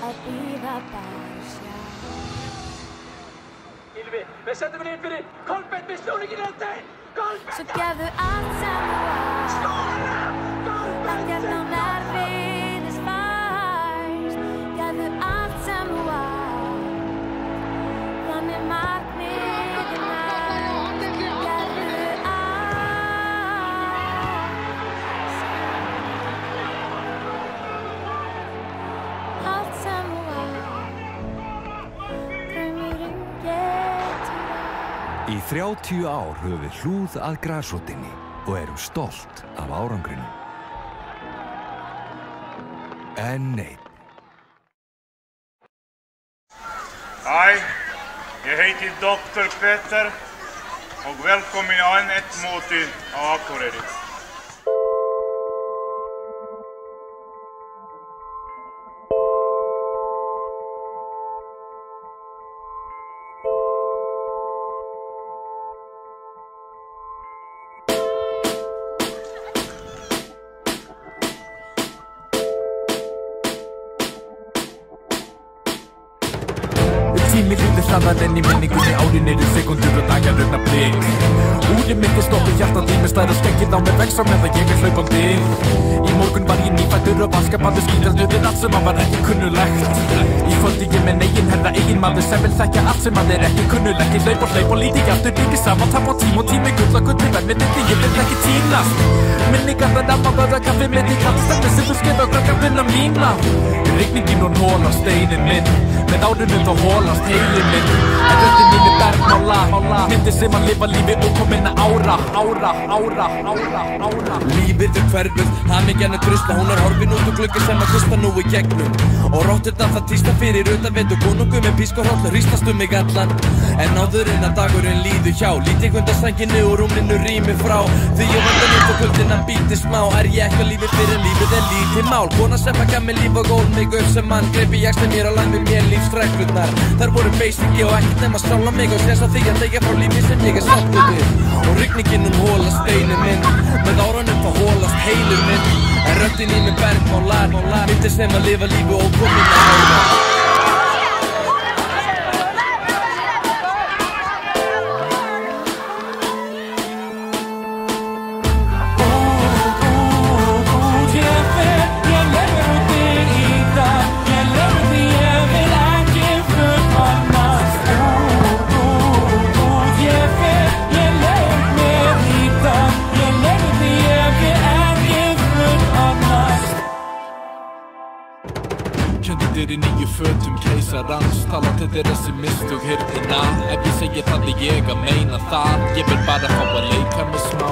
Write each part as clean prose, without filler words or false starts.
að bíða bara sjá. Ylvi, við setjum henni inn fyrir Kolbeinn með snúningin á þeim! Kolbeinn! Svo gefðu allt sem þú átt. Skóla! Kolbeinn! Ekkert á nærviðis fæst. Gefðu allt sem þú átt. Þannig markmiðið næst. Gefðu allt sem þú átt. Draumurinn getur Í 30 ár höfum við hlúð að grasrótinni og erum stolt af árangrinum. En nei. Hæ, ég heiti Dr. Petter og velkomin á enn eitt mótið á Akureyri. Tími líður hraðar enn í minningunni, árin eru sekundur og dagar augnablik. Úrið mitt stoppið, hjartað í mig slær og skeggið á mig vex á meðan ég hlaupandi. Í morgun var ég nýfæddur og vaskabandi skítast yfir allt sem var ekki kunnulegt. Í kvöldi ég minn eigin herra, eigin maður sem vil þekkja allt sem er ekki kunnulegt. Ég hlaup og lít ekki aftur, ekki saman, tap á tím og tími gull og gulli verð mitt ég vil ekki týnast. Minningar það ramma bara kaffi mitt í kallstætti sem þú skrifa glöggafinn á mína. Rigningin og hóla steinin minn, með árunum þá hólast heilin minn. En röddin mín bergmála, myndi sem að lifa lífi ókominna ára. Lífið hverfur, hamingjan drusla, hún horfin út og gluggi sem að hlusta nú í gegnum. Og rótturnar það tísta fyrir utan veit og konungum með písk og hrollur hríslast mig allan. En áður en að dagurinn líður hjá, lít ég undan sænginu og rúminu rými frá. Því ég vandan út og kvöldinnan býti smá, er ég ekki að lífið fyrir lífið en lítið mál. Kona sem að gaf mig líf og gól mig upp sem mann, greipi ég sem mér og lagði mér lífsreglurnar. Þær voru basici og ekkert nema sála mig og sést að því að þegja frá lífi sem ég sáttur við. Og rigningin hólast steinin minn, með árunum þá hólast heilur minn. En röddin í mig bergmálar, myndi sem að lifa lífi ókominna ára. Kjöndir í nýju fötum keisarans, talandi þeirra sem mistug hirðina. Ef ég segi það ég að meina það, ég vil bara fá að leika með smá.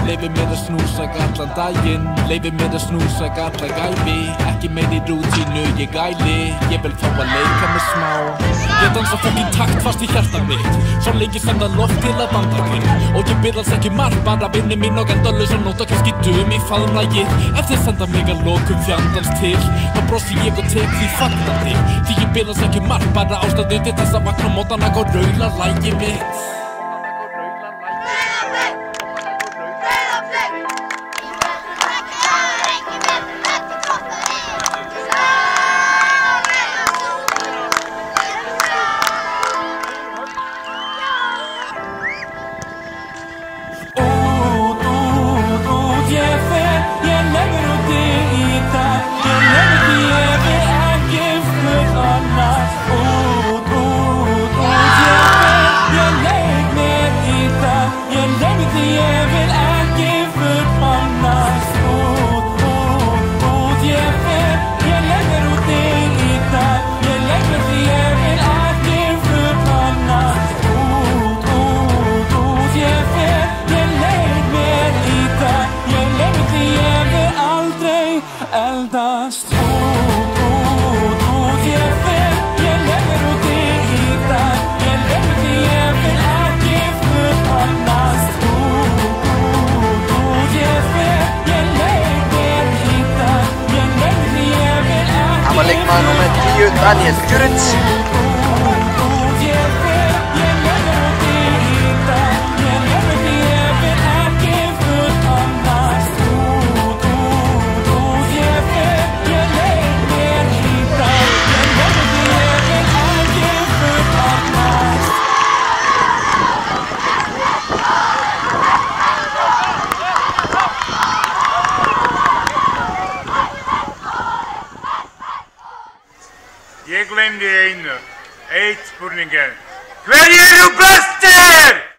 Leyfi mér að snúsa allan daginn, leyfi mér að snúsa alla gæfi. Ekki meiri rútínu ég gæli, ég vil fá að leika með smá. Ég dansa fokkin takt fast í hjarta mitt, svo lengi sem það loft til að banda minn. Og ég byrðast ekki marg, bara vinni mín og endalaus og nota kannski dum í faðmlagið. Ef þeir senda mig að lokum fjandans til, þá brosi ég og tek því fagnandi. Því ég byrðast ekki marg, bara ástæðu til þess að vakna mótana og raula lagið mitt. Nummer 10, Daniel Kuritz. Ég glemdi einu. Eitt spurningin. Hverjir eru bestir?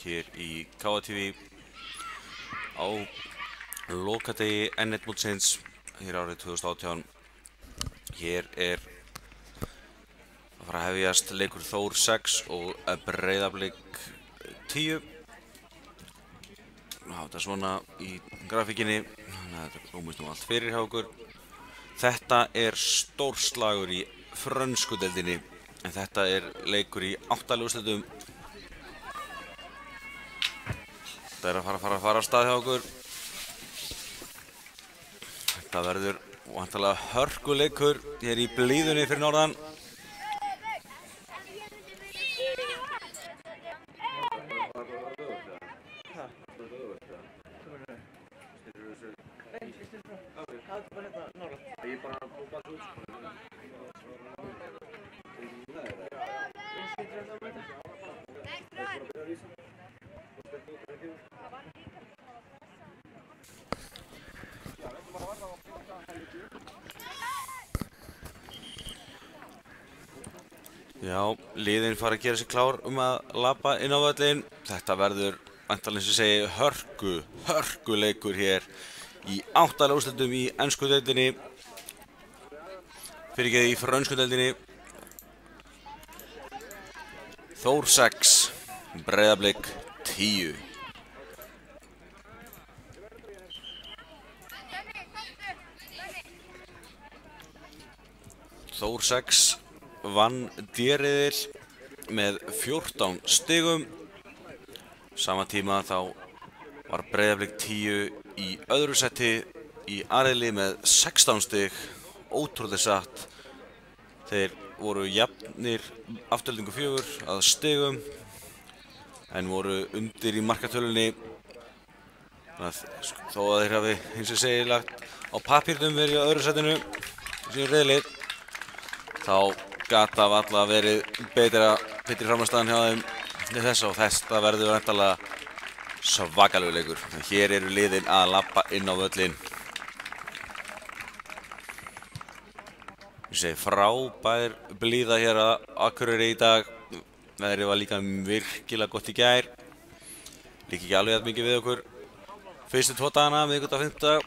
hér í KTV á lokadegi N1 mótsins hér árið 2018. Hér er að fara að hefjast leikur Þór 6 og Breiðablik 10. Þetta er svona í grafíkinni, þannig að þetta rúmist nú allt fyrir hjá okkur. Þetta er stórslagur í frönsku deildinni, en þetta er leikur í 8 úrslitum. Þetta er að fara af stað hjá okkur. Þetta verður væntanlega hörkuleikur hér í blíðunni fyrir norðan. Já, liðin fara að gera sig klár að labba inn á völlinn. Þetta verður væntanlega eins og segi hörkuleikur hér í 8 úrslitum í ensku deildinni. Fyrirgeðu í frönsku deildinni. Þór 6, Breiðablik 10. Þór 6 vann D-riðil með 14 stigum. Sama tíma þá var Breiðablik 10 í öðru seti í A-riðli með 16 stig. Ótrúlega satt. Þeir voru jafnir afturdeildingu 4 að stigum en voru undir í markatölunni. Þó að þeir hafi eins og segi lagt á pappírnum verið í öðru setinu í sínu riðli, þá gata varla verið betri framstæðan hjá þeim til þess, og þetta verður væntanlega svakalegur leikur. Hér eru liðin að labba inn á völlinn. Ég segi frábær blíða hér að Akureyri í dag. Veðrið var líka virkilega gott í gær. Líka ekki alveg að mikið við okkur fyrstu 2 dagana, miðvikudag og fimmtudag.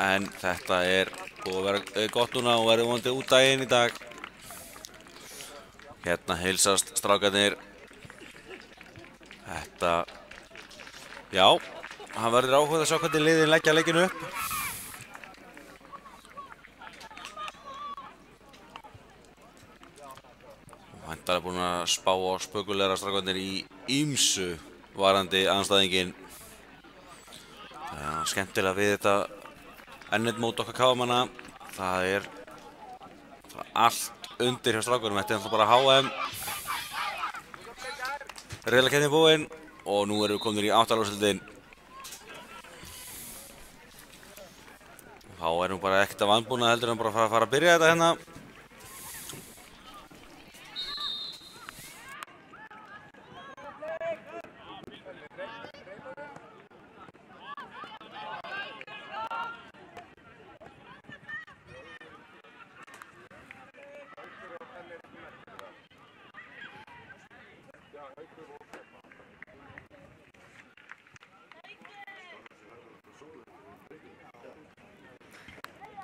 En þetta er búið að vera gott núna og verður vonandi út daginn í dag. Hérna heilsast strákarnir. Þetta, já, hann verður áhugað að sjá hvernig liðin leggja leikinu upp. Væntanlega búin að spá á spökulegra strákarnir í ýmsu varandi andstæðinginn. Það er skemmtilega við þetta N1 mót okkar kámanna. Það er allt undir hjá strákunum. Þetta er alltaf bara HM. Riðlakeppnin búin og nú erum við komin í 8 úrslitin. Þá erum við bara ekkert að vanbúna heldur en bara að fara að byrja þetta hérna.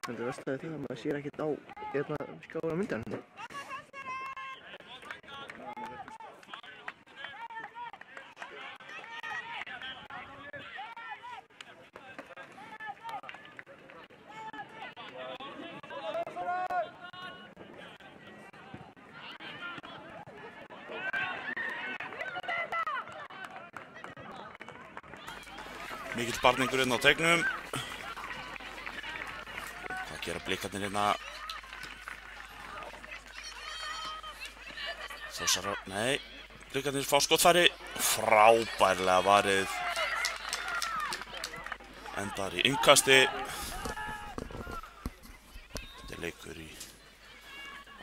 Það er verstaði því að maður sér ekkert á skjára myndan. Mikill barningur hérna á teiknum. Hvað gera blikarnir hérna? Þórsara, nei, blikarnir fá skotfæri. Frábærlega varið. Endar í innkasti. Þetta er leikur í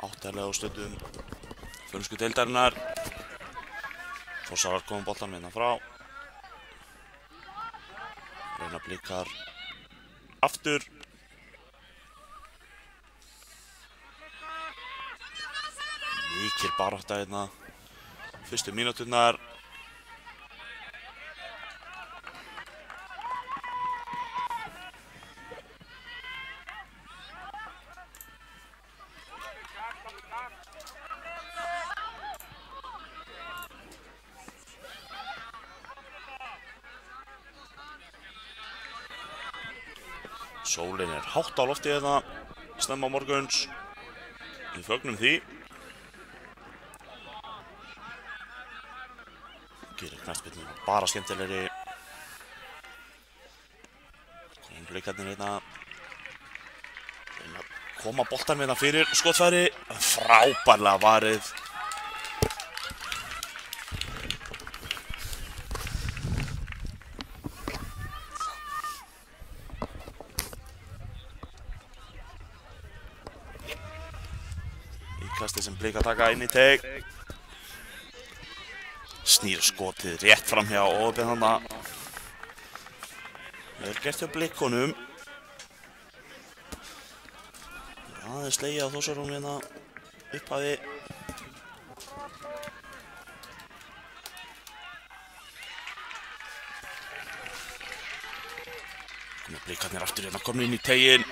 8 úrslitum frönsku deildarinnar. Þórsarar komum boltan hérna frá. Reyna blikar aftur. Mikil barátta hérna fyrstu mínúturnar. Sólin hátt á lofti hérna, snemma morguns. Við fögnum því. Gerir knattspyrnuna bara skemmtilegri. Komum blikarnir hérna. Koma boltan hérna fyrir skotfæri. Frábærlega varið. Íkastið sem Blikar taka inn í teig. Snýr skotið rétt fram hjá Óðbjörn þarna. Vel gert hjá Blikunum. Aðeins slegið á Þórsarum hérna upphafi. Blikarnir aftur hérna komin inn í teiginn.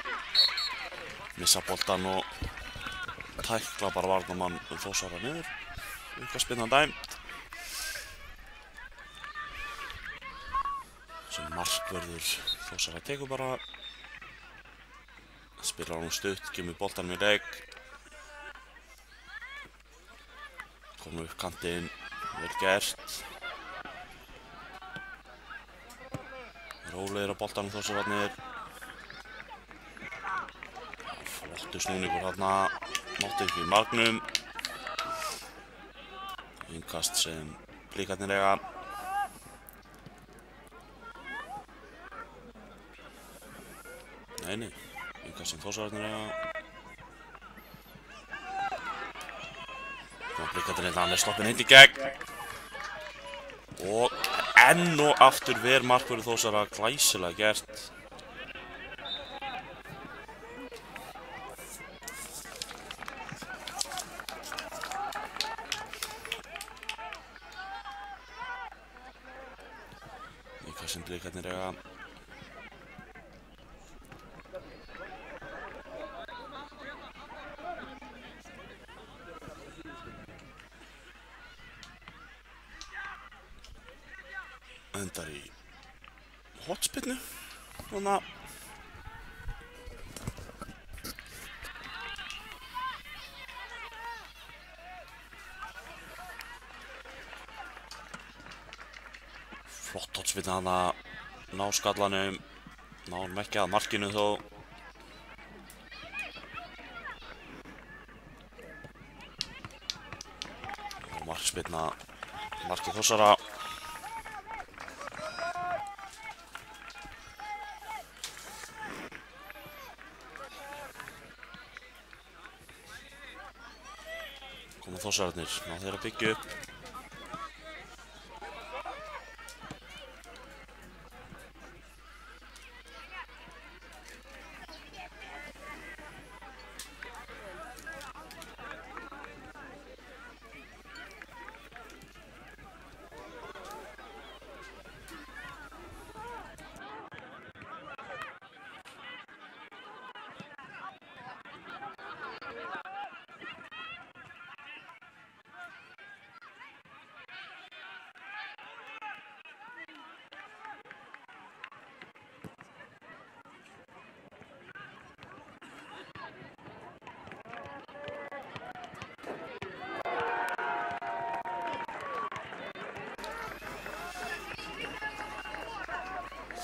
Missa boltan og tækla bara varnarmann Þórsara niður. Aukaspyrna dæmd. Sem markvörður Þórsara tekur bara. Spilar hann stutt, kemur boltanum í leik. Komur upp kantinn, vel gert. Rólegir á boltanum Þórsararnir. Flottur snúningur þarna. Mátti ekki í marknum. Innkast sem Blikarnir eiga. Nei. Innkast sem Þórsararnir eiga. Blikarnir hérna, hann sloppinn inn í gegn. Og enn og aftur ver markvörður Þórsara glæsilega gert. Sem Blikarnir eiga. Endar í hotspinnu. Þannig að flott hotspinna hana, ná skallanum, náum ekki að markinu þó. Og markspinna, markið Þórsara. Koma Þórsararnir, ná þeir að byggja upp.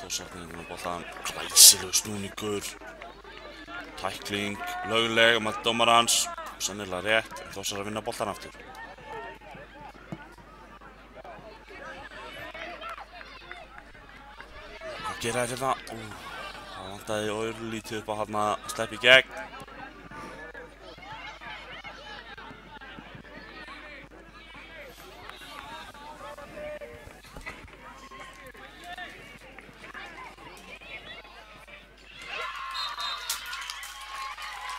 Þórsararnir með boltan, glæsilegur snúningur. Tækling, lögleg með dómarans, sennilega rétt, en Þórsarar vinna boltan aftur. Hvað gera þeir hérna? Það vantaði örlítið upp á hann að sleppa í gegn.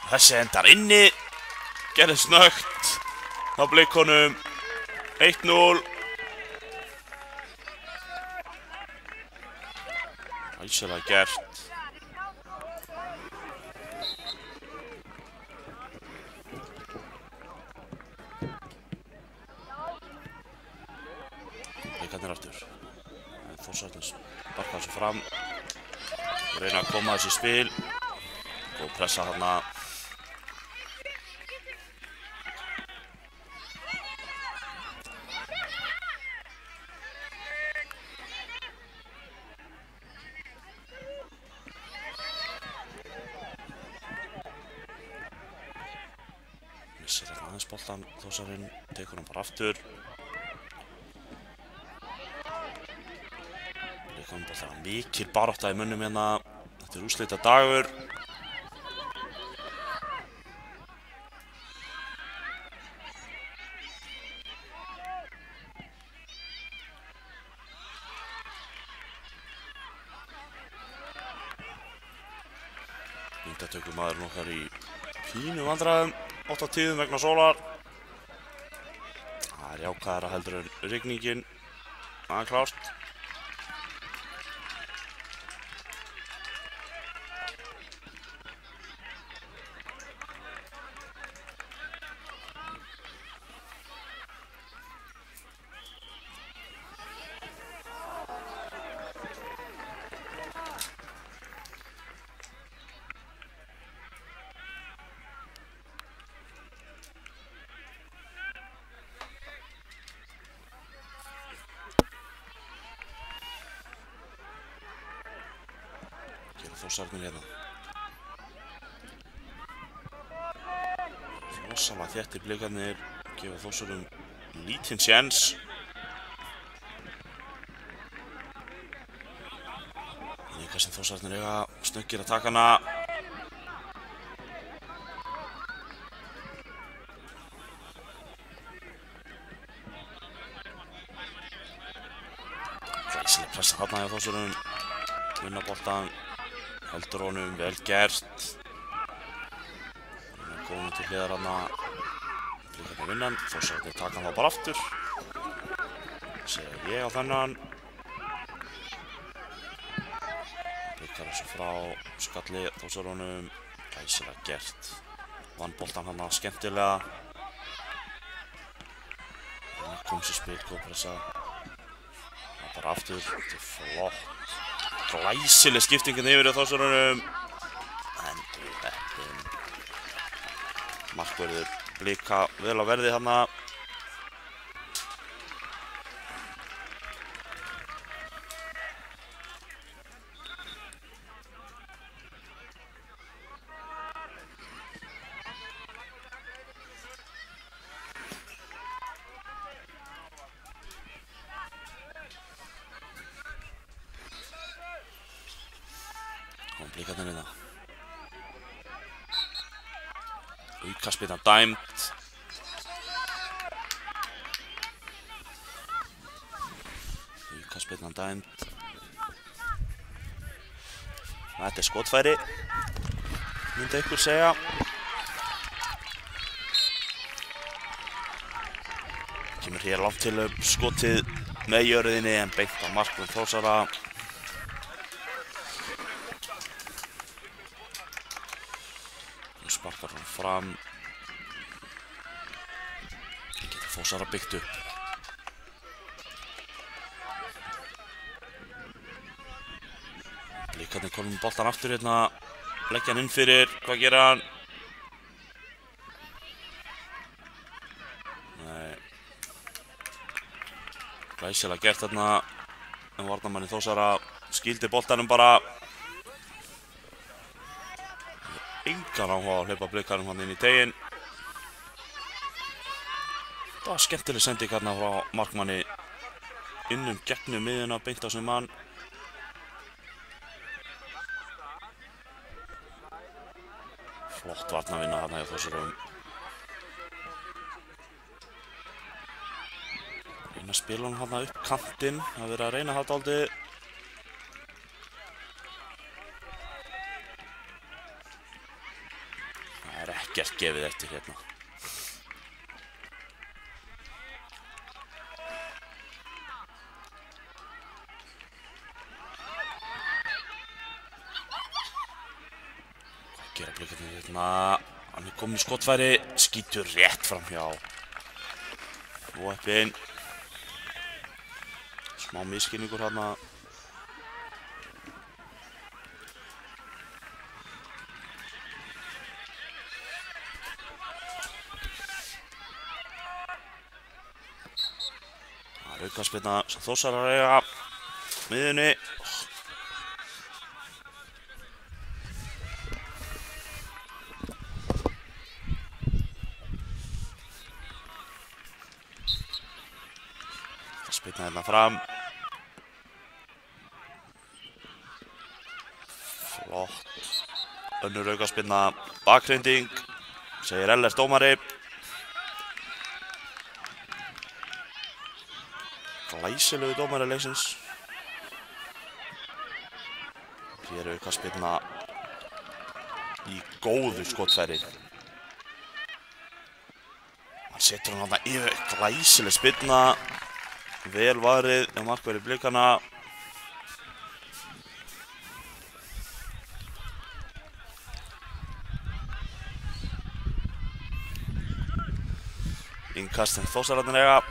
Þessi endar inni, gerði snöggt á Blikunum, 1-0. Glæsilega gert. Blikarnir aftur. Þórsararnir sparkar þessu fram. reyna að koma þessu í spil. Góð pressa þarna. Missir hérna aðeins boltan, Þórsarinn tekur hann bara aftur. Það er mikil barátta í mönnum hérna. Þetta úrslita dagur. Myndatökumaðurinn okkar í pínu vandræðum 8 tíðum vegna sólar. Það er jákvæðara heldur en rigningin. Það er klárt. Þórsarnir hérna. Rosalega þéttir blikarnir, gefa Þórsarum lítinn séns. Líka sem Þórsarnir eiga snöggir að taka hana. Glæsileg pressa þarna hjá Þórsarum. Vinna boltan. Heldur honum, vel gert. Góðum til hliðar hana. Blikarnir vinnan, Þórsarnir taka hann þá bara aftur. Segja ég á þennan. Blikar þessu frá skalli Þórsarunum. Glæsilega gert. Vann boltan hana skemmtilega. Kom sér spil, góð pressa. Bara aftur, þetta er flott. Glæsileg skiptingin yfir á Þórsarunum. En heppinn. Markverður Blika vel á verði þarna. Blikarnir hérna. Aukaspyrna dæmd. Aukaspyrna dæmd. Þetta er skotfæri, myndi einhver segja. Kemur hér langt til upp skotið með jörðinni en beint á markvörð Þórsara. Sparkar hann fram. Getur Þórsara byggt upp. Blikarnir komum með boltan aftur hérna. Leggja hann inn fyrir. Hvað gerir hann? Nei. Glæsilega gert þarna. En varnarmanni Þórsara skildi boltanum bara. Engan áhuga að hlaupa Blikarnum hann inn í teginn. Það var skemmtileg sending hérna frá markmanni innum gegnum miðjuna beint á sem mann. Flott varnarvinna hérna hjá Þórsarum. Reyna að spila hann hérna upp kantinn. Það verið að reyna það dálítið. Það er ekkert gefið eftir hérna. Hvað gera Blikarnir hérna? Hann er komin í skotfæri, skýtur rétt framhjá. Óheppinn. Smá misskilningur hérna. Aukaspyrna sem Þórsarar eiga miðjunni. Spyrna hérna fram. Flott. Önnur aukaspyrna, bakhrinding, segir Ellert dómari. Glæsilegu dómari leiksins. Hér aukaspyrna í góðu skotfæri. Hann setur hann þarna yfir, glæsileg spyrna. Vel varið á markverði Blikana. Innkast sem Þórsararnir eiga.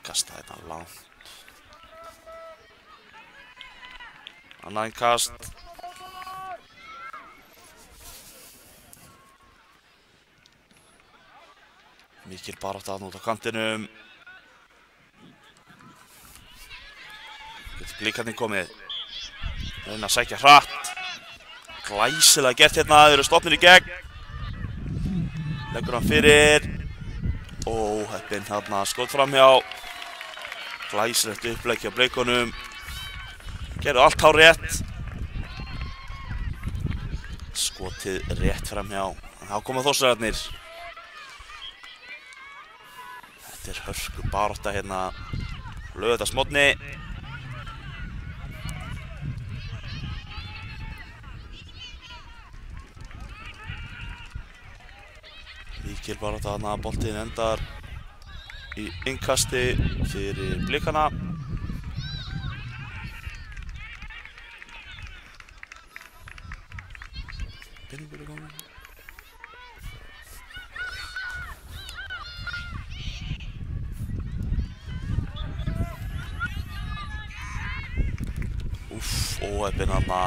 Kasta þetta langt. Annað innkast. Mikil barátta út á kantinum. Getur Blikarnir komið. Reyna að sækja hratt. Glæsilega gert hérna, þeir eru stoppnir í gegn. Leggur hann fyrir. Óheppinn þarna skot framhjá. Glæsilegt upplegg hjá Blikunum. Gerðu allt hárrétt. Skotið rétt framhjá. Þá koma Þórsararnir. Þetta er hörku barátta hérna laugardagsmorgni. Mikil barátta þarna, boltinn endar í innkasti fyrir Blikana. Pinningur í gangi. Óheppinn þarna.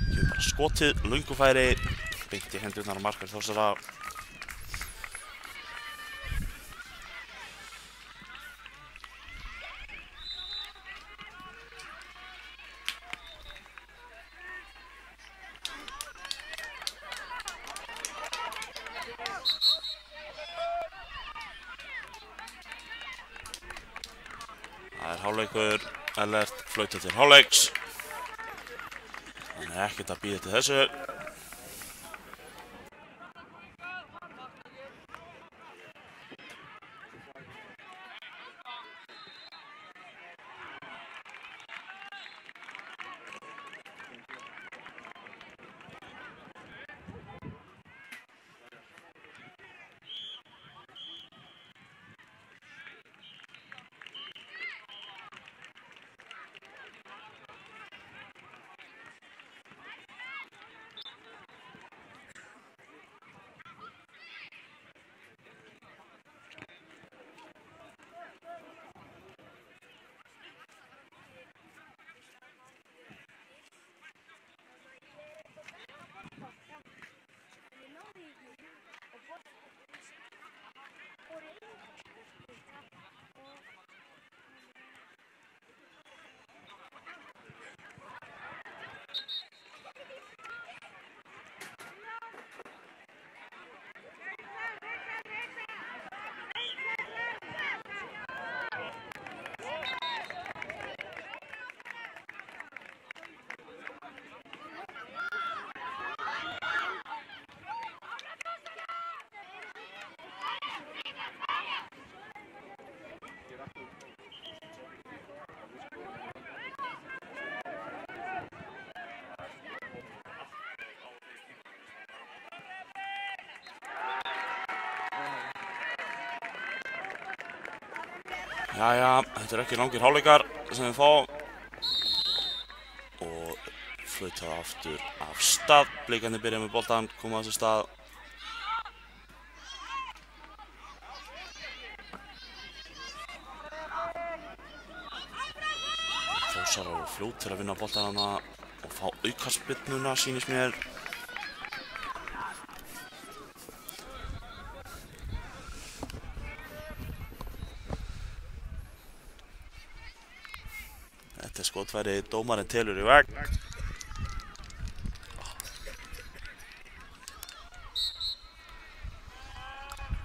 Kemur bara skotið, löngufæri, beint í hendurnar á markverði Þórsara. Það er hálfleikur, Ellert flautar til hálfleiks. Hann er ekkert að bíða til þessu. Jæja, þetta er ekki langir hálfleikar sem við fá og flautað aftur af stað. Blikarnir byrja með boltan, koma á þessu stað. Þósarar eru fljótir að vinna boltan hana og fá aukaspyrnuna, sýnist mér. Þetta er skotfæri, dómarinn telur í vegg.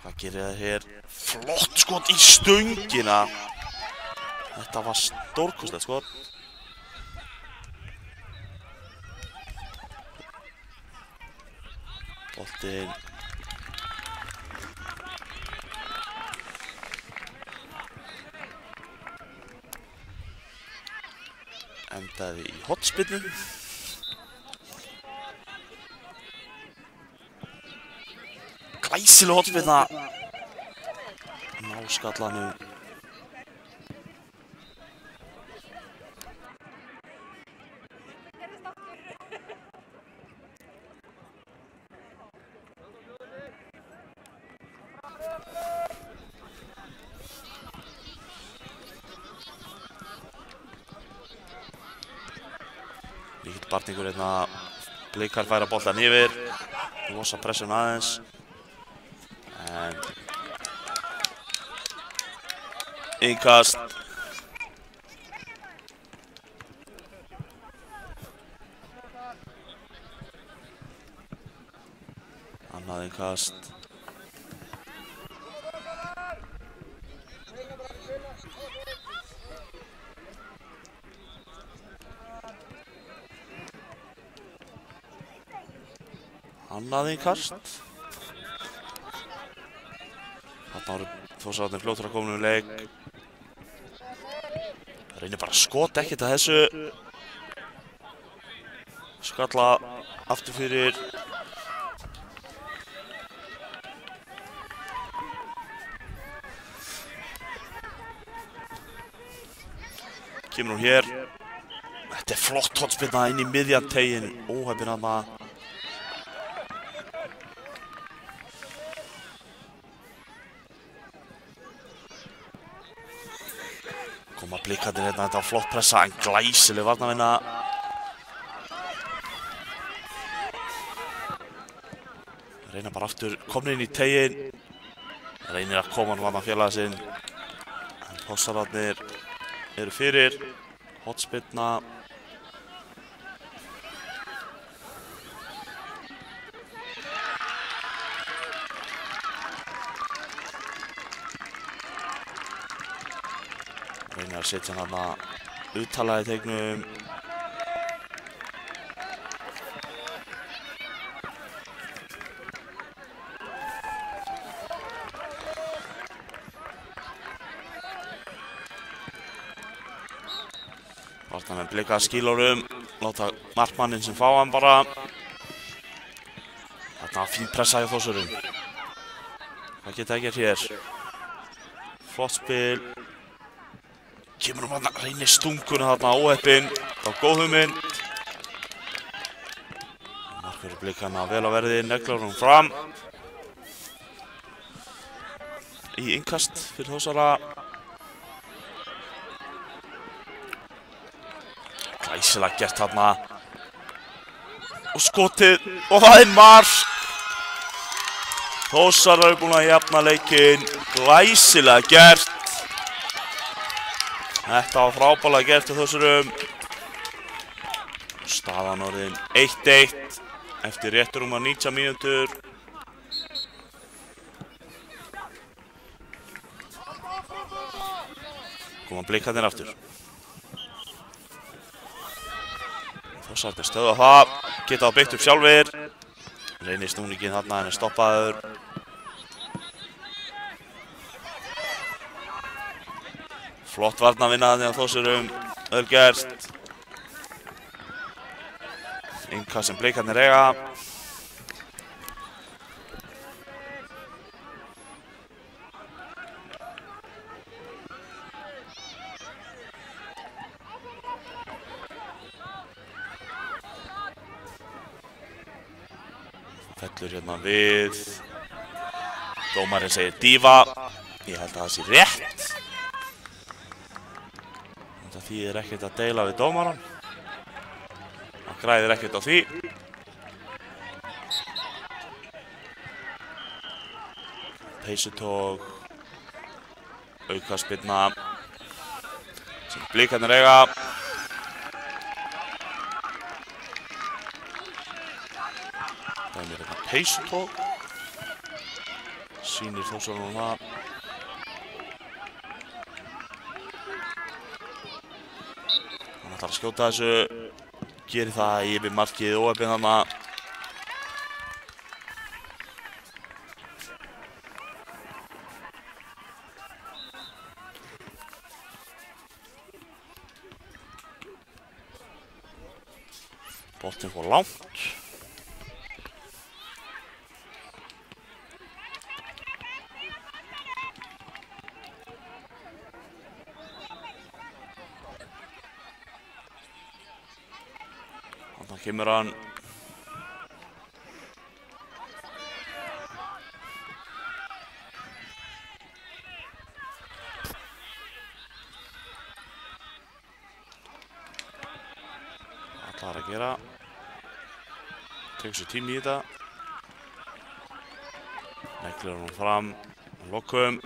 Hvað gerir það hér? Flott skot í stöngina. Þetta var stórkostlegt skot. Boltinn. Endaði í hornspyrnu. Glæsileg hornspyrna. Ná skallanum. Líkill barningur hérna. Blikar færa boltan yfir. Losa pressuna aðeins. En innkast. Annað innkast. Annað innkast. Þarna voru Þórsararnir fljótir að koma um leik. Það reynir bara að skota ekkert að þessu. Skalla aftur fyrir. Kemur hún hér. Þetta er flott hornspyrna inn í miðjan teiginn. Óheppinn þarna. Koma blikarnir hérna, þetta var flott pressa, en glæsileg varnarvinna. Reyna bara aftur, komnir inn í teiginn. Reynir að koma hann varna félaga sinn. En Þórsararnir eru fyrir. Hornspyrna. Reynir að setja hann að uttalaði teignum. Varnarmenn blika skílórum, láta markmanninn sem fá hann bara. Þarna fín pressa hjá Þórsurum. Hvað geta að gera hér? Flott spil. Kemur hann að reynir stunguna þarna óheppinn. Það var góð hugmynd. Markur blikanna vel á verði, neglar hún fram. Í innkast fyrir Þórsara. Glæsilega gert þarna. Og skotið, og það er mark. Þórsara er búin að jafna leikinn. Glæsilega gert. Þetta var frábærlega gert til Þórsurum. Staðan orðin 1-1 eftir rétt rúma 90 mínútur. Koma blikarnir aftur. Þórsararnir stöðva það, geta á byggt upp sjálfir. Reynir snúningin þarna en er stoppaður. Flott varnarvinna þarna hjá Þórsurum, vel gert. Innkast sem blikarnir eiga. Fellur hérna við. Dómarinn segir dífa. Ég held að það sé rétt. Það þýðir ekkert að deila við dómarann. Hann græðir ekkert á því. Peysutók. Aukaspyrna. Sem Blikarnir eiga. Það er mér þetta peysutók. Sýnir Þórsarar það. Hann ætlar að skjóta þessu. Gerir það yfir markið óheppinn þarna. Boltinn fór langt. Þannig kemur hann. Ætlar að gera. Tekur sér tími í þetta. Neglir hann fram. Lokum.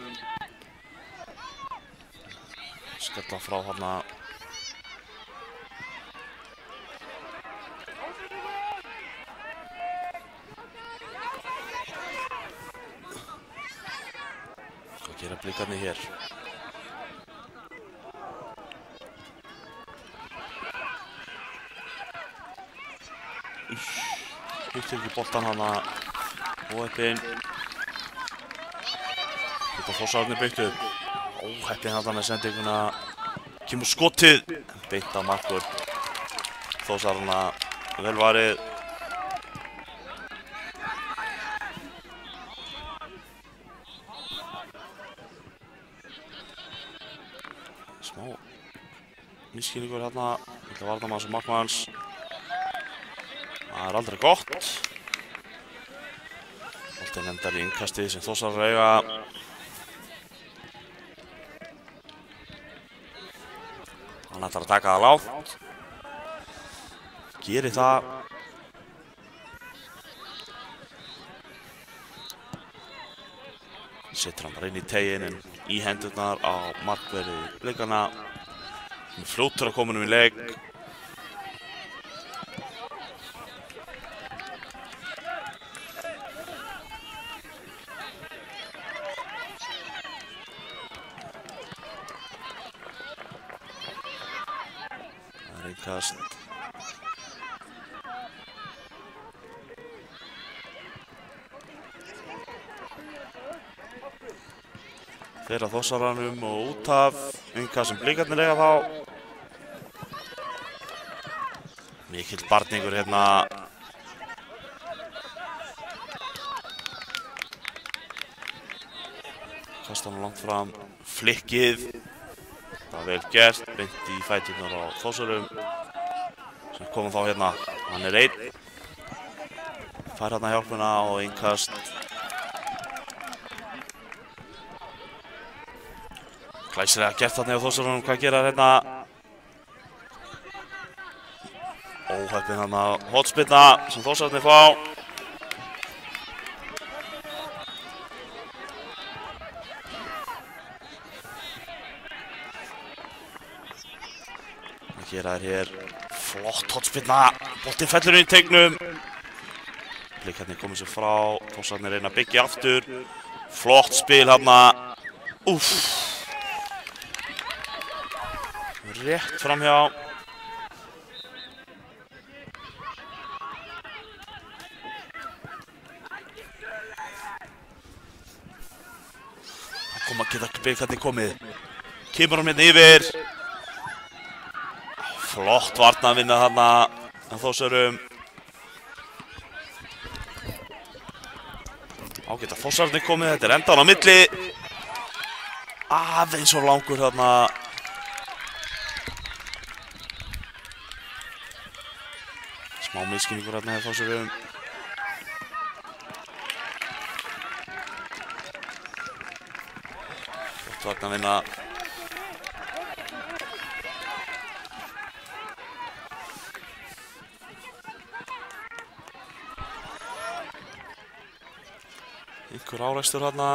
Skella frá þarna. Hvað gera Blikarnir hér? Hittir ekki boltan hana. Óheppinn. Þetta Þórsararnir beitt upp. Óheppinn hana með sendinguna. Kemur skotið. Beint á markur. Þórsararna vel varið. Smá misskilningur hérna. Þetta varnamanns og markmanns. Það er aldrei gott. Boltinn endar í innkastið sem Þórsarar eiga. Hann ætlar að taka það lágt. Gerir það. Setur hann bara inn í teginn en í hendurnar á markverði Blikarna. Hann er fljótur að koma í leik. Innkast. Þeirra Þórsaranum og út af. Innkast sem Blikarnir eiga þá. Mikill barningur hérna. Kastar hann langt fram. Flikkið. Það er vel gert, beint í fæturnar á Þórsarum sem komum þá hérna. Hann er einn. Fær hérna hjálpuna og innkast. Glæsilega gert þarna hjá Þórsarum. Hvað gera hérna? Óheppinn hérna hornspyrna sem Þórsararnir fá. Gera þær hér. Flott hornspyrna. Boltinn fellur inn í teignum. Blikarnir komið sér frá. Þórsararnir reyna að byggja aftur. Flott spil hérna. Úff. Rétt framhjá. Það geta Blikarnir komið. Kemur hann hérna yfir. Flott varnarvinna þarna af Þórsarum. Ágætt að Þórsararnir komið. Þetta er endan á milli. Aðeins of langur þarna. Smá misskilningur þarna af Þórsarum. Flott varnarvinna. Einhver árekstur þarna.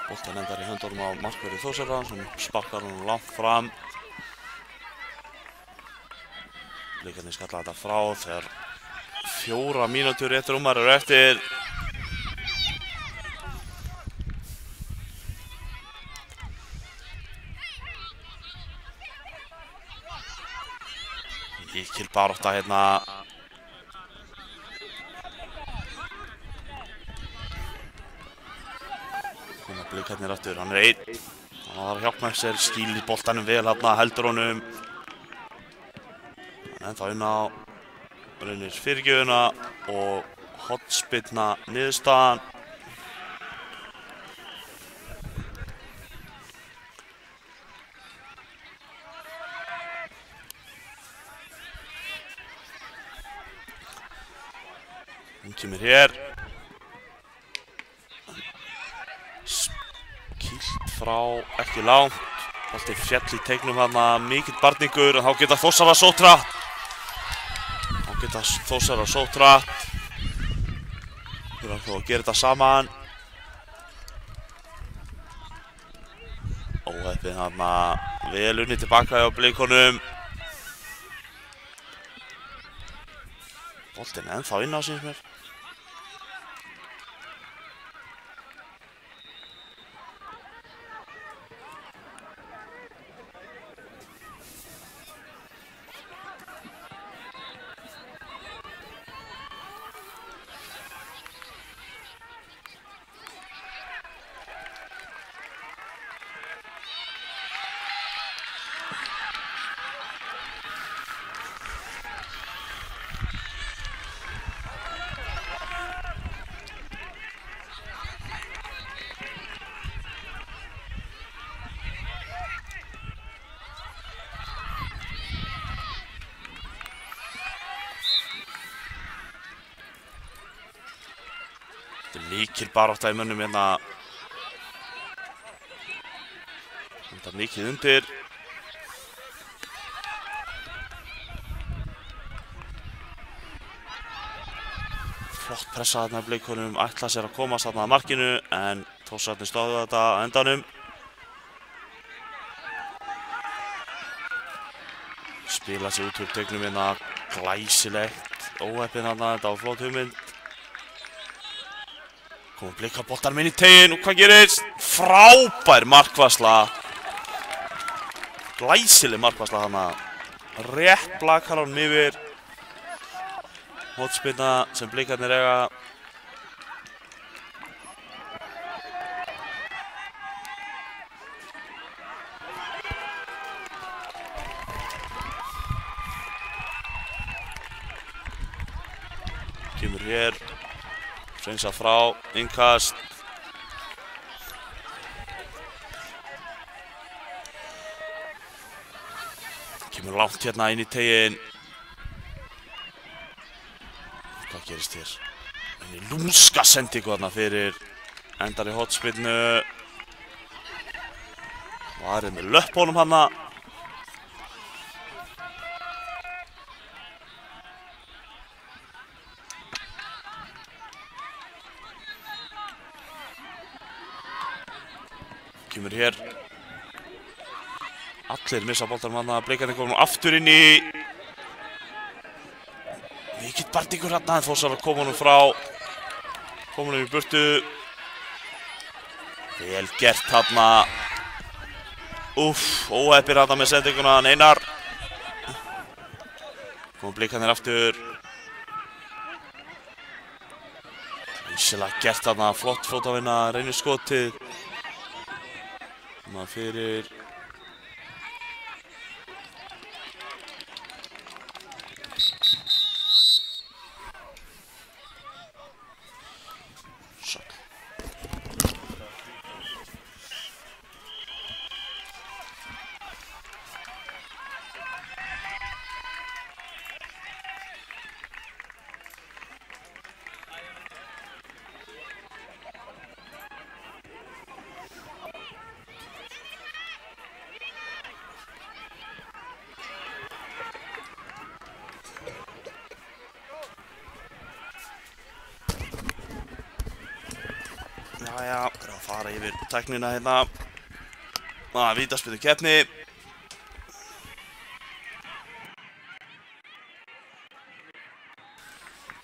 Boltinn endar í höndunum á markverði Þórsara sem sparkar hún langt fram. Blikarnir skalla þetta frá þegar 4 mínútur rétt rúmar eru eftir. Mikil barátta hérna. Blikarnir aftur, hann einn. Hann þarf að hjálpa með sér, skýlir boltanum vel hérna, heldur honum. En þá inn á reynir fyrirgjöfuna og hornspyrna niðurstaðan. Hún kemur hér. Kýlt frá, ekki langt. Boltinn féll í teignum hérna, mikill barningur, en þá geta Þórsarar sótt hratt. Þórsarar sótt hratt. Þeir ætla þó að gera þetta saman. Óheppinn hérna, vel unnið tilbaka hjá Blikunum. Boltinn ennþá inn á síns mér. Mikil barátta í mönnum hérna. Þetta er mikið undir. Flott pressa þarna í Blikunum, ætla sér að komast þarna að markinu, en Þórsararnir stóðu þetta á endanum. Spila sér út úr teignum hérna, glæsilegt. Óheppinn þarna, þetta var flott hugmynd. Komum Blikar boltanum inn í teiginn og hvað gerist? Frábær markvarsla. Glæsileg markvarsla þarna. Rétt blakar hann yfir. Hornspyrna sem Blikarnir eiga. Kemur hér. Hreinsa frá, innkast. Kemur langt hérna inn í teiginn. Hvað gerist hér? Henni lúmska sendingu þarna fyrir endar í hornspyrnu. Varið með löppunum hana. Kemur hér. Allir missa boltanum hana. Blikarnir komum aftur inn í. Mikill barningur hérna, en Þórsarar koma honum frá. Koma honum í burtu. Vel gert hérna. Óheppir hérna með sendinguna, Einar. Komum Blikarnir aftur. Ísilega gert hérna, flott fótavinna, reynir skotið. Þannig fyrir Sæll. Jæja, erum að fara yfir tæknina hérna. Vítaspyrnu keppni.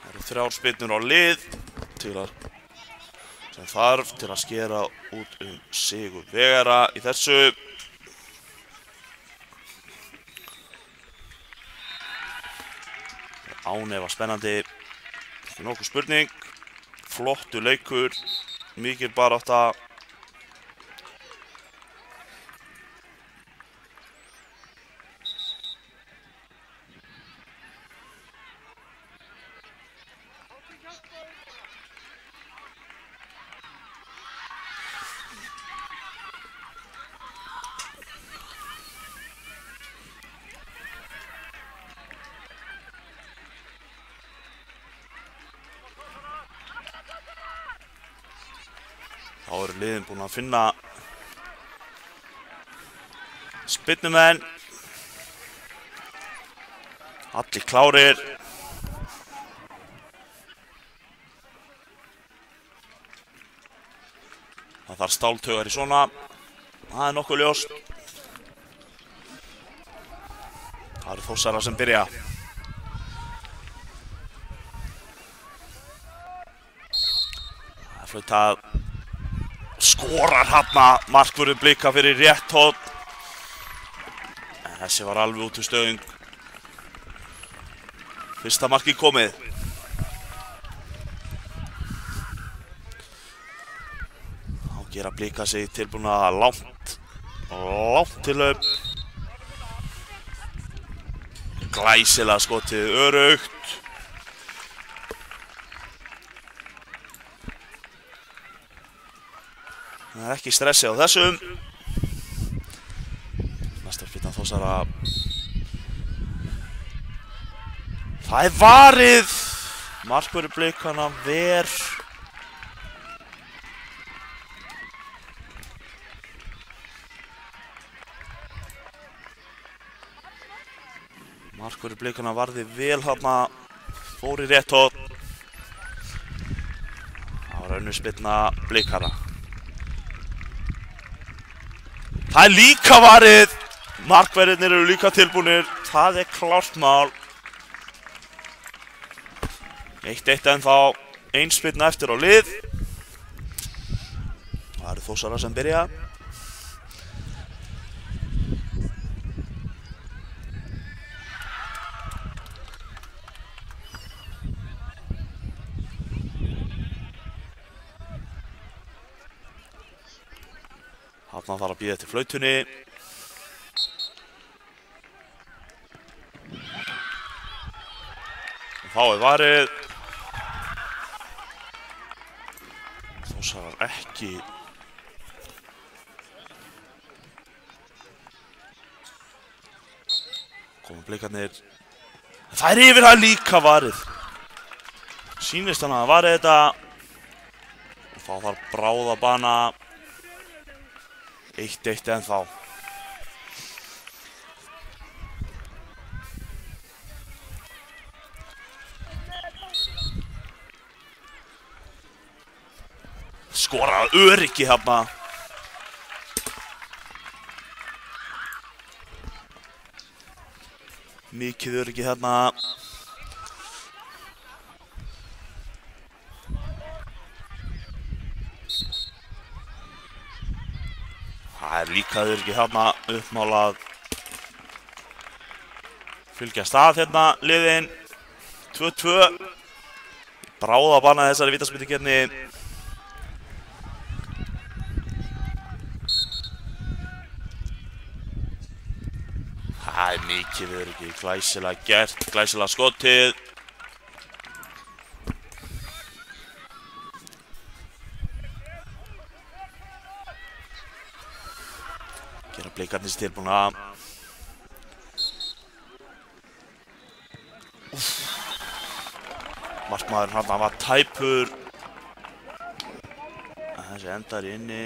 Það eru 3 spyrnur á lið sem þarf til að skera út sigurvegara í þessu. Ánefa spennandi. Ekki nokkuð spurning. Flottu leikur. Mikil barátta. Þá eru liðin búin að finna spyrnumenn. Allir klárir. Það þarf stáltaugar í svona. Það er nokkuð ljóst. Það eru Þórsarar sem byrja. Það er flautað. Skorar hérna markvörður Blika fyrir rétt horn. En þessi var alveg út úr stöðung. Fyrsta markið komið. Þá gera Blika sig tilbúna langt til hlaup. Glæsilega skotið örugt. Það er ekki stressi á þessum. Næsta spyrna Þórsara. Það er varið. Markvörður Blikana ver. Markvörður Blikana varði vel hérna. Fór í rétt horn. Það var önnur spyrna Blikana. Það er líka varið. Markverðirnir eru líka tilbúnir. Það er klárt mál. 1-1 ennþá. Ein spyrna eftir á lið. Það eru Þórsarar sem byrja. Þarna þarf að bíða eftir flautunni. Og þá er varið. Þórsarar ekki. Koma Blikarnir. Það er yfir það líka varið. Sýnist hann að varið þetta. Og þá þarf bráðabana. 1-1 ennþá. Skorað öryggi hérna. Mikið öryggi hérna. Það er líka öryggi hérna uppmálað. Fylgjast að hérna liðin. 2-2. Bráðabana þessari vítaspyrnukeppni. Það er mikið öryggi. Glæsilega gert. Glæsilega skotið. Gera Blikarnir tilbúna. Markmaðurinn hann var tæpur. Þessi endar inni.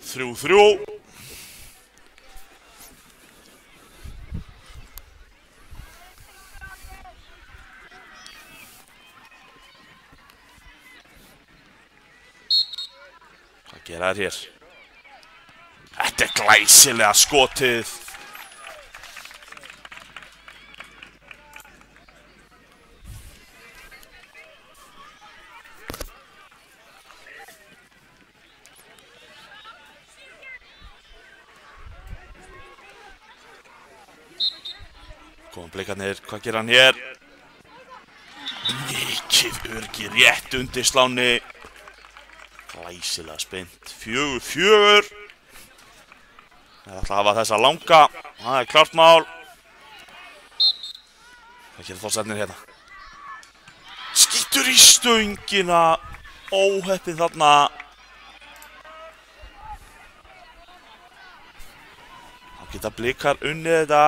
3-3. gera þær hér. Þetta glæsilega skotið. Komum blikarnir, hvað gerir hann hér? Mikið örgi rétt undir sláni. Glæsilega spennt. 4-4. Það ætla að hafa þessa langa. Það klárt mál. Hvað gerir Þórsarnir hérna? Skýtur í stöngina. Óheppið þarna. Þá geta blikar unnið þetta.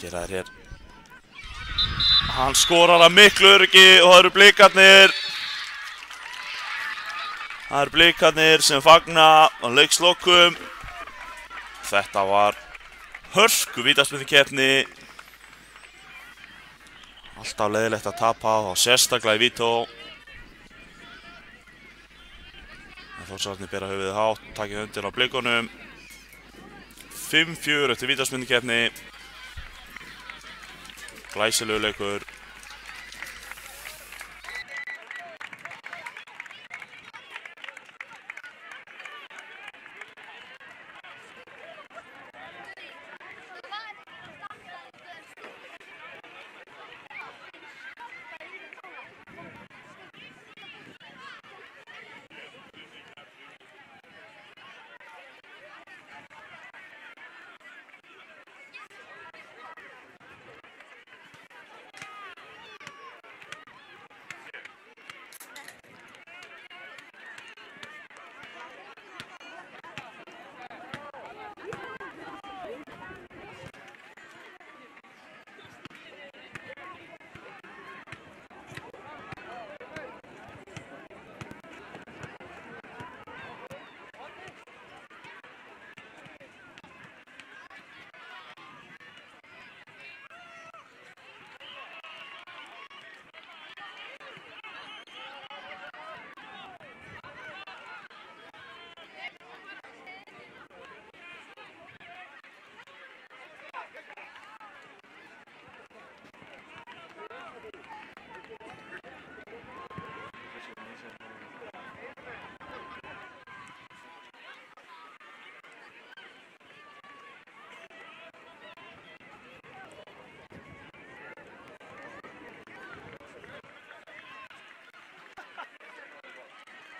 Gera þær hér. Hann skorar að miklu öryggi og það eru blikarnir. Það eru blikarnir sem fagna á leikslokum. Þetta var hörku vítaspyrnukeppni. Alltaf leiðilegt að tapa og sérstaklega í vító. Þórsarnir bera höfuðið hátt, takið undir á blikunum. 5-4 eftir vítaspyrnukeppni. Glæsilegu leikur.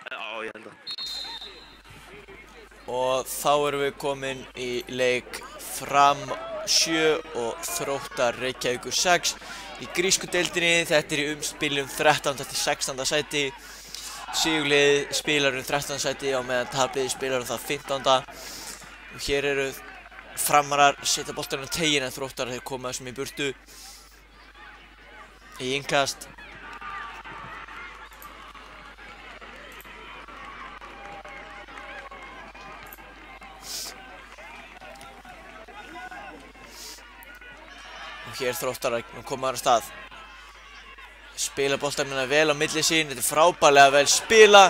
Já, ég held að. Og þá erum við komin í leik Fram 7 og Þróttar Reykjavíkur 6 í grísku deildinni. Þetta er í umspilum 13. til 16. sæti. Sigurliðið spilar 13. sæti á meðan tapliðið spilar það 15. Og hér eru Framarar setja boltanum á teiginn en Þróttar þeir koma þessum í burtu í innkast. Og hér Þróttar að koma þar af stað. Spila boltanum vel á milli sín, þetta er frábærlega vel spila.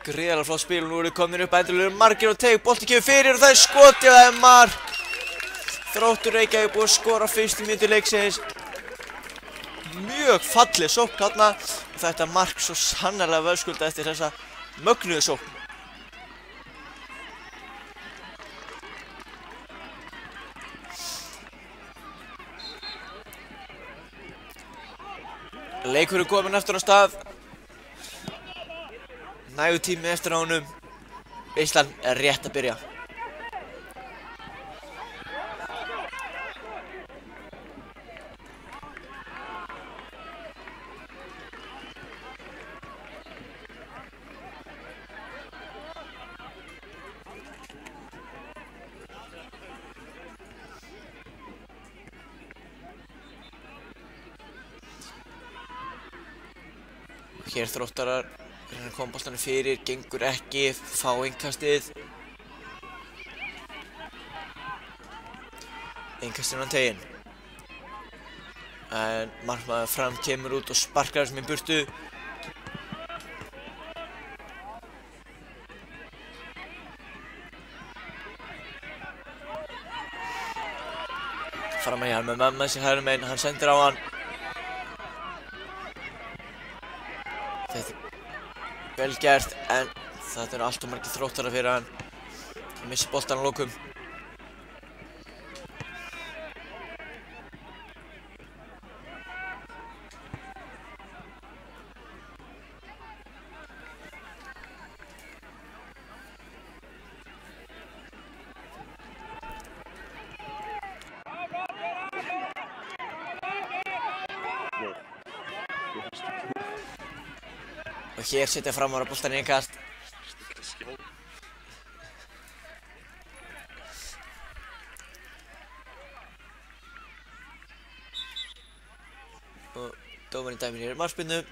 Gríðarlega flott spil og nú eru komin upp endurlega margir og teig, bolti kemur fyrir og það er skotið og það er mark. Þróttur Reykjavík búið að skora fyrstu mínútu leiksins. Mjög falleg sókn þarna og þetta mark svo sannarlega verðskuldað eftir þessa mögnuðu sókn. Leikurinn kominn aftur á stað. Nægur tími eftir á honum. Veislan er rétt að byrja. Hér Þróttarar reyna að koma boltanum fyrir, gengur ekki, fá innkastið. Innkastinn á teginn. En markmaður Fram kemur út og sparkar þessum í burtu. Fram að hann með mamma sér hægri megin, hann sendir á hann. Þetta er vel gert, en þetta eru allt of margir Þróttarar fyrir hann. Hann missir boltann að lokum. Og hér setja Framar að boltann í innkast. Og dómarinn dæmir hér markspyrnu.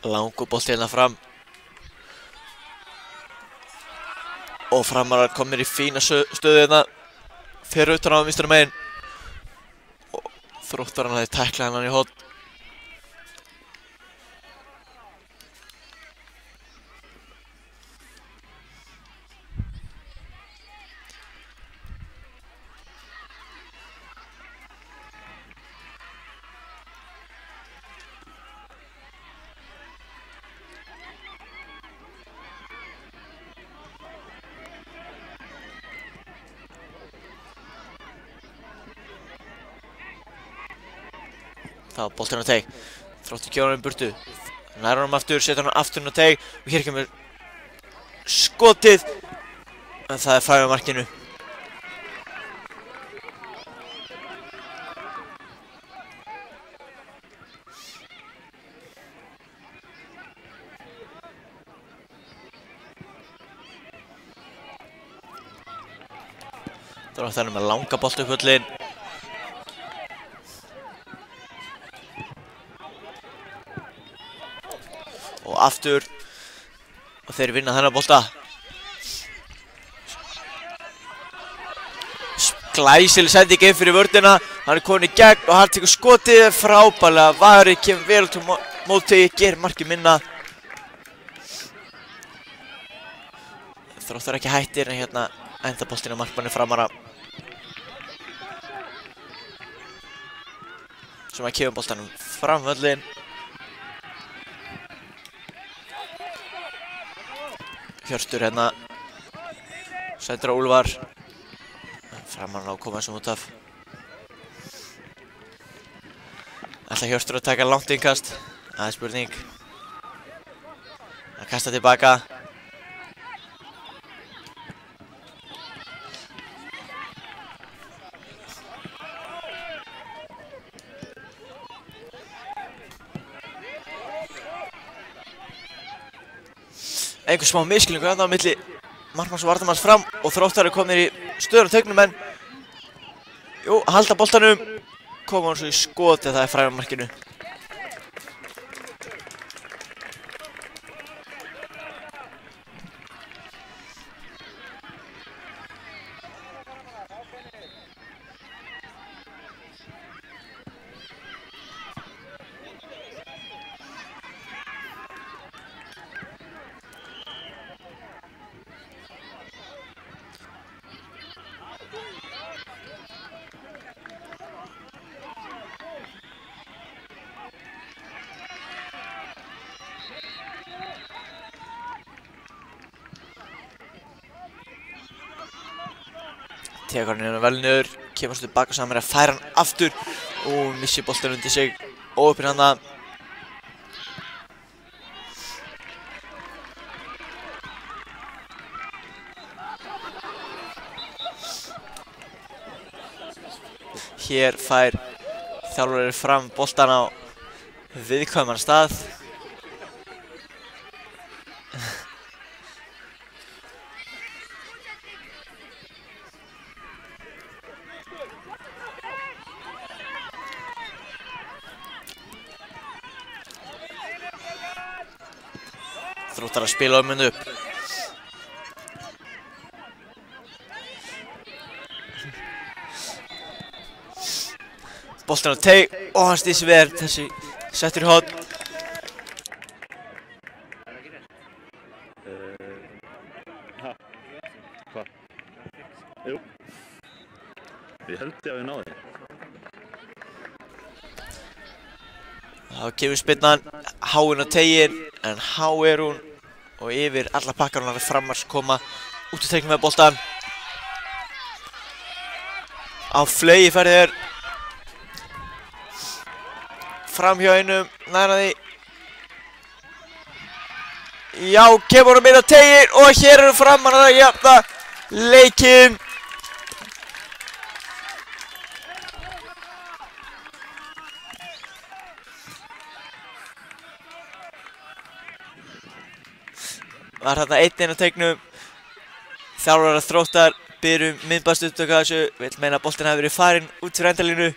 Langur bolti hérna fram. Og Framarar komnir í fína stöðu hérna. Fer utan á vinstra megin. Og Þróttarinn hafði tæklað hann í horn. Þá boltinn á teig. Þróttur kemur hann í burtu. Nær honum aftur, setur hann aftur inn á teig. Og hér kemur skotið. En það er færi á markinu. Þróttarinn með langa bolta upp völlinn. Og aftur. Og þeir vinna þennan bolta. Glæsileg sending inn fyrir vörnina. Hann er komin í gegn og hann tekur skotið. Frábærlega varið, kemur vel til móti, gerir markið minna. Þróttar ekki hættir, en hérna enda boltinn á markmanni Framara. Sem að kemur boltanum fram völlinn. Hjörtur hérna. Sendur á Úlfar. Framar á að koma þessum út af. Ætlar Hjörtur að taka langt innkast. Það er spurning. Að kasta tilbaka. Einhver smá miskilningur þarna á milli markmanns og varnarmanns Fram og Þróttar komnir í stöðuna taugnum, en jú, halda boltanum, koma hann svo í skot eða það er fræg á markinu. Tekur hann hérna vel niður, kemur svo tilbaka saman að færa hann aftur og missir boltan undir sig og uppinn hann að. Hér fær þjálfarinn Fram boltan á viðkvæman stað. Þróttar að spila um henni upp. Boltinn á teig og hann stýsir vel, þessi settur í horn. Hvað? Jú. Ég held ég að við náðum. Þá kemur spyrnan, háinn á teginn, en há er hún og yfir alla pakkarunar framars koma út í teiknum með boltan. Á flaugi ferðir. Fram hjá einum, næra því. Já, kemur hún inn á teginn og hér eru framan að jafna leikinn. Var þarna einn á teiknum. Þjálfarar Þróttar biður myndbast upptöku af þessu. Vill meina að boltinn hafi verið farinn út fyrir endalínu.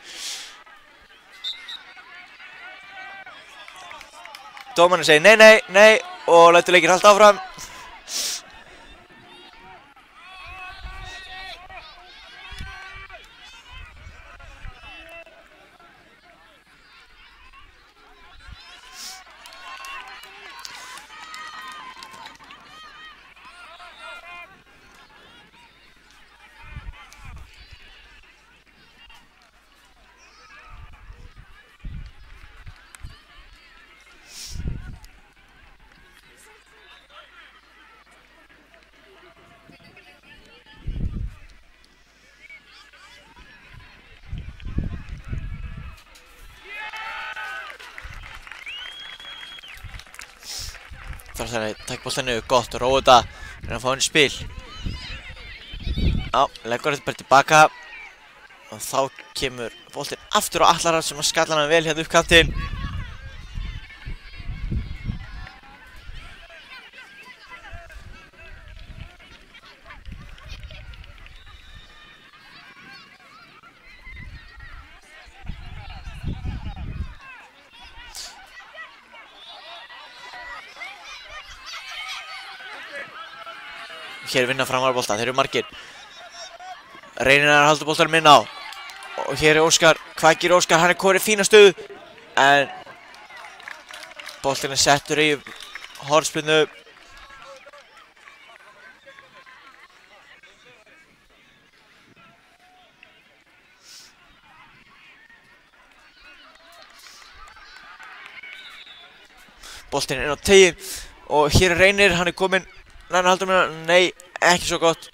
Dómarinn segir nei, nei, nei og lætur leikinn halda áfram. Þróttararnir taka boltann niður, gott, róa þetta, reyna að fá henni í spil. Já, leggur þetta bara tilbaka og þá kemur boltinn aftur á Atla Rafn sem að skalla hann vel hérna upp kantinn. Hér vinna framar boltan, þeir eru margir. Reynir að halda boltanum inn á. Og hér er Óskar, hvað gerir Óskar? Hann er kominn í fína stöðu. En boltinn er settur í hornspyrnu. Boltinn er inn á teginn. Og hér er Reynir, hann er kominn. Næna haldur mér, nei, ekki svo gott.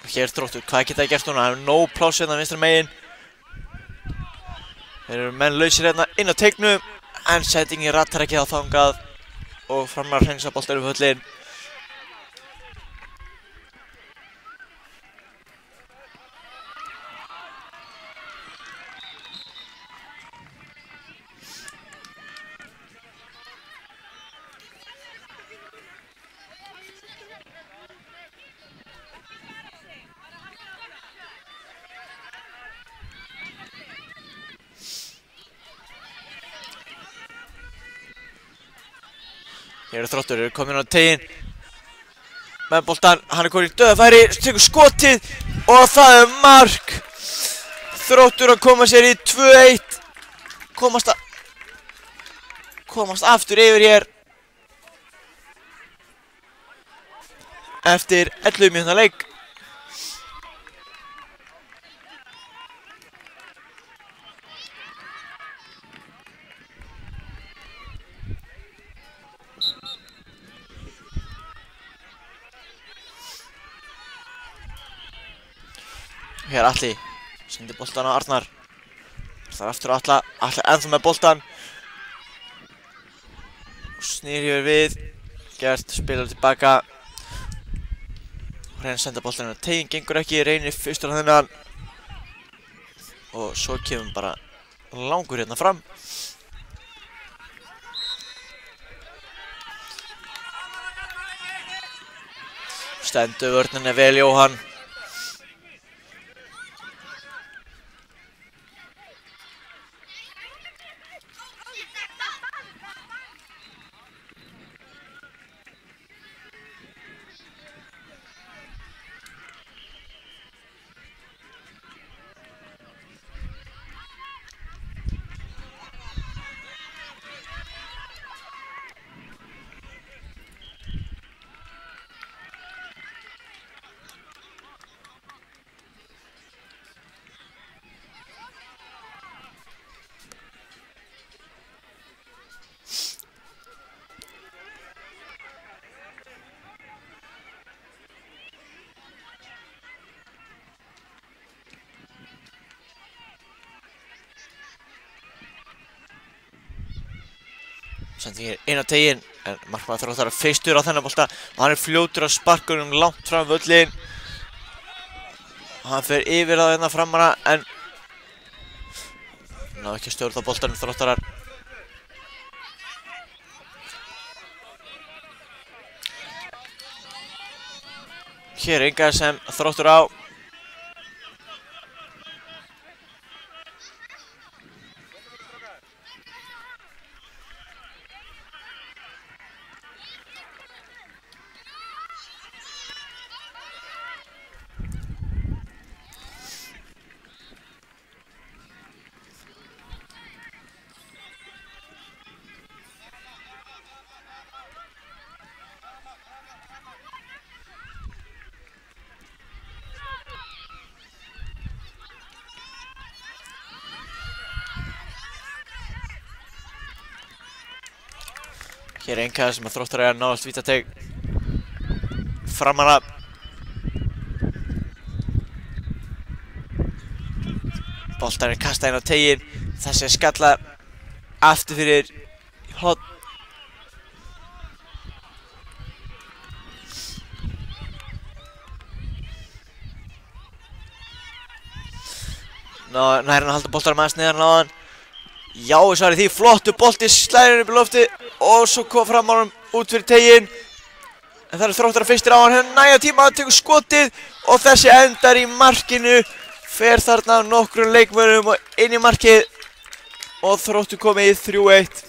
Hér er Þróttur, hvað geta það gert núna? Það er nóg pláss hérna vinstra megin. Þeir eru menn lausir hérna inn á teignum. En settingin rattar ekki þá þangað. Og framar hreinsa boltar upp höllin. Hér er Þróttur, eru komin á teginn. Með boltan, hann er komin í döðafæri, tekur skotið og það er mark. Þróttur að koma sér í 2-1. Komast aftur yfir hér. Eftir 11 mínútna leik. Hér Atli, sendi boltan á Arnar. Það er aftur á Atla, Atli ennþá með boltan. Snýr yfir við, gert, spilar tilbaka. Reyna að senda boltann á teiginn, gengur ekki, Reynir fyrstur á þennan. Og svo kemur bara langur hérna fram. Stendur vörninni vel Jóhann. Sendingin inn á teiginn, en markmaður Þróttar fyrstur á þennan bolta og hann fljótur á sparkunum langt fram völlinn. Hann fer yfir það hérna framara en ná ekki að stjórna boltanum Þróttarar. Hér er Inga sem Þróttur á. Hér er Inga sem að Þróttar er að náðast vítateig framan af. Boltan er kastað inn á teiginn. Þessi skallar aftur fyrir horn. Nær hann að halda boltanum aðeins neðan á hann. Já, svarið því, flottu bolti, slæðir upp í lofti og svo kom fram á hann út fyrir teiginn. En það eru Þróttarar fyrstir á hann, hann nægja tíma að tekur skotið og þessi endar í markinu. Fer þarna nokkrum leikmönnum og inn í markið og Þróttur komið í 3-1.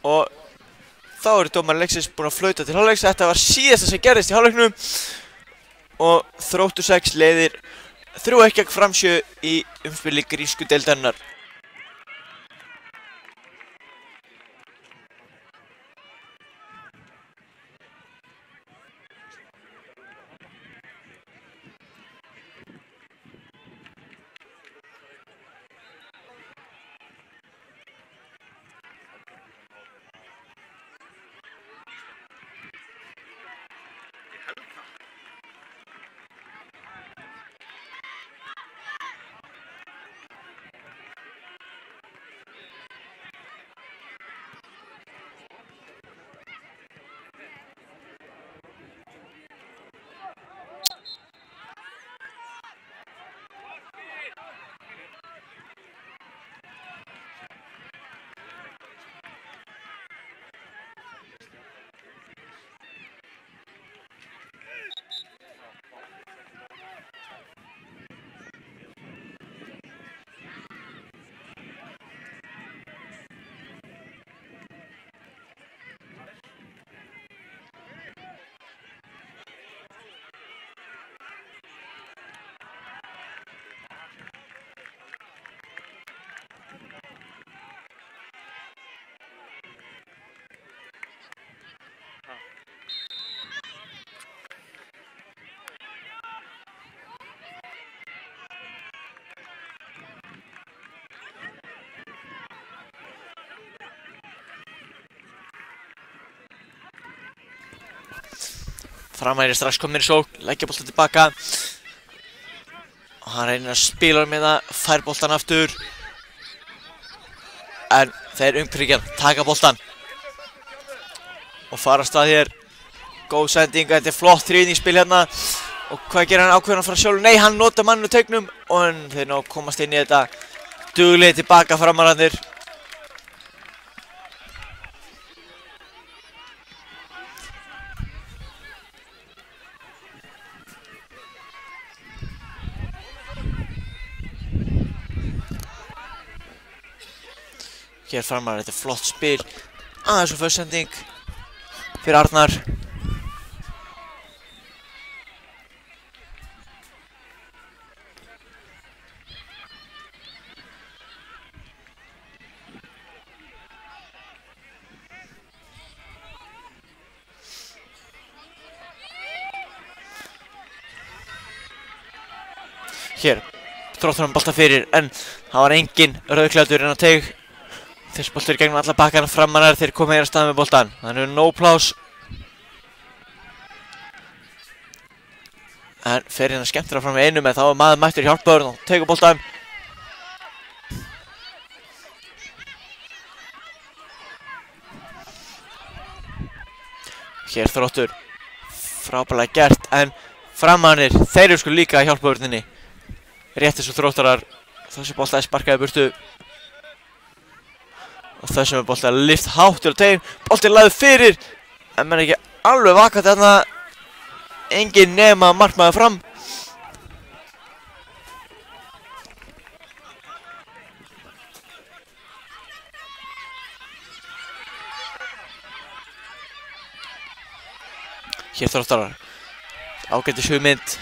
Og þá eru dómari leiksins búin að flauta til hálfleiks. Þetta var síðasta sem gerðist í hálfleiknum og Þróttur 6 leiðir 3-1 gegn Framsjö í umspili grísku deildarinnar. Framherji strax kominn í sókn, leggja boltann tilbaka. Hann reynir að spila með það, fær boltan aftur. En þeir umkringjan taka boltan. Og fara af stað hér. Góð sending, þetta er flott þriðningsspil hérna. Og hvað gerir hann ákveðan að fara sjálfur? Nei, hann nota manninu taugnum. Og þeir ná að komast inn í þetta. Duglega tilbaka framararnir. Hér framar, þetta er flott spil. Aðeins og förstsending fyrir Arnar. Hér, Þróttur hann bolta fyrir, en það var engin rauðklæddur inn á teig. Þessi boltur í gegnum alla bakkana framarar, þeir koma hér að stað með boltan. Þannig er nóg pláss. En fer hérna skemmtilega fram með einum, en þá er maður mættur hjálpaður og tegur boltan. Hér Þróttur, frábærlega gert, en framararnir, þeir eru sko líka að hjálpa vörninni. Rétt eins og Þróttarar, þessi bolta er sparkaði burtu. Og þessum er boltið að lift háttur á tegin. Boltið er lagður fyrir. En menn ekki alveg vakað þarna. Engin nema markmaður fram. Hér Þróttarar. Ágætis hugmynd.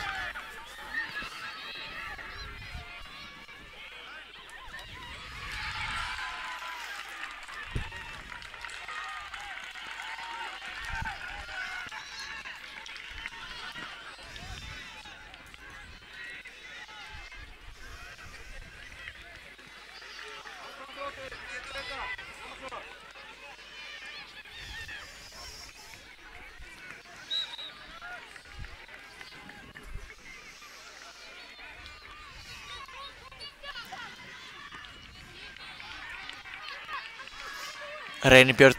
Reynir Björn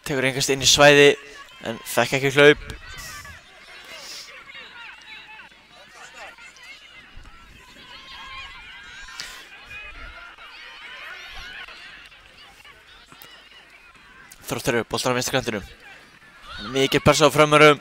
tekur engast inn í svæði en fekk ekki hlaup. Þróttur upp, boltar á vinstri kantinum. Mikið pressa á framarum.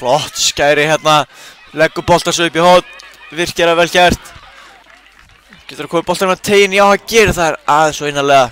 Flott skæri hérna, leggur boltar svo upp í hótt, virkilega vel gert. Getur að koma boltarinn á tegin, já það gerir það aðeins svo innarlega.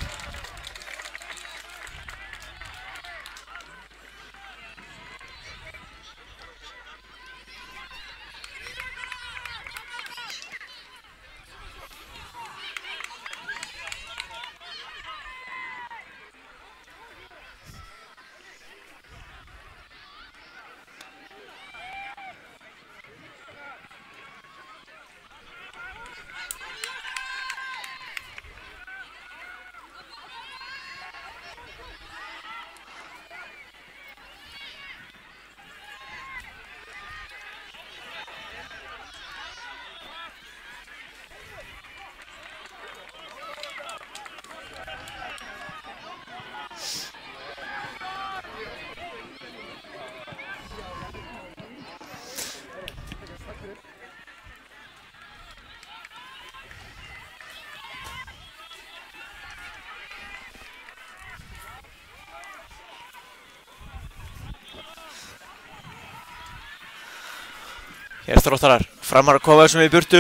Hér er Þróttarar, framar að koma þessum í burtu,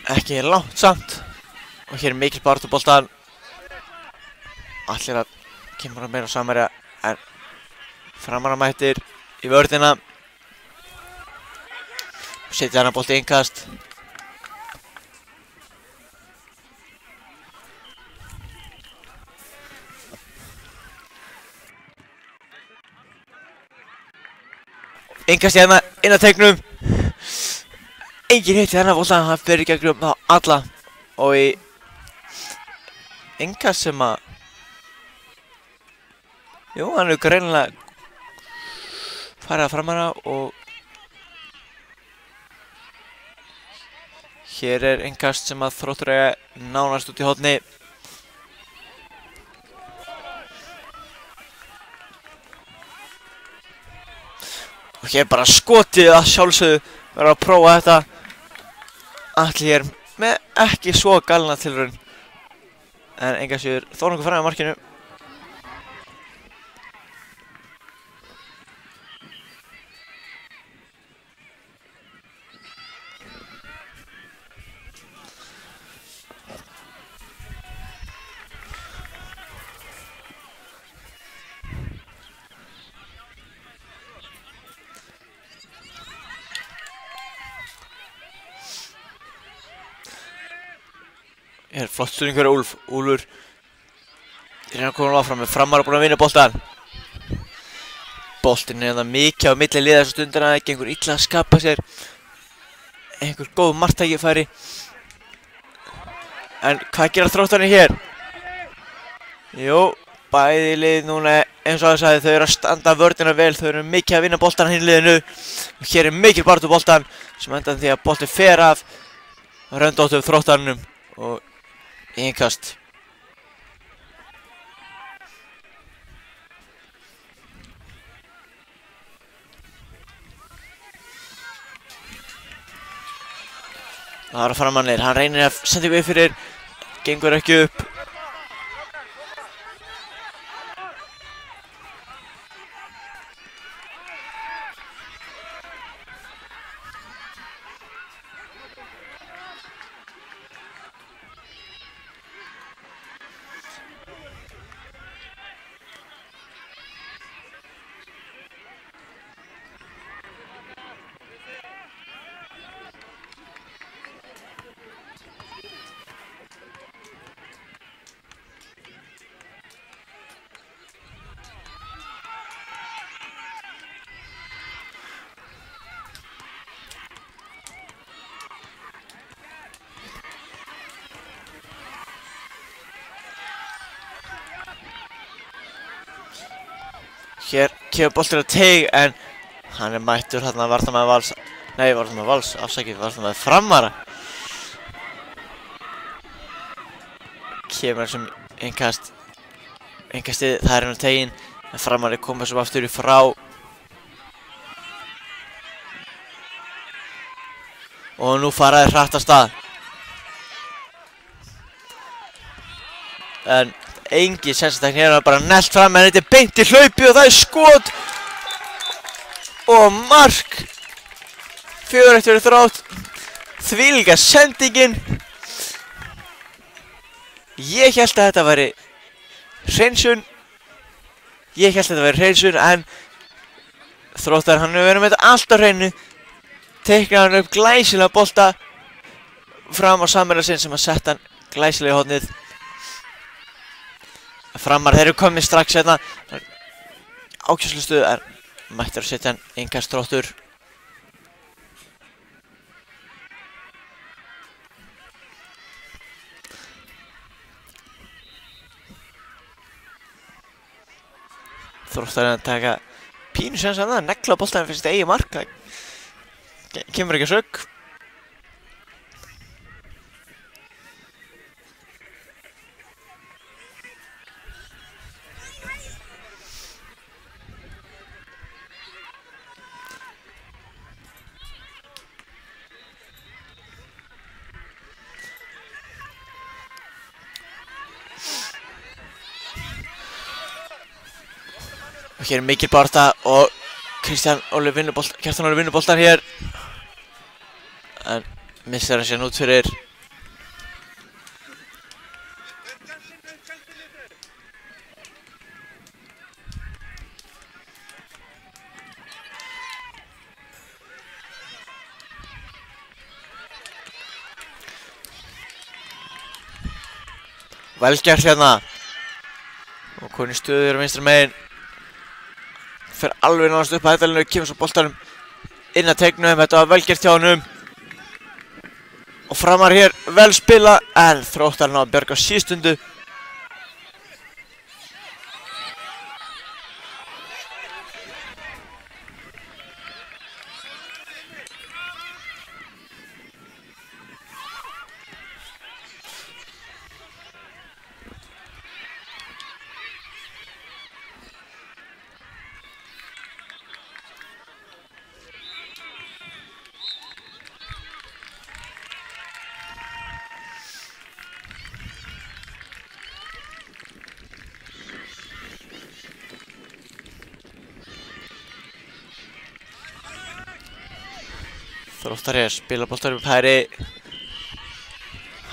ekki langt samt. Og hér er mikil baráttu boltan. Allir að kemur að meira samanverja, en framar að mættir í vörðina. Setja hann bolti innkast. Innkast hérna inn að tegnum. Engin hitti þennan boltan, hann fer í gegnum þá alla. Og í innkast sem að... Jú, hann hefur greinilega farið að fram hana og... Hér er innkast sem að Þróttur eiga nánast út í horni. Og hér bara skotið að sjálfsögðu verður að prófa þetta. Atli hér með ekki svo galna tilraun. En enga síður þó nokkuð fram í markinu. Hér er flott stuðningur af Úlfur er að koma áfram með Framar búinn að vinna boltan. Boltinn er það mikið á milli liða þessa stundina, það gengur illa að skapa sér einhver góð marktækifæri. En hvað gera Þróttarnir hér? Jú, bæði lið núna eins og það sagði, þau eru að standa vörðina vel, þau eru mikið að vinna boltan hinn liðinu. Og hér er mikil baráttu boltan sem endan því að boltinn fer af röndóttum Þróttarnum og innkast. Það var að fara mannir, hann reynir að senda ykkur upp fyrir, gengur ekki upp. Hér kemur boltinn að teig en hann er mættur hérna varnarmaður Vals. Nei, varnarmaður Vals, afsakið, varnarmaður Framara. Kemur sem innkast. Innkastið, það er hann á teginn. En Framari komið svo aftur í frá. Og nú fara þeir hratt af stað. En engin sensatækni hérna bara nellt fram en þetta er beint í hlaupi og það er skot og mark. 4-1 fyrir Þrótt. Þvílíka sendingin. Ég hélt að þetta væri hreinsun. En Þróttar hann hefur verið með þetta allt á hreinu. Teiknar hann upp glæsilega bolta fram á Samherja sinn sem að setja hann glæsilega í hornið. Framar, þeir eru komið strax hérna ákjörslu stuðu en mættur að setja hann innkast Þróttur. Þróttar er að taka pínu séns að það, negla boltan fyrir sitt eigi mark, það kemur ekki að sög. Og hér er mikil baráttu og Kjartan Óli vinnur boltan hér. En missar hann sér út fyrir. Vel gert hérna. Og konið stöður á vinstra megin. Fer alveg nánast upp að hættalinu, kemur svo boltanum inn að tegnum. Þetta var vel gert hjá honum. Og Framar hér vel spila, en Þróttar ná að bjarga á síðstundu. Þróttar hér, spila boltar upp hægri.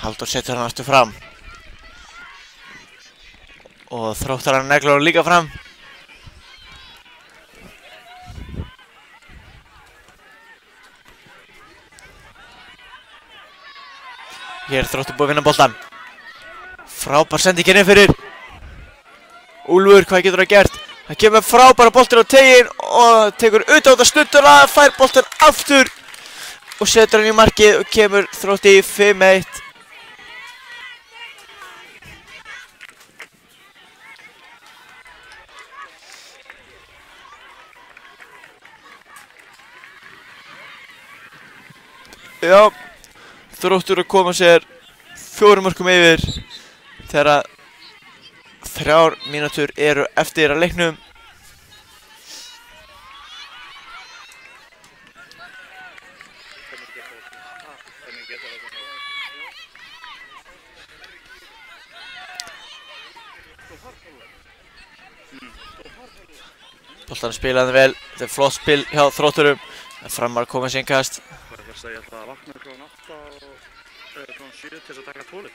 Halldór setur hann aftur fram. Og Þróttar hann neglar hann líka fram. Hér er Þróttur búið að vinna boltan. Frábær sendingin inn fyrir. Úlfur, hvað getur það gert? Það kemur frábæra boltin á tegin og tekur utan á þetta stunduna, fær boltin aftur. Og setur hann í markið og kemur Þrótti í 5-1. Já, Þróttur að koma sér 4 mörkum yfir þegar 3 mínútur eru eftir að leiknum. Boltan spilaði vel, þetta er flott spil hjá Þrótturum, en Framar komið sér innkast. Hvað er það að segja að vakna klukkan 8 og klukkan 7 til þess að taka tólið?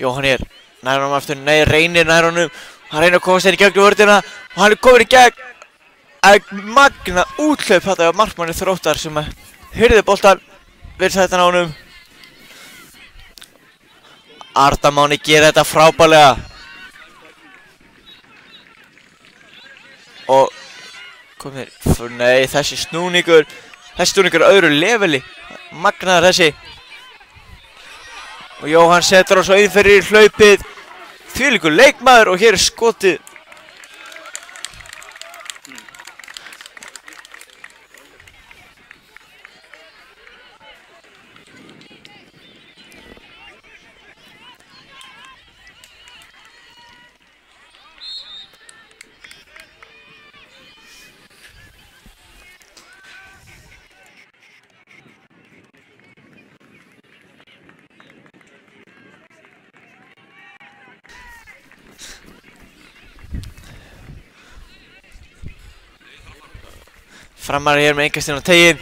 Jóhann hér, nær honum aftur, nei, Reynir nær honum. Hann reynir að komast inn í gegnum vörðina og hann er komin í gegn. Magna úthlaup þetta á markmanni Þróttar sem hyrði boltan við sætan á honum. Arda Máni gera þetta frábærlega. Og komið, nei, þessi snúningur er öðru leveli. Magnaður þessi. Og Jóhann setur á svo inn fyrir hlaupið. Þvílíkur leikmaður og hér er skotið. Framar hér með einkastinn á tegin.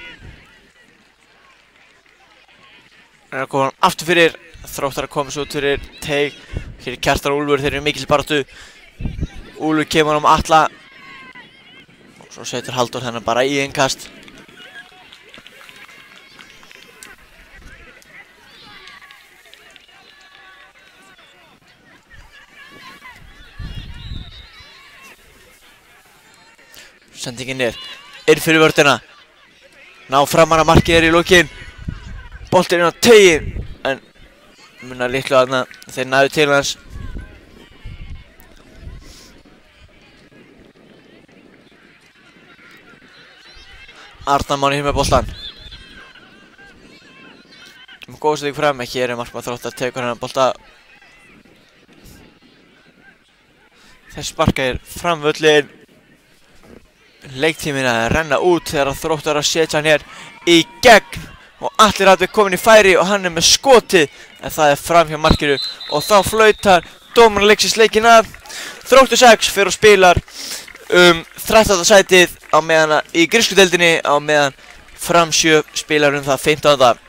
Það er að koma hann aftur fyrir. Þróttar að koma svo út fyrir teg. Hér er Kjartan og Úlfur, þeir eru mikil baráttu. Úlfur kemur hann Atla. Og svo setur Halldór hennar bara í innkast. Sendingin niður. Inn fyrir vörðina. Ná Framar að markið er í lokin. Boltinn inn á tegin. En munar litlu aðna. Þeir næðu til hans. Arda Máni hér með boltan. Góð sending fram. Hér er markmann Þróttar. Tekur hann bolta. Þeir sparka hér fram völlin. Leiktíminn að renna út þegar Þróttar að setja hann hér í gegn og Atli Rafn er komin í færi og hann er með skotið en það er fram hjá markinu og þá flautar dómarinn leiksins leikinn af. Þróttur 6 fyrir og spilar 13. sætið á meðan í grísku deildinni á meðan Fram 7 spilar það 15.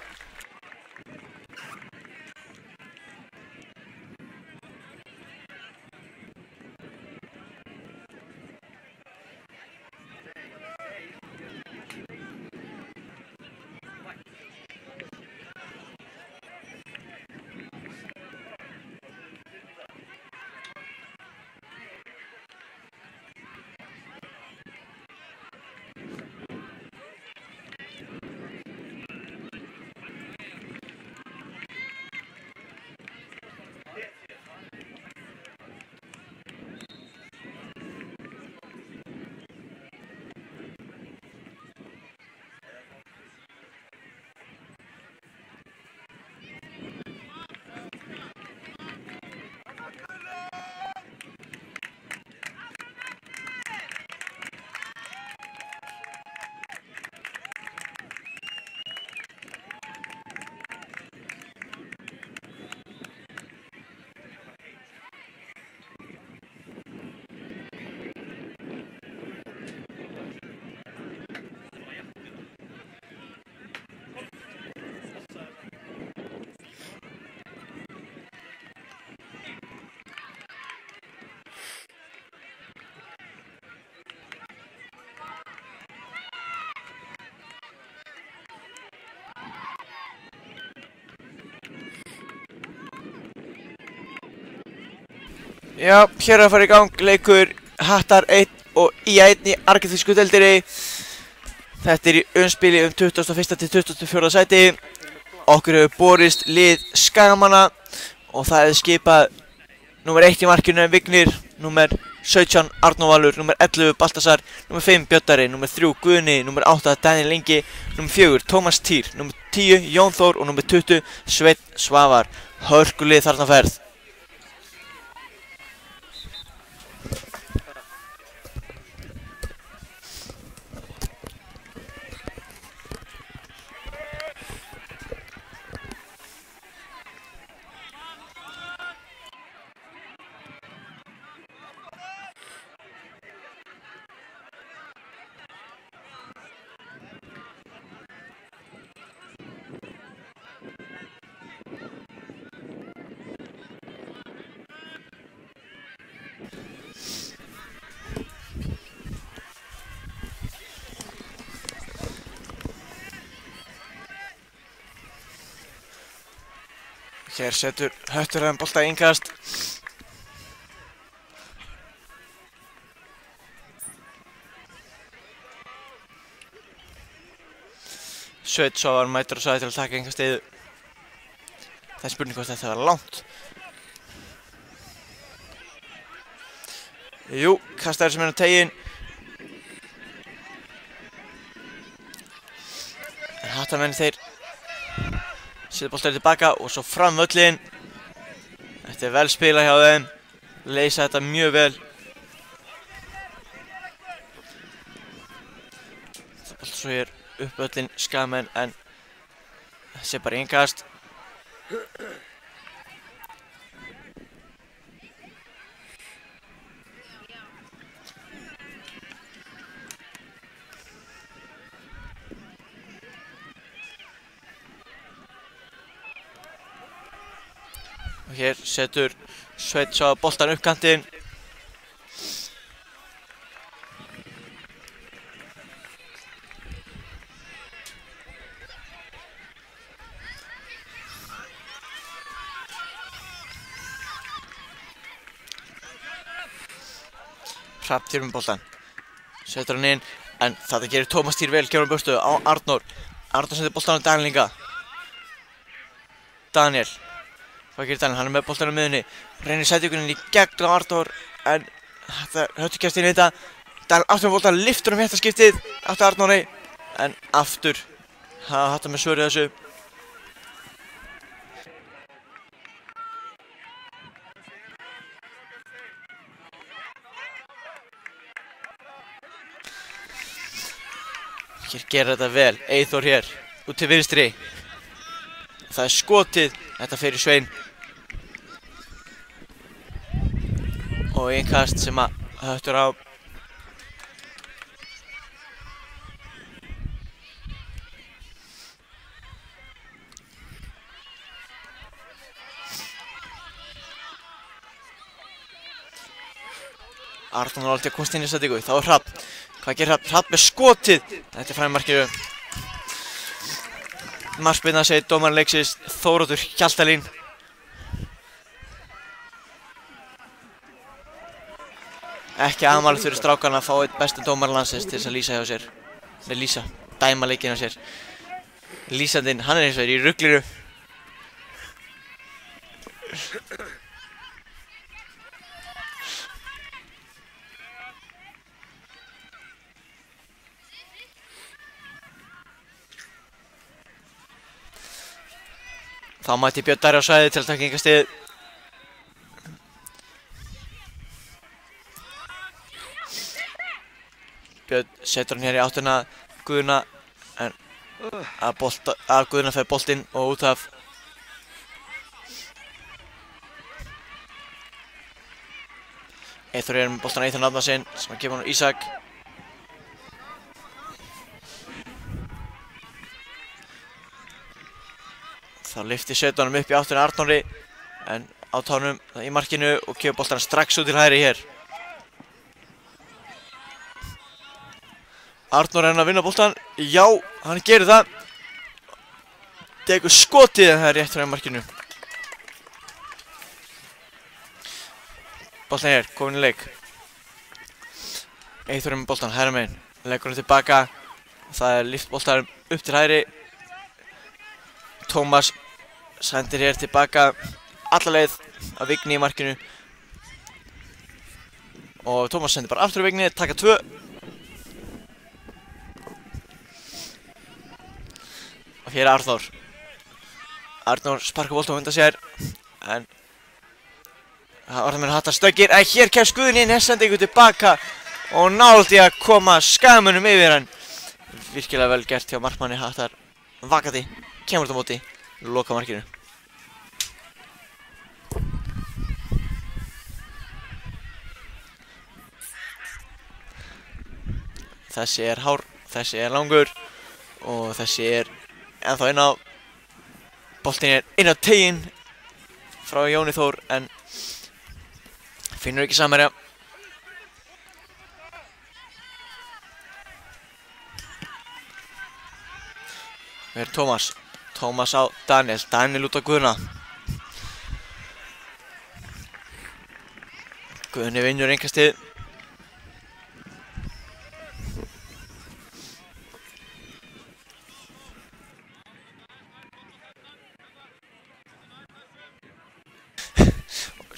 Já, hér er að fara í gang leikur Hattar 1 og IA1 í argentísku deildinni. Þetta er í umspili 21. til 24. sæti. Okkur hefur borist lið Skagamanna og það er skipað númer 1 í markinu Vignir, númer 17 Arnór Valur, númer 11 Baltasar, númer 5 Bjöttari, númer 3 Guðni, númer 8 Daniel Ingi, númer 4 Tómas Týr, númer 10 Jón Þór og númer 20 Sveinn Svavar. Hörkulið þarna ferð. Hér setur Hötturhæðin bolta í innkast. Sveinn Svavar mætir og sagði til að taka innkastið. Það er spurning hvort þetta var langt. Jú, kastaður sem er á tegin. En Hattamenn þeir setja boltarnir tilbaka og svo fram völlin. Þetta er vel spilað hjá þeim. Leysa þetta mjög vel. Það boltar svo hér upp völlin Skagamenn en þessi er bara innkast. Og hér setur Sveinn Svavar boltan upp kantinn. Hrafn Týr með boltan. Setur hann inn en þetta gerir Tómas Týr vel, kemur á börstu á Arnór. Arnór setur boltan á Daniel Inga. Daniel. Hvað gerir Daniel? Hann er með boltan á miðunni. Reynir sætjökuninni í gegn á Arnór en þetta Höttur kemst inn í þetta. Daniel aftur með boltan, lyftur þetta skiptið aftur Arnóri en aftur Hattar með svörið þessu. Hér gerir þetta vel, Eyþór hér, út til vinstri. Það er skotið, þetta fer í Svein. Og innkast sem að Höttur á. Arnór var alltaf að komast inn í settingu, þá er Hrafn. Hvað gerir Hrafn? Hrafn með skotið! Þetta er fram í markinu. Markspyrna segir dómarinn leiksins Þóroddur Hjaltalín. Ekki aðmælið fyrir strákarna að fá einn bestu dómara landsins til þess að lýsa hjá sér. Nei, dæma leikinn hjá sér. Lýsandinn, hann er eins og í ruglinu. Þá mætti Björn Darri á svæðið til að taka innkastið. Björn setur hann hér í áttuna Guðna en að Guðna fer boltinn og út af. Eyþór er með boltan Eyþór Árnason sem að gefa hann á Ísak. Þá lyfti Sveinn honum upp í áttuna Arnóri en á tánum í markinu og kemur boltan strax út til hægri hér. Arnór er að vinna boltan. Já, hann gerir það. Tekur skotið en það er rétt frá markinu. Boltan hér, komin í leik. Eyþór með boltan, hægra megin. Leggur hann tilbaka. Það lyft boltan upp til hægri. Tómas sendir hér tilbaka alla leið að Vigni í markinu. Og Tómas sendir bara aftur á Vigni, taka 2. Og hér er Arnór. Arnór sparkar boltan á undan sér. En það var það með hattar stöggir. En hér kemst Guðni inn, sendi ykkur tilbaka. Og nálægt í að koma skamunum yfir hann. Virkilega vel gert hjá markmanni hattar. Vakati, kemur þetta á móti. Loka markinu. Þessi er hár, þessi er langur og þessi er ennþá inn á. Boltinn er inn á teginn frá Jóni Þór en finnur ekki samherja. Það er Tómas. Tómas á Daniel. Daniel út á Guðna. Guðni vinnur innkastið.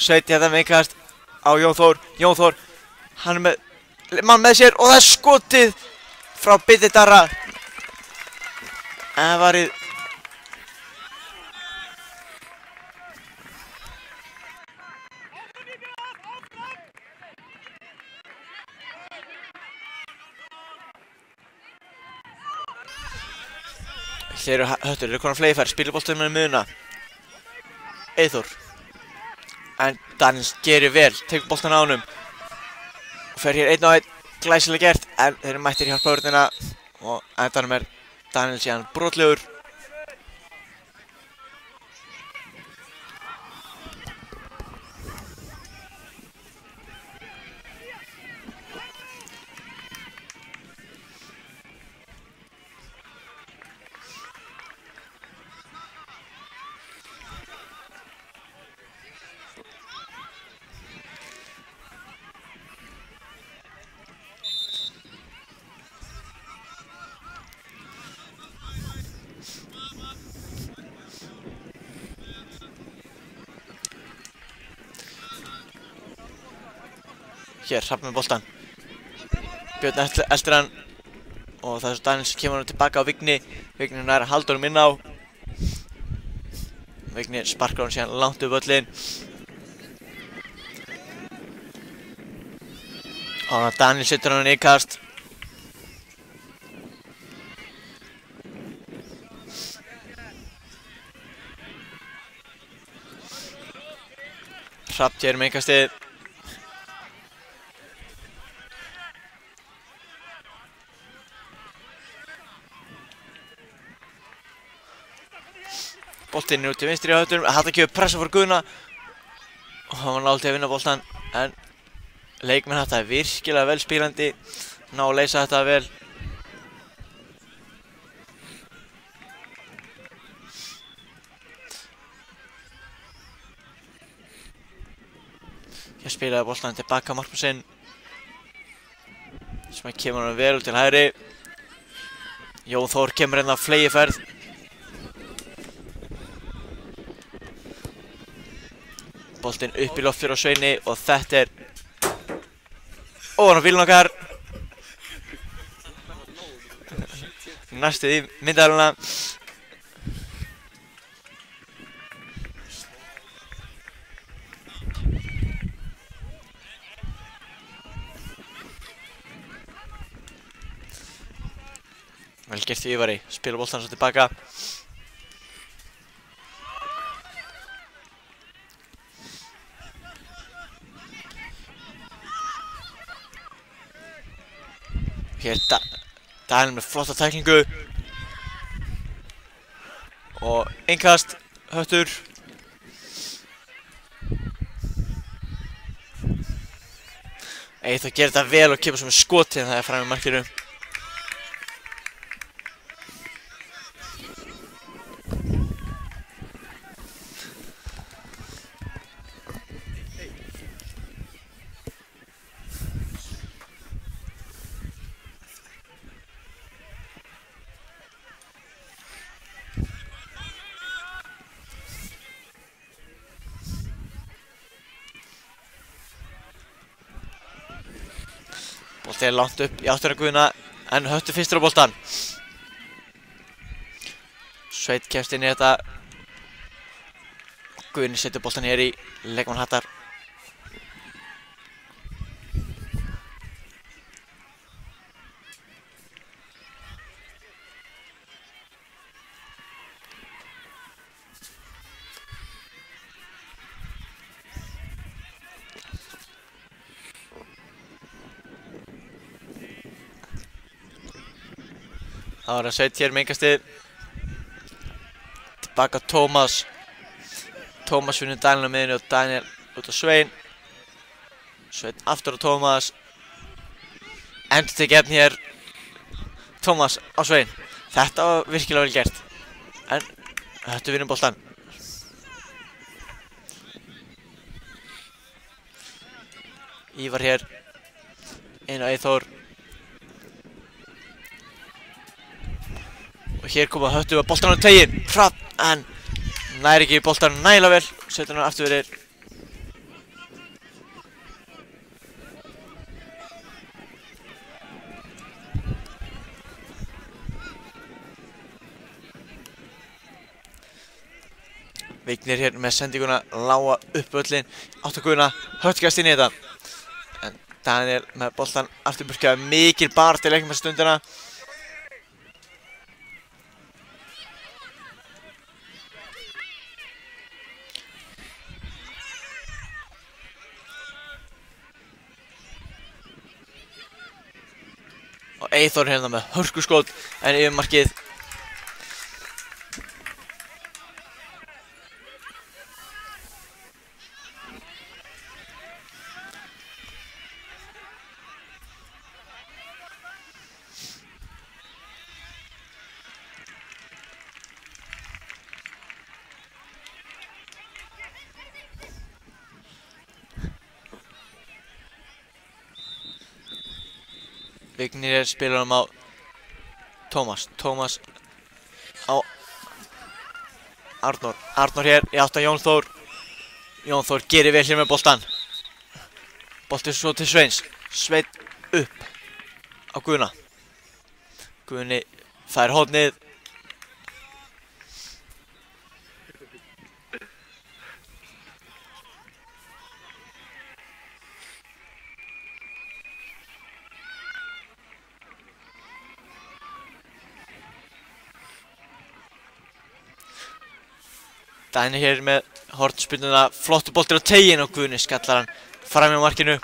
Sveiti þetta með innkast á Jón Þór. Jón Þór, hann er með mann með sér og það er skotið frá Biddi Darra. En það varið Þeir eru höttur, þeir eru konar fleiri fær, spilir boltanum með miðuna. Eyþór. En Daniels gerir vel, tekur boltan á honum. Og fer hér 1-1, glæsilega gert, en þeir eru mættir í hjálpavörnina. Og endanum er Daniel síðan brotlegur. Hér, Hrafn með boltan. Björn eltir hann. Og það er svo Daniels kemur hann tilbaka á Vigni. Vigni nær að halda honum inn á. Vigni sparkar hann síðan langt upp völlinn. Og Daniel setur hann í kast. Hrafn hér með innkastið. Boltinn er út til vinstri á höttunum, þetta kemur pressa fyrir Guðna og hann var nálægt í að vinna boltan en leikmenn þetta er virkilega vel spílandi, ná að leysa þetta vel. Hér spilaði boltan tilbaka markmann sinn sem kemur hann vel til hægri. Jón Þór kemur hérna á flegiferð. Boltinn upp í loft fyrir á Sveini og þetta er ofan á bílinn okkar. Næstuð í myndavélina. Vel gert í Ívari, spila boltan svo tilbaka. Hér Daniel með flotta tæklingu og innkast, höttur. Eyþór gerir þetta vel og kemur svo með skotið það er fram í markinu. Bolti langt upp í áttina Guðna en Höttur fyrstur á boltan. Sveit kemst inn í þetta. Guðni setur boltan hér í leikmann Hattar. Það var að Sveit hér með engastið. Tilbaka Tómas. Tómas vinnur Daniel á miðjunni og Daniel út á Svein. Svein aftur á Tómas. Endur til gefn hér. Tómas á Svein. Þetta var virkilega vel gert. En Höttur vinnur boltan. Ívar hér. Inn á Eyþór. Og hér koma Höttur að boltan á teginn. Hratt, en næri ekki boltan nægilega vel. Setur hann aftur fyrir. Vignir hér með sendinguna lága upp völlin. Áttu Guðna, Höttur gæst inn í þetta. En Daniel með boltan aftur burkaði mikil barð til leikum þessa stundina. Og Eyþór hérna með hörkuskot en yfir markið. Vignir spilar hann á Tómas. Tómas á Arnór. Arnór hér í átt að Jón Þór. Jón Þór gerir vel hér með boltan. Bolti svo til Sveins. Sveinn upp á Guðna. Guðni fær hornið. Daniel hér með hornspyrnuna, flottu boltir á teginn og Guðni skallar hann fram í markinu.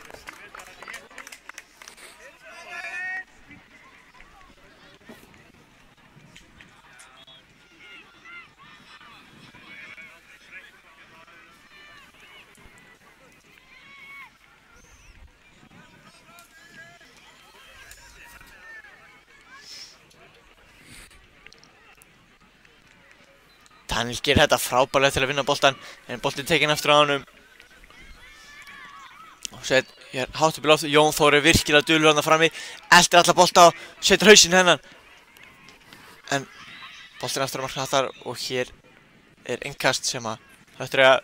Daniel gerir þetta frábærlega til að vinna boltan en boltin tekinn eftir á honum. Og Sveinn hér hátt upp í loft. Jón Þór er virkilega dulur þarna frammi. Eltir alla bolta og setur hausinn hennan. En boltin eftir á mark Hattar og hér er innkast sem að Höttur að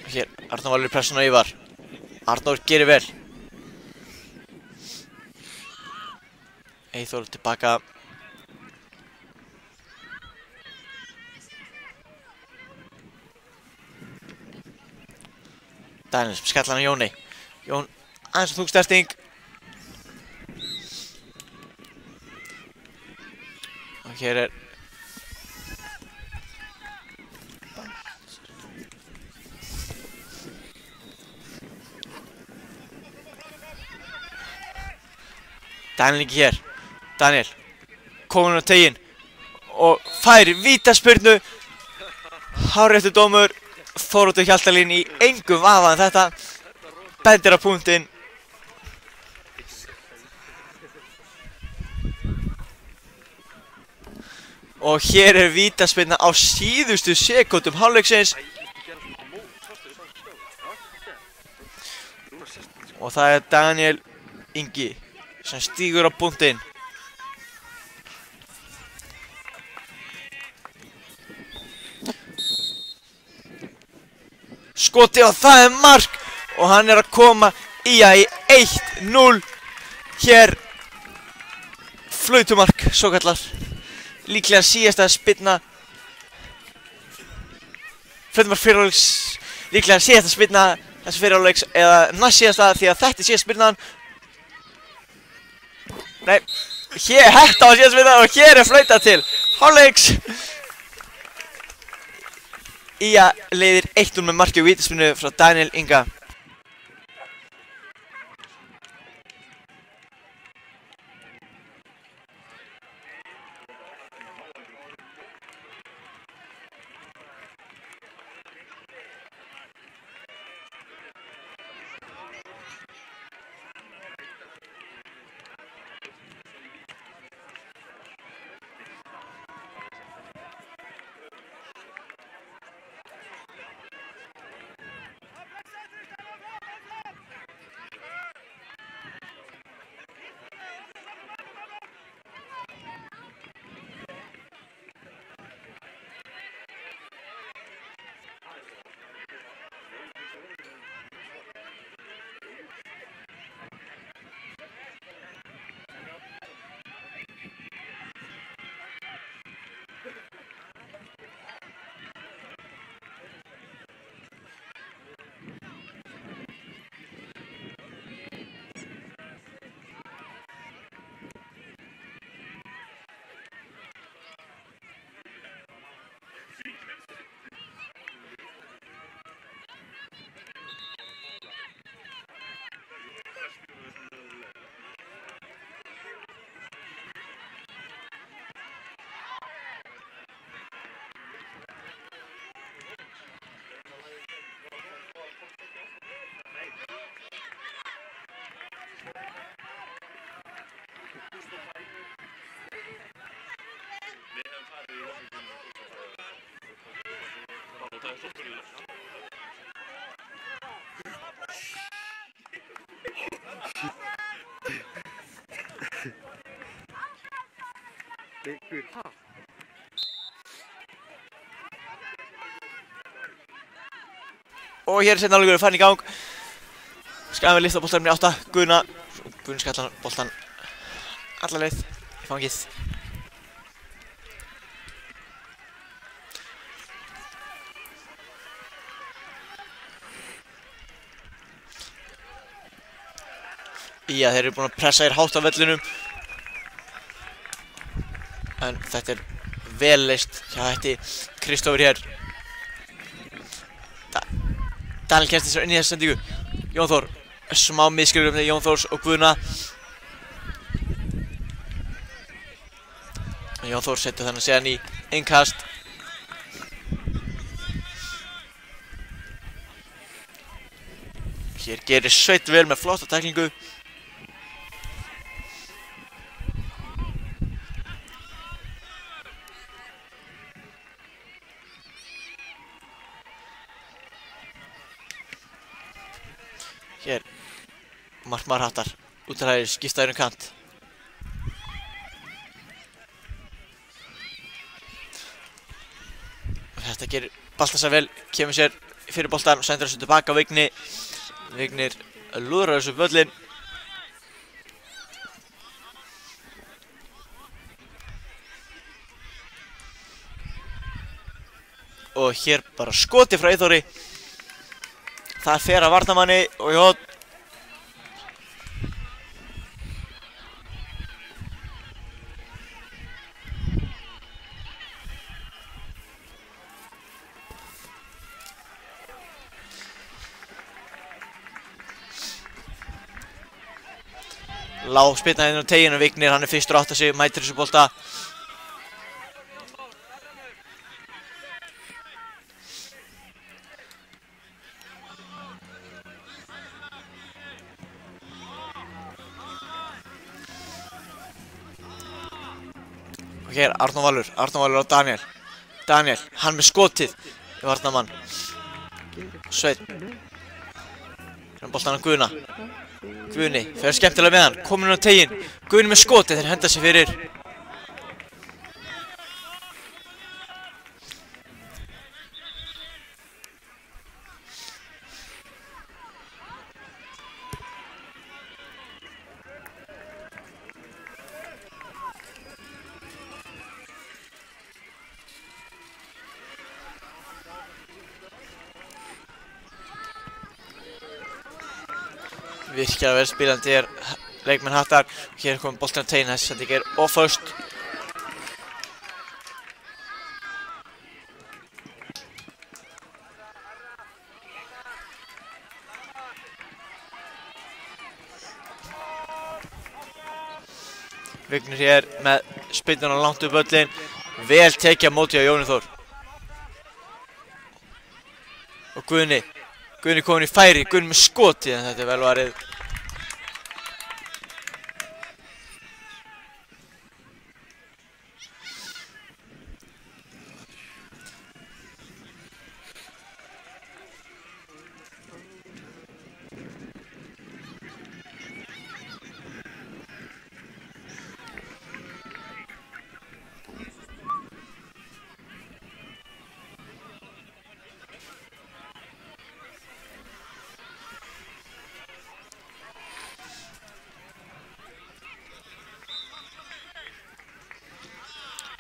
hér, Arnór valur í pressun á Ívar. Arnór gerir vel. Eyþór tilbaka. Daniel skallar hann Jóni. Jón aðeins þung sterting. Og hér er Daniel ekki hér. Daniel komin á teginn og fær vítaspyrnu. Hárréttur dómur. Þóroddur Hjaltalín í engum vafa en þetta bendir á punktinn. Og hér er vítaspyrna á síðustu sekúndum hálfleiksins. og það er Daniel Ingi sem stígur á punktinn. Skoti og það er mark og hann er að koma í 1-0 hér. Flautumark, svo kallar. Líklega síðasta spyrna. Flautumark fyrir áleiks, líklega síðasta spyrna þessi fyrir áleiks eða næst síðasta því að þetta er síðasta spyrnan. Nei, hér þetta var síðasta spyrna og hér er flautað til hálfleiks. Ía leiðir 1-0 með marki og vítaspyrnu frá Daniel Inga. Og hér er seinni hálfleikur farin í gang. Skafinn lyfta boltanum í 8, Guðni skallar boltan alla leið í fangið. Ía, þeir eru búin að pressa þér hátt á vellinum. En þetta er vel leyst hjá hætti Kristófur hér. Daniel kemst þess inn í þessu sendingu. Jón Þór, smá misskilur um Jón Þórs og Guðna. Jón Þór setur þannig séðan í innkast. Hér gerir Sveinn vel með flotta tæklingu. Hér, Markmaður hattar, útræðir, skiptaður kant. Þetta gerir Baltasar vel, kemur sér fyrir boltan og sendur þessu tilbaka á Vigni. Vignir lúðrar þessu völlin. Og hér bara skoti frá Eyþóri. Það fer að varnarmanni og í horn. Lág spyrna hérna á teginu, Vignir, hann er fyrstur að átta sig, mætir þessu bolta. Og hér, Arnór Valur á Daniel. Daniel, hann með skotið í varnarmann. Sveinn. Hérna boltan á Guðna. Guðni fer skemmtilega með hann, kominn á teginn. Guðni með skotið, þeir henda sér fyrir. Virkilega vel spilandi leikmenn Hattar. Hér er kominn boltinn á teginn, þessi sending of föst. Vignir hér með spyrnuna langt upp völlinn. Vel tekið á móti á Jóni Þór. Og Guðni kominn í færi, Guðni með skotið, en þetta er vel varið.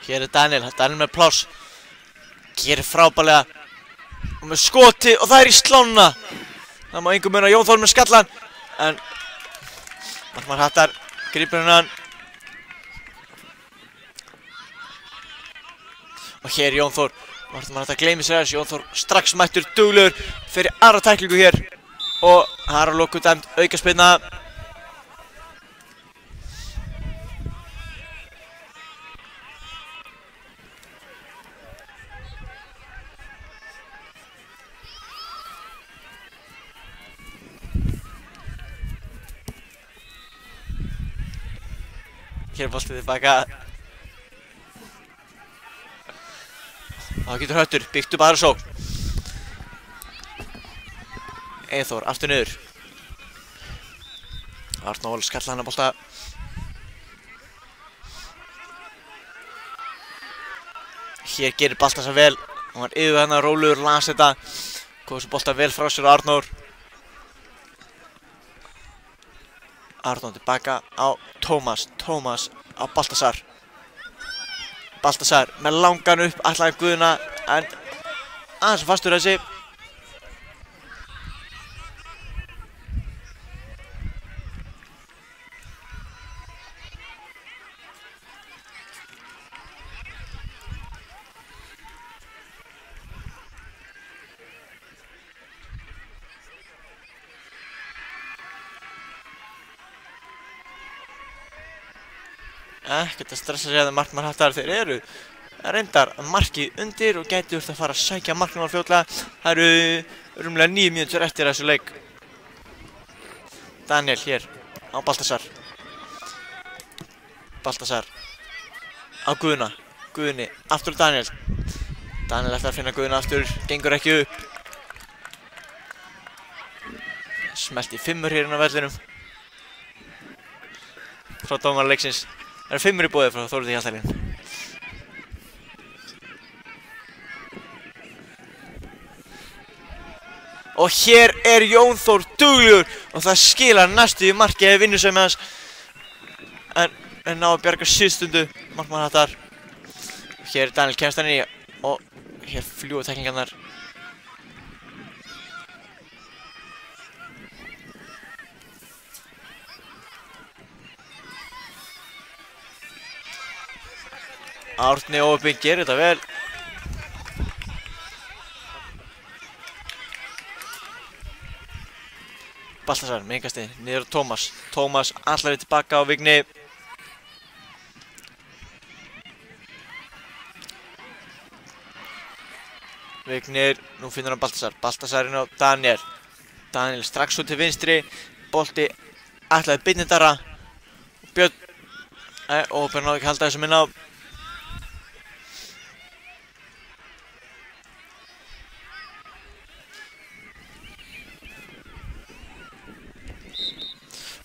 Hér er Daniel með pláss. Gerir frábærlega. Og með skoti og það er í slána. Það má engum muna Jón Þór með skallan. En markmaður Hattar grípur hann. Og hér er Jón Þór. Markmaður Hattar gleymir sér aðeins. Jón Þór strax mættur duglegur fyrir aðra tæklingu hér. Og það er að loku dæmt aukaspyrna. Hér er boltið tilbaka. Það getur Höttur, byggt upp aðra sókn. Eyþór, aftur niður. Arnór skalla hann að bolta. Hér gerir Baltasar vel. Hann var yfir hennar rólegur, las þetta. Kom þessu bolta vel frá sér og Arnór. Arnór tilbaka á Tómas á Baltasar. Baltasar með langan upp, ætlaði Guðna, en aðeins fastur þessi. Ekkert að stressa sig að markmaður Hattar, þeir eru reyndar markið undir og gæti þurft að fara að sækja markmann fljótlega. Það eru rúmlega 9 mínútur eftir þessu leik. Daniel hér á Baltasar. Baltasar á Guðna. Guðni aftur á Daniel. Daniel eftir að finna Guðna aftur, gengur ekki upp. Smelti 5 hér inn á vellinum frá dómara leiksins. Það eru 5 í boði frá Þóruði Hjaltalín. Og hér er Jón Þór duglegur og það skilar næstu í markið eða vinnusemi hans. En ná að bjarga síðstundu markmaður Hattar. Hér er Daniel kemst hann í og hér fljúa tekningarnar. Árni Óöpinn gerir þetta vel. Baltasar með engasti niður á Tómas. Tómas allaveg tilbaka á Vigni. Vignir, nú finnur hann Baltasar. Baltasar inn á Daniel. Daniel strax út til vinstri. Bolti allaveg byrnindara. Björn. Óöpinn náði ekki halda þessu minna á.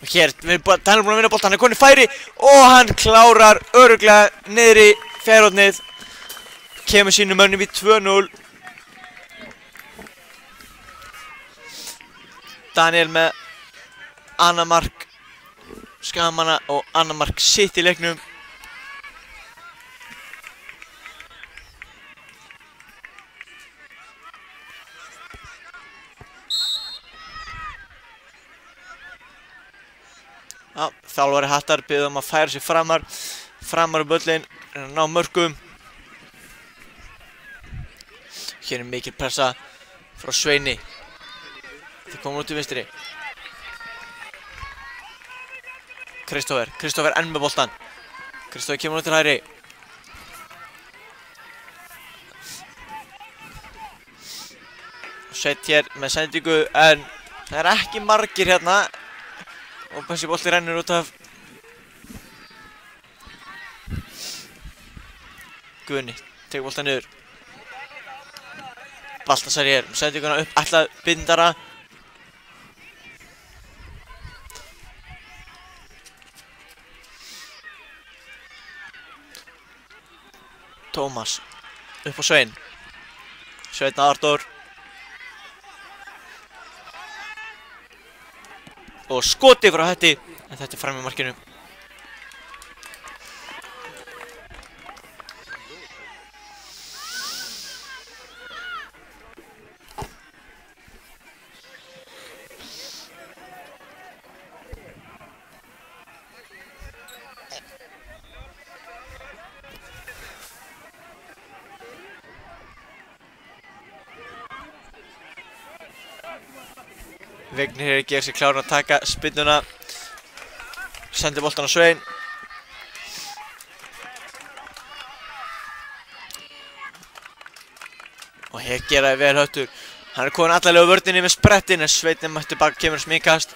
Og hér, Daniel er búinn að vinna bolta, hann er konið færi og hann klárar örugglega niðri fjærhornið. Kemur sínum mönnum í 2-0. Daniel með annað mark Skagamanna og annað mark sitt í leiknum. Já, þjálfari Hattar biður að færa sig framar á böllin, reyna að ná mörkum. Hér er mikil pressa frá Sveini. Þeir koma út í vinstri. Kristófer enn með boltan. Kristófer kemur út til hægri. Sveit hér með sendingu en það er ekki margir hérna. Og þessi bolti rennur út af Guðni, tekur boltan niður. Baltasar hér, sendinguna upp, ætlað bindara. Tómas, upp á Svein. Sveinn Arnór. Og skoti frá Hetti, en þetta er fram í markinu. Vignir hér gerir sig kláran að taka spinnuna. Sendir boltan á Svein. Og hér gera vel Höttur. Hann er komin allarlega á vörninni með sprettin en Sveinn mætti bak, kemur smíkast.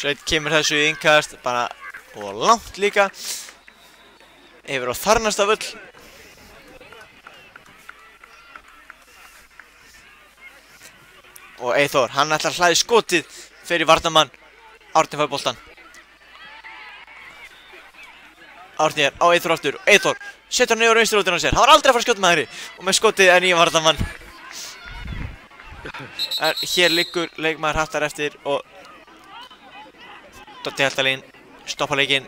Sveit kemur þessu í innkast, bara og langt líka. Yfir á þarnasta völl. Og Eyþór, hann ætlar að hlaði skotið fyrir varnarmann. Árni fær boltan. Árni er á Eyþór aftur. Eyþór setur hann yfir á vinstri rótina á sér. Hann var aldrei að fara að skjóta með hægri. Og með skotið er nýja varnarmann. En hér liggur leikmaður Hattar eftir og Dotti Hjaltalín stoppa leikinn.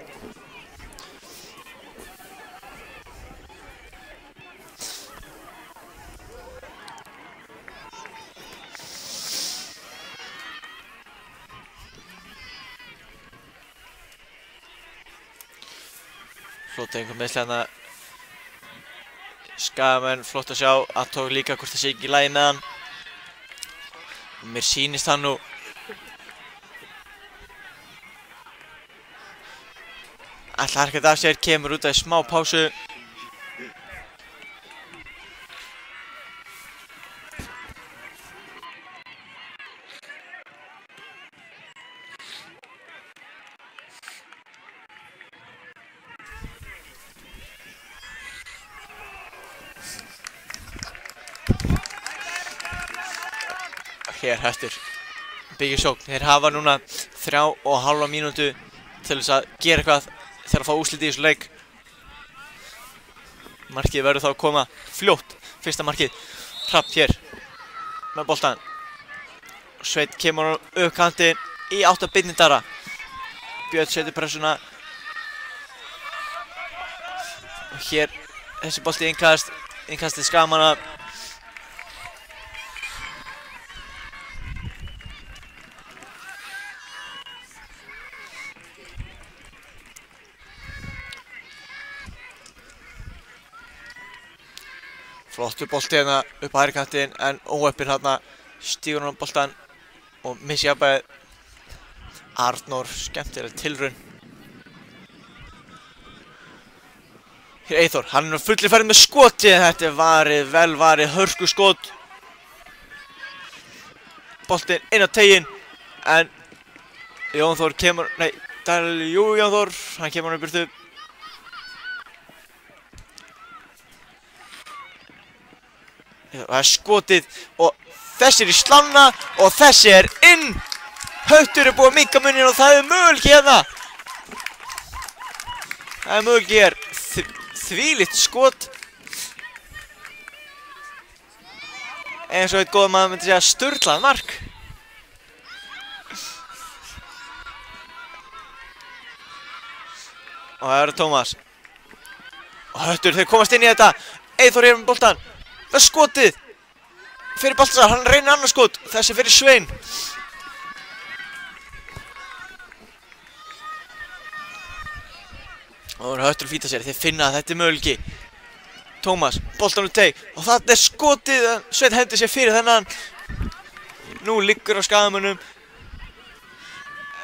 Flott einhver meðsli hérna. Skagamenn, flott að sjá. Að tók líka hvort það sé ekki í lagi með hann. Og mér sýnist hann nú ætlar ekkert af sér, kemur út af smá pásu. Hér Höttur byggir sókn. Þeir hafa núna 3,5 mínútu til þess að gera eitthvað þegar að fá úrslit í þessu leik. Markið verður þá að koma fljótt. Fyrsta markið. Hrafn hér með boltan. Sveit kemur á aukantinn í átt að bindindara. Björn setur pressuna. Og hér þessi bolti innkast. Innkastið Skagamanna. Flottur bolti hérna upp á hægri kantinn en óheppinn hérna stígur hann boltan og misjafnvægið. Arnór, skemmtileg tilraun. Hér Eyþór, hann er fullir ferð með skoti, en þetta er varið, vel varið, hörku skot. Boltinn inn á teiginn, en Jón Þór kemur, nei, Jón Þór, hann kemur hann í burtu. Það er skotið og þessi er í slána og þessi er inn. Höttur er búið að minnka muninn og það er möguleiki hérna. Það er möguleiki hér. Þvílíkt skot. Eins og eitt góð maður myndi segja sturlað mark. Og það eru Tómas. Og Höttur, þeir komast inn í þetta. Eyþór er með boltan. Það er skotið. Fyrir Baltasar, hann reynir annað skot. Þessi fyrir Svein. Og það er Höttur að flýta sér. Þeir finna að þetta er möguleiki. Tómas, boltan úr teig. Og þarna er skotið. Svein hendur sér fyrir þennan. Nú liggur á skaðamönnum.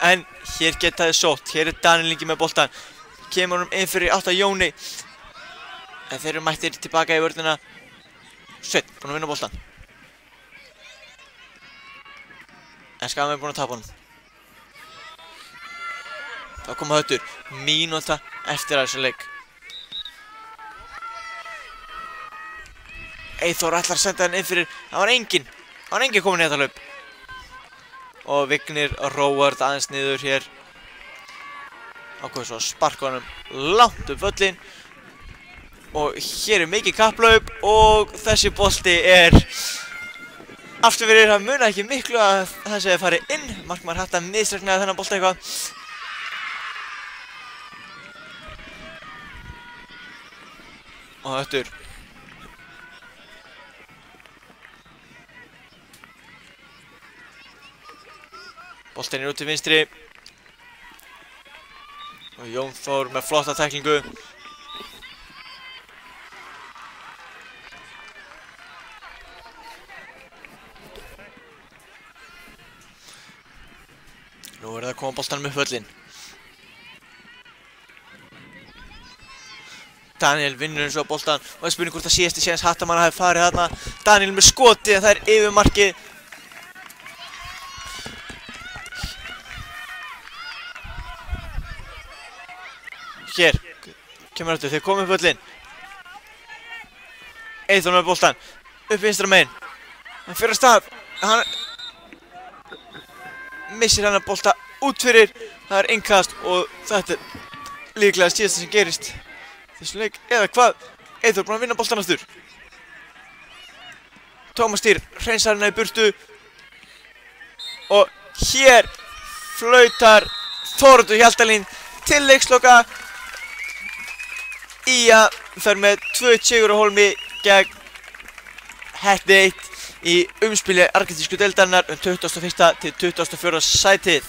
En hér geta þið sótt. Hér er Daniel Ingi með boltan. Kemur honum inn fyrir átt að Jóni. En þeir eru mættir tilbaka í vörnina. Sveinn, búinn að vinna boltan. En Skagamenn er búinn að tapa honum. Þá koma Höttur. Mínúta eftir að þessu leik. Eyþór ætlar að senda hann inn fyrir. Það var enginn komin í þetta hlaup. Og Vignir róar aðeins niður hér. Ákveður svo að sparka honum langt upp völlinn. Og hér er mikið kapplaup og þessi bolti er aftur fyrir að muna ekki miklu að þessi hefði farið inn. Markmaður hætti að misreiknaði þennan bolta eitthvað. Og Höttur. Boltinn er út til vinstri. Og Jón Þór með flotta tæklingu. Nú er það að koma boltanum upp völlinn. Daniel vinnur eins og boltan og það er spurning hvort að síðasti séðans Hattamann hafi farið þarna. Daniel með skoti en það er yfir markið. Hér kemur Höttur, þeir komið upp völlinn. Eyþór með boltan upp vinstra megin. Hann fyrir að stað. Hann missir hann að bolta út fyrir. Það er innkast og þetta er líklega síðasta sem gerist þessu leik, eða hvað? Eyþór búinn að vinna boltan aftur. Tómas Týr hreinsar hérna í burtu. Og hér flautar Þóroddur Hjaltalín til leiksloka. Ía fer með 2 sigur á hólmi gegn Hetti 1 í umspili argentísku deildarinnar 21. til 24. sætið.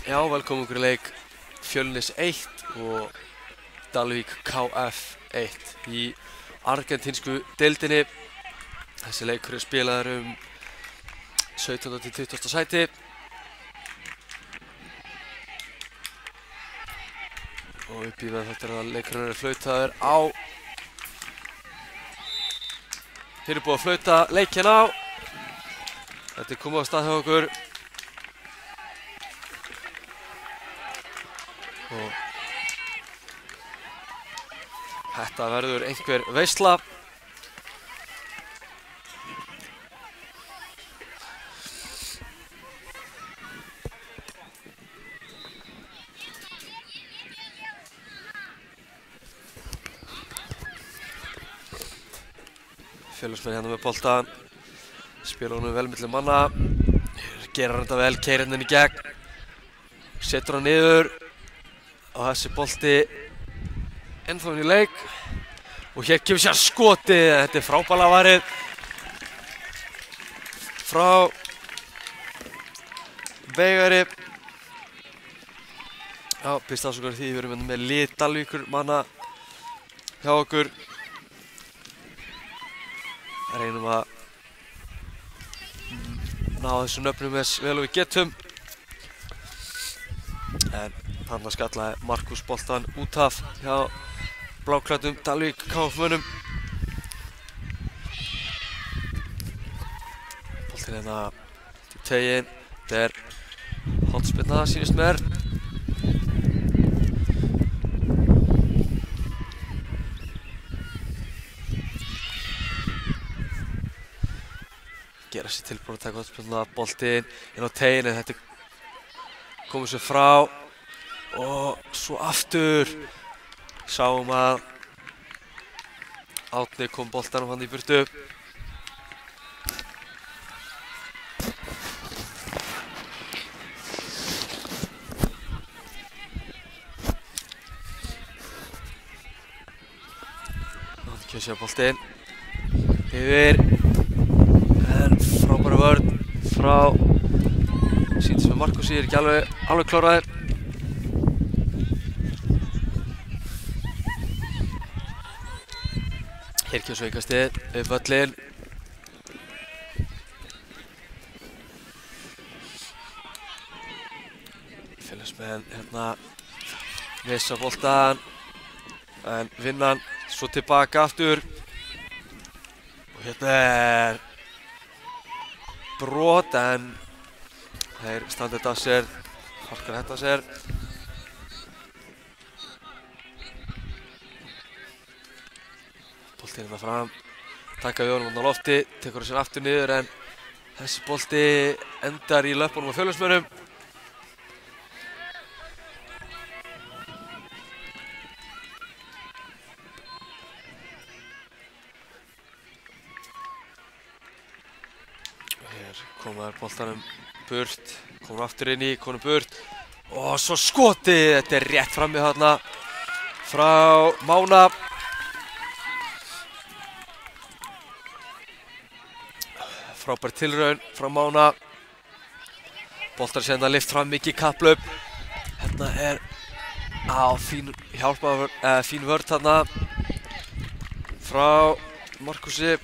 Já, velkomin ykkur í leik Fjölnis 1 og Dalvík KF 1 í argentínsku deildinni. Þessi leikur spilaður 17. til 20. sæti. Og upp í með þetta að leikurinn flautaður á. Hér búið að flauta leikinn á. Þetta komið á stað hjá okkur. Og þetta verður einhver veisla. Fjölnismenn hérna með boltan. Spila honum vel milli manna. Gerir hann þetta vel, keyrir hann inn í gegn. Setur hann niður. Og þessi bolti ennþá inn í leik. Og hér kemur sér skotið. Þetta er frábærlega varið. Frá Veigari. Já, býst afsökunar því við erum með lið Dalvíkur manna hjá okkur. Reynum að ná þessum nöfnum eins vel og við getum. En þarna skallaði Markus boltan út af hjá bláklæddum Dalvík KF-mönnum. Boltinn hérna til teginn. Þetta er hornspyrna, sýnist mér. Gera sér tilbúin að taka hornspyrnuna, boltinn inn á teginn, en þetta komið sér frá. Og svo aftur sáum að Árni kom boltanum hann í burtu. Árni kemur sér boltinn yfir. En frábæra vörn frá sýndist með Markusi, ekki alveg kláraðir. Hér kemur sveikastið upp völlinn. Fjölnismenn hérna missa boltan en vinna hann svo tilbaka aftur. Og hérna er brot en þeir standa þetta af sér, harkar þetta af sér. Boltinn hérna fram, taka við honum á lofti, tekur sér aftur niður en þessi bolti endar í löpunum á Fjölnismönnum. Hér komaður boltanum burt, komur aftur inn í, komur burt og svo skotið, þetta er rétt frammi þarna frá Mána. Frábær tilraun frá Mána. Boltar sérna lift fram mikið kapplaup. Hérna er fín vörn þarna frá Markusi.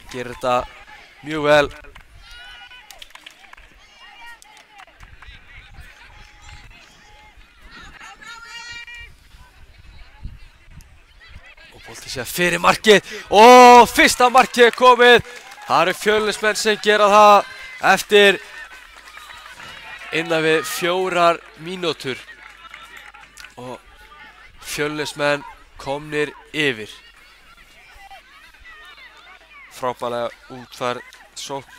Gerir þetta mjög vel. Og bolti sér fyrir markið og fyrsta markið er komið. Það eru Fjölnismenn sem gera það eftir innan við 4 mínútur og Fjölnismenn komnir yfir. Frábærlega útfærð sókn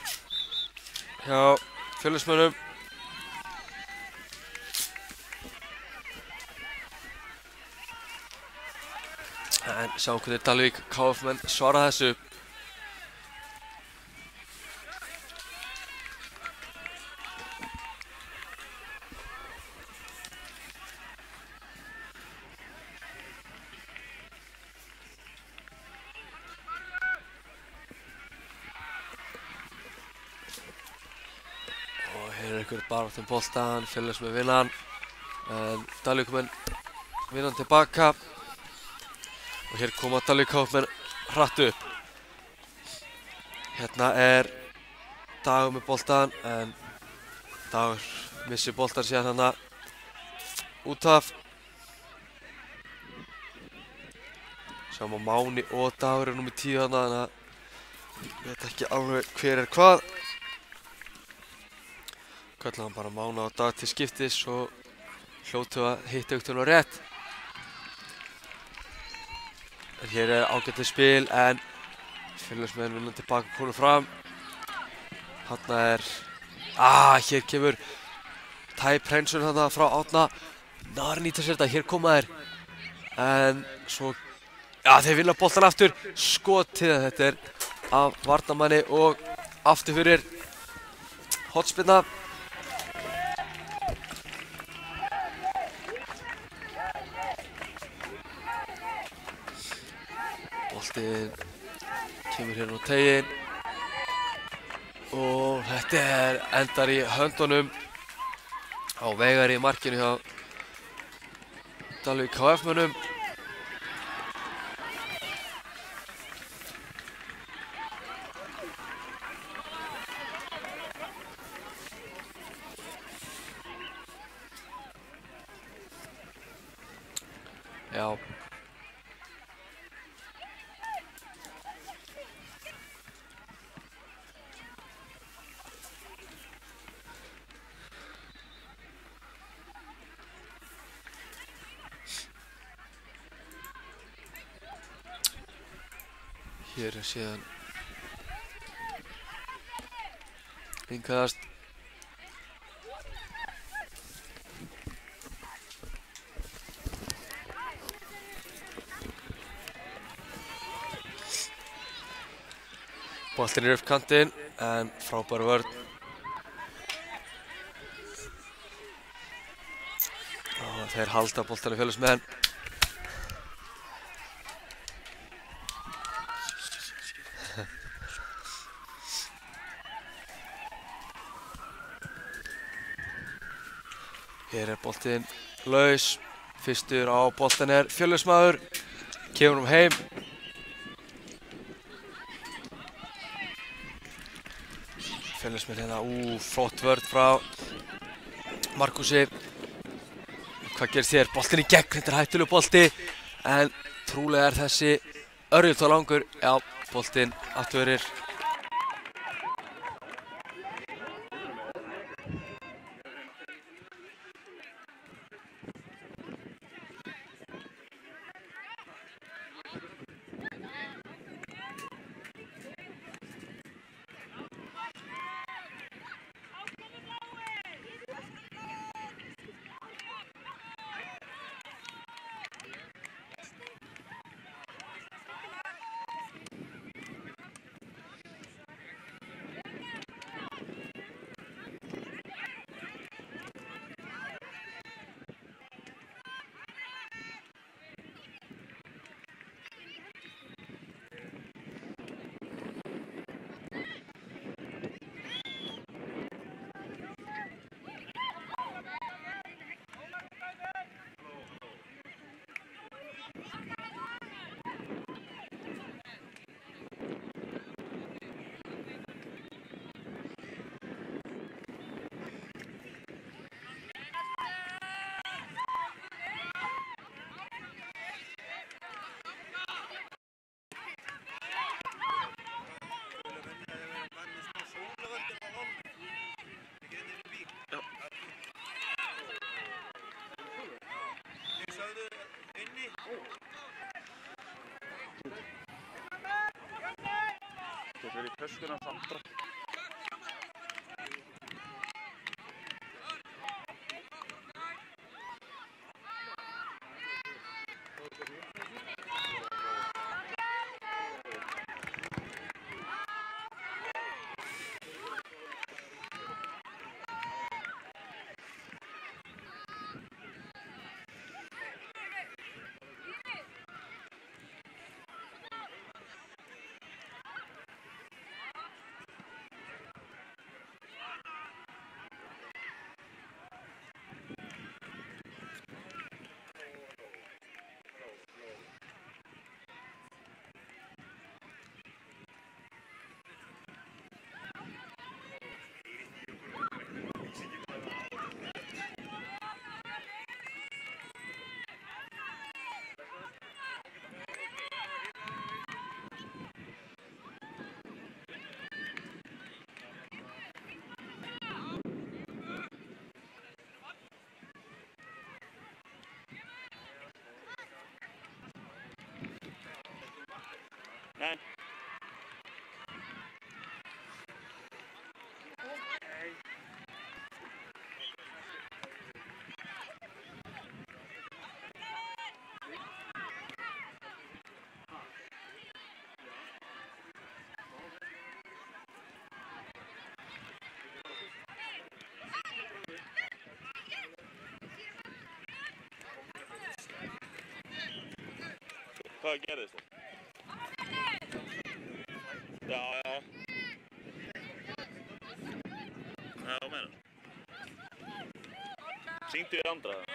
hjá Fjölnismönnum. En sjáum hvernig Dalvík KF-menn svara þessu. ykkur baráttu boltan, Fjölnismenn vinna hann. En Dalvíkurmenn vinna hann tilbaka. Og hér koma Dalvíkurmenn hratt upp. Hérna Dagur með boltan, en Dagur missir boltan síðan hana út af. Sjáum að Máni og Dagur númer 10 hana, þannig að ég veit ekki alveg hver hvað. Köllum hann bara Mána og Dag til skiptis og hljótu að hitta auktunum rétt. En hér ágætið spil, en Fjölnismenn vinna tilbaka konum fram. Þarna hér kemur tæp hreinsun þarna frá Árna. Náður nýta sér þetta, hér koma þeir. En svo, þeir vinna boltan aftur. Skotið, þetta af varnarmanni og aftur fyrir hornspyrna. Boltinn kemur hérna á teiginn og þetta endar í höndunum á Veigari í markinu hjá Dalvík KF-mönnum. Já. Hér síðan innkast. Boltinn upp kantinn, en frábær vörn. Og þeir halda boltanum Fjölnismenn. Hér boltinn laus. Fyrstur á boltan Fjölnismaður. Kemur heim. Fjölnismenn hérna, flott vörn frá Markusi. Hvað gerist hér? Boltinn í gegn, þetta hættulegur bolti. En trúlega þessi örlítið langur. Já, boltinn aftur fyrir. Þú fyrir í töskuna Sandra. Nei. Hvað gerðist það? Já. Hvað meinar? Sýndu þér Andra það?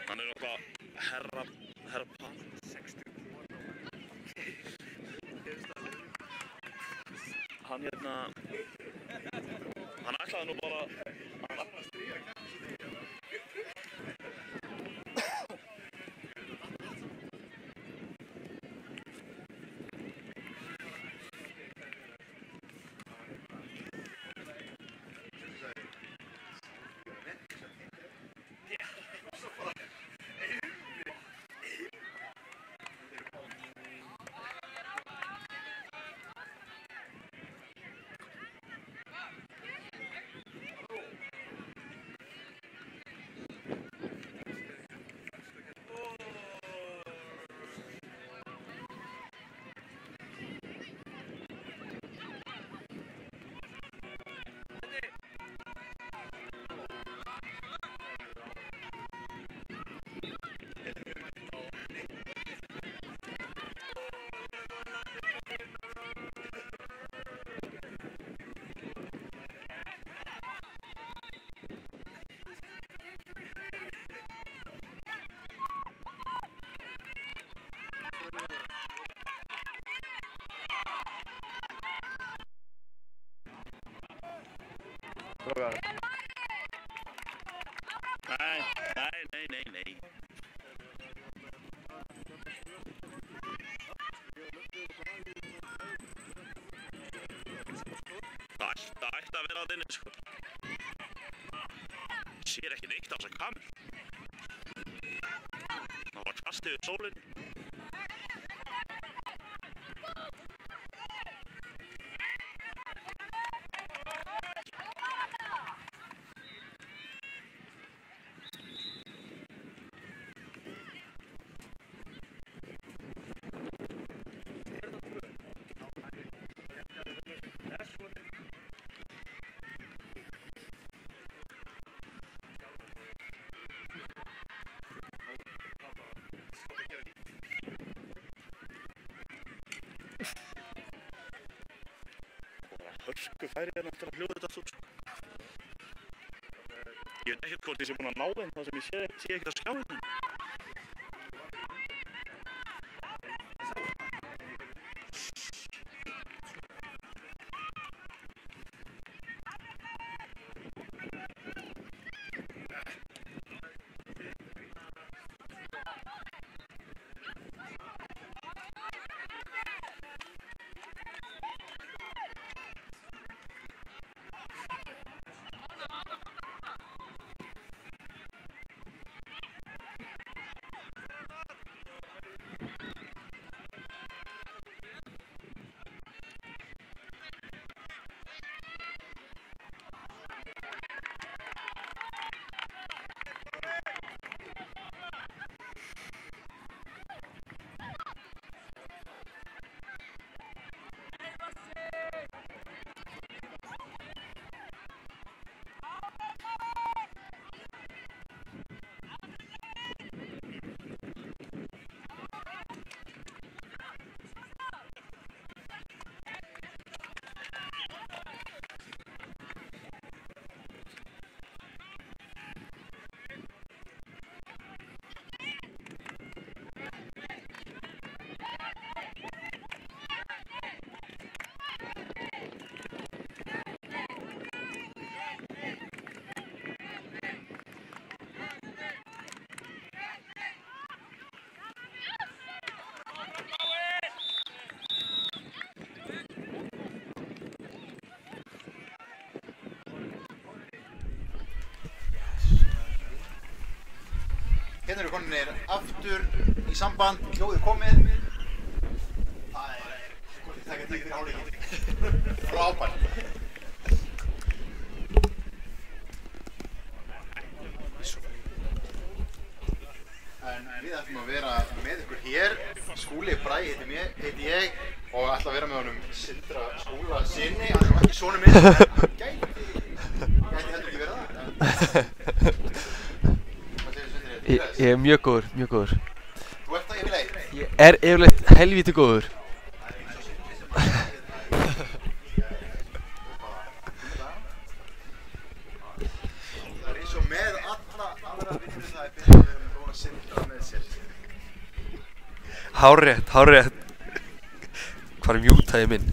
Hann eitthvað herra Pan 60. Hann ætlaði nú bara Nei. Það ætti að vera að inni, sko. Sér ekki neitt á þessa kamer. Það var kastið við sólinn. Hörku færi eftir að hljóða þetta út. Ég veit ekkert hvort ég sé búinn að ná þeim þar sem ég sé ekkert að skjána. Hérna eru konunir aftur í samband, hljóðið komið. Það hvort ég taka tíð fyrir hálfleikinn. Frábært. En við ætlum að vera með ykkur hér. Skúli Bragi heiti ég og ætla að vera með honum Sindra Skúla sinni. Hann er ekki sonur minn, en gæti heldur ekki vera það. Ég er mjög góður, mjög góður. Þú ert það yfirleitt? Ég er yfirleitt helvíti góður. Það er eins og með alla aðra vinnur það er byrjað að vera með góða Sindra með sér. Hárrétt, hárrétt. Hvar er mjútaði minn?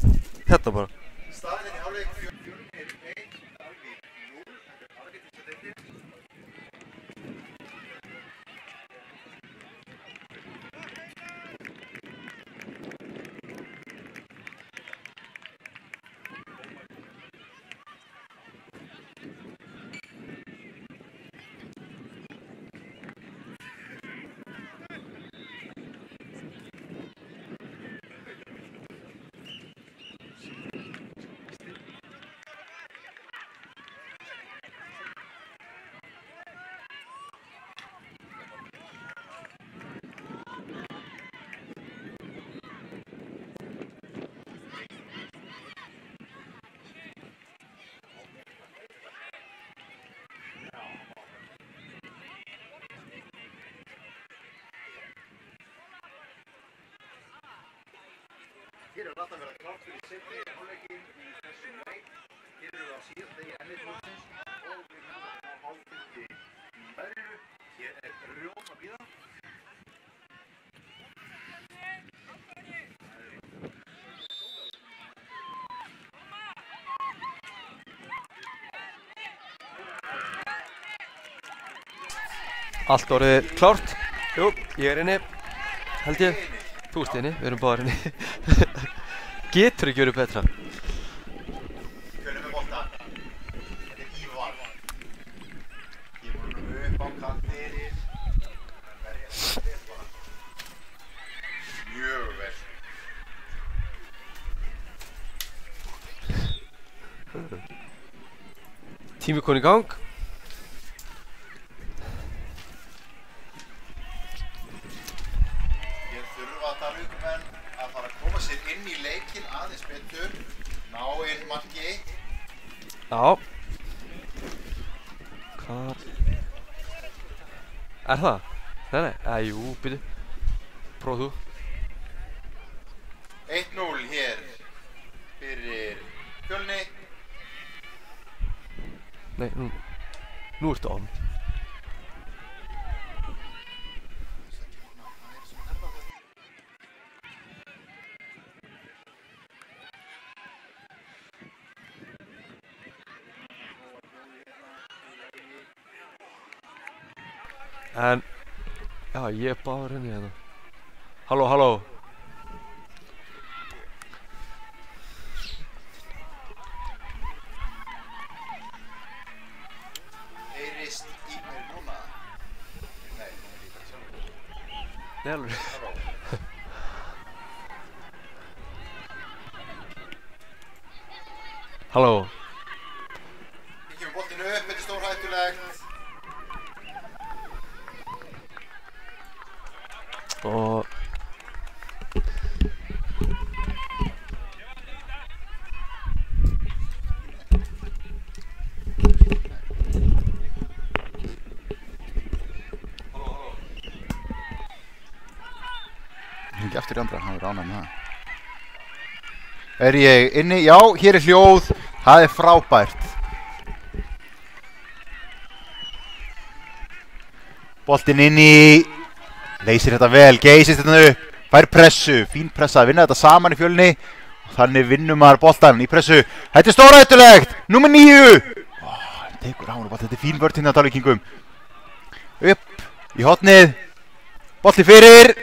Hérna bara. Staðinn í hálfleik 4-1, Dalvík 0, þetta er Argentínsdeildin. Hér er alltaf verið að klárt fyrir seinni hálfleikinn í þessum leik. Hér eru það síðan degi ennið mótsins og við erum að hálffundi í veðrinu. Hér er Rjón að bíða. Allt orðið klárt. Jú, ég er inni. Held ég. Þú ert inni, við erum báðir inni. Getur ekki verið betra. Kjörnum með bolta. Þetta er Ívar. Kemur honum upp á kantir. Mjög vel. Tími kom í gang. Já. Hvað? Er það? Nei, jú, byrju. Prófa þú. 1-0 hér fyrir Fjölni. Nei, nú ertu on. En, já, ég er bara inni hérna. Halló, halló. Heyrist í mér núna? Nei, hún er líka sjálf. Nei, alveg. Halló. Við kemum boltinu upp, þetta er stórhættulegt. Og hringi aftur í andra, hann er ánægð með það. Er ég inni? Já, hér er hljóð. Það er frábært. Boltinn inn í. Leysir þetta vel, geysist þetta upp. Fær pressu, fín pressa að vinna þetta saman í Fjölni. Þannig vinnum maður boltan í pressu. Þetta er stórhættulegt. Númer 9. Hann tekur á hann og boltan. Þetta er fín vörn hérna á Dalvíkingum. Upp í hotnið. Bolti fyrir.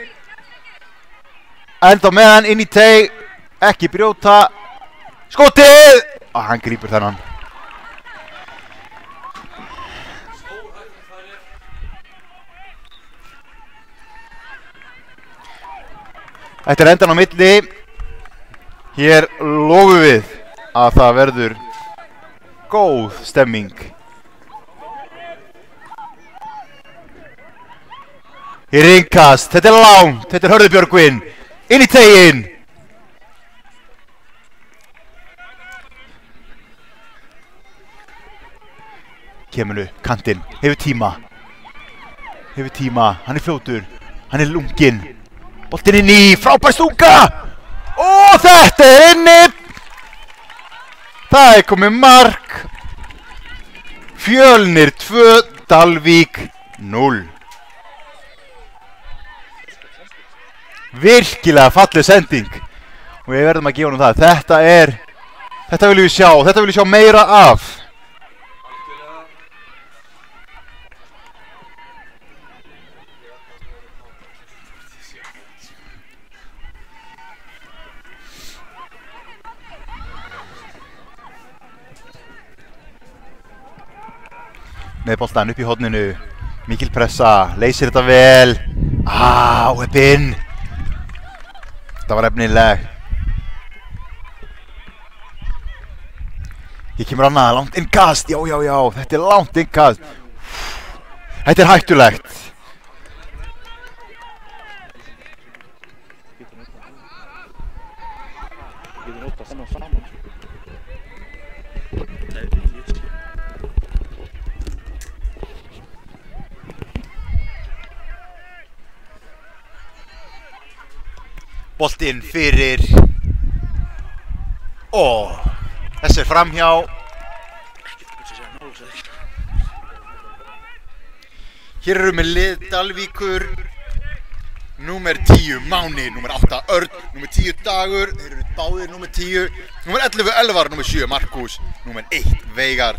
Enda með hann inn í teig. Ekki brjóta. Skotið. Hann grípur þennan. Þetta endan á milli. Hér lofum við að það verður góð stemming. Hér innkast, þetta langt, þetta Hörður Björgvin. Inn í teginn. Kemur upp, kantinn, hefur tíma, hann fljótur, hann lunginn, boltinn inn í, frábær stunga, og þetta inni, það komið mark, Fjölnir 2, Dalvík 0. Virkilega falleg sending og við verðum að gefa honum það, þetta viljum við sjá meira af. Með boltan upp í horninu, mikil pressa, leysir þetta vel, heppinn, þetta var efnileg. Hér kemur annað, langt innkast, já, þetta langt innkast, þetta hættulegt. Boltinn fyrir þessi framhjá. Hér eru með lið Dalvíkur númer 10 Máni, númer 8 Örn, númer 10 Dagur, þeir eru báðir númer 10, númer 11 Elvar, númer 7 Markus, númer 1 Veigar,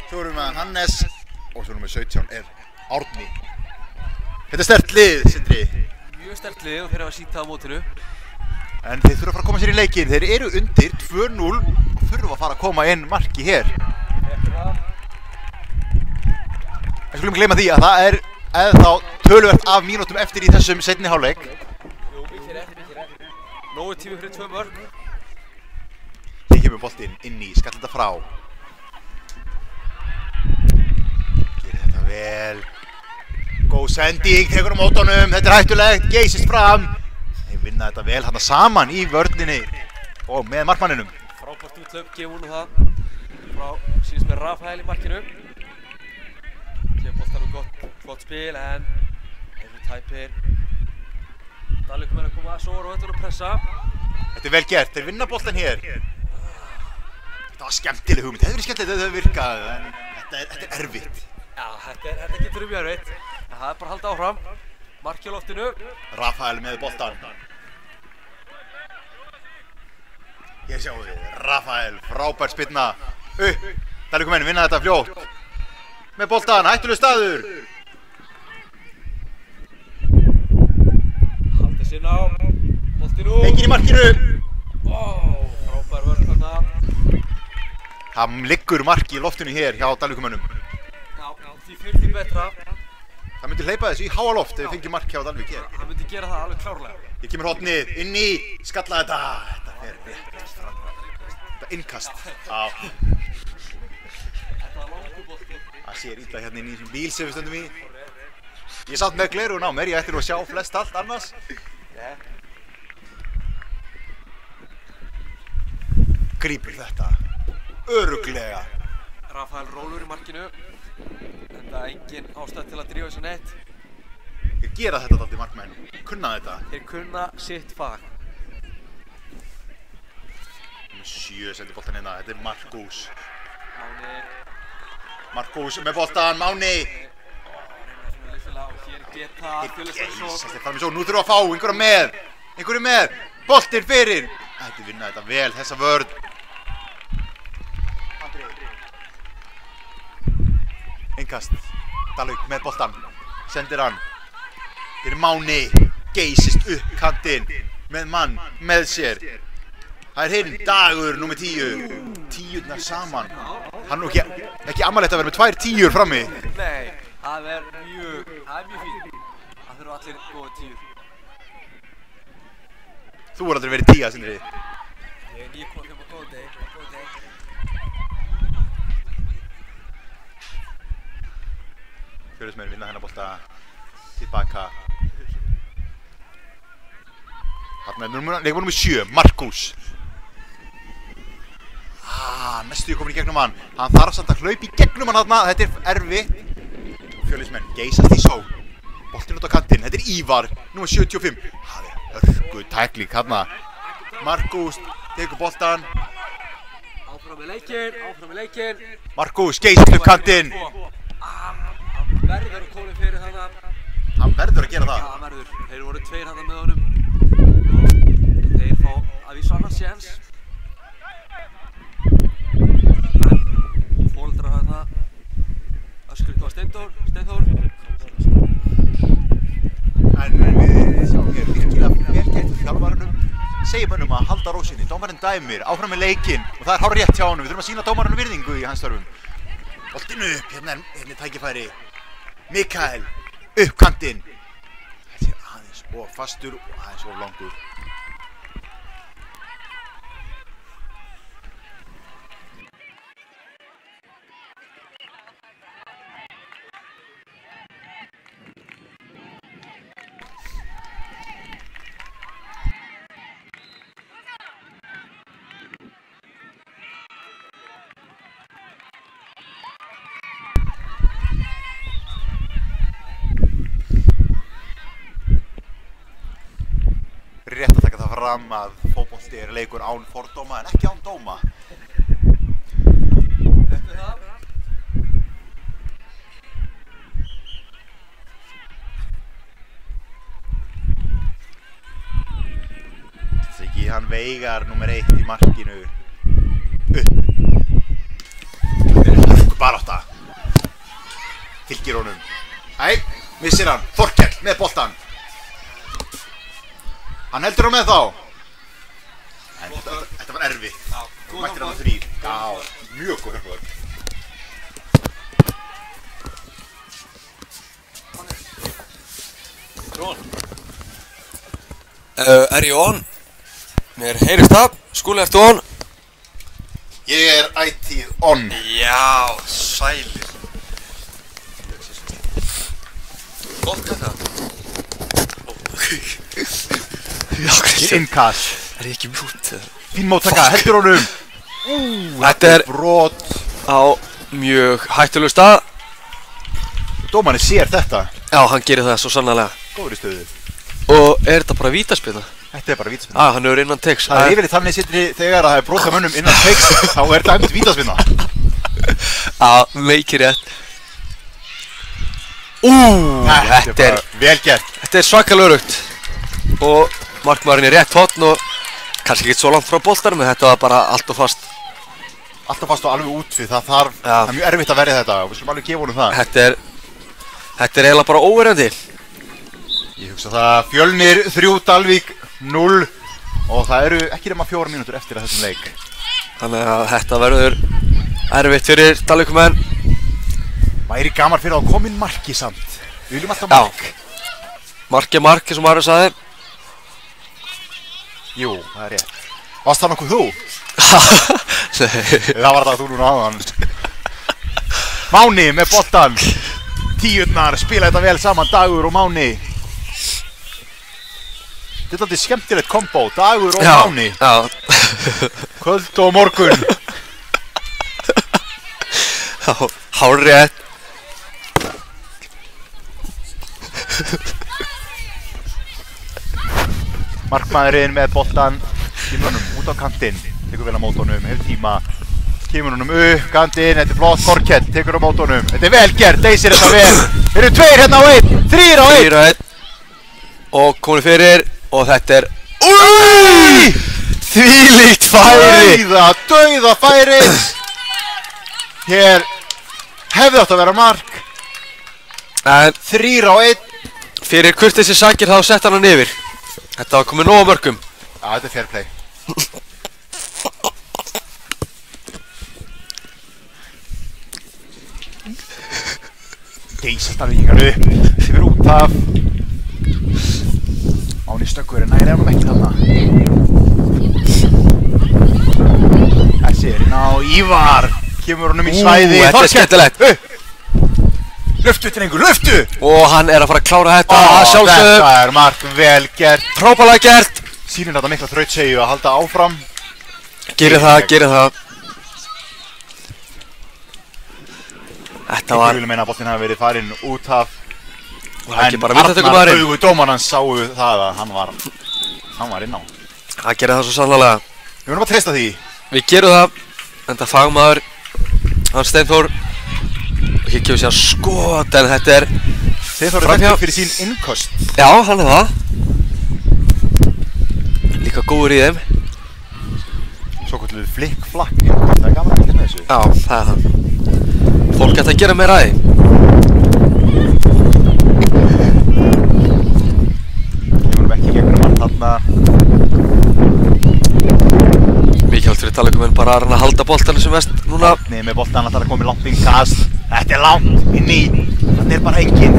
svo erum við Hannes og svo númer 17 Árni. Þetta sterkt lið, Sindri. Mjög sterkt lið og þeir hafa sýnt það á mótinu. En þeir þurfa að fara að koma sér í leikinn, þeir eru undir 2-0 og þurfa að fara að koma inn marki hér. Við skulum gleyma því að það er þá töluvert af mínútum eftir í þessum seinni hálfleik. Jú, mikið rétt. Nógu tími fyrir 2 mörk. Hér kemur boltinn inn í, skall þetta frá. Gerir þetta vel. Góð sending, tekur á mótunum, þetta hættulegt, geysist fram. Þeir vinna þetta vel þarna saman í vörninni og með markmanninum. Frábært útlöp, gefum hún það. Sýnist með Rafael í markinu. Kemur boltanum gott spil en þeir eru tæpir. Dalvík að koma svo og þetta er að pressa. Þetta vel gert, þeir vinna boltan hér. Þetta var skemmtileg hugmynd, þetta hefur verið skemmtilegt að þetta virkað en þetta erfitt. Já, þetta getur mjög erfitt. Það er bara að halda áfram. Marki á loftinu. Rafael með boltan. Ég sjáu þið, Rafael, frábær spilna. Dalvíkumenn vinna þetta fljótt. Með boltan, hættulegur staður. Haldið sér ná. Boltinu. Enginn í markinu. Frábær vörn þarna. Það liggur marki í loftinu hér hjá Dalvíkumönnum. Því fyrir því betra. Það myndi hleypa þessu í háa loft ef við fengjum mark hjá Dalvík hér. Það myndi gera það alveg klárlega. Hér kemur hornið, inn í, skalla þetta. Þetta fer rétt fram. Þetta innkast. Þetta var langur bolti. Það sér illa hérna inn í þessum bíl sem við stöndum í. Ég satt með gleraugun á mér, ég ætti nú að sjá flest allt annars. Grípur þetta. Örugglega. Rafael rólur í markinu. Þetta er engin ástæð til að drífa þessu neitt. Þeir gera þetta dálítið markmenn. Kunna þetta. Þeir kunna sitt fag. Númer 7 sendir boltan hérna. Þetta er Markus. Máni. Markus með boltan. Máni. Og hér geta Þetta er fram í svo. Nú þurfum við að fá einhverja með. Einhverju með. Boltinn fyrir. Þetta vinna þetta vel. Þessa vörn. Innkast, Dalvík með boltan, sendir hann, þeir eru Máni, geysist upp kantinn, með mann, með sér, það er hinn, Dagur, númer 10, 10-urnar saman, hann nú ekki amalegt að vera með 2 10-ur frammi. Nei, það er mjög fínt, það þurfa allir góða 10-ur. Þú er aldrei verið 10 Sindri. Ég er 9,5 á góðan deg. Fjölnismenn vinna þennan bolta tilbaka. Þarna er leikmaður númer 7, Markus. Næstu komin í gegnum hann. Hann þarf samt að hlaupa í gegnum hann þarna. Þetta er erfitt. Fjölnismenn geysast í sól. Boltinn út á kantinn. Þetta er Ívar, númer 75. Það er hörku tækling þarna. Markus tekur boltan. Áfram með leikinn. Markus geysast upp kantinn. Hann verður að kóla fyrir þarna. Hann verður að gera það. Já, hann verður. Þeir voru 2 þarna með honum. Þeir fá að vísu annars séns. Fóldrar þarna. Öskur á Steinþór. En við sjáum hér virkilega vel gert þjálfarunum. Segjum mönnum að halda rósinni. Dómarinn dæmir, áfram með leikinn. Og það er hárrétt hjá honum. Við þurfum að sýna dómarinn virðingu í hans störfum. Boltinn upp, hérna er tækifæri. Mikael, upp kantinn. Þetta er aðeins of fastur og aðeins of langur. Rétt að taka það fram að fótbolti er leikur án fordóma en ekki án dóma. Eftir það. Siggi hann Veigar númer 1 í markinu. Upp. Þetta er hörku barátta. Fylgir honum. Æ, missir hann. Þorkell með boltan. Hann heldur á með þá. En þetta var erfitt. Mættir hann á 3. Já, mjög góð hörkuður. Er ég on? Mér heyrist það. Skúli, ertu on? Ég er ætíð on. Já, sælir. Gott með það. Innkast. Er ég ekki mjút? Fín móttaka, heldur honum. Þetta er brot á mjög hættulegu stað. Dómarinn sér þetta. Já, hann gerir það svo sannarlega. Góður í stöðu. Og er þetta bara vítaspyrna? Þetta er bara vítaspyrna. Hann hefur innan teiks. Það er yfirleitt þannig Sindri þegar það er brot af mönnum innan teiks þá er dæmt vítaspyrna. Meikir rétt. Þetta er vel gert. Þetta er svakalega örugt. Og markmaðurinn er rétt hotn og kannski ekki svo langt frá boltanum en þetta var bara allt og fast. Allt og fast og alveg út við það þarf. Það er mjög erfitt að verja þetta og við skulum alveg gefa honum það. Þetta er eiginlega bara óverjandi. Ég hugsa það Fjölnir 3, Dalvík 0 og það eru ekki nema 4 mínútur eftir að þessum leik. Þannig að þetta verður erfitt fyrir Dalvíkumenn. Væri gaman fyrir að koma inn marki samt. Við viljum alltaf mark. Mark er mark eins og maður sagði. Jú, það er rétt. Varst það nokkuð þú? Nei. Það var það þú núna áðan. Máni með boltan. Tíurnar spila þetta vel saman, Dagur og Máni. Þetta er alltaf skemmtilegt kombo, Dagur og Máni. Kvöld og morgun. Hárrétt. Markmaðurinn með boltan kemur honum út á kantinn, tekur vel á mót honum, hefur tíma, kemur honum upp kantinn, þetta er flott, Þorkell tekur á mót honum, þetta er vel gert, leysir þetta vel, eru 2 hérna á 1, 3 á 1 3 á 1 og komið fyrir og þetta er þvílíkt færi, dauða færi, hér hefði átt að vera mark, en 3 á 1 fyrir kurteisi sakir þá sett hann yfir. Þetta var komið nóg á mörgum. Já, þetta er fair play. Geysast af vikingar upp, yfir út af Máni Stökkur er næri ánum ekki þarna. og Ívar kemur honum í svæði. Þetta er skemmtilegt. Löftu drengur, löftu! Og hann er að fara að klára þetta að sjálfsögðu. Þetta er mark vel gert. Frábærlega gert. Sýnir þetta mikla þrautseigju að halda áfram. Gerir það. Þetta var... Ég vil meina að boltinn hafi verið farinn út af. En Arnar augu dómarans sáu það að hann var inn á. Það gerir það svo sannlega. Við verðum að treysta því. Við gerum það. Enda fagmaður hann Steinþór. Og hér kemur sér skot, en þetta er Steinþór er þekktur fyrir sín innköst. Já, hann er það. Líka góður í þeim. Svo kvölduð flick-flack. Það er gaman að fylgjast með þessu. Já, það er það. Fólk ætti að gera meira að því. Kemur ekki gegnum hann þarna. Mikilvægt fyrir Dalvíkumenn bara að reyna að halda boltanum sem mest núna. Nei, með boltan alltaf að koma í langt innkast. Þetta er langt inn í. Þetta er bara enginn.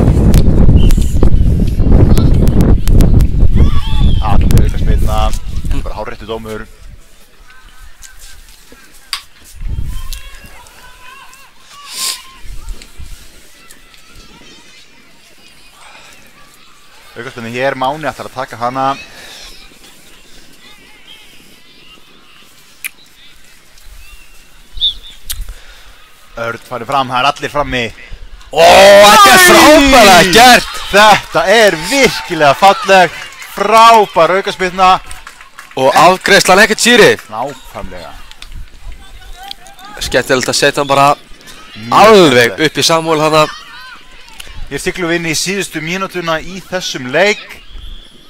Það er aukaspyrna. Bara hárréttur dómur. Aukaspyrna hér, Máni ætlar að taka hana. Örn farið fram, það er allir frammi. Þetta er frábærlega gert. Þetta er virkilega falleg, frábær aukaspyrna. Og afgreiðslan ekkert síri. Nákvæmlega. Skemmtilegt að setja hann bara alveg upp í Samúel hana. Hér siglum við inn í síðustu mínútuna í þessum leik.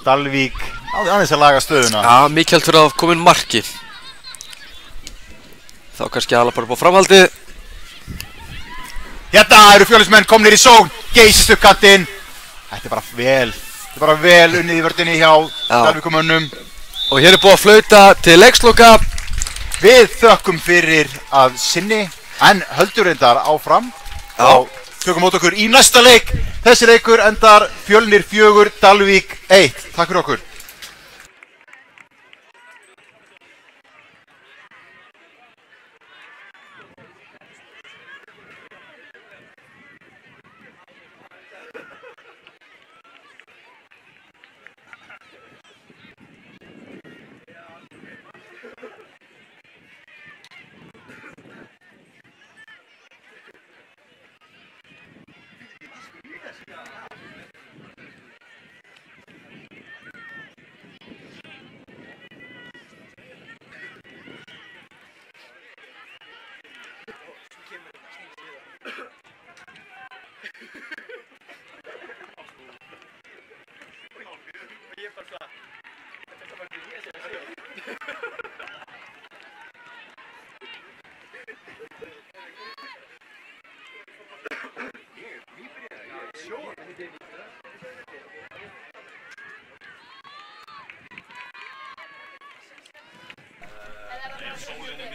Dalvík náði aðeins að laga stöðuna. Já, mikilvægt fyrir að koma inn marki. Þá kannski hala bara upp á framhaldið. Hérna eru Fjölnismenn komnir í sókn, geysist upp kantinn. Þetta er bara vel unnið í vörninni hjá Dalvíkumönnum. Og hér er búið að flauta til leiksloka. Við þökkum fyrir að sinni, en höldur reyndar áfram. Og tökum mót okkur í næsta leik. Þessi leikur endar Fjölnir 4, Dalvík 1. Takk fyrir okkur.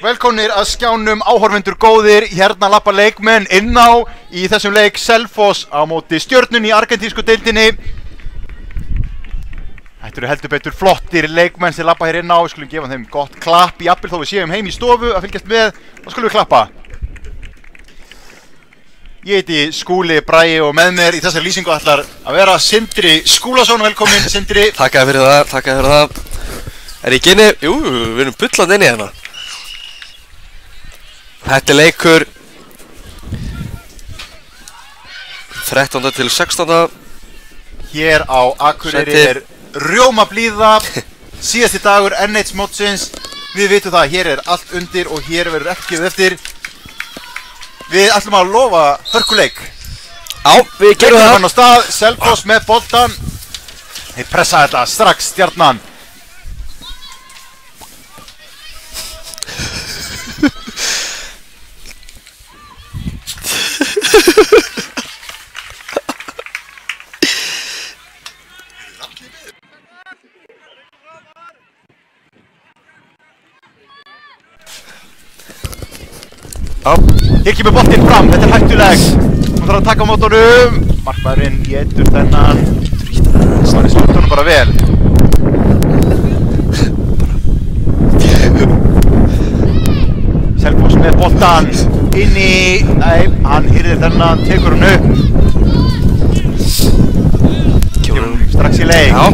Velkomnir að skjánum, áhorfendur góðir, hérna lappa leikmenn inn á í þessum leik Selfoss á móti Stjörnunni í argentísku deildinni. Þetta eru heldur betur flottir leikmenn sem lappa hér inn á, við skulum gefa þeim gott klapp, jafnvel þó við séum heim í stofu að fylgjast með, þá skulum við klappa. Ég heiti Skúli Bragi og með mér í þessari lýsingu ætlar að vera Sindri Skúlason, velkomin Sindri. Takk fyrir það, takk fyrir það. Er ég ekki inni? Jú, við erum bullandi inni hérna. Þetta er leikur 13. til 16. Hér á Akureyri er rjómablíða, síðasti dagur N1 mótsins. Við vitum það, hér er allt undir og hér verður ekki gefið eftir. Við ætlum að lofa hörkuleik. Já, við gerum það. Hann á stað, Selfoss með boltan. Þeir pressa þetta strax, Stjarnan. Hér kemur boltinn fram, þetta er hættulegt. Hún þarf að taka á mótornum. Markmaðurinn getur þennan. Það er stundunum bara vel. Selfoss með boltan inn í, nei, hann hýrðir þennan, tekur hann upp. Kemur strax í leik. Já.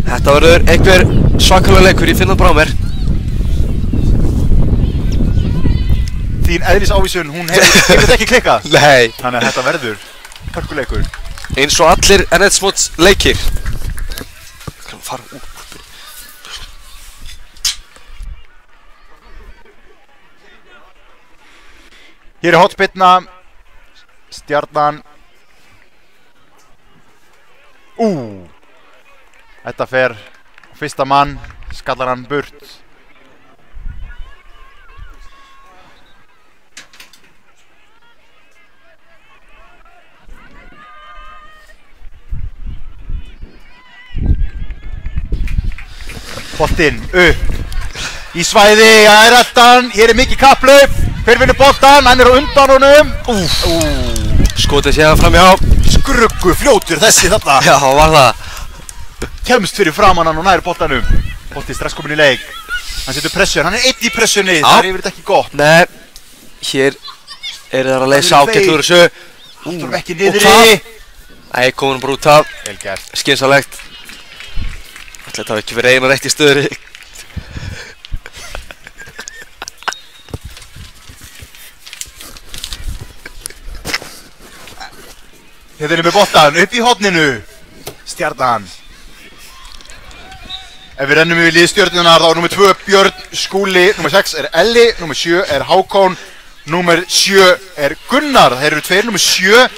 Þetta verður einhver svakalega leikur, ég finn það bara á mér. Þín eðlisávísun, hún hefur þetta ekki klikkað. Nei. Þannig að þetta verður hörkuleikur. Eins og allir NS-móts leikir. Kanum fara út. Hér er hotspyrna. Stjarnan. Þetta fer fyrsta mann, skallar hann burt. Boltinn upp í svæði, það er eldan, hér er mikið kapplaup. Hver vinnur boltan, hann er á undan honum. Skotið séðan fram hjá. Skruggu fljótur þessi þarna. Já, var það. Kemst fyrir framan hann og nær boltanum. Boltinn strax komin í leik. Hann setur pressun, hann er einn í pressunni, það er yfir þetta ekki gott. Nei, hér eru það að leysa ágætt úr þessu. Aftur ekki niðri. Nei, komin bara út af. Vel gert. Skynsalegt. Þetta hafi ekki verið eina rétt í stöður. Þetta er með boltan, upp í horninu. Stjarnan. Ef við rennum yfir liðstjörnunar þá er nummer 2 Björn Skúli, nummer 6 er Elli, nummer 7 er Hákon, nummer 7 er Gunnar. Þeir eru tveir, nummer 7.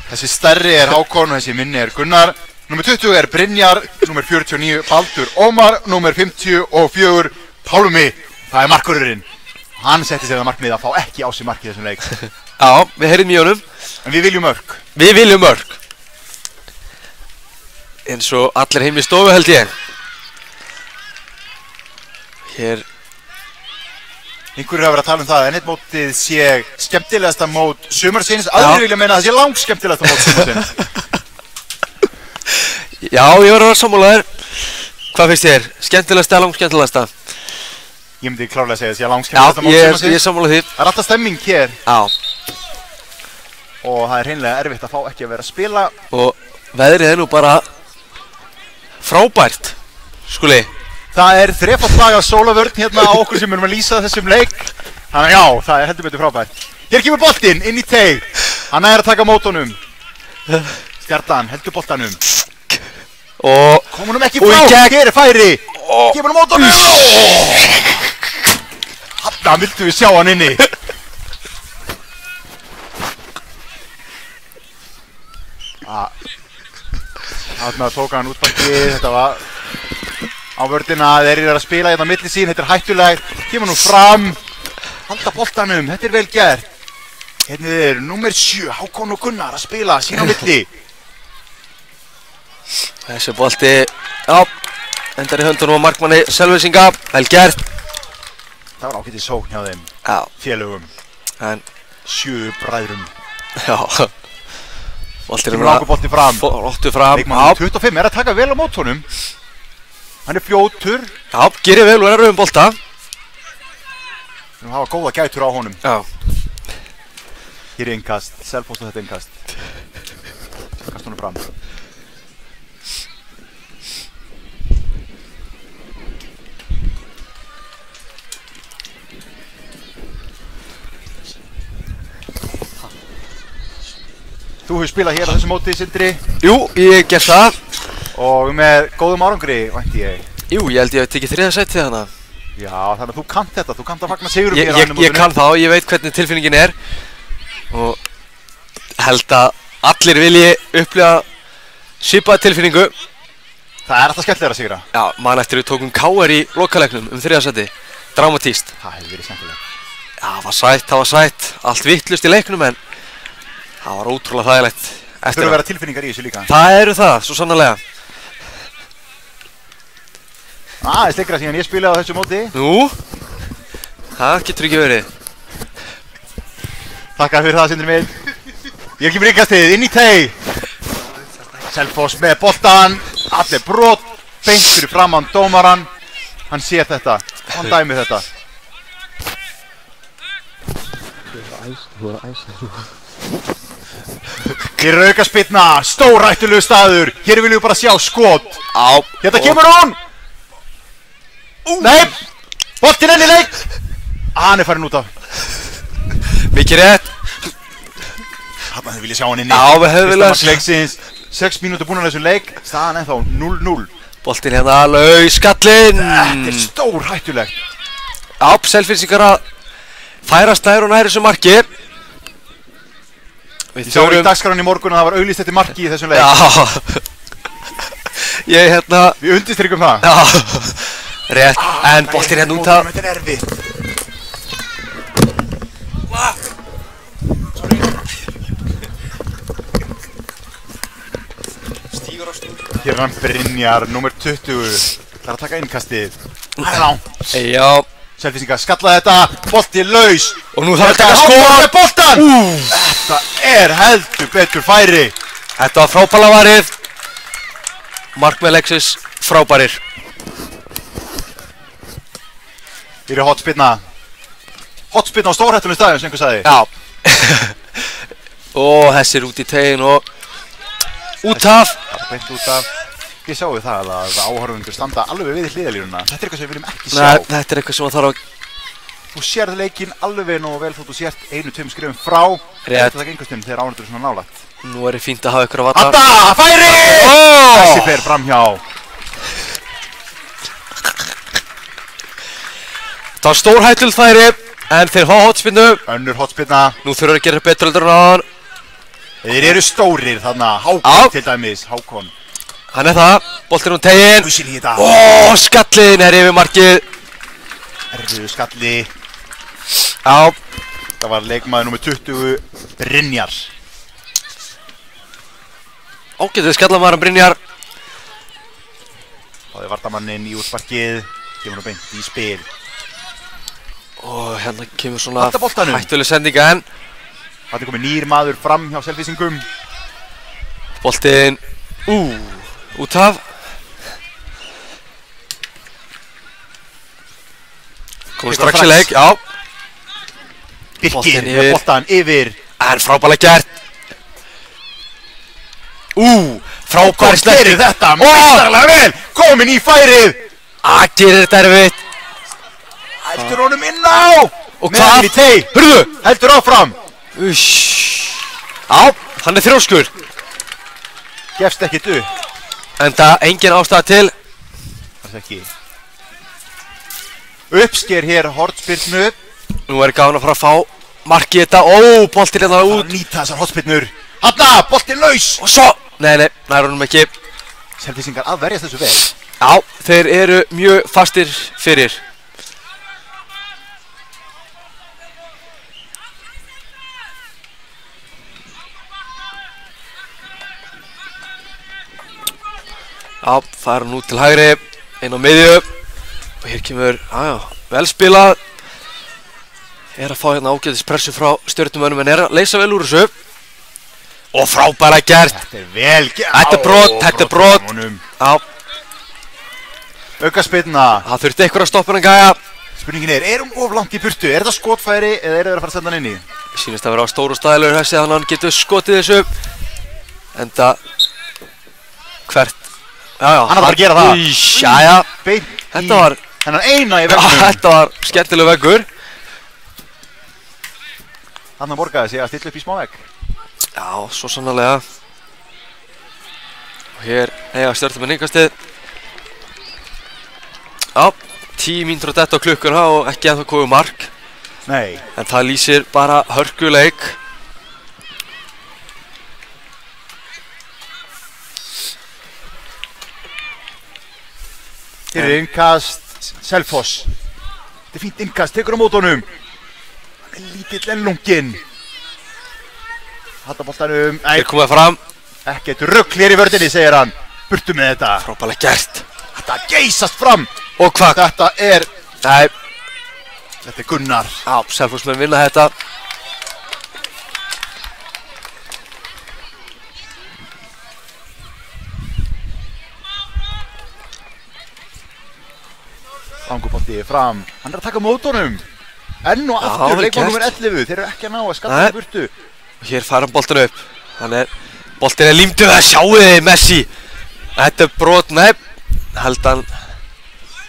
Þessi stærri er Hákon og þessi minni er Gunnar. Númer 20 er Brynjar, númer 49 Baldur Ómar, númer 54 Pálmi. Það er markvörðurinn. Hann setti sér það markmið að fá ekki á sig mark í þessum leik. Já, við heyrim í honum. En við viljum mörk. Við viljum mörk. Eins og allir heim í stofu held ég. Hér. Einhverjir hafa verið að tala um það að NS-mótið sé skemmtilegasta mót sumarsins. Aðrir vilja meina að það sé langt skemmtilegasta mót sumarsins. Já, ég var að vera sammálaður. Hvað finnst þér? Skemmtilegasta, langt skemmtilegasta? Ég myndi klárlega segja að það sé langt skemmtilegasta mót sumarsins. Já, ég er sammála því. Það er alltaf stemming hér. Já. Og það er hreinlega erfitt að fá ekki að vera að spila. Og veðrið er nú bara frábært, Skúli. Það er þrefalt lag af sólavörn hérna á okkur sem erum að lýsa þessum leik. Þannig já, það er heldur betur frábært. Hér kemur boltinn inn í teig. Hann er að taka mótunum. Stjarnan heldur boltanum. Og kom honum ekki frá, hér er færi. Kemur hann mótunum. Hanna vildu við sjá hann inni. Þarna tók hann útbakki, þetta var á vörðina, þeir eru að spila hérna á milli sín, þetta er hættulegt, kemur nú fram, halda boltanum, þetta er vel gert. Hérna er nummer 7, Hákon og Gunnar að spila sín á milli. Þessi bolti, já, endar í höndunum á markmanni Selvisinga, vel gert. Það var ágætið sókn hjá þeim, félögum, 7 bræðrum. Já. Boltinn er langur bolti fram. Bolti fram. Leikmann 25 er að taka vel á mót honum. Hann er fljótur. Já, gerir vel og er rauðum bolta. Nú hafa góða gætur á honum. Já. Hér er innkast, Selfoss og þetta innkast. Kast honum fram. Þú hefur spilað hér á þessu móti, Sindri. Jú, ég hef gert það. Og með góðum árangri, vænti ég. Jú, ég held ég hef tekið 3. sætið hana. Já, þannig að þú kannt þetta, þú kannt að fagna sigurum hér á henni mótinu. Ég kann það og ég veit hvernig tilfinningin er. Og held að allir vilji upplifa svipaða tilfinningu. Það er alltaf skemmtilegra að sigra. Já, man eftir við tókum KR í lokaleiknum 3. sæti. Dramatíst. Það hefur verið skemmtilegt. Já, það var sætt. Allt vittlust í leiknum en það var ótrúlega þægilegt. Það þurfa að vera tilfinningar í þessu líka. Það eru það, svo sannarlega. Það er sleikra síðan ég spilaði á þessu móti. Nú, það getur ekki verið. Takk fyrir það, Sindri minn. Ég kemur ykkastið inn í teig. Selfoss með boltan. Allir brot. Beint fyrir framann dómaran. Hann sér þetta. Hann dæmir þetta. Þú er æstur. Hér er aukaspyrna, stórhættulegu staður. Hér viljum við bara sjá skot. Á. Hérna kemur hún. Nei, boltinn enn í leik. Hann er farin út af. Mikið rétt. Þarna þið vilja sjá hann inni. Já, við hefum viljað. Fyrsta mark leiksins. 6 mínútur búin á þessum leik. Staðan ennþá 0-0. Boltinn hérna laus, skallinn. Þetta er stórhættulegt. Já, Selfyssingar að færast nær og nær þessu marki. Ég sá í dagskráin í morgun að það var auglýst eftir marki í þessum leik. Já. Ég hérna. Við undirstrykkum það. Já. Rétt, en boltinn hérna út af. Þetta er erfitt. Hér er hann Brynjar, númer 20. Það er að taka innkastið. Það er langt. Já. Selfyssingar skalla þetta, bolti laus. Og nú þarf að taka skot. Boltan. Þetta er heldur betur færi. Þetta var frábæla varið. Markmenn leiksins frábærir. Hér er hotspinna. Hotspinna á stórhættunum staðum sem einhver sagði. Já. Og þessir út í tegin og út af. Það er beint út af. Ég sáu það að áhorfundur standa alveg við hliðalínuna. Þetta er eitthvað sem við viljum ekki sjá. Nei, þetta er eitthvað sem þarf að... Þú sérð leikinn alveg nógu vel þótt þú sért 1-2 skrefum frá. Rétt. Þetta er engastund þegar áhorfundur er svona nálægt. Nú er fínt að hafa ykkur að valla. Adda, færi! Þessi fer framhjá. Það var stórhættuleg færi, en þeir fá hotspinnu. Önnur hotspinna. Nú þurfum við að gera betur heldur en áðan. Þeir eru stórir þarna, Hákon til dæmis, Hákon. Hann er það, boltinn á tegin. Húsin í þetta. Ó, skallinn er yfir markið. Erfiðu skalli. Já. Það var leikmaður númer 20, Brynjar. Ágætið skallamaðurinn Brynjar. Það er vartamanninn í útsparkið. Kemur nú beint í spil. Og hérna kemur svona boltanum. hættuleg sendinga enn. Það er komið nýr maður fram hjá Selfyssingum. Boltinn, út af. Komum strax í leik, já. Birkir með boltan yfir. En frábælega gert. Frábæri snerting. Gerir þetta mæstarlega vel. Komin í færið. Gerir þetta erfitt. Heldur honum inn á. Og hvað? Hörðu, heldur áfram. Já, hann er þrjóskur. Gefst ekkert upp. En það engin ástæða til. Það er ekki. Uppsker hér hornspyrnu. Nú er gaman að fara að fá markið þetta. Boltinn hérna út. Það nýta þessar hornspyrnur. Hanna, boltinn laus. Og svo. Nei, nær honum ekki. Selfyssingar að verjast þessu vel. Já, þeir eru mjög fastir fyrir. Já, það er nú til hægri, inn á miðju. Og hér kemur, vel spilað. Er að fá hérna ágætis pressu frá stjörnumönnum en er að leysa vel úr þessu. Og frábæra gert. Þetta er vel gert. Þetta er brot. Já. Aukaspyrna. Það þurfti eitthvað að stoppa hann gæja. Spurningin er hún of langt í burtu? Er þetta skotfæri eða eru þeir að fara að senda hann inn í? Sýnist að vera á stóru staðilegur þessi þannig að hann getur skotið þessu. Enda hvert. Hann að fara að gera það. Jæja. Þetta var hennan eina í veggnum. Þetta var skemmtileg veggur. Þannig borgaði sig að stilla upp í smá vegg. Já, svo sannarlega. Og hér eiga stjörnumenn innkastið. Já, 10 mínútur að detta á klukkuna og ekki ennþá komið mark. Nei. En það lýsir bara hörkuleik. Hér er innkast Selfoss. Þetta er fínt innkast, tekur á mótunum. Hann er lítill en lunginn. Halda boltanum. Hér komið fram. Ekkert rugl hér í vördinni, segir hann. Burtu með þetta. Frábælega gert. Þetta geysast fram. Og hvað? Þetta er... Nei. Þetta er Gunnar. Já, Selfossmenn vinna þetta. Langubolti fram. Hann er að taka mótunum. Enn og aftur, leikmann númer 11, þeir eru ekki að ná að skalla það burtu. Og hér fær hann boltan upp. Boltin er límdur, það sjáu þið, Messi. Þetta er brot, nei, held hann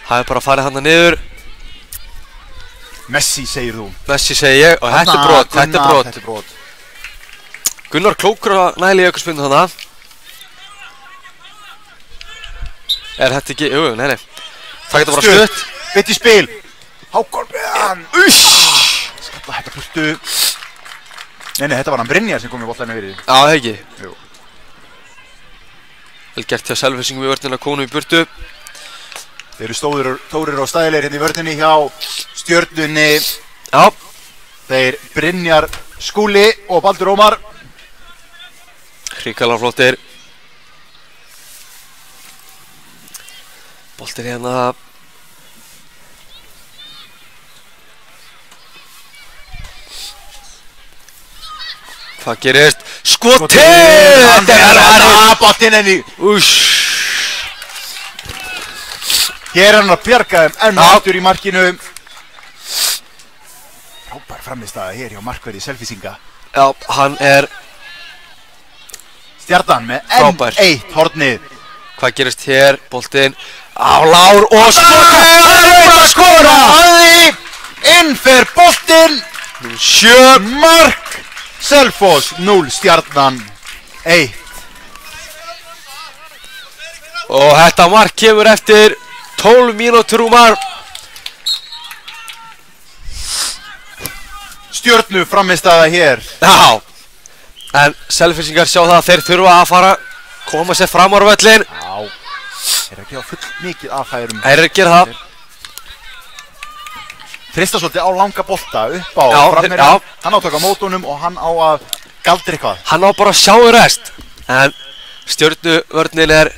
hafi bara farið hann niður. Messi segir þú. Messi segir ég og þetta er brot. Gunnar klókur að næli í aukarspyrnu þarna. Er þetta ekki, jú, nei. Það getur bara stutt. Vitt í spil. Hákon með hann. Skalla þetta burtu. Nei, þetta var hann Brynjar sem kom í boltanum yfir. Já, það ekki. Jú. Vel gert hjá Selfyssingum í vörnina, konu í burtu. Þeir eru stórir og stæðilegir hérna í vörninni hjá Stjörnunni. Já. Þeir Brynjar Skúli og Baldur Ómar. Hrikalega flottir. Boltir hérna. Hvað gerist? Skotið! Þetta er boltinn henni. Hér er hann að bjarga þeim enn og aftur í markinu. Frábær frammistaða hér hjá markverði Selfyssinga. Já, hann er Stjarnan með enn eitt hornið. Hvað gerist hér? Boltinn á lár og skotið! Það er að skora! Inn fer boltinn. 7 mark. Selfoss 0, Stjarnan 1. Og þetta mark kemur eftir 12 mínútur rúmar. Stjörnu frammistaða hér. Já. En Selfyssingar sjá það að þeir þurfa að fara koma sér fram á völlin. Já. Þeir eru ekki á full mikið affærum. Þeir eru að gera það. Trista svolítið á langa bolta upp á framherja. Hann á að taka mótunum og hann á að galdra eitthvað. Hann á bara að sjá rest. En Stjörnuvörnin er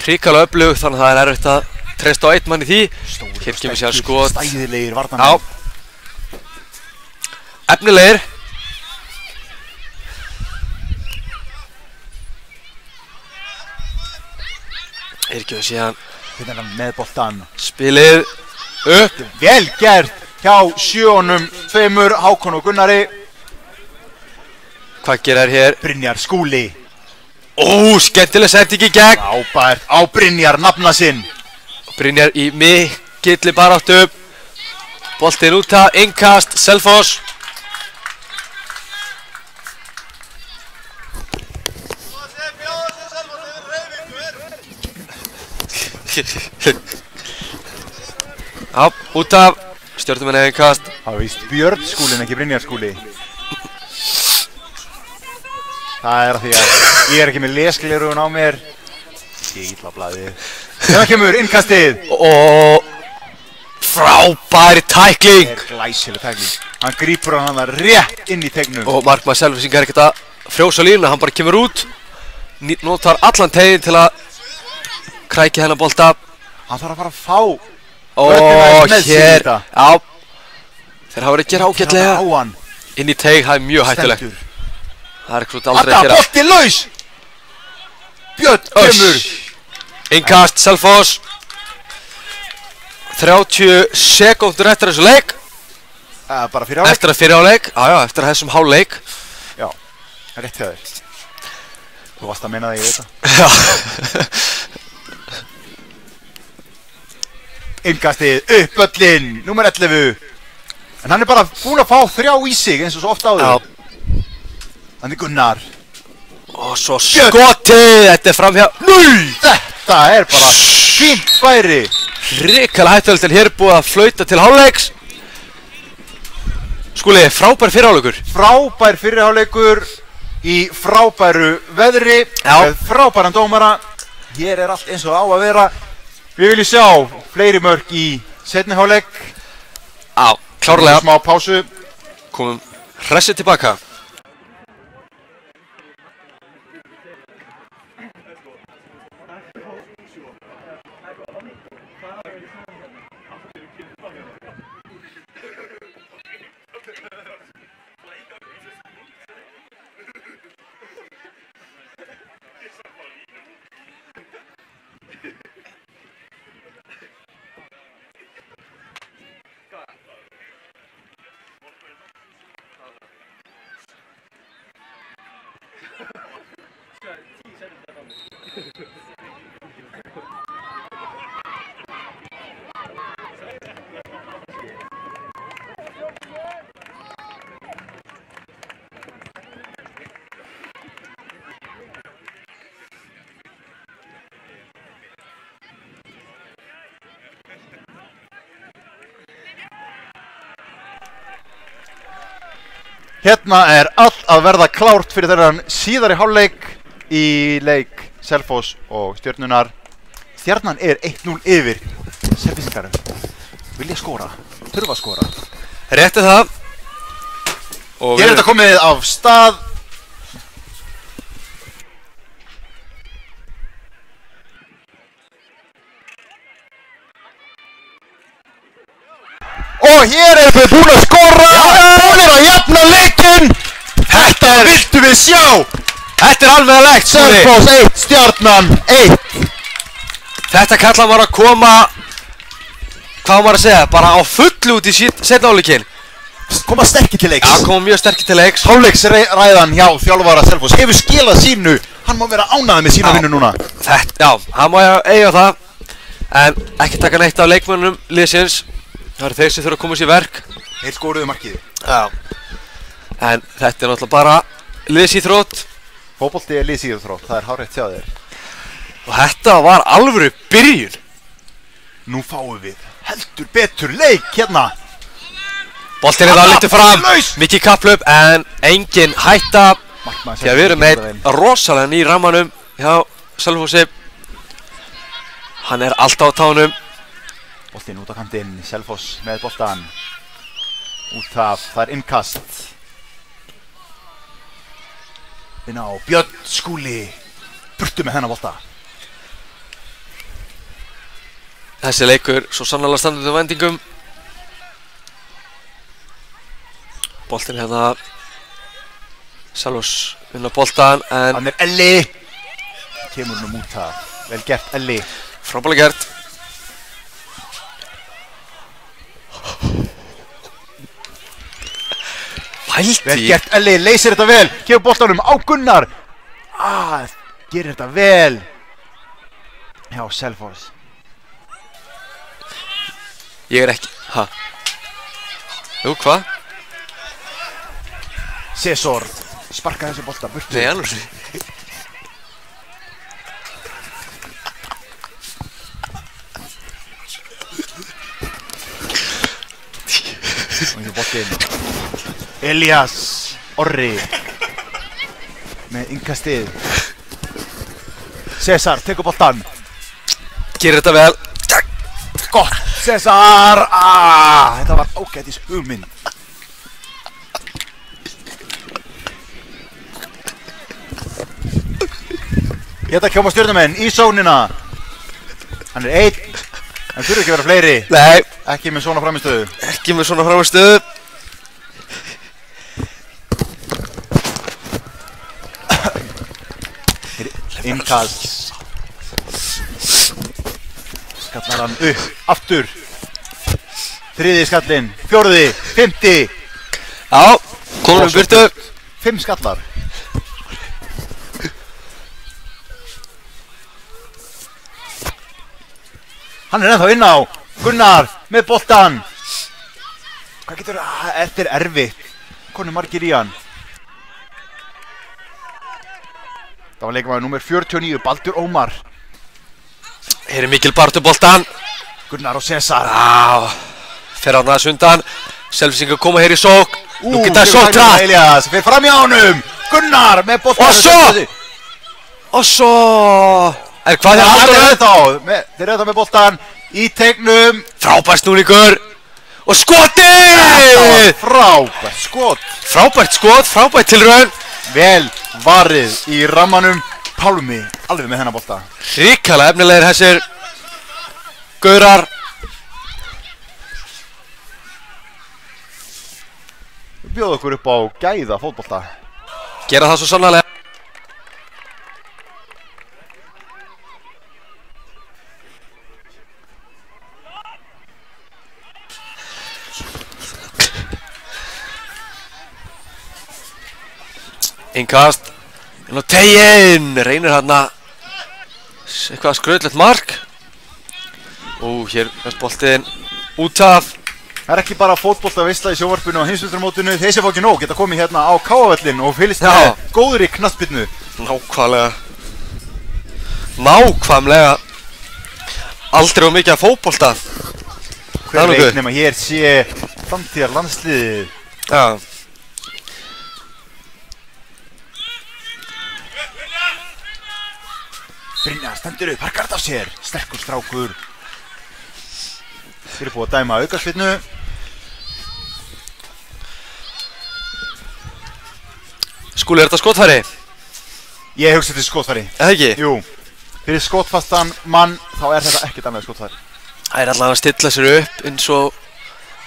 hrikalega öflug, þannig að það er erfitt að treysta á einn mann í því. Hér kemur sér skot. Stæðilegir varnarmenn. Efnilegir. Hér kemur síðan með boltan. Spilið upp. Vel gert hjá sjöunum tveimur, Hákon og Gunnari. Hvað gerir hér? Brynjar Skúli. Skemmtileg sending í gegn. Frábært á Brynjar nafna sinn. Brynjar í mikilli baráttu. Boltinn út af, innkast, Selfoss. Já, út af, Stjörnumenn hefði innkast. Það var víst Björn Skúli en ekki Brynjar Skúli. Það er að því að ég er ekki með lesgleraugun á mér. Ég er illa á blaðið. Það kemur innkastið. Og frábæri tækling. Það er glæsileg tækling. Hann grípur hann rétt inn í tegnum. Og markmaður Selfyssinga er ekkert að frjósa línuna, hann bara kemur út. Notar allan teginn til að krækja hennar bolta. Hann þarf að fara að fá. Og hér, já. Þeir hafa verið að gera ágætlega. Inn í teig, það er mjög hættulegt. Það er eitthvað aldrei að gera. Þetta bolti laus! Björn kemur. Innkast, Selfoss. 30 sekúndur eftir þessu leik. Bara fyrir áleik? Eftir að fyrir áleik, já, eftir að þessum hálfleik. Já, rétt hjá þér. Þú varst að meina það, ég veit það. Já. Innkastið, upp völlin, númer 11. En hann er bara búinn að fá 3 í sig eins og svo ofta áður. Þannig Gunnar. Og svo skotið, þetta er framhjá. Þetta er bara fínt færi. Hrikalega hættulegt, en hér er búið að flauta til hálfleiks. Skúli, frábær fyrirháleikur. Frábær fyrirháleikur í frábæru veðri. Með frábæran dómara. Hér er allt eins og á að vera. Við viljum sjá fleiri mörk í seinni hálfleik. Já, klárlega. Smá pásu. Komum hressið tilbaka. Hérna allt að verða klárt fyrir þennan síðari hálfleik í leik Selfoss og Stjörnunar. Stjarnan 1-0 yfir. Selfissingar vilja skora, þurfa að skora. Rétti það. Hér þetta komið af stað. Og hér við búin að skora. Búin að jafna leikinn. Þetta viltu við sjá. Þetta alveg að legt. Selfoss 1, Stjarnan 1. Þetta kallar maður að koma, hvað maður að segja, bara á fullu út í seinna hálfleikinn. Koma sterkir til leiks. Já, koma mjög sterkir til leiks. Hálfleiksræðan hjá þjálfara Selfoss hefur skilað sínu. Hann má vera ánægður með sína vinnu núna. Já, hann má eiga það. En ekki taka neitt af leikmönnum liðsins. Það eru þeir sem þurfa að koma sér í verk. Þeir skoruðu markið. Já. En þetta náttúrulega bara liðsíþrótt. Fótbolti liðsíþrótt, það hárrétt hjá þér. Og þetta var alvöru byrjun. Nú fáum við heldur betur leik hérna. Boltinn það litið fram, mikið kapplöp en engin hætta. Því að við erum með rosalega í rammanum hjá Selfossi. Hann alltaf á tánum. Boltinn út á kantinn, Selfoss með boltan. Út af, það innkast. Inn á Björn Skúli. Burtu með hennar bolta. Þessi leikur svo sannarlega standandi vendingum. Boltinn hérna. Selfoss vinna boltan en... Hann Elli. Kemur hún út af. Vel gert Elli. Frábælega gert. Pældi. Vel gert Elli, leysir þetta vel. Kemur boltanum á Gunnar. Gerir þetta vel. Já, Selfoss. Ég ekki, Jú, hvað? Cesar sparka þessi bolta burtu. Nei, annars. Og ekki boltinn. Elias Orri með innkastið. Cesar tekur boltan. Gerir þetta vel. Gott, Cesar. Þetta var ágætis hugmynd. Hérna kjóma Stjörnumenn í sónina. Hann einn. En þurfi ekki að vera fleiri. Nei. Ekki með svona framistöðu. Ekki með svona framistöðu. Innkast. Skallar hann upp, aftur. Þriði skallinn, fjórði, fimmti. Já, komum burtu. 5 skallar. Hann ennþá inn á. Gunnar með boltan. Hvað getur það? Þetta erfitt. Konu margir í hann. Það var leikmaður númer 49, Baldur Ómar. Hér mikil bartu boltan. Gunnar og Cesar. Fer hann aðeins undan. Selfissingar koma hér í sók. Nú geta það sókt rætt. Elias fer fram í ánum. Gunnar með boltan. Og svo. Hvað er Halldór? Þeir eru þá með boltan í tegnum. Frábært snúningur. Og skotið! Frábært skot. Frábært skot, frábært tilraun. Vel varið í rammanum. Pálmi alveg með þennan bolta. Hrikalega efnilegir þessir gaurar. Við bjóðum okkur upp á gæða fótbolta. Gera það svo sannarlega. Innkast. Inn á teginn. Reynir hann að eitthvað skrautlegt mark. Hér er boltinn út af. Það ekki bara fótboltaveisla í sjónvarpinu og heimsmeistarmótinu. Þeir sem fá ekki nóg geta komið hérna á Káavöllin og fylgst með góðri knattspyrnu. Nákvæmlega. Aldrei of mikið af fótbolta. Hver veit nema hér sé framtíðar landsliðið. Já. Brynjar stendur upp, harkart af sér. Sterkur strákur. Þeir eru búið að dæma aukaspyrnu. Skúli, er þetta skotfæri? Ég hugsa þetta skotfæri. Eða ekki? Jú. Fyrir skotfastan mann þá er þetta ekkert annað skotfæri. Það er allavega að stilla sér upp eins og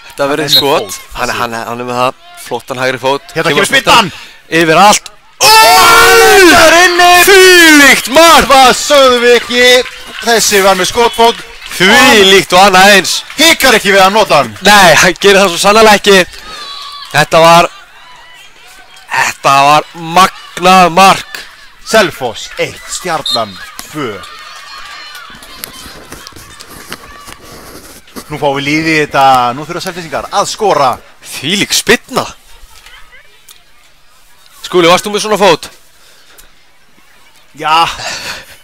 þetta verið skot. Hann er með það, flottan hægri fót. Hérna kemur spyrnan! Yfir allt. Það er inni! Þvílíkt mark! Hvað sögðum við ekki? Þessi var með skotfót. Þvílíkt og annað eins. Hikar ekki við að nota hann. Nei, hann gerir það svo sannarlega ekki. Þetta var magnað mark. Selfoss 1, Stjarnan 2. Nú fáum við lífið í þetta. Nú þurfa Selfissingar að skora. Þvílík spyrna. Skúli, varst þú með svona fót? Já,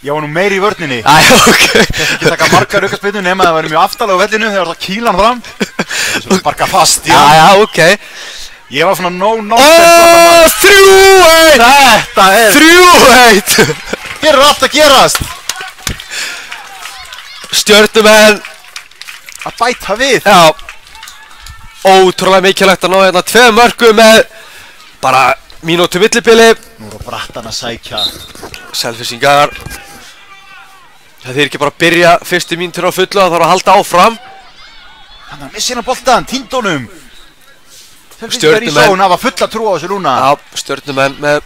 ég var nú meiri í vörninni. Ok. Þetta ekki taka margar aukaspyrnu nema það væri mjög aftalega á vellinu þegar það kíla hann fram. Það er svona sparka fast í hann. Já, ok. Ég var svona no-nonsense. 3-1! Þetta er 3-1! Hér er allt að gerast. Stjörnumenn að bæta við. Já. Ótrúlega mikilvægt að ná hérna 2 mörkum með bara mínútu millibili. Nú er á brattan að sækja. Selfissingar. Það er ekki bara að byrja fyrstu mínútur á fullu, það þarf að halda áfram. Hann er missinn á boltan, týndónum. Selfissingar í sóun hafa fulla trú á þessu núna. Já, stjörnumenn með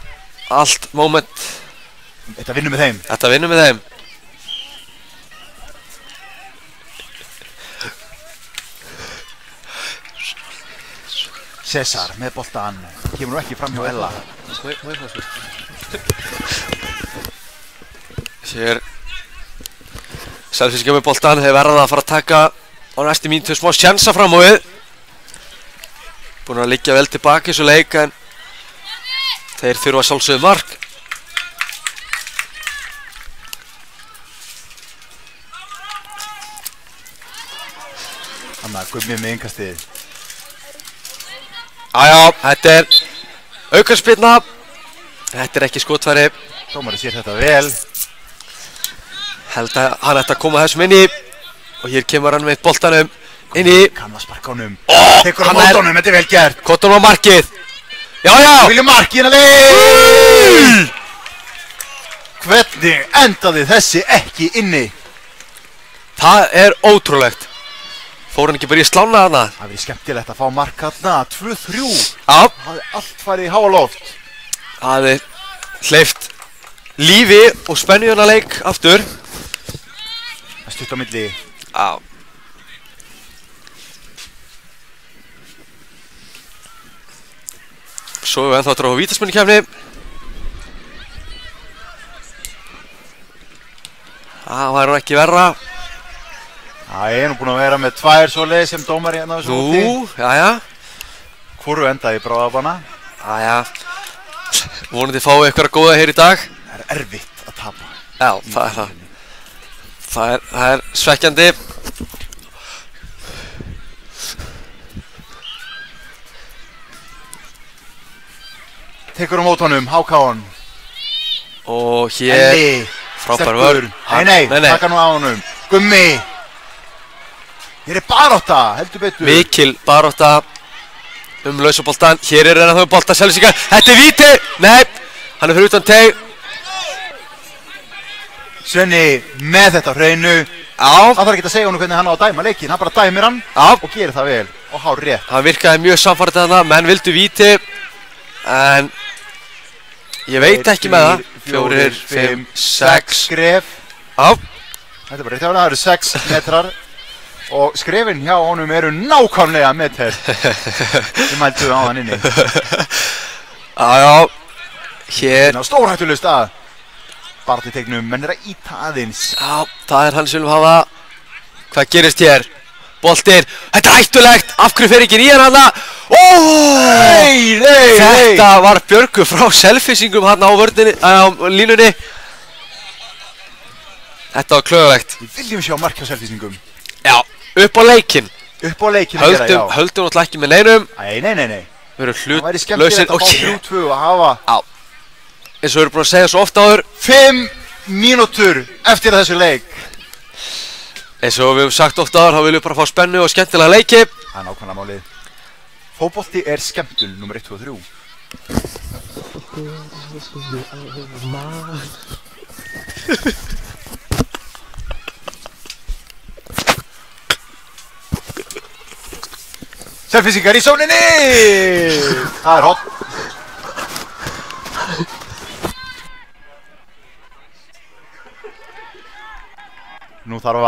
allt moment. Þetta vinnur með þeim. Þetta vinnur með þeim. César með boltan, kemur nú ekki fram hjá Ella. Sér Selfissingar með boltan, þeir verða að fara að taka á næstu mínútu smá sjansa fram á við. Búin að liggja vel tilbaka í þessu leik en þeir þurfa að sjálfsögðu mark. Þannig að Gummi með innkastið. Jájá, þetta er aukaspyrna. Þetta er ekki skotfæri. Dómari sér þetta vel. Held að hann ætti að koma þessum inn í. Og hér kemur hann með boltanum inn í. Kann að sparka honum. Tekur á mótunum, þetta er vel gert. Kottunum á markið. Jájá. Viljum markið leið. Hvernig endaði þessi ekki inni? Það er ótrúlegt. Fór hann ekki bara í slána þarna? Það verið skemmtilegt að fá mark þarna, 2-3. Já. Það hefði allt farið í háa loft. Það hefði hleypt lífi og spennu í þennan leik aftur. Það er stutt á milli. Já. Svo við ennþá að draga á vítaspyrnukefni. Það var nú ekki verra. Það er nú búin að vera með 2 svoleiðis sem dómari hérna á þessu móti. Nú, jæja. Hvoru endaði bráðabanna? Jæja. Vonandi fáið eitthvað góða hér í dag. Það er erfitt að tapa. Já, það er það. Það er svekkjandi. Tekur á mótunum, Hákon. Og hér frábær vörn. Nei, taka nú á honum. Gummi. Hér er barátta, heldur betur. Mikil barátta lausaboltan. Hér er ennþá bolta Selfissingar. Þetta er víti. Nei, hann er fyrir utan teig. Svenni með þetta á hreinu. Já. Það þarf ekki að segja honum hvernig hann á að dæma leikinn. Hann bara dæmir hann og gerir það vel. Og hár rétt. Hann virkaði mjög samfærið þarna. Menn vildu víti. En ég veit ekki með það. 4, 5, 6 skref. Já. Þetta er bara rétt hjá hann. Það eru 6 metrar. Og skrefin hjá honum eru nákvæmlega metr. Við mæltum á hann inni. Jájá. Hér. Stórhættuleg stað. barði tegnum, menn að íta aðeins. Já, það hann sem viljum hafa. Hvað gerist hér? Boltinn, þetta er hættulegt, af hverju fer ekki í hann hana? Nei. Þetta var Björgu frá selfisingum hann á vörninni, á línunni. Þetta var klögulegt. Við viljum sjá mark hjá selfisingum. Já, upp á leikinn. Upp á leikinn að gera, já. Höldum náttúrulega ekki með neinum. Nei. Við erum það væri skemmtilegt að fá 3-2 og hafa. Já, eins og við erum búin að segja svo ofta áður. 5 mínútur eftir þessu leik. Eins og við hefum sagt ofta áður, þá viljum við bara fá spennu og skemmtilega leiki. Það er nákvæmlega málið. Fótbolti er skemmtun, nummer 1, 2 og 3. Selfisingar í sóninni! Það er hot. Nú þarf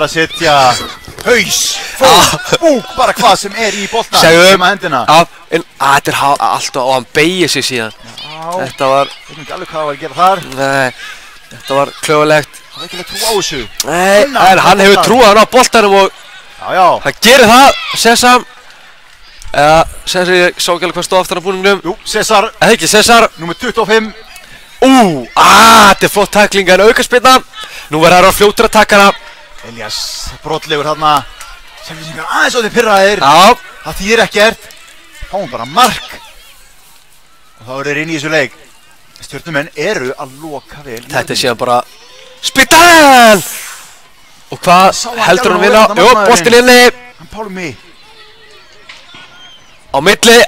að setja haus, búk, bara hvað sem er í boltan. Segðu, hendina. Þetta er alltaf og hann beigir sig síðan. Þetta var... Ég veit ekki alveg hvað það var að gera þar. Nei, þetta var klögulegt. Það var ekki alveg trú á þessu. Nei, en hann hefur trúað á boltanum og hann gerir það, Cesar. Cesar, ég sá ekki alveg hvað stóð aftan á búningnum. Jú, Cesar. Eða ekki, Cesar. Númer 25. Þetta er flott tækling en aukaspyrna. Nú verður það fljótur að taka hana. Elias brotlegur þarna. Selfisingar aðeins á því pirraðir. Já. Það þýðir ekkert. Fáum bara mark. Og þá eru þeir inn í þessu leik. Stjörnumenn eru að loka vel. Þetta er síðan bara Spytal! Og hvað heldur hann vinna? Jú, boltinn inni. Hann Pálmi. Á milli.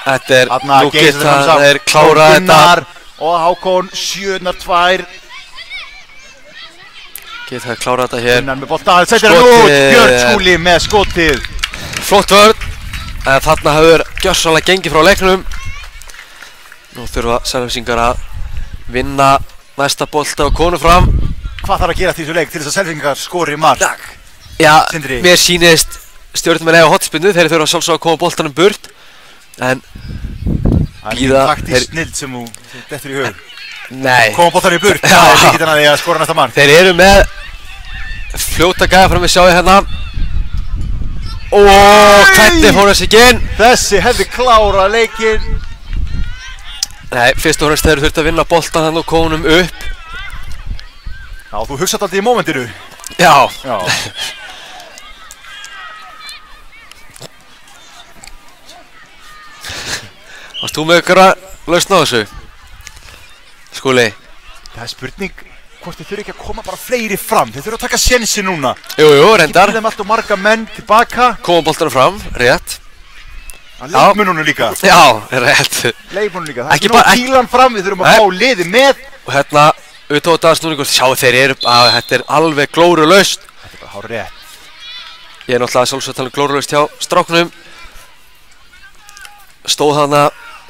Þetta er, nú geta þeir klárað þetta. Og Hákon, 7-2. Geta þeir klárað þetta hér. Gunnar með boltan, setur hann út. Björn Skúli með skotið. Flott vörn. En þarna hafður gjörsamlega gengið frá leiknum. Nú þurfa Selfisingar að vinna næsta bolta og konu fram. Hvað þarf að gera þessu leik til þess að Selfisingar skori mark? Já, Sindri. mér sýnist stjórnumenn eiga hotspinnu. Þeir þurfa sjálfsög að koma boltanum burt. En bíða taktísk snild sem þú dettur í hug. Nei. Koma boltanum í burt. Það er líkitinn að því að skora næsta mark. Þeir eru með fljóta gæða fram við sjáum hérna. Hvernig fór þessi ekki inn? Þessi hefði klárað leikinn. Nei, fyrst og fremst þeir þurfti að vinna boltan þannig og konum upp. Já, þú hugsaði alltaf í mómentinu. Já. Varst þú með ykkur að lausna á þessu? Skúli? Það er spurning hvort þeir þurfi ekki að koma bara fleiri fram. Þeir þurfi að taka sjensi núna. Jú, reyndar. Ekki þeim alltaf marga menn tilbaka. Koma boltanum fram, rétt. Leikmununum líka. Já, rétt. Leikmununum líka. Það er ekki nóg kílan fram, við þurfum að fá liði með. Og hérna, auðvitað snúningur, sjá þeir eru, þetta er alveg glórulaust. Þetta er bara hár rétt. Ég er náttúrulega sjálfsög að tala um glórulaust hjá stráknum. Stóð hana,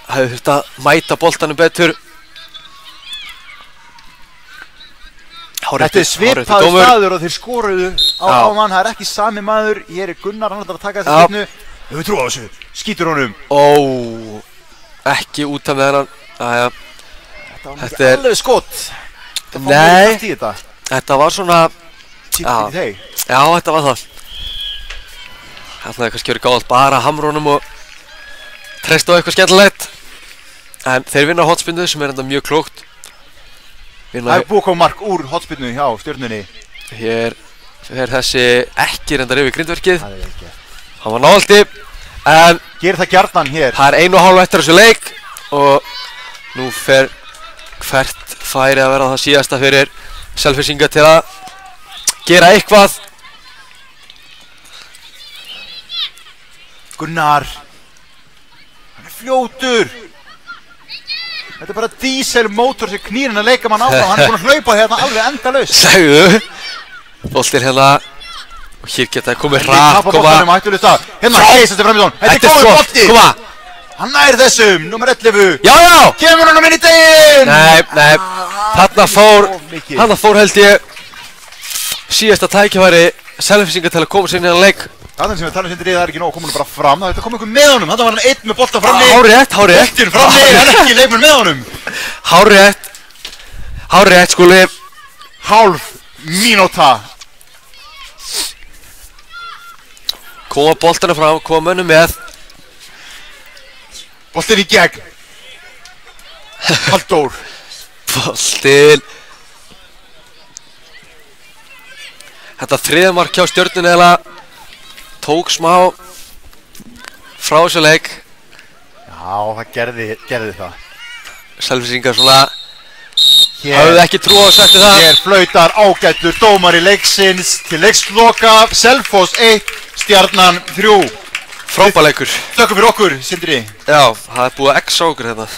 hefði þurft að mæta boltanum betur. Þetta er svipaður staður og þeir skoruðu á mann. Það er ekki sami maður. Ég er Gunnar, hann ætlar að taka þessu spilnu. Við trúum á þessu. Skýtur honum. Ekki út af með hennan. Þetta var ekki alveg skot. Nei, þetta var svona... Tímtinn í þeir. Já, þetta var það. Það hefði kannski verið gáðalt bara að hamra honum og treysta á eitthvað skemmtilegt. En þeir vinna hotspinnu sem er enda mjög klókt. Það er búið að koma mark úr hotspinnu hjá stjörnunni. Hér fer þessi ekki reyndar yfir grindverkið. Það er ekki. Hann var náðaldi. En gerir það gjarnan hér. Það er 1,5 eftir þessu leik. Og nú fer hvert færi að vera það síðasta fyrir Selfisingar til að gera eitthvað. Gunnar. Hann er fljótur. Þetta er bara díselmótor sem knýr hann að leika mann áfram. Hann er búinn að hlaupa hérna alveg endalaust. Segðu. Boltinn hérna. Og hér geta það komið hratt. Hérna, Geisast er framíðan. Þetta er komið bolti. Koma. Hann nær þessum, nummer 11. Já. Kemur hann inn í deginn. Nei. Þarna fór held ég síðasta tækifæri Selfisingar til að koma sér inn í hann leik. Þannig sem við talum Sindri, það er ekki nóg að koma hann bara fram. Það kom einhver með honum, þannig var hann einn með boltan frammi. Hárrétt. Boltinn frammi, en ekki leikmenn með honum. Hárrétt, Skúli. Hálf mínúta. Koma boltana fram, koma mönnum með. Boltinn í gegn. Halldór. Boltinn. Þetta þriðja mark hjá Stjörnunni eða tók smá frá þessu leik. Já, það gerði það. Selfyssingar svona hafðu ekki trú á að setja það. Hér flautar ágætur dómari leiksins til leiksloka. Selfoss 1, Stjarnan 3. Frábær leikur. Þökkum fyrir okkur, Sindri. Já, það er búið að X á okkur hérna.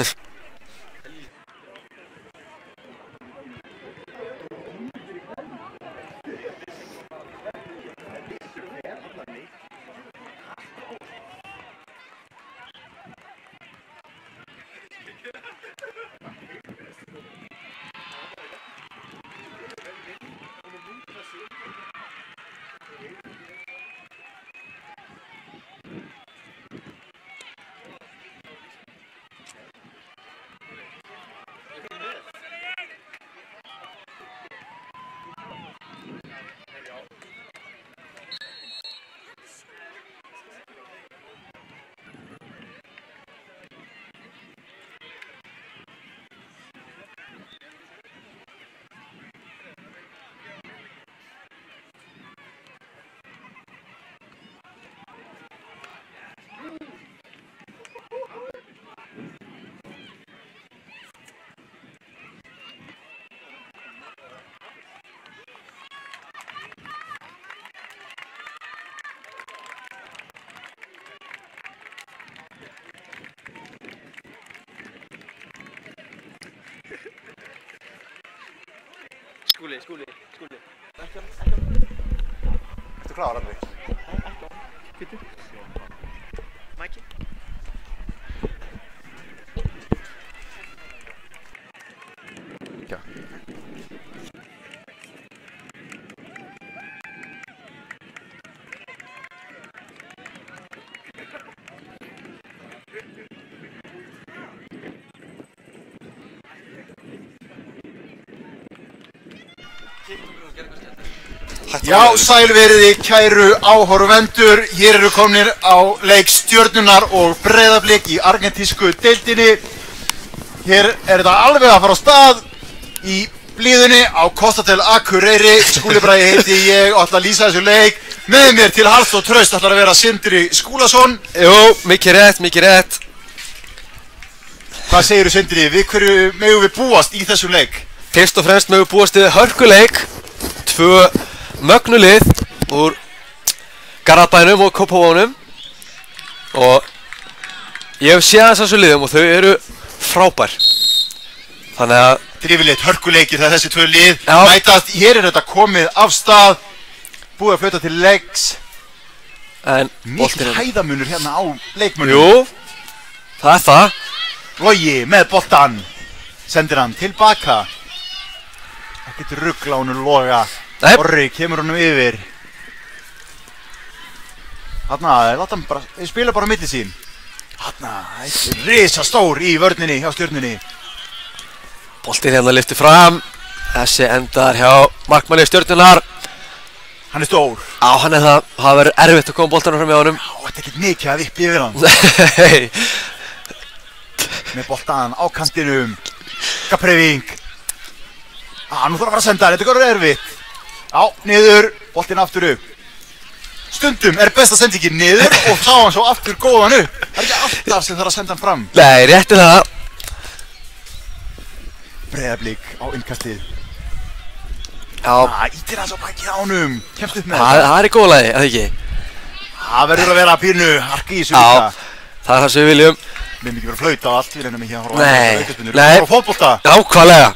Skúli. Ertu klár, Andri? Hvítu. Mæki. Já. Já, sælveriði, kæru áhorfendur. Hér eru komnir á leik Stjörnunnar og Breiðablik í argentísku deildinni. Hér er þetta alveg að fara á stað í blíðunni á Kostatel Akureyri. Skúli Bragi heiti ég og ætla að lýsa þessu leik. Með mér til hals og traust ætlar að vera Sindri Skúlason. Jú, mikið rétt. Hvað segirðu, Sindri? Við hverju megum við búast í þessum leik? Fyrst og fremst megum við búast við hörkuleik. 2 mögnulið úr Garðabænum og Kópavogunum og ég hef séð þessu liðum og þau eru frábær. Þannig að Drifilegt hörkuleikir þegar þessi 2 lið mætast. Hér er þetta komið af stað. Búið að flauta til leiks. En mikil hæðamunur hérna á leikmönnum. Jú, það er það. Logi með boltan. Sendir hann tilbaka. Ekkert rugl á honum Loga. Orri kemur honum yfir. Þarna, láta hann bara, þeir spila bara á milli sín. Þarna, risastór í vörninni hjá Stjörnunni. Boltinn hérna lyfti fram. Þessi endar hjá markmanni Stjörnunnar. Hann er stór. Já, hann er það. Það verður erfitt að koma boltanum fram með honum. Já, þetta er ekkert mikið að vippa yfir hann. Með boltan á kantinum. Gapreyving. Nú þarf að fara að senda hann, þetta er erfitt. Já, niður, boltinn aftur upp. Stundum er best að senda ekki niður og sá hann svo aftur góðan upp. Það er ekki alltaf sem þarf að senda hann fram. Nei, rétt er það. Breiðablik á innkastið. Já. Ítir hans á bakið á honum. Kemst upp með það er í góða lagi, eða ekki? Það verður að vera pínu harki í þessu líka. Það er það sem við viljum. Við erum ekki verið að flauta á allt, við reynum ekki að horfa á aukaspyrnur. Við erum að horfa á fótbolta. Nákvæmlega.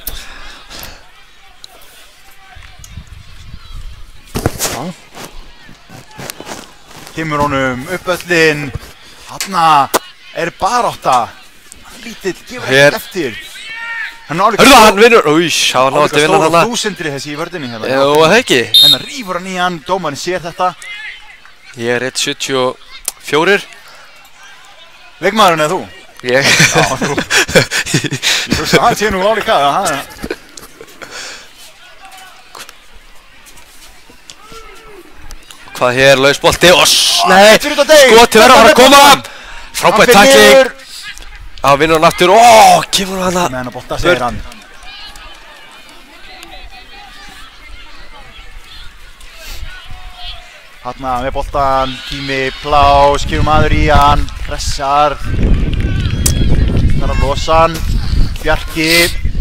Kemur honum uppöllin. Þarna er barátta. Lítill, gefur ekki eftir. Hörðu það, hann vinnur. Új, hann náði að vinna þarna. Álíka stór og þúsindri þessi í vörðinni hérna. Jú, það ekki. Hennar rýfur hann í hann, dómarinn sér þetta. Ég er 1.74. Leikmaðurinn eða þú? Ég. Já, þú. Ég hugsa að hann sé nú álíka. Hvað hér, lausbolti og nei, skoti verður að fara að koma. Frábært takling. Á, vinnur hann aftur. Kemur hann að. Með hann að bolta, segir hann. Hanna með boltan, tími, plás, kemur maður í hann, pressar. Það er að losa hann. Bjarki,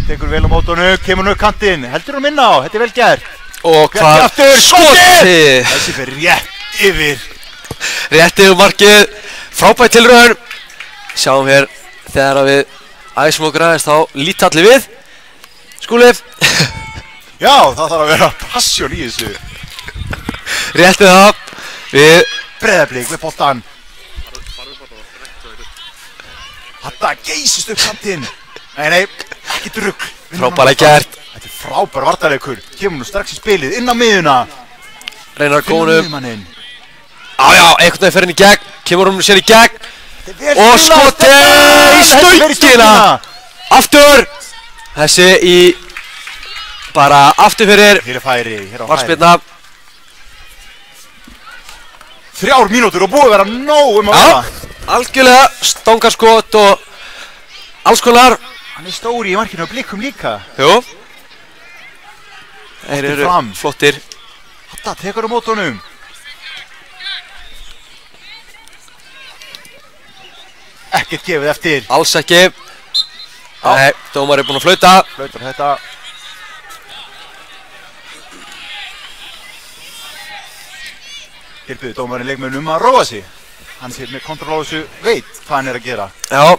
tekur vel á mótonu, kemur nú kantinn, heldur hann minna á, þetta er vel gert. Og hvað skoti! Þessi fyrir rétt yfir. Rétt yfir markið, frábært tilraun. Sjáum hér þegar við æsum okkur aðeins þá líta allir við. Skúli. Já, það þarf að vera passjón í þessu. Réttið það. Við Breiðablik með boltan. Þetta geysist upp kantinn. Nei, ekki drugg. Frábærlega gert. Þetta er frábær varnarleikur. Kemur nú strax í spilið, inn á miðjuna. Reynar gónum. Já, einhvern veginn fer hann í gegn. Kemur hann sér í gegn. Og skoti í stöngina. Aftur. Þessi í bara aftur fyrir. Hér er færi. Varspilna. 3 mínútur og búið að vera nóg að vera. Algjörlega stangarskot og alls konar. Hann er stóri í markinu og Blikum líka. Jú. Þeir eru flottir. Þetta tekur á mótunum. Ekkert gefið eftir. Alls ekki. Nei, dómar er búinn að flauta. Flautar þetta. Hér byrði dómarinn leikmönnum að róa sig. Hann sér með kontroll á þessu, veit hvað hann er að gera. Já,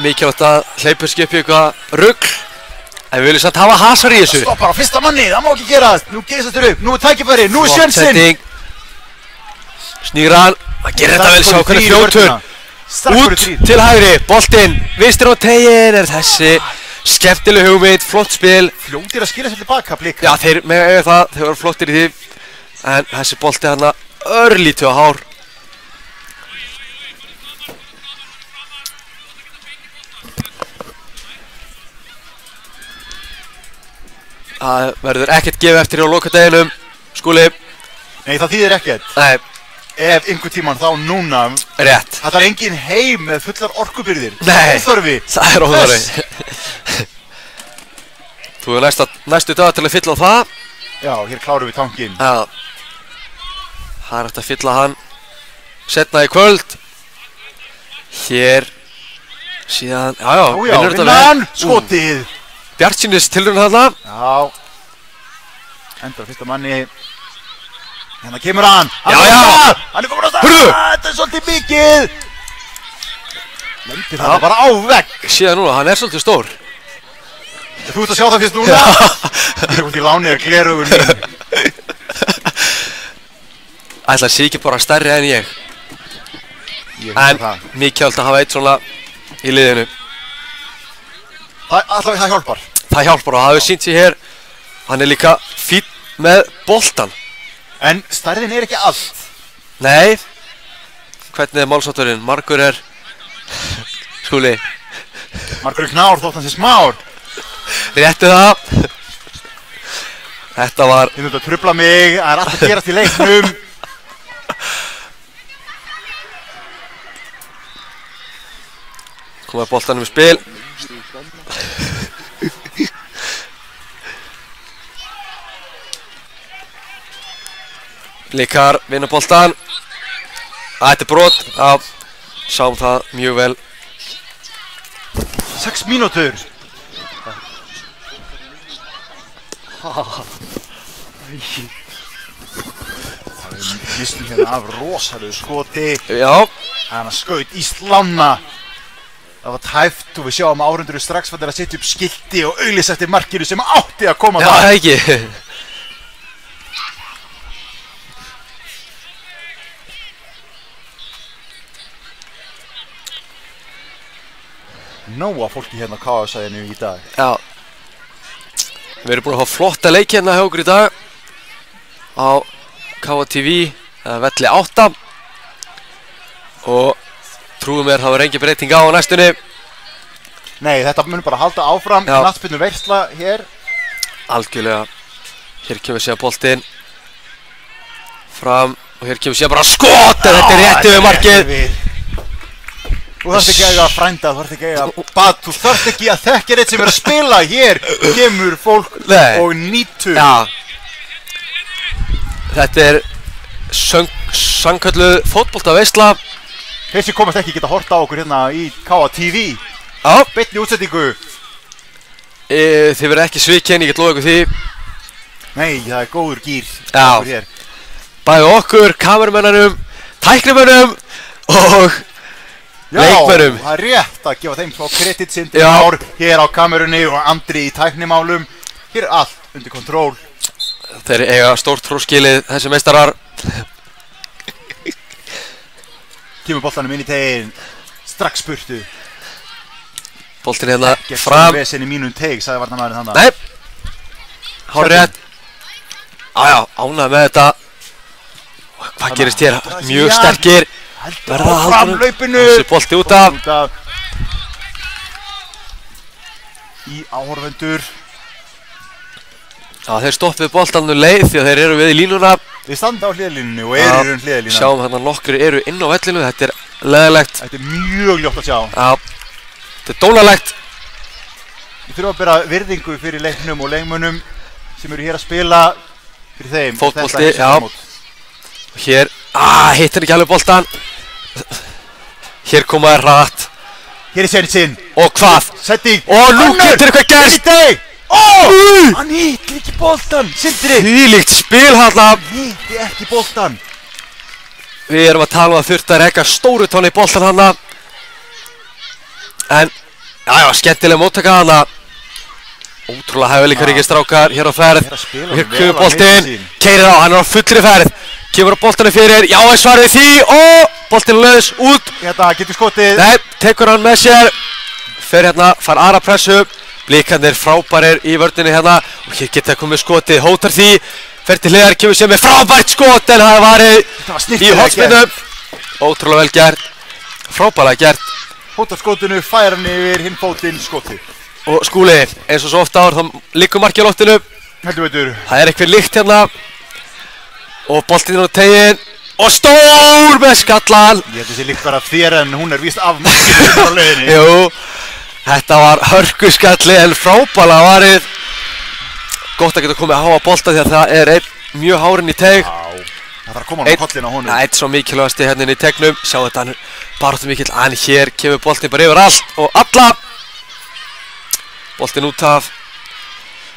mikilvægt að hleypa sér upp í eitthvað rugl. En við viljum samt hafa hasar í þessu. Stoppar á fyrsta manni, það má ekki gerast. Nú geysast þér upp, nú er tækifæri, nú er sjönsinn. Snýr hann, að gera þetta vel, sjá hvernig fljótur. Út til hægri, boltinn, vinstri á tegin er þessi skemmtileg hugmynd, flott spil. Fljótir að skila sér tilbaka, Blik. Já, þeir með það, þeir voru flottir í því. En þessi bolti hann að örlítið á hár. Það verður ekkert gefið eftir á lokadeginum, Skúli. Nei, það þýðir ekkert. Nei. Ef einhver tíman þá núna. Rétt. Það er engin heim með fullar orkubyrðir. Nei. Óþörfi. Það er óþörfi. Þú er næstu dag til að fylla á það. Já, hér klárum við tankinn. Já. Það er hægt að fylla hann setna í kvöld. Hér síðan, já, vinnan, skotið. Bjartsýnis tilraun þarna. Já. Endur á fyrsta manni. Hérna kemur hann. Já. Hann er komin á stað. Þetta er svolítið mikið. Lendir það bara á vegg. Síðan núna, hann er svolítið stór. Þú ert að sjá það fyrst núna. Ég er út í lánið að glerugun mín. Ætla að sé ekki bara stærri en ég. En mikilvægt að hafa eitt svona í liðinu. Það hjálpar. Það hjálpar og það hefur sýnt sig hér. Hann er líka fínn með boltan. En stærðin er ekki allt. Nei. Hvernig er málsátturinn? Margur er Skúli. Margur er knár þótt hann sé smár. Réttu það. Þetta var. Þið þurftu að trufla mig. Það er alltaf að gerast í leiknum. Komið boltanum í spil. Blikar vinna boltan. Þetta er brot. Já, sáum það mjög vel. 6 mínútur. Við mistum hérna af rosalegu skoti. Já. Hann skaut í slána. Það var tæft og við sjáum árundur strax fyrir að setja upp skilti og auglýsa eftir markinu sem átti að koma það. Já, það ekki. Nóa fólki hérna á KS-sæðinu í dag. Já. Við erum búin að hafa flotta leiki hérna hjá okkur í dag á KTV. velli 8 og trúum mér, það var engin breyting á næstunni. Nei, þetta mun bara halda áfram, knattspyrnu veisla hér. Algjörlega. Hér kemur síðan boltinn fram og hér kemur síðan bara skot, en þetta er rétt yfir markið. Þú þarft ekki að eiga frænda, þú þarft ekki að eiga bad, þú þarft ekki að þekkja reitt sem er að spila. Hér kemur fólk og nýtur. Já. Þetta er sannkölluð fótboltaveisla. Þeir sem komast ekki geta horta á okkur hérna í KA TV. Já. Beinni útsendingu. Þið verður ekki svikin, ég get lofa ykkur því. Nei, það er góður gýr. Já. Bæði okkur, kameramönnunum, tæknimönnum og leikmönnum. Já, það er rétt að gefa þeim smá kredit. Sindri Már hér á kamerunni og Andri í tæknimálum. Hér er allt undir kontról. Þeir eiga stórt hróskilið, þessi meistarar. Kemur boltanum inn í tegin, strax burtu. Boltin hérna fram. Ekkert svona vesen í mínum teg, sagði varnarmaðurinn þannig. Nei. Hárrétt. Jájá, ánægð með þetta. Hvað gerist hér? Mjög sterkir. Verða að halda hlaupinu. Þessi bolti út af. Í áhorfendur. Já, þeir stoppið boltan leið því að þeir eru við í línuna. Þeir standa á hliðalínunni og eru í hliðalínan. Sjáum hérna nokkru eru inn á vellinu, þetta er leðilegt. Þetta er mjög ljótt að sjá. Já, þetta er dónalegt. Við þurfum að bera virðingu fyrir leiknum og leikmönnum sem eru hér að spila fyrir þeim. Fótbolti, já. Hér, hittir ekki alveg boltan. Hér komaði hratt. Hér er Svenitsson. Og hvað? Setting. Og nú getur eitthvað gerst. Hann hittir ekki boltan, Sindri. Þvílíkt spil hérna. Hann hittir ekki boltan. Við erum að tala um að þurft að reka stóru tóni í boltan hana. En, jájá, skemmtileg móttaka hana. Ótrúlega hæfileikaríkir strákar hér á ferð. Hér kemur boltinn, keyrir á, hann er á fullri ferð. Kemur á boltanu fyrir, já, er svarið því. Og boltinn laus út. Þetta getur skotið. Nei, tekur hann með sér. Fer hérna, far aðra pressu. Blikarnir frábærir í vörninni hérna. Og hér geta komið skotið, hótar því. Fer til hliðar, kemur sér með frábært skot. En það var varið í hornspyrnu. Ótrúlega vel gert. Frábærlega gert. Hótar skotinu, fær hann yfir hinn fótinn skotið. Og Skúli, eins og svo ofta áður, þá liggur markið á loftinu. Heldur veitur. Það er eitthvað líkt hérna. Og boltinn á teginn. Og stór með skallan. Ég held þessi líkt bara þér en hún er víst af markinu á leiðinni. Jú, þetta var hörkuskalli en frábælega varið. Gott að geta komið að háa bolta því að það er einn mjög hárinn í teg. Já, það þarf að koma á kollin á honum. Eitt svo mikilvægasti hérna inn í tegnum. Sjá þetta, hann er baráttu mikill. En hér kemur boltinn bara yfir allt og alla. Boltinn út af.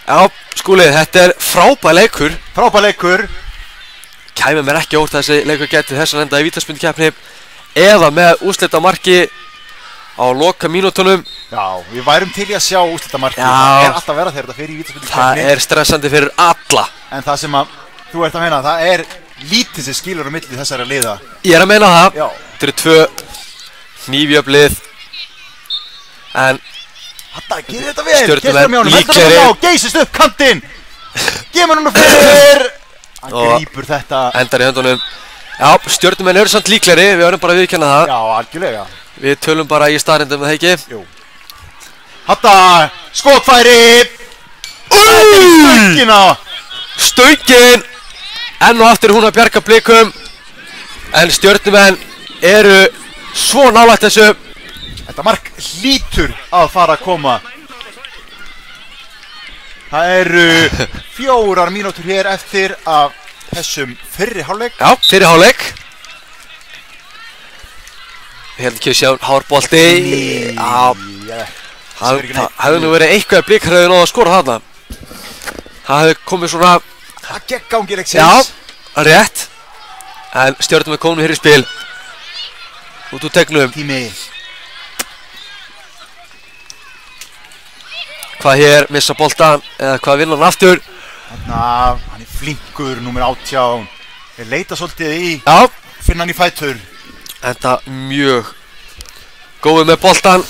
Já, Skúli, þetta er frábær leikur. Frábær leikur. Kæmi mér ekki óvart að þessi leikur geti þessan enda í vítaspyrnukeppni eða með úrslitamarki á loka mínútunum. Já, við værum til í að sjá úrslitamarki. Já. Það er alltaf verið þegar þetta fer í vítaspyrnukeppni. Það er stressandi fyrir alla. En það sem að þú ert að meina, það er lítið sem skilur á milli þessara liða. Ég er að meina það. Já. Þetta eru tvö hnífjöfn lið. En Þetta gerir þetta vel. Stjörnumenn líklegri. Geysist upp kantinn. Gemur hann fyrir. Hann grípur þetta. Endar í höndunum. Já, Stjörnumenn eru samt líklegri. Við verðum bara að viðurkenna það. Já, algjörlega. Við tölum bara í staðreyndum, það ekki? Jú. Hatta, skotfæri. Stöngin á. Stöngin. Enn og aftur hún að bjarga blikum. En Stjörnumenn eru svo nálægt þessu. Þetta mark hlýtur að fara að koma. Það eru 4 mínútur hér eftir af þessum fyrri hálfleik. Já, fyrri hálfleik. Við heldum ekki að sjá hárbolti. Já, það hefði nú verið eitthvað að Blikar hefði náð að skora þarna. Það hefði komið svona. Það gekk gangi leiksins. Já, rétt. En Stjörnumenn komum hér í spil. Út úr tegnum. Tími. Hvað hér, missa boltan, eða hvað vinna hann aftur? Hann er flinkur, númer 18. Þeir leita svolítið í. Já. Finna hann í fætur. Enda mjög góður með boltan.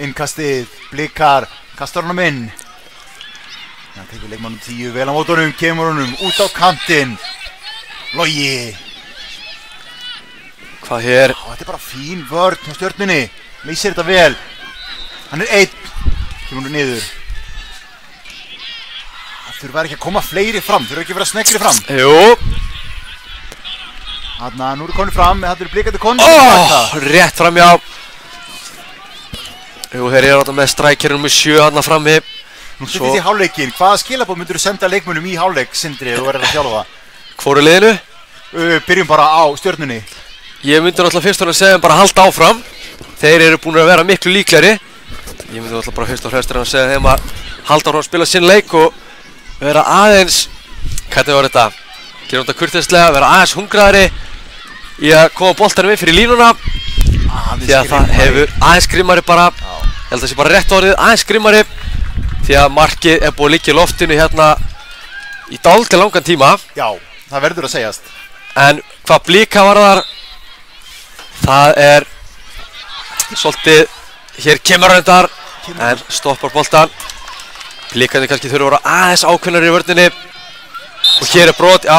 innkastið, Blikar, kastar honum inn. Hann tekur leikmannum 10 vel á mótunum, kemur honum út á kantinn. Logi. Hvað hér? Þetta bara fín vörn hjá Stjörnunni. Leysir þetta vel. Hann einn. Kemur honum niður. Það þurfa ekki að koma fleiri fram, þurfa ekki að vera sneggri fram. Jú. Þarna, nú konur fram, þetta Blikandi konur. Rétt framjá. Jú, þeir eru átta með strækir nummer 7 þarna frammi. Nú setjast í hálfleikinn. Hvaða skilaboð myndur þú senda leikmönnum í hálfleik, Sindri, ef þú verður að þjálfa? Hvoru liðinu? Byrjum bara á Stjörnunni. Ég myndi náttúrulega fyrst og fremst segja þeim bara halda áfram. Þeir eru búin að vera miklu líklegri. Ég myndi náttúrulega bara fyrst og fremst segja þeim að halda áfram að spila sinn leik og vera aðeins, hvernig var þetta? Gera þetta kurteislega, vera aðeins hungraðri í að koma boltanum inn fyrir línuna. Því að það hefur aðeins grimmari bara, ég held að það sé bara rétt orðið, aðeins grimmari. Því að markið er búið að liggja í loftinu hérna í dálítið langan tíma. Já, það verður að segjast. En hvað Blika varðar, það er svolítið, hér kemur reyndar, en stoppar boltan. Blikarnir kannski þurfa að vera aðeins ákveðnari í vörninni. Og hér er brot, já.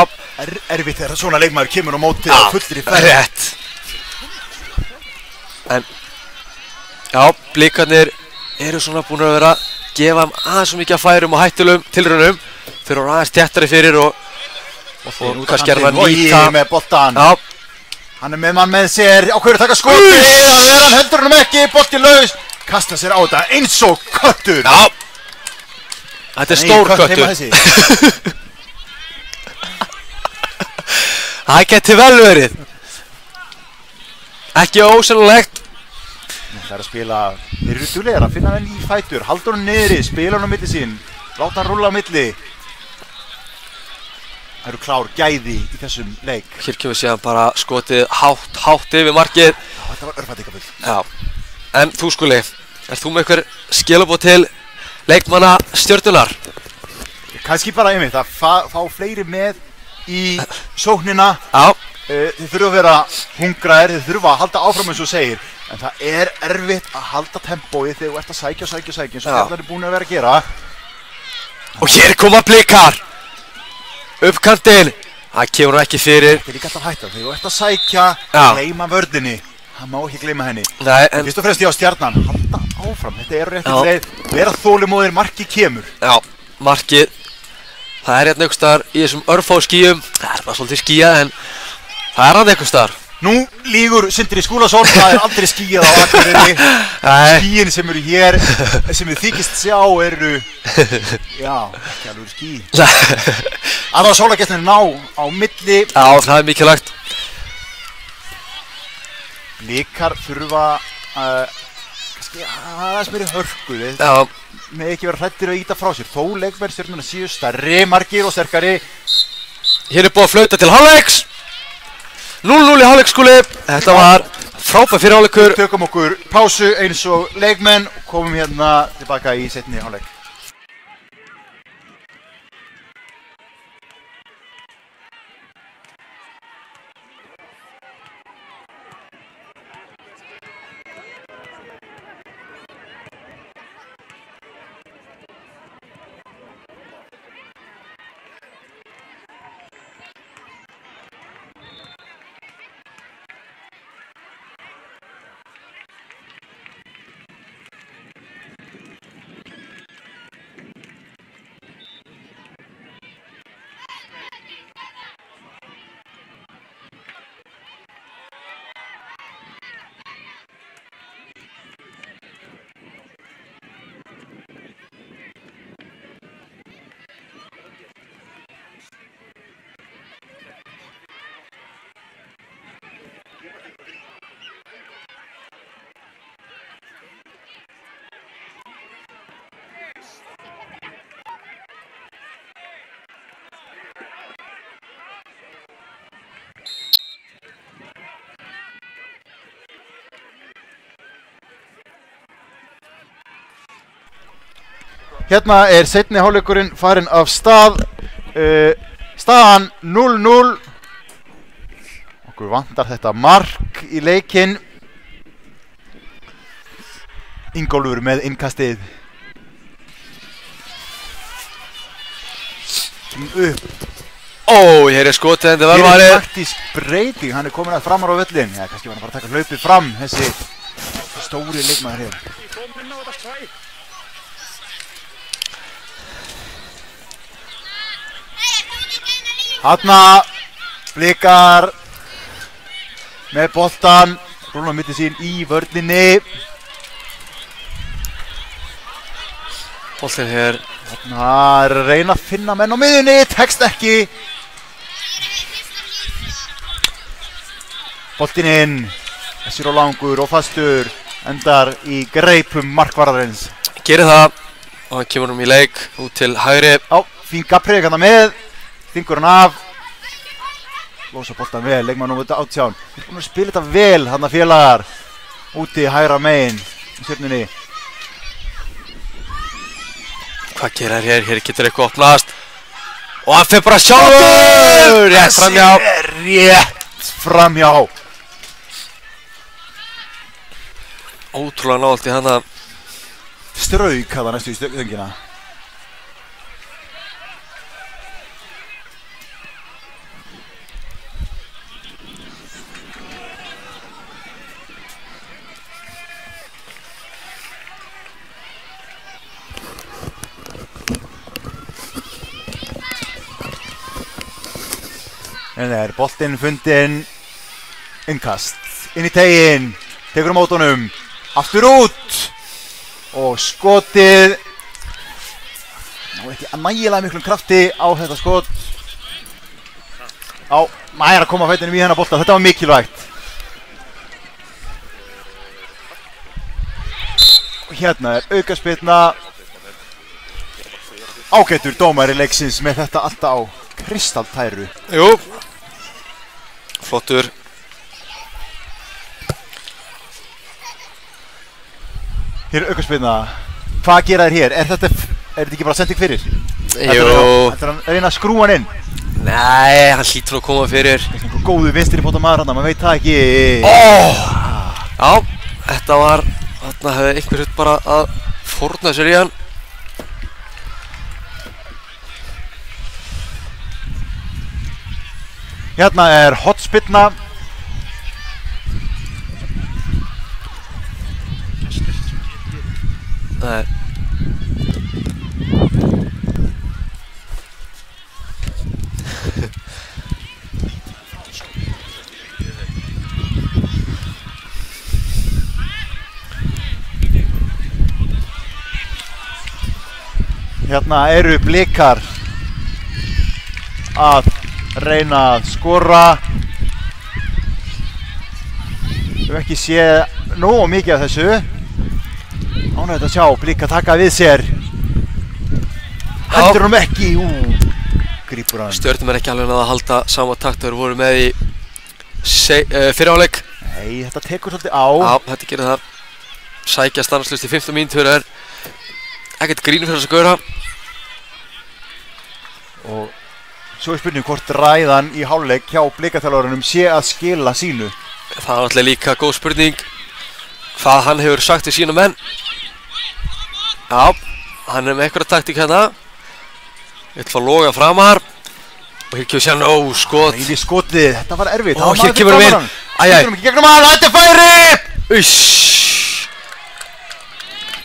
Erfitt þegar svona leikmaður kemur á móti og fullir í ferð. Rétt. En, já, Blikarnir eru svona búin að vera að gefa aðeins svo mikið að færum og hættulegum tilraunum. Þeir eru aðeins þéttari fyrir og kannski er hann að nýta. Logi með boltan. Já. Hann er með mann með sér, ákveður að taka skoti. Það er hann, heldur hann ekki, bolti laus. Kasta sér á þetta eins og köttur. Já. Þetta er stór köttur. Það geti vel verið. Ekki ósennilegt. Það er að spila, þeir eru duglegir að finna henni í fætur, halda hann niðri, spila hann á milli sín, láta hann rúlla á milli. Það eru klár gæði í þessum leik. Hér kemur síðan bara skotið hátt yfir markið. Já, þetta var örfætingafull. Já, en þú Skúli, ert þú með einhver skilaboð til leikmanna Stjörnunnar? Kannski bara einmitt að fá fleiri með í sóknina. Já. Þið þurfa að vera hungraðir, þið þurfa að halda áfram eins og segir. En það er erfitt að halda tempóið þegar þú ert að sækja eins og Stjarnan er búin að vera að gera. Og hér koma Blikar. Uppkantinn. Það kemur ekki fyrir. Þetta er líka alltaf hætta, þegar þú ert að sækja, gleyma vörðinni. Það má ekki gleyma henni. Nei, en fyrst og fremst ég á Stjarnan, halda áfram. Þetta er rétt leið, vera þolinmóðir, markið kemur. Já, markið. Það er hérna einhvers staðar í þessum örfá skýjum. Það er bara svolítið skýjað en það er hann einhvers staðar. Nú lýgur Sindri Skúlason, það er aldrei skýjað á Akureyri. Skýin sem eru hér, sem við þykist sjá eru, já, ekki alveg ský. Aðra sólargæstin ná á milli. Já, það er mikilvægt. Blikar þurfa kannski aðeins meiri hörku. Já. Með ekki vera hrættir að íta frá sér. Þó leikmenn Stjörnunnar séu stærri, margir og sterkari. Hér er búið að flauta til hálfleiks. 0-0 í hálfleik Skúli. Þetta var frábær fyrir hálfleikur. Tökum okkur pásu eins og leikmenn og komum hérna tilbaka í seinni hálfleik. Hérna er seinni hálfleikurinn farinn af stað. Staðan 0-0. Okkur vantar þetta mark í leikinn. Ingólfur með innkastið. Upp. Ó, hér er skotið en það var varið. Hér er taktísk breyting, hann er komin að framar á völlin. Já, kannski var hann bara að taka hlaupið fram, þessi stóri leikmaður hér. Þarna Blikar með boltan, rúlar mitt sín í vörninni. Boltin hér. Þarna er að reyna að finna menn á miðjunni, tekst ekki. Boltinn inn, þessir og langur og fastur, endar í greipum markvarðarins. Gerir það og hann kemur í leik út til hægri. Já, fín Gabriel hann með, þingur hann af. Lósa boltan vel, leikmann númer 18. Við erum búin að spila þetta vel, hann félagar, úti hægra megin í stjörnunni. Hvað gerir hér? Hér getur eitthvað opnast. Og hann fyrir bara sjálfur! Rétt framhjá. Rétt framhjá. Ótrúlega nált í hana. Strauk hafði næstu í stöngina. En það er boltinn fundinn, innkast, inn í teginn, tekur á mótunum, aftur út og skotið, ná ekki nægilega miklum krafti á þetta skot. Já, maður að koma fætinum í hennar bolta, þetta var mikilvægt. Og hérna er aukaspyrna, ágætur dómari leiksins með þetta alltaf á kristaltæru. Jú. Flottur. Hér er aukaspyrna. Hvað gera þér hér? Er þetta ekki bara sending fyrir? Jú. Þetta er að reyna að skrúa hann inn. Nei, hann hlýtur að koma fyrir. Einhver góðu vinstri bóta maður hann, maður veit það ekki. Já, þetta var, þarna hefði einhver bara að fórna sér í hann. Hérna er hotspyrna. Nei. Hérna eru Blikar að reyna að skora. Við höfum ekki séð nógu mikið af þessu. Ánægilegt að sjá Blika taka við sér. Hendur hann ekki, grípur hann. Stjörnum er ekki alveg að halda sama takt þegar voru með í fyrri hálfleik. Nei, þetta tekur svolítið á. Já, þetta gerir það. Sækja stanslust í 15 mínútur er ekkert grín fyrir þess að gaura. Og svo er spurning hvort ræðan í hálfleik hjá Blikaþjálfarunum sé að skila sínu. Það er náttúrulega líka góð spurning hvað hann hefur sagt við sína menn. Já, hann er með eitthvað taktík hérna. Ég ætla að loga framar. Og hér kemur sérna, skot. Nei, skotið, þetta var erfitt. Hér kemur hann inn. Æjæj. Hér kemur hann ekki gegnum hann, þetta er færi! Uss.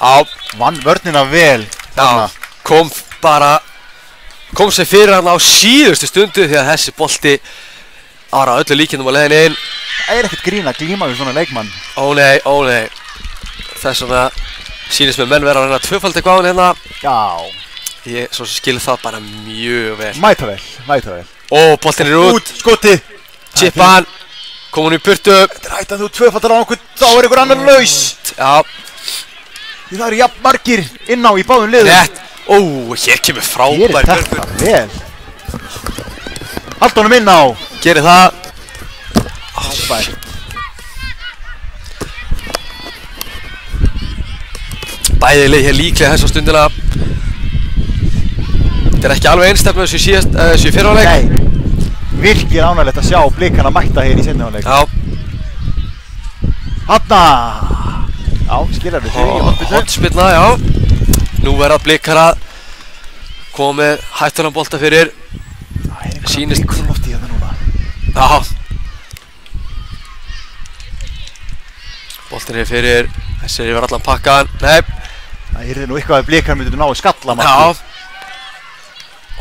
Já, vann vörnina vel. Já, kom sér fyrir hann á síðustu stundu því að þessi bolti ára öllu líkindum á leiðinni inn. Það er ekkert grín að glíma við svona leikmann. Ó nei. Þess vegna sýnist mér menn vera að reyna tvöfald eitthvað á hann hérna. Já. Ég svo sem skil það bara mjög vel. Mæta vel. Ó, boltin er út. Skotið. Chippa hann. Kom hann í burtu. Þetta er hægt að þú tvöfaldar á okkur, þá er einhver annar laus. Já. Því það eru jafn margir inn á í báðum liðum. Rétt. Ó, hér kemur frábær. Hér er þetta vel. Halda honum inn á. Gerir það. Frábær. Bæði leið hér líklega þessa stundina. Þetta er ekki alveg einstefn með þessu fyrra áleik. Nei. Virkir ánægilegt að sjá Blikana mætta hér í seinni áleik. Já. Hanna. Já, skilar við þau í hotspilnu. Hotspilna, já. Nú verða Blikar að koma með hættulegan bolta fyrir. Sýnist Blikur lofti hérna núna. Já. Boltin er fyrir, þessir yfir allan pakkan. Nei. Það yrði nú eitthvað að Blikar myndi ná að skalla markið. Já.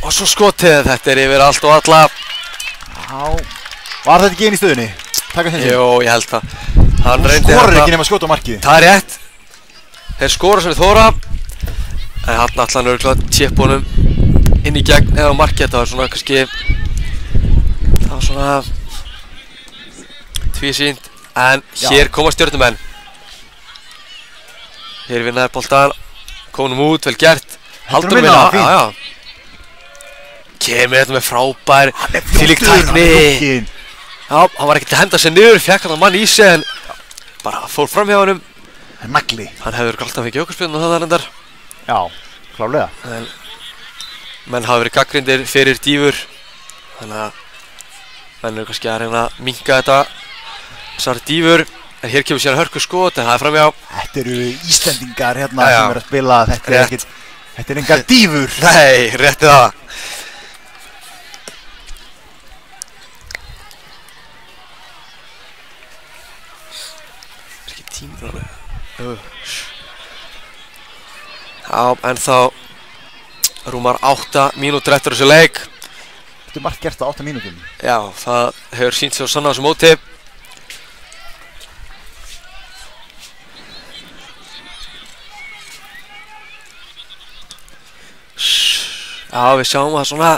Og svo skotið, þetta er yfir allt og alla. Já. Var þetta ekki inn í stöðunni? Takk að þessi. Jú, ég held það. Hann Þú reyndi skorar ekki nema að skjóta á markið. Það er rétt. Þeir skora sem við þóra. En hann allan örugglega tjeppa honum inn í gegn eða á markið. Þetta var svona kannski, það var svona tvísýnt. En hér koma Stjörnumenn. Hér vinnaði boltan. Komum út, vel gert. Haldur minna, fínt. já, já. Kemur þetta með frábær, þvílík tækni. Já, hann var ekkert að henda sig niður, fékk hann mann í sig en bara fór fram hjá honum. Nagli. Hann hefur alltaf fengið aukaspyrnu það reyndar. Já, klárlega. En menn hafa verið gagnrýndir fyrir dýfur. Þannig að menn eru kannski að reyna að minnka þetta, þessar dýfur. En hér kemur síðan hörku skot, en það er fram hjá. Þetta eru Íslendingar hérna sem eru að spila, þetta er ekkert, þetta er engar dýfur. Nei, rétti það. Tímur alveg. Já, en þá rúmar 8 mínútur eftir þessu leik. Þetta er margt gert á 8 mínútum. Já, það hefur sýnt sig á sanna á þessu móti. Já, við sjáum að svona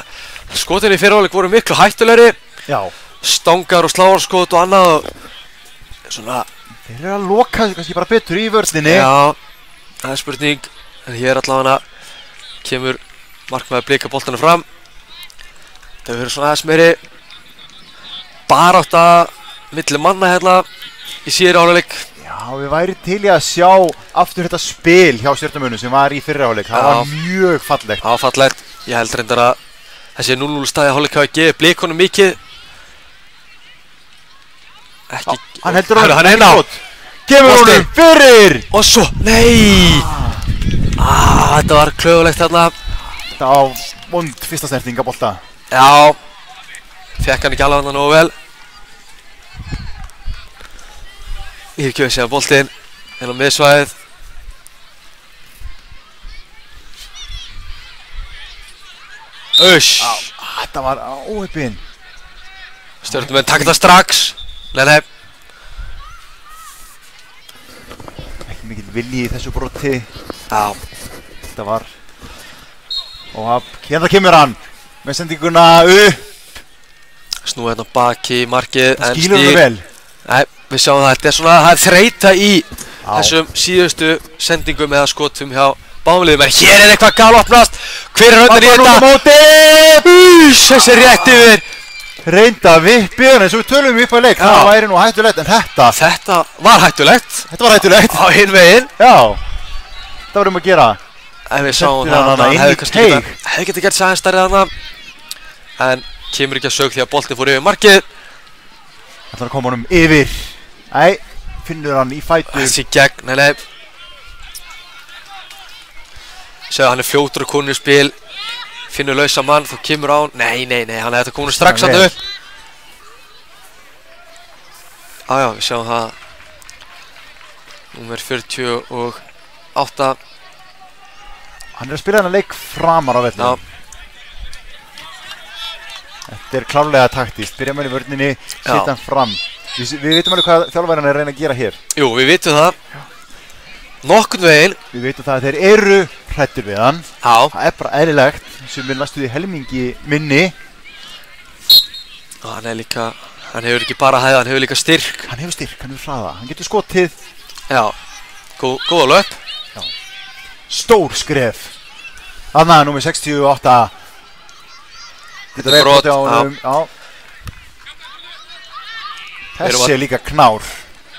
skotin í fyrirháleik voru miklu hættulegri. Já. Stangar og sláarskot og annað og svona. Þeir eru að loka þessu kannski bara betur í vörninni. Já, það er spurning. En hér allavega kemur markmaður Blika boltanum fram. Það verður svona aðeins meiri barátta milli manna hérna í síðari hálfleik. Já, við væri til í að sjá aftur þetta spil hjá Stjörnumönnum sem var í fyrri hálfleik. Það var mjög fallegt. Það var fallegt. Ég held reyndar að þessi 0-0 staði hálfleik hafi gefið Blikunum mikið. Ekki. Hann heldur á hann hérna. Gefur honum fyrir. Og svo, nei. Þetta var klögulegt þarna. Þetta var vond fyrsta snerting að bolta. Já. Fekk hann ekki alveg hann nógu vel. Yfirgefur síðan boltinn inn á miðsvæðið. Þetta var óheppinn. Stjörnumenn taka þetta strax. Nei. Ekki mikill vilji í þessu broti. Já. Þetta var hérna kemur hann með sendinguna upp. Snúið hérna baki í markið. Það skilur það vel. Nei, við sjáum það. Þetta er svona, það er þreyta í þessum síðustu sendingum eða skotum hjá bámliðum. En hér er eitthvað galopnast. Hver er höndan í þetta? Þessi rétt yfir. Reynda vippið, eins og við tölum upp á leik. Það væri nú hættulegt, en þetta var hættulegt. Þetta var hættulegt. Á hinn veginn. Já. Það var að gera. En við sáum það að hann hefði getið gert sæðan stærri þarna. En kemur ekki að sög því að boltinn fór yfir markið. Það kom honum yfir. Nei, finnur hann í fætur. Þessi gegn, nei. Sjáðu, hann er fljótur og konur í spil. Finnur lausa mann, þá kemur á hann. Nei, hann hefði þetta komið strax að upp. Já, við sjáum það. Númer 48. Hann er að spila þennan leik framar á vellinum. Þetta er klárlega taktískt. Byrja með í vörninni, setja hann fram. Við veitum alveg hvað þjálfarinn er að reyna að gera hér. Jú, við vitum það. Nokkurn veginn. Við veitum það að þeir eru hrættir við hann. Já. Það er bara eðlilegt. Sem við næstu því helmingi minni. Hann er líka, hann hefur ekki bara hæða, hann hefur líka styrk. Hann hefur styrk, hann hefur hraða. Hann getur skotið. Já, góða löp. Já. Stór skref. Þarna, númer 68. Þetta er brot. Já. Þessi er líka knár.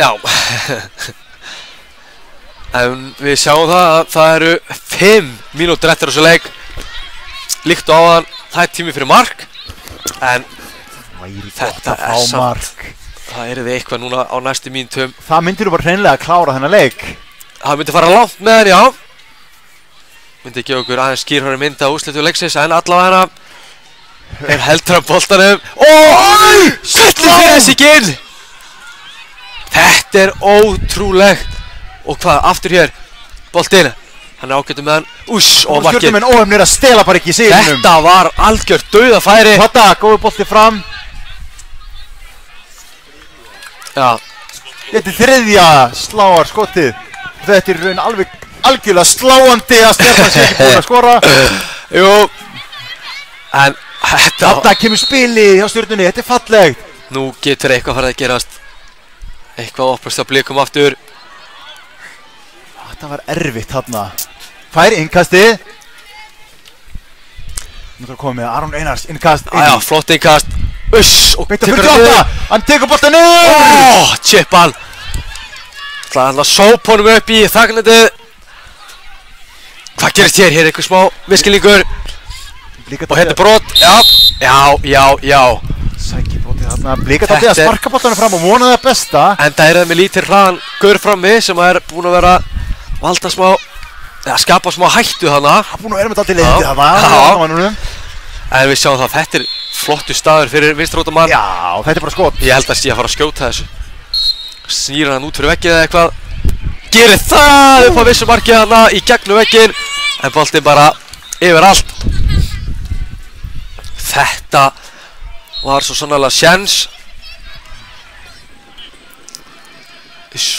Já. En við sjáum það að það eru 5 mínútur eftir þessu leik. Líkt á hann, það er tími fyrir mark. En þetta er samt. Það er eitthvað núna á næstu mínútum. Það myndir þú bara hreinlega að klára þennan leik. hann myndi fara langt með hann, já. Myndi gefa okkur aðeins skýrhóri mynd á úrslitu leiksins, en allavega heldur hann boltanum. Söllir fyrir þessi ekki inn. Þetta er ótrúlegt. Og hvað, aftur hér, boltinn. Hann er ágættur með hann. Og markið. Stjörnumenn óhefnir að stela bara ekki í sigrinum. Þetta var algjört dauðafæri. Þetta, góður bolti fram. Já. Þetta er þriðja sláarskotið. Þetta er raun alveg algjörlega sláandi að Stjarnan sé ekki búin að skora. Jú. En þetta kemur spili hjá Stjörnunni, þetta er fallegt. Nú getur eitthvað farið að gerast. Eitthvað opnast á blikum aftur. Þetta var erfitt þarna. Fær innkastið. Nú þarf að koma með Aron Einars innkast. Já, flott innkast. Og tekur þetta. Hann tekur boltan niður. Chippan. Það er að sópa honum upp í þagnetið. Hvað gerist hér? Hér er eitthvað smá miskilningur. Og hérna er brot. Já. Sækir brotið þarna. Blika þetta að sparka boltanum fram og vona það besta. En það er það með lítir hraðan gaur frammi sem er búin að vera valda smá, eða skapa smá hættu þarna. Það er búin að vera með þetta leiðindi þarna. En við sjáum það að þetta er flottu staður fyrir vinstrótamann. Já, þetta er bara skot. Ég held að sé að fara að skjóta þessu. Snýra hann út fyrir veggið eða eitthvað. Gerir það upp á vissu markið þarna í gegnum vegginn. En boltinn bara yfir allt. Þetta var svo sannarlega sjens.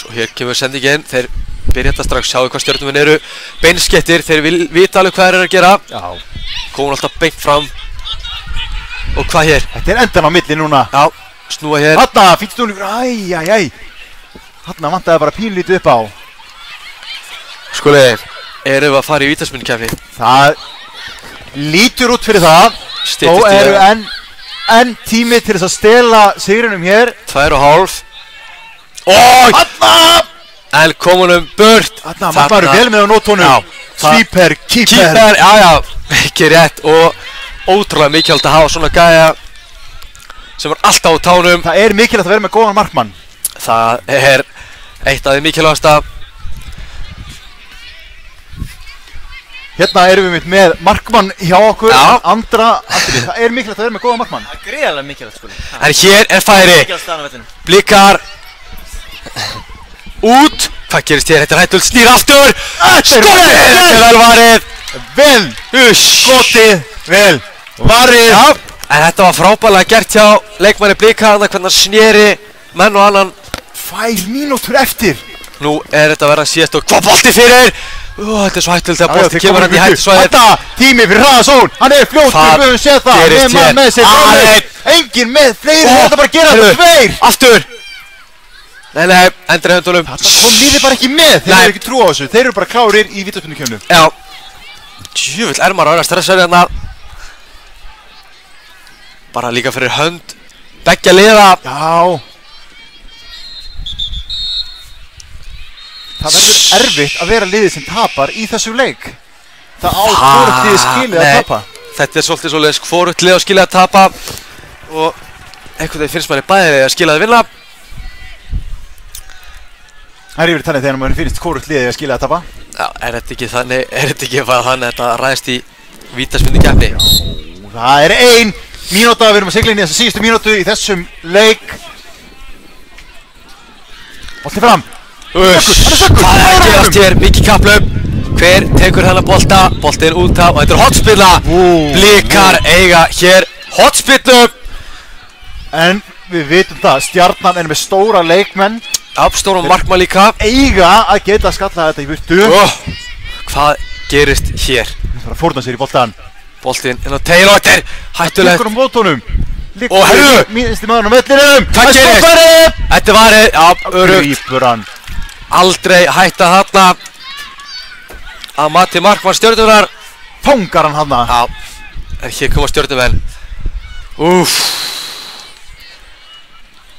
Og hér kemur sendingin. Þeir byrja þetta strax, sjáu hvað Stjörnumenn eru beinskettir, þeir vita alveg hvað þeir eru að gera. Já. Komur alltaf beint fram. Og hvað hér? Þetta er endan á milli núna. Já, snúa hér. Þarna, fýtt stúning. Þarna vantaði bara pínlítið upp á. Skuli, erum við að fara í vítaspyrnukeppni? Það lítur út fyrir það. Þó eru enn tími til þess að stela sigrinum hér. 2,5. Þarna! En komunum burt. Þarna, maður bara vel með á nótónum. Svíper, Keeper, já, ekki rétt. Og ótrúlega mikilvægt að hafa svona gæja sem er alltaf á tánum. Það er mikilvægt að vera með góðan markmann. Það er eitt af því mikilvægasta. Hérna erum við með markmann hjá okkur. Andra, það er mikilvægt að vera með góðan markmann. Það er gríðarlega mikilvægt, sko. En hér er færi. Blikar út. Hvað gerist hér? Þetta er hættult, snýr aftur. Skotið! Þetta er vel varið. Vel skotið, vel varið. En þetta var frábærlega gert hjá leikmanni Blikar. Hvernig hann sneri menn og annan. 2 mínútur eftir. Nú er þetta að vera síðast og hvað bolti fyrir. Þetta er svo hættult þegar bolti kemur hann í hættusvæðið. Þetta tími fyrir hraðasón. Hann er fljótur, við höfum séð það. Með sér. Engin með fleiri. Þetta bara gera þetta 2. Aftur. Nei, endur í höndunum. Það kom líði bara ekki með. Þeir eru ekki trú á þessu. Þeir eru bara klárir í vítaspyrnukefnu. Já. Djöfull er maður að vera stressaður hérna. Bara líka fyrir hönd beggja liða. Já. Það verður erfitt að vera liðið sem tapar í þessu leik. Það á hvorugt liðið skilið að tapa. Þetta er svolítið svoleiðis hvorugt liðið að skilið að tapa. Og einhvern veginn finnst manni bæðið að skilja að vinna. Það er yfir þannig þegar maður finnst hvorugt liðið að skilja að tapa. Já, er þetta ekki þannig, að þetta ræðist í vítaspyrnukeppni? Já, það er 1 mínúta, við erum að sigla inn í þessa síðustu mínútu í þessum leik. Bolti fram. Hvað er að gerast hér? Mikið kapphlaup. Hver tekur hennar bolta? Boltinn út af og þetta er hotspilla. Blikar eiga hér hotspillu. En við vitum það, Stjarnan er með stóra leikmenn. Stóra markmann líka. Eiga að geta skallað þetta í burtu. Hvað gerist hér? Það þarf að fórna sér í boltan. Boltinn inn á teil og þetta er hættulegt. Liggur á mótunum. Og herru! Minnsti maðurinn á vellinum. Hvað gerist? Þetta var örugt. Grípur hann. Aldrei hætta þarna að mati markmann Stjörnunnar. Fangar hann þarna. Já. En hér koma Stjörnumenn.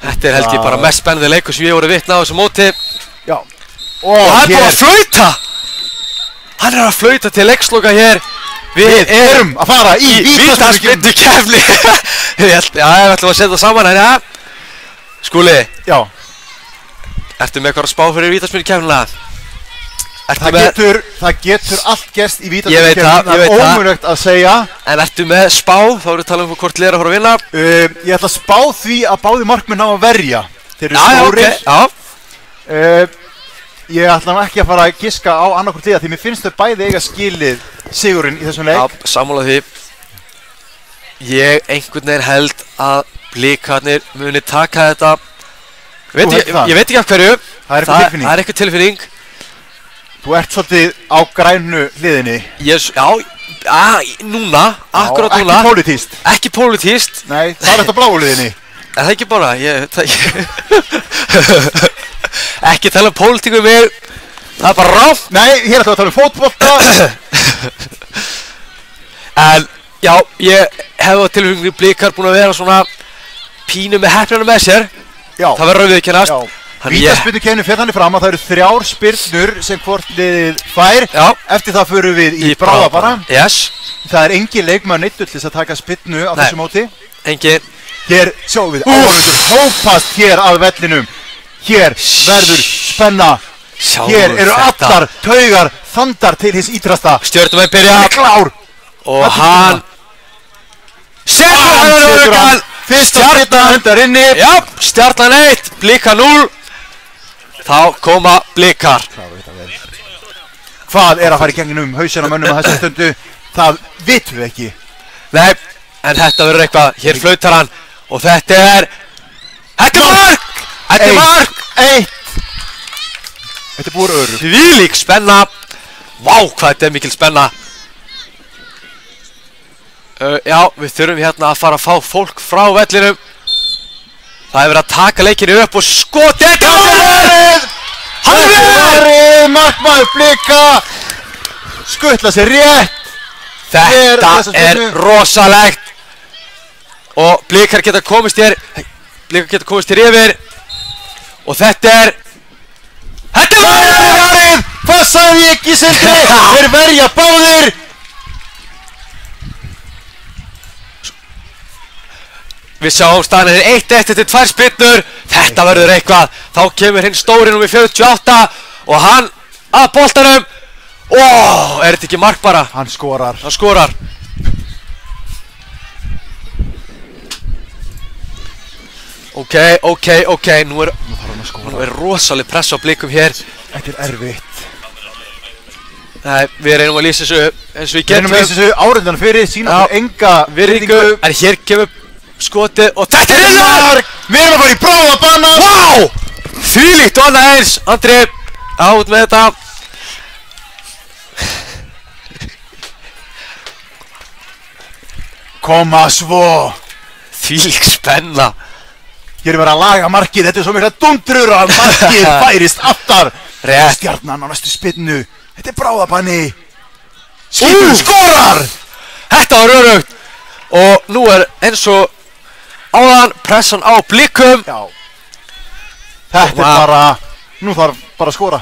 Þetta er held ég bara mest spennandi leikur sem ég voru vitna á þessu móti. Já. Og hann er bara að flauta. Hann er að flauta til leiksloka hér. Við erum að fara í vítaspyrnukeppni. Já, við ætlum að setja saman hérna. Skúli. Já. Ertu með eitthvað að spá fyrir vítaspyrnukeppnina? Það getur allt gerst í Ég veit það, það er ómögulegt að segja. En ertu með spá? Þá erum við talað hvort liðar að fara að vinna. Ég ætla að spá því að báði markmenn ná að verja. Þeir eru stórir. Ég ætla nú ekki að fara að giska á annarkvort liða því mér finnst þau bæði eiga skilið sigurinn í þessum leik. Já, sammála því. Ég einhvern veginn held að Blikarnir muni taka þetta. Ég veit ekki af hverju. Það er eitthvað tilfinning. Þú ert svolítið á grænu hliðinni. Núna, akkurát núna. Ekki pólitískt. Ekki pólitískt. Nei, það er þetta bláu hliðinni. En það ekki bara, ekki tala um pólitíku um mig. Það er bara ráð. Nei, hér ætlum við að tala um fótbolta. En, já, ég hef á tilfengjum Blikar búin að vera svona pínu með heppnina með sér. Já. Það verður viðurkennast. Vítaspyrnukeppnin fer þannig fram að það eru 3 spyrnur sem hvort liðið fær. Já. Eftir það förum við í bráðabara. Yes. Það er engin leikmaður neittur til þess að taka spyrnu á þessu móti. Engin. Hér sjáum við áhorfendur hópast hér að vellinum. Hér verður spenna. Hér eru allar taugar þandar til hins ítrasta. Stjörnumenn byrja. Klár. Og hann setur hann. Fyrsta spyrna hundar inni. Já, Stjarnan 1, Blikar 0. Þá koma Blikar. Hvað er að fara í gegnum hausinn á mönnum á þessu stundu? Það vitum við ekki. Nei, en þetta verður eitthvað. Hér flautar hann. Og þetta er mark! Þetta er mark! 1. Þetta er búið öru. Þvílík spenna. Vá, hvað þetta er mikil spenna. Já, við þurfum hérna að fara að fá fólk frá vellinum. Það er verið að taka leikinu upp og skoti. Hann er verið! Markmaður Blika. Skuttla sér rétt. Þetta er rosalegt. Og Blikar geta komist hér yfir. Og þetta er varið! Hvað sagði ég ekki, Sindri? Þeir verja báðir. Við sjáum staðan er 1-1 eftir 2 spyrnur. Þetta verður eitthvað. Þá kemur hinn stóri númer 48 og hann að boltanum. Er þetta ekki mark bara? Hann skorar. Ok, nú er rosaleg press á Blikum hér. Þetta er erfitt. Nei, við reynum að lýsa þessu eins og við getum. Við reynum að lýsa þessu áreyndan fyrir, sína fyrir enga virðingu. En hér kemur skotið og þetta er mark! Við erum að fara í bráðabana! Vá! Þvílíkt og annað eins, Andri, át með þetta. Koma svo! Þvílík spenna. Hér er verið að laga markið, þetta er svo mikla dundrur að markið færist aftar. Stjarnan á næstu spyrnu, þetta er bráðabanni. Skipur skorar! Þetta var örugt. Og nú er eins og áðan pressan á Blikum. Já. Þetta er bara, nú þarf bara að skora.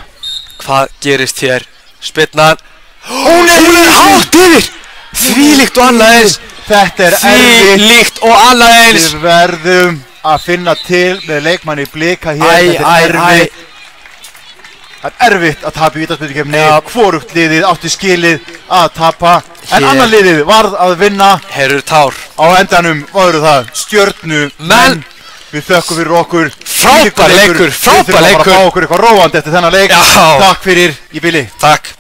Hvað gerist hér? Spyrnan. Hún er hátt yfir. Þvílíkt og annað eins. Þetta er erfitt. Þvílíkt og annað eins. Við verðum að finna til með leikmanni Blika hér. Þetta er erfitt. Það er erfitt að tapa í vítaspyrnukeppni. Hvorugt liðið átti skilið að tapa. En annar liðið varð að vinna. Herur tár. Á endanum voru það Stjörnumenn. Við þökkum fyrir okkur. Frábær leikur. Við þurfum bara að fá okkur eitthvað róandi eftir þennan leik. Takk fyrir í bili. Takk.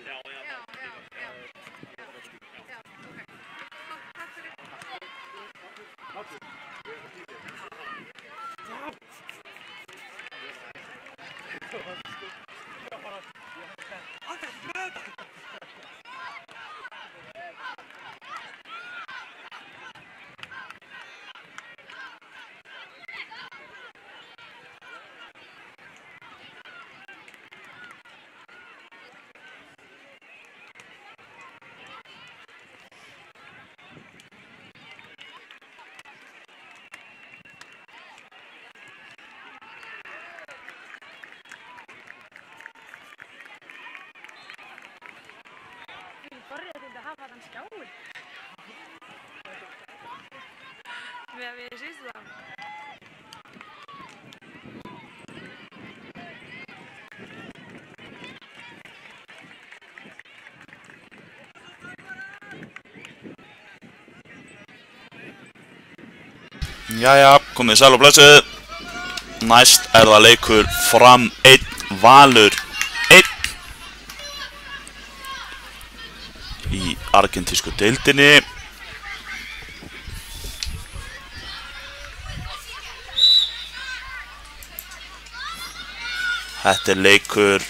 Já, ok. Forréttindi að hafa þann skjáin. Við síðust það. Jæja, komið sæl og blessuð. Næst það leikur Fram 1, Valur 1 í argentísku deildinni. Þetta leikur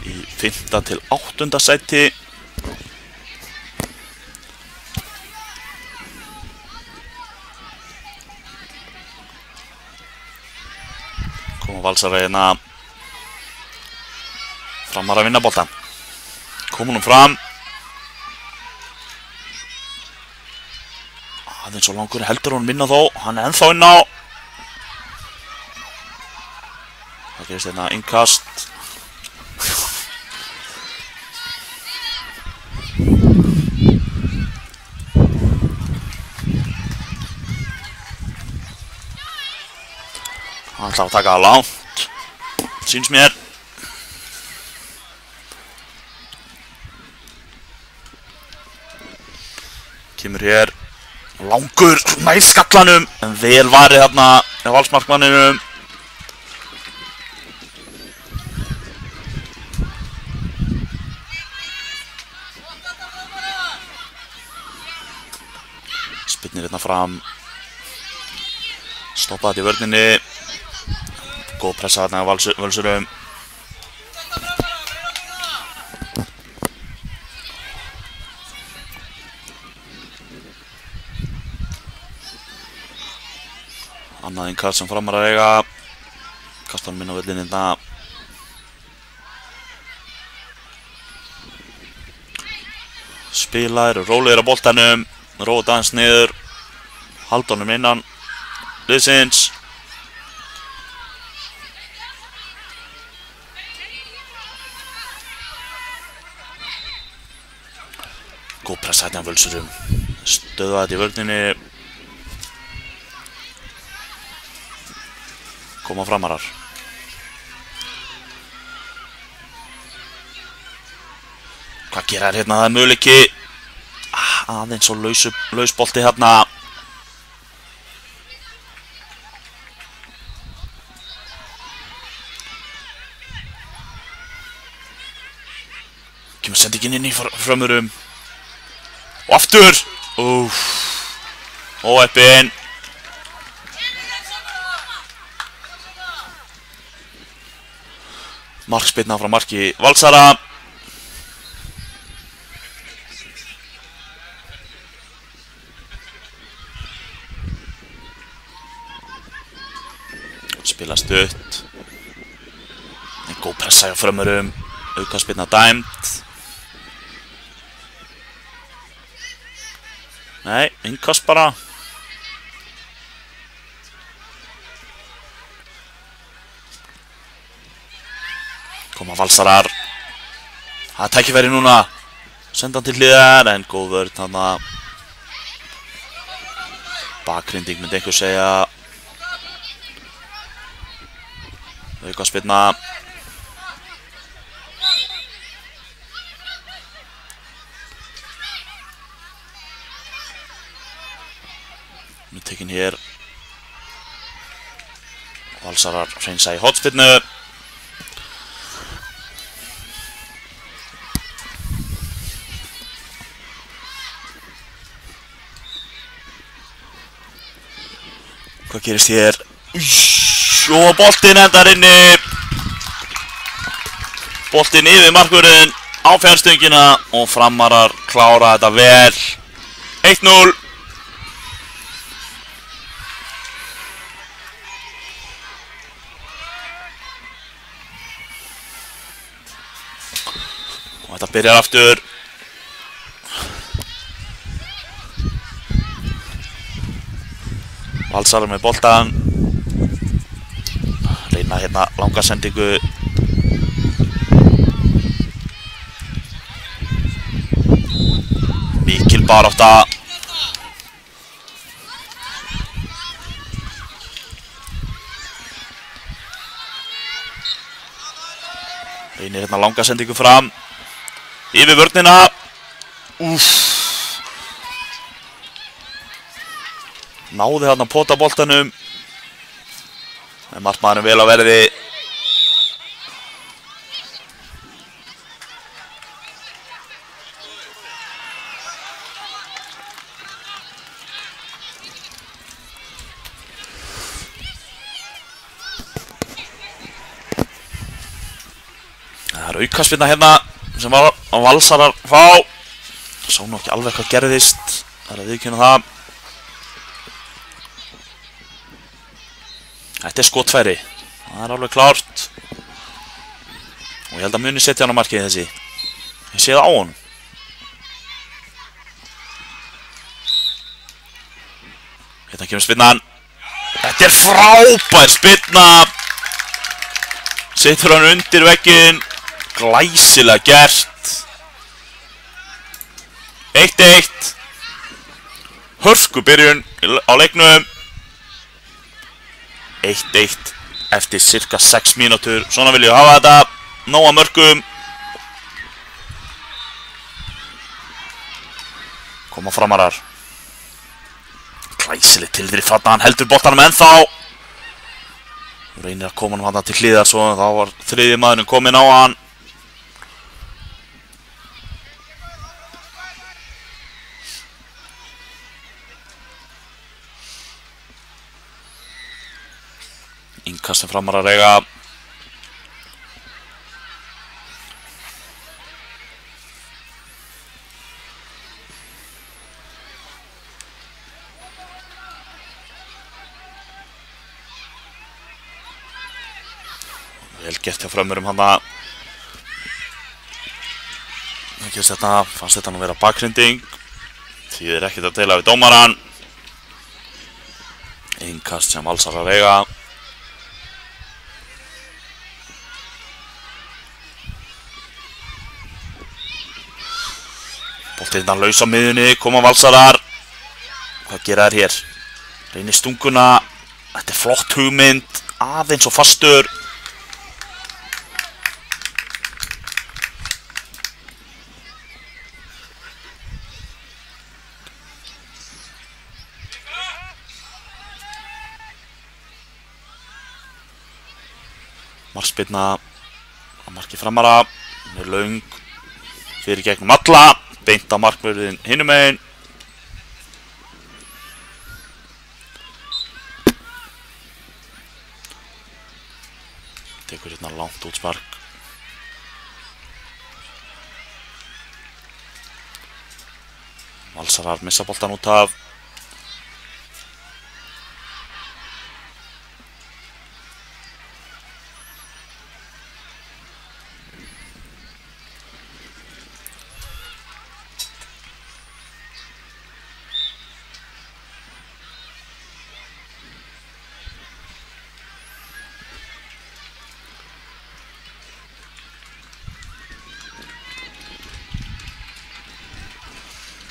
í 5. til 8. sæti. Koma Valsarar hérna. Framar að vinna boltan. Komum hún fram. Aðeins og langur heldur hún minna þó. Hann er ennþá inn á. Það gerist hérna innkast. Hann ætlar að taka það langt. Sýns mér. Kemur hér langur nær skallanum en vel varið þarna af valsmarkmanninum. Spyrnir hérna fram. Stoppa þetta í vörninni. Góð pressa þarna af Völsurum. Annað innkast sem Framar að eiga. Kastar hann minn á völlinn hérna. Spila, eru rólegir á boltanum. Rót aðeins niður. Halda honum innan liðsins. Góð pressa hérna af Völsurum. Stöðva þetta í vörninni. Koma Framarar. Hvað gera þær hérna? Það er möguleiki. Aðeins og laus bolti hérna. Kemur sendingin inn í Frömmurum. Og aftur. Óheppinn. Markspyrna frá marki Valsara. Spila stutt. En góð pressa hjá Frömmurum. Aukaspyrna dæmt. Nei, innkast bara. Koma Valsarar. Það er tækifæri núna. Senda hann til hliðar en góð vörn þarna. Bakgrinding myndi einhver segja. Aukaspyrna. Nú tekin hér. Valsarar hreinsa í hornspyrnu. Hvað gerist hér? Og boltinn endar inni. Boltinn yfir markvörðinn á fjárstöngina og Framarar klára þetta vel. 1-0. Og þetta byrjar aftur. Valsarar með boltan. Reyna hérna langa sendingu. Mikil barátta. Reynir hérna langa sendingu fram. Yfir vörnina. Náði hérna að pota boltanum. En markmaðurinn vel á verði. Það er aukaspyrna hérna sem Valsarar fá. Sá nú ekki alveg hvað gerðist. Það er að viðurkenna það. Þetta er skotfæri. Það er alveg klárt. Og ég held að muni setja hann á markið þessi. Ég sé það á honum. Hérna kemur spyrnan. Þetta er frábær spyrna. Setur hann undir vegginn. Glæsilega gert. 1-1. Hörku byrjun á leiknum. 1-1 eftir cirka 6 mínútur. Svona vil ég hafa þetta. Nóa mörgum. Koma Framarar. Glæsileg tilþrif þarna. Hann heldur boltanum ennþá. Reynir að koma hann þarna til hliðar svo þá var þriðji maðurinn kominn á hann. Innkast sem Framarar eiga. Vel gert hjá Frömmurum hana. Fannst þetta nú vera bakgrinding. Því er ekkert að deila við dómaran. Innkast sem Valsarar eiga. Boltinn að laus á miðjunni, koma Valsarar. Hvað gera þær hér? Reynir stunguna. Þetta er flott hugmynd. Aðeins og fastur. Markspyrna að marki Framara. Hún er löng. Fyrir gegnum alla. Beint á markvörðin hinum megin. Tekur hérna langt útspark. Valsarar missa boltan út af.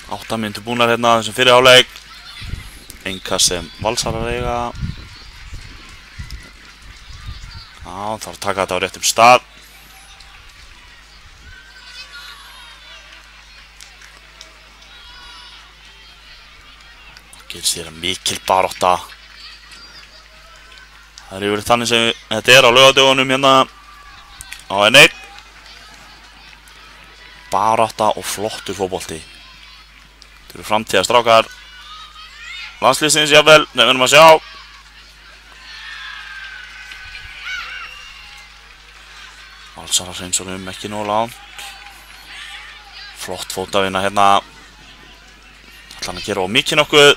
Átta mínútur búnar hérna þessum fyrir áleik. Innkast sem Valsarar eiga. Já, þarf að taka þetta á réttum stað. Gerist þér að mikil barátta. Það er yfirleitt þannig sem þetta er á laugardögunum hérna á N1. Barátta og flottur fótbolti. Þetta eru framtíðar strákar landsliðsins, jafnvel, við verðum að sjá. Valsarar Hreinsson ekki nógu langt. Flott fótavinna hérna. Ætlar hann að gera of mikið nokkuð.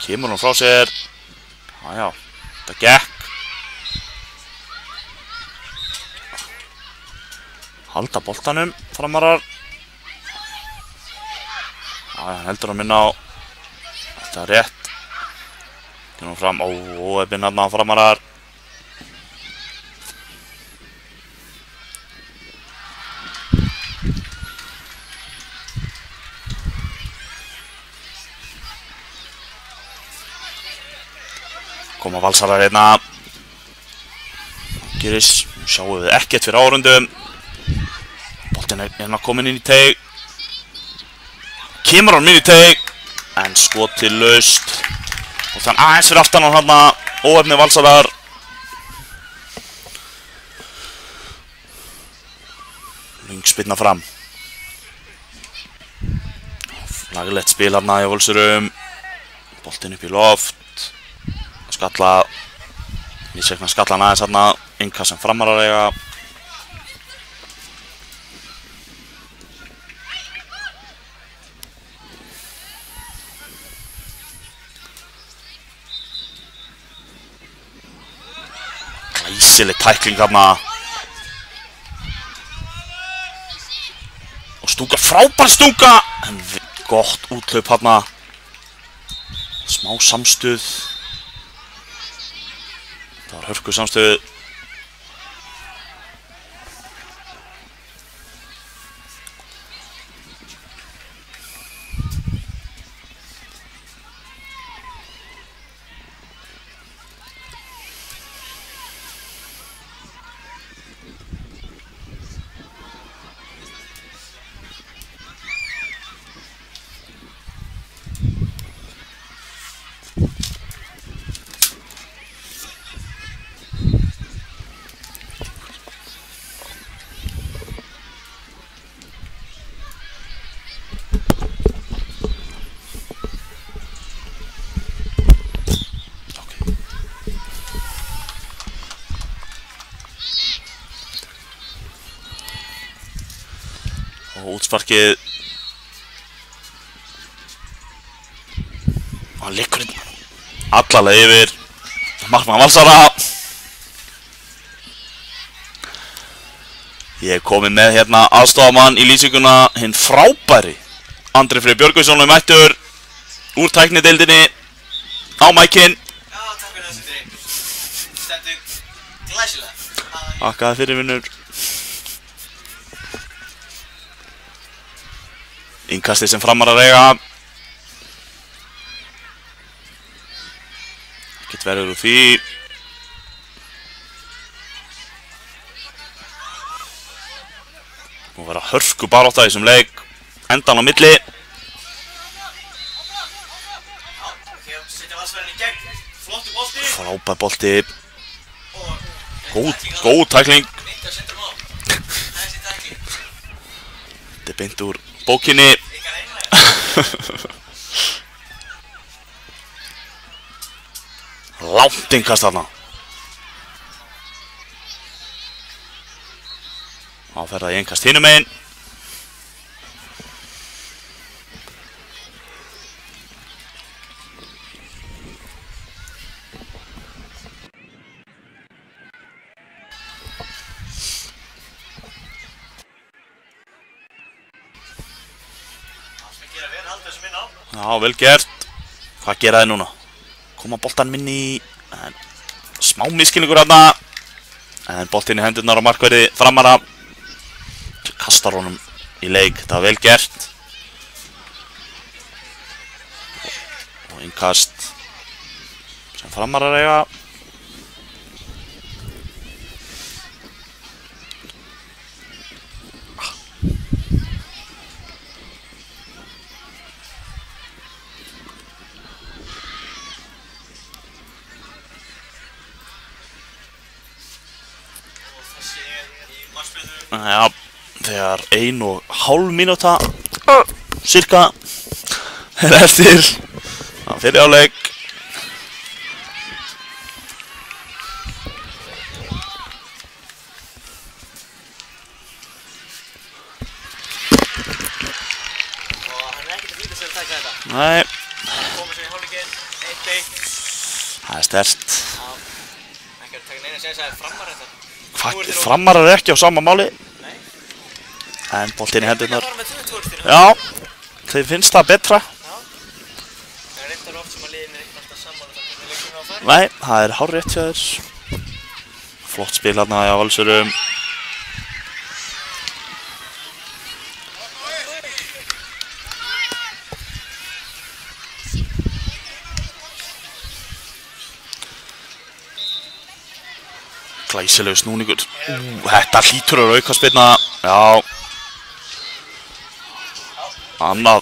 Kemur hann frá sér. Já, þetta gekk. Halda boltanum, Framarar. Hann heldur að minna á. Þetta rétt. Kemur fram, óefinn hérna á Framarar. Koma Valsarar hérna. Gerist, sjáum við ekkert fyrir árundum. Boltinn hérna komin inn í teig. Kemur hann inn í teig. En skotið laust. Og þann aðeins fyrir aftan hann hérna. Óefni Valsarar. Lyngspilna fram. Laglegt spil hérna í Völsurum. Boltinn upp í loft. Skalla, nýsvegna skalla hann aðeins hérna, innkast sem Framarar eiga. Glæsileg tækling hérna. Og stúka, frábær stúka! En gott úthlaup hérna. Smá samstuð. Það var hörku samstöðu. Og útsparkið. Og hann liggur allalega yfir markmann Valsara. Ég hef komið með hérna aðstofamann í lýsinguna, hinn frábæri Andri Freyr Björgvinsson mættur úr tæknideildinni á mækinn. Já, takk fyrir það, Sindri. Stendur glæsilega. Þakkaði fyrir, vinnur. Innkastið sem Framarar eiga. Ekkert verður úr því. Nú verða hörku barátta í þessum leik. Endan á milli. Já, hér setja Valsverðin í gegn. Flottu bolti. Frábær bolti. Góð tækling. Þetta er beint úr bókinni. Langt innkast þarna. Þá fer það í innkast hinum megin. Já, vel gert. Hvað gera þið núna? Koma boltan minni í smá miskilningur þarna. En boltinn í hendurnar á markverði Framara. Kastar honum í leik. Þetta var vel gert. Og innkast sem Framarar eiga. Já, þegar 1,5 mínúta cirka er eftir fyrir áleik. að taka þetta. Nei. Koma sér í hálfleikinn, 1-1. Það er sterkt. Já. Ekki að taka neina að segja að það er Framar þetta. Framarar er ekki á sama máli. Nei. En boltinn í hendurnar. Það er með 2-2 fyrir. Já. Þeim finnst það betra. Já. Það er reyndar oft sem að liðin er ekkert alltaf saman og það hvernig leikurinn á að fara. Nei, það er hárrétt hjá þér. Flott spil hérna hjá Valsurum. Glæsilegur snúningur. Þetta hlýtur að aukaspyrna. Já. Annað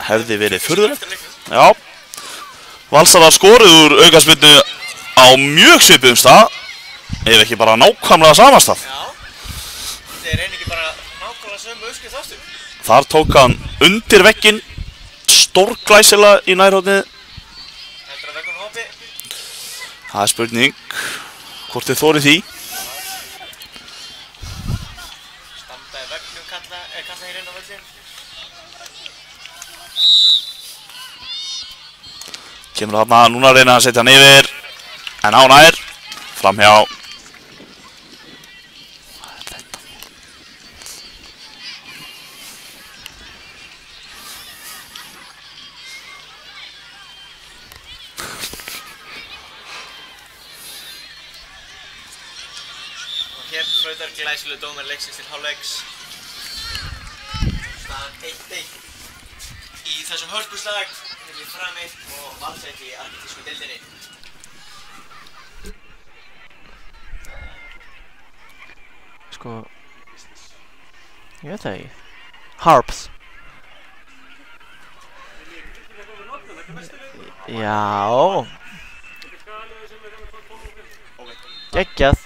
hefði verið furðulegt. Já. Valsarar skoruðu úr aukaspyrnu á mjög svipuðum stað. Ef ekki bara nákvæmlega sama stað. Já. Þeir reyna ekki bara nákvæmlega sömu uppskrift aftur. Þar tók hann undir vegginn. Stórglæsilega í nærhornið. Heldur að veggun hopi? Það er spurning. Hvort þið þórið því? Stamdaði veggnum kalla hér inn á völdin. Kemur þarna, núna reyna að setja hann yfir. En ánægir. Framhjá. Hér flautar glæsileg dómar leiksins til hálfleiks. Staðan 1-1 í þessum hörpuslag milli Fram 1 og Vals 1 í argentísku deildinni. Sko, ég veit það ekki. Harps. Já. Geggjað.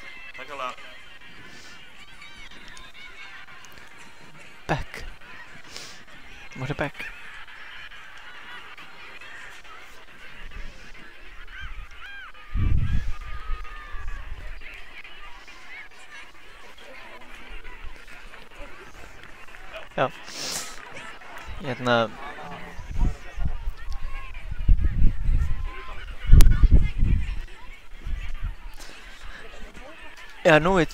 Beck. Var det Beck? Já. Hérna. Já, nú veit.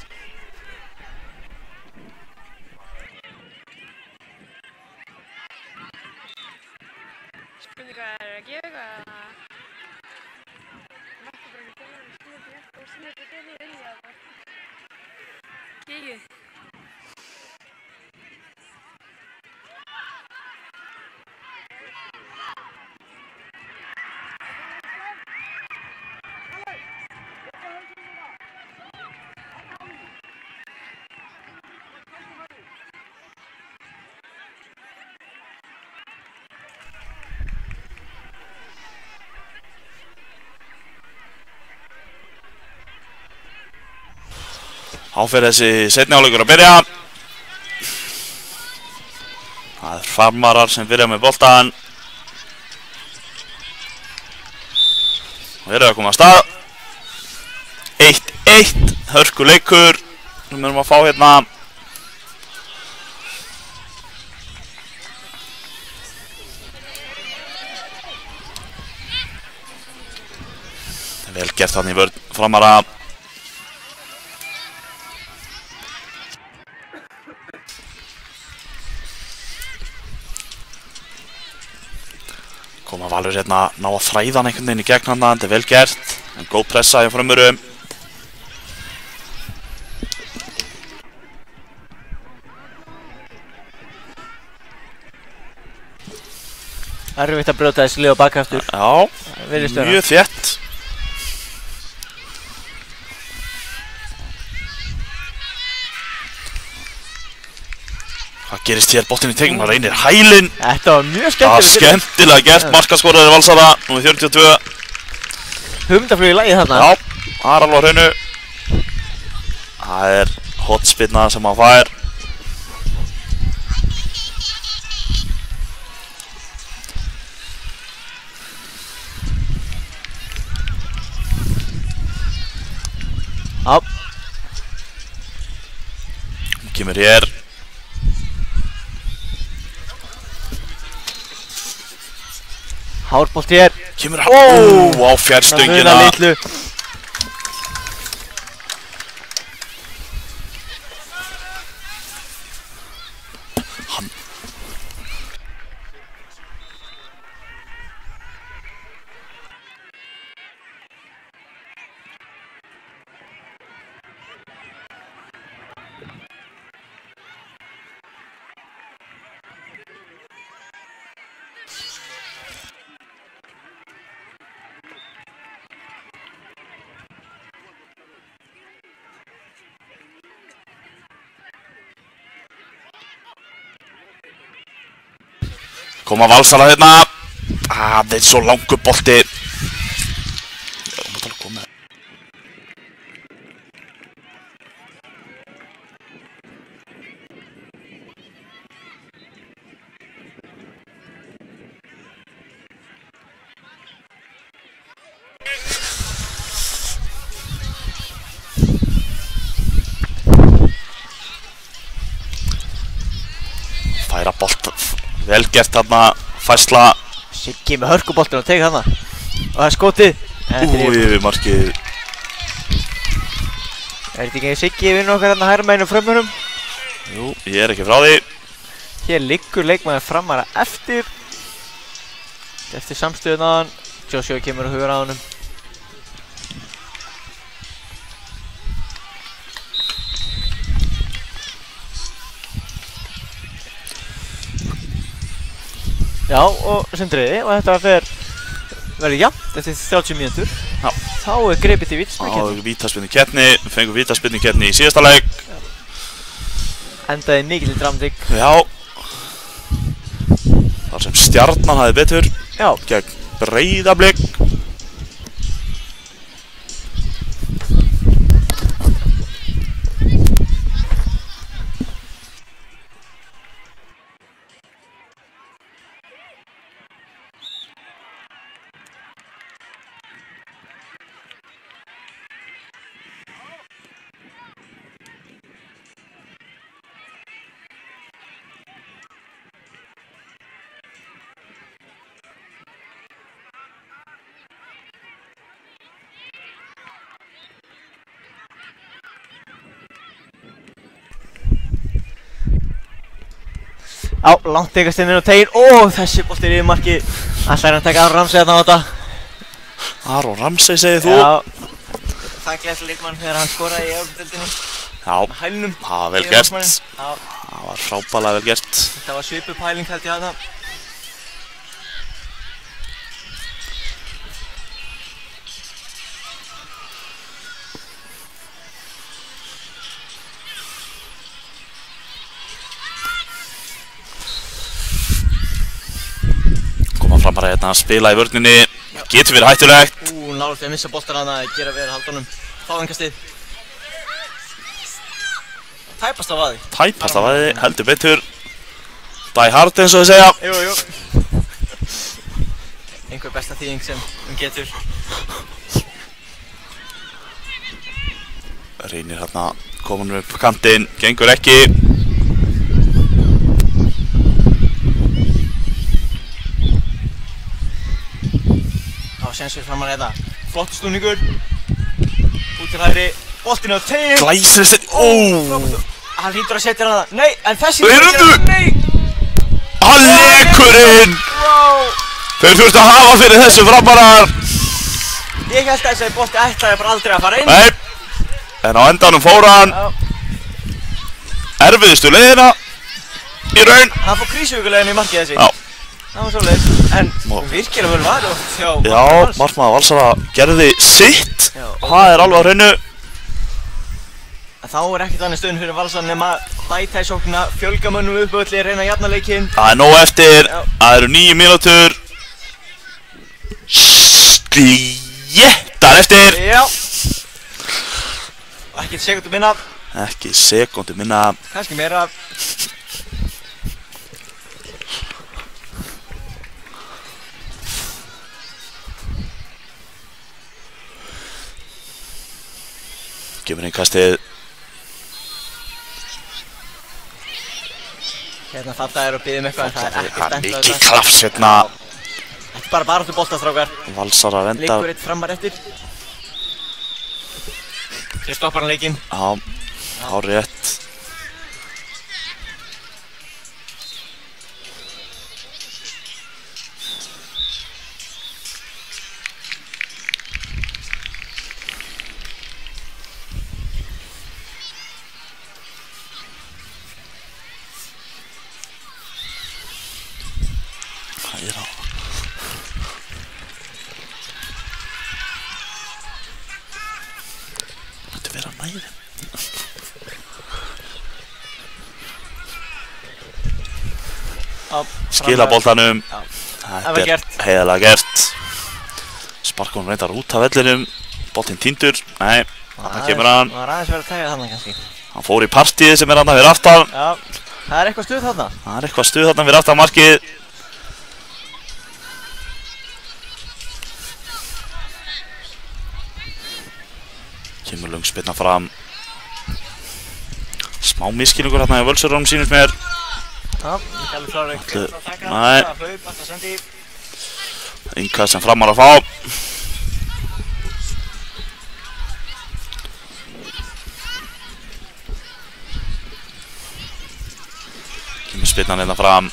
Spurninga er að gefa eitthvað eða mætti bara ekki koma og snúið þetta inn í það bara. Gigið. Þá fer þessi seinni hálfleikur að byrja. Það er Framarar sem byrja með boltan. Og eru að koma að stað. 1-1, hörkuleikur sem við erum að fá hérna. Það er vel gert þarna í vörn Framara. Koma Valur hérna ná að þræða hann einhvern veginn í gegn hann, þetta er vel gert. En góð pressa hjá Frömmurum. Erfitt að brjóta þessi lið á bak aftur. Já, mjög þétt. Hvað gerist hér? Boltinn í tegnum, hann reynir hælinn. Þetta var mjög skemmtilega. Það var skemmtilega gert, markaskoraði Valsara, númer 42. Hugmyndaflug í lagi þarna. Já, það er alveg á hreinu. Það er hotspinna sem hann fær. Já. Hún kemur hér. Hárbolt hér. Kemur hann, á fjárstöngina. Það munar litlu. Koma Valsara hérna. Það er svo langur bolti. Færa bolt. Vel gert þarna, færsla. Siggi með hörkuboltinn og tega þarna. Og það er skotið. Yfir markið. Er þetta ekki Siggi vinnu okkar þarna hægra meginn frömmurum? Jú, ég er ekki frá því. Hér liggur leikmaður Framara eftir. Eftir samstöðun á hann. Joshua kemur og hugur á honum. Já, og Sindriði, og þetta verður jafnt eftir 30 mínútur. Já. Þá er gripið til vítaspyrnukeppni. Já, vítaspyrnukeppni, við fengum vítaspyrnukeppni í síðasta leik. Endaði mikil dramatík. Já. Þar sem Stjarnan hafði betur. Já. Gegn Breiðablik. Já, langt tekast inn á teginn. Ó, þessi bolti er yfir marki. Alltaf er hann að taka Aron Ramsey þarna á þetta. Aron Ramsey segir þú? Já. Þakklægt leikmann þegar hann skoraði í Evrópudeildinni. Já, hælnum. það var vel gert. Já. Það var frábærlega vel gert. Þetta var svipuð pæling held ég að það. Framara hérna að spila í vörninni, getur verið hættulegt. Nálægt við að missa boltan að það gera verið haldunum. Fáðingastið. Tæpast af vaði. Tæpast af vaði, heldur betur. Die hard eins og þið segja. Jú. Einhver besta þýðing sem getur. Reynir hérna komin upp kantinn, gengur ekki. Séns við Framar þetta. Flott stúningur. Út til hægri. Boltinn á teginn. Glæsir sett. Hann hlýtur að setja hana. Nei, en þessi... Nei! Hann lekur inn! Þeir þurftu að hafa fyrir þessu Framarar. Ég held að þessi bolti ætlaði bara aldrei að fara inn. Nei. En á endanum fór hann. Erfiðustu leiðina. Í raun. Hann fór krísuvíkuleginu í markið þessi. Já. Það var svoleiðis, en virkilega vel var oft hjá Já, markmaður Valsara gerði sitt. Það er alveg á hreinu. Þá er ekkert annað stöðun fyrir Valsara nema bæta í sóknina, fjölga mönnum upp öllu, reyna að jafna leikinn. Það er nóg eftir, það eru 9 mínútur. Sléttar eftir. Já. Ekki sekúndu minna. Ekki sekúndu minna. Kannski meira. Gefur innkastið. Hérna þetta er að biðja um eitthvað en það er ekkert mikið klafs hérna. Þetta er bara baráttu boltastrákar. Valsarar enda. Liggur eitt framar eftir. Þeir stoppar hann leikinn. Já, hárrétt. Skila boltanum. Þetta er heiðalega gert. Sparkar hún reyndar út af vellinum. Boltinn týndur. Nei, þarna kemur hann. Það var aðeins verið að tæja þarna kannski. Hann fór í partíið sem er þarna fyrir aftan. Já, það er eitthvað stuð þarna. Það er eitthvað stuð þarna fyrir aftan markið. Kemur löng spyrna fram. Smá misskilningur þarna í Völsurunum sýnist mér. Já, ekki alveg klára ekki. Nei. Innkast sem Framar að fá. Kemur spyrnan hérna fram.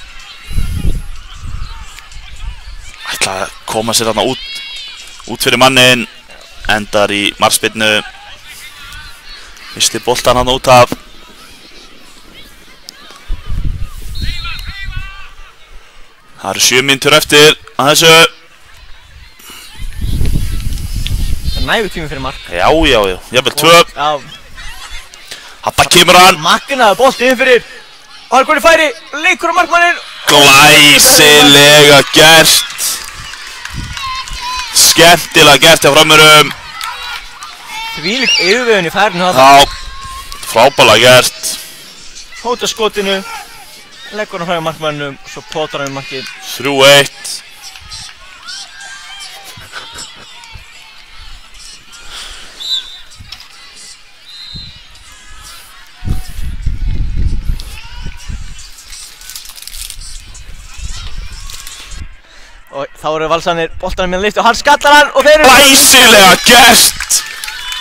Ætla að koma sér þarna út fyrir mannin. Endar í markspyrnu. Misti boltan hann út af. Það eru 7 mínútur eftir að þessu. Það er nægur tími fyrir mark. Já, jafnvel 2. Já. Þarna kemur hann. Magnaður bolti inn fyrir. Og hann er færi. Leikur á markmanninn. Glæsilega gert. Skemmtilega gert hjá Framarum. Þvílík yfirvegun í færinu þarna. Já, frábærlega gert. Hóta skotinu. Leggur hann fræði markmannum, svo potar hann í markið. 3-1. Og þá eru Valsanir boltanum með lift og hann skallar hann og þeir eru... Glæsilega gert!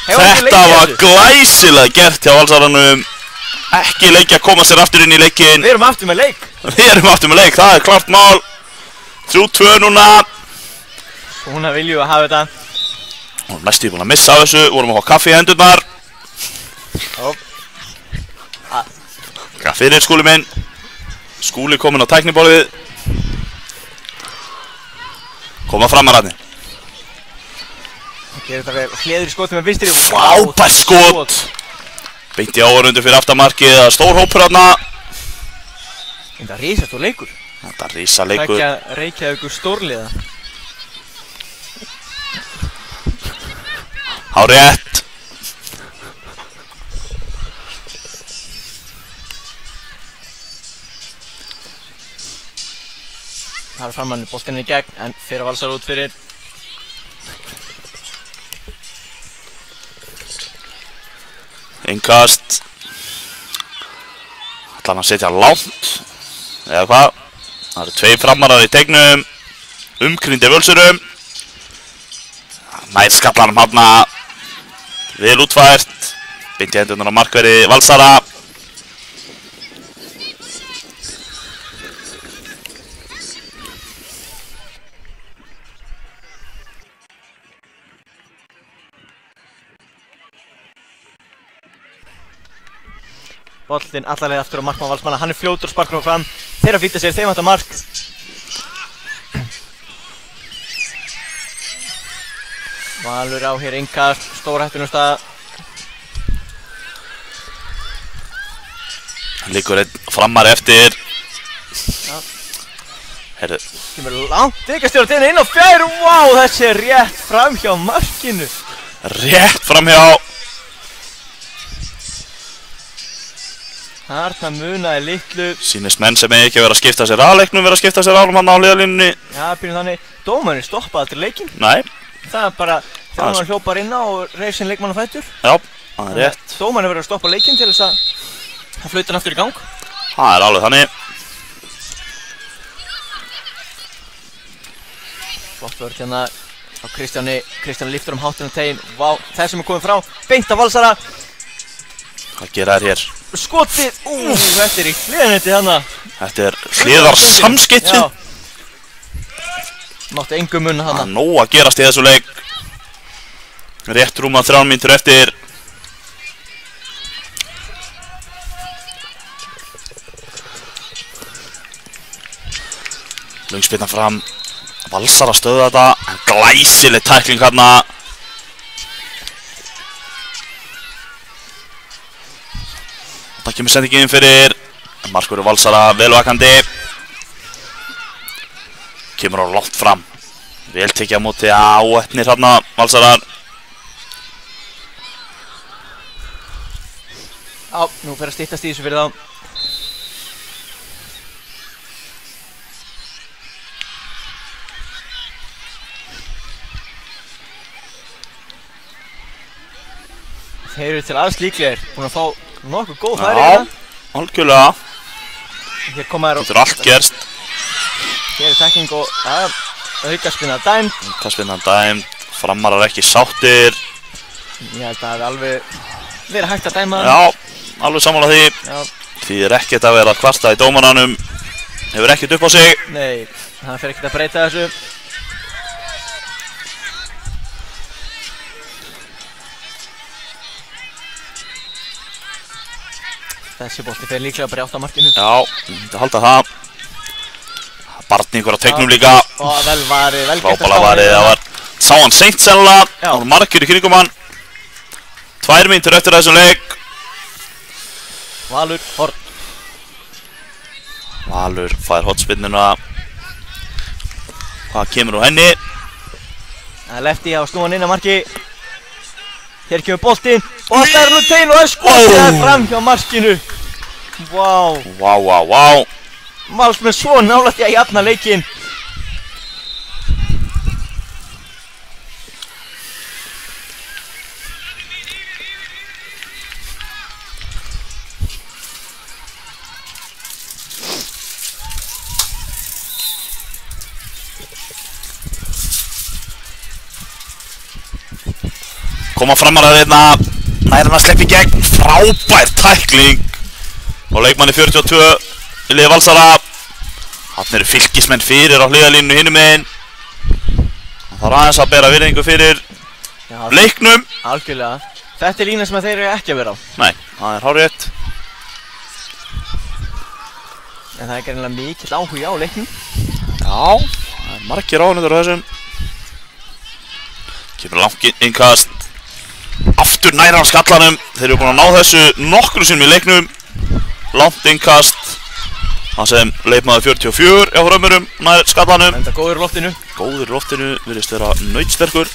Þetta var glæsilega gert hjá Valsaranum. Ekki leikja að koma sér aftur inn í leikinn. Við erum aftur með leik. Það er klart mál. 3-2 núna. Svona viljum við að hafa þetta. Við erum næstíð búin að missa af þessu. Vorum að fá kaffi í hendurnar. Kaffi fyrir Skúli minn. Skúli kominn á tækniborðið. Koma Framar hann. Gerir þetta vel. Hleður í skotið með vinstri. Frábært skot. Beint í áhörundu fyrir aftamarkið. Það er stór hópur þarna. Þetta er risastór leikur. Þetta er risaleikur. Tveggja Reykjavíkur stórliða. Hárrétt. Það er Framar boltinn í gegn en fyrir Valsar út fyrir. Innkast. Ætlar hann að setja langt. Eða hvað? Það eru 2 Framarar í teignum. Umkringdir Völsurum. Nær skallanum hafna. Vel útfært. Beint í hendurnar á markverði Valsara. Boltinn allarleið aftur á markmann Valsmanna. Hann er fljótur og sparkar hann fram. Þeir að flýta sér, þeim vantar mark. Valur á hér innkast, stór hættunum stað. Liggur einn Framar eftir. Herru. Kemur langt ykkastjórn inn á fjær. Vá, þessi er rétt fram hjá markinu. Rétt fram hjá. Þarna munaði litlu. Sýnist menn sem ekki að vera að skipta sér aðleiknum vera að skipta sér álum hann á hliðalínunni. Já, byrjum þannig. Dómarinn stoppaði aldrei leikinn. Nei. Það er bara þegar hann hljópar inn á og reif sinn leikmann á fætur. Já, það er rétt. Dómarinn verður að stoppa leikinn til þess að flauta hann aftur í gang. Það er alveg þannig. Flott vörð hérna á Kristjáni. Kristján lyftur háttinn á teginn. Vá, þessum komið frá. Beint af Valsara. Hvað gera þær hér? Skotið. Þetta í hliðanetti þarna. Þetta hliðarsamskipti. Já. Mátti engum munna þarna. Það er nóg að gerast í þessu leik. Rétt rúma 3 mínútur eftir. Löngspilna fram. Valsara stöða þetta. Glæsileg tækling hérna. Það kemur sendingin inn fyrir. Markverður Valsara velvakandi. Kemur á loft fram. Vel tekið á móti áefnir hérna Valsarar. Já, nú fer að styttast í þessu fyrir þá. Þeir eru til alls líklegir, búin að fá nokkuð góð færi hérna. Já, algjörlega. Hér koma þær Getur allt gerst. Hér tekning og aukaspinna dæmd. Aukaspinna dæmd, Framarar ekki sáttir. Ég held að það hefði alveg verið hægt að dæma það. Já, alveg sammála því. Já. Því er ekkert að vera að kvarta í dómaranum. Hefur ekkert upp á sig. Nei, það fer ekkert að breyta þessu. Þessi bolti fer líklega að brjáta markinu. Já, ég myndi halda það. Barningur á teiknum líka. Og vel varið, vel gert að Frábælega varið, það var sá hann seint sennilega. Það voru margir í kringum hann. 2 mínútur eftir þessum leik. Valur, horn. Valur fær hornspinnuna. Hvað kemur úr henni? Það er lefti á snúan inn að marki. Hér kemur boltinn og það er nú tegn og það er skotið fram hjá markinu. Vá. Vá, vá, vá. Valsmenn svo nálægt í að jafna leikinn. Koma Framarar hérna, nær hann að sleppa í gegn, frábær tækling og leikmanni 42 í liði Valsara. Þarna eru fylkismenn fyrir á hliðarlínu hinum megin. Það þarf aðeins að bera virðingu fyrir leiknum. Algjörlega. Þetta er lína sem þeir eru ekki að vera á. Nei, það er hárrétt. En það er greinilega mikill áhugi á leiknum. Já, það er margir ánægður á þessum. Kemur langt innkast. Aftur nær hann skallanum. Þeir eru búin að ná þessu nokkru sinnum í leiknum. Langt innkast. Það sem leikmaður 44 á Frömmurum nær skallanum. Enda góður í loftinu. Góður í loftinu, virðist vera nautsterkur.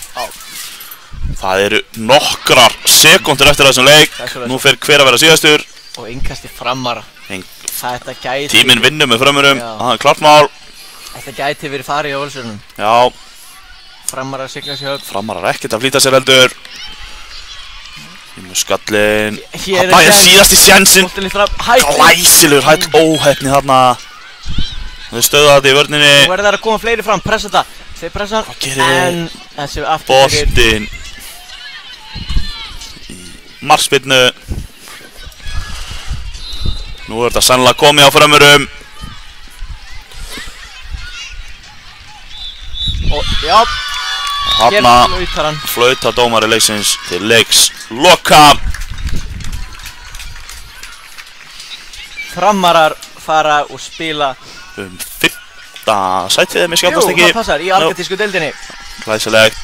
Það eru nokkrar sekúndur eftir þessum leik. Nú fer hver að vera síðastur. Og innkasti Framara. Þetta gæti... Tíminn vinnur með Frömmurum. Það er klart mál. Þetta gæti verið farið á Völsurinnum. Já. Framarar sigla sér höfn. Framarar ekkert að flýta sér heldur. Með skallin. Þarna er síðasti sjansinn. Glæsilegur hæll óheppni þarna. Þau stöða þetta í vörninni. Nú verður það að koma fleiri fram, pressa þetta. Þeir pressa hann, en þessi aftur boltinn í markspyrnu. Nú er þetta sannlega komið á Frömmurum. Og já, hér flautar hann. Flautar dómari leiksins til leiks loka. Framarar fara og spila 5. sætið með skjálfast ekki. Jú, það passar í argentísku deildinni. Glæsilegt.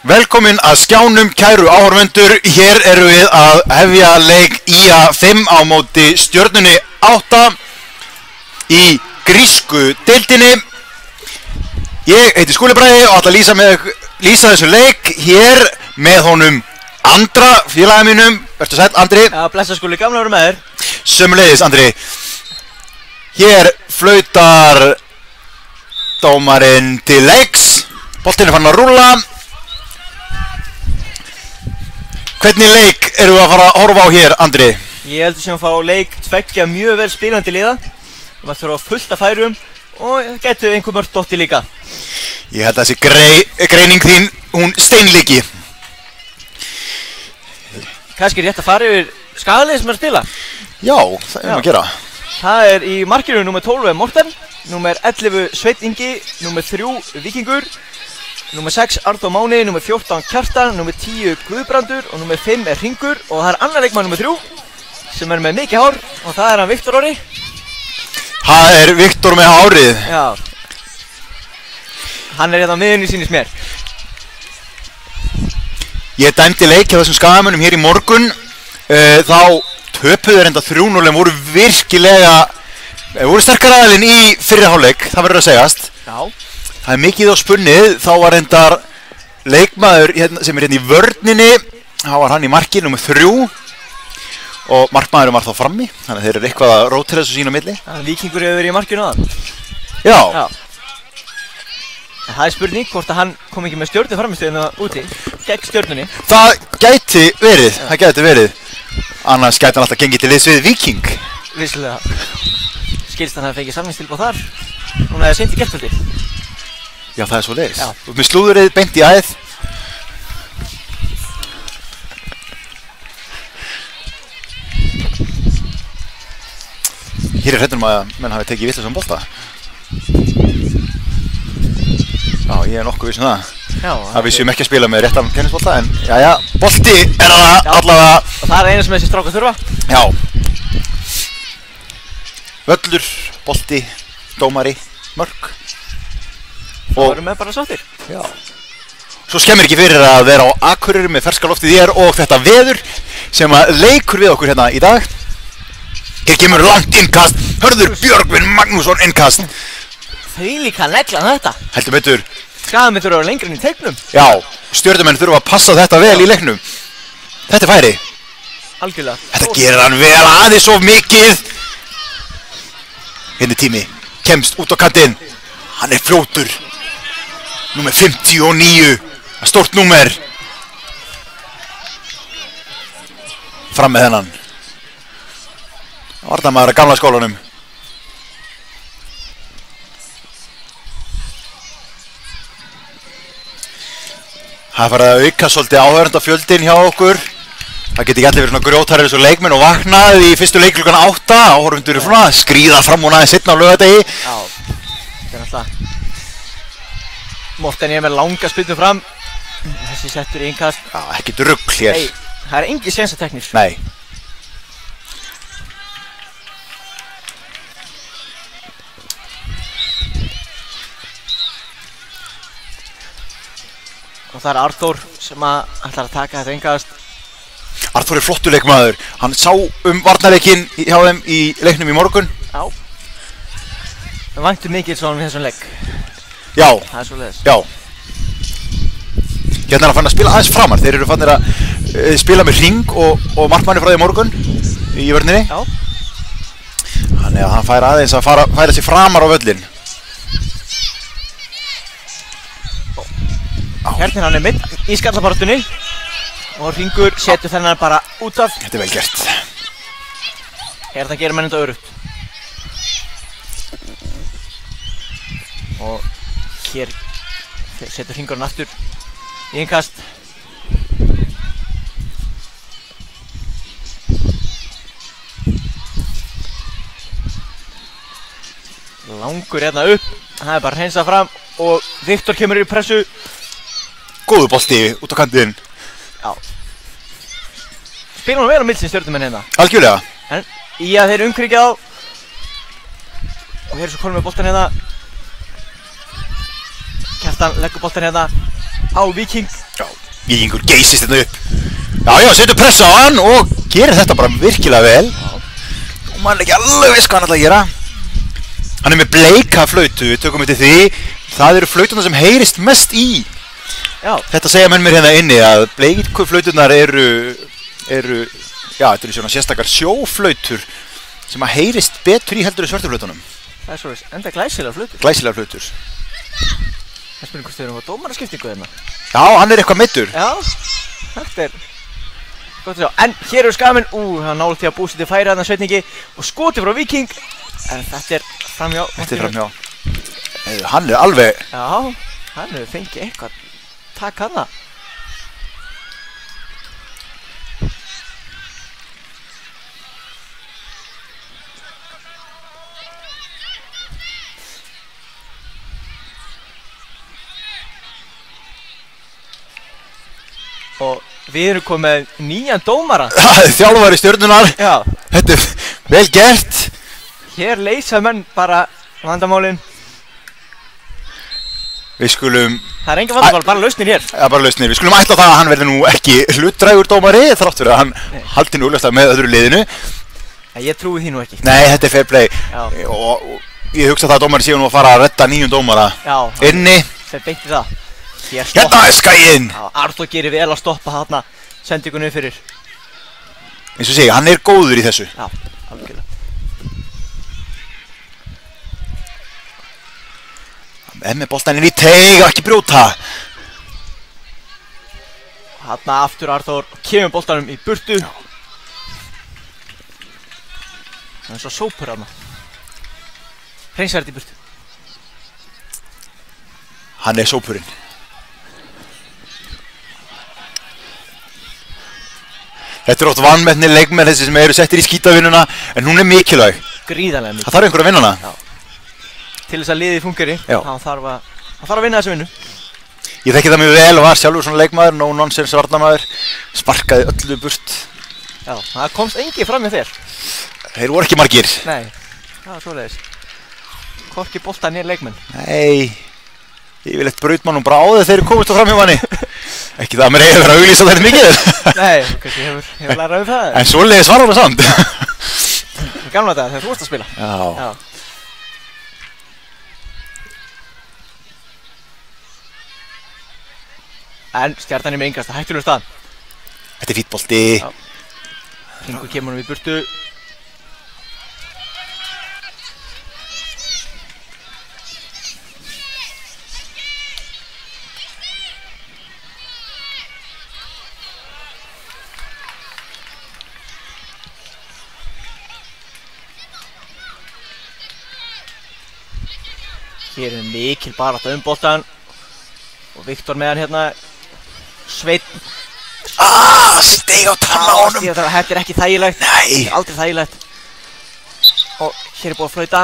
Velkomin að skjánum, kæru áhorfendur. Hér erum við að hefja leik IA 5 á móti Stjörnunni 8 í grísku deildinni. Ég heiti Skúli Bragi og ætla að lýsa þessu leik hér með honum Andra, félaga mínum. Vertu sæll, Andri. Já, blessa Skúli, gaman að vera með þér. Sömuleiðis, Andri. Hér flautar dómarinn til leiks. Boltinn er farin að rúlla. Hvernig leik eru við að fara að horfa á hér, Andri? Ég heldur sem að fá leik tveggja mjög vel spilandi liða. Það þurfa fullt af færum og getur einhver mörg dotti líka. Ég held að þessi greining þín, hún steinleiki. Kannski rétt að fara yfir skagalið sem er að spila? Já, það er að gera. Það er í markinu nummer 12 Morten, nummer 11 Sveit Ingi, nummer 3 Víkingur, nummer 6 Arndór Máni, nummer 14 Kjartan, nummer 10 Guðbrandur og nummer 5 er Hringur og það er annar leikmann nummer 3 sem er með mikið hár og það er hann Viktor Orri. Það er Viktor með hárið. Já. Hann er hérna á miðjunni sýnist mér. Ég dæmdi leik hjá þessum skagamönnum hér í morgun. Þá töpuðu reynda 3-0 en voru virkilega voru sterkar aðilinn í fyrri hálfleik, það verður að segjast. Já. Það er mikið á spunnið, þá var reyndar leikmaður sem er hérna í vörninni, þá var hann í marki nummer 3 og markmaðurinn var þá frammi, þannig að þeir eru eitthvað að rótira þessu sín á milli. Víkingur hefur verið í markinu á þann. Já. Já. En það er spurning hvort að hann kom ekki með Stjörnu framistöðuna úti, gegn Stjörnunni. Það gæti verið, það gæti verið. Annars gæti hann alltaf gengið til liðs við Víking. Vissulega. Skilst hann að fengið samningstilboð þar. Núna er það seint í gærkvöldi. Já, það er svo leiðis. Þú ert með slúðurinn beint í æð. Hér er hræddur að menn hafi tekið vitlausum bolta. Já, ég er nokkuð viss um það. Já. Það vissum ekki að spila með réttan tennisbolta, en jæja, bolti er það allavega. Og það er eina sem þessi strákar þurfa. Já. Völlur, bolti, dómari, mörk. Það voru með bara sáttir. Já. Svo skemmir ekki fyrir að vera á Akureyri með ferska loftið þér og þetta veður sem að leikur við okkur hérna í dag. Hér kemur langt innkast, Hörður Björgvin Magnússon innkast. Því líka neglan þetta. Heldur betur. Skagamenn þurfa að vera lengra inn í teiknum. Já, Stjörnumenn þurfa að passa þetta vel í leiknum. Þetta er færi. Algjörlega. Þetta gerir hann vel aðeins of mikið. Hérna tími, kemst út á kantinn. Hann er fljótur. Númer 59, stórt númer. Fram með þennan. Varnarmaður að gamla skólanum. Það farið að auka svolítið áhörndafjöldin hjá okkur. Það geti ekki allir verið svona grjótærir eins og leikmenn og vaknað í fyrstu leik klukkan 8. Áhörfundur eru svona að skríða fram og aðeins seinna á laugardegi. Já, þetta er náttúrulega. Morten er með langa spilnu fram. Þessi settur í innkast. Já, ekkert rugl hér. Nei, það er engin sensateknísk. Nei. Og það er Arndór sem ætlar að taka þetta innkast. Arndór er flottur leikmaður. Hann sá varnarleikinn hjá þeim í leiknum í morgun. Já. Það væntu mikið svona við þessum leik. Já. Það er svoleiðis. Já. Hérna er hann fann að spila aðeins framar. Þeir eru fannir að spila með hring og markmanni frá því morgun í vörninni. Já. Þannig að hann fær aðeins að færa sig framar á völlin. Hérna hann er mitt í skallabaráttunni og Hringur setur þennan bara út af. Þetta er vel gert. Hérna gerir menn þetta örugt. Og hér setur Hringurinn aftur í innkast. Langur hérna upp. Það er bara hreinsað fram og Viktor kemur í pressu. Góðu bolti út á kantinn. Já. Spilum hann vel á milli Stjörnumenn hérna. Algjörlega. En í að þeir umkringja á. Og hér er svo konum með boltan hérna. Kjartan leggur boltan hérna á Víking. Já. Víkingur geysist þetta upp. Já, setur pressa á hann og gerir þetta bara virkilega vel. Og maður er ekki alveg viss hvað hann ætlar að gera. Hann er með bleika flautu, við tökum eftir því. Það eru flautuna sem heyrist mest í. Já. Þetta segja menn mér hérna inni að bleiku flautunar eru, já, þetta eru svona sérstakar sjóflautur sem að heyrist betur í heldur en svörtu flautunum. Það er svo enda glæsilega flautur. Glæsilega flautur. Það spyrir hvort þau eru á dómaraskiptingu hérna. Já, hann er eitthvað meiddur. Já, þetta er gott að sjá. En hér eru Skamin, hann nálægt því að búið sér til færi þarna Sveitningi og skoti frá Víking. En þetta er framhjá. Þetta er framhjá. Hann er alveg... Já, hann hefur fengið eitthvað takk hana. Og við erum komið með nýjan dómara. Þjálfari Stjörnunnar. Já. Þetta er vel gert. Hér leysa menn bara vandamálin. Við skulum... Það er engin vandamál, bara lausnir hér. Já, bara lausnir. Við skulum ætla það að hann verði nú ekki hlutdrægur dómari þrátt fyrir að hann haldi nú augljóslega með öðru liðinu. Ég trúi því nú ekki. Nei, þetta er fair play. Og ég hugsa það að dómari séu nú að fara að redda nýjum dómara. Já. Inni. Þeir beinti það. Hérna er Skæinn! Arþór gerir vel að stoppa þarna sendingunni fyrir. Eins og segja, hann er góður í þessu. Já, algjörlega. Hann er með boltann inn í teig og ekki brjóta. Þarna aftur Arþór kemur boltanum í burtu. Það er svo sópur þarna. Hreinsverð í burtu. Hann er sópurinn. Þetta er oft vanmetni leikmenn þessi sem eru settir í skítavinnuna, en hún er mikilvæg. Gríðarlega mikilvæg. Það þarf einhver að vinna hana. Já. Til þess að liðið fungeri, hann þarf að vinna þessu vinnu. Ég þekki það mjög vel og var sjálfur svona leikmaður, no nonsense varnarmaður, sparkaði öllu burt. Já, það komst engi fram með þér. Þeir voru ekki margir. Nei, það var svoleiðis. Hvorki bolta né leikmenn. Nei, yfirleitt braut mann bara á þeir þegar komist á fram hjá manni. Ekki það að mér hefur verið að auglýsa þetta mikið. Nei, kannski hefur lærað um það. En svoleiðis var hann það samt. Gamla þetta þegar þú varst að spila. Já. En Stjarnan er með yngasta hættulegum staðan. Þetta er fínn bolti. Hringur kemur honum í burtu. Hér er mikil barátta um boltan og Viktor með hann hérna. Sveinn. Steig á tanna á honum. Þetta er ekki þægilegt. Nei. Aldrei þægilegt. Og hér er búið að flauta.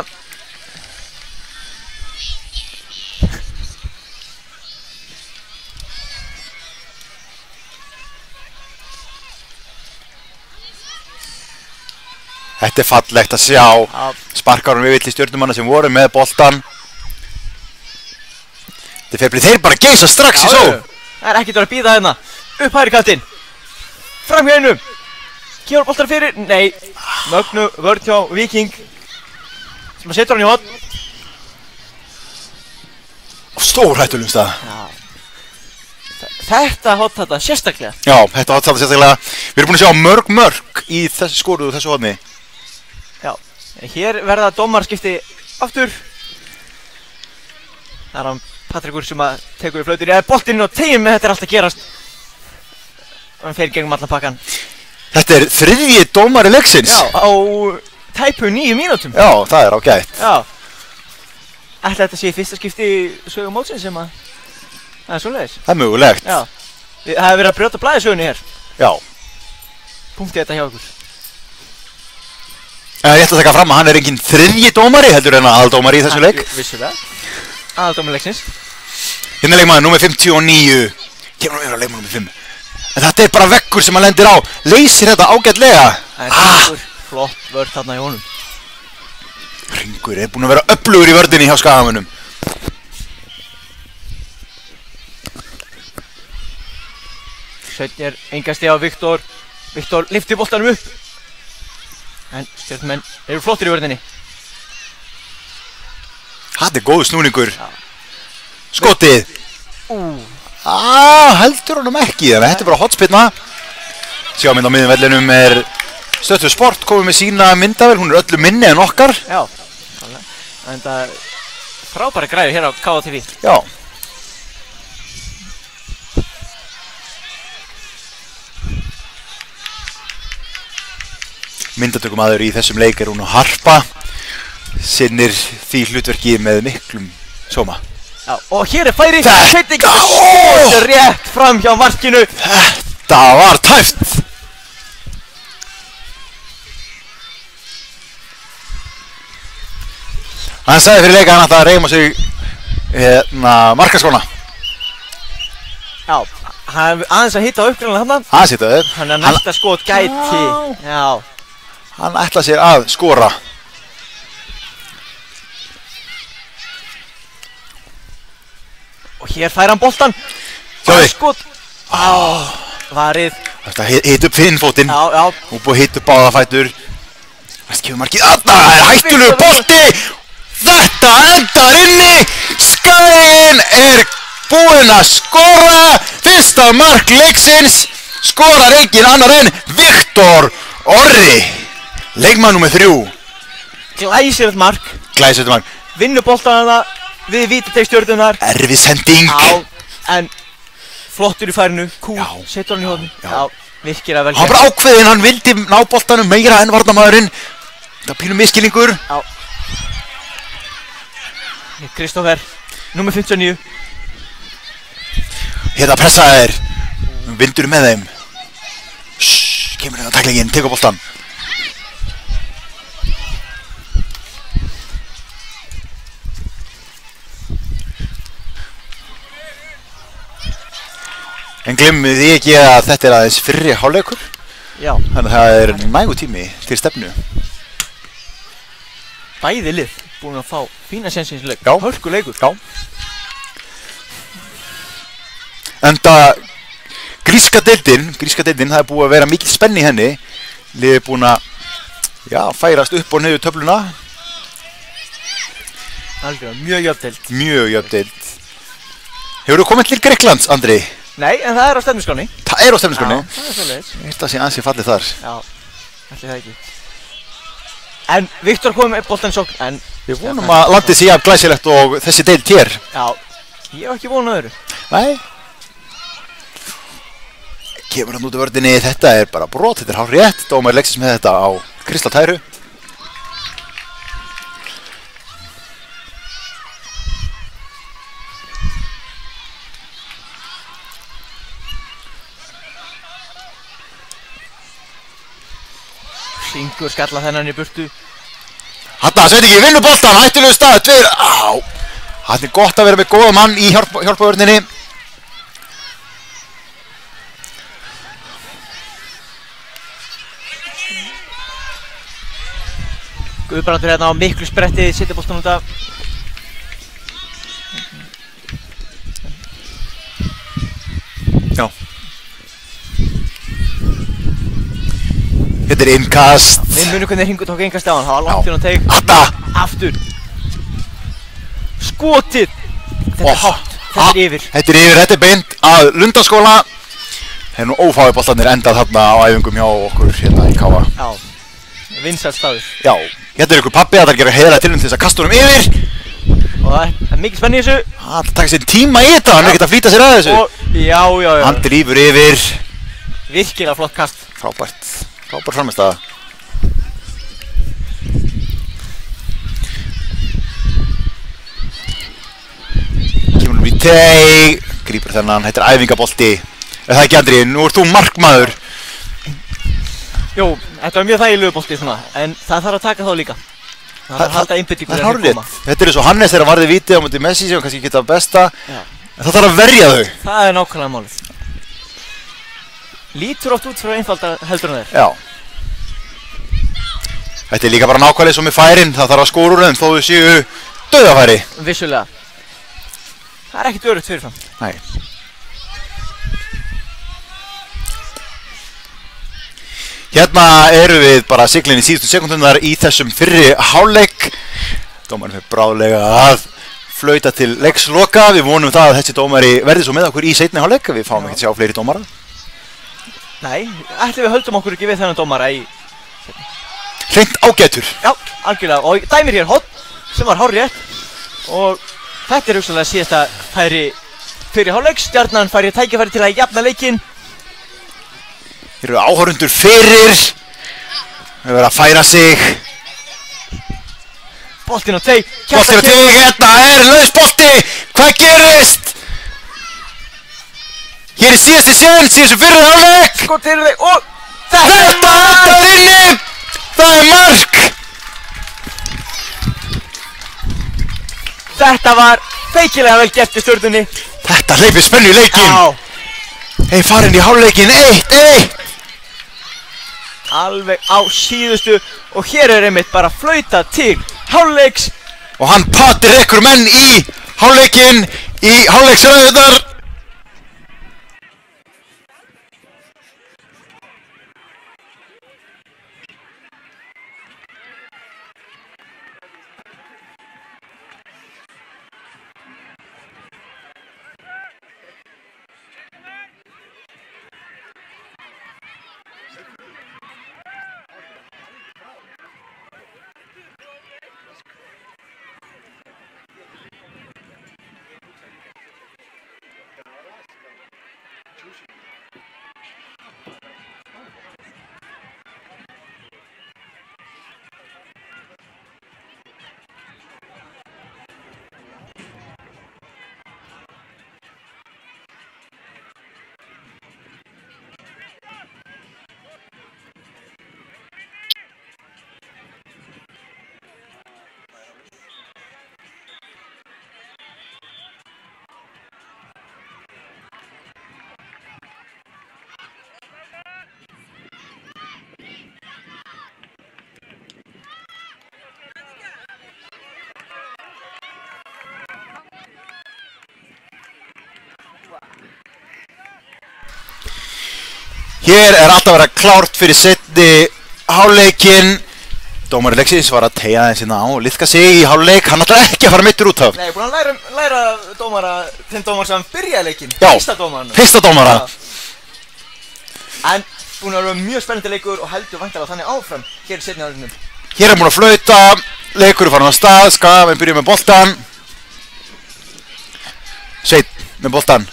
Þetta er fallegt að sjá. Sparkarum við vill í Stjörnumanna sem voru með boltan. Þetta er feflið, þeir bara geysa strax í só. Það er ekkert að býða hérna. Upp hægri kantinn. Fram hjá einum. Kemur boltar fyrir. Nei. Mögnu vörð hjá Víking. Sem að setur hann í hotn. Stór hættulegum stað. Þetta hotn þetta sérstaklega. Já, þetta hotn þetta sérstaklega. Við erum búin að sjá mörg í þessu skoruðu þessu hotni. Já. Hér verða dómarskipti aftur. Það er hann Patrikur sem að tekur í flautur. Boltinn og tegum með þetta er allt að gerast. Hann fer gegnum allan pakkan. Þetta er þriðji dómari leiksins. Já, á tæpu 9 mínútum. Já, það er ágætt. Já. Ætli þetta sé fyrsta skipti í sögu mótsins sem að það er svoleiðis. Það er mögulegt. Já. Það hefur verið að brjóta blæðisögunni hér. Já. Punktið þetta hjá ykkur. Ég ætla að taka fram að hann er enginn þriðji dómari heldur en aðaldómari í þessu leik. Vissulega. Aðaldómari leiksins. Hérna er leikmaður númer 59. Kemur hann vera leikmaður númer 5. En þetta er bara veggur sem hann lendir á. Leysir þetta ágætlega. Flott vörð þarna í honum. Hringur er búinn að vera öflugur í vörðinni hjá Skagamönnum. Sveinn enga stiga á Viktor. Viktor lyftir boltanum upp. En stjörnumenn eru flottir í vörninni. Þetta góður snúningur. Skotið. Heldur honum ekki, þannig að þetta bara hotspinna. Sjámynd á miðjumvellinum Stöðvar Sport komið með sína myndavél, hún öllu minni en okkar. Já, en það frábæra græður hér á KTV. Já. Myndatökumaður í þessum leik hún Harpa, sinnir því hlutverki með miklum sóma. Já, og hér færi Sveinn Ingi skotir rétt fram hjá markinu. Þetta var tæft. Hann sagði fyrir leika hann ætlaði að reyma sig markaskóna. Já, hann aðeins að hitta uppgræna hann. Aðeins hitta upp. Hann næsta skot gæti. Já. Hann ætlaði sér að skora. Og hér fær hann boltan. Sjáðu. Skot. Varið. Þetta hitt upp finnfótinn. Já. Og búið hitt upp báðafætur. Þetta kemur markið. Þetta hættulegur bolti. Þetta endar inni. Skaginn búinn að skora. Fyrsta mark leiksins. Skorar enginn annar en Viktor Orri. Leikmaður númer 3. Glæsilegt mark. Glæsilegt mark. Vinnur boltana við vítateigstjörnunar. Erfið sending. Já, en flottur í færinu. Kúl, setur hann í hodni. Já, virkilega vel. Hann bara ákveðinn, hann vildi ná boltanum meira en varnarmaðurinn. Það pínum miskilningur. Já. Kristoffer, nummer 59. Hérna pressaðir. Vindur með þeim. Kemur hérna tæklingin, tekur boltan. En gleymið því ekki að þetta aðeins fyrri hálfleikur. Já. Þannig að það nægur tími til stefnu. Bæði lið búin að fá fína sensinsleik. Já. Hörkuleikur. Já. Enda gríska deildin, það búið að vera mikil spenni í henni. Liðið búin að færast upp og niður töfluna. Algjörlega, mjög jöfndeild. Mjög jöfndeild. Hefurðu komið til Grikklands, Andri? Nei, en það á stefnuskráni. Það á stefnuskráni? Já, það svoleiðis. Ég held að sé ansi fallið þar. Já, ætli það ekki. En Viktor kom með boltan sókn, en... Við vonum að landið sé af glæsilegt og þessi deild hér. Já, ég hef ekki vonað öðru. Nei. Kemur hann út af vörðinni, þetta bara brot, þetta hár rétt. Dómar leiksins með þetta á kristaltæru. Syngur skalla þennan í burtu. Hanna, Sveinn Ingi, vinnur boltan, hættulegu stað, Það gott að vera með góða mann í hjálpavörninni. Guðbrandur hérna á miklu spretti, setja boltan út af. Já. Þetta innkast. Við munum hvernig Hringur tók innkast á hann, það var langt inn á teig. Aftur. Skotið. Þetta hátt, þetta yfir. Þetta yfir, þetta beint að Lundaskóla. Það nú ófáið boltarnir endað þarna á æfingum hjá okkur hérna í Káa. Já, vinsæll staður. Já, hérna ykkur pabbi að það gera heiðra til þess að kasta honum yfir. Og það mikil spenni í þessu. Það taka sér tíma í þetta, hann ekkert að flýta sér að þessu. Já. Hann drífur yfir. Virkilega flott kast. Frábært framistæða. Kemur nú í teig, grípur þennan, þetta æfingabolti. Það ekki, Andri, nú ert þú markmaður. Jú, þetta var mjög þægilegu bolti svona, en það þarf að taka þá líka. Það þarf að halda einbeitingu þegar þeir koma. Þetta er eins og Hannes þegar varði vítið á móti Messi sem kannski geta besta. En það þarf að verja þau. Það er nákvæmlega málið. Lítur oft út fyrir einfaldar heldur en þeir. Já. Þetta er líka bara nákvæmlega svo með færin, það þarf að skóra úr þeim þó þau séu dauðafæri. Vissulega. Það er ekkert örugt fyrirfram. Nei. Hérna eru við bara siglinn í síðustu sekúndurnar í þessum fyrri hálfleik. Dómarinn fer bráðlega að flauta til leiksloka. Við vonum það að þessi dómari verði svo með okkur í seinni hálfleik. Við fáum ekki að sjá fleiri dómara. Nei, ætli við höldum okkur ekki við þennan dómara í... Hreint ágætur. Já, algjörlega. Og dæmir hér hotn sem var hárrétt. Og þetta hugsanlega síðasta færi fyrir hálfleik. Stjarnan fær tækifæri til að jafna leikinn. Hér eru áhorfundur fyrir. Við verðum að færa sig. Boltinn á teig. Boltinn á teig, hérna laus bolti. Hvað gerist? Hér síðasti séns í þessu fyrri hálfleik. Skot eru þeir og... Þetta er inni! Það er mark! Þetta var feikilega vel gert í Stjörnunni. Þetta hleypir spennu í leikinn. Já. Þeir farin í hálfleikinn 1-1. Alveg á síðustu og hér er einmitt bara flauta til hálfleiks. Og hann patir ekkur menn í hálfleikinn í hálfleiksræðunar. Hér er alltaf að vera klárt fyrir seinni hálfleikinn. Dómari leiksins var að teygja þeim sína á og liðka sig í hálfleik. Hann ætlar ekki að fara meiddur út af. Nei, búin að læra dómara, þeim dómara sem byrjaði leikinn. Já, fyrsta dómara. En búin að vera mjög spennandi leikur og heldur væntanlega þannig áfram hér í seinni hálfleiknum. Hér er búin að flauta, leikur er farin af stað, Skagamenn byrja með boltan. Sveinn með boltan.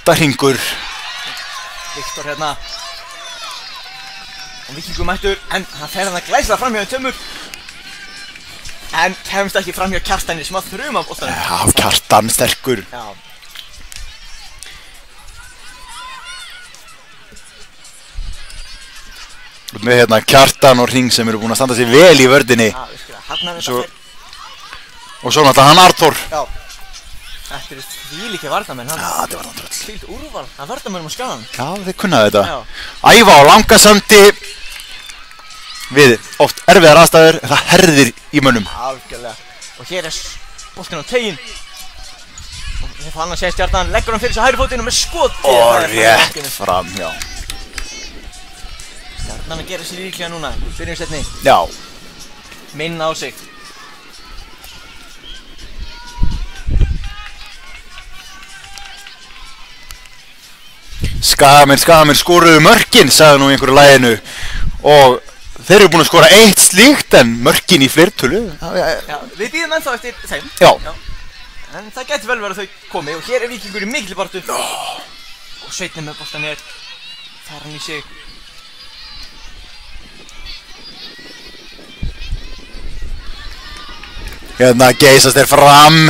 Það hringur. Viktor hérna. Og Víkingur mættur, en hann fer hann að glæsla framhjá Tömmur. En kemst ekki framhjá Kjartani sem að þruma boltanum. Já, Kjartan sterkur. Já. Með hérna Kjartan og Hring sem eru búin að standa sig vel í vördinni. Já, virkilega, hann er þetta fyrir. Og svo náttúrulega hann Arthur. Já. Þetta eru þvílíkir varnarmenn, hann. Já, þetta var náttúrulega. Fílt úrval, hann varnarmennum á Skaganum. Já, þeir kunnaði þetta. Já. Æfa á Langasandi. Við oft erfiðar aðstæður, en það herðir í mönnum. Algjörlega. Og hér er boltinn á teiginn. Og þeir fann að segja Stjarnan, leggur hann fyrir sig hægri fótinn og með skot. Og rétt fram, já. Stjarnan að gera sér líklega núna, byrjum setni. Já. Minna á sig. Skagamenn skoruðu mörkin, sagði nú í einhverju laginu. Og þeir eru búin að skora eitt slíkt, en mörkin í fleirtölu. Já, við býðum ennþá eftir þeim. Já. En það getur vel verið að þau komi og hér er Víkingur í mikilli baráttu. Og Sveinn með boltann hér. Fær hann í sig. Hérna geysast þeir fram.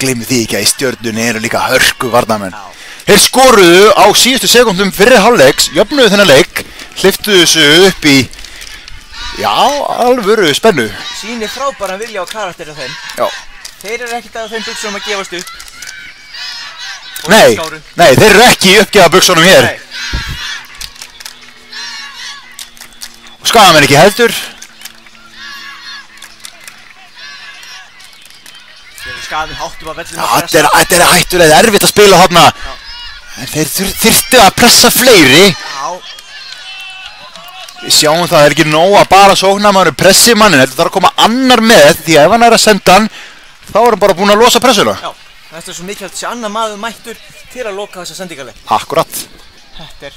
Gleymið því ekki að í Stjörnunni eru líka hörku varnarmenn. Þeir skoruðu á síðustu sekúndum fyrri hálfleiks, jöfnuðu þennan leik, hleyptu þessu upp í, já, alvöru spennu. Sýnir frábæran vilja og karakter af þeim. Já. Þeir eru ekkert að þeim buxunum að gefast upp. Nei, þeir eru ekki í uppgjafabuxunum hér. Nei. Og Skagamenn ekki heldur. Skagamenn háttum að vellum að pressa. Þetta er hættulega, erfitt að spila þarna. En þeir þyrftu að pressa fleiri. Já. Við sjáum það ekki nóg að bara sókna maður pressi mannin. Þetta þarf að koma annar með því að ef hann að senda hann þá hann bara búinn að losa pressuna. Já, þetta svo mikilvægt þessi annar maður mættur til að loka þessa sendingarleik. Akkurat. Þetta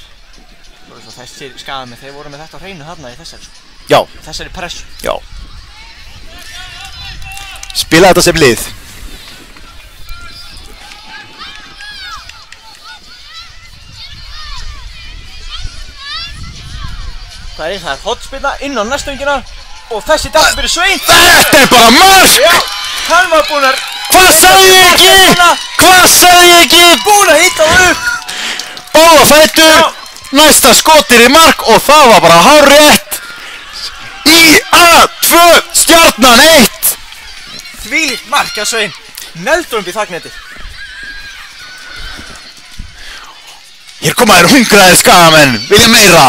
þessir skagamenn, þeir voru með þetta á hreinu þarna í þessari. Já. Þessari pressu. Já. Spila þetta sem lið. Það er hotspinna inn á næstungina og þessi dæmi fyrir Svein. Þetta er bara mark! Já, hann var búinn að... Hvað sagði ég ekki? Hvað sagði ég ekki? Búinn að hitta það upp. Báða fætur, næsta skotir í mark og það var bara hárrétt. IA2, Stjarnan 1. Þvílíkt mark að Svein. Neldur upp í þakknetið. Hér koma þér hungraðir skagamenn, vilja meira.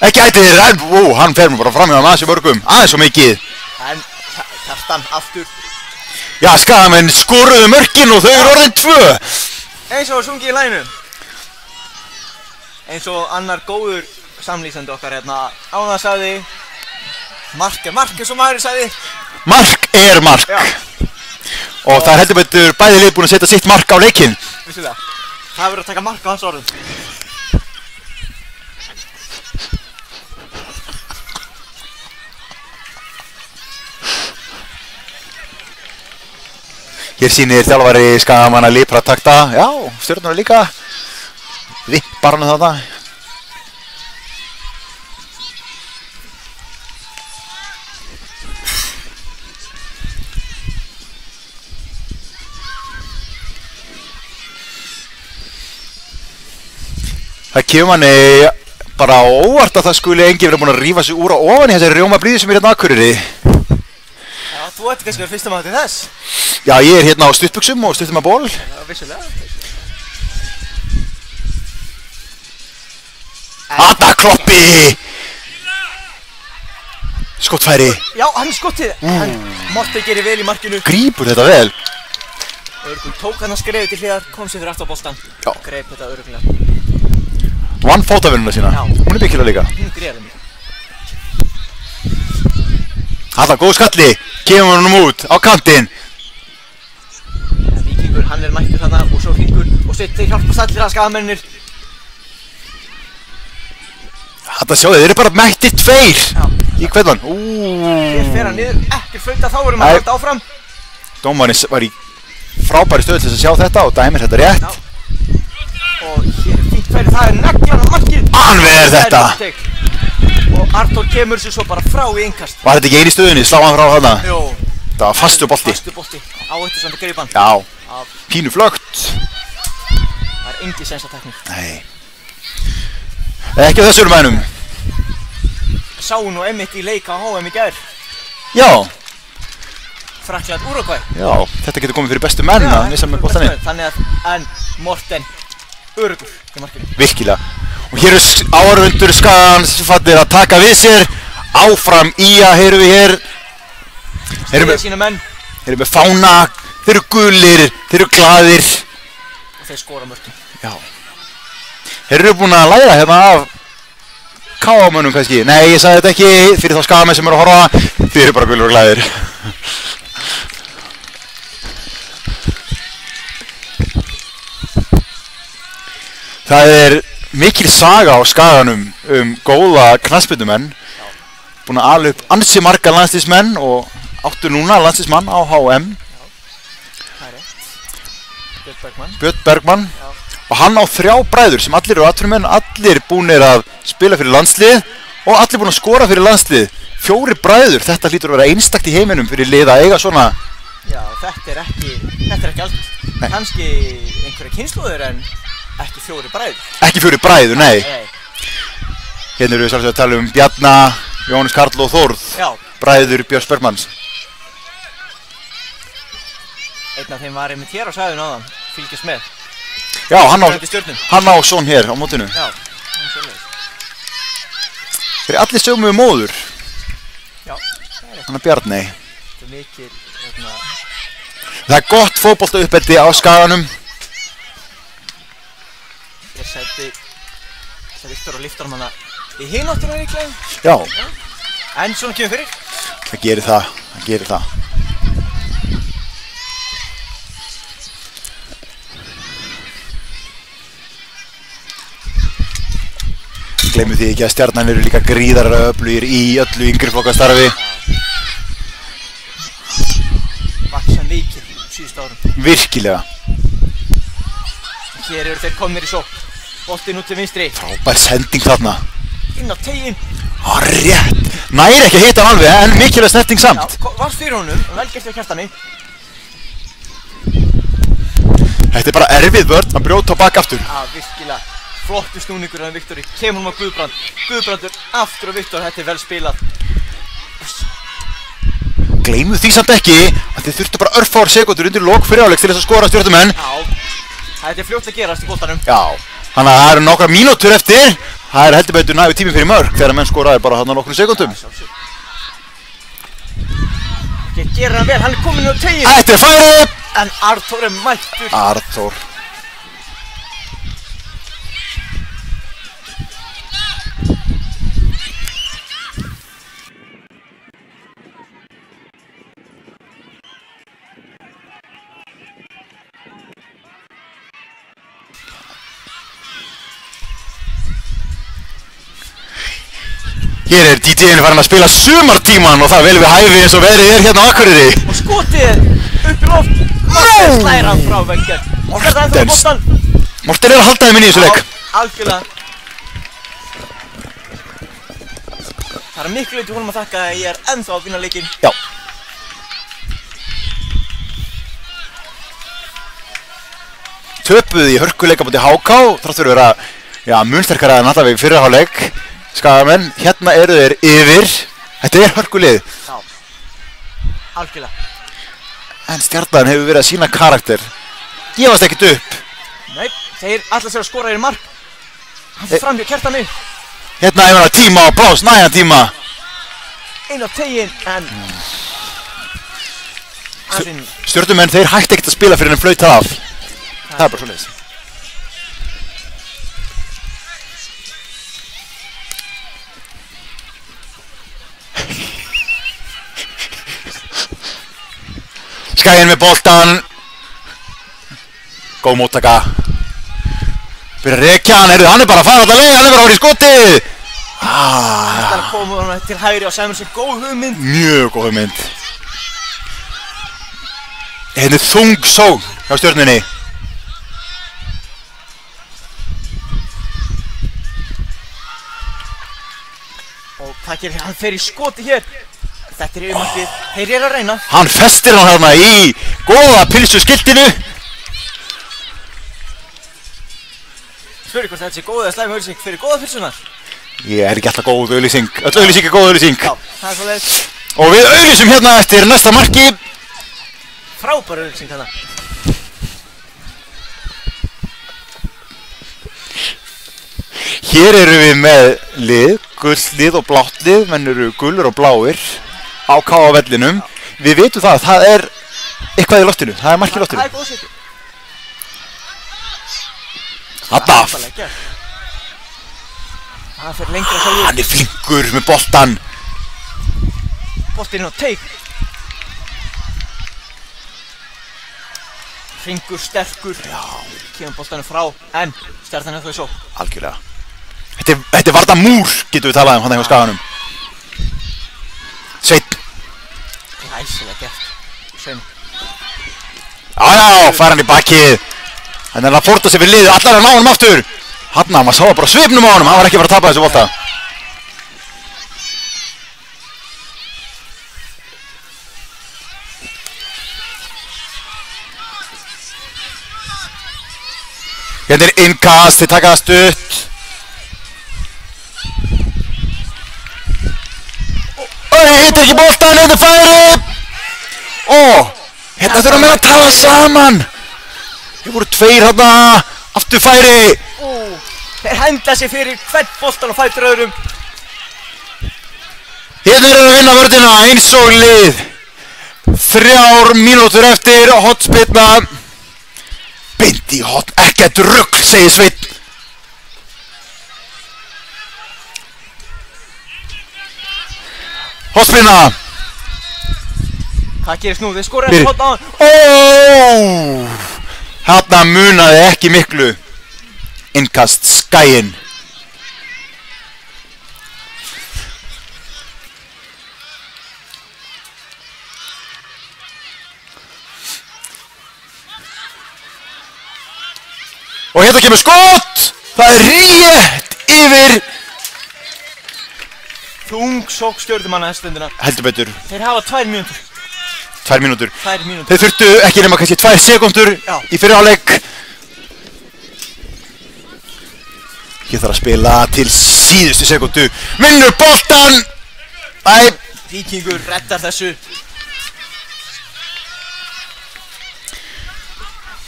Ekki ætti þér, hann fer mér bara fram hjá aðeins í mörgum, aðeins svo mikið. En Kjartan aftur. Já, skagamenn skoruðu mörkin og þau eru orðin 2. Eins og sungið í laginu. Eins og annar góður samlýsandi okkar hérna áðan sagði. Mark er mark eins og maður sagði. Mark er mark. Já. Og það er heldur betur bæði lið búin að setja sitt mark á leikinn. Vissulega. Það verður að taka mark á hans orðum. Hér sýnir þjálfari skagamanna Lipra takta. Já, Stjörnunar líka. Vippar hann þarna. Það kemur manni bara á óvart að það skuli enginn verið búinn að rífa sig úr á ofan í þessari rjómablíðu sem er hérna á Akureyri. Já, þú ætti kannski að vera fyrstum að til þess. Já, ég er hérna á stuttbuxum og stuttum að ból. Já, vissulega. Kloppi! Skottfæri. Já, hann er skottið. Morten gerir vel í markinu. Grípur þetta vel. Örgul tók hann að skrefið til hliðar, kom sér fyrir aftur á boltan. Já. Greip þetta öruglega. Vann fótavinnuna sína. Já. Hún er byggilega líka. Hún greiði mér. Alltaf góð skalli. Kemur honum út á kantinn. Víkingur, hann er mættur þarna og svo Hringur og svo þeir hjálpast allir að skagamennir. Þetta sjáðu, þeir eru bara mættir 2 í kveldan. Hér fer hann niður, ekki flauta, þá erum við að halda áfram. Dómarinn var í frábæri stöðu til þess að sjá þetta og dæmir þetta rétt. Og hér er fínt færi, það er neglan á markið. Alveg þetta! Og Artur kemur sér svo bara frá í innkast. Var þetta ekki einu stöðunni, slá hann frá þarna? Jú. Það var fastur bolti. Fastur bolti, áhættu samt að greipa hann. Já, pínu flögt. Það er engi sensatekník. Nei. Ekki á þessum mænum. Sá nú einmitt í leik á HM í gær. Já. Frakkland Úrúgvæ. Já, þetta getur komið fyrir bestu menn að missa með boltaninn. Þannig að en Morten örugur í markinu. Virkilega. Og hér er áhorfendur Skagans fattir að taka við sér. Áfram IA heyrum við hér. Stiðja sína menn. Þeir eru með fána, þeir eru gulir, þeir eru glaðir. Og þeir skora mörkin. Já. Þeir eru búin að læra hérna af KA-mönnum kannski. Nei, ég sagði þetta ekki fyrir þá Skagamenn sem eru að horfa. Þeir eru bara gulir og glaðir. Það er mikil saga á Skaganum góða knattspyrnumenn. Búin að ala upp ansi marga landsliðsmenn og áttu núna landsliðsmann á HM. Það er rétt. Björn Bergmann. Björn Bergmann. Og hann á 3 bræður sem allir eru atvinnumenn, allir búinir að spila fyrir landslið og allir búin að skora fyrir landslið. 4 bræður, þetta hlýtur að vera einstakt í heiminum fyrir lið að eiga svona. Já, þetta er ekki allt. Kannski einhverja kynslóðir en ekki 4 bræður. Ekki 4 bræður, nei. Hérna eru við svolítið að tala um Bjarna, Jóhannes Karl og Þórð. Já. Bræður Björns Bergmanns. Einn af þeim var einmitt hér á svæðinu áðan, fylgjast með. Já, hann á son hér á mótinu. Já, hann svolítið. Þeir eru allir sögum með móður. Já, hann er Bjarni. Þetta er mikil, Það er gott fótbolta uppeldi á Skaganum. Ég setti Viktor og liftar hann hana í hináttina líklega. Já. En svona kemur fyrir. Það gerir það, Gleymum því ekki að Stjarnan eru líka gríðarlega öflugir í öllu yngri flokkastarfi. Vaksa mikið síðustu árum. Virkilega. Hér eru þeir komnir í sókn. Boltinn út til vinstri. Frábær sending þarna. Inn á teginn. Rétt. Næri ekki að hita hann alveg, en mikilvæg snerting samt. Já, varst fyrir honum, vel gert hjá Kjartani. Þetta er bara erfið vörn að brjóta á bak aftur. Já, virkilega. Flottu snúningur af Viktori. Kemur hún á Guðbrand. Guðbrandur aftur á Viktor. Þetta er vel spilað. Gleymum því samt ekki að þið þurftu bara örfár sekúndur undir lok fyrir áleiks til þess að skora Stjörnumenn. Já, þetta er fljótt að gerast í boltanum. Já, þannig að það eru nokkra mínútur eftir. Það er heldur betur nægur tími fyrir mörk þegar menn skoraði bara hann á nokkrum sekúndum. Ég gerir hann vel, hann er komin á teginn. Þetta er færi! En Arþór er mættur. Arþór. Hér er DJ-in farin að spila sumartíman og það vel við hæfi eins og veðrið er hérna á Akureyri. Og skotið upp í loft. Morten slæðir hann frá veggjör. Morten er að halda þeim inn í þessu leik. Algjörlega. Það er miklu leyti honum að þakka að ég er ennþá að vinna leikinn. Já. Töpuð í hörkuleika mútið HK, þrátt fyrir að vera munsterkara en allavega í fyrra hálfleik. Skagamenn, hérna eru þeir yfir. Þetta er hörkulið. Já, algjörlega. En Stjarnan hefur verið að sína karakter. Gefast ekkert upp. Nei, þeir ætla sér að skora þér mark. Hann fyrir fram hjá Kjartani. Hérna hefur hann tíma og plás, nægan tíma. Inn á teginn, en... Stjörnumenn, þeir hætti ekkert að spila fyrir en flautað af. Það er bara svoleiðis. Skaginn með boltan. Góð móttaka. Fyrir að rekja hann, hann er bara að fara alltaf leið, hann er bara að fara í skotið. Þetta er að koma hann til hægri og segja sér góð hugmynd. Mjög góð hugmynd. Hérna er þung sókn hjá Stjörnunni. Og það gerir hann fer í skoti hér. Þetta er yfirmarkið, þeir eru að reyna. Hann festir hann hérna í góða pilsuskiltinu. Spurðu hvort þetta sé góð eða slæm auglýsing fyrir góða pilsunar. Ég er ekki alltaf góð auglýsing, öll auglýsing er góð auglýsing. Já, það er svoleiðis. Og við auglýsum hérna eftir næsta marki. Frábær auglýsing þarna. Hér eru við með lið, gullt lið og blátt lið, menn eru gulur og bláir á K-vellinum. Við veitum það að það er eitthvað í loftinu, það er mark í loftinu. Það er góð seti. Haddaf. Það fer lengra sjálfur. Hann er flinkur með boltan. Boltinn á teig. Hringur, sterkur. Já. Kemur boltanum frá, en Stjarnan er þau svo. Algjörlega. Þetta er Varda Múr, getum við talað um hann hjá Skaganum. Sveinn. Glæsilega gert. Sveinn. Já, fær hann í bakið. Þannig að hann fórta sig við liðið, allar að ná honum aftur. Hanna, maður sá bara svipnum á honum, hann var ekki að fara að tapa þessu bolta. Hérna er innkast, þeir taka það stutt. Hittir ekki boltan, þetta er færi. Hérna þurfum við að tala saman. Þeir voru tveir hérna, aftur færi. Þeir henda sig fyrir hvern boltan og fætur öðrum. Hérna eru að vinna vörðina eins og lið. 3 mínútur eftir, hotspilna. Beint í hotn, ekkert rugl, segir Sveinn. Hotspinna. Hvað gerist nú? Þeir skora eftir hotn á hann. Þarna munaði ekki miklu. Innkast Skæinn. Og hérna kemur skot! Það er rétt yfir! Þung sók Stjörnumanna þessa stundina. Heldur betur. Þeir hafa 2 mínútur. 2 mínútur. 2 mínútur. Þeir þurftu ekki nema kannski 2 sekúndur í fyrri hálfleik. Ég þarf að spila til síðustu sekúndu. Vinnur boltan! Víkingur reddar þessu.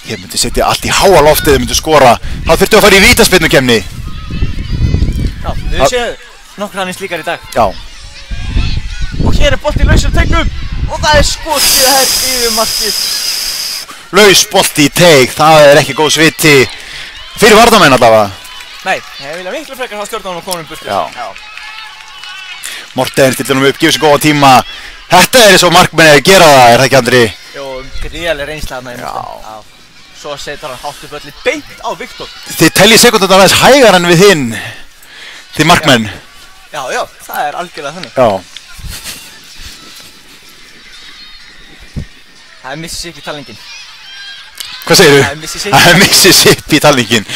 Ég myndi setja allt í háa loftið ef ég myndi skora. Það þurftu að fara í vítaspyrnukemni. Já, við séum nokkur aðeins líkar í dag. Já. Og hér er bolti í lausum tegnum. Og það er skotið hér yfir markið. Laus bolti í teig, það er ekki góð sviti. Fyrir varnarmenn allavega. Nei, ég vilja miklu frekar hafa Stjörnunum og konum burtu. Já. Morten stillir honum upp, gefur sér góða tíma. Þetta er eins og markmenn að gera það, er það ekki Andri? Jó, gríðarlega reynsla þarna. Já. Svo setur hann háttu bölli beint á Viktor. Þið teljið sekúndurnar aðeins hægar en við hinn. Þið markmenn. Já, það er algjörlega þannig. Já. Það er Mississippi talningin. Hvað segirðu? Það er Mississippi. Það er Mississippi talningin.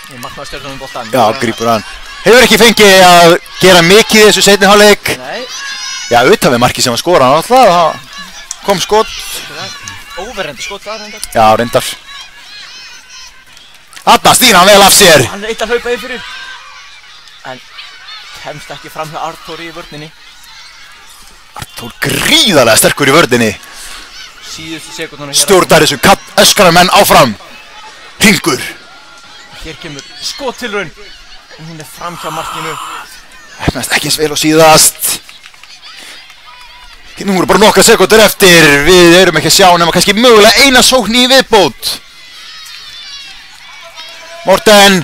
Ég markmaður Stjörnunum boltan. Já, grípur hann. Hefur ekki fengið að gera mikið í þessu seinni hálfleik. Nei. Já, auðvitað við markið sem að skora náttúrulega. Það kom skot. Óverrendi skot það reyndar. Já, reyndar. Þarna stýr hann vel af sér. Hann er eitt að hlaupa yfir. En kemst ekki fram hjá Arthur í vörninni. Arthur gríðarlega sterkur í vörninni. Síðustu sekúndunum hér. Stjórnar þessu öskrar menn áfram. Hringur. Hér kemur skottilraun. En hún er fram hjá markinu. Hefnast ekki eins vel og síðast. Nú eru bara nokkra sekúndur eftir. Við erum ekki að sjá nema kannski mögulega eina sókn í viðbót. Morten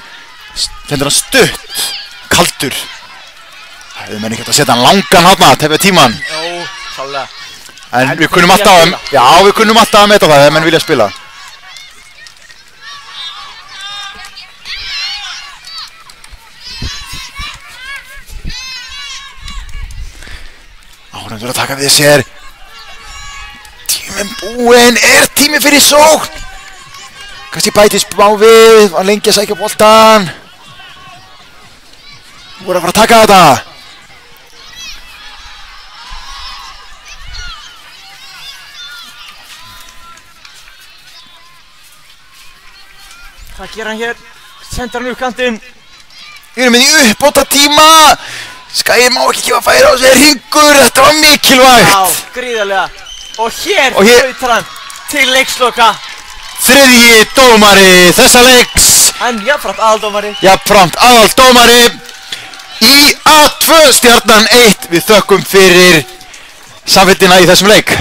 sendur hann stutt. Kaldur. Það hefur menn ekki hægt að setja hann langan hátna. Tefja tíman. Jó, klálega. En við kunnum alltaf að meta það ef menn vilja spila. Áhrendur að taka við sér. Tíminn búinn. Er tími fyrir sókn? Kannski bætist smá við. Var lengi að sækja boltan. Þú voru að fara að taka þetta. Hvað gera hann hér? Sendur hann upp kantinn. Við erum í uppbóta tíma. Skæinn má ekki gefa færi á sér. Hringur, þetta var mikilvægt. Já, gríðarlega. Og hér skautar hann til leiksloka. Þriðji dómari þessa leiks. En jafnframt aðaldómari. Jafnframt aðaldómari. Í A2 Stjarnan 1. Við þökkum fyrir samfylgdina í þessum leik.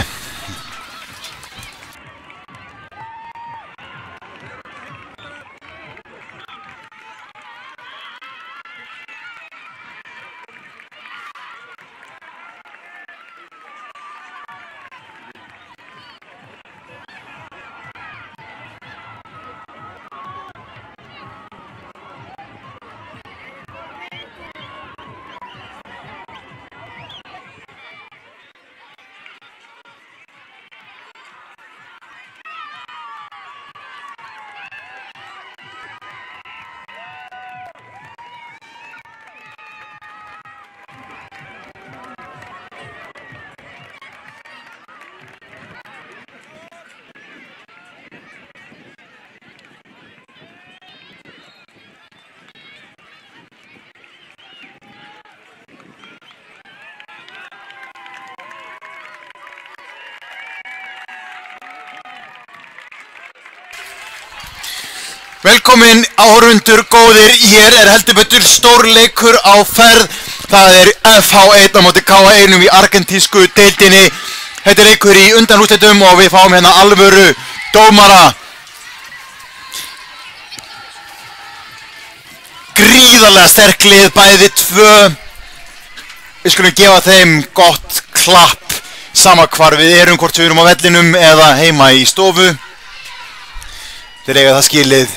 Velkomin áhorfundur góðir, hér er heldur betur stórleikur á ferð. Það er FH1 á móti KA1 í argentísku deildinni. Þetta er leikur í undanúrslitum og við fáum hérna alvöru dómara. Gríðarlega sterk lið, bæði tvö. Við skulum gefa þeim gott klapp sama hvar við erum, hvort við erum á vellinum eða heima í stofu. Þeir eiga það skilið.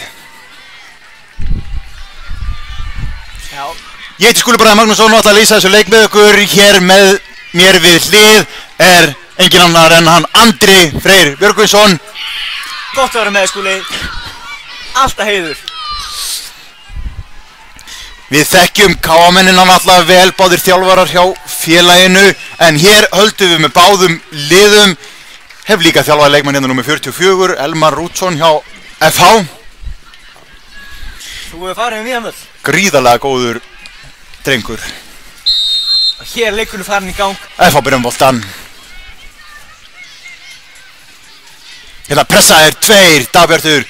Já. Ég heiti Skúli Bragi Magnússon og ætla að lýsa þessu leik með ykkur. Hér með mér við hlið er engin annar en hann Andri Freyr Björgvinsson. Gott að vera með, Skúli. Alltaf heiður. Við þekkjum KA-mennina náttúrulega vel, báðir þjálfarar hjá félaginu, en hér höldum við með báðum liðum. Hef líka þjálfað leikmann hérna númer 44, Elmar Rútsson hjá FH. Þú hefur farið víðan völl. Gríðarlega góður drengur. Og hér er leikurinn farin í gang. FH byrjum boltan. Hérna pressaðir tveir, Dagbjartur,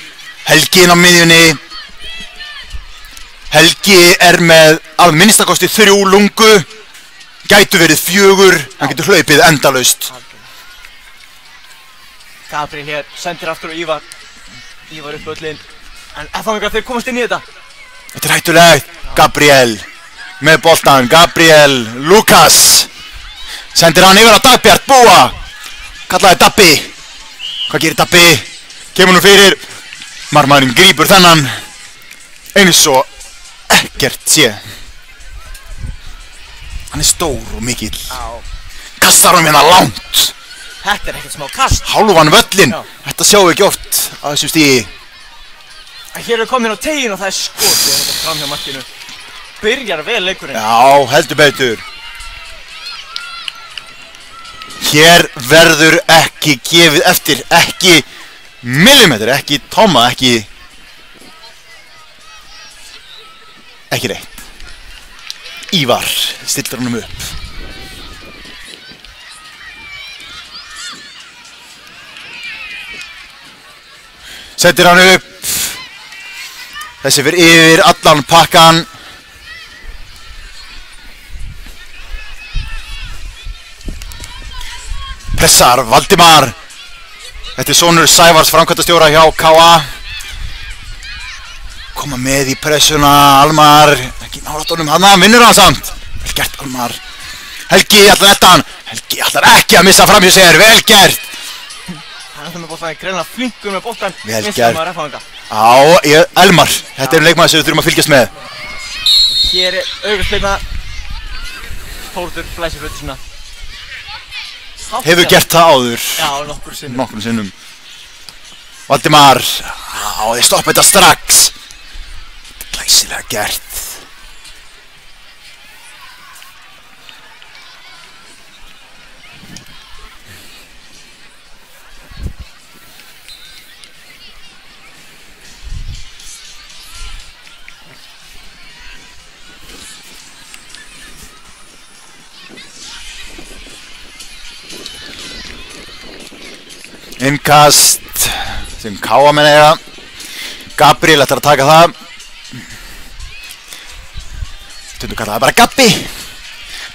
Helgi inn á miðjunni. Helgi er með að minnstakosti 3 lungu, gætu verið 4, hann getur hlaupið endalaust. Gabriel hér, sendir aftur á Ívar. Ívar upp öllin, en FH-ingar þeir komast inn í þetta. Þetta er hættulegt, Gabriel með boltan, Gabriel, Lukas, sendir hann yfir á Dagbjart, Búa, kallaði Dabbi. Hvað gerir Dabbi? Kemur nú fyrir, marmarinn grípur þennan, eins og ekkert sé. Hann er stór og mikill. Kastar hann hérna langt. Þetta er ekkert smá kast. Hálfan völlin. Þetta sjáum við ekki oft á þessu stígi. Hér er komin á tegin og það er skotið þetta fram hjá markinu. Byrjar vel leikurinn. Já, heldur betur. Hér verður ekki gefið eftir. Ekki millimetri, ekki tóma, ekki reitt. Ívar stillar honum upp. Settir hann upp. Þessi fyrir yfir allan pakkan. Pressar Valdimar. Þetta er sonur Sævars framkvæmdastjóra hjá KA. Koma með í pressuna, Almar, ekki nálægt honum, hann vinnur hann samt. Vel gert, Almar. Helgi ætlar þetta hann. Helgi ætlar ekki að missa fram hjá sér, vel gert. Hann ætlar með boltan, greinlega flinkur með boltan. Vel gert. Já, Elmar, þetta er leikmaður sem við þurfum að fylgjast með. Og hér er augaspilna. Þórður blæsir hluti svona. Hefur gert það áður. Já, nokkrum sinnum. Nokkrum sinnum. Valdimar, þeir stoppa þetta strax. Glæsilega gert. Innkast sem KA-menn eiga. Gabriel ætlar að taka það. Stundum kalla það bara Gabbi.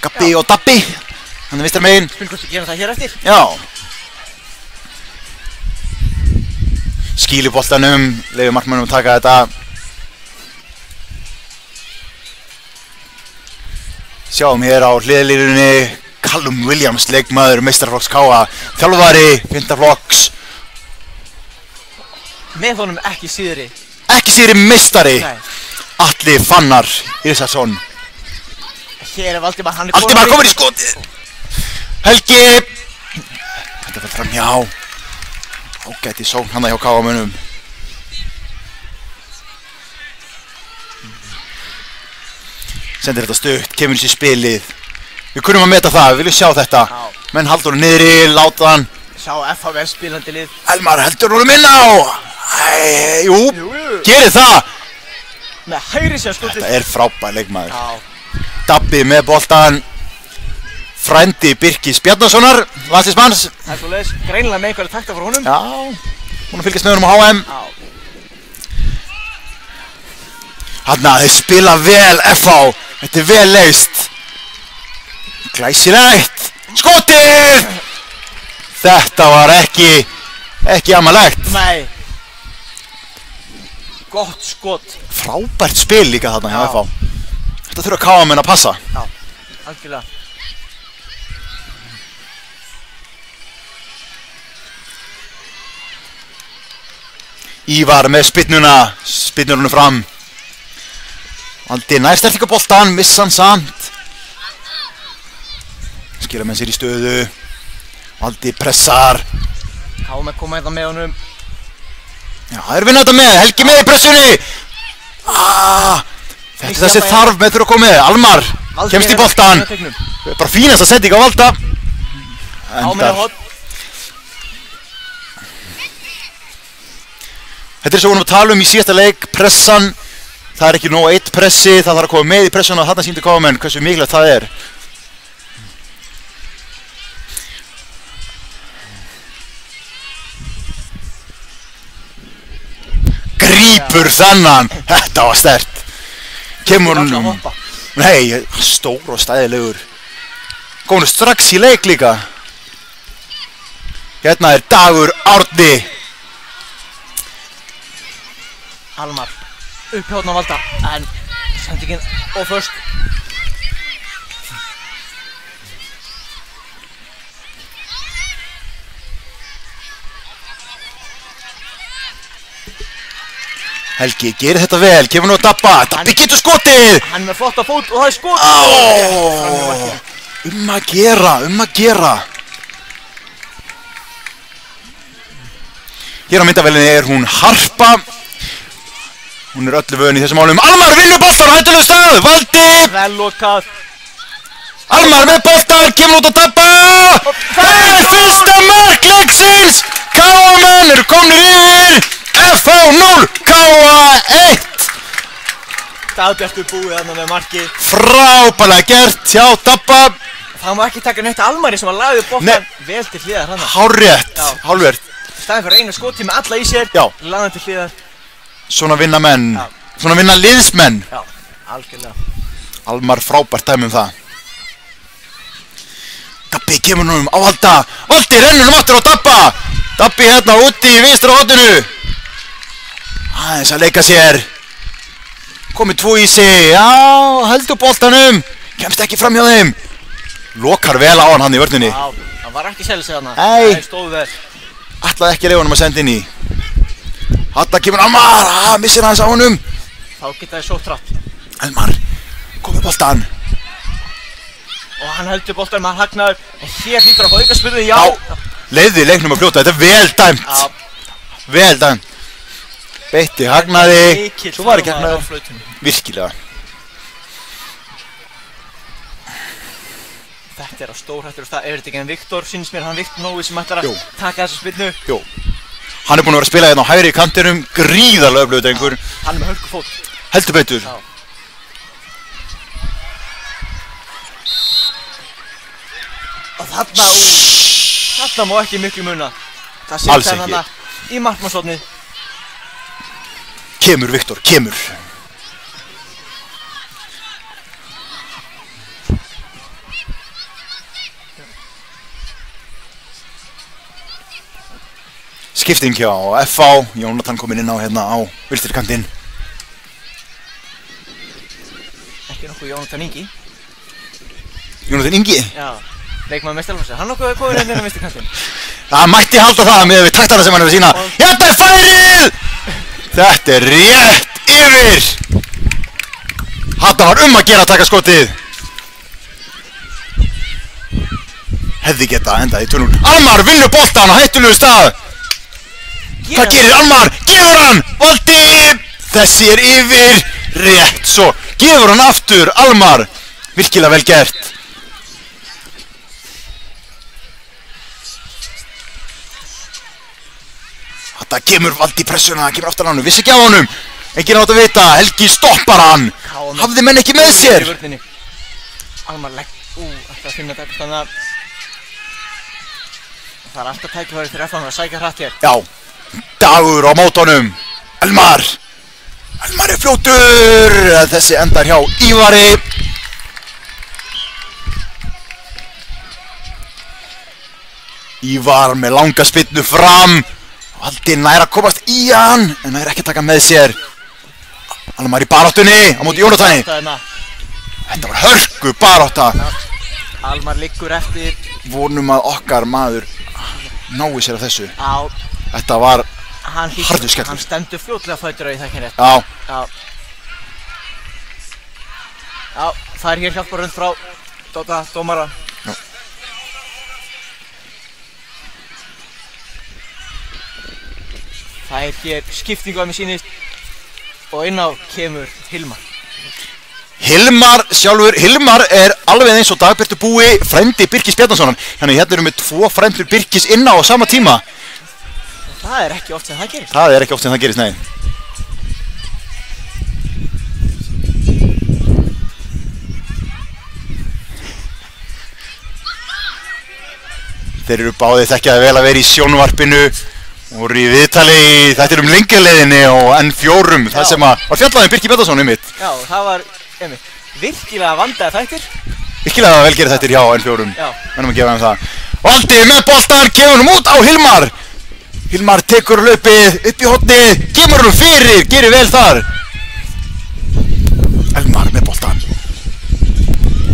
Gabbi og Dabbi. Hann er vistar megin. Spilkosti gerum það hér eftir. Já. Skýli boltanum. Leyfi markmönnum að taka þetta. Sjáum hér á hliðarlínunni Callum Williams, leikmaður meistaraflokks KA. Þjálfari, 5. flokks. Með honum ekki síðri. Ekki síðri meistari. Nei. Atli Fannar Írsarsson. Hér er Valdimar, hann er Valdimar komur í skotið. Helgi. Þetta fyrir fram hjá. Ágæti sókn hana hjá KA-mönnum. Sendir þetta stutt, kemur þessi spilið. Við kunnum að meta það, við viljum sjá þetta. Menn haldur hann niðri, láta hann. Sjá FH spilandi lið. Elmar heldur honum inn á. Jú, gerir það. Með hægri sér skotið. Þetta er frábær leikmaður. Dabbi með boltan. Frændi Birkis Bjarnasonar, landsliðsmanns. Það er svo leiðis, greinilega með einhverja takta frá honum. Já, hún fylgjast með honum á HM. Hanna, þeir spila vel FH. Þetta er vel leist. Glæsilegt. Skotið! Þetta var ekki amalegt. Nei. Gott skot. Frábært spil líka þarna hjá FH. Þetta þurfa KM-menn að passa. Já, algjörlega. Ívar með spinnur honum fram. Valdi nær stertingaboltan, missa hann samt. Skila með sér í stöðu. Valdi pressar. KM koma þetta með honum. Já, það er vinna þetta með, Helgi með í pressunni. Þetta er þessi þarf með þurfa að koma með. Almar kemst í boltan. Bara fínast að setja ekki á Valda. Endar. Þetta er svo vonum að tala um í síðasta leik, pressan. Það er ekki nóg eitt pressi, það þarf að koma með í pressun og þarna sýndi KM hversu mikilvægt það er. Grípur þennan, þetta var sterkt. Kemur hún, nei, stór og stæðilegur. Góðum strax í leik líka. Hérna er Dagur Árni. Almar upphjóðn á Valda, en sendingin oförst. Helgi gerir þetta vel, kemur nú að Dabba, Dabbi getur skotið! Hann er með flotta fót og það er skotið! Að gera. Hér á myndavélinni er hún Harpa. Hún er öllu vön í þessum málum. Almar vinnur boltan á hættulegu stað, Valdi! Vel lokað. Almar með boltan, kemur út að Dabba! Það er fyrsta mark leiksins! KM-menn eru komnir yfir! FH 0, KA 1! Dagbjartur búið þarna með markið. Frábærlega gert hjá Dabba. Það má ekki taka neitt Almari sem að lagði boltan vel til hliðar hana. Hárrétt. Í staðinn fyrir einu skoti með alla í sér, lagði hann til hliðar. Svona vinna menn, svona vinna liðsmenn. Já, algjörlega. Almar frábært dæmi um það. Dabbi kemur nú á Valda. Valdi rennur aftur á Dabba. Dabbi hérna úti í vinstra horninu. Aðeins að leika sér. Komið 2 í sig. Já, heldur boltanum. Kemst ekki fram hjá þeim. Lokar vel á hann í vörninni. Já, hann var ekki sjálf sig þarna. Nei. Það stóð vel. Ætlaði ekki að leifa honum að senda inn í. Hatta kemur Almar. Missir hans á honum. Þá geta þið sótt hratt. Almar, komið boltan. Og hann heldur boltan með hagnaður. En hér hlýtur að fá aukaspyrnu, já. Leiði leiknum að fljóta. Þetta er vel dæmt. Vel dæmt. Beitti hagnaði. Svo var ekki hagnaður. Virkilega. Þetta er á stórhættur og það er þetta ekki en Viktor, syns mér hann Viktor Nói sem ætlar að taka þessa spyrnu. Jú. Hann er búinn að vera að spila hérna á hægri kantinum, gríðarlega öflugur drengur. Hann er með hörkufót. Heldur betur. Og þarna má ekki miklu muna. Það setja hann hana í markmannshornið. Kemur Viktor, kemur. Skipting hjá FH, Jónatan kominn inn á hérna á vinstri kantinn. Ekki nokkuð Jónatan Ingi. Jónatan Ingi? Já, leikmaður meistaraflokksins. Hann nokkuð kominn inn á vinstri kantinn. Það mætti halda það með við taktana sem hann er að sína. Hérna er færið! Þetta er rétt yfir! Þetta var að gera að taka skotið. Hefði geta endað í 2-0. Almar vinnur boltan á hættulegu stað. Hvað gerir Almar? Gefur hann! Valdi! Þessi er yfir! Rétt svo! Gefur hann aftur! Almar! Virkilega vel gert! Þetta kemur Valdi í pressuna, kemur aftur á hann, vissi ekki á honum! Enginn átt að vita, Helgi stoppar hann! Hafði menn ekki með sér! Almar legg... ætla að finna þetta þannig að... Það er alltaf tækifæri fyrir FH að sækja hratt hér. Já! Dagur á mótunum. Elmar er fljótur. Þessi endar hjá Ívari. Ívar með langa spyrnu fram. Valdi nær að komast í hann en nær ekki að taka með sér. Almar í baráttunni á móti Jónatani. Þetta var hörku barátta. Almar liggur eftir. Vonum að okkar maður nái sér af þessu. Já. Þetta var harður skellur. Hann stendur fljótlega fætur á í þekkin rétt. Já. Já, það hér hjálparönd frá Dóta dómara. Já. Það hér skiptingu að mér sýnist og inn á kemur Hilmar. Hilmar sjálfur, Hilmar alveg eins og Dagbjartur Búi, frændi Birkis Bjarnasonar. Hérna erum við 2 frændur Birkis inná á sama tíma. Það ekki oft sem það gerist. Það ekki oft sem það gerist, nei. Þeir eru báðir þekkjaði vel að vera í sjónvarpinu og í viðtali, þetta lengjuleiðinni og N4, það sem var fjallaði Birki Bjarnason mitt. Já, það var virkilega vandaði þættir. Virkilega vel gerði þættir, já, N4. Já. Verðum að gefa þeim það. Valdi með boltan, kemur honum út á Hilmar. Hilmar tekur hlaupið upp í hornið, kemur honum fyrir, gerir vel þar. Elmar með boltan.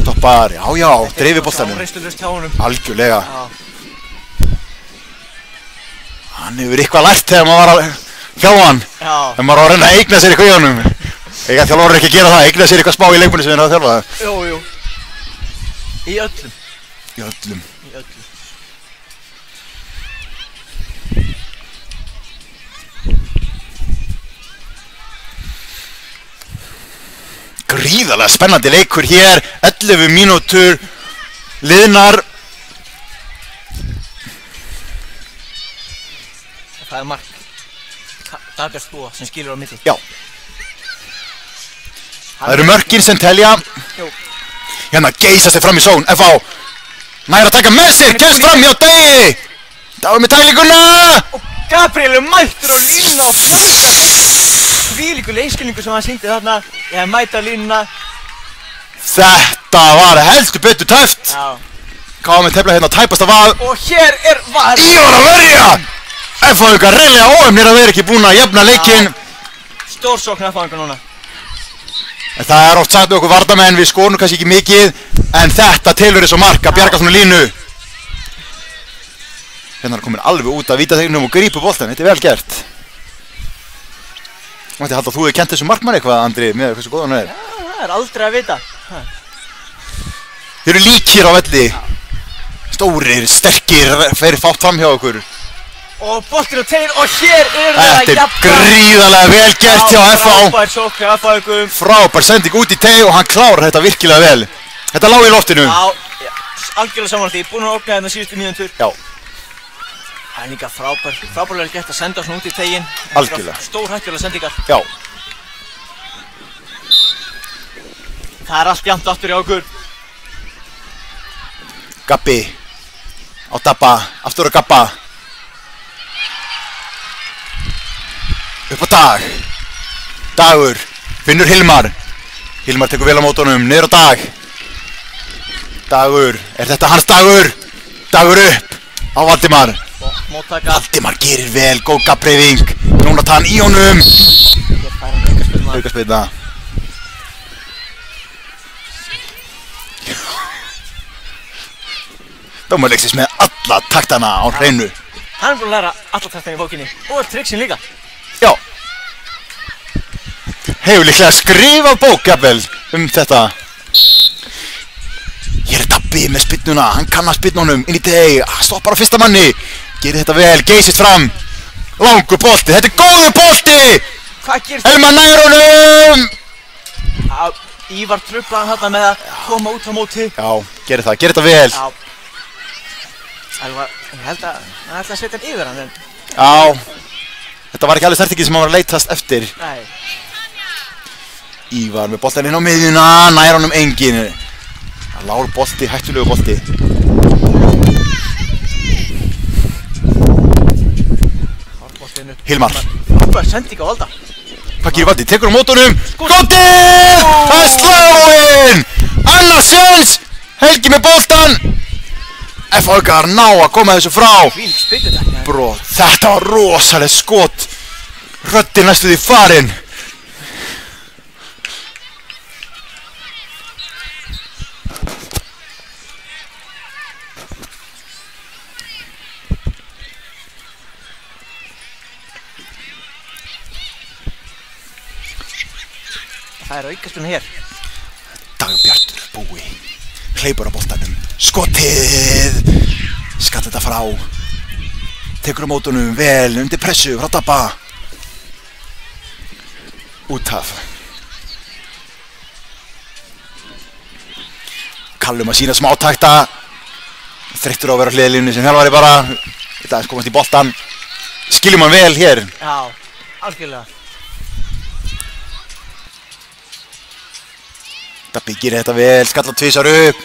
Toppar, já, dreifir boltanum. Reynslulaust hjá honum. Algjörlega. Hann hefur eitthvað lært þegar maður var að þjálfa hann. Já. Þegar maður var að reyna að eigna sér eitthvað í honum. Þegar þjálfur ekki að gera það, eigna sér eitthvað smá í leikmunni sem við erum að þjálfa það. Jú. Í öllum. Í öllum. Gríðarlega spennandi leikur hér, 11 mínútur liðnar. Það mark Dagbjarts Búa sem skilur á milli. Já. Það eru mörkin sem telja. Jú. Hérna geisa sig fram í són, FH. Nær að taka með sér, kemst fram hjá Degi. Dagur með tæklinguna. Og Gabriel mættur á línuna og fljóta þvílíkur leikskilningu sem hann sýndi þarna. Ég mæta á línuna. Þetta var heldur betur töft. Já. Káða með tefla hérna tæpast af að. Og hér var Ívar að verja. FH-ingar reyðlega óefnir að vera ekki búin að jafna leikinn. Stórsókn FH-ingar núna. En það oft sagt við okkur vardamenn, við skornum kannski ekki mikið, en þetta telur þessu mark að bjarga svona línu. Hérna komin alveg út af vítategnum og grípu boltan, þetta vel gert. Mætti halda að þú hefði kent þessu markmann eitthvað, Andri, með hversu góð hann Já, það aldrei að vita. Þeir eru líkir á velli. Stórir, sterkir, fer fátt fram hjá okkur. Og boltinn á tegin og hér það Þetta gríðarlega vel gert hjá FH. Frábær sókn hjá FH-ingum. Frábær sending út í teg og hann klárar þetta virkilega vel. Þetta lá í loftinu. Já, algjörlega samanlega því, búinn að opna hérna síðustu mínútur. Já. Það líka frábærlega gert að senda svona út í tegin. Algjörlega. Stór hættulega sendingar. Já. Það allt jafnt aftur hjá okkur. Gabbi. Á Dabba, aftur á Gabba. Upp á Dag. Dagur, finnur Hilmar. Hilmar tekur vel á mótunum, niður á Dag. Dagur, þetta hans Dagur? Dagur upp á Valdimar. Valdimar gerir vel, góð gafbreyfing. Jónatan í honum. Aukaspilna. Dómarleiksins með alla taktana á hreinu. Hann búinn að læra alla taktana í bókinni og triksin líka. Já. Hefur líklega skrifað bók, jafnvel, þetta. Hér Dabbi með spyrnuna, hann kann að spyrna honum inn í teg, stoppar á fyrsta manni. Gerir þetta vel, geysist fram. Langur bolti, þetta góður bolti! Hvað gerist? Elmar nær honum! Ívar truflaði hann þarna með að koma út á móti. Já, gerir þetta vel. Já. Ég held að hann ætlaði að setja hann yfir hann, en... Já. Þetta var ekki alveg snertingin sem hann var að leitast eftir. Nei. Ívar með boltan inn á miðjuna, nær honum engin. Lár bolti, hættulegu bolti. Hilmar. Hvað sending á Valda? Hvað gerir Valdi? Tekur á mótunum. Skotið! Það er sláinn! Annars séns! Helgi með boltan. FH-ingar ná að koma þessu frá. Brot, þetta var rosalega skot. Röddin næstu því farin. Það er aukaspilna hér. Dagbjartur Búi hleypur á boltanum. Skotið! Skall þetta frá. Tekur á mótunum vel undir pressu frá Dabba. Út af. Kallum að sína smá takta. Þreyttur á að vera á hliðalínu sem þjálfari bara. Þetta er komast í boltan. Skiljum hann vel hér. Já, algjörlega. Dabbi gerir þetta vel, skalla tvisar upp.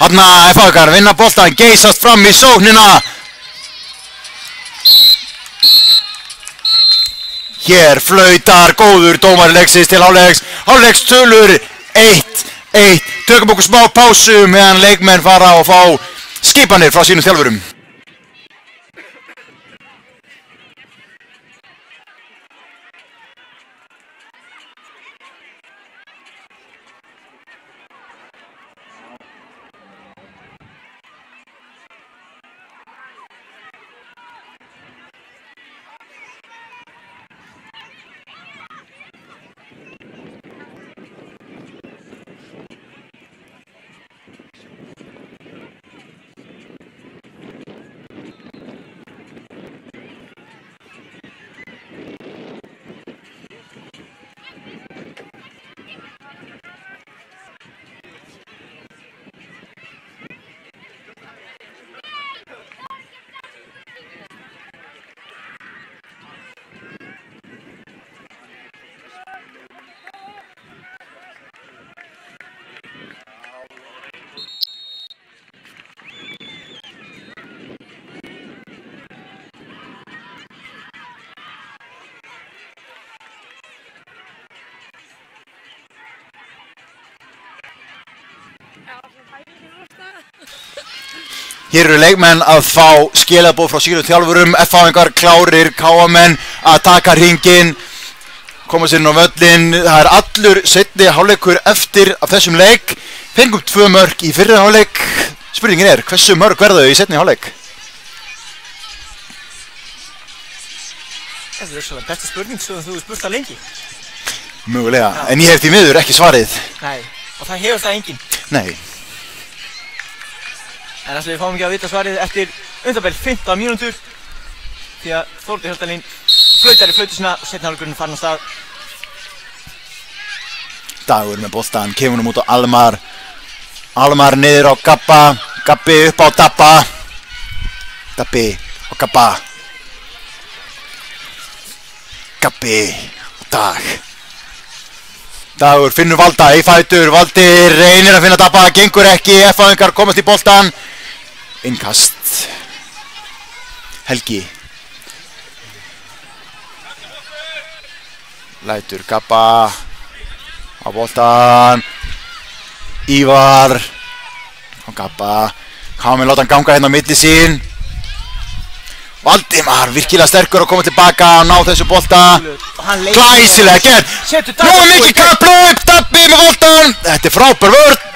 Hanna FH-ingar vinna boltan, geysast fram í sóknina. Hér flautar góður dómari leiksins til hálfleiks. Hálfleikstölur 1-1. Tökum okkur smá pásu meðan leikmenn fara og fá skipanir frá sínum þjálfurum. Hér eru leikmenn að fá skilaboð frá sínum þjálfurum. FH-ingar klárir, KA-menn að taka hringinn, koma sér inn á völlinn. Það er allur seinni hálfleikur eftir af þessum leik. Fengum 2 mörk í fyrri hálfleik. Spurningin er, hversu mörk verða þau í seinni hálfleik? Þetta er svona besta spurning sem þú hefur spurt það lengi. Mögulega, en ég hef því miður ekki svarið. Nei, og það hefur það enginn. Nei. En við fáum ekki að vita svarið eftir undanbel 15 mínútur því að Þórður Hjaltalín flautar í flautu sína og seinni hálfleikurinn farin á stað. Dagur með boltan, kemur hann út á Almar. Almar niður á Gabba. Gabbi upp á Dabba. Dabbi á Gabba. Gabbi og Dag. Dagur finnur Valda í fætur. Valdi reynir að finna Dabba, gengur ekki. FH-ingar komast í boltan. Innkast. Helgi. Lætur Gabba á boltan. Ívar og Gabba. Káminn láta hann ganga hérna á milli sín. Valdimar virkilega sterkur að koma tilbaka og ná þessu bolta. Glæsilega gerð. Nú er mikið kapphlaup. Dabbi með boltan. Þetta er frábær vörn.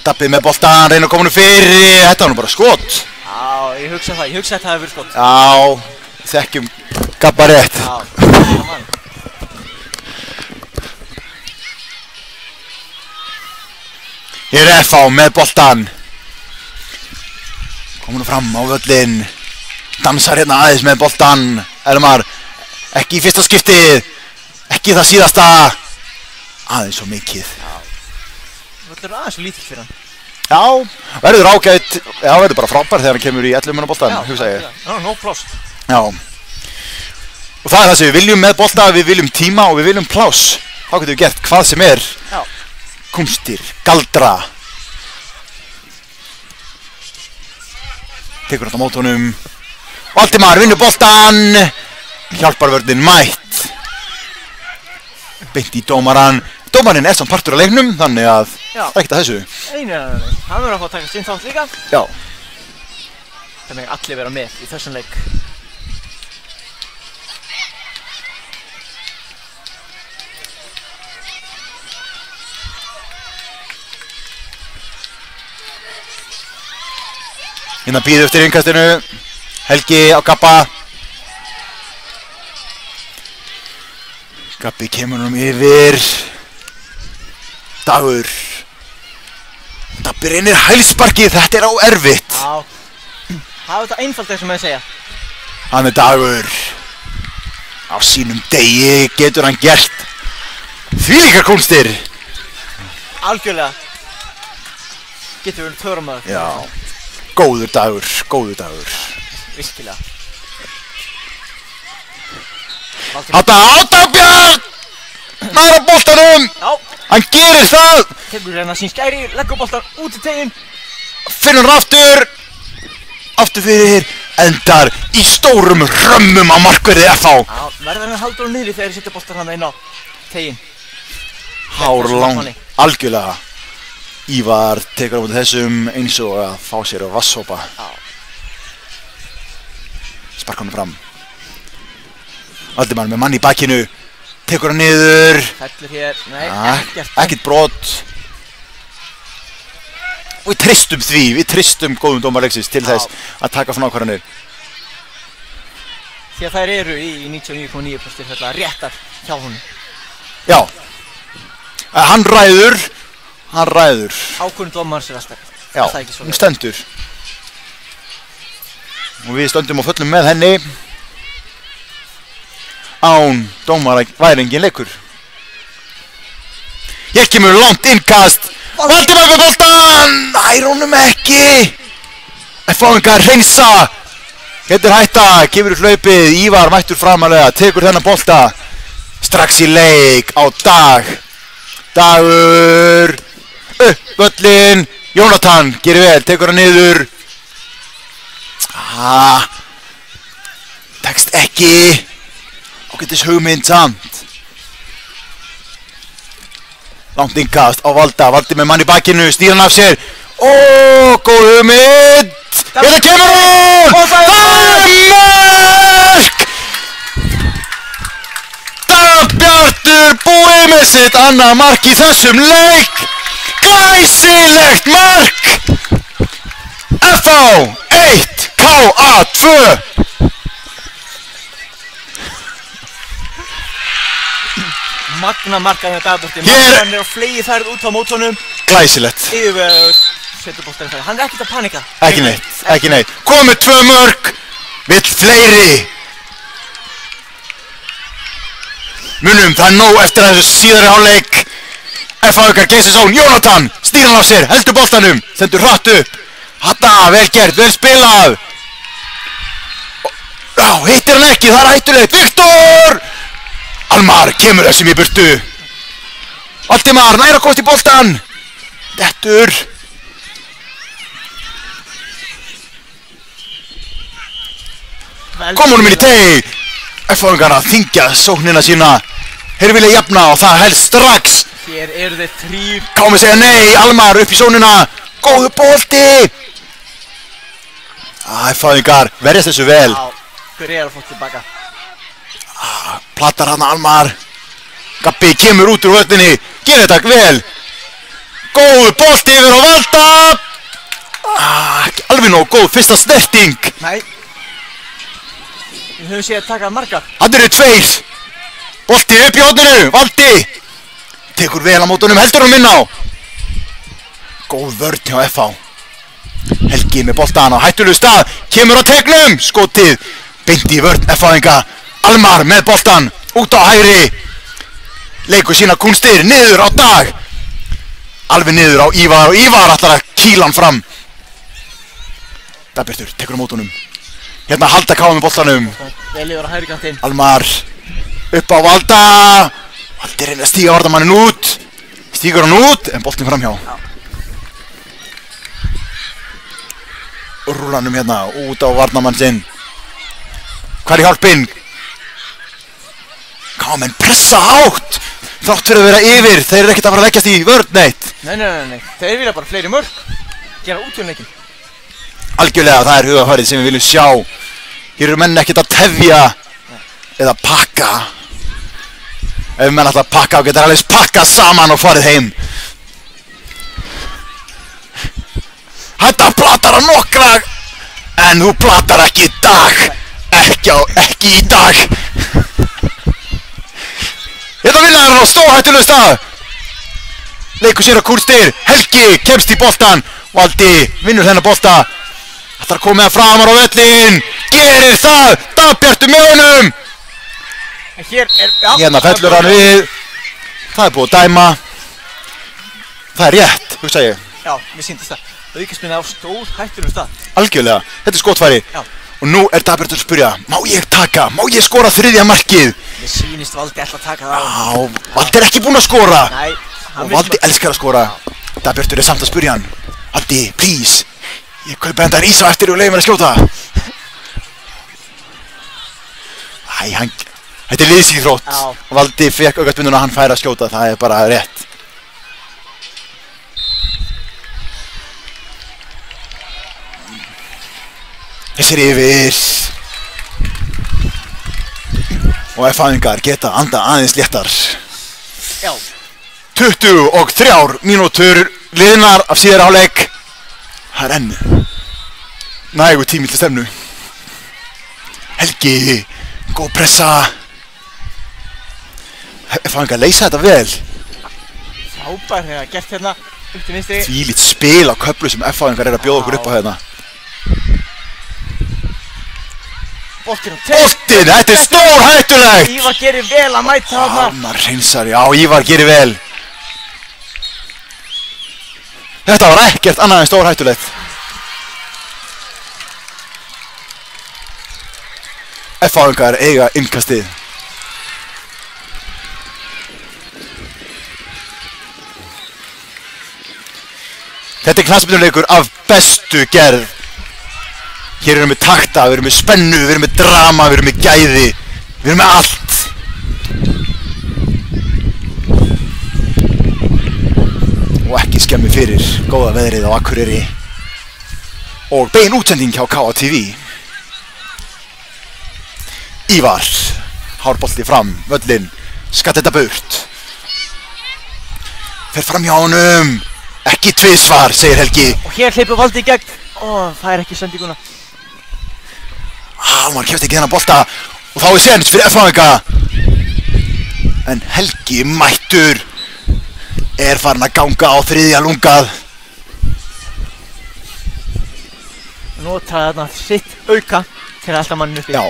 Dabbi með boltan, reynir að koma nú fyrir. Þetta var nú bara skot. Já, ég hugsa það. Ég hugsa þetta hefði verið skot. Já, þekkjum Gabba rétt. Hér er FH með boltan. Komur nú fram á völlinn. Dansar hérna aðeins með boltan. Elmar, ekki í fyrsta skiptið. Ekki það síðasta. Aðeins svo mikið. Völlur aðeins svo lítill fyrir hann. Já, verður ágætt. Já, verður bara frábær þegar hann kemur í 11 manna boltan, hugsa ég. Já, nóg pláss. Já. Og það er það sem við viljum með bolta. Við viljum tíma og við viljum pláss. Þá getum við gert hvað sem er. Já. Kúnstir, galdra. Tekur þetta á mót honum. Valdimar vinnur boltan. Hjálparvörðin mætt. Beint í dómaran. Dómarinn er samt partur af leiknum, þannig að það er ekkert að þessu. Nei, hann verður að fá að taka sinn þátt líka. Já. Þannig að allir vera með í þessum leik. Hérna býðu eftir innkastinu. Helgi á Gabba. Gabbi kemur honum yfir. Dagur. Dabbi reynir hælsparkið, þetta á erfitt. Já, hafa þetta einfalt þess að segja. Hann Dagur. Á sínum degi getur hann gert þvílíkar kúnstir. Algjörlega. Getur verið törumöður. Já, góður Dagur, góður Dagur. Virkilega. Þetta Dagbjörn! Nær á boltanum! Já. Hann gerir það! Tekur hérna sín skæri, leggur boltan út í teginn. Finnur hann aftur! Aftur fyrir, endar í stórum römmum á markverði FH. Já, verður hann að halda hún niðri þegar þið setja boltan hann inn á teginn. Hár lang, algjörlega. Ívar tekur á móti þessum eins og að fá sér á vassopa. Sparkar hann fram. Valdimar með mann í bakinu. Tekur hann niður. Fellur hér, nei, ekkert brot. Og við treystum því, við treystum góðum dómarleiksins til þess að taka svona ákvarðanir. Því að þær eru í 99,9% þetta réttar hjá honum. Já. Hann ræður. Ákvörðun dómarans er alltaf. Já, hún stendur. Og við stöndum á föllum með henni. Án dómara væri engin leikur. Hér kemur langt innkast. Valdimar með boltan! Nær honum ekki! FH-ingar hreinsa. Getur hætta, kemur hlaupið. Ívar mættur framalega, tekur þennan bolta. Strax í leik á Dag. Dagur. Upp völlin. Jónatan gerir vel, tekur hann niður. Tekst ekki. Ágætis hugmynd samt. Langt innkast á Valda. Valdi með mann í bakinu, snýr hann af sér. Góð hugmynd. Hérna kemur hún. Það er mark. Dagbjartur búið með sitt annað mark í þessum leik. Glæsilegt mark. FH 1, KA 2. Magna markaði með Dagbjartur. Hann er á flegi færð út á mótunum. Glæsilegt. Yfirvegur setur boltan í færð. Hann er ekkert að panika. Ekki neitt. Komið 2 mörk. Vill fleiri. Munum, það er nóg eftir þessu síðari hálfleik. FH-ingar Geysissón, Jónatan, snýr hann af sér, heldur boltanum, sendur hratt upp. Hatta, vel gert, vel spilað. Já, hittir hann ekki, það er hættulegt. Viktor! Almar kemur þessum í burtu. Valdimar, nær að komast í boltan. Dettur. Kom honum inn í teg. FH-ingar að þingja sóknina sína. Þeir vilja jafna og það helst strax. Hér eru þeir 3. Kámi segja nei, Almar upp í sónuna. Góðu bolti. FH-ingar verjast þessu vel. Já, hver er að fótt tilbaka. Plattar hann Almar. Gabbi kemur út úr völdinni. Gerir þetta vel. Góðu bolti yfir á Valda. Ekki alveg nóg góð fyrsta snerting. Nei. Við höfum séð að taka marga. Hann eru 2. Bolti upp í horninu. Valdi. Tekur vel á mótunum, heldur hann inn á. Góð vörn hjá FH. Helgi með boltan á hættulegu stað. Kemur á tegnum. Skotið. Beint í vörn FH-inga. Almar með boltan. Út á hægri. Leikur sína kúnstir. Niður á Dag. Alveg niður á Ívar. Og Ívar ætlar að kýla hann fram. Dagbjartur tekur á mótunum. Hérna halda Káa með boltanum. Vel yfir á hægri kantinn. Almar. Upp á Valda. Valdi reynir að stíga varnarmannin út. Stígur hann út, en boltin framhjá. Rúlanum hérna, út á varnarmann sinn. Hvað er í hjálpinn? Káa menn pressa hátt. Þrátt fyrir að vera yfir, þeir eru ekkert að fara að leggjast í vörn neitt. Nei. Þeir vilja bara fleiri mörk. Gera útjónleikin. Algjörlega, það er hugafærið sem við viljum sjá. Hér eru menn ekkert að tefja eða pakka. Ef menn ætla að pakka, þá getur alveg pakkað saman og farið heim. Þetta platar að nokkra En þú platar ekki í dag. Ekki í dag. Þetta vinnaður á stórhættulegum stað. Leikur sér á kúrstir. Helgi kemst í boltan. Valdi vinnur þennan bolta. Ætlar að koma með framar á völlinn. Gerir það. Dagbjartur með honum. Hérna fellur hann við. Það er búið að dæma. Það er rétt, hugsa ég. Já, mér sýndist það. Aukaspyrna á stórhættulegum stað. Algjörlega, þetta er skotfæri. Já. Og nú er Dagbjartur að spyrja, má ég taka? Má ég skora 3. markið? Mér sýnist Valdi ætla að taka það á. Já, Valdi er ekki búinn að skora. Nei, og Valdi elskar að skora. Dagbjartur er samt að spyrja hann. Valdi, please. Ég kaupi hendar ís á eftir og leiði mér að skjóta. Þetta er liðsíþrótt. Valdi fekk aukaspyrnuna að hann fær að skjóta, það er bara rétt. Þessir yfir. Og F-fæðingar geta anda aðeins léttar. Já. 23 mínútur liðnar af síðari hálfleik. Það er enn nægur tími til stefnu. Helgi, góð pressa. F-fæðingar leysa þetta vel. Frábær þegar gert hérna upp til vinstri. Þvílíkt spil á köflu sem F-fæðingar er að bjóða okkur upp á hérna. Boltinn, þetta er stórhættulegt! Ívar gerir vel að mæta þarna. Arnar hreinsar, já, Ívar gerir vel. Þetta var ekkert annað en stórhættulegt. F-fæðingar eiga innkastið. Þetta er knattspyrnuleikur af bestu gerð. Hér erum við takta, við erum með spennu, við erum með drama, við erum með gæði, við erum með allt. Og ekki skemmi fyrir góða veðrið á Akureyri. Og bein útsending hjá KTV. Ívar, hárbolti fram, völlinn, skatt þetta burt. Fer fram hjá honum, ekki tvisvar, segir Helgi. Og hér hleypur Valdi í gegn. Það er ekki sendinguna. Man kemst ekki þennan bolta og þá er séns fyrir F-fæðinga. En Helgi mættur er farin að ganga á 3. lungað. Nota þarna sitt auka til að elda mannin uppi. Já.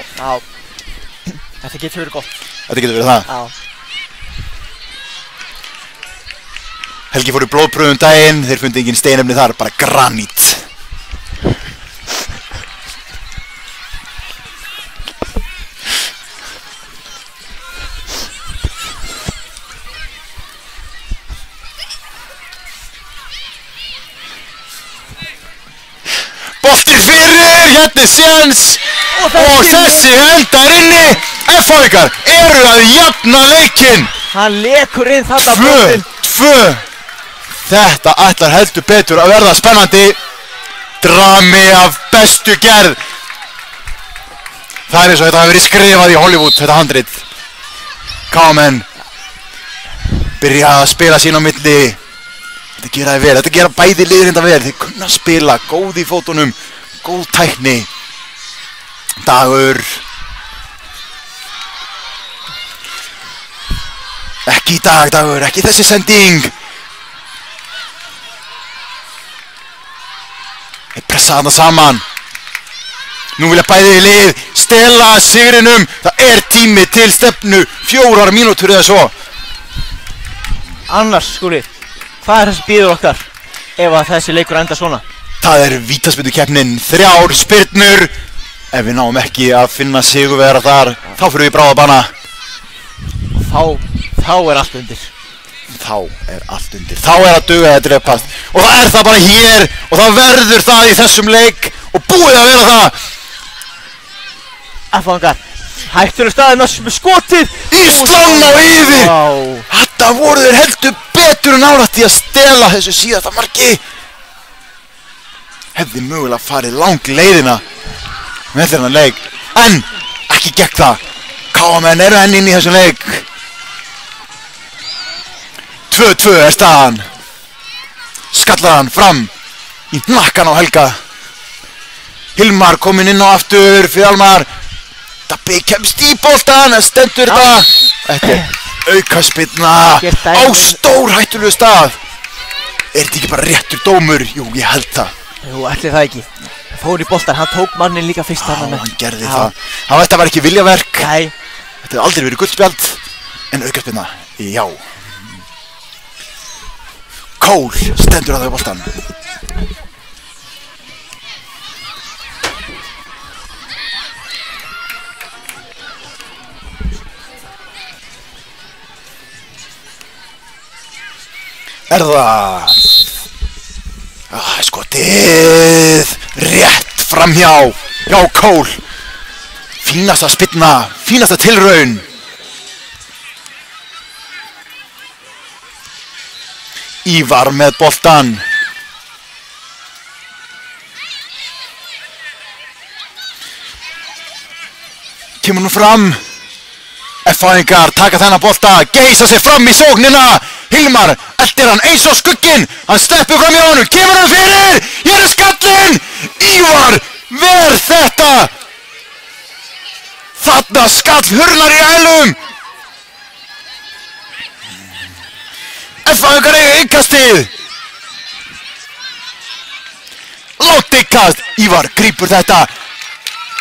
Þetta getur verið gott. Þetta getur verið það. Já. Helgi fór í blóðpröfum daginn, þeir fundi engin steinefni þar, bara granít. Boltinn fyrir, hérna er séns og þessi endar inni. F-fæðingar eru að jafna leikinn. Hann lekur inn þarna boltinn. 2-2. Þetta ætlar heldur betur að verða spennandi. Drami af bestu gerð. Það er eins og þetta hafi verið skrifað í Hollywood, þetta handrit. KM byrja að spila sín á milli. Þetta gera þið vel, þetta gera bæði liðir hérna vel. Þeir kunna spila, góð í fótunum, góð tækni. Dagur. Ekki í dag, Dagur, ekki þessi sending. Þeir pressa þarna saman. Nú vilja bæði lið stela sigrinum. Það er tími til stefnu, 4 mínútur eða svo. Annars, Skúli, hvað er þessi bíður okkar ef að þessi leikur enda svona? Það er vítaspyrnukeppnin, 3 spyrnur. Ef við náum ekki að finna sigurvegara þar, þá fyrir við bráðabana. Þá er allt undir. Þá er allt undir. Þá er að duga að drepast. Og það er það bara hér. Og það verður það í þessum leik. Og búið að vera það. F-fæðingar, hættuleg staðinn með skotið. Ísland á yfir. Þetta voru þeir heldur betur en nálægt í að stela þessu síðasta marki. Hefði mögulega farið lang leiðina með þennan leik. En ekki gekk það. KM eru enn inn í þessum leik. 2-2 er staðan. Skallar hann fram í hnakkan á Helga. Hilmar kominn inn á aftur fyrir Almar. Dabbi kemst í boltan, stendur þetta. Þetta aukaspyrna á stórhættulegu stað. Þetta ekki bara réttur dómur? Jú, ég held það. Jú, ætli það ekki. Fór í boltan, hann tók mannin líka fyrst þarna. Já, hann gerði það. Þetta var ekki viljaverk. Nei. Þetta hefði aldrei verið gullspjald, en aukaspyrna, já. Cole stendur að þau boltan. Það skotið rétt framhjá. Já, Cole. Fínasta spyrna, fínasta tilraun. Ívar með boltan. Kemur nú fram. F-fæðingar taka þennan bolta, geisa sig fram í sóknina. Hilmar eldir hann eins og skugginn. Hann sleppur fram hjá honum, kemur hann fyrir. Hér er skallinn. Ívar ver þetta. Þarna skall hurnar í ælum. F-fæðingar eiga innkastið. Látt innkast. Ívar grípur þetta.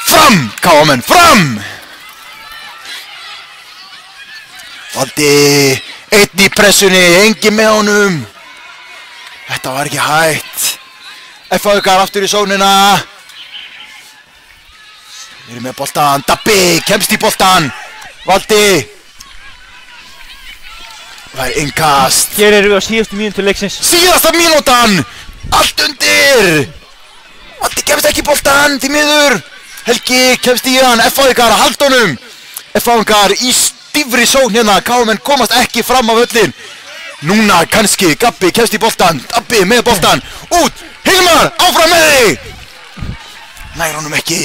Fram, KM-menn, fram. Valdi einn í pressunni, engin með honum. Þetta var ekki hægt. F-fæðingar aftur í sóknina. Við erum með boltan. Dabbi kemst í boltan. Valdi. Það er innkast. Hér erum við á síðustu mínútu leiksins. Síðasta mínútan. Allt undir. Valdi kemst ekki í boltan, því miður. Helgi kemst í hann. F-fæðingar að halda honum. F-fæðingar í stífri sókn hérna. KM-menn komast ekki fram á völlin. Núna kannski Gabbi kemst í boltan. Dabbi með boltan. Út. Hilmar áfram með þig. Nær honum ekki.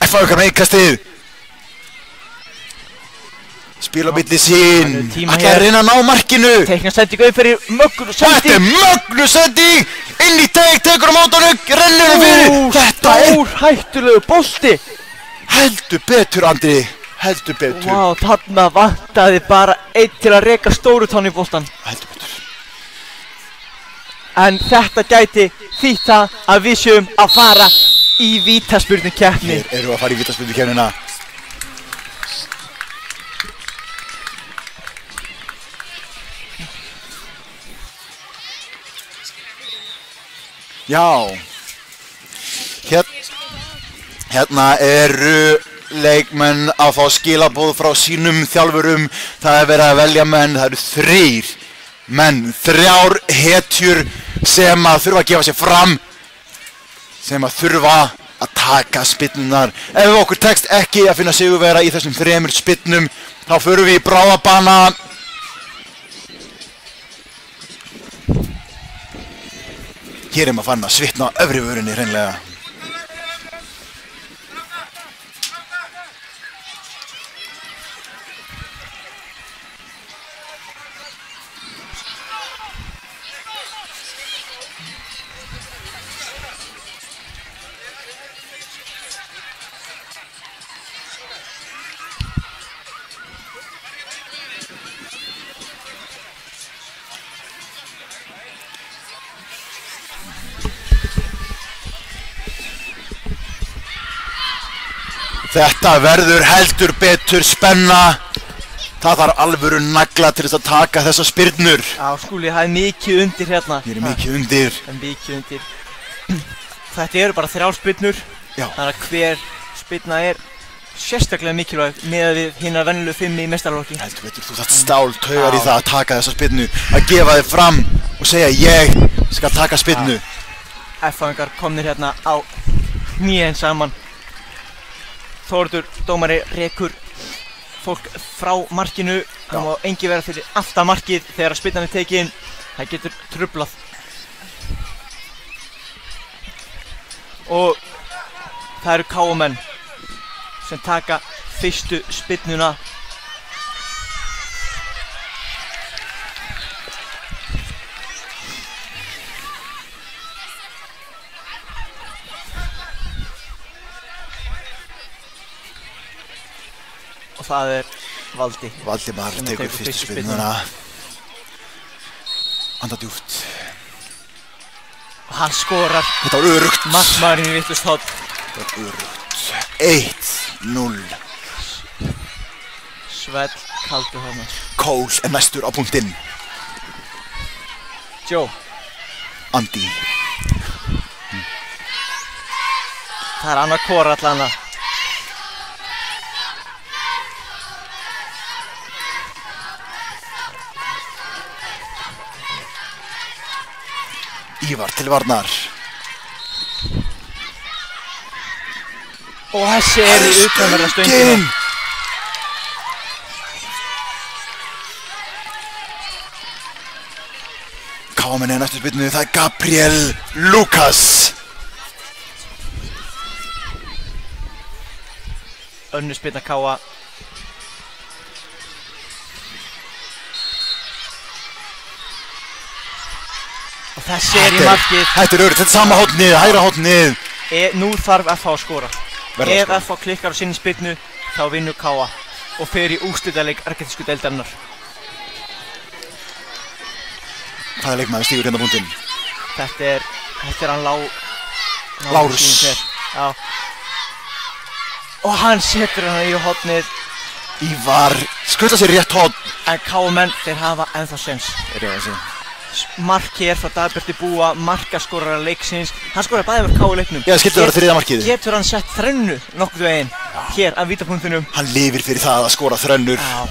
F-fæðingar með innkastið. Spila á milli sín. Ætlar að reyna að ná markinu. Teikna sendingu upp fyrir mögnu sending. Þetta er mögnu sending. Inn í teik, tekur á mótunum, rennur hann fyrir. Þetta er stórhættulegu bolti. Heldur betur, Andri. Heldur betur. Vá, þarna vantaði bara einn til að reka stóru tánn í boltan. Heldur betur. En þetta gæti þýtt það að við séum að fara í vítaspyrnukeppni. Hér erum við að fara í vítaspyrnukeppnina. Já, hérna eru leikmenn að fá skilaboð frá sínum þjálfurum. Það er verið að velja menn, það eru 3 menn, 3 hetjur sem að þurfa að gefa sig fram, sem að þurfa að taka spyrnunar. Ef okkur tekst ekki að finna sigurvegara í þessum 3 spyrnum, þá förum við í bráðabana. Hér er maður fann að svitna á öfri vörunni hreinlega. Þetta verður heldur betur spenna. Það þarf alvöru nagla til þess að taka þessa spyrnur. Já, Skúli, það er mikið undir hérna. Hér er mikið undir. Það er mikið undir. Þetta eru bara 3 spyrnur. Já. Þannig að hver spyrna er sérstaklega mikilvæg með við hinna venjulegu 5 í meistaraflokki. Heldur betur, þú þarft stáltaugar í það að taka þessa spyrnu. Að gefa þig fram og segja ég skal taka spyrnu. F-fæðingar komnir hérna á hnén saman. Þórður dómari rekur fólk frá markinu. Það má engi vera fyrir aftan markið þegar spyrnan er tekin. Það getur trublað. Og það eru KM-menn sem taka fyrstu spyrnuna. og það er Valdi. Valdimar tekur fyrstu spyrnuna. Anda djúpt. Og hann skorar. Þetta var örugt. Markmaðurinn í vitlaust horn. Þetta var örugt. 1-0. Svell kaldur þarna. Cole er næstur á punktinn. Joe. Andy. Það er annar kora allana. Ívar til varnar. Og þessi er í utanverða stöngina. Kámen er næstu spyrnu, það er Gabriel Lucas. Önnur spyrna Káa. Og þessi er í markið. Þetta er örugt, þetta er sama hornið, hægra hornið. Nú þarf FH að skora. Verða að Ef skora. FH klikkar á sinni spyrnu, þá vinnur Káa og fer í úrslitaleik argentísku deildarinnar. Hvaða leikmaður stígur hérna punktinn? Þetta er hann Lárus. Já. Og hann setur hann í hornið. Ívar skuttar sér rétt horn. En Káamenn, þeir hafa ennþá séns. Mark hér frá Dagbjarti Búa, markaskorara leiksins. Hann skoraði bæði með Káu leiknum. Já, skildi vera þriðja markið. Getur hann sett þrennu nokkuð veginn hér af vítapunktinum. Hann lifir fyrir það að skora þrennur. Já.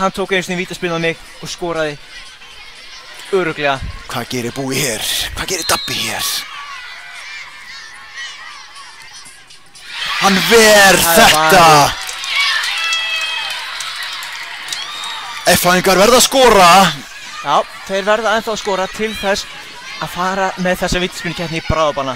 Hann tók einu sinni vítaspyrnu á mig og skoraði örugglega. Hvað gerir Búi hér? Hvað gerir Dabbi hér? Hann ver þetta! F-fæðingar verða að skora. Já, þeir verða ennþá að skora til þess að fara með þessa vítaspyrnukeppni í bráðabana.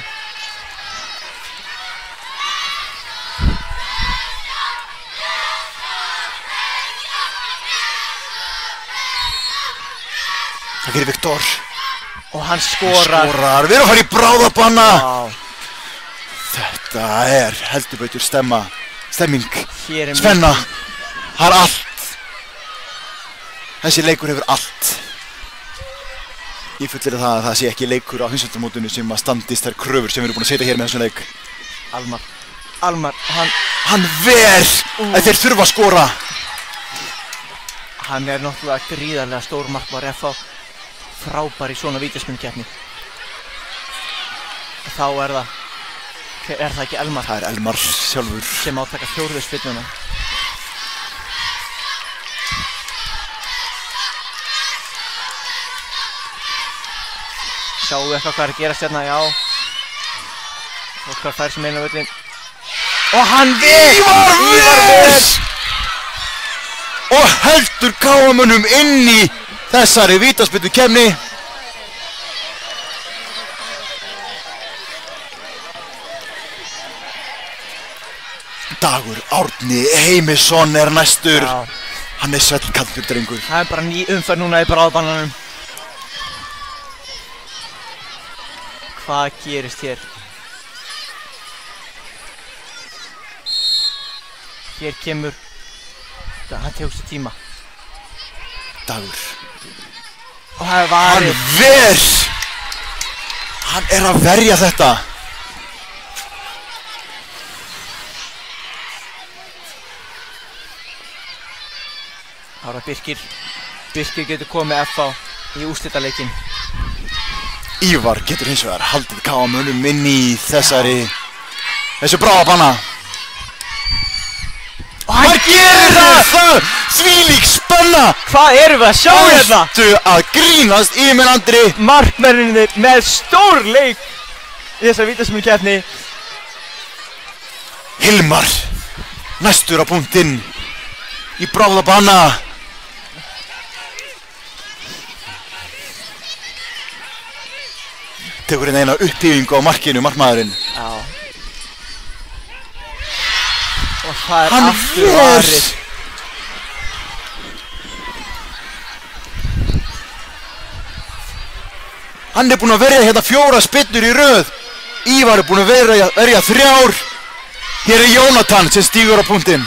Hvað gerir Viktor? Og hann skorar. Við erum að fara í bráðabanna. Já. Þetta er heldur betur stemming. Hér er Spenna. Það er allt. Þessi leikur hefur allt. Ég fullir það að það sé ekki leikur á heimsveltamótinu sem að standist þær kröfur sem við erum búin að setja hér með þessum leik. Almar, hann ver að þeir þurfa að skora. Hann er náttúrulega gríðarlega stór markmaður FH. Frábær í svona vítaspyrnukeppni. Þá er það ekki Elmar? Það er Elmar sjálfur. Sem á að taka fjórðu spyrnuna. Sjáu eitthvað hvað er að gerast hérna, já. Óskar fær sem einu á völlin. Og hann Ívar ver! Og heldur Káamönnum inn í þessari vítaspyrnukeppni. Dagur Árni Heimisson er næstur. Já. Hann er svellkaldur drengur. Það er bara ný umferð núna í bráðabannanum. Hvað gerist hér? Hér kemur... Hann tegur sér tíma. Dagur. Og það er varið. Hann ver! Hann er að verja þetta. Ára Birkir getur komið FH í úrslitaleikinn. Ívar getur hins vegar haldið Káamönnum inn í þessu bráðabanna. Og hann gerir það! Þvílík spenna! Hvað erum við að sjá hérna? Ættu að grínast Emil Andri. Markmennirnir með stór leik í þessa vítaspyrnukeppni. Hilmar næstur á punktinn í bráðabanna. Tekur hérna eina upptífingu á markinu, markmaðurinn. Já. Og það er aftur varið. Hann er búinn að verja hérna 4 spyrnur í röð. Ívar er búinn að verja 3. Hér er Jónatan sem stígur á punktinn.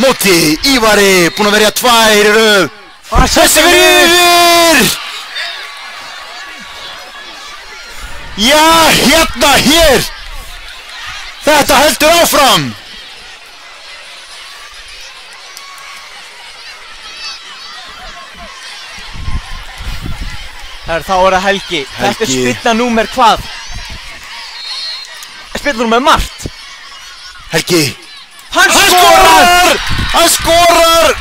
móti Ívari, búinn að verja 2 í röð. Þessi verið yfir! Já, hérna, hér! Þetta heldur áfram! Þá er það Helgi. Þetta er spyrna númer hvað? Spyrna númer Mart. Helgi. Hann skorar! Hann skorar!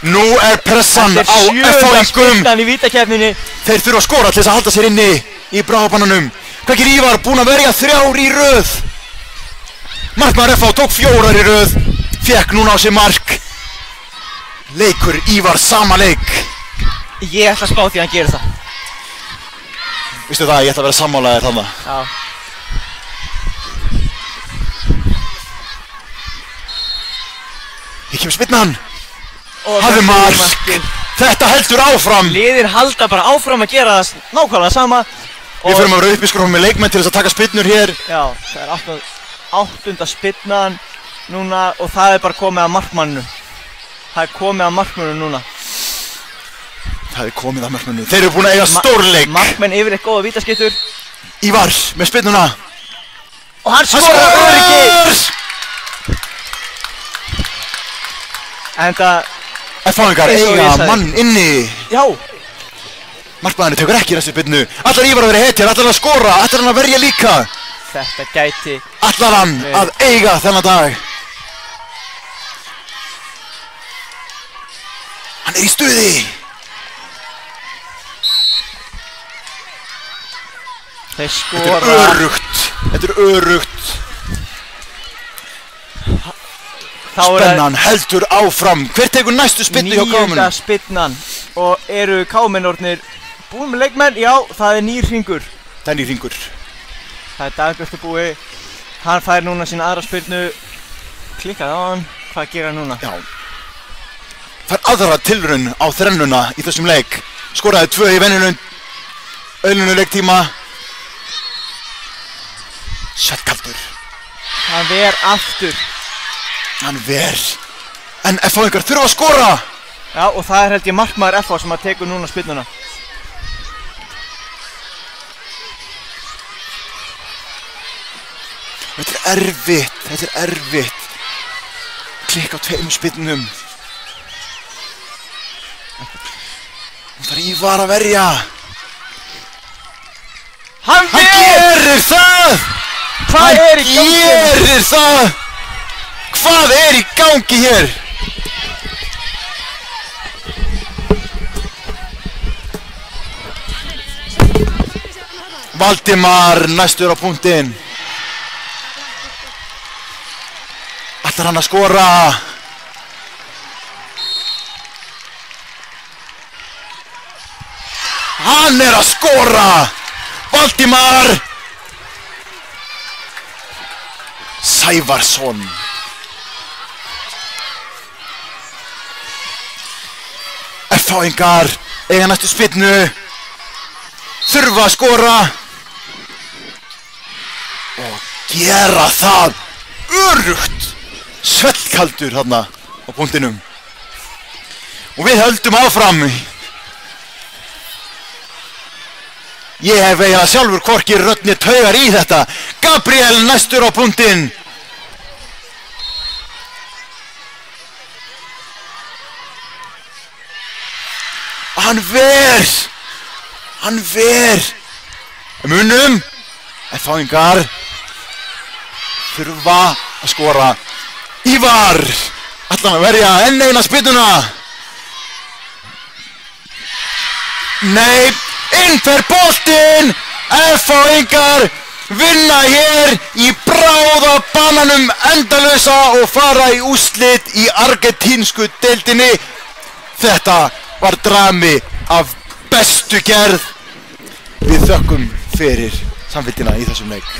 Nú er pressan á F-fáingum. Þetta er 7. spyrnan í vítakeppninni. Þeir þurfa að skora til þess að halda sér inni í bráðabannanum. Hvað gerir Ívar? Búinn að verja 3 í röð. Markmaður F.A. tók 4 í röð. Fékk núna á sig mark. Leikur Ívar sama leik. Ég ætla að spá því að hann gerir það. Vistu það, ég ætla að vera sammálaðir þarna. Já. Ég kemur spyrnan. Og Hafði mark. Þetta heldur áfram. Liðin halda bara áfram að gera það nákvæmlega sama. Við förum að vera upp í skrónum með leikmenn til þess að taka spyrnur hér. Já, það er 8. spyrnan núna og það er bara komið að markmanninu. Það er komið að markmanninu núna. Það er komið að markmannu. Þeir eru búin að eiga stórleik. Markmenn yfirleitt góða vítaskiptur. Ívar með spyrnuna. Og hann skorar öryggi. En það... F-fáingar eiga mann inni. Já. Markmaðurinn tekur ekki þessu spyrnu. Ætlar Ívar að vera hetjar, ætlar hann að skora, ætlar hann að verja líka. Þetta gæti... Ætlar hann að eiga þennan dag. Hann er í stuði. Þeir skora. Þetta er örugt. Þetta er örugt. Spennan heldur áfram. Hver tekur næstu spyrnu hjá Kámunum? 9. spyrnan. Og eru Kámunornir búin með leikmenn? Já, það er nýr hringur. Það er nýr hringur. Það er Dagbjörn búi. Hann fær núna sína aðra spyrnu. Klikkað á hann. Hvað gerir hann núna? Já. Fær aðra tilraun á þrennuna í þessum leik. Skoraði 2 í venjulegu leiktíma. Svettkaldur. Hann ver aftur. Hann ver. En F-fáingar þurfa að skora. Já, og það er held ég markmaður F.A. sem að tekur núna spyrnuna. Þetta er erfitt. Þetta er erfitt. Klikka á 2 spyrnum. Það er Ívar að verja. Hann gerir það! Hvað er í gangi? Hann gerir það! Hvað er í gangi hér? Valdimar næstur á punktinn. Ætlar hann að skora? Hann er að skora! Valdimar Sævarsson. F-fáingar eiga næstu spyrnu. Þurfa að skora. Og gera það örugt. Svellkaldur þarna á punktinum. Og við höldum áfram. Ég hef eiginlega sjálfur hvorki röddni taugar í þetta. Gabriel næstur á punktinn. Hann ver. Hann ver. Munum. F-fáingar þurfa að skora. Ívar ætlar að verja enn eina spyrnuna. Nei. Inn fer boltinn. F-fáingar vinna hér í bráðabannanum endalausa og fara í úrslit í argentínsku deildinni. Þetta var drami af bestu gerð. Við þökkum fyrir samfylgdina í þessum leik.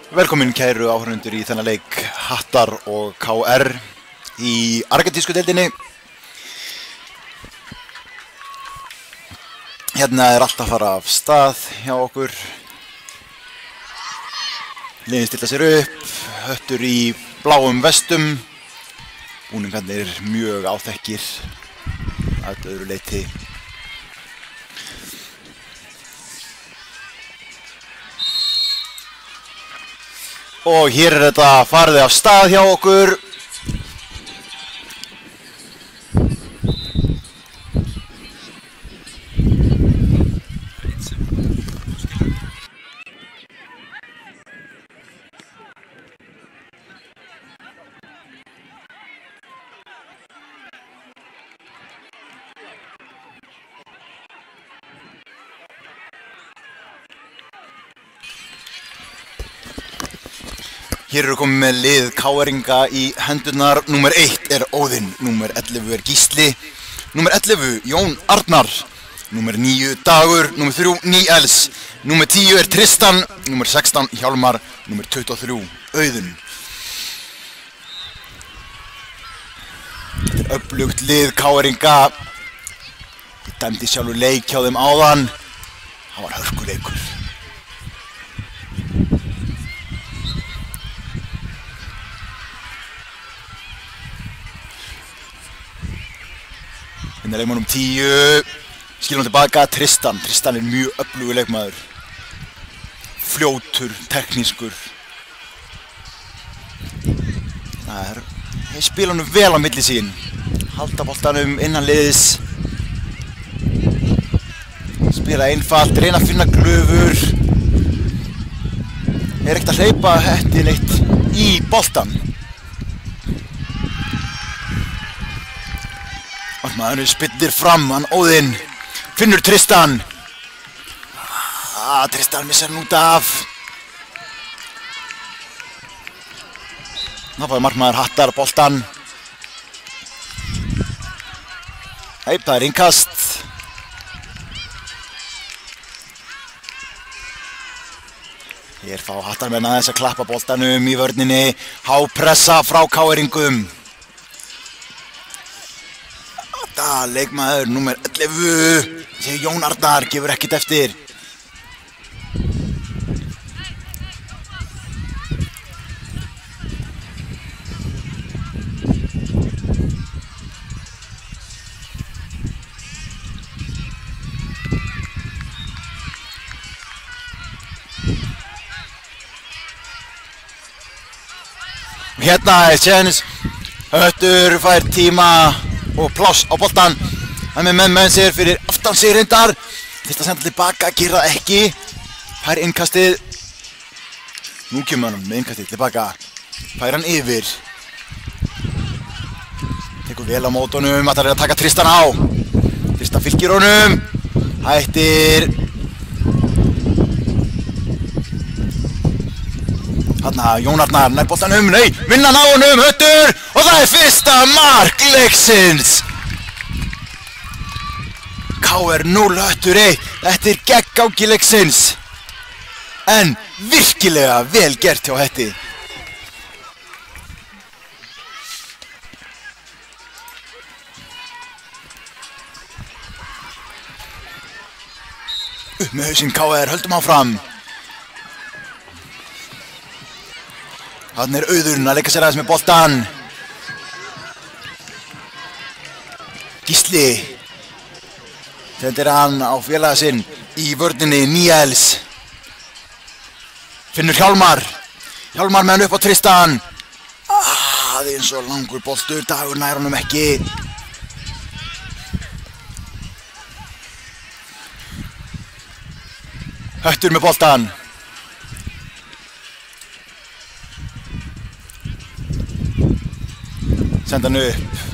Velkomin kæru áhorfendur í þennan leik Hattar og KR í argentísku deildinni. Hérna allt að fara af stað hjá okkur. Liðin stilla sér upp, höttur í bláum vestum. Búningarnir mjög áþekkir að öðru leyti. Og hér þetta farið af stað hjá okkur. Hér eru komið með lið KR-inga í hendurnar. Númer 1 er Óðinn, númer 11 er Gísli, númer 11 Jón Arnar, númer 9 Dagur, númer 3 Níels, númer 10 er Tristan, númer 16 Hjálmar, númer 23 Auðun. Þetta er öflugt lið KR-inga. Ég dæmdi sjálfur leik hjá þeim áðan. Það var hörkuleikur. Hérna er leikmannum 10, skilum tilbaka Tristan. Tristan er mjög öflugur leikmaður. Fljótur, teknískur. Þeir spila honum vel á milli sín. Halda boltanum innan liðs. Spila einfalt, reyna að finna glufur. Er ekkert að hleypa hetti neitt í boltan. Maður spillir fram, hann Óðinn finnur Tristan. Tristan missar hann út af. Þá fáið markmaður Hattar boltan. Það er innkast. Hér fá Hattarmenn aðeins að klappa boltanum í vörninni. Hápressa frá KR-ingum. Leikmaður númer 11, Jón Arnar, gefur ekkert eftir. Hérna er séns, Höttur fær tíma og pláss á boltan. Hann er með sér fyrir aftan sig reyndar. Þyrst að senda tilbaka, gera það ekki. Fær innkastið. Nú kemur hann með innkastið tilbaka. Fær hann yfir. Tekur vel á mótunum, ætlar að taka Tristan á. Tristan fylgir honum. Hættir. Þarna Jón Arnar nær boltanum, nei, vinnan á honum, Höttur. Og það er fyrsta mark leiksins. KR 0 Höttur 1. Þetta gegggangi leiksins. En virkilega vel gert hjá Hetti. Upp með hausinn KR, höldum áfram. Þarna Auðurinn að leika sér aðeins með boltan. Gísli. Þetta hann á félaga sinn í vörninni Níels. Finnur Hjálmar. Hjálmar með hann upp á Tristan. Aðeins og langur boltur, Dagur nær honum ekki. Höttur með boltan. Senda hann upp.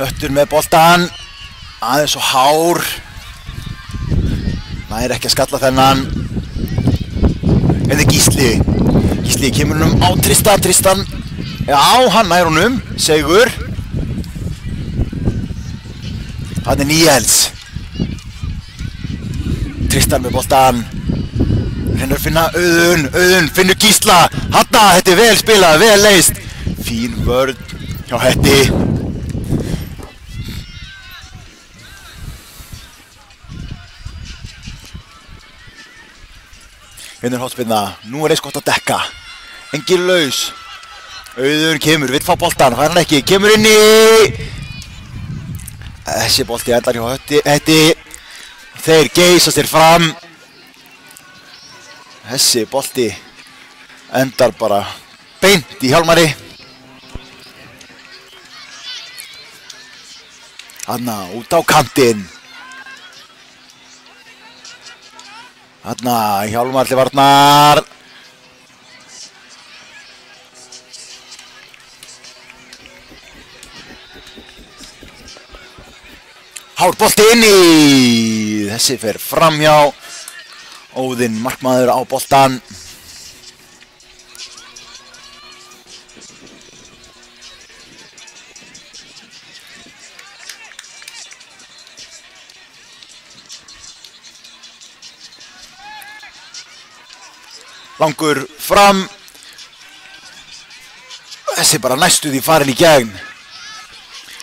Höttur með boltan, aðeins og hár, nær ekki að skalla þennan. Þetta Gísli, Gísli kemur honum á Tristan, Tristan, já hann nær honum, Sigur. Þarna Níels, Tristan með boltan, reynir að finna Auðun, Auðun finnur Gísla, Hanna, þetta vel spilað, vel leist. Fín vörn hjá Hetti. Finnur hóttspilna, nú eins gott að dekka. Engin laus. Auðun kemur, vill fá boltan, fær hann ekki, kemur inn í. Þessi bolti endar hjá Hetti. Þeir geisa sér fram. Þessi bolti endar bara beint í Hjálmari. Þarna út á kantinn. Þarna Hjálmar til varnar. Hár bolti inn í. Þessi fer framhjá. Óðinn markmaður á boltan. Langur fram. Þessi bara næstu því farin í gegn.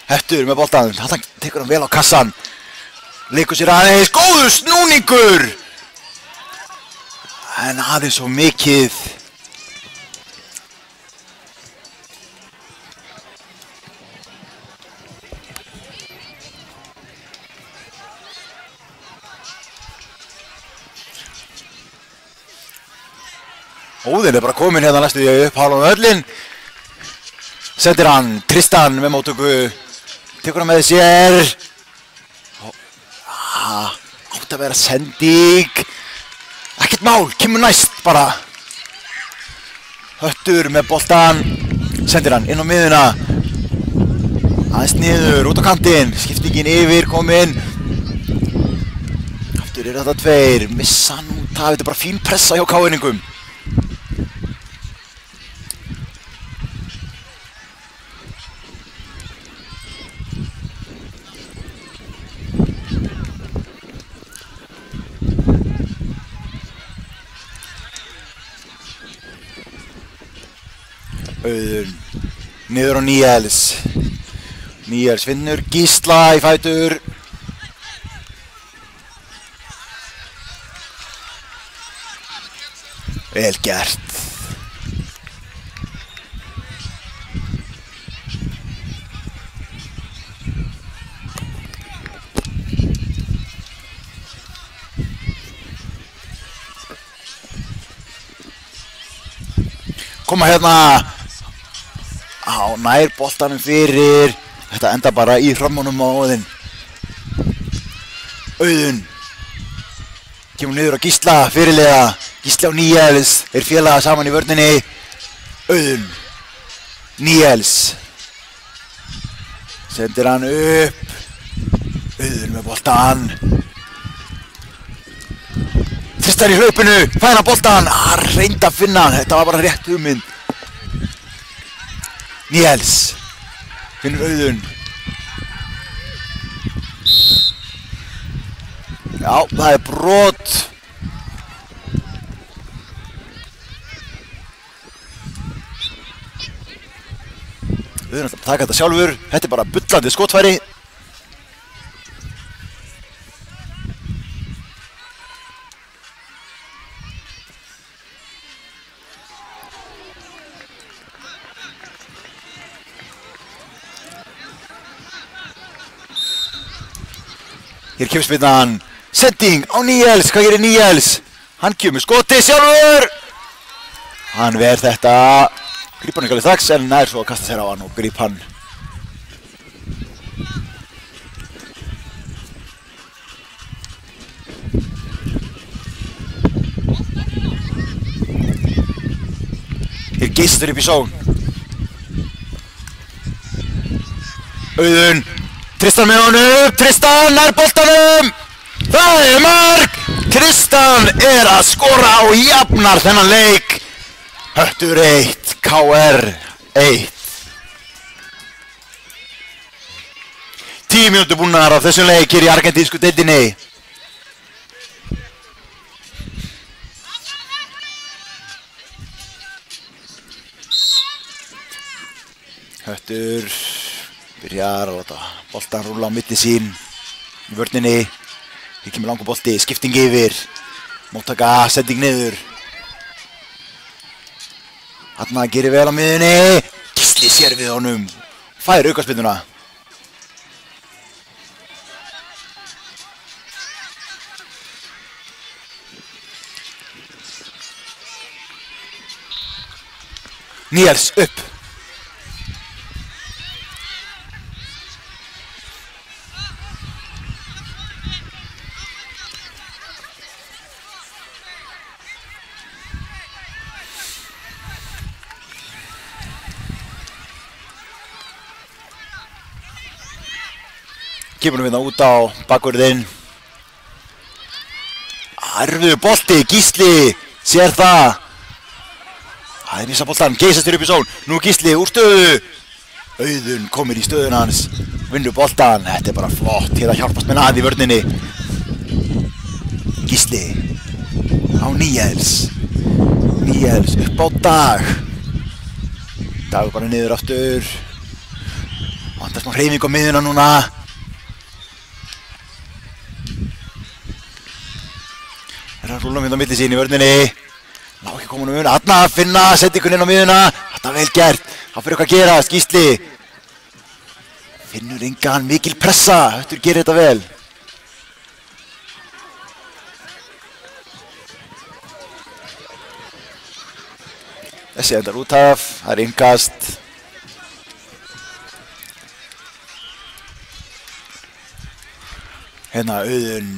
Höttur með boltan, hann tekur hann vel á kassan. Leikur sér aðeins, góður snúningur. En aðeins svo mikið. Óðinn bara komin hérna næstu því upp hálfum öllin. Sendir hann Tristan með móttöku. Tekur hann með sér. Átt að vera sending. Ekkert mál, kemur næst bara. Höttur með boltan. Sendir hann inn á miðuna. Aðeins niður, út á kantinn. Skiptingin yfir, komin. Aftur þetta tveir. Missa hann út af, þetta er bara fín pressa hjá KR-ingum. Auðun, niður á Níels. Níels finnur Gísla í fætur. Vel gert. koma hérna á nær boltanum fyrir. Þetta enda bara í hrammunum á Óðinn. Auðun kemur niður á Gísla, fyrirliða. Gísli á Níels, þeir félaga saman í vörninni. Auðun, Níels sendir hann upp. Auðun með boltan. Tristan í hlaupinu, fær hann boltan. Reyndi að finna hann, þetta var bara rétt hugmynd. Níels finnur Auðun. Já, það er brot. Auðun ætlar að taka þetta sjálfur. Þetta er bara bullandi skotfæri. Hér kemur spilnan. Sending á Níels. Hvað gerir Níels? Hann kemur skoti sjálfur. Hann verð þetta. Gríp hann ekki alveg strax en nær svo að kasta sér á hann og gríp hann. Hér geistur upp í són. Auðun. Tristan með honum. Tristan nær boltanum. Það er mark. Tristan er að skora og jafnar þennan leik. Höttur 1, KR 1. 10 mínútur búnar af þessum leik hér í argentínsku deildinni. Höttur byrjar að láta boltan rúlla á milli sín í vörninni. Hér kemur langur bolti, skipting yfir. Móttaka, sending niður. Þarna gerir vel á miðunni. Gísli sér við honum. Fær aukaspyrnuna. Níels upp. Kemur við út á bakvörðinn. Erfiður bolti, Gísli sér það. Það er missa boltan, geysastur upp í són. Nú Gísli úr stöðu. Auðun komir í stöðun hans. Vinnur boltan, þetta er bara flott. Hér að hjálpast með að í vörninni. Gísli á Níels. Níels upp á Dag. Dag bara niður aftur. Vantar smá hreyfing á miðuna núna. Það er að rúla á milli sín í vörninni. Ná ekki koma um Þarna að finna sendingun inn á miðuna. Þetta er vel gert. Það fyrir eitthvað að gerast. Gísli finnur engan, mikil pressa. Höttur gerir þetta vel. Þessi endar út af. Það er innkast. Hérna Auðun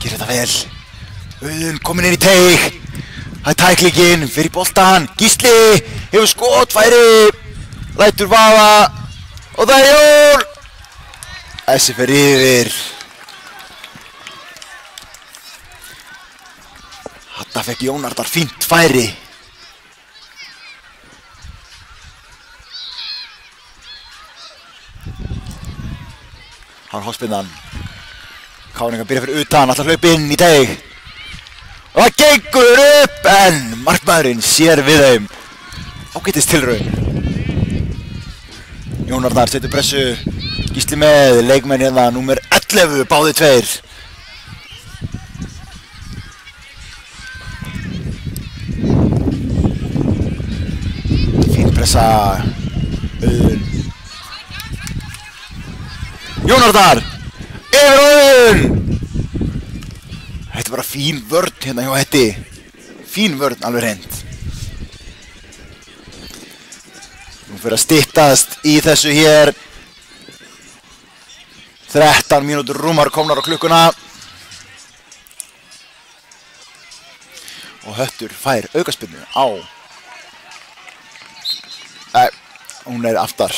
gerir þetta vel. Auðun kominn inn í teig. Það er tæklingin fyrir boltan. Gísli hefur skotfæri. Lætur vaða. Og það er Jón. Þessi fer yfir. Þetta fekk Jón Arnar fínt færi. Hann hóspinnan. Káringar byrja fyrir utan, alltaf hlaup inn í teig. Og það gengur upp, en markmaðurinn sér við þeim. Ágætis tilraun. Jón Arnar setur pressu. Gísli með, leikmenn hérna, númer 11, báði tveir. Fín pressa. Auðun. Jón Arnar. Yfir Auðun. Þetta er bara fín vörn hérna hjá Hetti. Fín vörn, alveg hreint. fyrir að styttast í þessu hér. 13 mínútur rúmar komnar á klukkuna. Og Höttur fær aukaspyrnu á. Nei, hún er aftar.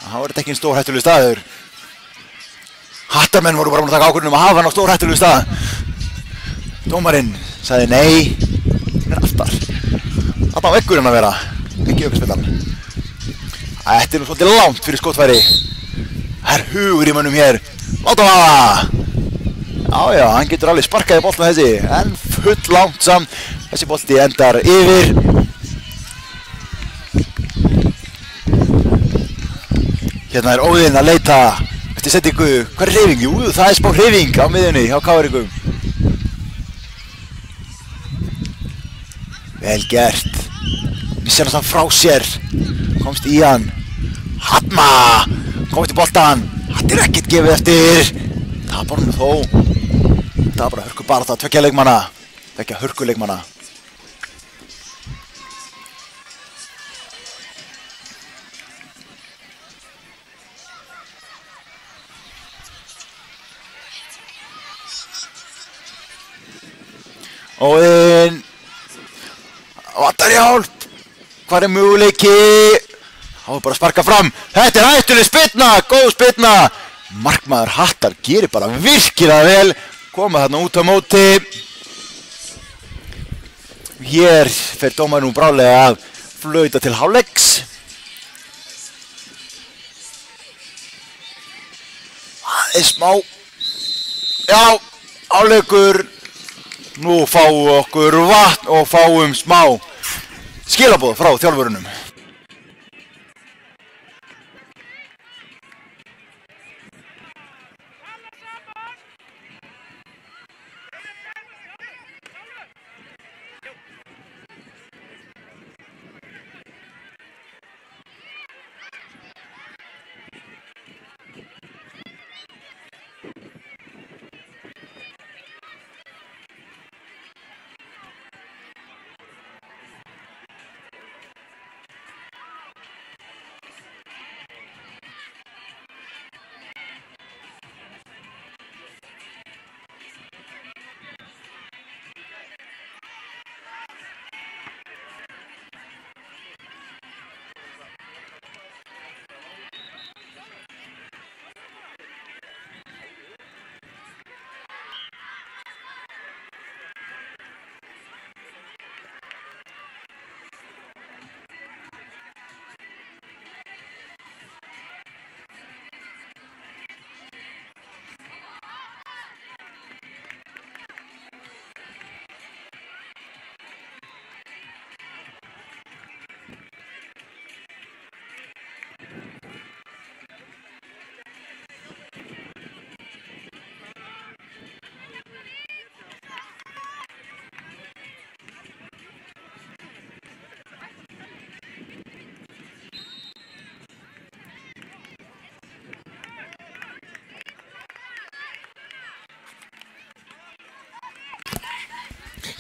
Það var þetta ekki einn stórhættulegur staður. Hattarmenn voru bara búin að taka ákvörðun að hafa hann á stórhættulegu stað. Dómarinn sagði nei, hún er aftar. Þarna á veggurinn að vera, ekki aukaspyrnan. Þetta nú svolítið langt fyrir skotfæri. Það hugur í mönnum hér. Láta hafa! Já, hann getur alveg sparkað í boltan þessi, en full langt samt. Þessi bolti endar yfir. Hérna er Óðinn að leita eftir settingu. Hvað er hreyfing? Jú, það er smá hreyfing á miðjunni hjá KR-ingum. Vel gert. Missir hann frá sér. Komst í hann. Hanna! Komið til boltan. Þetta er ekkert gefið eftir. Tapar hann þó. Það var bara hörkubaráttu tveggja leikmanna. Tveggja hörkuleikmanna. Óðinn. Vantar hjálp. Hvar er möguleiki? Það var bara að sparka fram. Þetta er hættuleg spyrna. Góð spyrna. Markmaður Hattar gerir bara virkilega vel. Koma þarna út á móti. Hér fer dómarinn nú bráðlega að flauta til hálfleiks. Það er smá. Já, hálfleikur. Nú fáum við okkur vatn og fáum smá skilaboð frá þjálfurunum.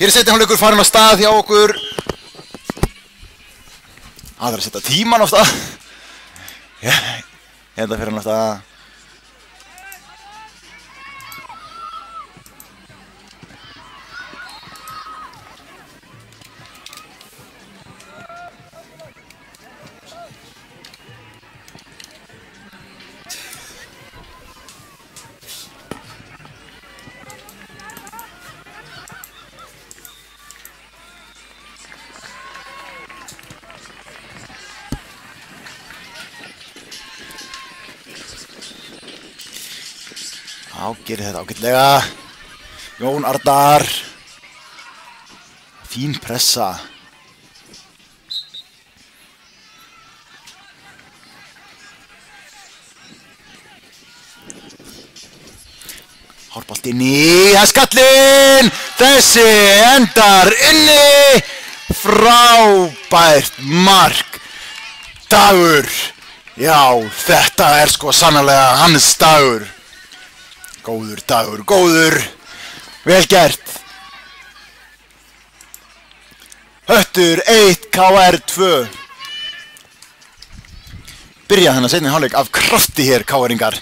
Hér er seinni hálfleikur farin á stað hjá okkur. Það er að setja tíman á stað. Hérna fer hann á stað. Gerir þetta ágætlega. Jón Arnar. Fín pressa. Hárbolt inn í skallinn. Þessi endar inni. Frábært mark. Dagur. Já, þetta er sko sannarlega hans dagur. Góður dagur, góður. Vel gert. Höttur 1, KR 2. byrja þennan seinni hálfleik af krafti hér, KR-ingar.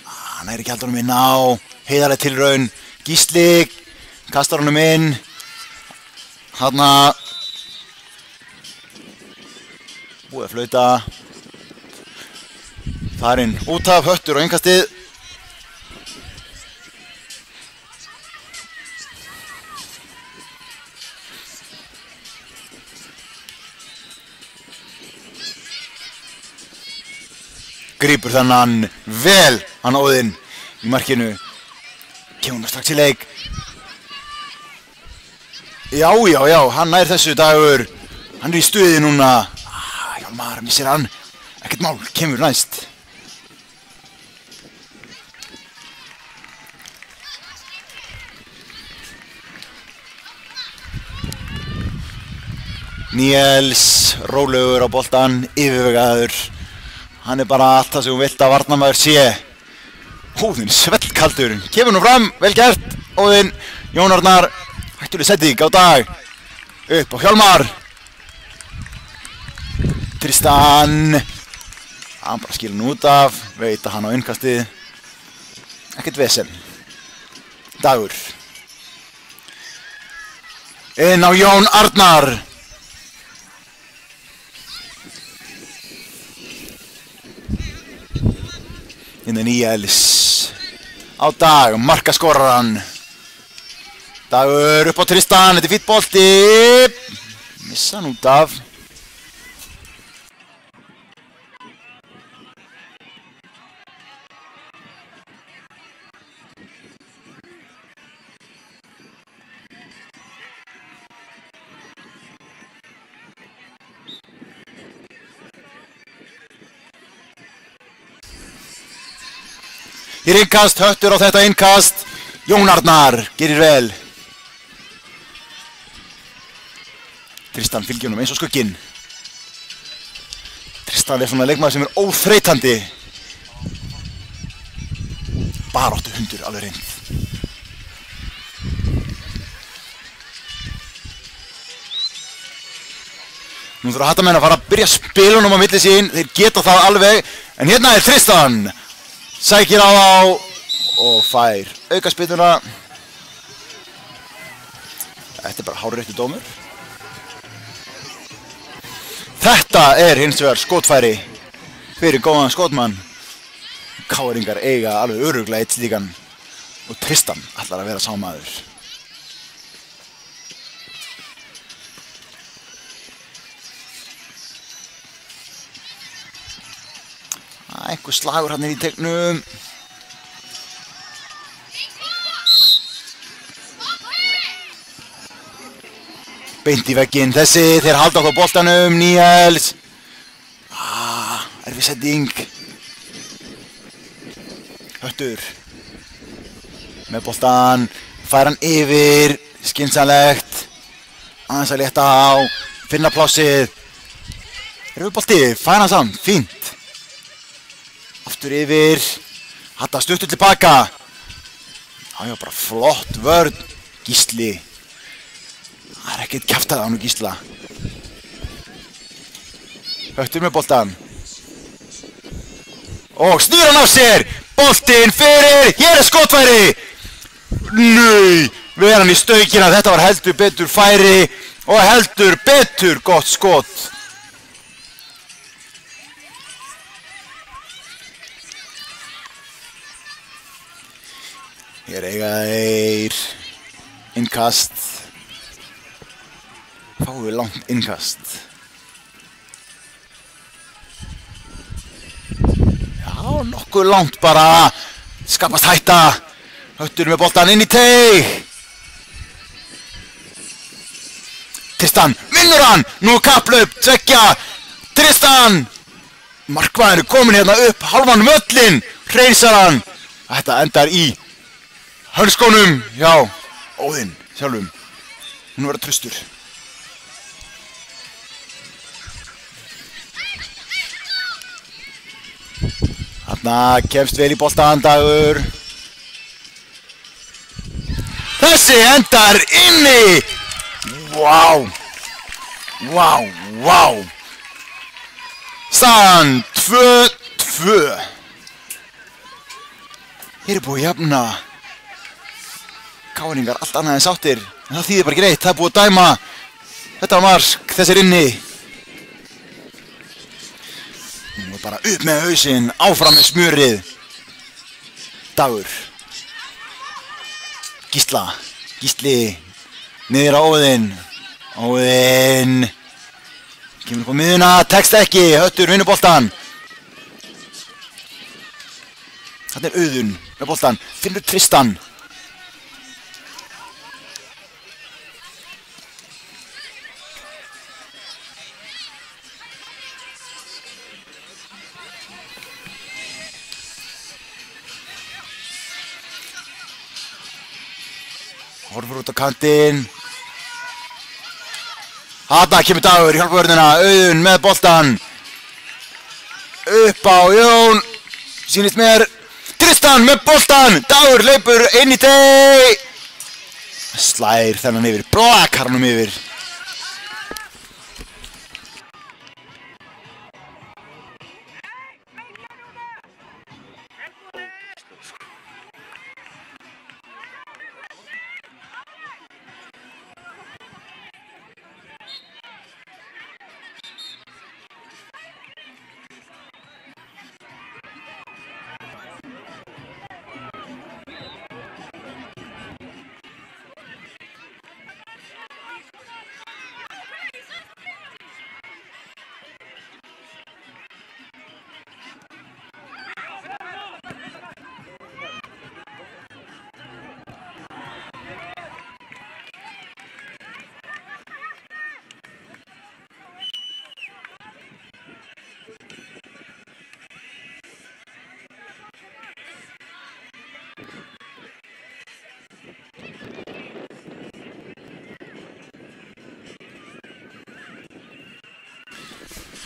Hann er ekki haldunum inn á, heiðarlega tilraun, Gísli, kastar honum inn, þarna, búið að flauta, þarinn út af Höttur og innkastið. Grípur þennan vel, hann Óðinn í markinu. Kemur strax í leik. Já, hann nær þessu Dagur. Hann er í stuði núna. Hjálmar missir hann. Ekkert mál, kemur næst. Níels, rólegur á boltan, yfirvegaður. Hann er bara allt það sem hún vilt að varnarmaður sé. Óðinn svellkaldur, kemur nú fram, vel gert. Óðinn, Jón Arnar, hættuleg setting á Dag. Upp á Hjálmar. Tristan. Hann bara skilur hann út af, veit að hann á innkastið. Ekkert vesen. Dagur. Inn á Jón Arnar. Inn á Níels. Á Dag, markaskoraran. Dagur upp á Tristan, þetta er fínn bolti. Missa hann út af. Hér innkast, Höttur á þetta innkast. Jón Arnar gerir vel. Tristan fylgir honum eins og skugginn. Tristan er svona leikmaður sem er óþreytandi. Baráttu hundur alveg reynd. Nú þurfa hattamenn að fara að byrja spilunum á milli sín. Þeir geta það alveg. En hérna er Tristan. Sækir á og fær aukaspyrnuna. Þetta er bara hárréttur dómur. Þetta er hins vegar skotfæri fyrir góðan skotmann. KR-ingar eiga alveg örugglega eitt slíkan og Tristan ætlar að vera sá maður. Einhver slagur hann í tegnum. Beint í vegginn þessi, þeir halda okkur boltanum, Níels. Erfið setting. Höttur. Með boltan, fær hann yfir, skynsamlegt. Aðeins að létta á, finna plássið. Erfið boltið, fær hann saman, fínt. Aftur yfir, Hatta stuttur tilbaka. Já, bara flott vörn, Gísli. Það er ekkert kjaftað á hann og Gísla. Höttur með boltan. Og snýr hann á sér. Boltinn fyrir, hér er skotfæri. Nei, ver hann í staukina, þetta var heldur betur færi. Og heldur betur gott skot. Hér eiga þeir innkast. Fáum við langt innkast. Já, nokkuð langt bara. Skapast hætta. Höttur með boltan inn í teig. Tristan, vinnur hann. Nú kapplaup, tveggja. Tristan. Markmaður er komin hérna upp, halvan völlin. Hreinsar hann. Þetta endar í hörnskónum, já, Óðinn sjálfum. Hún verður traustur. Þarna kemst vel í boltan Dagur. Þessi endar inni. Vá. Vá, vá. Staðan 2-2. Hér er búið að jafna. Káringar allt annað en sáttir. En það þýðir bara ekki neitt. Það er búið að dæma. Þetta var mark. Þessi er inni. Nú er bara upp með hausinn. Áfram með smjörið. Dagur. Gísli. Niður á Óðinn. Óðinn. Kemur upp á miðuna. Tekst ekki. Höttur vinnur boltan. Þarna er Auðun með boltan. Finnur Tristan. Horfur út á kantinn. Þarna kemur Dagur í hjálpavörðina. Auðun með boltan. Upp á Jón. Sýnist mér. Tristan með boltan. Dagur leipur inn í teg. Slær þennan yfir. Blakar hann yfir.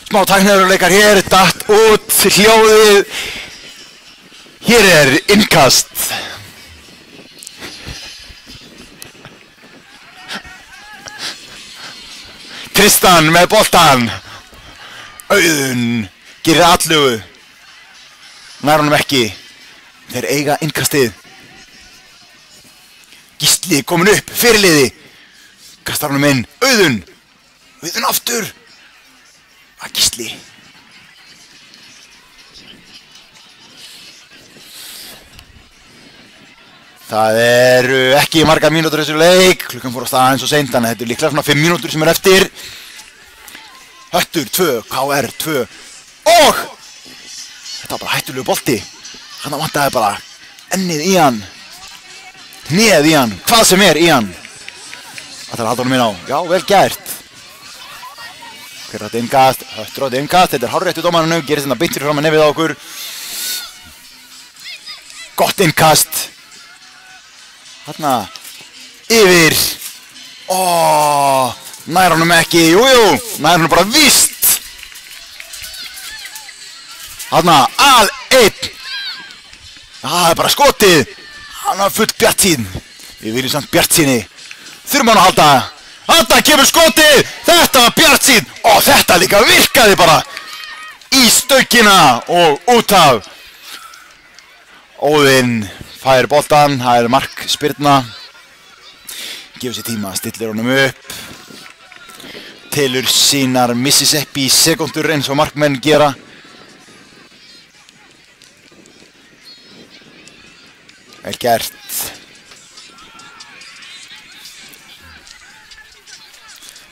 Smá tæknileikar hér, datt út hljóðið. Hér er innkast. Tristan með boltan. Auðun gerir allugu. Nær honum ekki. Þeir eiga innkastið. Gísli komin upp, fyrirliði. Kastar honum inn. Auðun. Auðun aftur. Að Gísli. Það eru ekki margar mínútur þessu leik. Klukkan fór að staða eins og seint, þannig að þetta er líklega svona 5 mínútur sem er eftir. Höttur 2, KR 2. Og þetta var bara hættulegu bolti. Hann vantaði bara ennið í hann. Hnéð í hann. Hvað sem er í hann. Það er að halda honum inn á. Já, vel gert. Hver átti innkast, Höttur átti innkast, þetta er hárréttu dómarinn, gerist þetta beint fyrir fram að nefið á okkur. Gott innkast. Þarna, yfir. Nær honum ekki, jújú, nær honum bara víst. Þarna, al einn. Það er bara skotið. Hann var full bjartsýn. Við viljum samt bjartsýni. Þurfum hann að halda. Þarna kemur skotið, þetta var bjartsýn og þetta líka virkaði bara í stökkina og út af. Óðinn fær boltan, það er markspyrna. Gefur sér tíma, stillir honum upp. Telur sínar Mississippi sekundur eins og markmenn gera. Vel gert.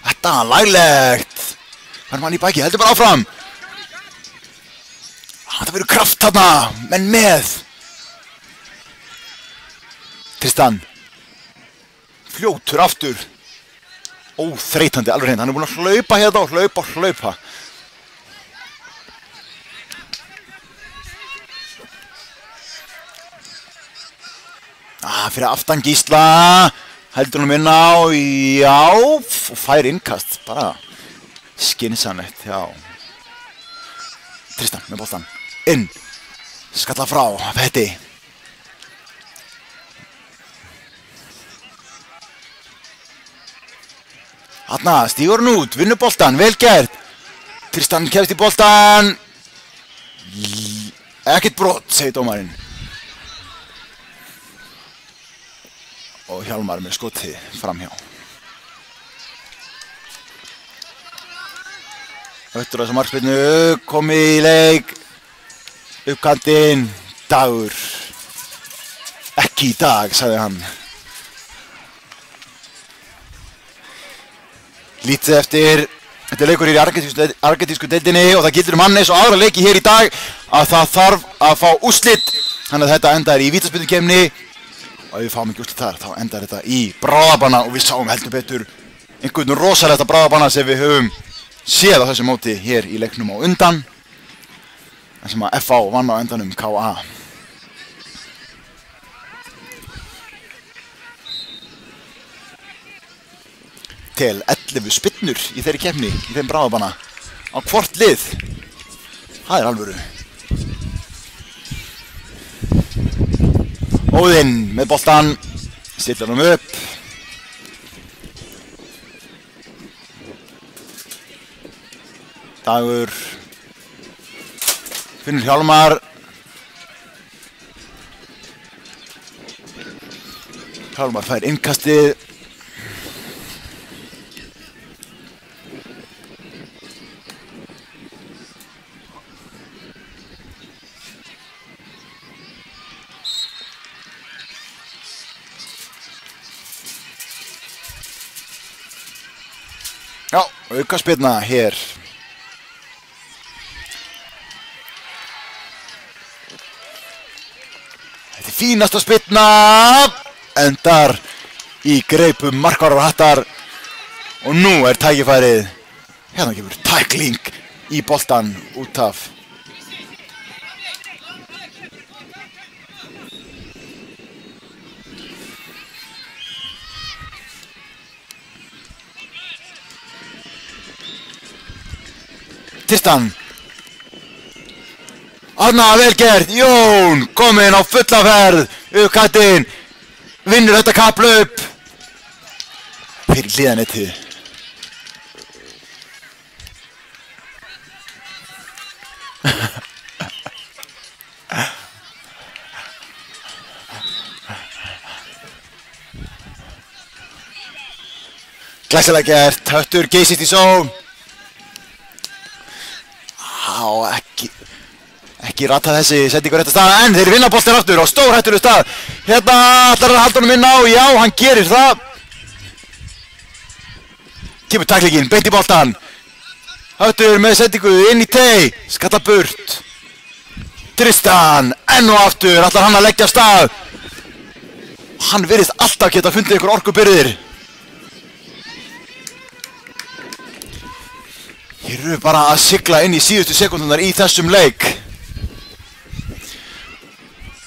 Þetta var laglegt. Það er mann í baki, heldur bara áfram. Það verður kraft þarna, menn með. Tristan. Fljótur aftur. Óþreytandi, alveg hreint. Hann er búinn að hlaupa hérna og hlaupa. Fyrir aftan Gísla. Heldur hann minna á, já, og fær innkast, bara skynsamlegt, já. Tristan með boltan, inn, skalla frá, Vetti. Þarna stígur hann út, vinnur boltan, vel gert. Tristan kemst í boltan. Ekkert brot, segir dómarinn. Og Hjálmar með skotið framhjá. Öttur þessa markspyrnu, komið í leik. Uppkantinn, Dagur. Ekki í dag, sagði hann. Lítið eftir, þetta er leikur hér í argentísku deildinni og það gildir Hannes og aðra leiki hér í dag að það þarf að fá úrslit. Þannig að þetta endar í vítaspyrnukefni og ef við fáum ekki úrslit þar þá endar þetta í bráðabanna og við sáum heldur betur einhvern rosalegt bráðabanna sem við höfum séð á þessu móti hér í leiknum á undan. En sem að FH vann á endanum KA. Til 11 spyrnur í þeirri keppni, í þeim bráðabanna á hvort lið. Það er alvöru. Óðinn með boltan, stillar hann upp. Dagur finnur Hjálmar. Hjálmar fær innkastið. Já, aukaspyrna hér. Þetta er fínasta spyrna. Endar í greipum markvarðar Hattar. Og nú er tækifærið. Hérna kemur tækling í boltan út af. Tristan. Anna, vel gert. Jón kominn á fulla ferð. Uppkantinn. Vinnur þetta kapplaup. Fyrir hliðanettið. Glæsilega gert. Höttur geysist í sókn. Á, ekki rata þessi sendingur rétta stað, en þeir vinna boltinn aftur á stórhættulegu stað. Hérna ætlar hann að halda honum inn á, já, hann gerir það. Kemur taklingin, beint í boltan. Höttur með sendingu inn í tei, skalla burt. Tristan, enn og aftur, ætlar hann að leggja af stað. Hann virðist alltaf geta fundið ykkur orkubyrðir. Hér erum við bara að sigla inn í síðustu sekúndunar í þessum leik.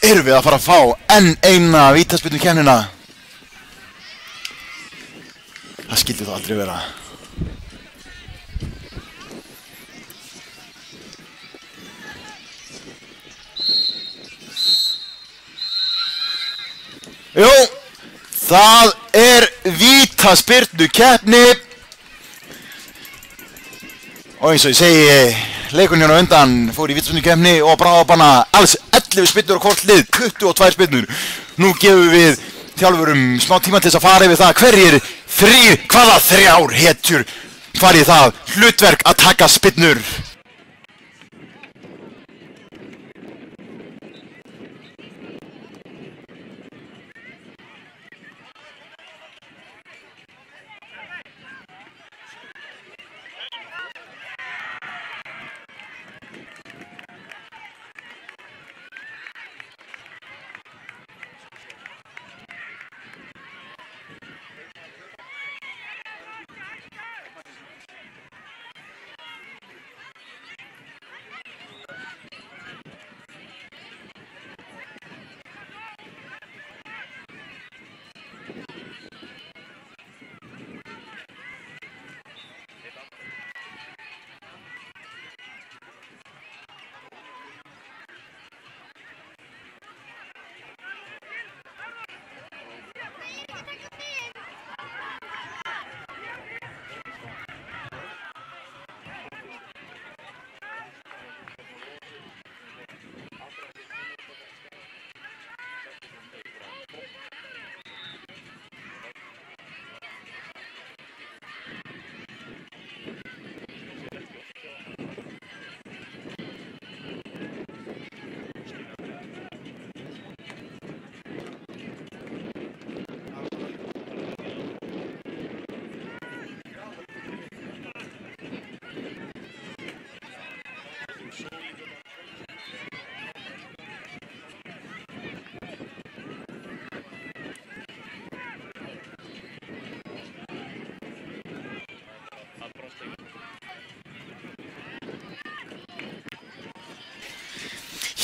Erum við að fara að fá enn eina vítaspyrnukefnina? Það skyldi þó aldrei vera. Jú, það er vítaspyrnukeppni. Og eins og ég segi, leikurinn hérna á undan fór í vítaspyrnukefni og bráðabanna alls 11 spyrnur á hvort lið, 22 spyrnur. Nú gefum við þjálfurum smá tíma til þess að fara yfir það hverjir hvaða þrjár hetjur farið það hlutverk að taka spyrnur.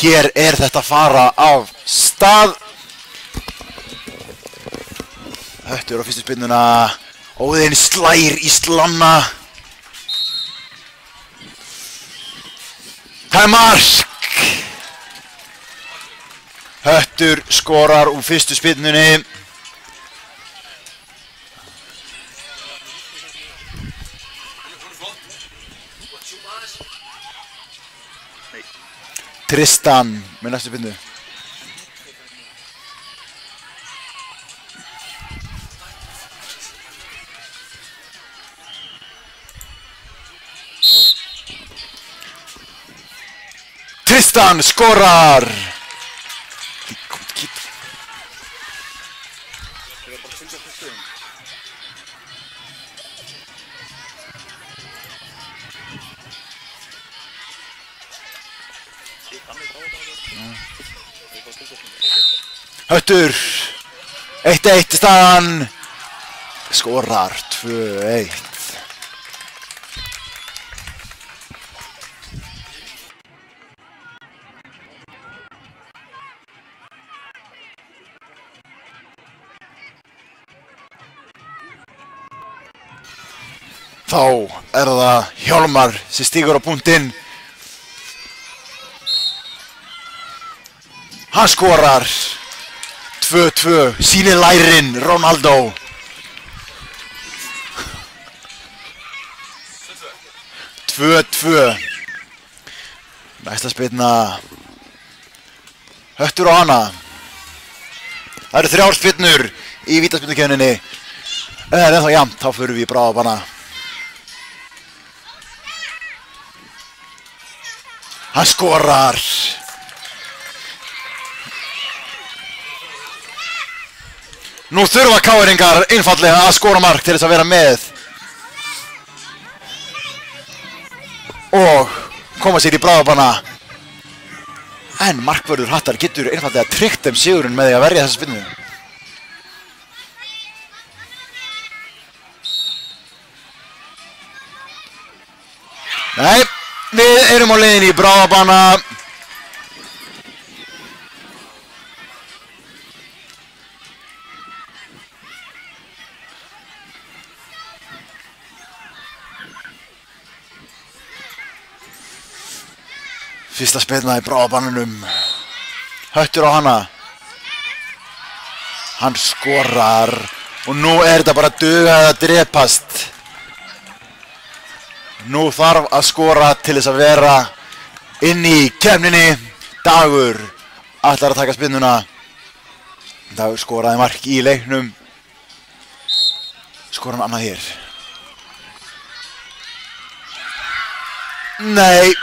hér þetta að fara af stað. Höttur á fyrstu spinnuna. Óðinn slær í slanna. Það er mark. Höttur skorar úr fyrstu spinnunni. Tristan með næstu spinnu. Tristan skorar. Höttur 1-1 staðan. Skorar 2-1. Þá það Hjálmar sem stígur á punktinn. Hann skorar 2-2, sýnir lærin, Ronaldo. Næsta spyrna. Höttur á hana. Það eru 3 spyrnur í vítaspyrnukeppninni. En það er ennþá jafnt, þá förum við í bráðabanna. Hann skorar. Nú þurfa KR-ingar einfallega að skora mark til þess að vera með og koma sér í bráðabanna. En markvörður Hattar getur einfallega tryggt þeim sigurinn með því að verja þessa spinnu. Nei, við erum á leiðinni í bráðabanna. Fyrsta spilna í bráðabannunum. Höttur á hana. Hann skorar. Og nú þetta bara dugað að drepast. Nú þarf að skora til þess að vera inn í keppninni. Dagur ætlar að taka spinnuna. Dagur skoraði mark í leiknum. Skorar hann annað hér. Nei.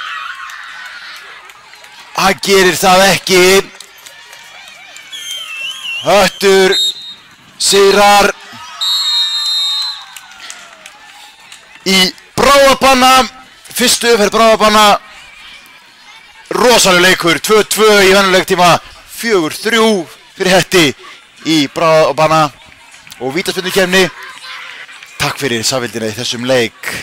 Hann gerir það ekki. Höttur sigrar í bráðabanna. Fyrstu umferð bráðabanna. Rosaleg leikur. 2-2 í venjuleiktíma. 4-3 fyrir Hetti í bráðabanna og vítaspyrnukeppni. Takk fyrir samfylgdina í þessum leik.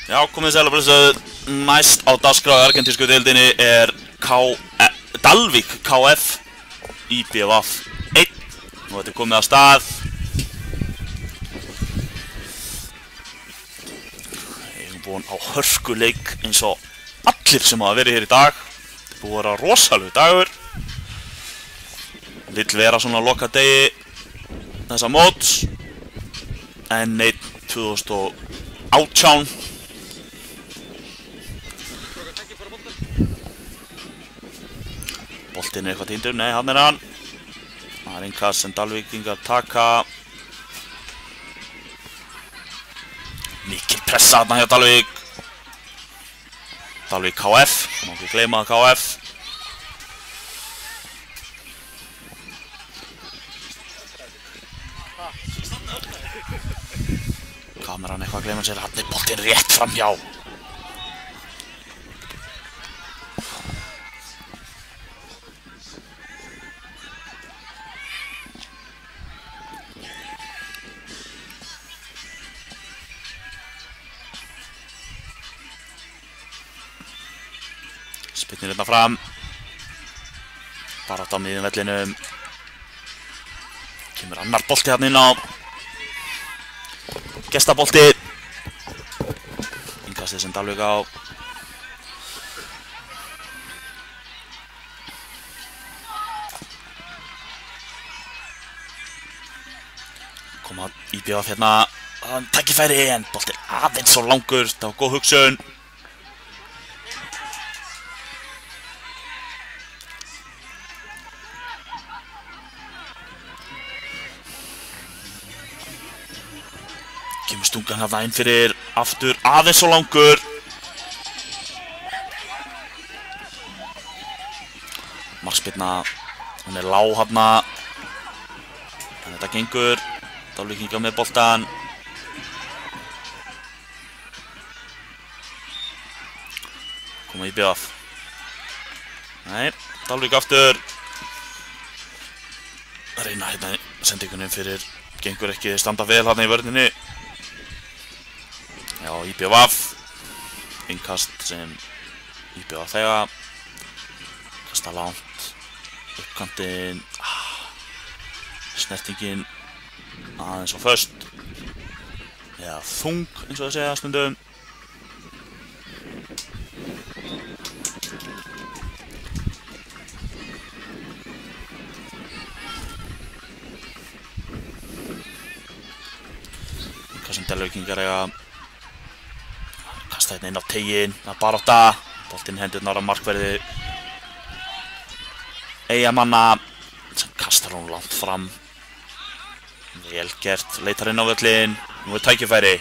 Já, komið sæl og blessuð. Næst á dagskrá í argentísku deildinni Dalvík KF IBVF 1. Nú þetta komið af stað. Ég von á hörkuleik eins og allir sem hafa verið hér í dag. Þetta búið að vera rosalegu dagur. Vill vera svona lokadegi þessa móts. N1 2018. Boltinn eitthvað týndur, nei, hann hann. Það er innkast sem Dalvíkingar taka. Mikil pressa þarna hjá Dalvík. Dalvík KF, má ekki gleyma KF. Kameran eitthvað að gleyma sér, hann er boltinn rétt framhjá. Spyrnir hérna fram. Bara átt á miðjum vellinum. Kemur annar bolti hérna inn á. Gestabolti. Innkastið sem Dalvík á. Koma IBVF hérna. Tækifæri en bolti aðeins svo langur. Það var góð hugsun. Kemur stungan hérna inn fyrir aftur aðeins svo langur. Markspyrna, hún er lág hérna. En þetta gengur. Dalvíkingar með boltan. Koma IBVF. Nei, Dalvík aftur. Reyna hérna sendingunum fyrir. Gengur ekki standa vel hérna í vörninni. Já, IBVF. Innkast sem IBVF þega. Kasta langt. Uppkantinn. Snertingin aðeins og föst. Eða þung eins og það segja stundum. Innkast sem Dalvíkingar eiga. Kasta hérna inn á teginn, að barátta. Boltinn hendurnar á markverði Eyjamanna sem kastar hún langt fram. Vel gert, leitar inn á völlinn. Nú er tækifæri.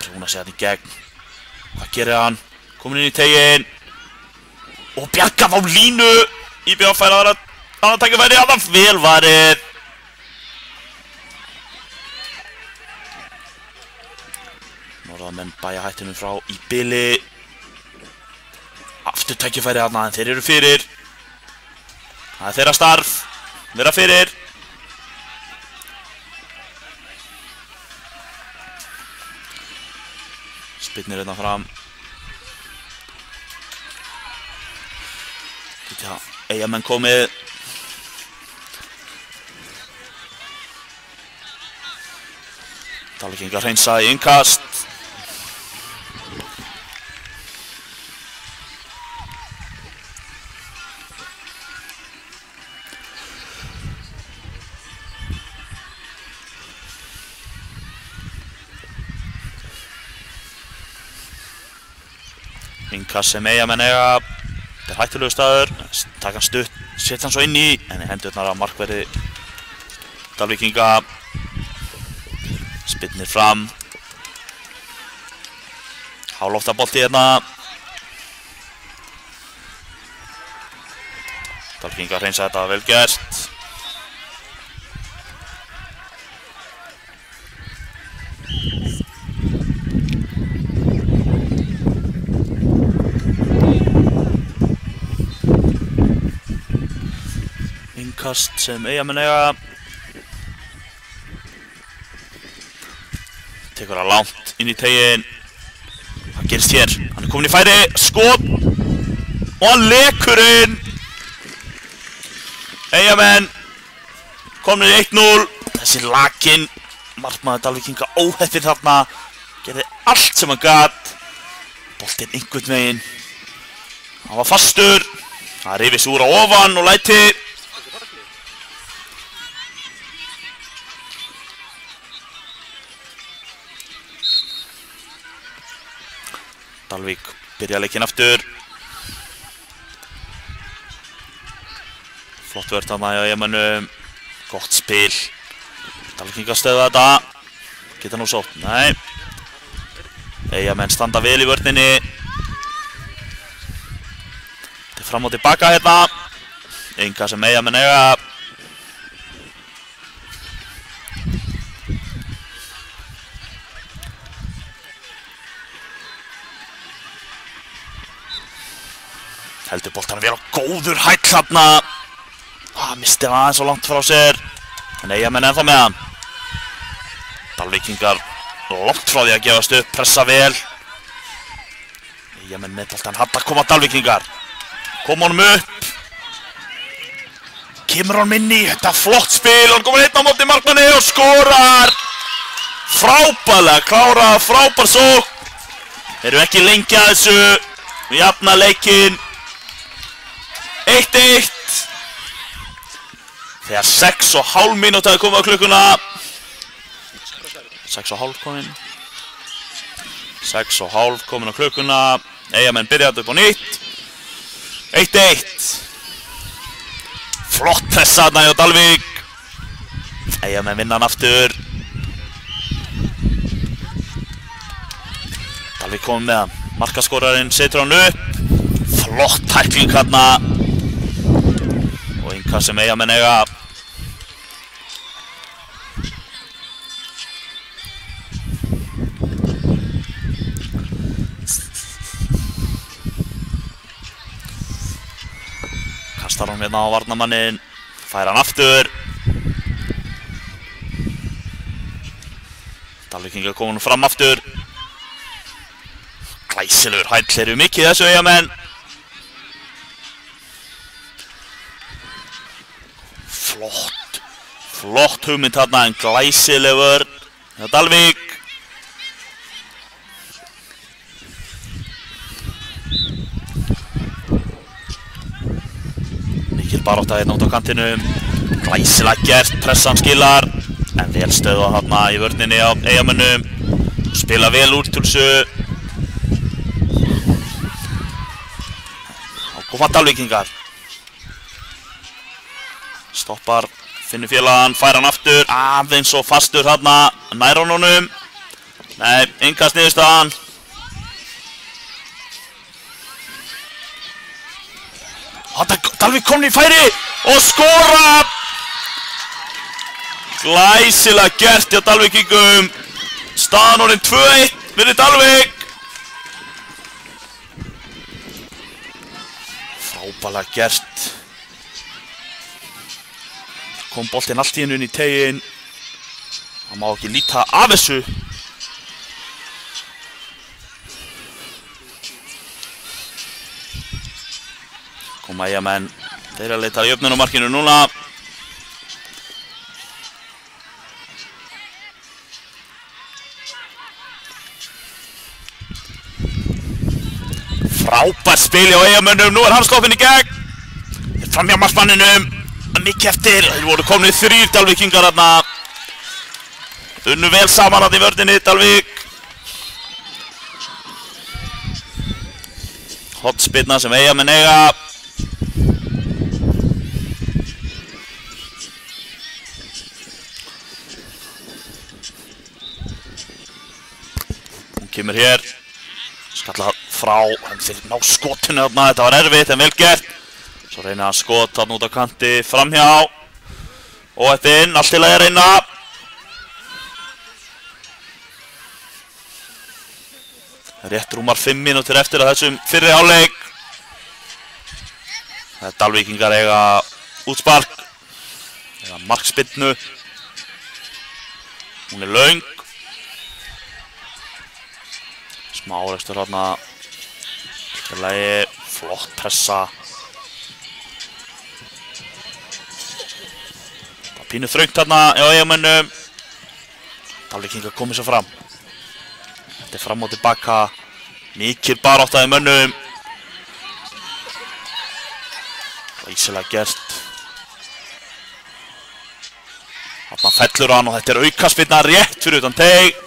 Prjóna sig hann í gegn. Hvað gerir hann? Komin inn í teginn. Og bjargað á línu. IBVF fær aðra tækifæri. Það var vel varið. Norðamenn bæja hættunum frá í bili. Aftur tækifæri þarna en þeir eru fyrir. Það er þeirra starf. Vera fyrir. Spyrnir hérna fram. Getja Eyjamenn komið. Dalvíkingar hreinsa í innkast. Innkast sem Eyjamenn eiga. Þetta er hættulegu staður. Taka hann stutt, setja hann svo inn í. En hendurnar á markverði Dalvíkinga. Spyrnir fram. Háloftabolti hérna. Dalvíkingar hreinsa þetta vel gert. Innkast sem Eyjamenn eiga. Tekur það langt inn í teginn. gerist hér? Hann komin í færi, skot og hann lekur inn. Eyjamenn komnir 1-0. Þessi lakinn markmaður Dalvíkinga óheppinn þarna, gerði allt sem hann gat. Boltinn einhvern veginn, hann var fastur, það rifis úr á ofan og læti. Dalvík byrja leikinn aftur. Flott vörn þarna hjá Eyjamönnum, gott spil. Dalvíkingar stöðva þetta, geta nú sótt, nei. Eyjamenn standa vel í vörninni. Þetta er fram og tilbaka hérna. Enga sem Eyjamenn eiga. Heldur boltanum vel á góður hæll þarna. Misti hann aðeins svo langt frá sér. En Eyjamenn ennþá með hann. Dalvíkingar langt frá því að gefast upp, pressa vel. Eyjamenn með boltan, hann koma Dalvíkingar. Koma honum upp. Kemur hann inn í, þetta flott spil. Hann komur einn á móti markmanni og skorar. Frábærlega klárað, frábær sókn. Erum ekki lengi að þessu. Við jafna leikinn. 1-1. Þegar 6,5 mínútur komið á klukkuna. 6,5 komin. 6,5 komin á klukkuna. Eyjamenn byrjaði upp á nýtt. 1-1. Flott pressa þarna hjá Dalvík. Eyjamenn vinna hann aftur. Dalvík komið með hann. Markaskorarinn setur hann upp. Flott tækling þarna. Og innkast sem Eyjamenn eiga. Kastar hann hérna á varnarmanninn. Fær hann aftur. Dalvíkingar komin fram aftur. Glæsilegur hæll eru mikið þessu Eyjamenn. Flott hugmynd þarna en glæsilegur hjá Dalvík. Mikil barátta hérna út á kantinum. Glæsilega gert, pressan skilar. En vel stöðvað þarna í vörninni á Eyjamönnum. Spila vel úr til þessu. Og koma Dalvíkingar. Stoppar, finnur félagann, fær hann aftur. Aðeins og fastur þarna. Nær hann honum. Nei, innkast niðurstaðan. Dalvík komin í færi og skora! Glæsilega gert hjá Dalvíkingum. Staðan orðin 2-1 fyrir Dalvík. Frábærlega gert. Kom boltinn allt í hennu inn í teginn. Það má ekki líta af þessu. Koma Eyjamenn. Þeir að leita í jöfnunarmarkinu núna. Frábært spil hjá Eyjamönnum. Nú er hann sloppinn í gegn. Þeir fram hjá markmanninum. Mikið eftir. Þeir voru komnir 3 Dalvíkingar þarna. Unnu vel saman þarna í vörninni Dalvík. Hornspyrna sem Eyjamenn eiga. Hún kemur hér. Skalla frá. Hann þeir ná skotinu þarna. Þetta var erfitt en vel gert. Svo reyna hann skot þarna út á kanti, framhjá. Og þetta inn, allt til að reyna. Rétt rúmar 5 mínútur eftir að þessum fyrri hálfleik. Dalvíkingar eiga útspark. Eiga markspyrnu. Hún er löng. Smá árekstur þarna. Í lagi, flott pressa. Það pínu þröngt þarna hjá Eyjamönnum. Dalvíkingar komið sér fram. Þetta er fram og tilbaka. Mikil barátta í mönnum. Glæsilega gert. Þarna fellur hann og þetta er aukaspyrna rétt fyrir utan teig.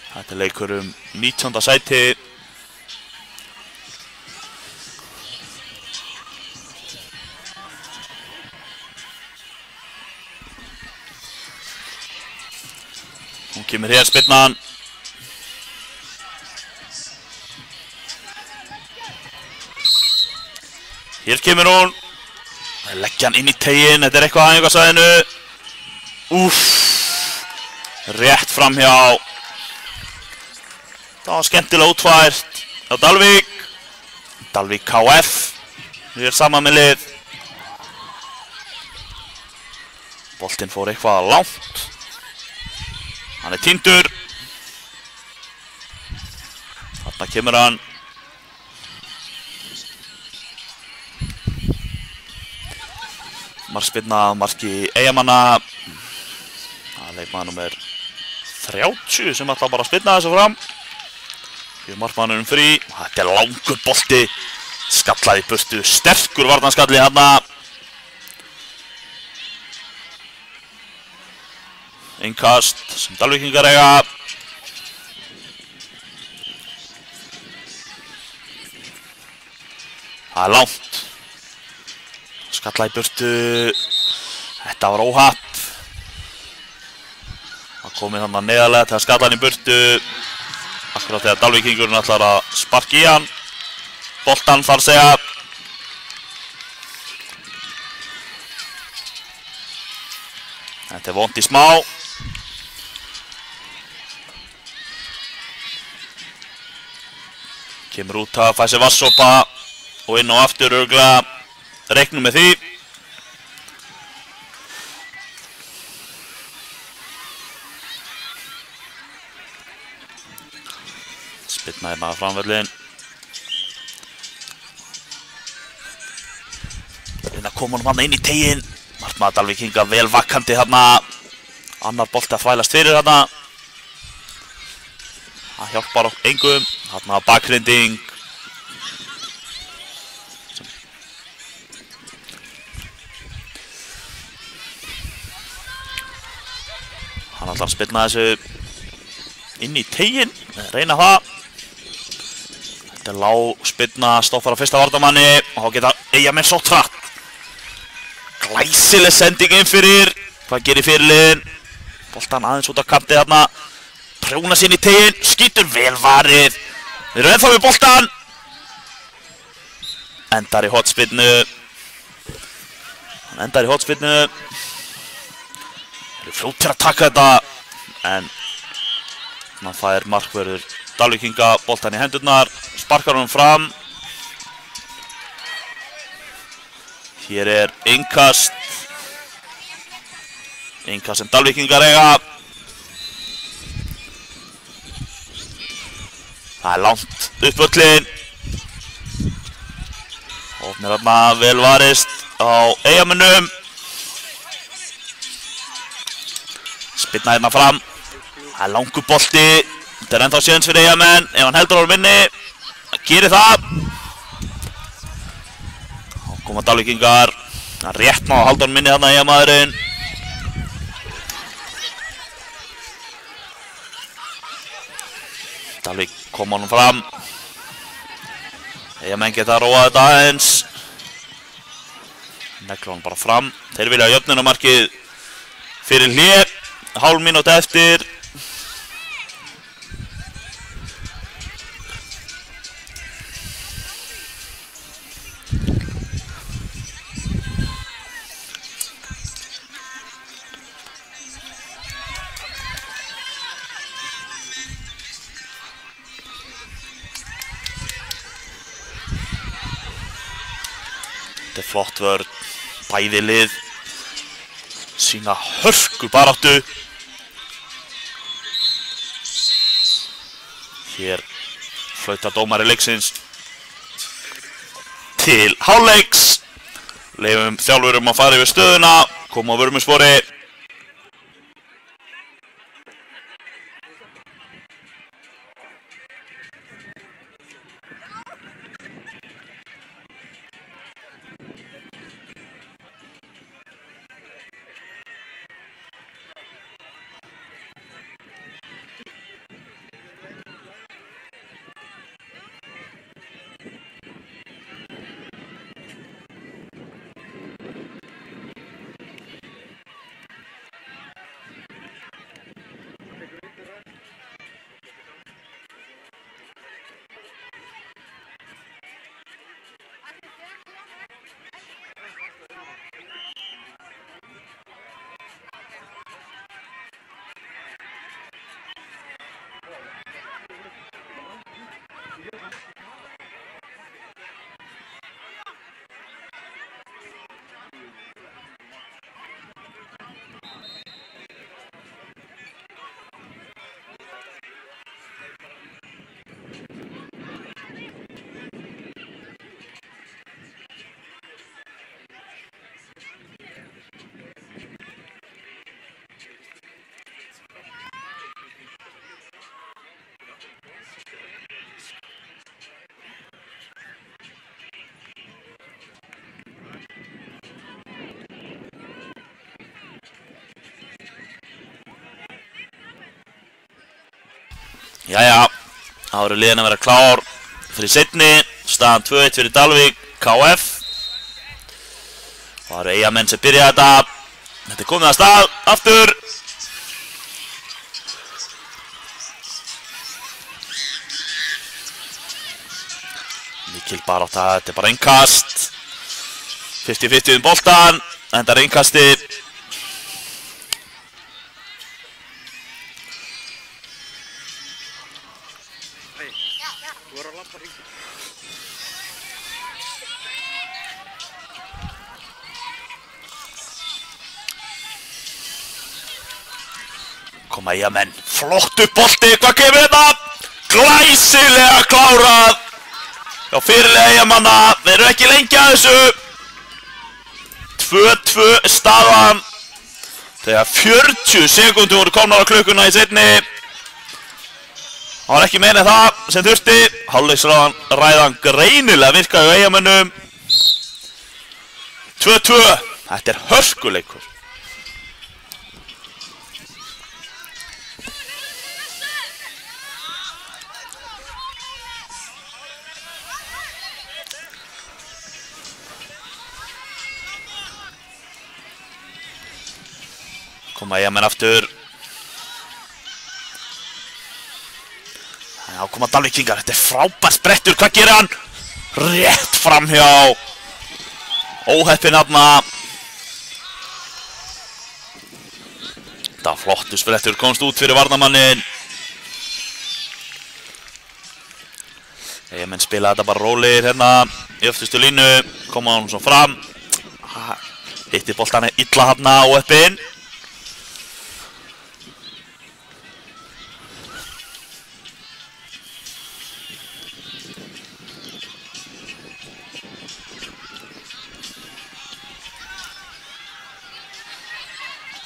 Þetta er leikur 19. sæti. Hún kemur hér spyrnan. Hér kemur hún. Leggja hann inn í teiginn, þetta er eitthvað á æfingasvæðinu. Úff. Rétt framhjá. Það var skemmtilega útfært á Dalvík. Dalvík KF. Við erum saman með lið. Boltinn fór eitthvað langt. Hann er týndur. Þarna kemur hann. Markspyrna marki Eyjamanna. Það er leikmaður númer 30 sem ætla bara að spyrna þessu fram. Fyrir markmannunum frí. Þetta er langur bolti. Skallaði í burtu. Sterkur varnarskalli þarna. Innkast sem Dalvíkingar eiga. Það er langt. Skalla í burtu. Þetta var óhapp. Það komið þannig neðarlega þegar skalla hann í burtu. Akkurat þegar Dalvíkingurinn ætlar að sparka í hann. Boltan þar segja. Þetta er vont í smá. Kemur út að fæ sér vatnssopa og inn og aftur örugglega reiknum með því. Spyrna hérna á framvöllin. Hérna kom hann manna inn í teiginn. Markmaður Dalvíkinga vel vakandi hérna. Annar bolti að þvælast fyrir hérna. Það hjálpar engum. Hérna bakgrinding. Hann ætlar að spyrna þessu inn í teiginn. Reyna það. Þetta er lág spyrna, stoppar á fyrsta varnarmanni. Og þá geta Eyjamenn sótt hratt. Glæsileg sending inn fyrir. Hvað gerir fyrirliðin? Boltan aðeins út á kanti þarna. Prjóna sér inn í teiginn. Skýtur vel varið. Við erum ennþá við boltan. Endar í hotspyrnu. Hann endar í hotspyrnu. Þeir eru fljótir að taka þetta. En hann fær markvörður Dalvíkinga boltan í hendurnar. Sparkar honum fram. Hér er innkast. Innkast sem Dalvíkingar eiga. Það er langt upp völlin. Opnir þarna vel varist á Eyjamönnum. Spyrna hérna fram. Það er langur bolti. Þetta er ennþá séns fyrir Eyjamenn. Ef hann heldur á minni. Það gerir það. Þá koma Dalvíkingar. Það er rétt ná að halda hann minni þarna Eyjamaðurinn. Dalvík kom honum fram. Eyjamenn geta að róa þetta aðeins. Negla hann bara fram. Þeir vilja jöfnunarmarkið fyrir hlé. Hálf mínútu eftir. Þetta er flott vörn, bæði lið sína hörku baráttu. Hér flautar dómari leiksins til hálfleiks. Leyfum þjálfurum að fara yfir stöðuna, koma á vörmuspori. Jæja, það voru liðin að vera klár fyrir seinni, staðan 2-1 fyrir Dalvík, KF. Það eru Eyjamenn sem byrja þetta. Þetta er komið að stað, aftur. Mikil barátta, þetta er bara innkast. 50-50 boltan, þetta er innkasti. Koma Eyjamenn, flottu bolti, hvað kemur þetta? Glæsilega klárað hjá fyrirliða Eyjamanna, þeir eru ekki lengi að þessu. 2-2 staðan þegar 40 sekúndur voru komnar á klukkuna í seinni. Það var ekki meira en það sem þurfti. Hálfleiksræðan greinilega virkaði á Eyjamönnum. 2-2, þetta er hörkuleikur. Koma Eyjamenn aftur. Já, koma Dalvíkingar, þetta er frábær sprettur, hvað gerir hann? Rétt framhjá. Óheppinn þarna. Þetta flottu sprettur, komst út fyrir varnarmannin. Eyjamenn spila þetta bara rólegir hérna í öftustu línu. Koma hann svo fram. Hitti boltan illa þarna, óheppinn.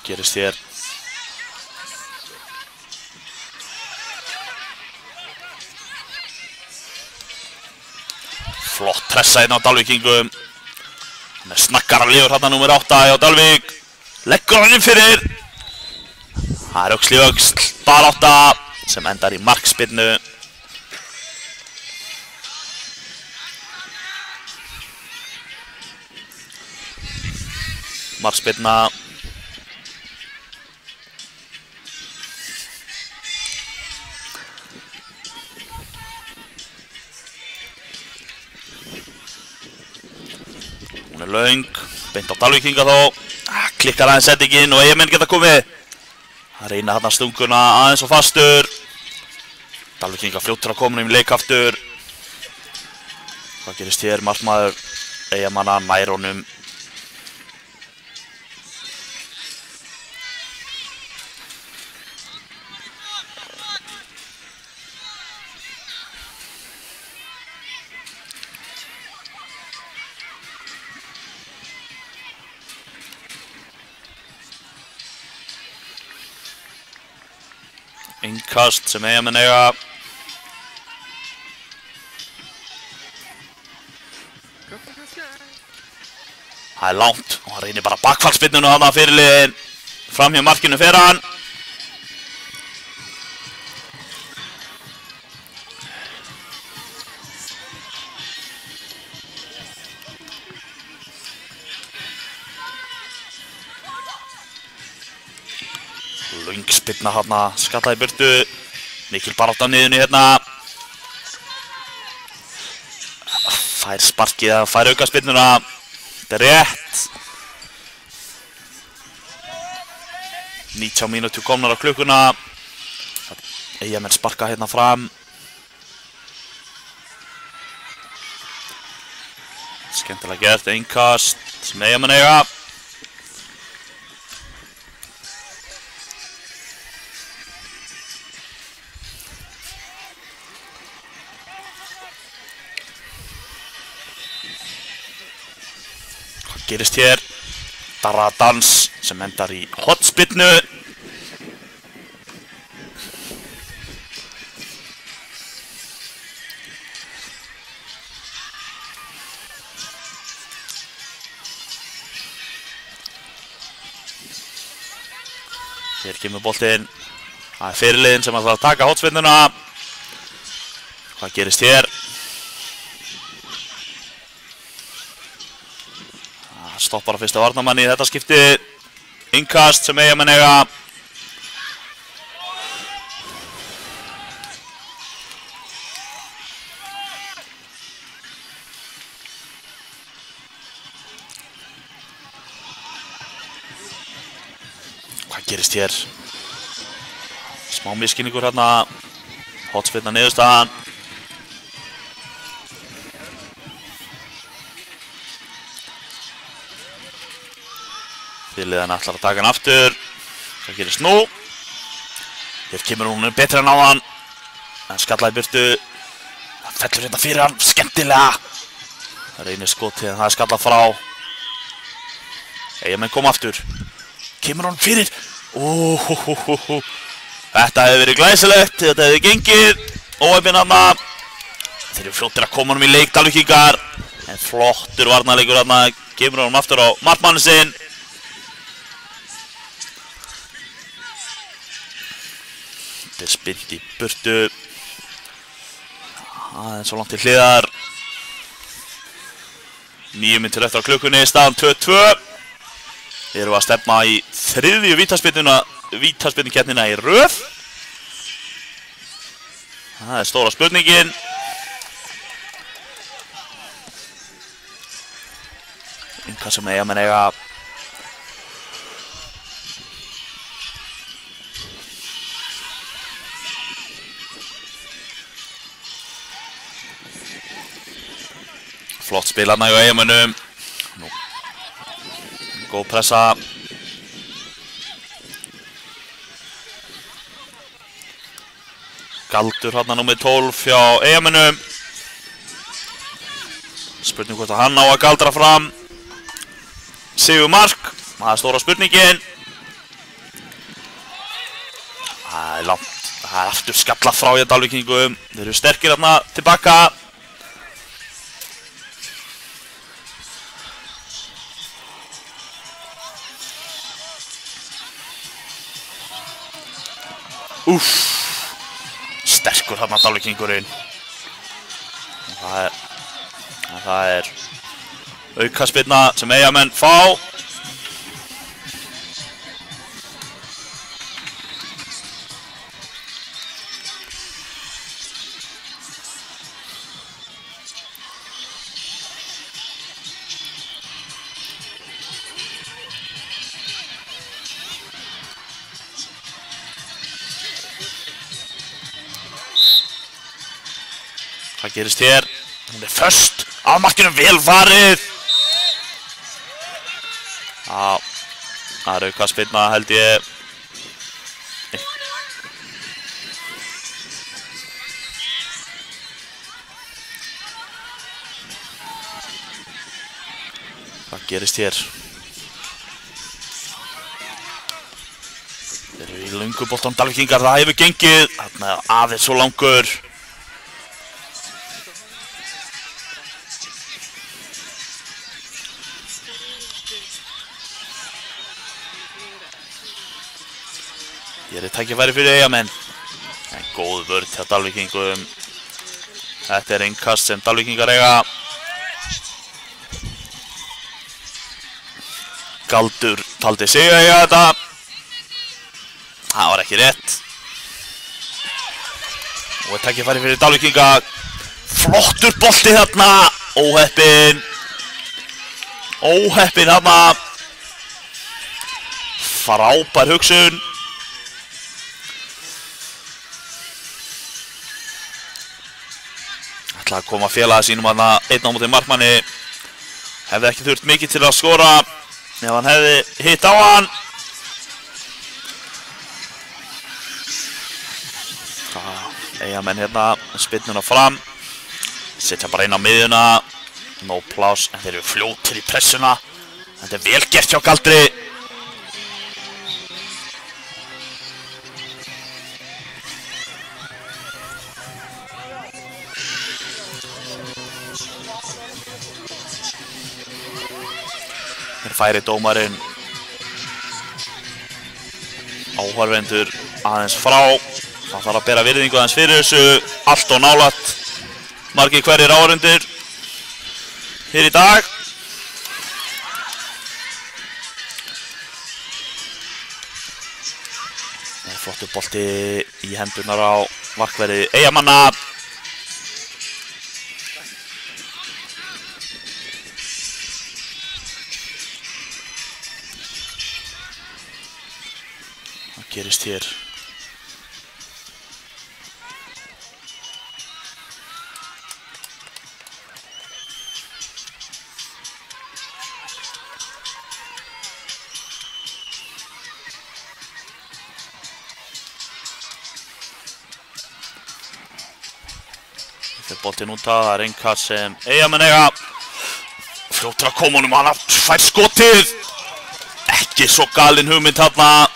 Gerist hér. Flott pressa hérna á Dalvíkingum. Hann er snakkar af lífur hérna númer 8 hjá Dalvík. Leggur hann inn fyrir. Það er öxl í öxl, barátta sem endar í markspyrnu. Markspyrna. Hún er löng, beint á Dalvíkinga þó. Klikkar aðeins settinginn og Eyjamenn geta komið. Það reyna þarna stunguna aðeins og fastur. Dalvíkinga fljótur að koma um leik aftur. Hvað gerist hér? Markmaður Eyjamanna nær honum. Innkast sem Eyjamenn eiga. Það er langt og hann reynir bara bakfallspyrnuna þarna fyrir liðin. Fram hjá markinu fer hann. Löng spyrna þarna, skallaði í burtu. Mikil barátta á niðunni hérna. Fær sparkið að fær aukaspyrnuna. Þetta er rétt. 19 mínútur komnar á klukkuna. Eyjamenn sparka hérna fram. Skemmtilega gert, innkast sem Eyjamenn eiga. Gerist hér Darradans sem endar í hotspinnu. Hér kemur boltinn. Það er fyrirliðinn sem ætlar að taka hotspinnuna. Hvað gerist hér? Stoppar á fyrsta varnarmanni í þetta skipti. Innkast sem Eyjamenn eiga. Hvað gerist hér? Smá misskilningur hérna. Hotspinna niðurstaðan. Fyrirliðan ætlar að taka hann aftur. Hvað gerist nú? Hér kemur hún betra en á hann. En skallaði burtu. Það fellur hérna fyrir hann. Skemmtilega. Það reynir skotið en það er skallað frá. Eyjamenn kom aftur. Kemur hún fyrir. Þetta hefur verið glæsilegt. Þetta hefur gengið. Óheppinn þarna. Þeir eru fljótir að koma honum í leik, Dalvíkingar. En flottur varnarleikur þarna. Kemur honum aftur á markmanninn sinn. Þetta er spint í burtu. Aðeins svo langt til hliðar. 9 mínútur eftir á klukkunni, staðan 2-2. Við erum að stefna í þriðju vítaspyrnukeppnina í röð. Það er stóra spurningin. Hvað sem Eyjamenn eiga. Flott spilarna í Eyjamönnum. Góð pressa. Galdur hérna númer 12 hjá Eyjamönnum. Spurning hvort að hann á að galdra fram. Sigur mark. Það er stóra spurningin. Það er langt. Það er aftur skallað frá hjá Dalvíkingum. Þeir eru sterkir hérna tilbaka. Sterkur hérna Dalvíkingurinn. Það er aukaspyrna sem Eyjamenn fá. Hvað gerist hér? Hún er föst af markinu, vel varið. Já, það er aukaspyrna held ég. Hvað gerist hér? Þeir eru í í löngu boltanum Dalvíkingar, það hefur gengið, þarna aðeins svo langur. Hér tækifæri fyrir Eyjamenn, en góð vörn hjá Dalvíkingum. Þetta innkast sem Dalvíkingar eiga. Galdur taldi sig að eiga þetta. Það var ekki rétt. Og tækifæri fyrir Dalvíkinga. Flottur bolti þarna. Óheppinn. Óheppinn þarna. Frábær hugsun. Ætla að koma félaga sínum þarna einn á móti markmanni. Hefði ekki þurft mikið til að skora ef hann hefði hitt á hann. Eyjamenn hérna spyrnuna fram. Setja bara inn á miðjuna. No pláss, en þeir eru fljótir í pressuna. Þetta er vel gert hjá Galdri. Færi dómarinn áhorfendur aðeins frá. Það þarf að bera virðingu aðeins fyrir þessu. Allt og nálægt margir hverjir áhorfendur hér í dag. Það er flottur bolti í hendurnar á markverði Eyjamanna. Gerist hér. Þetta boltinn út að það er innkast sem Eyjamenn eiga. Fljótur að koma honum, hann fær skotið. Ekki svo galin hugmynd þarna.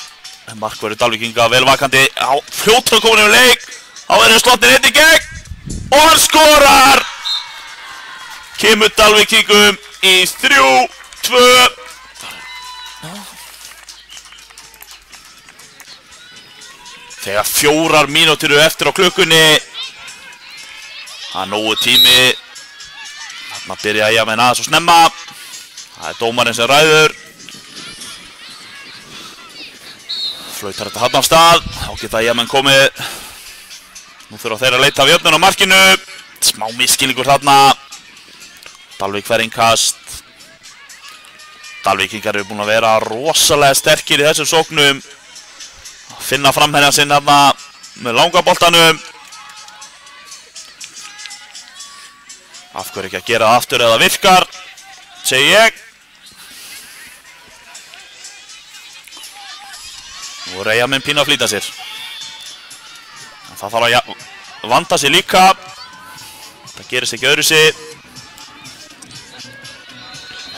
Markverður Dalvíkinga vel vakandi á fljótur að koma yfir leik. Þá verður slottin einn í gegn og hann skorar. Kemur Dalvíkingum í 3-2. Þegar 4 mínútur eru eftir á klukkunni. Það er nógu tími. Þarna byrja Eyjamenn aðeins og snemma. Það er dómarinn sem ræður. Flautar þetta hann af stað, þá geta Eyjamenn komið. Nú þurfa þeir að leita af jöfnun á markinu. Smá misskilningur þarna. Dalvík fær innkast. Dalvíkingar eru búin að vera rosalega sterkir í þessum sóknum. Finna framherja sinn þarna með langa boltanum. Af hverju ekki að gera það aftur eða virkar, segi ég. Nú er Eyjamenn pínu að flýta sér. Það þarf að vanda sig líka. Það gerist ekki öðruvísi.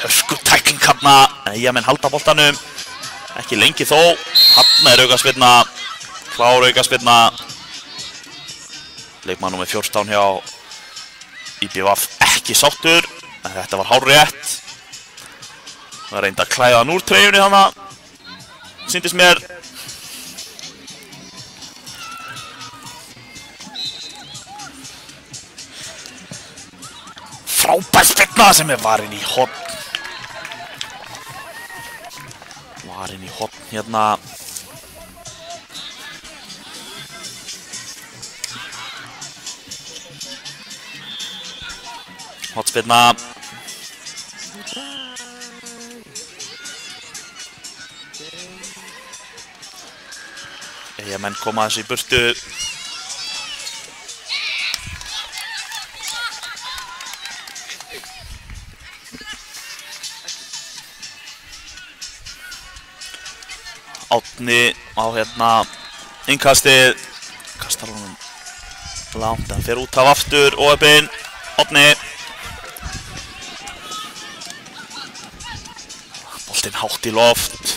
Hörskutækling þarna. Eyjamenn halda boltanum. Ekki lengi þó. Þarna er aukaspyrna. Klár aukaspyrna. Leikmaður númer 14 hjá IBVF ekki sáttur. En þetta var hárrétt. Það reyndi að klæða hann úr treyjunni þarna. Sýndist mér. Frábær spyrna sem er varinn í horn. Varinn í horn hérna. Hornspyrna. Eyjamenn koma þessu í burtu. Átni á hérna innkastið. Kastar honum langt, hann fer út af aftur. Óheppinn, Átni. Boltinn hátt í loft.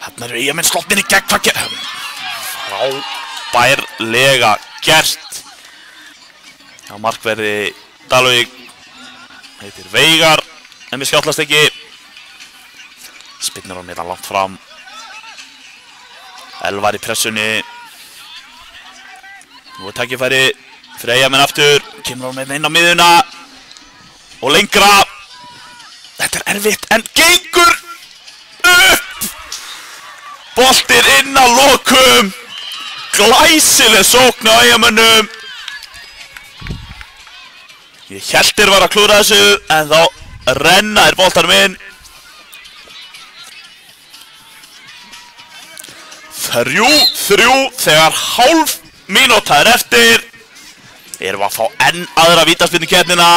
Þarna eru Eyjamenn sloppnir í gegn, hvað gerð? Frábærlega gert. Já, markverði Dalvík heitir Veigar, en við skjállast ekki. Spinnur á meðan langt fram. Elvar í pressunni. Nú er tækifæri fyrir Eyjamenn aftur. Kemur á meðan inn á miðuna. Og lengra. Þetta er erfitt, en gengur upp. Boltinn inn að lokum. Glæsileg sókn á Eyjamönnum. Ég hélt þeir var að klúra þessu, en þá renna boltanum inn. 3-3 þegar hálf mínúta er eftir. Erum við að fá enn aðra vítaspyrnukeppnina?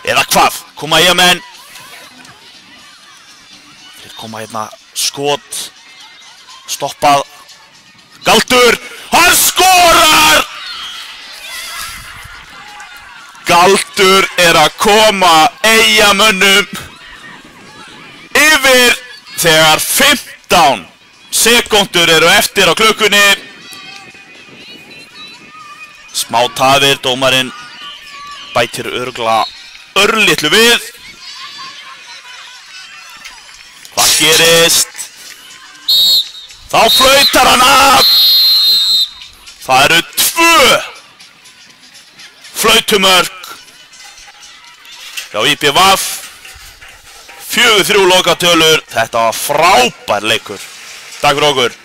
Eða hvað? Koma Eyjamenn. Þeir koma hérna skot. Stoppað. Galdur. Hann skorar! Galdur er að koma Eyjamönnum yfir þegar 15 sekúndur eru eftir á klukkunni. Smá tafir, dómarinn bætir örugglega örlitlu við. Hvað gerist? Þá flautar hann af. Það eru 2 flautumörk hjá IPVF. 4-3 lokatölur. Þetta var frábær leikur. Takk fyrir okkur.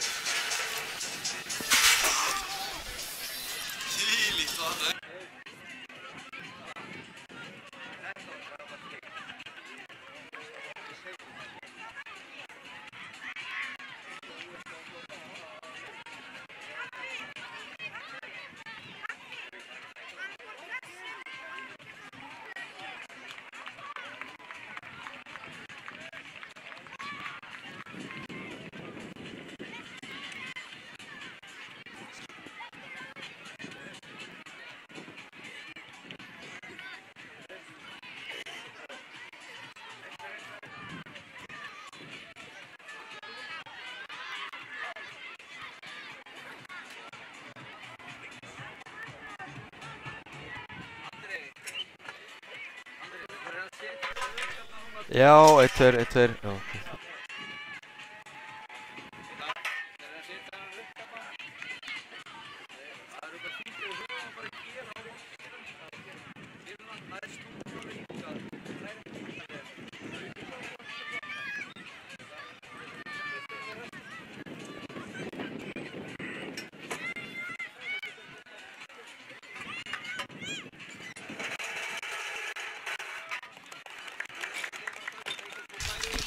Já, 1-2. Já.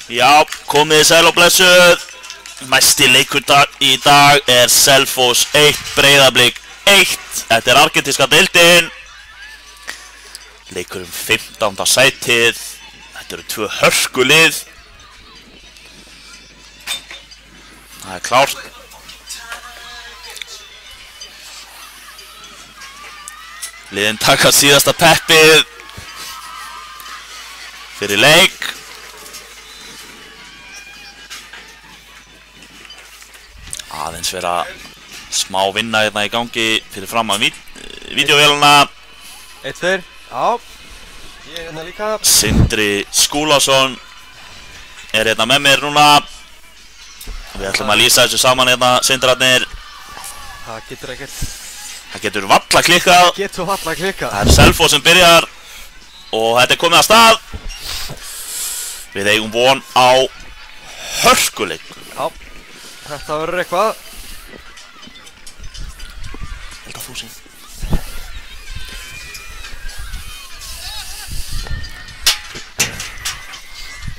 Já, komið sæl og blessuð. Næsti leikur í dag er Selfoss 1, Breiðablik 1. Þetta er argentíska deildin. Leikur 15. sætið. Þetta eru 2 hörkulið. Það er klárt. Liðin taka síðasta peppið fyrir leik. Aðeins vera smá vinna hérna í gangi fyrir fram að vídeóvéluna. 1-2, já. Ég er hérna líka. Sindri Skúlason er hérna með mér núna. Við ætlum að lýsa þessu saman hérna, Sindrarnir. Það getur ekkert. Það getur valla klikkað. Getur valla klikkað. Það er Selfoss sem byrjar og þetta er komið að stað. Við eigum von á hörkuleik. Já. Þetta verður eitthvað. Held að þú sín.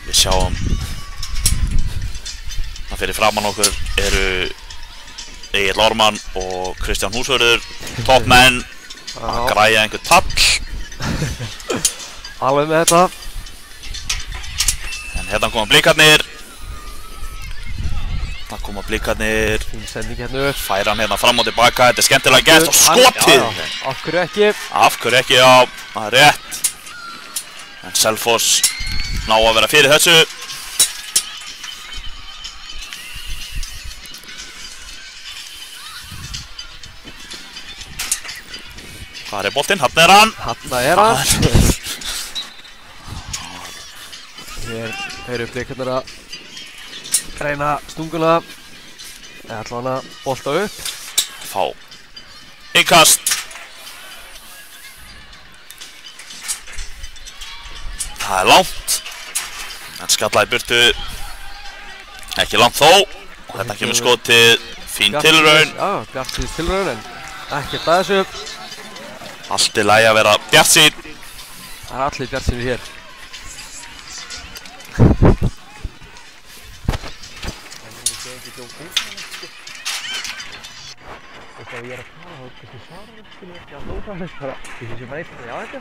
Við sjáum að fyrir framan okkur eru Egill Ármann og Kristján Húsvörður, toppmenn, að græja einhver tafl. Alveg með þetta. En hérna koma blikarnir. Það koma blikarnir. Sending hérna upp. Færa hann hérna fram og tilbaka. Þetta er skemmtilega gert og skotið. Af hverju ekki? Af hverju ekki, já. Það er rétt. En Selfoss ná að vera fyrir þessu. Hvar er boltinn? Þarna er hann! Þarna er hann! Hér eru blikarnir að reyna stunguna. Eða allan að bolta upp. Fá innkast. Það er langt. En skallaði burtu. Ekki langt þó. Og þetta kemur skotið. Fín tilraun. Já, bjartsýn tilraun en ekkert að þessu. Allt í lagi að vera bjartsýn. Það er allir bjartsýnir hér. Þegar ég er að tala þá kannski svarar ekki að lóta þess bara því sem bara eitthvað já þetta.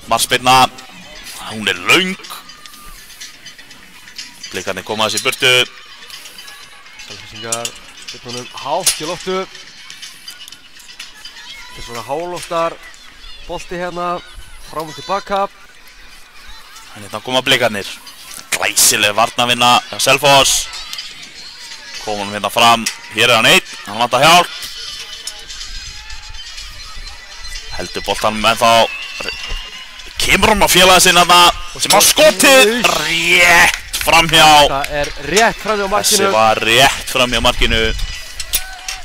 Marspyrna. Hún er löng. Blikarnir koma þessi í burtu. Selfyssingar setja honum hátt í loftu. Þetta er svona háloftar bolti hérna fram og tilbaka. En hérna koma blikarnir. Glæsileg varnarvinna hjá Selfoss. Komum hérna fram, hér er hann einn, hann vantar hjálp. Heldur boltanum ennþá. Kemur hann á félagið sinna þarna sem á skotið rétt framhjá. Þetta er rétt framhjá markinu. Þessi var rétt framhjá markinu.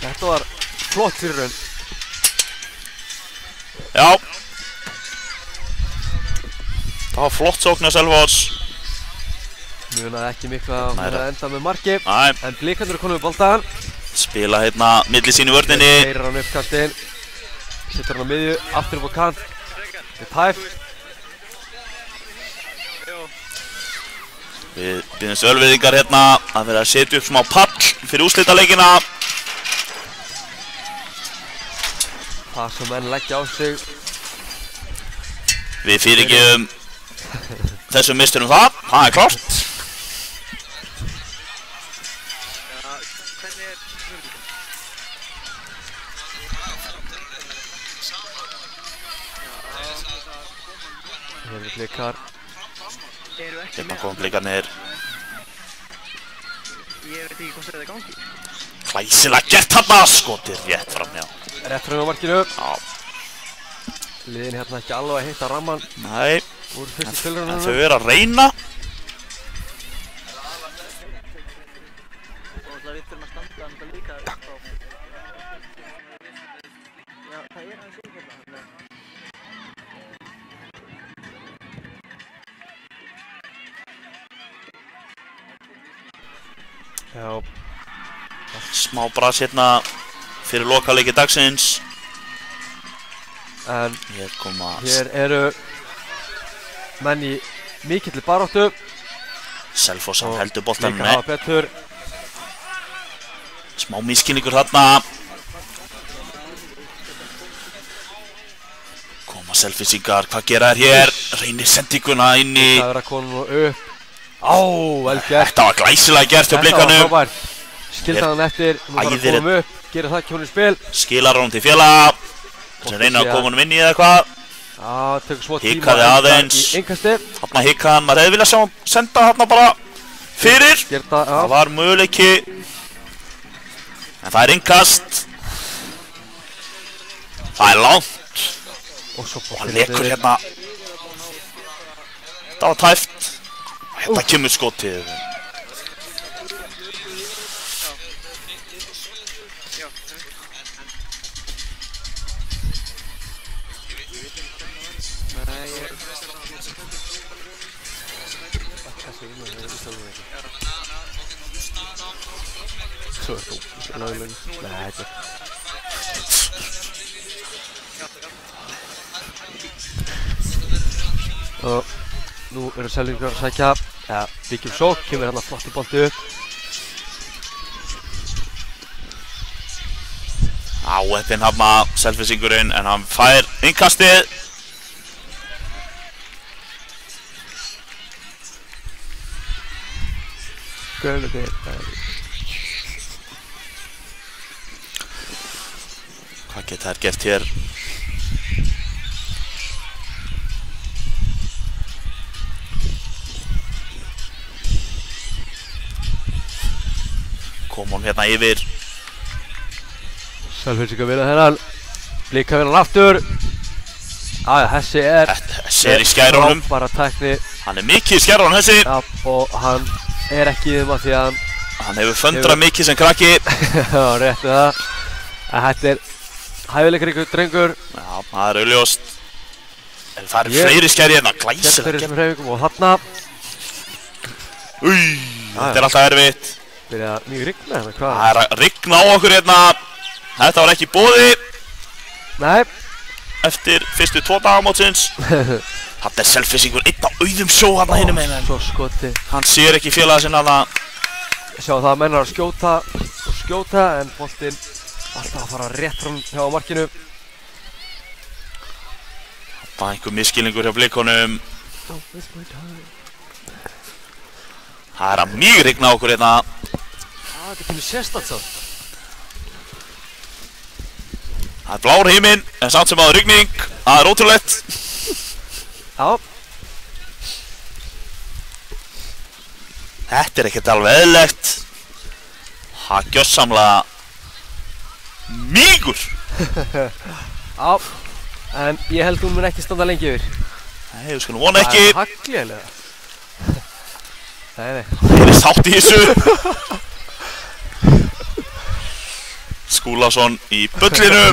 Þetta var flott fyrirraun. Já. Það var flott sókn hjá Selfoss. Munaði ekki miklu að enda með marki. Nei. En blikarnir eru konum við boltaðan. Spila hérna milli sín í vörninni. Keirir hann upp kantinn. Setur hann á miðju, aftur upp á kant. Þetta er tæft. Við byrjum sölviðingar hérna að vera að setja upp smá pall fyrir úrslitaleikina. Það sem menn leggja á sig. Við fyrirgefum þessum misturum það er klárt. Hér eru blikar. Hérna komum blikarnir. Ég veit ekki hvað þetta er gangi. Glæsilega gert þarna, skotið rétt framhjá. Rétt framhjá markinu. Já. Liðin hérna ekki alveg að hitta ramman. Nei. Úr fyrstu tilraununum. En þau eru að reyna. Og það við þurfum að standa hann þetta líka. Já, það er aðeins yfirlega. Já. Smá bras hérna fyrir lokaleiki dagsins. En hér eru menn í mikilli baráttu. Selfoss hann heldur boltanum líka hafa betur. Smá misskilningur þarna. Koma Selfyssingar, hvað gera þær hér? Reynir sendinguna inn í. Það er að koma nú upp. Á, vel gert. Þetta var glæsilega gert hjá blikanum. Þetta var frábært. Skildi hann eftir, nú var að koma upp, gera það kjónu í spil. Skilar hann til félaga. Sem reynir að koma hann inn í eða eitthvað. Já, tekur svo tíma hikaði aðeins. í innkasti. Þarna hikaði hann, maður hefði viljað sjá hann senda þarna bara fyrir. Það var möguleiki. En það er innkast. Það er langt. Og hann lekur hérna. Það var tæft. Hérna kemur skotið. Svo er þú lögleg. Nei, þetta og nú eru Selfyssingar að sækja. Ja, byggjum sók, kemur hérna flotti bolti upp. Áheppinn hafna Selfyssingurinn en hann fær innkastið. Hvað geta þær gert hér? Kom hún hérna yfir. Selfyssingar vinna þennan. Blika vinna hann aftur. Þessi er í skærunum. Bara tækni. Hann er mikið í skærunum þessi. Já, og hann er ekki í þeim að því að hann hefur föndrað mikið sem krakki. Já, rétt við það. Þetta er hæfileikaríkur drengur. Já, það er augljóst. Það eru fleiri skæri hérna, glæsilega. Fyrir þessum hreyfingum og þarna. Þetta er alltaf erfitt. Byrja mjög rigna hérna, hvað? Það er að rigna á okkur hérna. Þetta var ekki í boði. Nei. Eftir fyrstu 2 dagamótsins. Þetta er Selfyssingur einn á auðum sjó hérna hinum megin. Svo skoti. Hann sér ekki félaga sinna hérna. Sjá það að menn er að skjóta og skjóta en boltinn alltaf að fara rétt fram hjá markinu. Það er einhver misskilningur hjá blikunum. Það er að mjög rigna á okkur hérna. Þetta finnir sérstakt svo. Það er blár himinn, en samt sem að rigning. Það er ótrúlegt. Já. Þetta er ekkert alveg eðlilegt. Það er gjörsamlega mýgur. Já, en ég held hún mun ekki standa lengi yfir. Nei, við skulum vona ekki. Það er haglilega. Nei. Það er þátt í þessu. Skúlason í bullinu.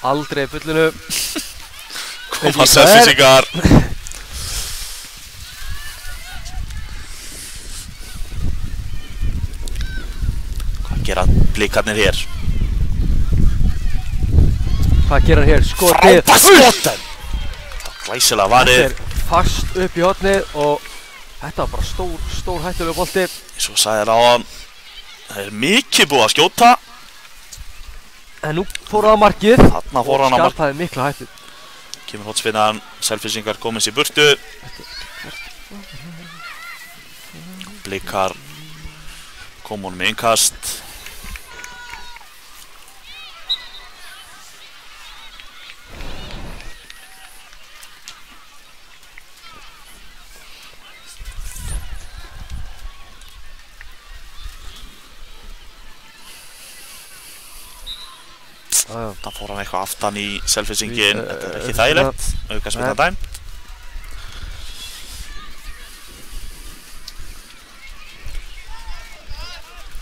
Aldrei í bullinu. Koma Selfyssingar. Hvað gera blikarnir hér? Hvað gera hann hér? Skotið. Frábært skotið! Glæsilega varið. Þetta er fast upp í hornið og þetta var bara stór hættulegur bolti. Svo sagði þér áðan, það er mikið búið að skjóta. En nú fór hann á markið. Þarna fór hann á markið. Skapaði mikla hættu. Kemur hornspinnan, Selfyssingar komins í burtu. Blikar kom honum með innkast. Það fór hann eitthvað aftan í Selfyssingin. Þetta er ekki þægilegt. Aukaspyrna dæmt.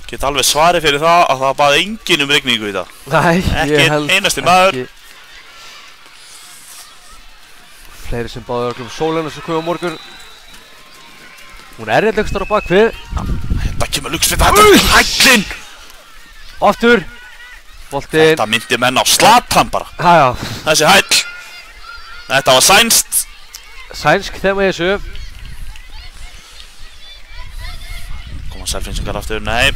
Get alveg svarið fyrir það að það baði enginn um rigningu í það. Nei, ég held ekki einasti maður. Fleiri sem báði öllum sólina sem kom á morgun. Hún er eitthvað stóra bakvið. Þetta kemur lugsvita. Þetta er hællinn. Aftur. Boltinn. Þetta myndi menn á Zlatan bara. Já. Þessi hæll. Þetta var sænskt. Sænsk þema í þessu. Koma Selfyssingar aftur, nei.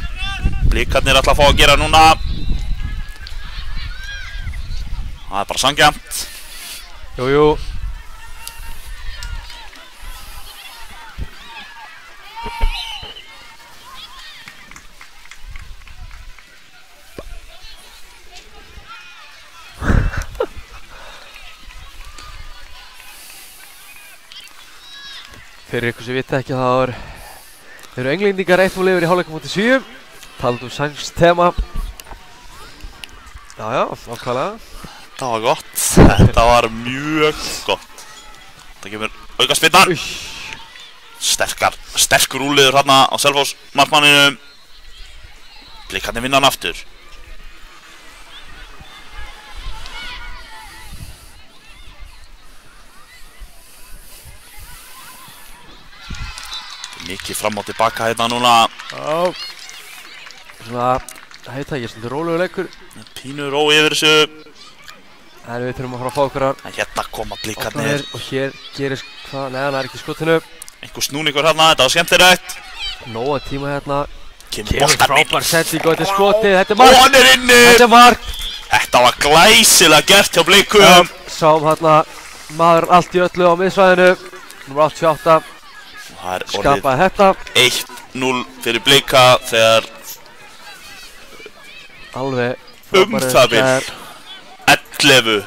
Blikarnir ætla að fá að gera núna. Það er bara sanngjarnt. Jú. Fyrir ykkur sem vita ekki þá eru Englendingar 1-0 yfir í hálfleik móti Svíum. Talandi sænskt tema. Já, nákvæmlega. Þetta var gott. Þetta var mjög gott. Þetta kemur aukaspyrnan. Sterkur úrliður hérna á Selfoss markmanninu. Blikarnir vinna hann aftur. Mikið fram og tilbaka hérna núna. Já. Svona, það heit það ekki, svolítið rólegur leikur. Pínu ró yfir þessu. En við þurfum að fara að fá okkur að... En hérna koma blikarnir. Og hér gerist hvað, neða, hann er ekki skotinu. Einhver snúningur hérna, þetta var skemmtilegt. Nóa tíma hérna. Kemur boltan inn. Frábær sending og þetta er skotið, þetta er mark. Og hann er inni! Þetta er mark. Þetta var glæsilega gert hjá blikum. Sáum hérna maður allt í öllu á miðsvæðinu. Númer 88. Skapaði þetta. 1-0 fyrir blika þegar alveg það vil 11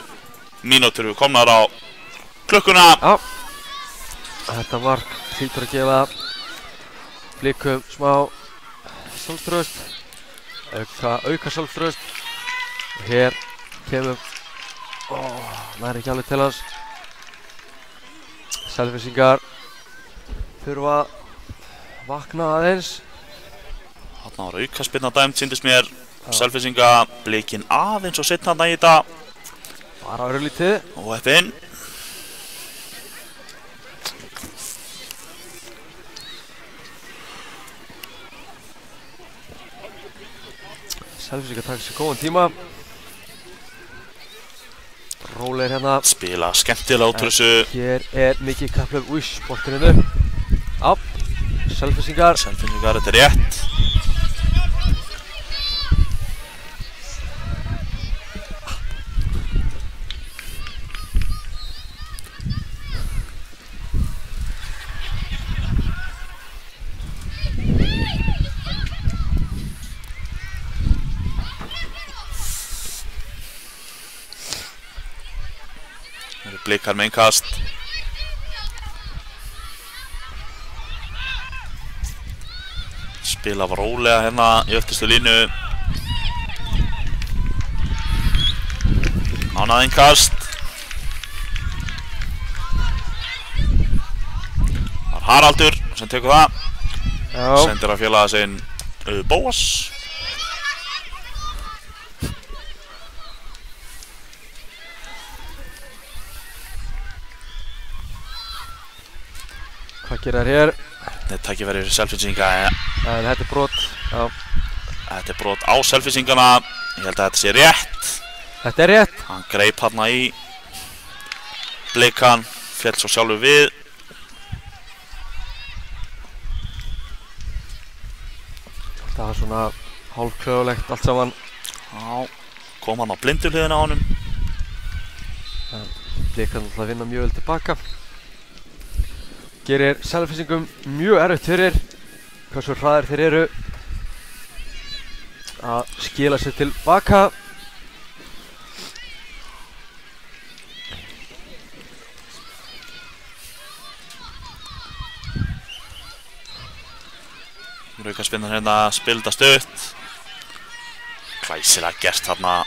mínútur við komnar á klukkuna. Já. Þetta mark hlýtur að gefa blikum smá sjálfstraust. auka sjálfstraust. Og hér kemur, nær ekki alveg til hans. Selfyssingar þurfa að vakna aðeins. Þarna var aukaspyrna dæmt, sýndist mér. Selfyssinga Blikinn aðeins og seinna þarna í þetta. Bara örlítið. Óheppinn. Selfyssingar taka sér góðan tíma. Rólegir hérna. Spila skemmtilega út úr þessu. Hér mikið kapphlaup. Boltinn hérna. Selfyssingar. Selfyssingar, þetta rétt. Blikar með innkast. Spila rólega hérna í öftustu línu. Ánað innkast. Það er Haraldur sem tekur það. Sendir að félaga sinn Bóas. Hvað gera þær hér? Þetta tækifæri fyrir Selfyssinga. En þetta er brot. Þetta er brot á Selfyssingana. Ég held að þetta sé rétt. Þetta er rétt. Hann greip hérna í Blikan, féll svo sjálfur við. Það var svona hálfklögulegt allt saman. Já, kom hann á blindulhliðina á honum. Blikan ætla að vinna mjög vel tilbaka. Gerir Selfyssingum mjög erfitt fyrir hversu hraðir þeir eru að skila sér tilbaka. Aukaspinnan hérna, spilda stutt. Glæsilega gert þarna.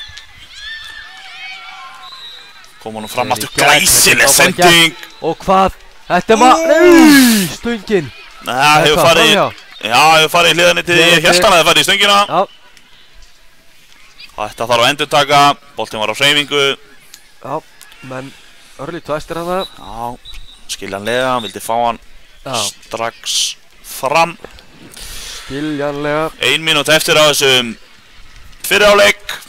Kom honum fram aftur, glæsileg sending. Og hvað? Þetta er nei, stöngin. Það hefur farið í hliðinni til Hjaltana, það farið í stöngina. Þetta þarf að endurtaka, boltinn var á hreyfingu. Já, menn örlítið æstir hana. Já, skiljanlega, hann vildi fá hann strax fram. Skiljanlega. 1 mínúta eftir á þessum fyrri hálfleik.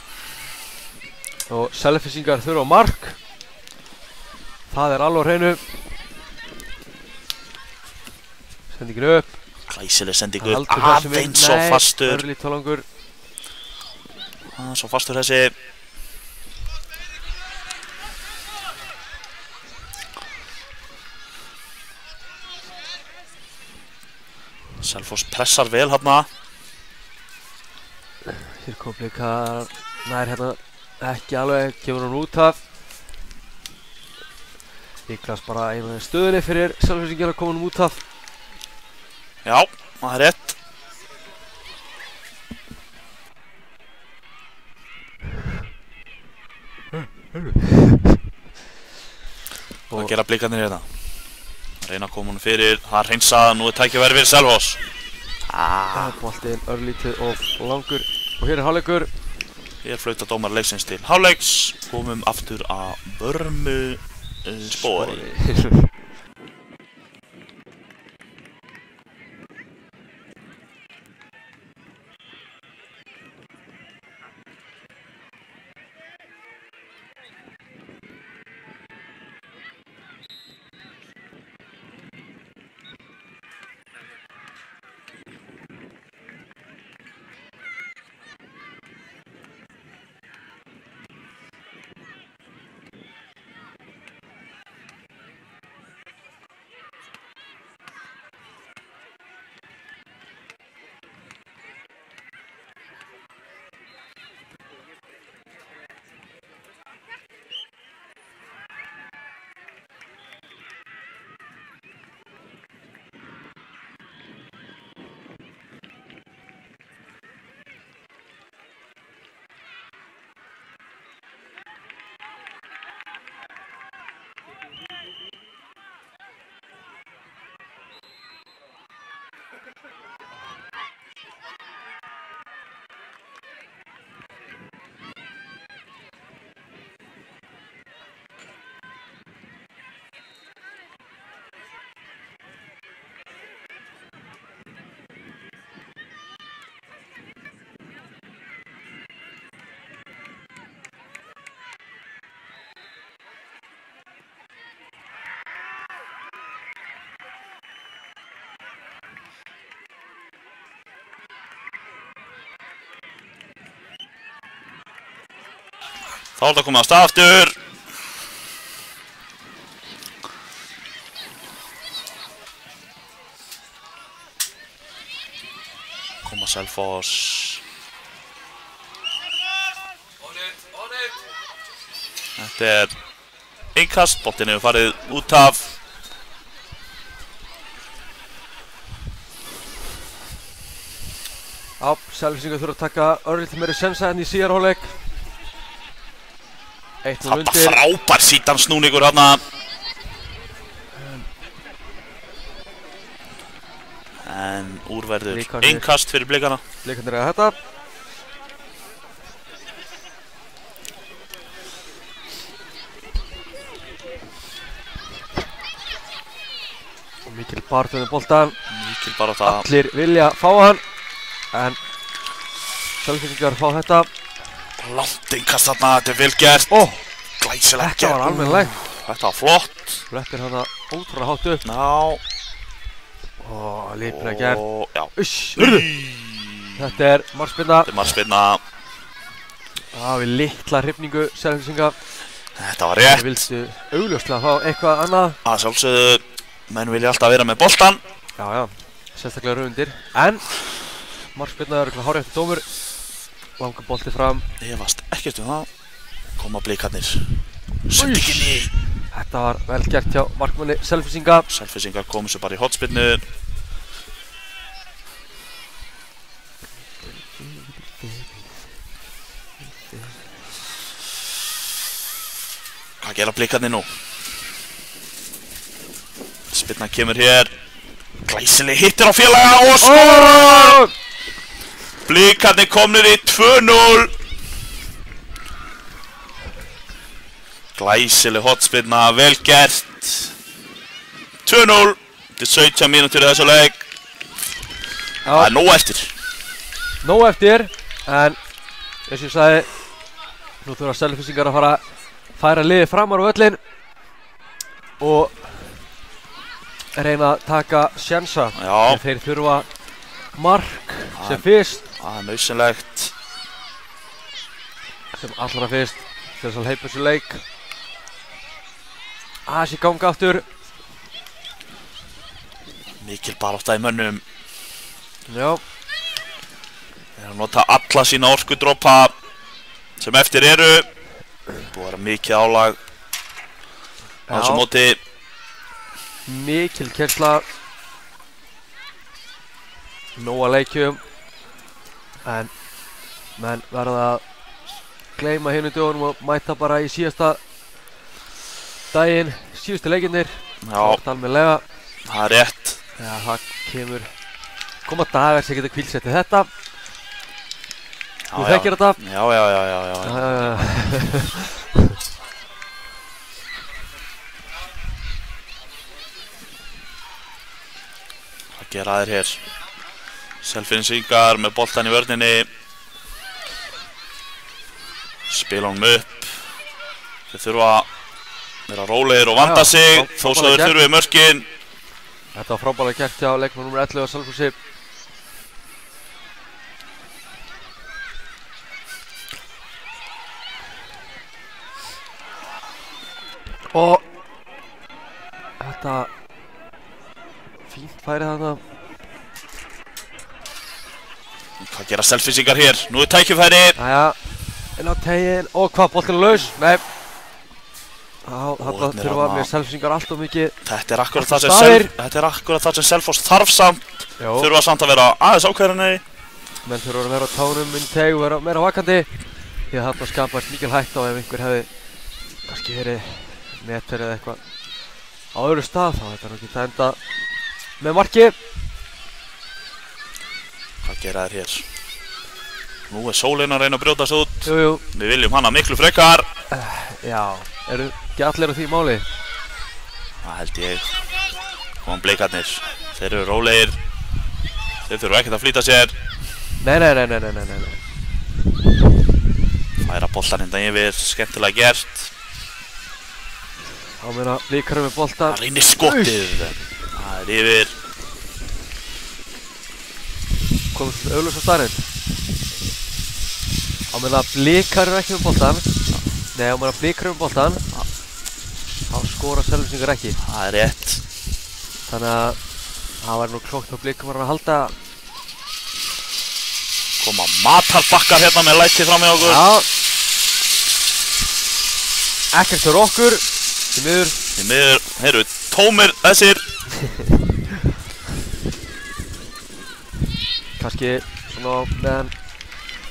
Og Selfyssingar þurfa mark. Það er alveg á hreinu. Sendingin upp. Glæsileg sendingu upp, aðeins svo fastur. Örlítið tólangur. Svo fastur þessi. Selfoss pressar vel hérna. Hér kom Blikar nær hérna ekki alveg, kemur hann út af. Niklas bara einu stöðunni fyrir Selfyssingar að koma hann út af. Já, það er rétt. Hvað gera Blikarnir hérna? Reyna að koma hann fyrir, það er hreinsað, nú er tækifæri fyrir Selfoss. Boltinn örlítið og langur og hér er hálfleikur. Hér flautar dómar leiksins til hálfleiks. Komum aftur að vörmu spori. Þá er það komið á stað aftur. Koma Selfoss. Þetta er innkast, boltinn hefur farið út af. Já, Selfyssingar þurfa að taka örlítið meiri sensa enn í síðari hálfleik. Það var frábær sítansnúningur þarna. En úrverður innkast fyrir Blikana. Blikarnir eiga þetta. Og mikil baráttu með boltann. Mikil baráttu. Allir vilja fá hann. En Selfyssingar fá þetta. Langt innkast þarna, þetta er vel gert. Glæsilegt gert. Þetta var almennilegt. Þetta var flott. Flettir hana ótrúlega hátt upp. Já. Líflega gert. Já. Uss, hörðu. Þetta er markspyrna. Þetta er markspyrna. Við litla hrifningu Selfyssinga. Þetta var rétt. Það vildu augljóslega fá eitthvað annað. Að sjálfsögðu, menn vilja alltaf vera með boltan. Já. Sérstaklega rauðundir. En markspyrna er örugglega hárréttur dómur. Langar bolti fram. Ég varst ekkert það. Koma Blikarnir. Sendinginni. Þetta var vel gert hjá markmanni Selfyssinga. Selfyssingar komu svo bara í hotspyrnu. Hvað gera Blikarnir nú? Spyrnan kemur hér. Glæsileg hittir á félaga og skora! Blikarnir komnir í 2-0. Glæsileg hotspyrna, vel gert. 2-0. Þetta er 17 mínútur í þessu leik. Það er nóg eftir. Nóg eftir, en eins og ég sagði, nú þurfa Selfyssingar að fara að færa liðið framar á völlinn og reyna að taka sjensa. Þeir þurfa mark sem fyrst. Það er nauðsynlegt. Sem allra fyrst til þess að hleypa þessu leik. Þessi ganga aftur. Mikil barátta í mönnum. Já. Þeir eru að nota alla sína orkudropa sem eftir eru. Búið að vera mikið álag á þessu móti. Mikil keyrsla. Nóg að leikjum. En menn verða að gleyma hinu dögunum og mæta bara í síðasta daginn, síðustu leikinnir. Já. Almennilega. Það er rétt. Já, það koma dagar sem geta kvílsettið þetta. Þú þekkir þetta? Já. Hvað gera þeir hér? Selfyssingar með boltan í vörninni. Spila honum upp. Þeir þurfa að vera rólegir og vanda sig þó svo þeir þurfi mörkin. Þetta var frábærlega gert hjá leikmann nr. 11 á Selfossi. Og þetta fínt færið þarna. Hvað gera Selfyssingar hér? Nú er tækifæri. Jæja, inn á teginn. Og hvað, boltinn er laus? Nei. Þarna þurfa mér Selfyssingar allt og mikið. Þetta er akkurat það sem Selfoss þarf samt. Þurfa samt að vera aðeins ákveðinni. Menn þurfa að vera á tánum inn í teg og vera meira vakandi. Því að þarna skapast mikil hætta og ef einhver hefði kannski verið meter eða eitthvað á öðru stað þá þetta er ekki að enda með marki. Hvað gera þær hér? Nú sólin að reyna að brjótast út. Jú. Við viljum hana miklu frekar. Já, eru ekki allir á því máli? Það held ég. Koma Bleikarnir. Þeir eru rólegir. Þeir þurfa ekkert að flýta sér. Nei. Færa boltan hindan yfir, skemmtilega gert. Þá meina Blikarum með boltan. Það reynir skotið. Það yfir. Komum auðvitað starrinn. Þá meina Blikarum ekki með boltan. Nei, þá meina Blikarum með boltan. Þá skora Selfyssingar ekki. Það rétt. Þannig að það var nú klókt að Blikum var að halda. Koma matarbakkar hérna með læti fram með okkur. Já. Ekkert fyrir okkur. Því miður. Því miður, heyrðu, tómir þessir. Kannski svona meðan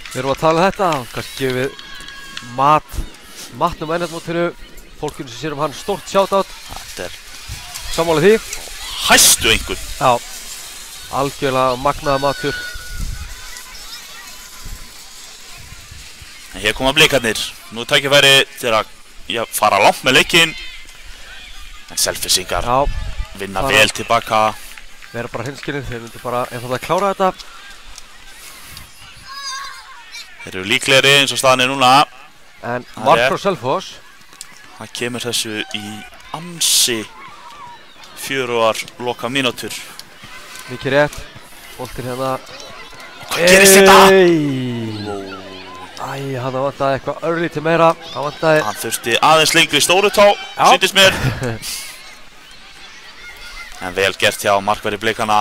við erum að tala þetta, kannski gefum við matnum ennetmótinu, fólkinu sem sér hann stórt shoutout. Þetta sammála því. Hæstu einhvern. Já, algjörlega magnaða matur. En hér koma Blikarnir. Nú tækifæri til að fara langt með leikinn. En Selfyssingar vinna vel tilbaka. Við erum bara hreinskilin, þeir myndu bara einfalda að klára þetta. Þeir eru líklegri eins og staðan er núna. En mark frá Selfoss. Það kemur þessu í ansi fjörugar loka mínútur. Mikið rétt. Boltinn hérna. Hvað gerist þetta? Hann vantaði eitthvað örlítið meira. Hann þurfti aðeins lengri stórutá, sýndist mér. En vel gert hjá markverði Blikana.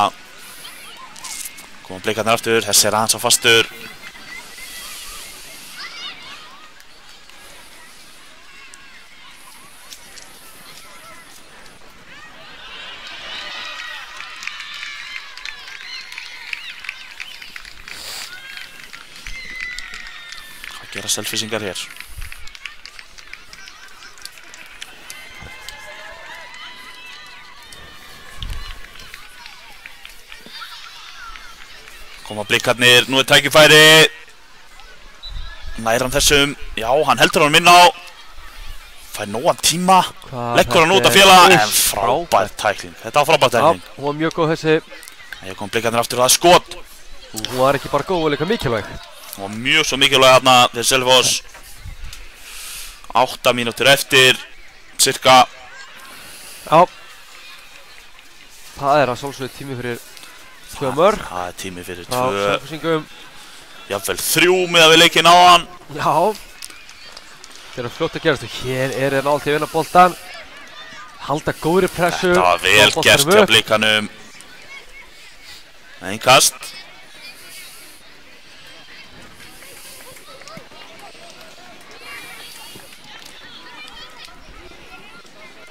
Koma Blikarnir aftur, þessi er aðeins á fastur. Hvað gera Selfyssingar hér? Koma Blikarnir, nú er tækifæri. Nær hann þessum, já, hann heldur hann inn á. Fær nógan tíma, leggur hann út af félaga, en frábær tækling. Þetta var frábær tækling. Já, hún var mjög góð þessi. Hér kom Blikarnir aftur og það er skot. Hún var ekki bara góð og líka mikilvæg. Hún var mjög svo mikilvæg þarna fyrir Selfoss. 8 mínútur eftir, cirka. Já. Það er að sjálfsögðu tími fyrir 2 mörg. Það er tími fyrir 2. Frá Selfossingum. Jafnvel 3 með að við leikinn á hann. Já. Þeir eru fljótt að gerast og hér er þeir náttúrulega að vinna boltan. Halda góðri pressu. Þetta var vel gert hjá Blikanum. Einn kast.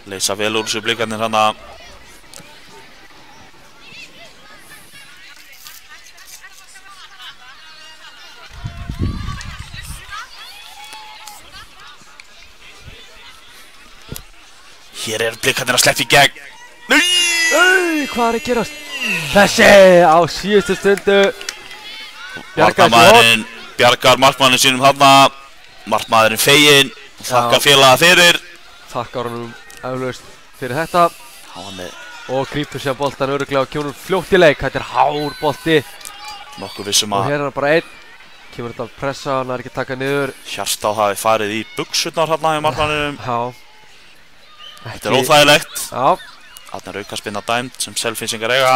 Leysa vel úr þessu Blikarnir hana. Hér er Blikarnir að sleppa í gegn. Nei, hvað er að gerast? Þessi á síðustu stundu. Markmaðurinn bjargar markmannin sínum hana. Markmaðurinn feginn. Þakkar félaga fyrir. Þakkar honum eflaust fyrir þetta. Og grípur sér boltan örugglega og kemur fljótt í leik. Þetta er hár bolti. Nokkuð vissum Og að hér er hann bara einn. Kemur þetta að pressa, hann er ekki að taka niður. Hjartá hafi farið í buxurnar hérna hjá markmanninum. Já. Þetta er óþægilegt. Já. Þarna er aukaspinna dæmd sem Selfyssingar eiga.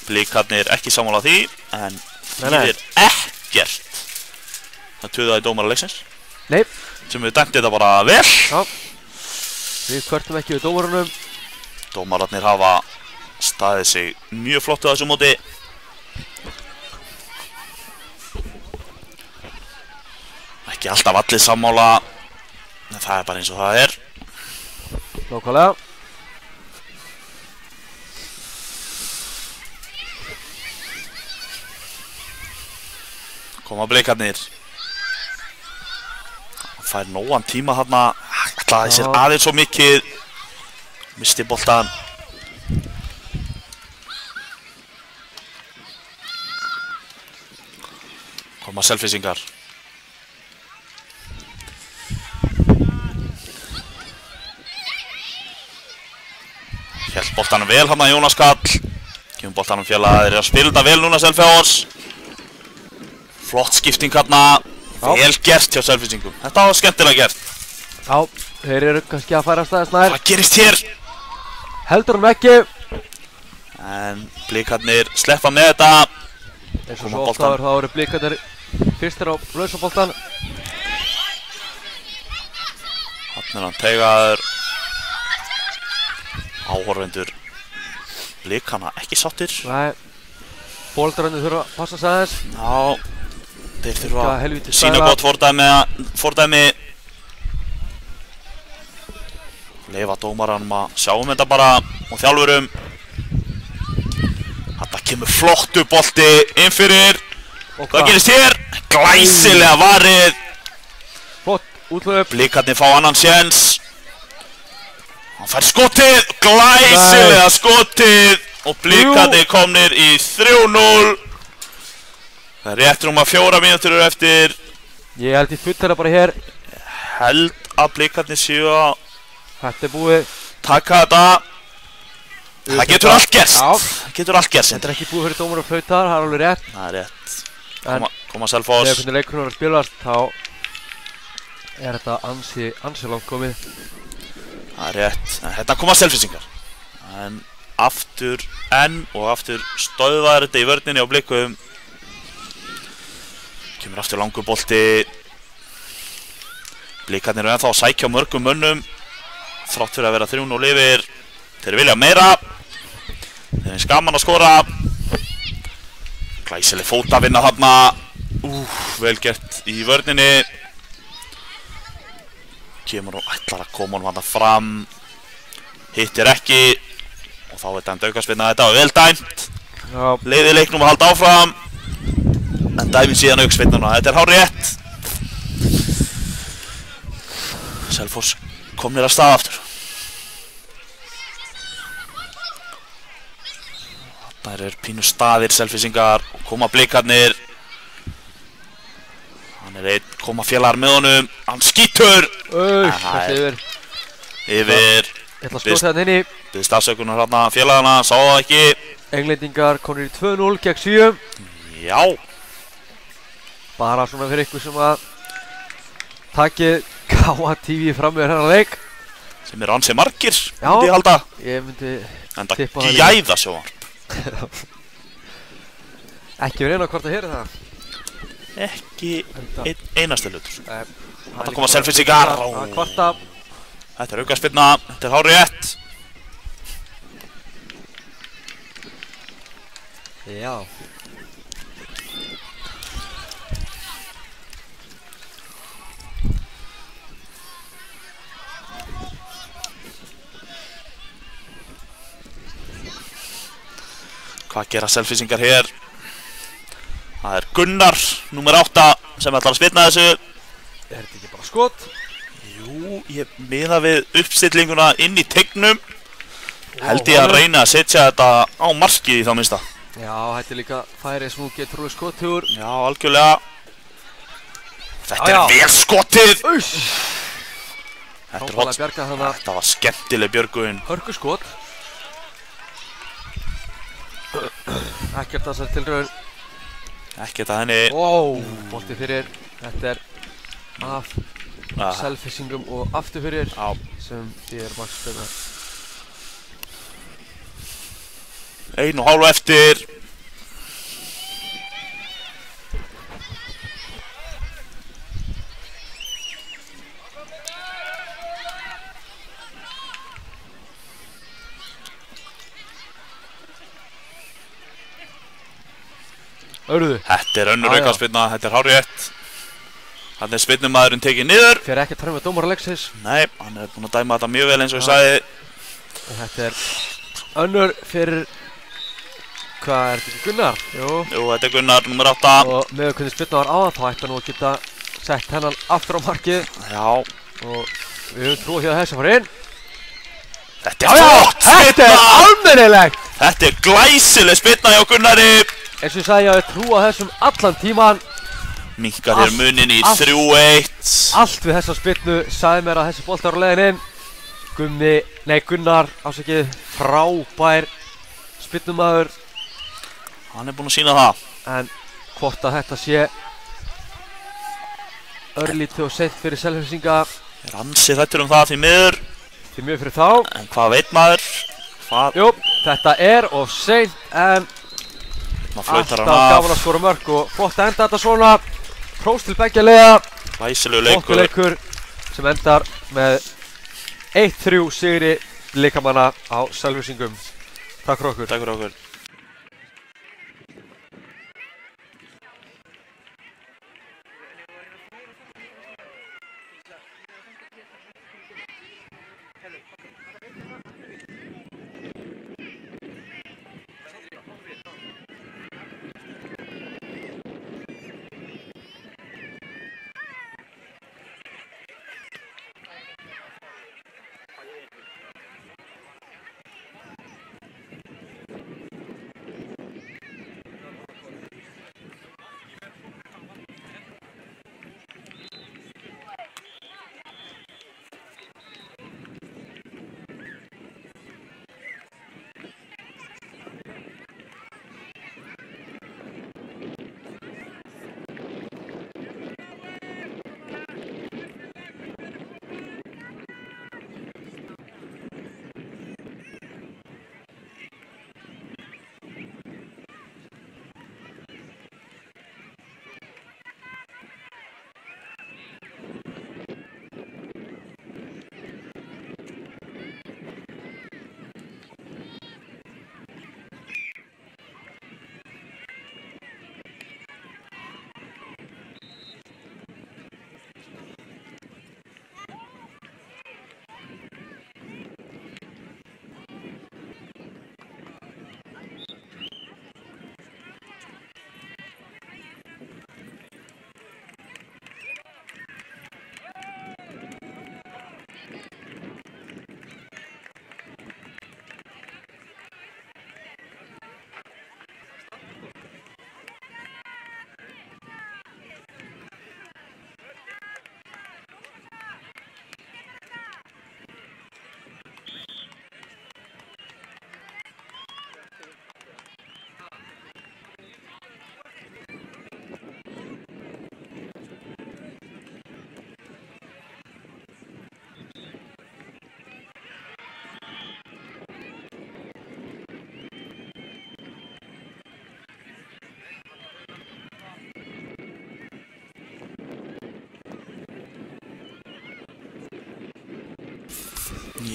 Blikarnir ekki sammála því, en þýðir ekkert. Það tuðaði dómara leiksins. Nei. Sem við dæmdi þetta bara vel. Já. Við kvörtum ekki við dómarunum. Dómararnir hafa staðið sig mjög flott á þessu móti. Ekki alltaf allir sammála, en það er bara eins og það er. Nákvæmlega. Koma Blikarnir. Hann fær nógan tíma þarna. Ætlaði sér aðeins svo mikið. Misti boltan. Koma Selfyssingar. Hélt boltanum vel hann að Jónas Kall. Kemur boltanum félaga, þeir eru að spila þetta vel núna Selfjós. Flott skipting hérna. Vel gert hjá Selfyssingum. Þetta var skemmtilega gert. Já, þeir eru kannski að færa staðist nær. Hvað gerist hér? Heldur hann ekki. En Blikarnir sleppa með þetta. Eins og svo oft áður þá eru Blikarnir fyrstir á lausaboltan. Hann hann teigaður. Áhorfendur Blikana ekki sáttir. Nei. Bóldrarnir þurfa að passa sig aðeins. Já. Þeir þurfa að sína gott fordæmi. Leifa dómaranum að sjá þetta bara og þjálfurum. Þetta kemur flottu bolti inn fyrir. Hvað gerist hér? Glæsilega varið. Flott útlöp. Blikarnir fá annan séns. Hann fær skotið. Glæsilega skotið. Og Blikarnir komnir í 3-0. Það er rétt rúma 4 mínútur eftir. Ég held í fullera bara hér. Held að Blikarnir séu að þetta er búið. Taka þetta. Það getur allt gerst. Það getur allt gerst. Þetta er ekki búið fyrir dómar og flautar, það er alveg rétt. Það er rétt. Koma Selfoss. Þegar hvernig leikurinn var að spilast, þá er þetta ansi langt komið. Það er rétt. Þetta koma Selfyssingar. En aftur stöðvar þetta í vörninni á Blikum. Kemur aftur langur bolti. Blikarnir eru ennþá að sækja mörgum mönnum. Þrátt fyrir að vera 3-0 yfir. Þeir vilja meira. Þeir er gaman að skora. Glæsileg fótavinna þarna. Vel gert í vörninni. Kemur og ætlar að koma honum þarna fram. Hittir ekki. Og þá er dæmt aukaspyrna. Þetta var vel dæmt. Leiði leiknum að halda áfram. En dæmin síðan aukaspyrnuna. Þetta er hárrétt. Selfoss komnir að stað aftur. Þarna eru pínu staðir Selfyssingar og koma Blikarnir. Hann er einn, koma félagar með honum. Hann skýtur. Yfir. Ég ætla að skjóta hérna inni. Biðst afsökunar hérna félagana, sá það ekki. Englendingar komnir í 2-0 gegn 7. Já. Bara svona fyrir ykkur sem að takið Káa TV fram með hennar leik. Sem eru ansi margir, myndi ég halda. Ég myndi tippa það. En það gæða sjónvarp. Ekki verið eina hvort að heyra það. Ekki einasta hlutur. Þetta koma Selfyssingar. Þetta er aukaspyrna, þetta er hárrétt. Já. Hvað gera Selfyssingar hér? Það er Gunnar, númer 8, sem ætlar að spyrna þessu. Er þetta ekki bara skot? Jú, ég miða við uppstillinguna inn í teignum. Held ég að reyna að setja þetta á markið í þá minnsta. Já, þetta er líka færi sem þú getur úr skottur. Já, algjörlega. Þetta er vel skotið. Þetta var skemmtileg björgun. Hörku skot. Ekkert að þessari tilraun. Ekkert að henni. Bolti fyrir. Þetta er af Selfyssingum og aftur fyrir sem því er markspyrna. 1,5 eftir. Þetta er önnur aukaspyrna, þetta er hárrétt. Þannig er spyrnumaðurinn tekið niður. Fyrir ekki að tala með dómara leiksins. Nei, hann er búinn að dæma þetta mjög vel eins og ég sagði. Þetta er önnur fyrir... Hvað er þetta ekki Gunnar? Jú, þetta er Gunnar, nummer 8. Og með hvernig spyrna var áðan, þá ætti hann nú að geta sett hennan aftur á markið. Já. Og við höfum trú að þessi fara inn. Þetta er flott spyrna! Þetta er almennilegt! Þetta er glæsileg spyrna hjá Gunnari. Eins og ég sagði, ég hafi trú á þessum allan tíman. Minkar hér munin í 3-1. Allt við þessa spilnu sagði mér að þessi bolti var á leiðin inn. Gunnar ásakið, frábær spilnumaður. Hann búinn að sýna það. En hvort að þetta sé örlítið og seint fyrir Selfyssinga. Ansið hrættur það því miður. Því miður fyrir þá. En hvað veit maður? Jú, þetta of seint en alltaf gaman að skora mörk og flott að enda þetta svona. Hrós til beggja liða. Glæsilegu leikur. Flottur leikur sem endar með 1-3 sigri leikamanna á Selfyssingum. Takk fyrir okkur. Takk fyrir okkur.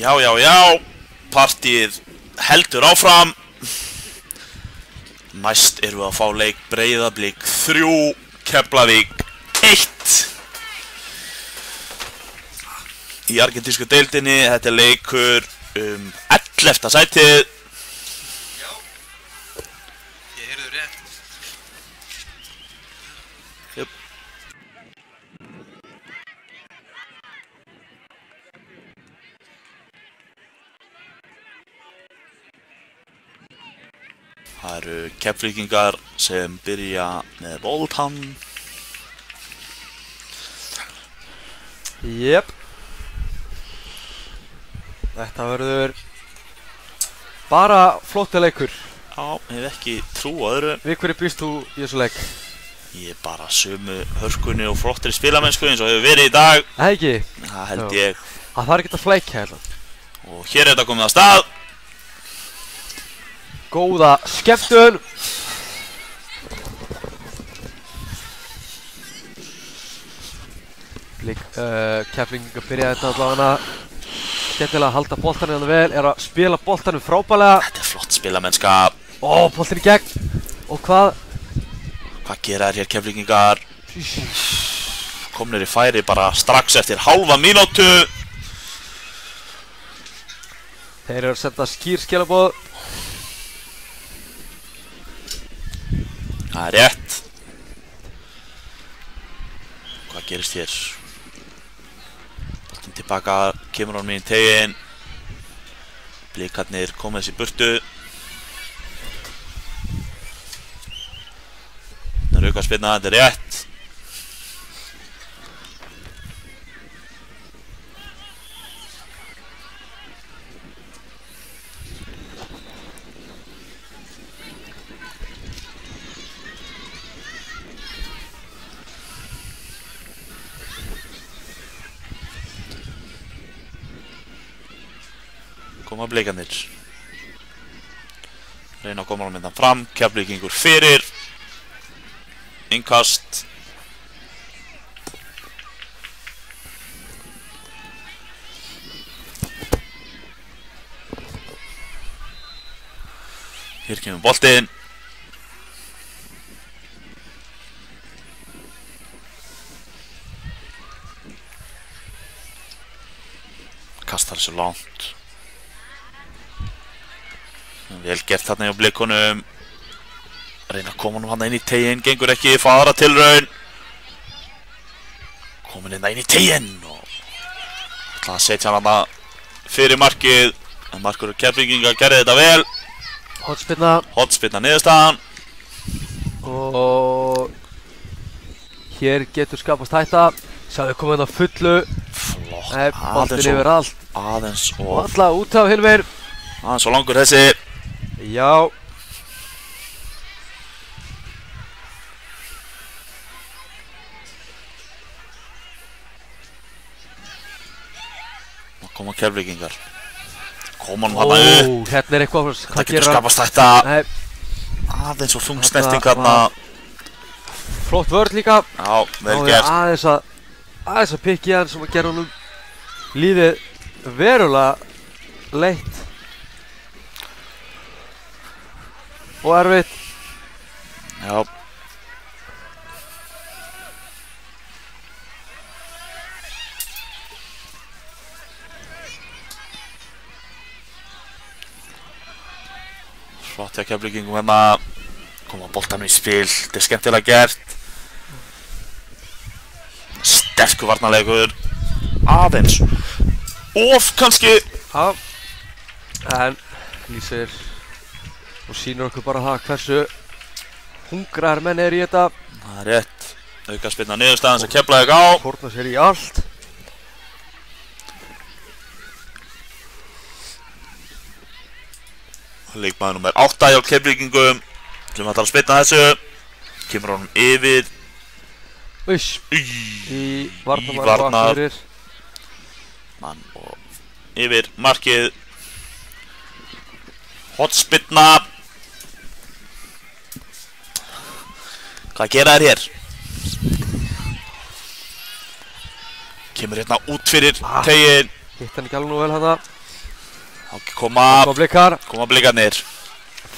Já, partíið heldur áfram. Næst erum við að fá leik Breiðablik 3, Keflavík 1. Í argentísku deildinni, þetta leikur 11. sætið. Já, ég heyrði rétt. Jöp. Það eru Keflvíkingar sem byrja með boltann. Jep. Þetta verður bara flottur leikur. Já, ég hef ekki trú á öðru. Við hverju býst þú í þessu leik? Ég er bara sömu hörkunni og flottri spilamennsku eins og hefur verið í dag. Það ekki? Það held ég. Það þarf ekki að flækja hérna. Og hér er þetta komið á stað. Góða skemmtun. Keflvíkingar byrjaði þetta allavega skemmtilega að halda boltanum hérna vel, er að spila boltanum frábælega. Þetta er flott spilamennska. Boltin í gegn. Og hvað? Hvað gera þær hér Keflvíkingar? Komnir í færi bara strax eftir hálfa mínútu. Þeir eru að senda skýr skilaboð. Það er rétt. Hvað gerist hér? Boltinn tilbaka, kemur hann mín í tegin. Blikarnir komið þessi burtu. Það er aukaspyrna, þetta er rétt. koma Blikarnir. Reyna að koma honum hérna fram, Keflvíkingur fyrir. Innkast. Hér kemur boltinn. Kastar þessu langt. Vel gert þarna hjá Blikunum. Reyna að koma honum hann inn í teginn, gengur ekki, fara tilraun. Komin inn í teginn og ætla að setja hann hana fyrir markið. En markur Keflvíkinga gerði þetta vel. Hornspyrna niðurstaðan. Og hér getur skapast hætta. Sjáðu komið hérna á fullu. Flott. Boltinn yfir allt. Aðeins og Alla út af Hilmir. aðeins og langur þessi. Já. Nú koma Keflvíkingar. Koma hann hana upp. Hérna er eitthvað. Þetta getur skapast hætta. Aðeins og þungsnerting hana. Flott vörð líka. Já, vel gert. Aðeins að pikki hann sem að gera honum lífið verulega leitt og erfitt. Já. Flott hjá Keflvíkingum hérna. Koma boltanum í spil, þetta er skemmtilega gert. Sterkur varnarleikur. Aðeins of kannski. Já. En lýsir og sýnir okkur bara það hversu hungraðir menn eru í þetta. Það er rétt. Aukaspyrna niðurstaðan sem Keflavík á. Fórna sér í allt. Leikmaður númer 8 hjá Keflvíkingum sem ætlar að spyrna þessu. Kemur honum yfir. Í varnar. Mann og yfir markið. Hornspyrna. Hvað gera þær hér? Kemur hérna út fyrir teginn. Hitt hann ekki alveg nú vel hana. Koma Blikarnir.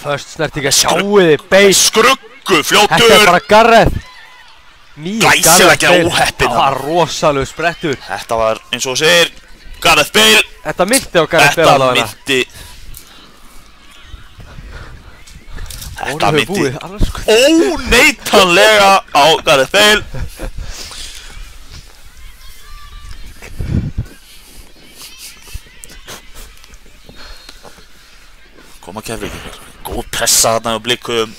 Först snertinga, sjáuði, beint. Skruggu, fljótur. Þetta er bara Gareth. Glæsilega ekki óheppinn. Það var rosalegu sprettur. Þetta var eins og segir Gareth Bale. Þetta myndi á Gareth Bale allavega. Þetta myndi óneitanlega á Gareth Bale. Koma Keflvíkingar. Góð pressa þarna á Blikum.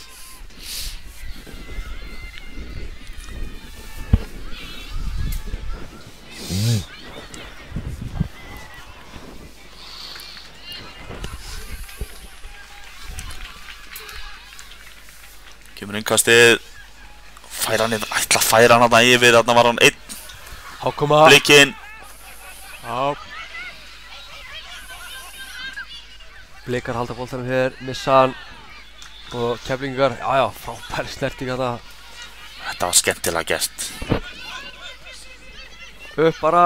Kemur innkastið. Ætla að færa hann þarna yfir. Þarna var hann einn. Blikinn. Já. Blikar halda boltanum hér, missa hann. Og Keflvíkingar, já, frábæri snerting þarna. Þetta var skemmtilega gert. Upp bara.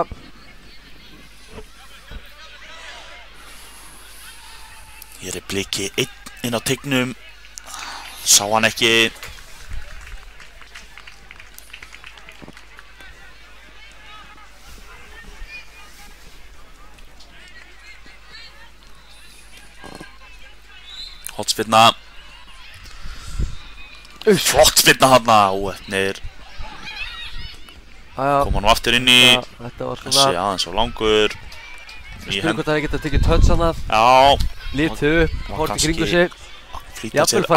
Hér er Bliki einn inn á teignum. Sá hann ekki. Hornspyrna. Flott spyrna þarna. Óheppnir. Koma nú aftur inn í. Þessi aðeins og langur. Spurning hvort það geta tekið touch hana. Já. Lítið upp, horfði í kringu sig. Jafnvel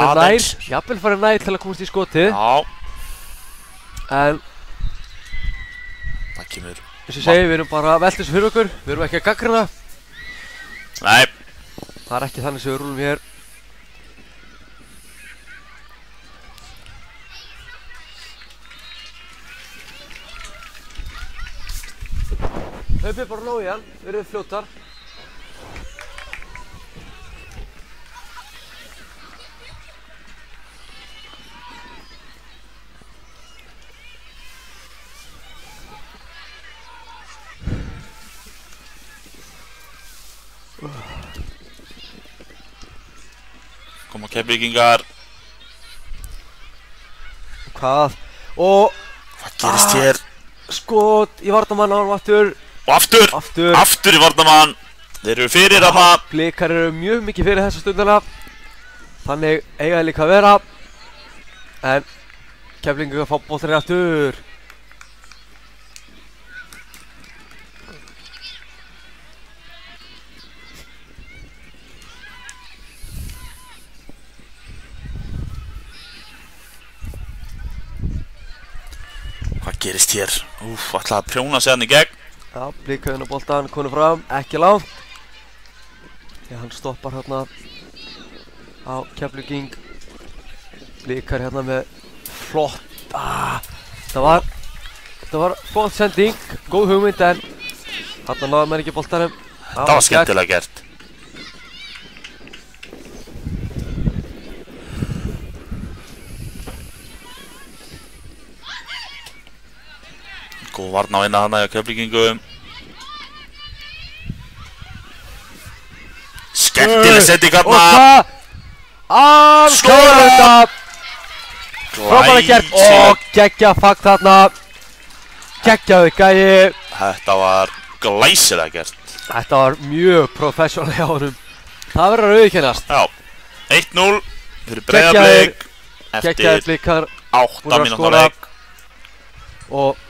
farið nær til að komast í skotið. Já. En það kemur. Eins og segi, við erum bara að velta þessu fyrir okkur. Við erum ekki að gaggrina. Nei. Það er ekki þannig sem við rúlum hér. Hlaupið bara nóg í hann, við erum fljótar. Koma Keflvíkingar. Hvað? Og hvað gerist hér? Skot í varnarmann og aftur. Og aftur í varnarmann. Þeir eru fyrir þarna. Blikar eru mjög mikið fyrir þessa stundina. Þannig eiga þeir líka að vera. En Keflvíkingar fá boltann aftur. Hvað gerist hér? Ætlaði að prjóna sig hann í gegn. Já, Blikaðinn á boltan, konur fram, ekki langt. Því hann stoppar hérna á Keflvíking. Blikar hérna með flott. Þetta var flott sending, góð hugmynd en þarna náði menn ekki boltanum. Þetta var skemmtilega gert. Góð varna á innan hana hjá Keflvíkingum. Skemmtileg sending hérna. Og það klárar þetta. Frábæra gert og geggja fakt þarna. Geggjaðu gæi. Þetta var glæsilega gert. Þetta var mjög professional hjá honum. Það verður að auðkennast. Já, 1-0 fyrir Breiðablik eftir Blikar 8 mínútna leik. Og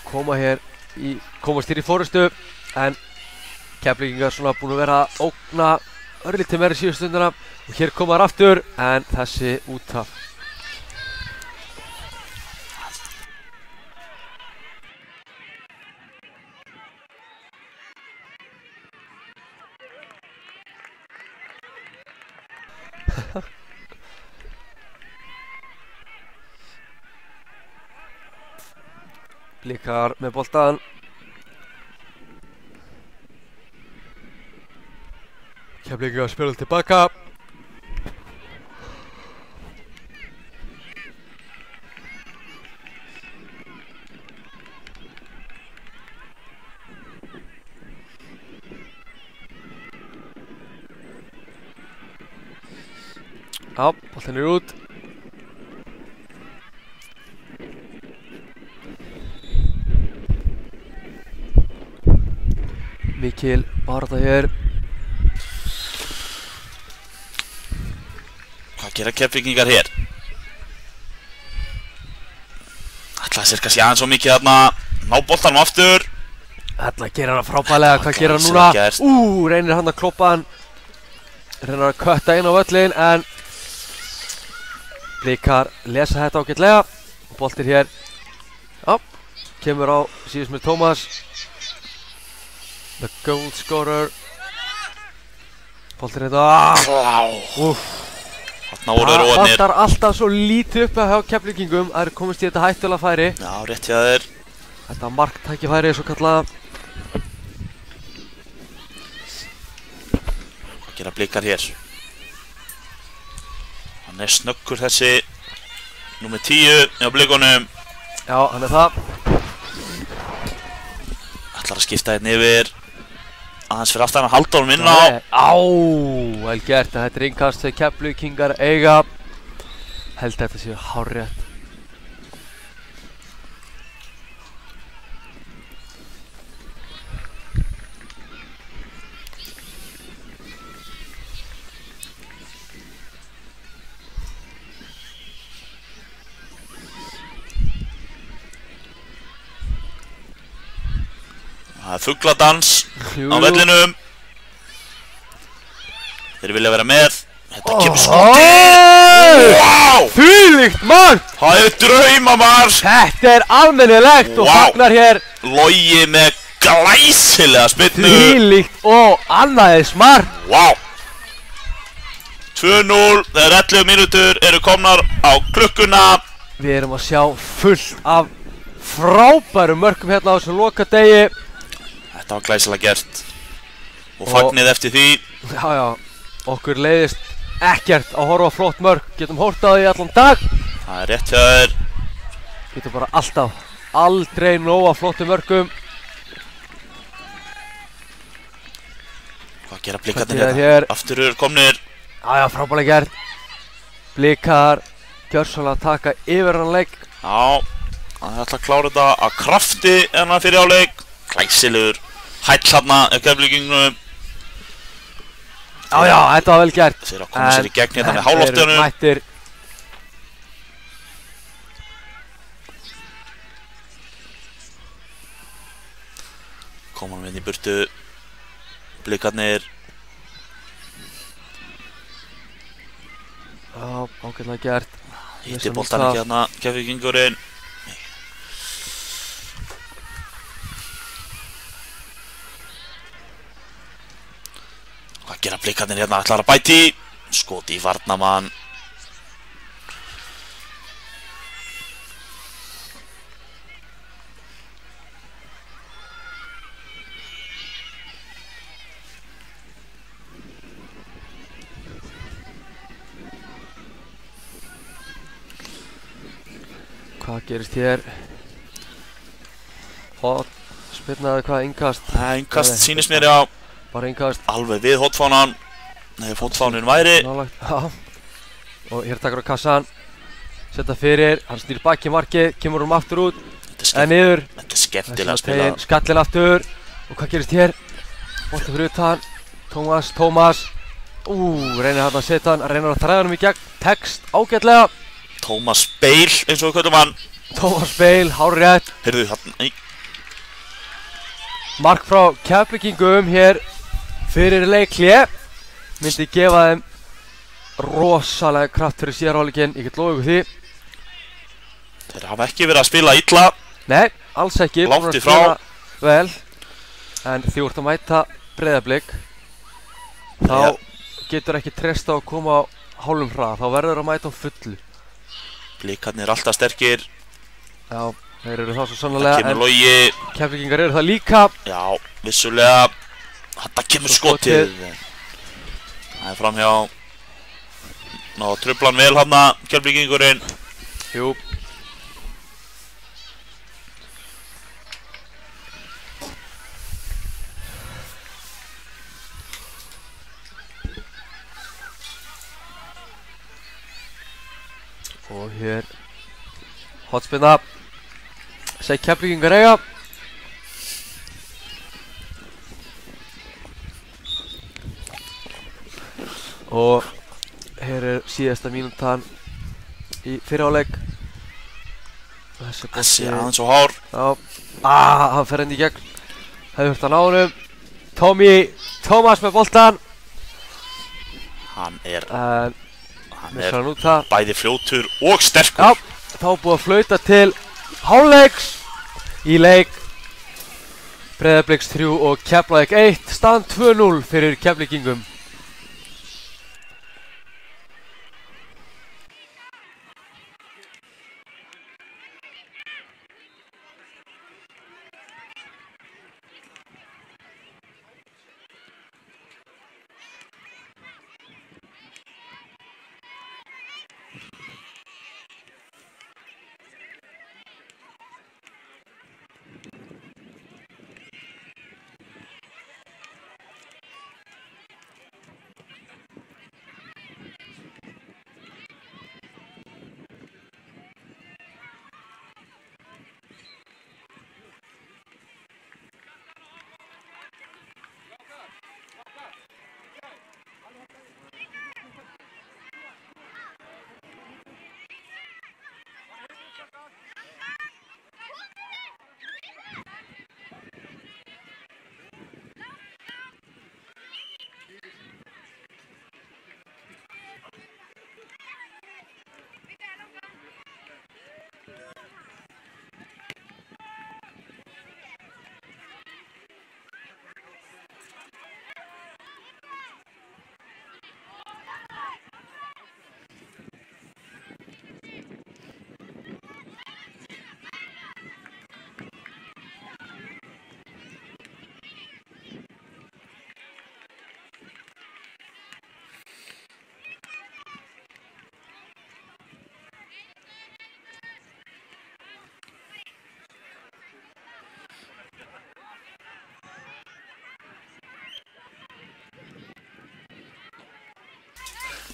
komast hér í fórustu en Keflvíkingar svona búin að vera að ógna örlítið meira í síðustu stundina og hér koma þær aftur en þessi út af. Blikar með boltan. Keflvíkingar spila tilbaka. Já, boltan er út. Mikil barða hér. Hvað gera Keflvíkingar hér? Ætlaði sér kannski aðeins svo mikið þarna. Ná boltanum aftur. Ætlaði að gera hana frábælega. Hvað gera hann núna? Reynir hann að kloppa hann. Reynir að kötta inn á völlin en Blikar lesa þetta ágætlega. Boltir hér. Já, kemur á síðust með Tómas. The goal scorer. Boltir hérna. Þarna voru þeir óefnir. Það vantar alltaf svo lítið upp hjá Keflvíkingum. Það er komist í þetta hættulega færi. Já, rétt hjá þeir. Þetta marktækifæri svo kallað. Hvað gera Blikar hér? Hann er snöggur þessi númer 10 hjá Blikunum. Já, hann er það. Ætlar að skipta hérna yfir. Aðeins fyrir aftan að halda honum inn á. Vel gert, en þetta er innkast þegar Keflvíkingar eiga. Held þetta séu hárrétt. Það er fugladans á vellinum. Þeir vilja vera með. Þetta kemur skotið. Wow! Þvílíkt mark! Það er draumamark. Þetta er almennilegt og fagnar hér. Logi með glæsilega spynnu. Þvílíkt og annaðis mark. Wow! 2-0 þegar 11 mínútur eru komnar á klukkuna. Við erum að sjá fullt af frábærum mörkum hérna á þessum lokadegi. Þetta var glæsilega gert. Og fagnið eftir því. Já, okkur leiðist ekkert að horfa á flott mörk. Getum horft á því allan dag. Það er rétt hjá þér. Getum bara alltaf, aldrei nóg af flottum mörkum. Hvað gera Blikarnir hérna? Aftur eru komnir. Já, frábærlega gert. Blikar gjörsamlega að taka yfir hann leik. Já, það ætla að klára þetta að krafti en að fyrir áleik. Glæsilegur hæll þarna af Keflvíkingum. Já, þetta var vel gert. Þeir að koma sér í gegn hérna með háloftunum. Þeir mættir. Koma hann inn í burtu. Blikarnir. Já, ágætlega gert. Hitti boltan ekki hérna, Keflvíkingurinn. Hvað gera Blikarnir hérna? Ætlar að bæti. Skoti í varnarmann. Hvað gerist hér? Spyrnaði hvað, innkast? Nei, innkast sýnist mér, já. Bara innkast. Alveg við hotfánan. Nei, hotfánin væri. Nálagt, já. Og hér takur á kassan. Setta fyrir, hann snýr baki markið, kemur aftur út. En niður. Þetta er skemmtilega að spila. Skallin aftur. Og hvað gerist hér? Bolti fyrir utan. Tómas. Reynir hann að setja hann, reynir að þræða hann í gegn. Text ágætlega. Tómas Beil, eins og við köllum hann. Tómas Beil, hárrétt. Heyrðu þarna, nei. Mark frá Keflvíkingum hér fyrir leikhlé. Myndi gefa þeim rosalega kraft fyrir síðarháleikinn, ég get lofið ykkur því. Þeir hafa ekki verið að spila illa. Nei, alls ekki. Langt í frá. Vel. En því þú ert að mæta Breiðablik, þá getur ekki treyst á að koma á hálfum hraða, þá verður að mæta á fullu. Blikarnir er alltaf sterkir. Já, þeir eru það svo sannlega. Það kemur Logi. Keflvíkingar eru það líka. Já, vissulega. Þetta kemur skotið. Það er framhjá. Ná, truflan vel hana, Keflvíkingurinn. Jú. Og hér hotspinna seg Keflvíkingar eiga. Og hér er síðasta mínútan í fyrrháleik. Þessi aðeins og hár. Já, hann fer henni í gegn. Hefur hört hann á honum. Tómas með boltan. Hann er bæði fljótur og sterkur. Já, þá búið að flauta til hálfleiks í leik Breiðabliks 3 og Keflavík 1. Stand 2-0 fyrir Keflvíkingum.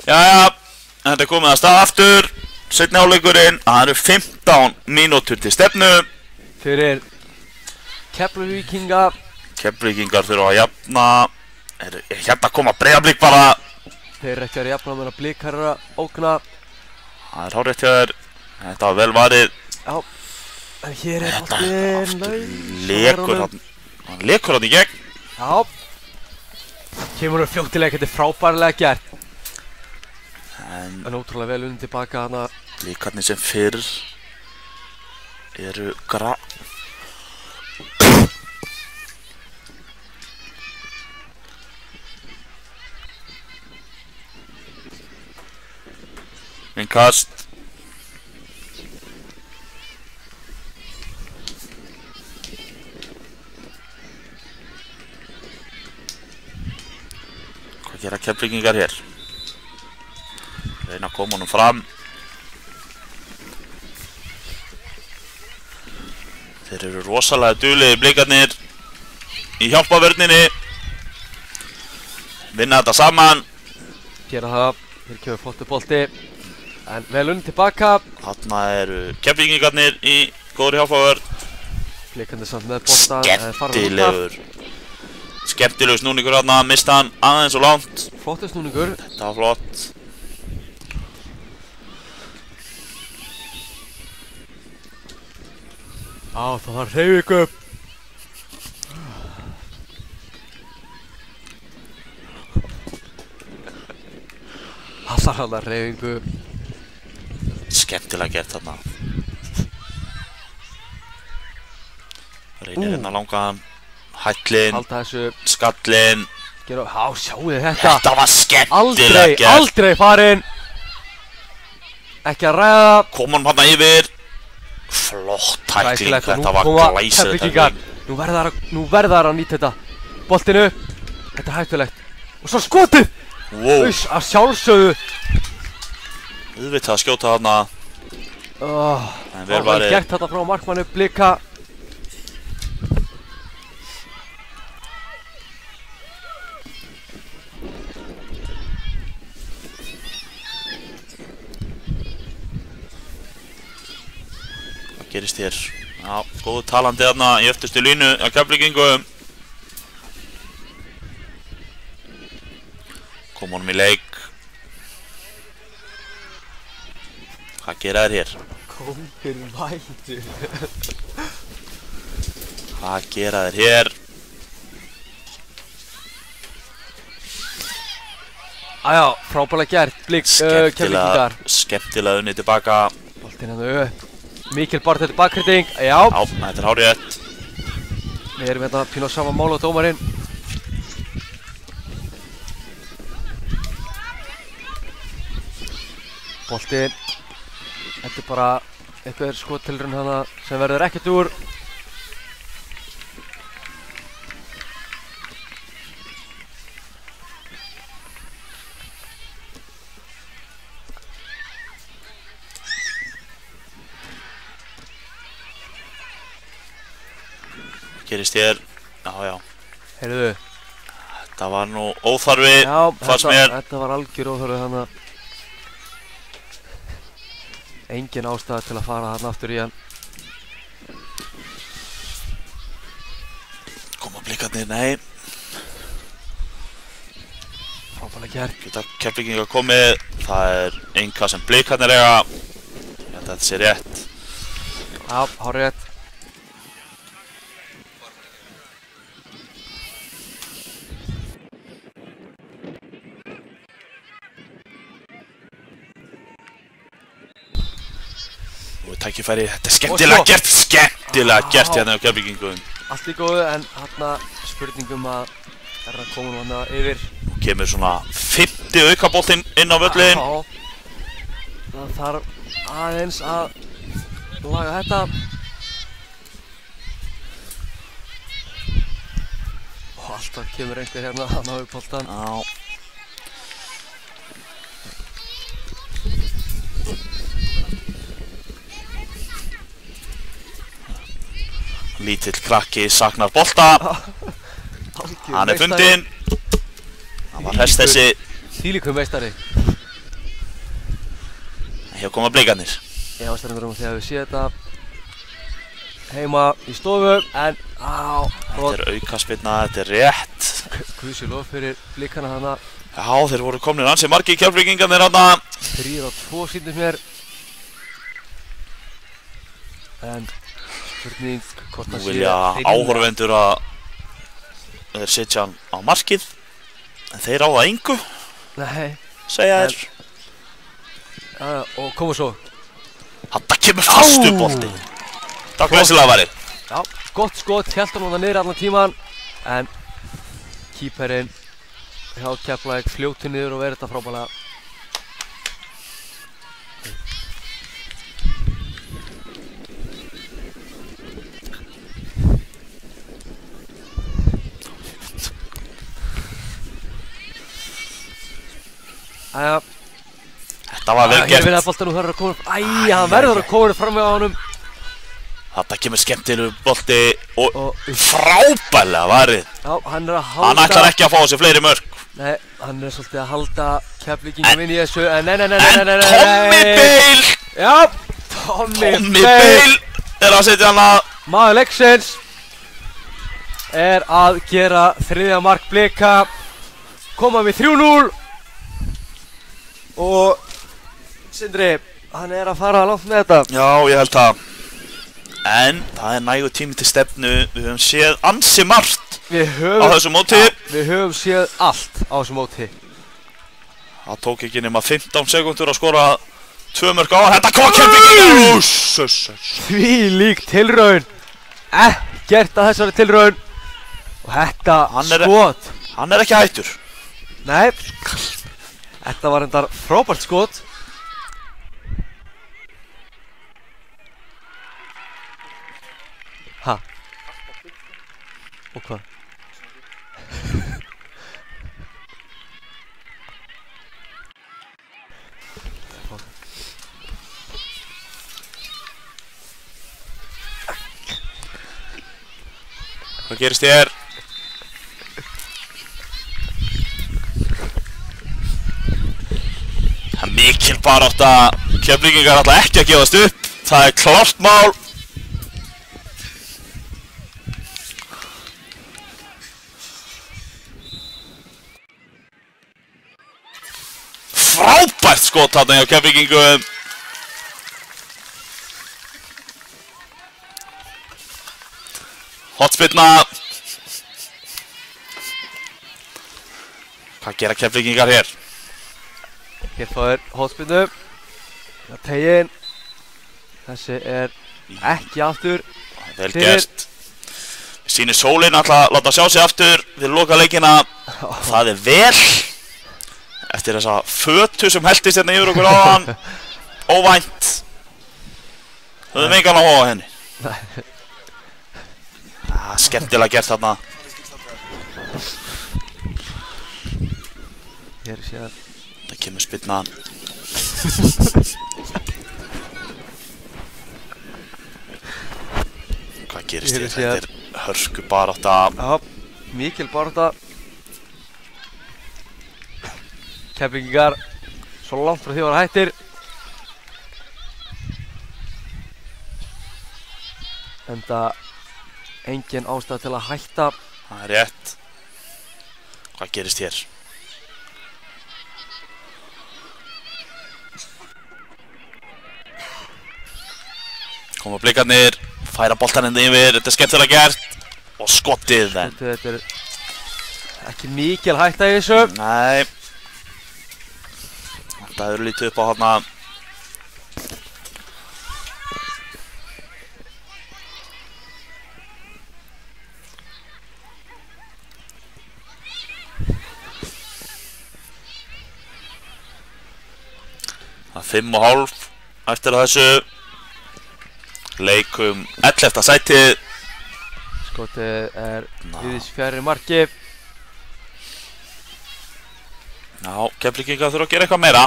Jæja, þetta er komið að stað aftur. Seinni hálfleikurinn, það eru 15 mínútur til stefnu. Fyrir Keflavíkinga. Keflavíkingar þurfa að jafna. Hérna koma Breiðablik bara. Þeir eru ekki að jafna meðan Blikar eru að ógna. Það er hárrétt hjá þér. Þetta var vel varið. Já, en hér er boltinn. Hann lekur hann í gegn. Já. Kemur hann fljóttilega, þetta er frábærlega gert. En ótrúlega vel undir tilbaka hana. Blikarnir sem fyrr eru Innkast. Hvað gera Keflavíkingar hér? Reyna að koma honum fram. Þeir eru rosalega duglegir Blikarnir í hjálpavörninni. Vinna þetta saman. Gera það. Hér kemur flottur bolti. En vel undir tilbaka. Þarna eru Keflavíkingarnir í góðri hjálpavörn. Blikarnir samt með boltan. Skemmtilegur snúningur þarna. Mista hann aðeins og langt. Flottur snúningur. Þetta var flott. Á, það var hreyfingu. Það þarf hann að hreyfingu. Skemmtilega gert þarna. Reynir hérna langan. Hællinn. Halda þessu. Skallinn. Já, sjáu þið þetta. Þetta var skemmtilega gert. Aldrei farinn. Ekki að ræða. Kom hann hérna yfir. Flott tækling, þetta var glæsileg tækling. Nú verðar að nýta þetta. Boltinu. Þetta er hættulegt. Og svo skotið. Að sjálfsögðu. Auðvitað að skjóta þarna. En vel varið. Það var gert þetta frá markmannu Blika. Gerist hér. Já, góðu talandi þarna í öftustu línu á Keflvíkingum. Kom honum í leik. Hvað gera þér hér? Kóngur mætur. Hvað gera þér hér? Æjá, frábælega gert. Blik, Keflvíkingar. Skemmtilega unnið tilbaka. Boltinn hann upp. Mikil bara þetta bakkriting, já. Já, þetta er hárrétt. Við erum hérna pínu á sama máli á dómarinn. Boltinn. Þetta er bara eitthvað skottilraun hana sem verður ekkert úr. Gerist hér, já. Heyrðu. Þetta var nú óþarfi, fannst mér. Þetta var algjör óþarfi hana. Engin ástæða til að fara þarna aftur í hann. Koma Blikarnir, nei. Frábælega gert. Geta Keflvíkingar komið, það er einhvað sem Blikarnir eiga. Þetta sé rétt. Já, hárrétt. Tækifæri, þetta er skemmtilega gert hérna á Keflvíkingum. Allt í góðu, en hérna spurningum að er að koma nú hérna yfir. Nú kemur svona 50 aukaboltinn inn á völlin. Já, það þarf aðeins að laga þetta. Og alltaf kemur einhver hérna að ná upp boltan. Já. Lítill krakki saknar bolta. Hann er fundinn. Hann var hest þessi. Þvílíkur meistari. Hér koma blikarnir. Ég ástæðandur þegar við séum þetta heima í stofu, en Þetta aukaspyrna, þetta rétt. Guðs lof fyrir blikana þarna. Já, þeir voru komnir ansi margir Keflvíkingarnir þarna. 3-2 sýndist mér. En spurning hvort Nú vilja áhorfendur að þeir setja hann á markið, en þeir á það engu. Nei. Segja þeir. Og koma svo. Þetta kemur fastu bolti. Takk glæsilega varið. Já, gott skot, hélt hann það niður allan tíman, en kýperinn hjá Keflavík fljóti niður og verið þetta frábælega. Æja. Þetta var vel gert. Hér vilja boltan og það er að koma. Hann verður að koma fram með honum. Þetta kemur skemmtilegu bolti og frábælega varið. Já, hann er að halda. Hann ætlar ekki að fá sér fleiri mörk. Nei, hann er svolítið að halda Keflvíkingum inn í þessu, en nei. Tommy Bale! Já, Tommy Bale er að setja hann að. Maður leiksins er að gera þriðja mark Blika. Koma við 3-0. Og Sindri, hann er að fara langt með þetta. Já, ég held það. En það er nægur tími til stefnu. Við höfum séð ansi margt á þessu móti. Við höfum séð allt á þessu móti. Það tók ekki nema 15 sekúndur að skora 2 mörk á. Þetta kom Keflvíkingar. Þvílík tilraun. Ekkert að þessari tilraun. Og þetta skot. Hann er ekki hættur. Nei. Þetta var endar frábært skot. Ha? Og hvað? Hvað gerist þér? Það er mikil barátta. Keflvíkingar ætla ekki að gefast upp. Það er klárt mál. Frábært skot þarna hjá Keflvíkingum. Hotspyrna. Hvað gera Keflvíkingar hér? Hér fáir hotspyrnu. Tegin. Þessi er ekki aftur. Vel gert. Sýnir sólinn ætla að láta sjá sig aftur við loka leikina. Það er vel. Eftir þessa fötu sem heldist hérna yfir okkur áðan. Óvænt. Höfðum engan áhuga á henni. Skemmtilega gert þarna. Hér séð. Það kemur spyrnan. Hvað gerist þér? Þetta er hörku barátta. Já, mikil barátta. Keflvíkingar svo langt frá því að vera hættir. Enda engin ástæða til að hætta. Það er rétt. Hvað gerist hér? Koma blikarnir, færa boltan enda yfir, þetta er skemmtilega gert. Og skottið en. Þetta er ekki mikil hætta í þessu. Nei. Þetta hefur lítið upp á hana. Það er 5,5 eftir þessu. Leikum 11. sætið. Skotið er yfir fjærri marki. Já, Keflvíkingar þurfa að gera eitthvað meira.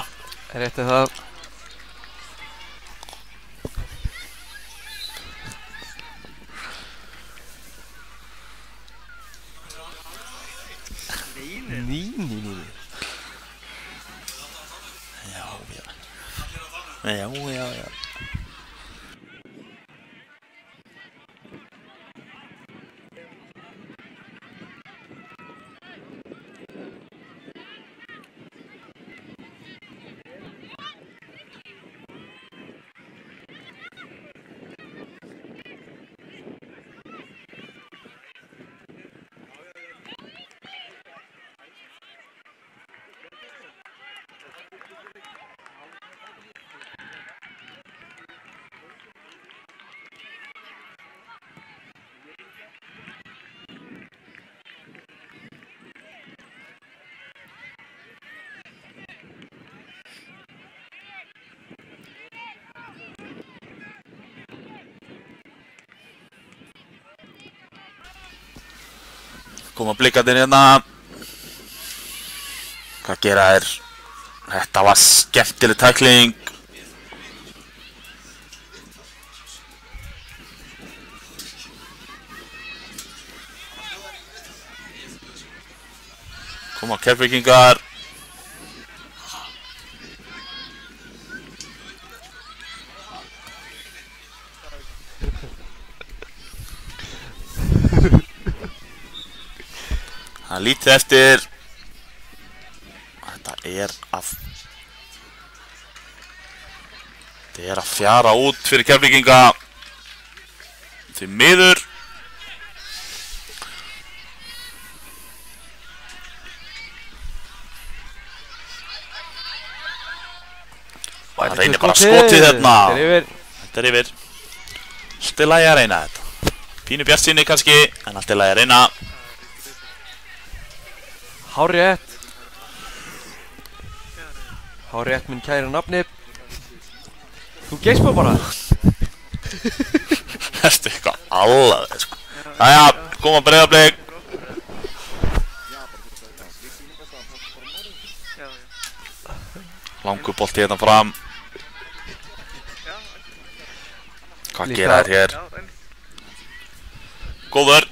Rétt er það. Ný. Já. Koma blikarnir hérna. Hvað gera þeir? Þetta var skemmtileg tækling. Koma Keflvíkingar. Það lítið eftir. Þetta er að fjara út fyrir Keflvíkinga. Því miður. Það reynir bara skotið hérna. Þetta er yfir. Allt í lagi að reyna þetta. Pínu bjartsýni kannski, en allt í lagi að reyna. Hárrétt minn kæra nafni. Þú geispar bara. Ertu eitthvað alveg sko. Jæja, koma Breiðablik. Langur bolti hérna fram. Hvað gera þér hér? Góður.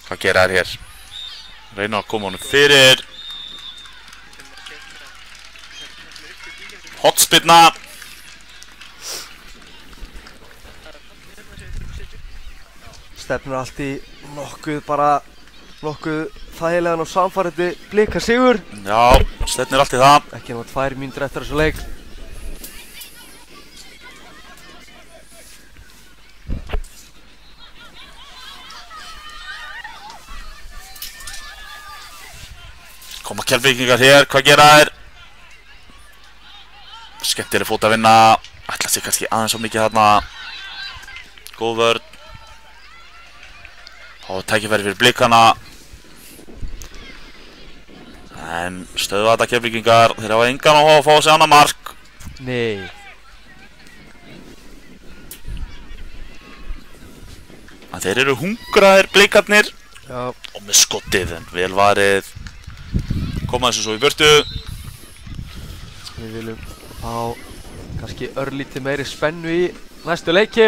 Hvað gera þær hér? Reyna að koma honum fyrir. Hotspinna. Stefnur allt í nokkuð þægilegan og samfærandi Blika sigur. Já, stefnir allt í það. Ekki náttúrulega 2 mínútur eftir þessu leik. Koma Keflvíkingar hér, hvað gera þær? Skemmtileg fót að vinna. Ætla sig kannski aðeins svo mikið þarna. Góð vörn. Og tækifæri fyrir Blikana. En stöðva þetta Keflvíkingar. Þeir hafa engan áhuga að fá sig annað mark. Nei. En þeir eru hungraðir Blikarnir. Já. Og með skottið en vel varið. Koma þessu svo í burtu. Við viljum fá kannski örlítið meiri spennu í næstu leiki.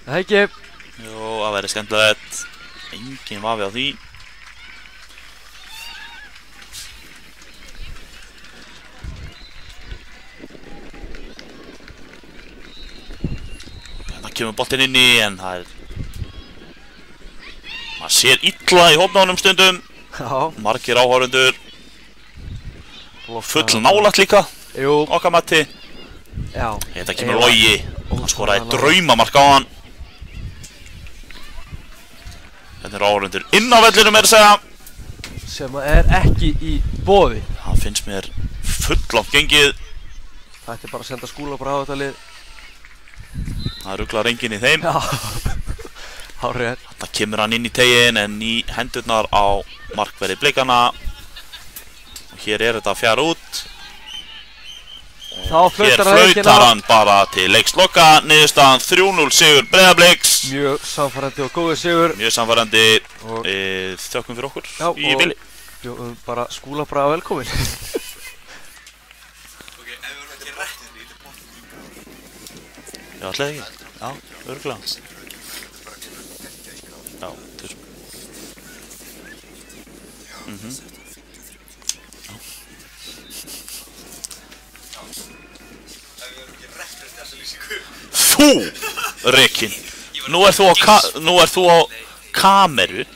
Það ekki? Jú, það verður skemmtilegt. Engin vafi á því. Þetta kemur boltinn inn í en það er... Maður sér illa í hópnánum stundum. Já. Margir áhorfundur. Full nálægt líka. Jú. Okkar mati. Já. Þetta kemur Logi. Hann skoraði draumamark á hann. Þetta er áhorfundur inn á vellinum er að segja. Sem er ekki í boði. Það finnst mér fullátt gengið. Það ætti bara að senda Skúla bara á þetta lið. Það ruglar enginn í þeim. Já. Hárrétt. Þetta kemur hann inn í tegin en í hendurnar á markverði Blikana. Og hér er þetta að fjara út. Þá flautar Hér flautar hann bara til leiksloka, niðurstaðan 3-0 sigur Breiðabliks. Mjög samfærandi og góður sigur. Mjög samfærandi, þökkum fyrir okkur í bili. Já, og bara Skúla bara velkomin. Ok, ef við vorum ekki rættið í þetta Já, ætlaði ekki. Já, örugglega. Já, þessum. Þú, Rekin, nú ert þú á kameru.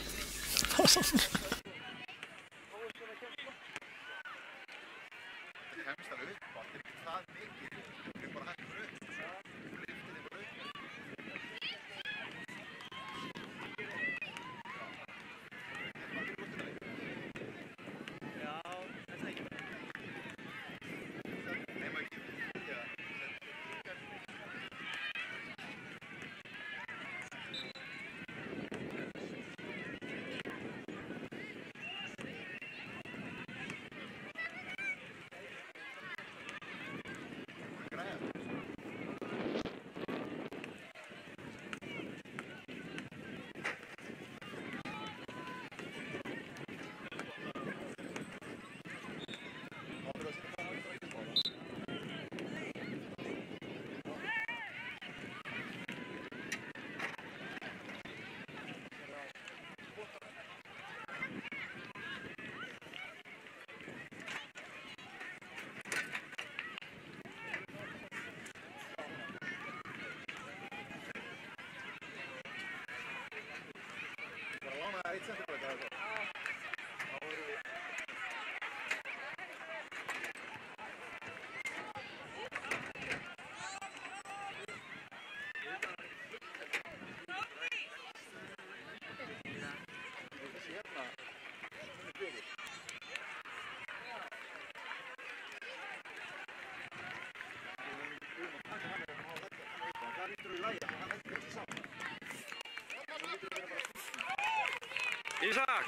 Ísak!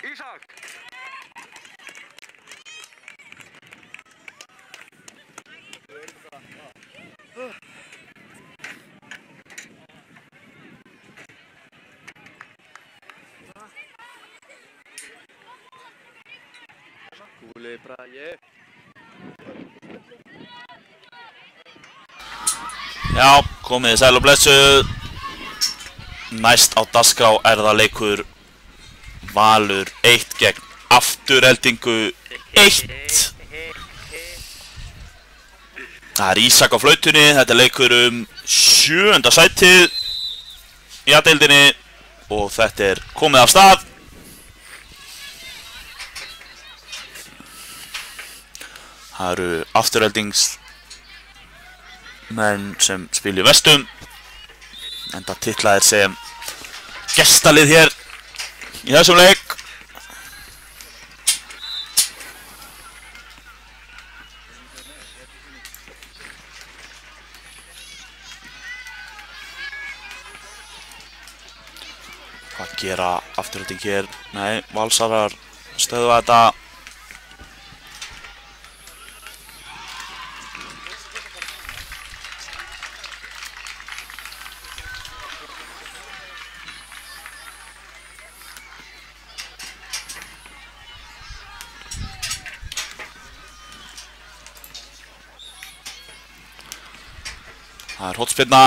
Ísak! Skúli Bragi. Já, komið sæl og blessuð. Næst á dagskrá er það leikur Valur 1 gegn Aftureldingu 1. Það er Ísak á flautunni, þetta er leikur 7. sætið í A-deildinni og þetta er komið af stað. Það eru Aftureldings menn sem spila í vestum, enda titlaðir sem gestalið hér í þessum leik. Hvað gera Afturelding hér? Nei, Valsarar stöðva þetta. Það er hornspyrna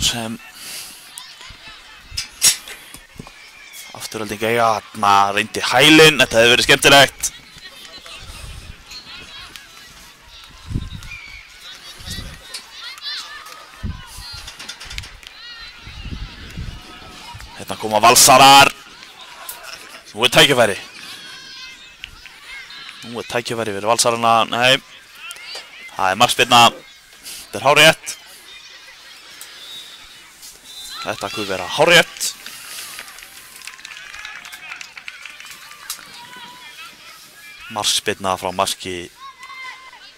sem Afturelding eiga, maður reyndi hælinn, þetta hefði verið skemmtilegt. Hérna koma Valsarar. Nú er tækifæri. Nú er tækifæri fyrir Valsarana, nei. Það er markspyrna. Þetta er hárrétt. Þetta kunne vera hárrétt. Markspyrna frá marki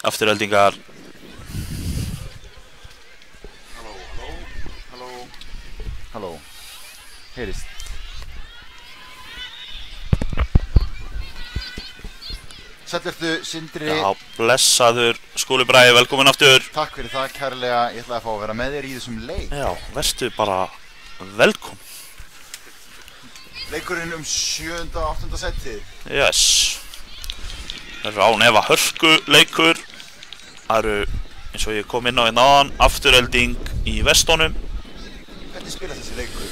Aftureldingar. Halló. Heyrist. Sælvertu, Sindri. Já, blessaður Skúli Bragi, velkomin aftur. Takk fyrir það, kærlega. Ég ætlaði að fá að vera með þér í þessum leik. Já, vertu bara velkom. Leikurinn 7. og 8. sæti. Yes. Það eru án efa hörku leikur. Það eru, eins og ég kom inn á einn aðan, afturhelding í Vestónum. Hvernig spilast þessi leikur?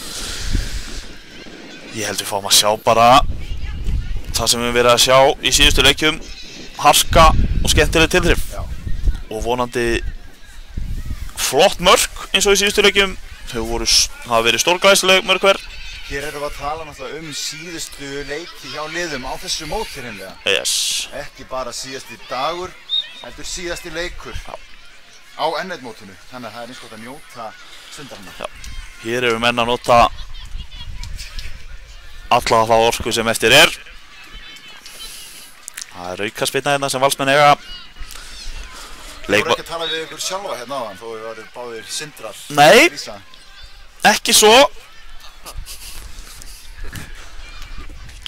Ég held við fáum að sjá bara það sem við höfum verið að sjá í síðustu leikjum, harka og skemmtileg tilþrif. Og vonandi flott mörk eins og í síðustu leikjum. Þau hafa verið stórglæsileg mörk hver. Hér erum við að tala náttúrulega síðustu leiki hjá liðum á þessu móti hreinlega. Yes. Ekki bara síðasti dagur, heldur síðasti leikur á N1-mótinu. Þannig að það eins gott að njóta stundarinnar. Já. Hér erum menn að nota alla þá orku sem eftir er. Það er aukaspyrna hérna sem Valsmenn eiga. Þú voru ekki að tala við ykkur sjálfa hérna áðan þó við varum báðir Sindrar. Nei, ekki svo.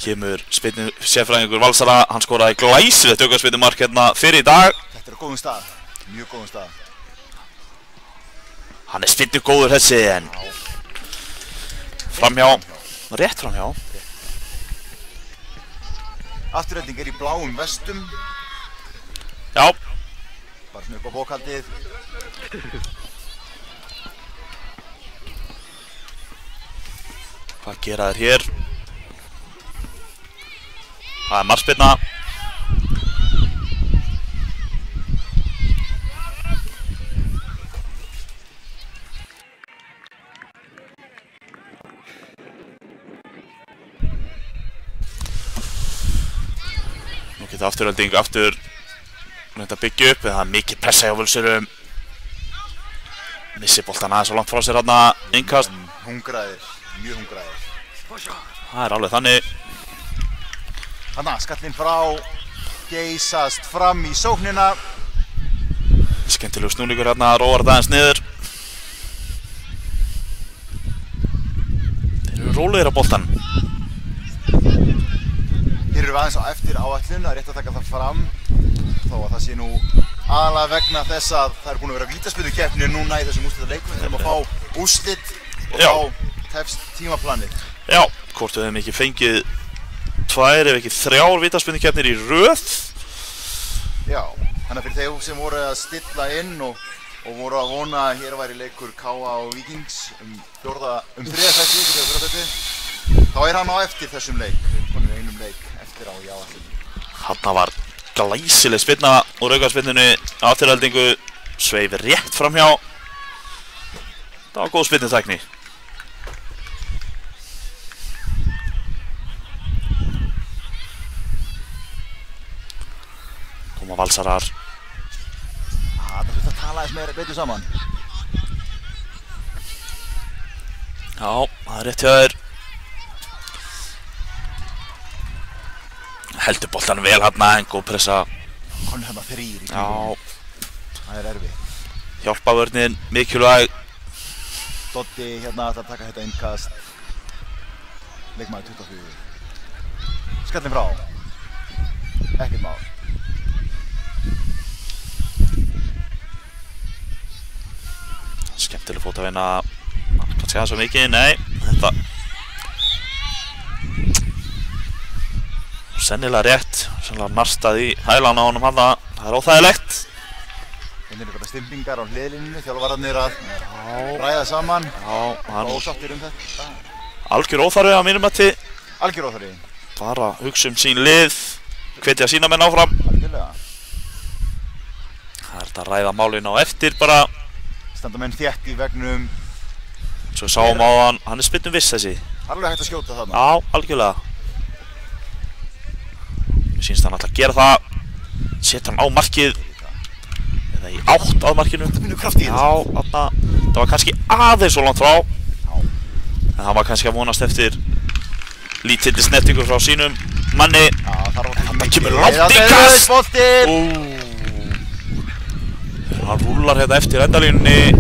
Kemur sérfræðingur Valsara, hann skoraði glæsilegt aukaspyrnumark hérna fyrir í dag. Þetta er á góðum stað, mjög góðum stað. Hann er spyrnu góður þessi en framhjá, rétt framhjá. Afturhelding er í bláum vestum. Já. Bara svona upp á bókhaldið. Hvað gera þeir hér? Það er markspyrna. Nú geta afturhelding aftur að byggja upp, en það er mikið pressa hjá Völsurum. Missi boltan aðeins svo langt frá sér hérna, innkast. Hungraðir, mjög hungraðir. Það er alveg þannig. Hanna, skallinn frá, geysast fram í sóknina. Skemmtilegu snúningur hérna, róar þetta aðeins niður. Þeir eru rólegir á boltan. Hér eru við aðeins á eftir áætlun, það er rétt að taka það fram. Þó að það sé nú aðalega vegna þess að það er búin að vera vítaspyrnukeppni núna í þessum úrslitaleikum. Við þurfum að fá úrslit og þá tefst tímaplanið. Já, hvort við hefum ekki fengið 2 ef ekki 3 vítaspyrnukeppnir í röð. Já, þannig að fyrir þeir sem voru að stilla inn og voru að vona að hér væri leikur K.A. og Víkings þriðja sæti, þá er hann á eftir þessum leik. Við erum konið einum leik eftir á í áætlun. Þarna var glæsileg spyrna úr aukaspyrnunni, afturheldingu sveifir rétt framhjá. Það var góð spyrnutækni. Koma Valsarar. Það þurft að tala eins meira betur saman. Já, það er rétt hjá þér. Heldur boltan vel hérna, en góð pressa. Hann hérna 3 í kringum. Já. Það er erfitt. Hjálpavörnin, mikilvæg. Doddi hérna ætlar að taka þetta innkast. Leikmaður 24. Skallinn frá. Ekkert mál. Skemmtileg fótavinna. Kannski aðeins svo mikið, nei. Þetta sennilega rétt, sennilega narstað í hælan á honum hana. Það er óþægilegt. Hérna eru eitthvað stimpingar á hliðlínunni, þjálfararnir að ræða saman. Já, hann ósáttir þetta. Algjör óþarfi á mínum mati. Algjör óþarfi. Bara hugsa sín lið, hvetja sína menn áfram. Algjörlega. Það er þetta að ræða málin á eftir bara. Standa menn þétt í vegnum. Svo sáum á hann er spyrnum viss þessi. Alveg hægt að skjóta þarna. Já, algjörlega. Mér sýnst hann alltaf að gera það. Setur hann á markið. Eða í átt að markinu. Þetta finnur kraft í þetta. Já, þarna. Það var kannski aðeins svo langt frá. En hann var kannski að vonast eftir lítilli snertingu frá sínum manni. Já, það kemur langt í kast. Hann rúlar hérna eftir endalínunni.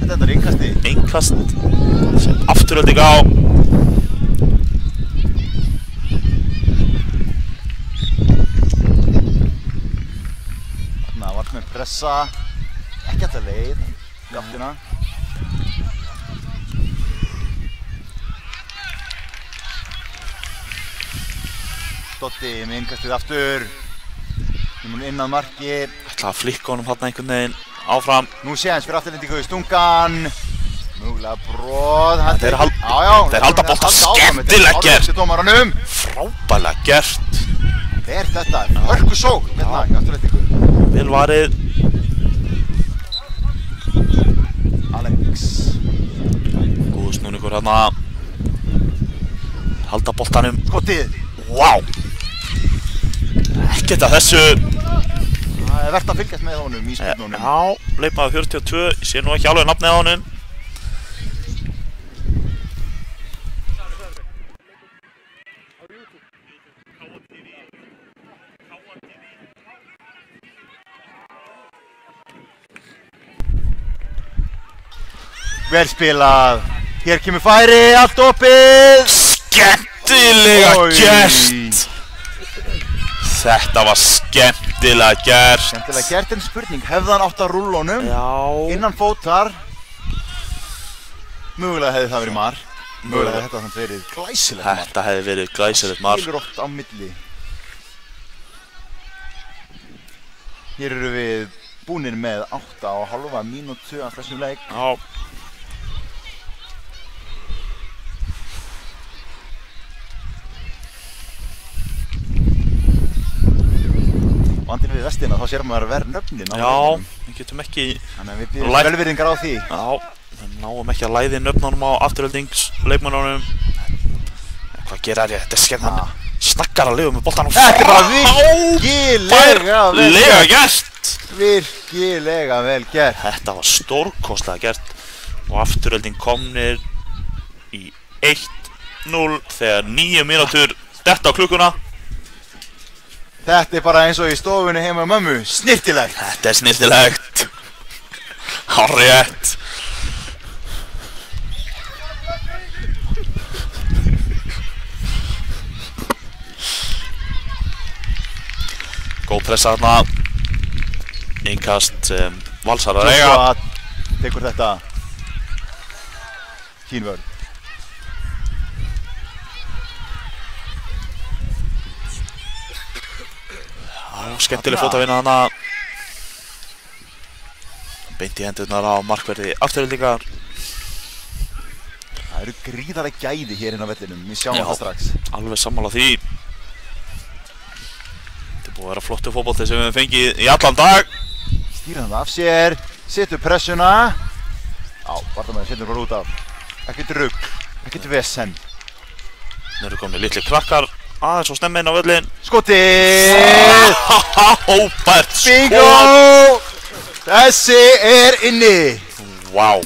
Þetta er innkasti. Innkast. Afturhelding á. pressa. Ekki alltaf leið. Gaftina. Dotti með innkastið aftur. Nú inn að marki. Ætla að flikka honum þarna einhvern veginn áfram. Nú sé hans fyrir afturlendingu í stungan. Mögulega brot. Þeir halda bolta skemmtilega gert. Frábælega gert. Þetta er þetta. Hörku sók hérna í afturlendingu. Vel varið. Alex. Góðu snúningur hérna. Halda boltanum. Skotið. Vá. Ekkert að þessu. Það er verðt að fylgjast með honum í spilnunum. Já, leikmaður 42. Ég sé nú ekki alveg nafnið á honum. Vel spilað. Hér kemur færi, allt opið. Skemmtilega gert. Þetta var skemmtilega gert. Skemmtilega gert en spurning, hefði hann átt að rúlla honum? Já. Innan fótar. Mögulega hefði það verið mark. Mögulega hefði þetta verið glæsilegt mark. Þetta hefði verið glæsilegt mark. Skilur oft á milli. Hér eru við búnir með 8,5 mínútu af þessum leik. Já. Vandinn við vestina, þá sér maður verð nöfnin á leiknum. Já, við getum ekki... Þannig að við byrjum velvirðingar á því. Já, við náum ekki að læði nöfnunum á afturöldingsleikmannunum. Hvað gera þér? Þetta er skemmt. Snakkar að lifa með boltanum. Þetta er bara virkilega vel gert. Virkilega vel gert. Þetta var stórkostlega gert. Og afturölding komnir í 1-0 þegar 9 mínútur detta á klukkuna. Þetta er bara eins og í stofunni heima á mömmu. Snirtilegt. Þetta er snirtilegt. Hárrétt. Góð pressa þarna. Innkast Valsar að eiga. Joshua tekur þetta. Kínvörð. Skemmtileg fótavinna þarna. Beint í hendurnar á markverði afturöldingar. Það eru gríðarlega gæði hér inn á vellinum. Við sjáum það strax. Alveg sammála því. Þetta er búið að vera flottur fótbolti sem við hefum fengið í allan dag. Stýra hann af sér. Setur pressuna. Já, varnarmaður setur bara út af. Ekkert rugg. Ekkert vesen. Nú eru komni litli krakkar. Aðeins og snemma inn á völlin. Skotið! Hópært skot! Bingo! Þessi er inni! Vá.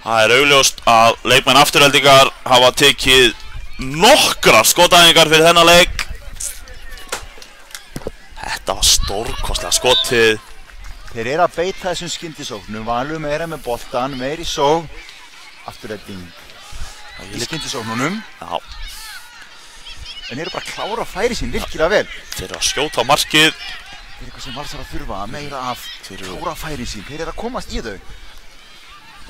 Það er augljóst að leikmenn afturöldingar hafa tekið nokkrar skotæfingar fyrir þennan leik. Þetta var stórkostlega skotið. Þeir eru að beita þessum skyndisóknum. Valur meira með boltan, meiri sókn. Afturölding í skyndisóknunum. Já. En þeir eru bara að klára færi sín virkilega vel. Þeir eru að skjóta á markið. Það er eitthvað sem Valsar að þurfa, meira af klára færi sín. Þeir eru að komast í þau.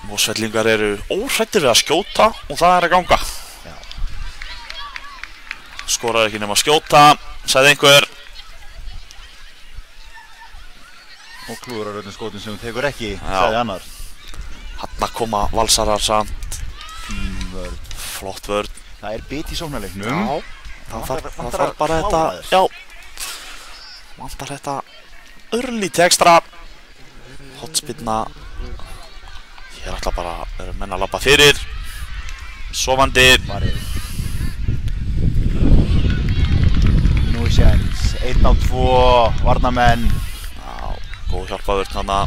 Mosfellingar eru óhrættir við að skjóta og það er að ganga. Já. Skorar ekki nema að skjóta, sagði einhver. Og klúrar öllum skotum sem hún tekur ekki, sagði annar. Hanna koma Valsarar samt. Fín vörn. Flott vörn. Það er bit í sóknarleiknum. Já. Það þarf bara þetta, já. Vantar þetta örlítið ekstra. Hotspinna. Hér ætla bara, eru menn að labba fyrir. Sofandi. Nú er séns, 1-2, varnamenn. Já, góð hjálpavörn þarna.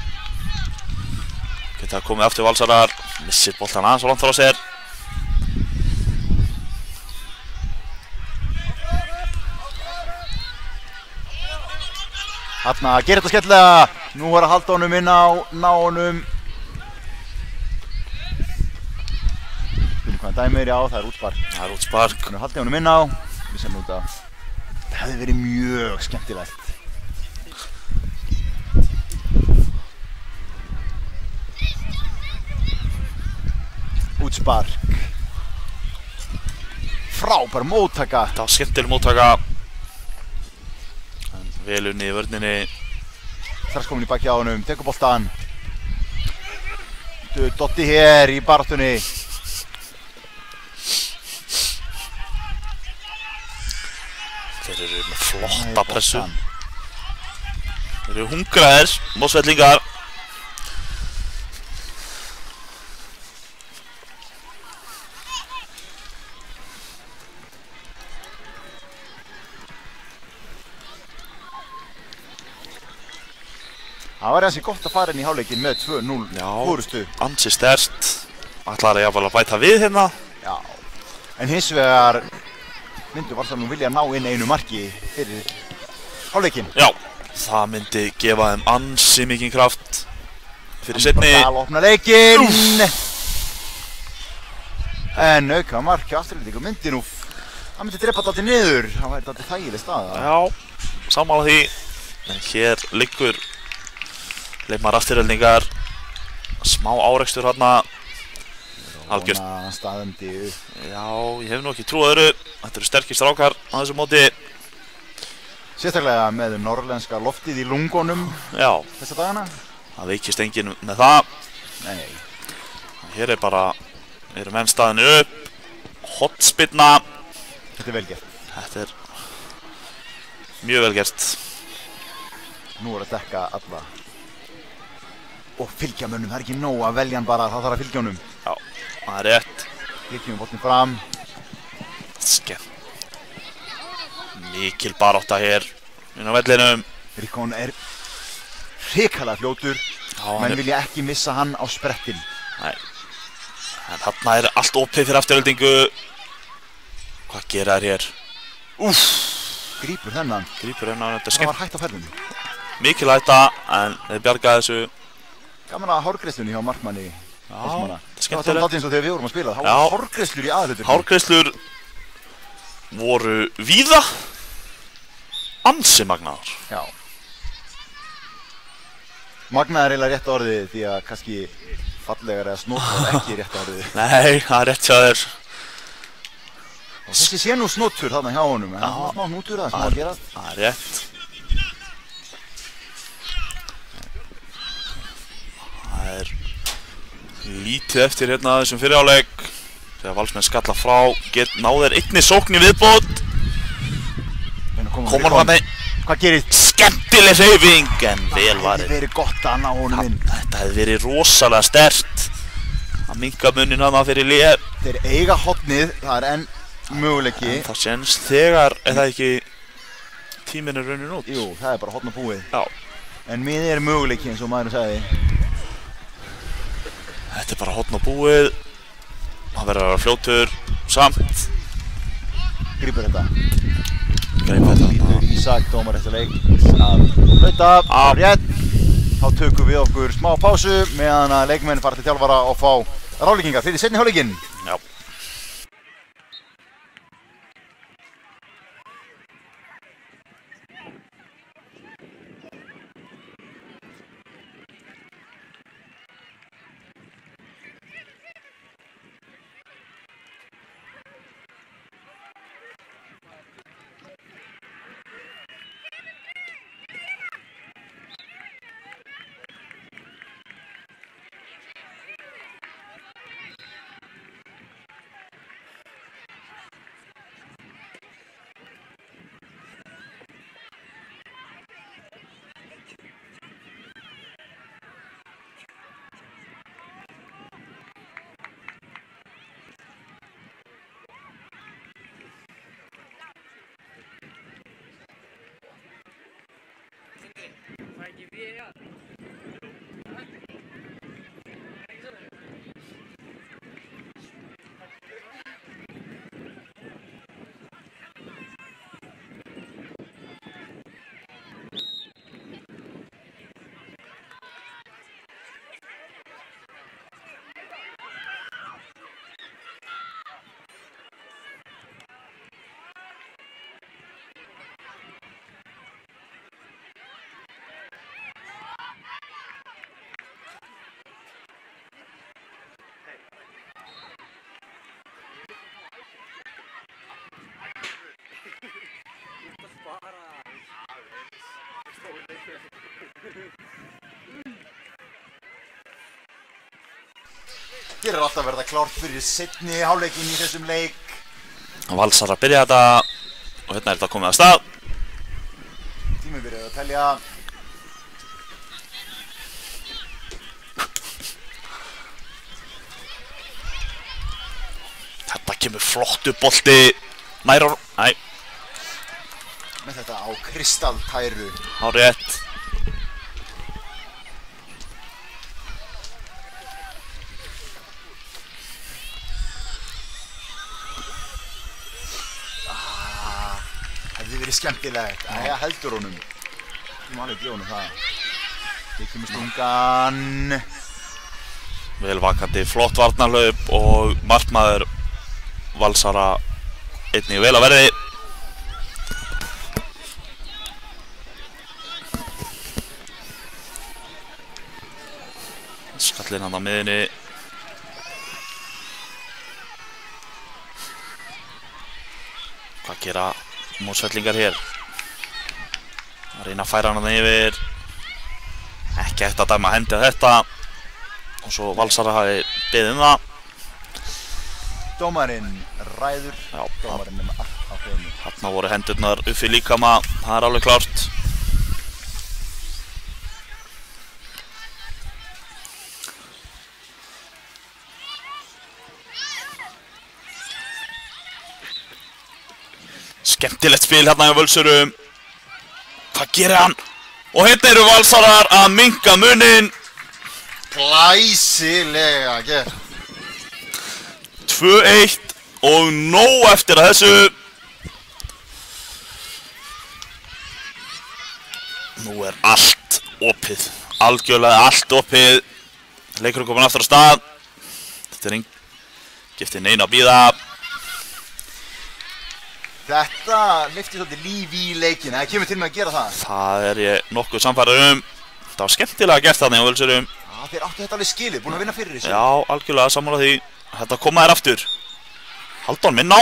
Geta komið aftur Valsarar. Missir boltan aðeins og langt frá sér. Þarna, gerir þetta skemmtilega. Nú er að halda honum inn á, ná honum. Finnum hvaðan dæmir, já, það er útspark. Það er útspark. Nú haldi honum inn á. Við sem út af. Það hefði verið mjög skemmtilegt. Útspark. Frábær móttaka. Þetta var skemmtileg móttaka. Vel unnið í vörninni. Strax komin í baki á honum, tekur boltan. Dotti hér í baráttunni. Þeir eru með flotta pressu. Þeir eru hungraðir, Mosfellingar. Það var ansi gott að fara inn í hálfleikinn með 2-0 fórustu. Ansi sterkt. Ætlar að jafnvel að bæta við hérna. Já. En hins vegar myndu Valsarur nú vilja ná inn einu marki fyrir hálfleikinn. Já, það myndi gefa þeim ansi mikinn kraft fyrir seinni. Dal opna leikinn. En auka marki Afturhaldingu myndi nú, það myndi drepa dálítið niður. Það væri dálítið þægileg staða. Já, sammála því. En hér liggur leikmaður Afturhaldingar. Smá árekstur hérna. Algjört. Staðandi. Já, ég hef nú ekki trúið öðru. Þetta eru sterkir strákar á þessu móti. Sérstaklega með norrlenska loftið í lungunum. Já. Þessa dagana. Það veikist enginn með það. Nei. Hér er bara, eru menn staðinu upp. Hotspinna. Þetta er vel gert. Þetta er mjög vel gert. Nú er að dekka alla. Og fylgja mönnum, það er ekki nóg að velja hann bara, það þarf að fylgja honum. Já, það er rétt. Fylgjum boltinn fram. Mikil barátta hér inn á vellinum. Rickon er hrikalega fljótur. Menn vilja ekki missa hann á sprettinn. Nei. En þarna er allt opið fyrir Afturhaldingu. Hvað gera þær hér? Úff. Grípur þennan. Grípur þennan, þetta er skemmt. Það var hætt á ferðinni. Mikil hætta, en þeir bjargaði þessu. Gaman að hárgreiðslunni hjá markmanni. Já, þetta er skemmtilegt. Það var eins og þegar við vorum að spila. Það voru hárgreiðslur í aðhlutur. Hárgreiðslur voru víða. Ansi magnaðar. Já. Magnaðar er eiginlega rétt orðið því að kannski fallegar eða snótur er ekki rétt orðið. Nei, það er rétt hjá þér. Þessi sé nú snótur þarna hjá honum. Það er smá hnútur það sem að gera. Það er rétt. Það er lítið eftir hérna þessum fyrirháleik. Þegar Valsmenn skalla frá, náðu þeir einni sókn í viðbót. Koma hann með. Hvað gerist? Skemmtileg hreyfing, en vel varið. Það hefði verið gott að ná honum inn. Þetta hefði verið rosalega sterkt. Að minnka munnin hana fyrir lið. Þeir eiga hotnið, það er enn möguleiki. En það séns þegar, er það ekki tíminn er raunin út? Jú, það er bara hotn og búið. Já. En minnið er möguleiki eins og maðurinn sagði. Þetta er bara hotn og búið. Það verður að vera fljótur samt. Grípur þetta. Grípur þetta. Ísak, dómar eftir leik að flauta. Rétt. Þá tökum við okkur smá pásu meðan að leikmenn fara til þjálfara og fá ráðleggingar fyrir seinni hálfleikinn. Já. Hér er alltaf verið að klárt fyrir seinni hálfleikinn í þessum leik. Valsar að byrja þetta og hérna er þetta komið af stað. Tíminn byrjaði að telja. Þetta kemur flottu bolti nær á... Næ. Með þetta á kristaltæru. Hárrétt. Hefði verið skemmtilegt. Æja, heldur honum. Ég má alveg gefa honum það. Hér kemur stungan. Vel vakandi, flott varnarhlaup og markmaður Valsara einnig vel að verði. Skallinn hann á miðinni. Hvað gera Mosfellingar hér? Að reyna að færa hann yfir. Ekki eftir að dæma hendi að þetta. Og svo Valsara hafi beðið það. Dómarinn ræður. Já, dómarinn með allt á hreinu. Þarna voru hendurnar uppi líkama. Það er alveg klárt. Skemmtilegt spil hérna hjá Völsurum. Hvað gerir hann? Og hérna eru Valsarar að minnka munin. Glæsilega gert. 2-1 og nóg eftir að þessu. Nú er allt opið. Algjörlega allt opið. Leikurinn komin aftur á stað. Þetta er gifti neina að bíða. Þetta lyfti svolítið líf í leikinn. Það kemur til með að gera það. Það er ég nokkuð samfærður Það var skemmtilega gert þarna hjá Völsurum. Já, þeir áttu þetta alveg skilið, búin að vinna fyrir þessu. Já, algjörlega sammála því. Þetta koma þér aftur. Haldon minn á.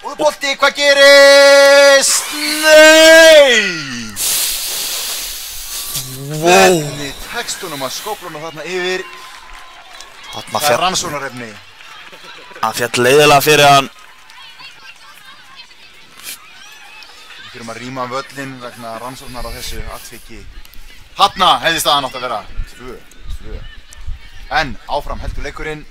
Og bolti, hvað gerist? Nei! Hvernig tekst honum að skópla honum þarna yfir? Það er rannsóknarefni. Hann féll leiðilega fyrir hann. Við þurfum að rýma völlinn vegna rannsóknar á þessu atviki. Þarna hefði staðan átt að vera 2-2. En áfram heldur leikurinn.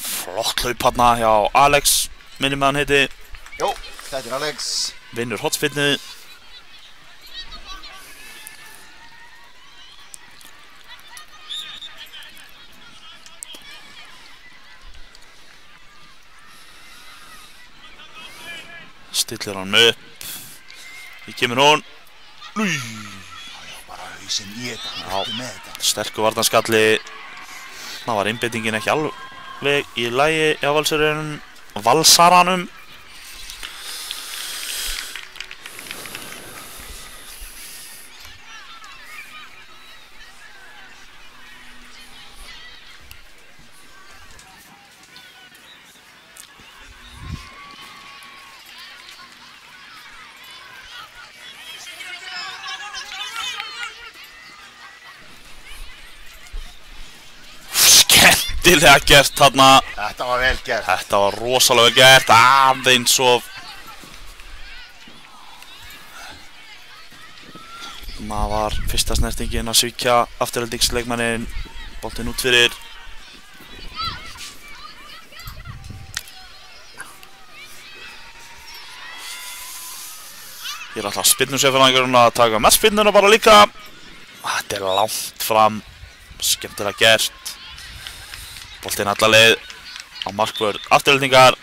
Flott hlaup hérna hjá Alex, minnum að hann heiti. Jó, þetta er Alex. Vinnur hotspinnu. Stillir hann upp. Í kemur hún. Új. Bara hausinn í þetta, hann er ekki með þetta. Sterkur varnarskalli. Það var einbeitingin ekki alveg í lagi hjá Valsaranum. Skemmtilega gert þarna. Þetta var vel gert. Þetta var rosalega vel gert. Aðeins of. Það var fyrsta snertingin að svíkja afturhaldingsleikmanninn. Boltinn út fyrir. Hér er alltaf spinnusefurlæðingurinn að taka með spinnuna bara líka. Þetta er langt fram. Skemmtilega gert. Boltinn alla leið á markvörð afturhaldingar.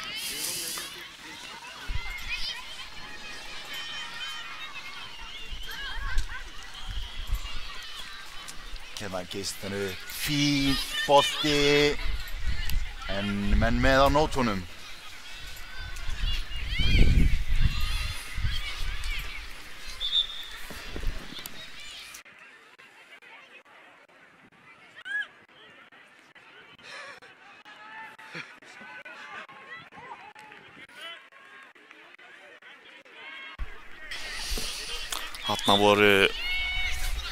Hérna geist hennu fín bolti. En menn með á nótunum. Þarna voru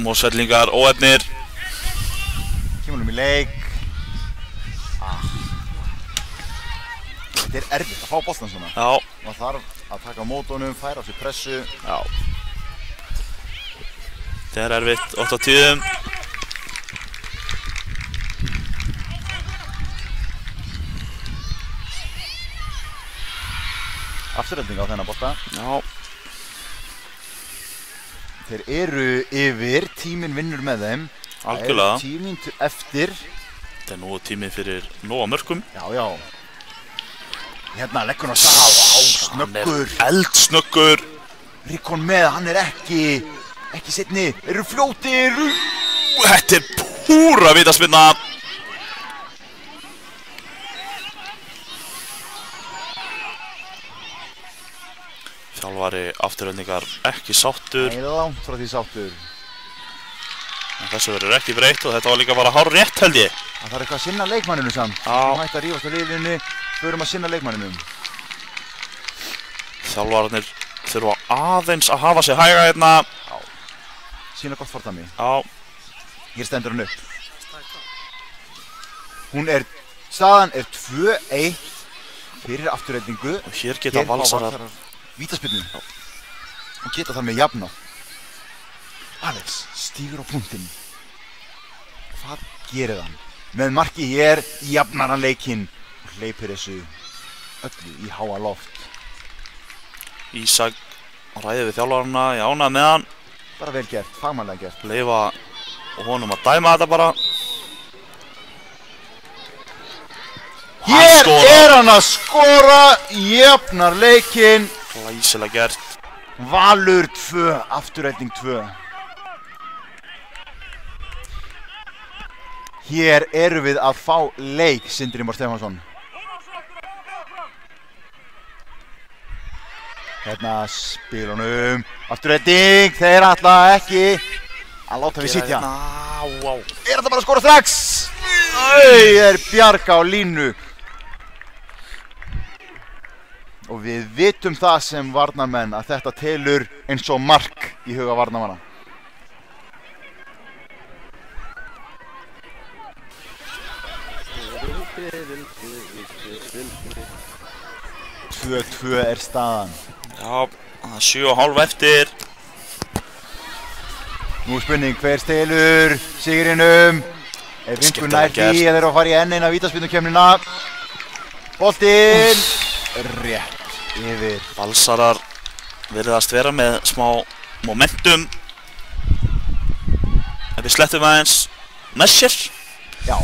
Mosfellingar óheppnir. Kemur í leik. Þetta erfitt að fá boltan svona. Já. Maður þarf að taka á mót honum, færa á sig pressu. Já. Þetta erfitt, 8 á 10. Afturhending á þennan bolta. Já. Þeir eru yfir, tíminn vinnur með þeim. Algjörlega. 10 mínútur eftir. Þetta er nú tími fyrir nóga mörkum. Já. Hérna leggur hann á stað. Snöggur. Hann er eldsnöggur. Rickon með, hann er ekki seinni. Eru fljótir. Þetta er púra vítaspyrna. Þjálfari Afturhendingar ekki sáttur. Nei, langt frá því sáttur. En þessu verður ekki breytt og þetta var líka bara hár rétt held ég. Það þarf eitthvað að sinna leikmanninu samt. Já. Við hægt að rífast á riðlunni, förum að sinna leikmanninum. Þjálfararnir þurfa aðeins að hafa sig hæga hérna. Já. Sýna gott fordæmi. Já. Hér stendur hann upp. Staðan er 2-1 fyrir Afturhendingu. Og hér geta Valsarar vítaspyrnu. Og geta þar með jafna. Alex stígur á punktinn. Hvað gerir hann? Með marki hér jafnar hann leikinn og hleypir þessu öllu í háa loft. Ísak ræði við þjálfarana, ég ánægði með hann. Bara vel gert, fagmannlega gert. Leifa honum að dæma þetta bara. Hér er hann að skora, jafnar leikinn. Glæsilega gert. Valur 2, Afturhending 2. Hér eru við að fá leik, Sindri Már Stefánsson. Hérna spilunum, Afturhending, þeir ætla ekki að láta við sitja. Er þetta bara að skora strax? Er Bjarga á línu. Og við vitum það sem varnarmenn að þetta telur eins og mark í huga varnarmanna. Tvö er staðan. Já, það er 7,5 eftir. Nú spurning, hver stelur sigrinum? Er vingur nær því að þeir eru að fara í enn eina vítaspyrnukefnina. Boltinn rétt yfir. Valsarar virðast vera með smá momentum. Við slettum aðeins með sér. Já.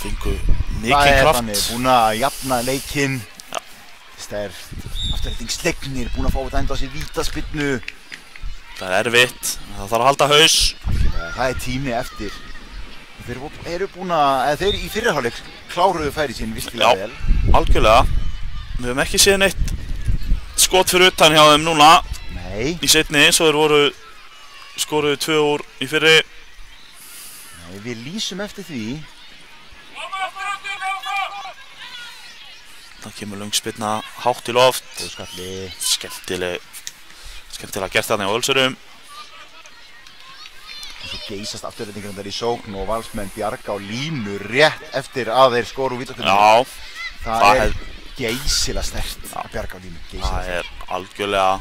Fengu mikinn kraft. Það er þannig, búin að jafna leikinn. Það er Afturhending slegnir, búin að fá þetta enda á sér vítaspyrnu. Það er erfitt, það þarf að halda haus. Það er tími eftir. Þeir eru búin að, þeir í fyrirháleik kláruðu færi sín virkilega vel. Já, algjörlega. Við höfum ekki séð neitt skot fyrir utan hjá þeim núna. Nei. Í seinni, svo þeir skoruðu 2 úr í fyrri. Nei, við lýsum eftir því. Það kemur löngspyrna hátt í loft. Góðskalli. Skemmtilega gert þarna á Ölsurum. Og svo geysast Afturhendingarnir þar í sókn og valsmenn Bjarga á línu rétt eftir að þeir skoru vítaspyrnu. Já. Það er geysilega sterkt að Bjarga á línu. Það er algjörlega.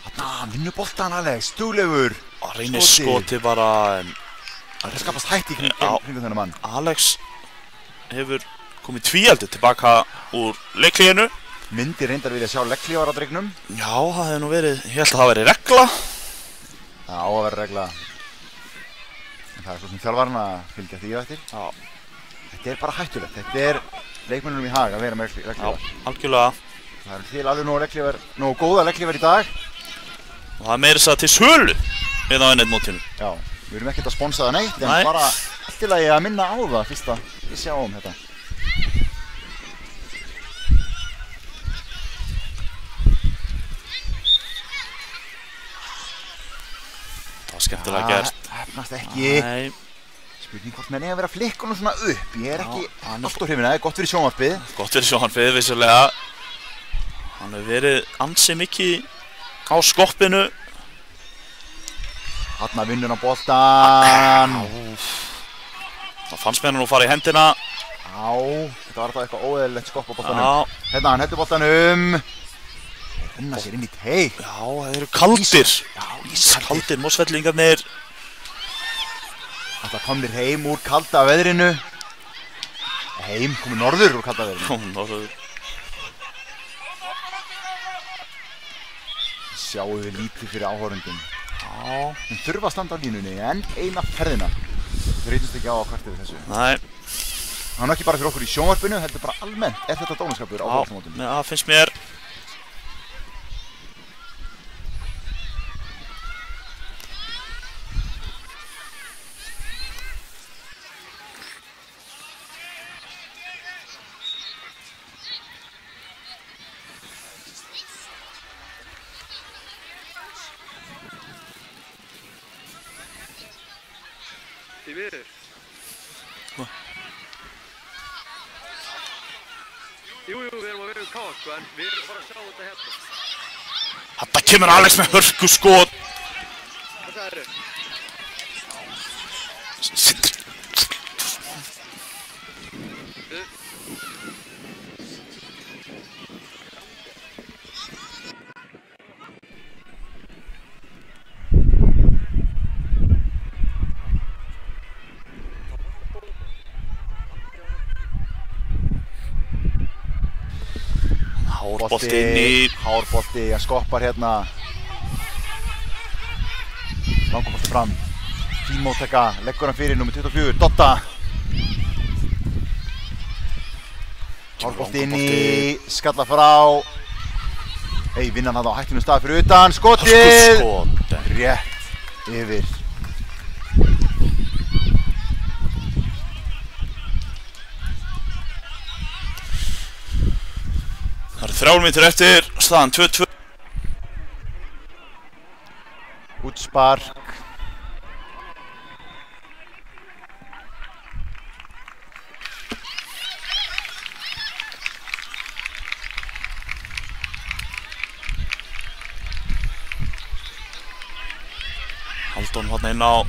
Þarna, vinnu boltan Alex, duglegur. Það reynir skoti bara en það skapast hætti í kringum þennan mann. Alex hefur komið tvíaldi tilbaka úr leiklíðinu. Myndi reyndar vilja sjá leikklíðar á drengnum. Já, það hefur nú verið, ég held að það verið regla. Það á að vera regla. En það er svo sem þjálfarinn að fylgja því eftir. Já. Þetta er bara hættulegt. Þetta er leikmönnunum í hag að vera með leikklíðar. Já, algjörlega. Það er til alveg nógu góða leikklíðar í dag. Og það er meira þess að til sölu við á N1-mótinu. Já, við erum ekkert að sponsa það neitt, en bara allt til að ég að minna á það fyrst að við sjáum þetta. Það var skemmtilega gert. Það hefnast ekki. Nei. Spurning hvort menn ég að vera flikkunum svona upp. Ég er ekki allt á hrifin, það er gott fyrir sjónvarpið. Gott fyrir sjónvarpið, vissulega. Hann hefur verið ansi mikið á skoppinu. Þarna vinnur hann boltan. Það fannst mér nú fara í hendina. Já, þetta var alltaf eitthvað óeðlilegt skopp á boltanum. Hérna, hann heldur boltanum. Þeir renna sér inn í teig. Já, þeir eru kaldir. Ískaldir Mosfellingarnir. Alltaf komnir heim úr kalda veðrinu. Heim, komið norður úr kalda veðrinu. Komið norður. Sjáum við lítið fyrir áhorfendum. Já, þeim þurfa að standa á línunni en eina ferðina. Við reytumst ekki á að kvarta við þessu. Nei. Það er ekki bara fyrir okkur í sjónvarpinu, heldur bara almennt. Er þetta dónaskapur á fótboltamótum? Já, það finnst mér. Því miður. Jú, við erum að vera kátt, sko, en við erum bara að sjá þetta hérna. Þetta kemur Alex með hörku skot. Hvað sagðirðu? Hárbolti inn í. Hárbolti, að skoppar hérna. Langabolti fram. Fín móttaka, leggur hann fyrir nummer 24, Dotta. Hárbolti inn í, skalla frá. Vinnan hann á hættunum stað fyrir utan, skotið! Rétt yfir. Það eru 3 mínútur eftir, staðan 2-2. Útspark. Haldón hann inn á.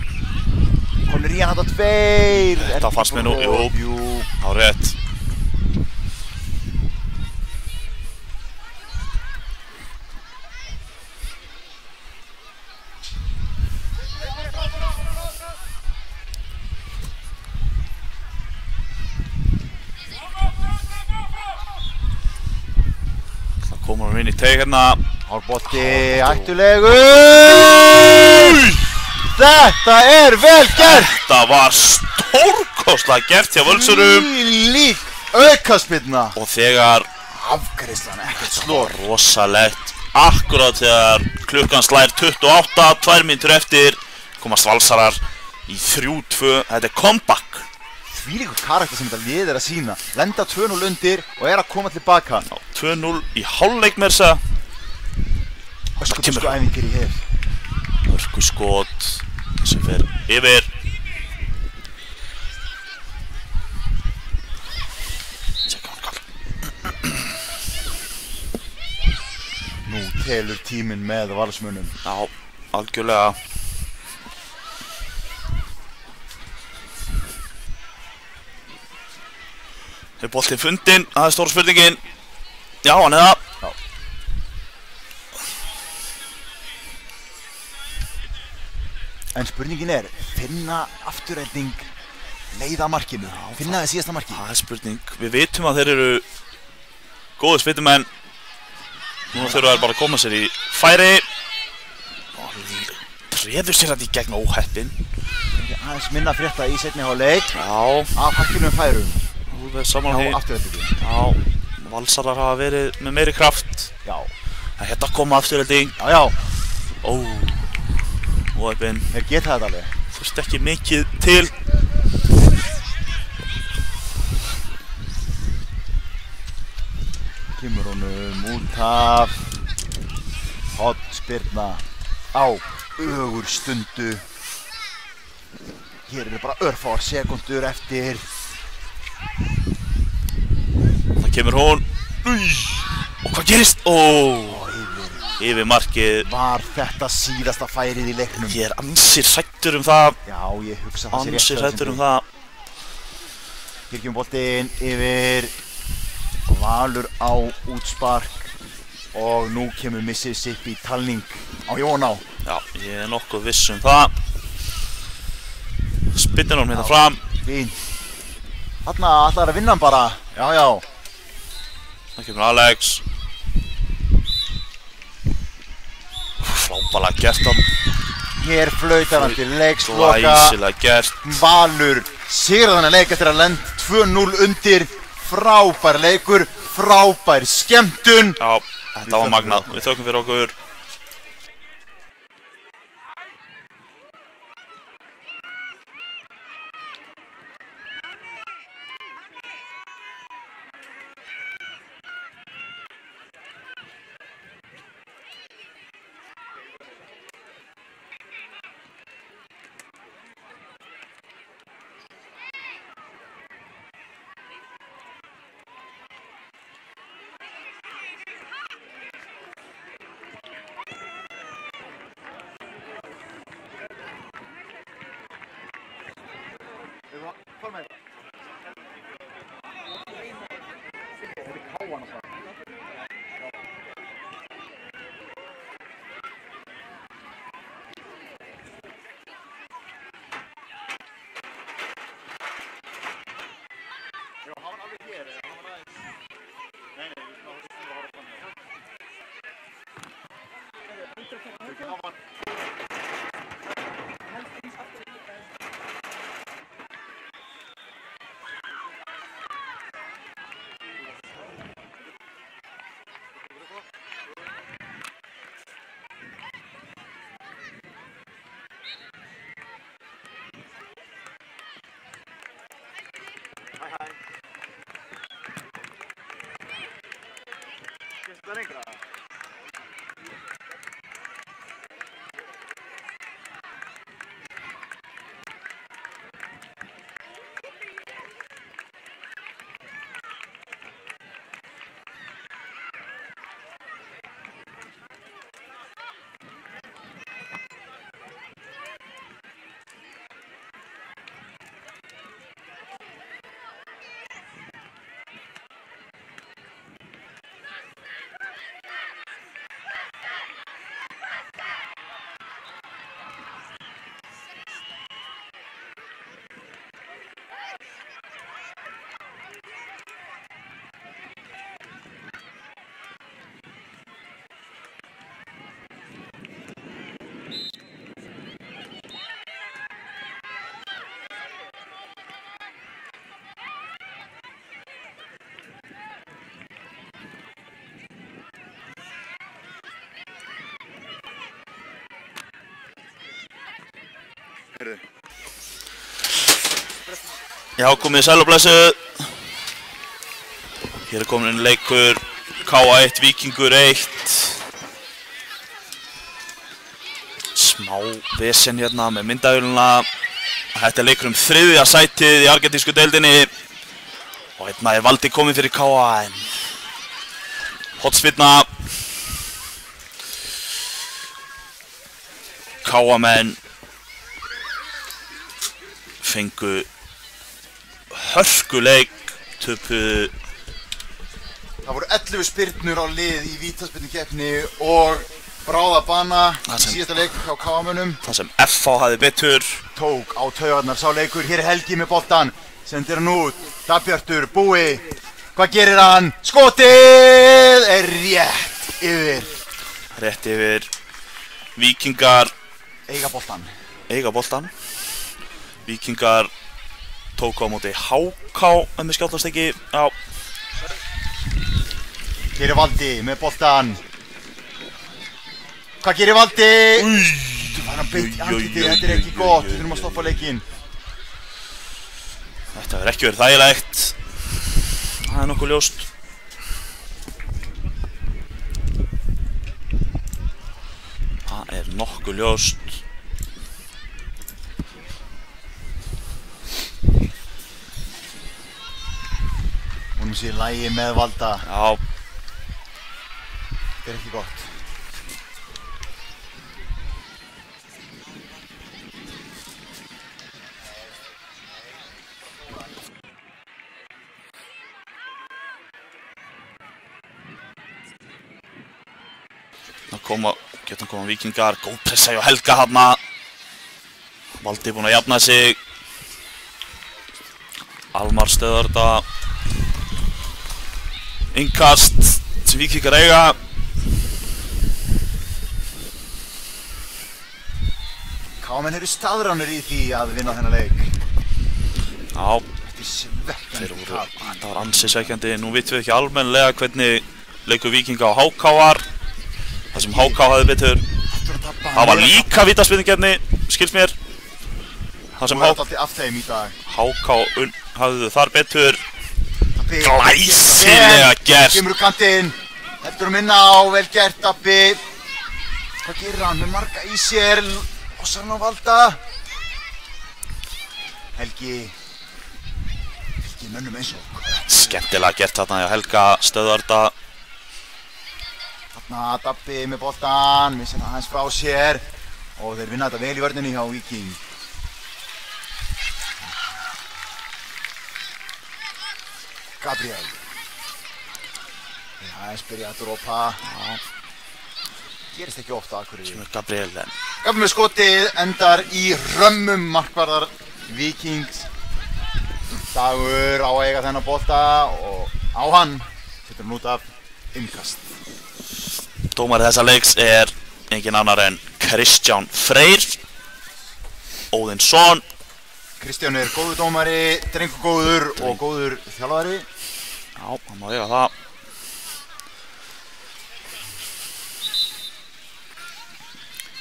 Komnir í hann þetta 2. Þetta fannst mér nú, jú, á rétt. Komum við inn í teig hérna. Hárbolti, hættulegur. Þetta er vel gert. Þetta var stórkostlega gert hjá Völsurum. Lík aukaspyrna. Og þegar afgreiðslan ekkert slór. Rosalegt. Akkurát þegar klukkan slær 28, 2 mínútur eftir komast Valsarar í 3-2. Þetta er comeback. Þvílíkur karakter sem þetta lið er að sína. Lenda 2-0 undir og er að koma tilbaka. 2-0 í hálfleik með þessa. Öskubursku æfingir í hér. Hörku skot sem fer yfir. Nú telur tíminn með Valsmönnum. Já, algjörlega. Er boltinn fundinn? Það er stóra spurningin. Já, hann er það. Já. En spurningin er, finna afturrelding leiða markinu? Finna það síðasta marki? Það er spurning. Við vitum að þeir eru góðir spilnumenn. Núna þurfa þær bara að koma sér í færi. Og treður sér þetta í gegn óheppin. Aðeins minna frétta í seinni hálfleik. Já. Af hækkunum færum. Saman því. Já, Valsarar hafa verið með meiri kraft. Já. Það hérna koma afturrelding. Já. Óheppin. Þeir geta þetta alveg. Þurfti ekki mikið til. Kemur honum út af. Hornspyrna á ögurstundu. Hér eru bara örfáar sekundur eftir. Það kemur hún. Og hvað gerist? Yfir markið. Var þetta síðasta færið í leiknum? Ég er ansið hræddur það. Já, ég hugsa það sé rétt. Ansið hræddur það. Kirkjuboltinn yfir. Valur á útspark. Og nú kemur Mississippi talning á Jóná. Já, ég er nokkuð viss það. Spyttir hún hérna fram. Fín. Þarna ætlar að vinna hann bara. Já. Það kemur Alex. Frábælega gert hann. Hér flautar hann til leiksloka. Glæsilega gert. Valur sigrar þennan leik eftir að lenda 2-0 undir. Frábær leikur, frábær skemmtun. Já, þetta var magnað. Við þökkum fyrir okkur. Já, komið sæl og blessuð. Hér komin inn leikur K1 Víkingur 1. Smá vesen hérna með myndavélina. Þetta leikur þriðja sætið í argentísku deildinni. Og hérna Valdi kominn fyrir K1. Hornspyrna. K1-menn fengu hörkuleik, töpuðu. Það voru 11 spyrnur á lið í vítaspyrnukeppni og bráðabana í síðasta leik á K-mönnum. Það sem FH hafði betur. Tók á taugarnar sá leikur. Hér er Helgi með boltan. Sendir hann út. Dagbjartur, Búi. Hvað gerir hann? Skotið er rétt yfir. Rétt yfir. Víkingar eiga boltan. Eiga boltan. Víkingar tóku á móti HK en með skjáttast ekki. Já. Hér er Valdi með boltan. Hvað gerir Valdi? Þú var hann beitt í andlitið, þetta er ekki gott. Við þurfum að stoppa leikinn. Þetta verður ekki verið þægilegt. Það er nokkuð ljóst. Það er nokkuð ljóst. Hún sé í lagi með Valda. Já. Þetta er ekki gott. Geta koma Víkingar, góð pressa hjá Helga þarna. Valdi búinn að jafna sig. Almar stöðar þetta. Innkast sem Víkingar eiga. Kámenn eru staðránir í því að vinna þennan leik. Já. Þetta er svekkjandi. Þetta var ansi svekkjandi. Nú vitum við ekki almennilega hvernig leikur Víkinga á HK var. Það sem HK hafði betur. Það var líka vítaspyrnukeppni, skilst mér. Það sem HK hafði þar betur. Glæsilega gert. Kemur úr kantinn. Heldur minna á, vel gert Dabbi. Hvað gerir hann með marga í sér? Lossar hann á Valda. Helgi mönnum eins og. Skemmtilega gert þarna hjá Helga, stöðvar þetta. Þarna Dabbi með boltan, missir hann aðeins frá sér og þeir vinna þetta vel í vörninni hjá Víking. Gabriel. Aðeins byrja að dropa. Gerist ekki ofta að Akureyri. Sem er Gabriel en. Gabriel með skotið endar í römmum markvarðar Víkings. Dagur á að eiga þennan bolta og á hann setur hann út af innkast. Dómari þessa leiks er engin annar en Kristján Freyr Óðinsson. Kristján er góður dómari, drengugóður og góður þjálfari. Já, hann má eiga það.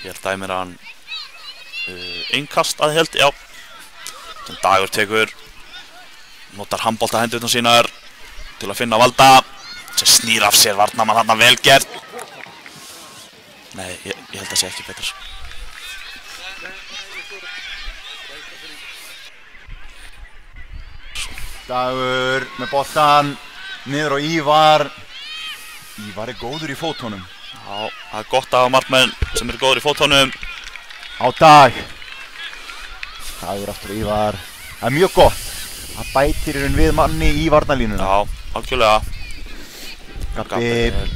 Hér dæmir hann innkast að held, já. Sem Dagur tekur, notar handboltahendurnar sínar til að finna Valda sem snýr af sér varnarmann þarna vel gert. Nei, ég held að sé ekki betur. Dagur með boltan niður á Ívar. Ívar er góður í fótunum. Já, það er gott að hafa markmenn sem eru góður í fótunum. Á Dag. Dagur aftur á Ívar. Það er mjög gott. Það bætir í raun við manni í varnarlínuna. Já, algjörlega. Gabriel.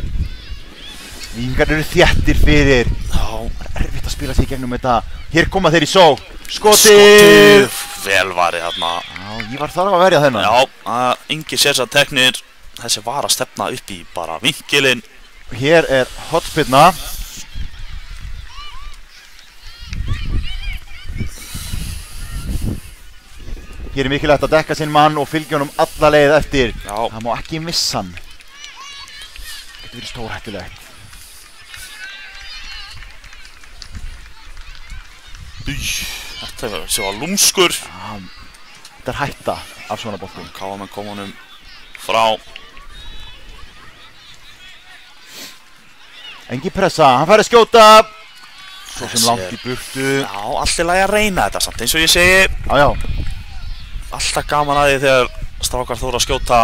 Víkingar eru þéttir fyrir. Já. Það er erfitt að spila sig í gegnum þetta. Hér koma þeir í sókn. Skotið! Vel varið þarna. Já, Ívar þarf að verja þennan. Já, engin sérstakar teknir. Þessi var að stefna upp í bara vinkilinn. Hér er hotspyrna. Hér er mikilvægt að dekka sinn mann og fylgja honum alla leið eftir. Já. Það má ekki missa hann. Þetta verður stórhættulegt. Þetta var lúmskur. Þetta er hætta af svona boltum. Káamenn kom honum frá. Engin pressa, hann fær að skjóta. Svo sem langt í burtu. Já, allt í lagi að reyna þetta samt, eins og ég segi. Já. Alltaf gaman að því þegar strákar þóra að skjóta.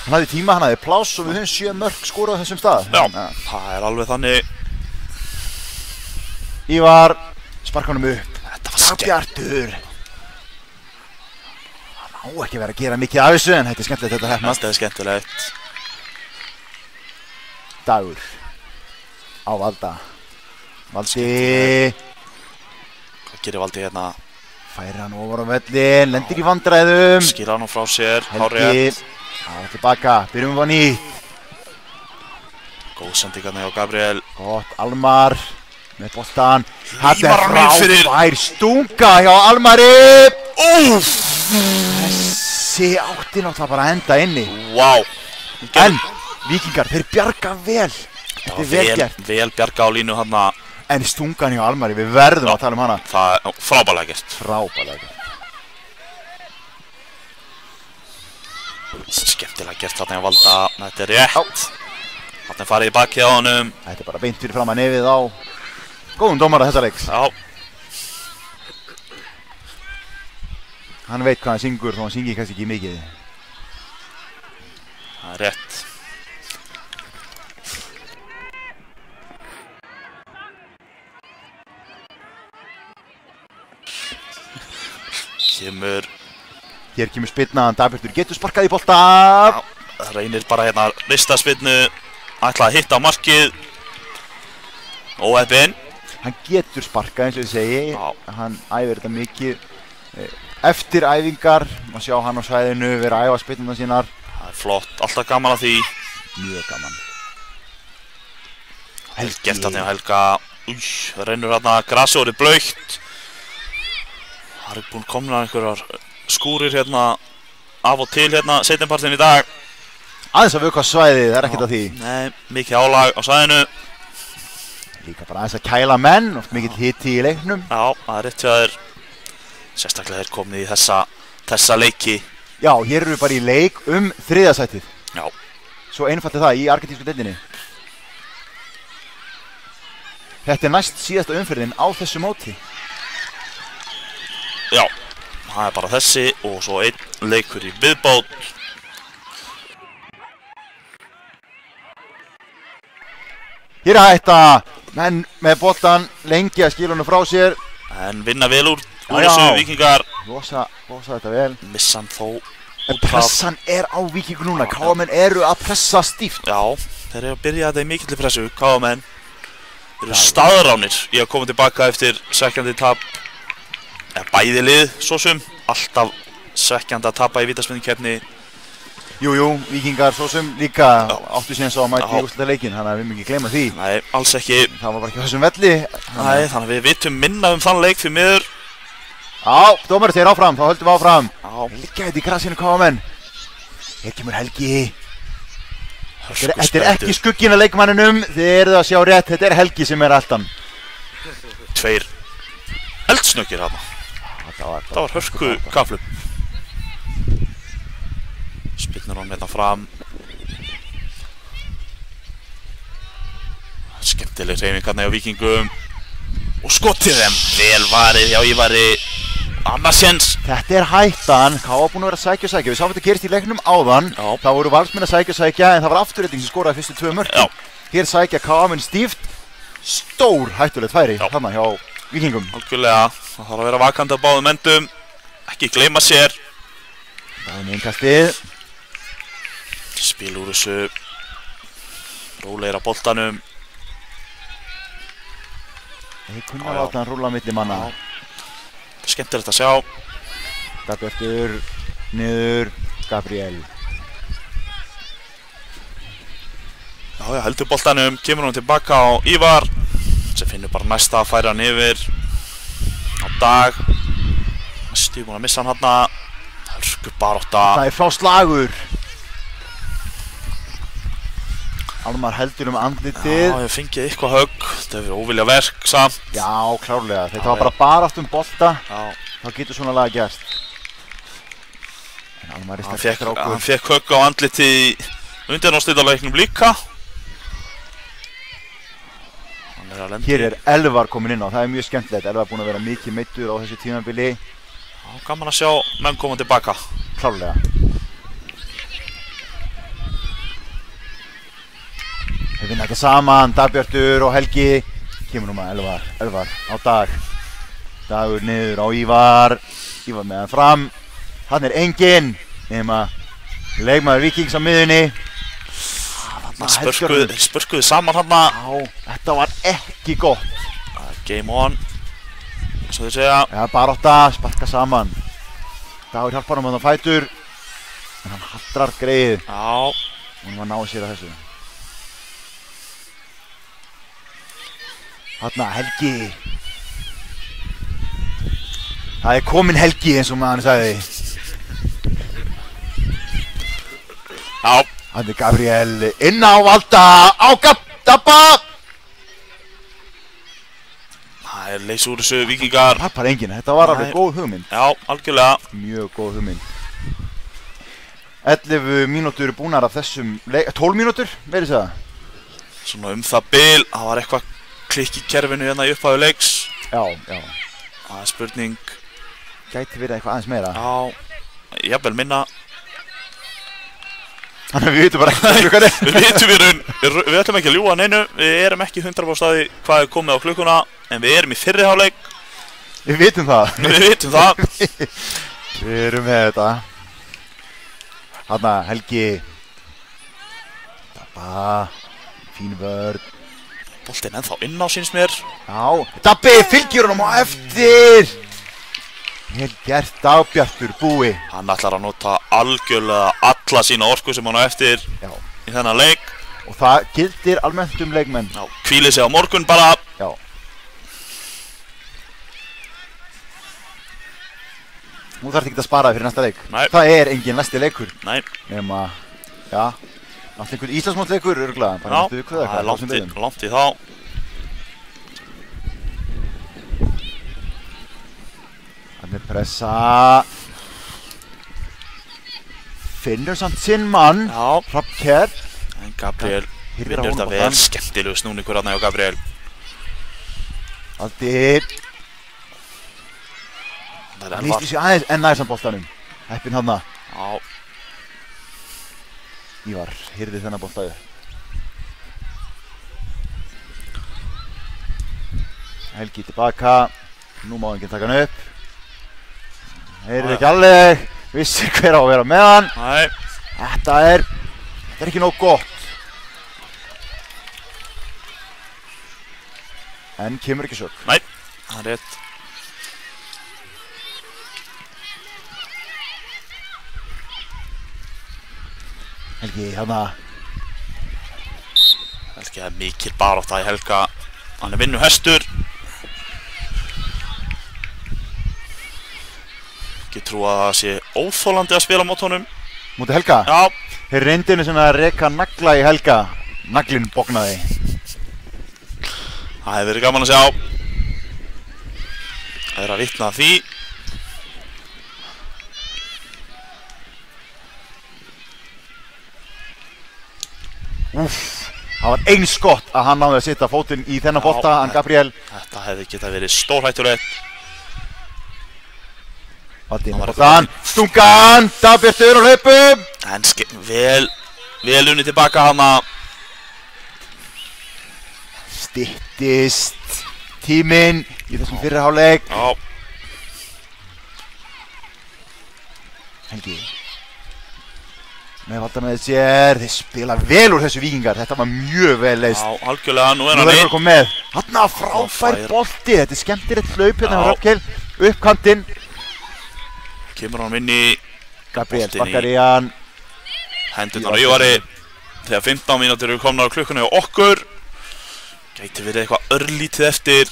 Hann hafði tíma, hann hafði pláss og við höfum 7 mörk skorað á þessum stað. Já, það er alveg þannig. Ívar sparka honum upp. Þetta var Dagbjartur. Hann á ekki verið að gera mikið af þessu en þetta er skemmtilegt, þetta heppnast. Þetta er skemmtilegt. Dagur á Valda. Valdi. Hvað gerir Valdi hérna? Færi hann ofar á vellin, lendir í vandræðum. Skýra hann frá sér, Helgi. Já, tilbaka, byrjum við á nýtt. Góð sendingarna hjá Gabriel. Gott, Almar með boltan. Þetta er frábær stunga hjá Almari. Þessi átti náttúrulega bara að enda inni. Vá. En Víkingar, þeir bjarga vel. Þetta er vel gert. Vel bjarga á línu hann. En stungan hjá Almari, við verðum að tala um hana. Það er frábærlega gert. Frábærlega gert. Skemmtilega gert þarna hjá Valda. Þetta er rétt. Þarna er farið í bakið á honum. Þetta er bara beint fyrir fram að nefið á góðum dómara þessa leiks. Já. Hann veit hvað hann syngur þó hann syngi kannski ekki mikið. Það er rétt. Hér kemur spyrnan, Dagbjörtur getur sparkað í bolta. Það reynir bara hérna rista spyrnu, ætla að hitta á markið. Óheppinn. Hann getur sparkað eins og ég segi, hann æfir þetta mikið. Eftir æfingar, má sjá hann á svæðinu, vera að æfa spyrnuna sínar. Það er flott, alltaf gaman að því. Mjög gaman. Gert þarna hjá Helga. Það reynur hérna grasið orðið blautt. Það er búin komna einhverjar skúrir hérna af og til hérna seinnipartinn í dag. Aðeins að vökva svæðið, það er ekkert að því. Nei, mikið álag á svæðinu. Líka bara aðeins að kæla menn, oft mikill hiti í leiknum. Já, það er rétt hjá þér. Sérstaklega þeir komið í þessa leiki. Já, hér eru við bara í leik þriðja sætið. Já. Svo einfalt er það í argentínsku deildinni. Þetta er næst síðasta umferðin á þessu móti. Já, það er bara þessi og svo einn leikur í viðbót. Hér að hætta menn með boltan lengi að skila honum frá sér. En vinna vel úr þessu Víkingar. Losa þetta vel. Missan þó En pressan er á Víkingur núna. KM eru að pressa stíft. Já, þeir eru að byrja þetta í mikilli pressu. KM eru staðránir í að koma tilbaka eftir svekkjandi tap. Bæði lið, svo sem. Alltaf svekkjandi að tapa í vítaspyrnukeppni. Jú, Víkingar svo sem líka áttu síðan svo að mæta í úrslitaleikin, þannig að við mögum ekki gleyma því. Nei, alls ekki. Það var bara ekki á þessum velli. Nei, þannig að við vitum minna þann leik fyrir miður. Já, dómari segir áfram, þá höldum við áfram. Liggja þetta í grasinu KM. Hér kemur Helgi. Þetta er ekki skugginn að leikmanninum, þið eruð að sjá rétt, þetta er Helgi sem er eldan. Tveir eldsnöggir þarna. Það var hörku kaflum. Spilnur hann hérna fram. Skemmtileg hreyfing hérna hjá Víkingum. Og skotið þeim vel varið hjá Ívari. Annars séns. Þetta er hættan, K.A. búin að vera að sækja. Við sáum þetta gerist í leiknum áðan. Það voru Valsmenn að sækja, en það var Afturreiting sem skoraði fyrstu 2 mörkin. Hér sækja K.A. menn stíft. Stór hættulegt færi þarna hjá Víkingum. Algjörlega, það þarf að vera vakandi á báðum endum. Ekki gleyma sér. Báðum innkastið. Spil úr þessu. Rólegir á boltanum. Þeir kunna að láta hann rúlla á milli manna. Skemmtilegt að sjá. Dagbjörtur, niður, Gabriel. Já, heldur boltanum, kemur hann tilbaka á Ívar. Sem finnur bara næsta að færa hann yfir. Á Dag. Næstu búin að missa hann hérna. Hörku barátta. Það er frá slagur. Almar heldur andlitið. Já, ég fengið eitthvað högg. Þetta hefur óvilja verk samt. Já, klárlega. Þetta var bara barátt bolta. Þá getur svona laga gerst. En Almar er sterkur strákur. Hann fekk högg á andliti í undanúrslitaleiknum líka. Hér er Elvar komin inn á. Það er mjög skemmtilegt. Elvar er búin að vera mikið meiddur á þessu tímabili. Já, gaman að sjá menn koma tilbaka. Klárlega. Þeir vinna þetta saman, Dagbjörtur og Helgi. Kemur nú með Elvar á Dag. Dagur niður á Ívar. Ívar með hann fram. Hann er enginn nema leikmaður Víkings á miðunni. Spörskuðu saman hann. Já, þetta var ekki gott. Game on. Eins og þau segja. Já, barátta, sparka saman. Dagur hjálpar hann á fætur. En hann haldrar greið. Já. Hún var náð sér að þessu. Þarna, Helgi. Það er komin Helgi eins og maður sagði. Já. Hann er Gabriel inn á Valda á Dabba. Það er leys úr þessu Víkingar. Tappar enginn, þetta var alveg góð hugmynd. Já, algjörlega. Mjög góð hugmynd. 11 mínútur búnar af þessum leik. 12 mínútur, verið það? Svona það bil, það var eitthvað klikk í kerfinu hérna í upphæðu leiks. Já. Það er spurning. Gæti verið eitthvað aðeins meira. Já, jafnvel minna. Þannig að við vitum bara ekki klukkan er. Við vitum í raun, við ætlum ekki að ljúga neinu. Við erum ekki 100% hvað er komið á klukkuna. En við erum í fyrri hálfleik. Við vitum það. Við vitum það. Við erum með þetta. Þarna Helgi. Dabba. Fín vörn. Boltinn ennþá inn á síns mér. Já, Dabbi fylgjur honum á eftir. Vel gert Dagbjartur Búi. Hann ætlar að nota algjörlega alla sína orku sem hann á eftir í þennan leik. Og það gildir almennt leikmenn. Já, hvíli sig á morgun bara. Já. Nú þarf ekki að spara fyrir næsta leik. Nei. Það engin næsti leikur. Nei. Nema, já, náttúrulega einhvern Íslandsmótsleikur örgulega. Já, það er langt í þá. Hann pressa. Finnur samt sinn mann. Já. Hrafnkell. En Gabriel vinnur þetta vel. Skemmtilegu snúningur þarna hjá Gabriel. Aldi. Lýsti sig aðeins enn aðeins á boltanum. Heppinn þarna. Já. Ívar hirði þennan boltaði. Helgi tilbaka. Nú má enginn taka hann upp. Heyrði ekki alveg. Vissi hver á að vera með hann. Nei. Þetta er ekki nóg gott. En kemur ekki sök. Nei, það er rétt. Helgi, hérna. Helgi, það er mikil barátta í Helga. Hann er vinnuhestur. Ekki trú að það sé óþolandi að spila mót honum. Móti Helga? Já. Þeir reyndinu svona að reka nagla í Helga. Naglinn bognaði. Það hefur verið gaman að sjá. Það er að vitna að því. Úff, það var eins gott að hann náði að setja fótinn í þennan bolta, hann Gabriel. Þetta hefði getað verið stórhættulegt. Valdi inn á boltan, stungan, Dagbjartur á hlaupum. En vel unni tilbaka hana. Styttist tíminn í þessum fyrri hálfleik. Já. Helgi. Með valda með sér, þeir spila vel úr þessu Víkingar, þetta var mjög vel leist. Já, algjörlega, nú er hann Nú verður að koma með. Þarna frábær bolti, þetta er skemmtilegt hlaup hérna með Hrafnkell, upp kantinn. Kemur hann inn í Gabriel sparkar í hann. Hendurnar á Ívari. Þegar 15 mínútur eru komnar á klukkuna hjá okkur. Gæti verið eitthvað örlítið eftir.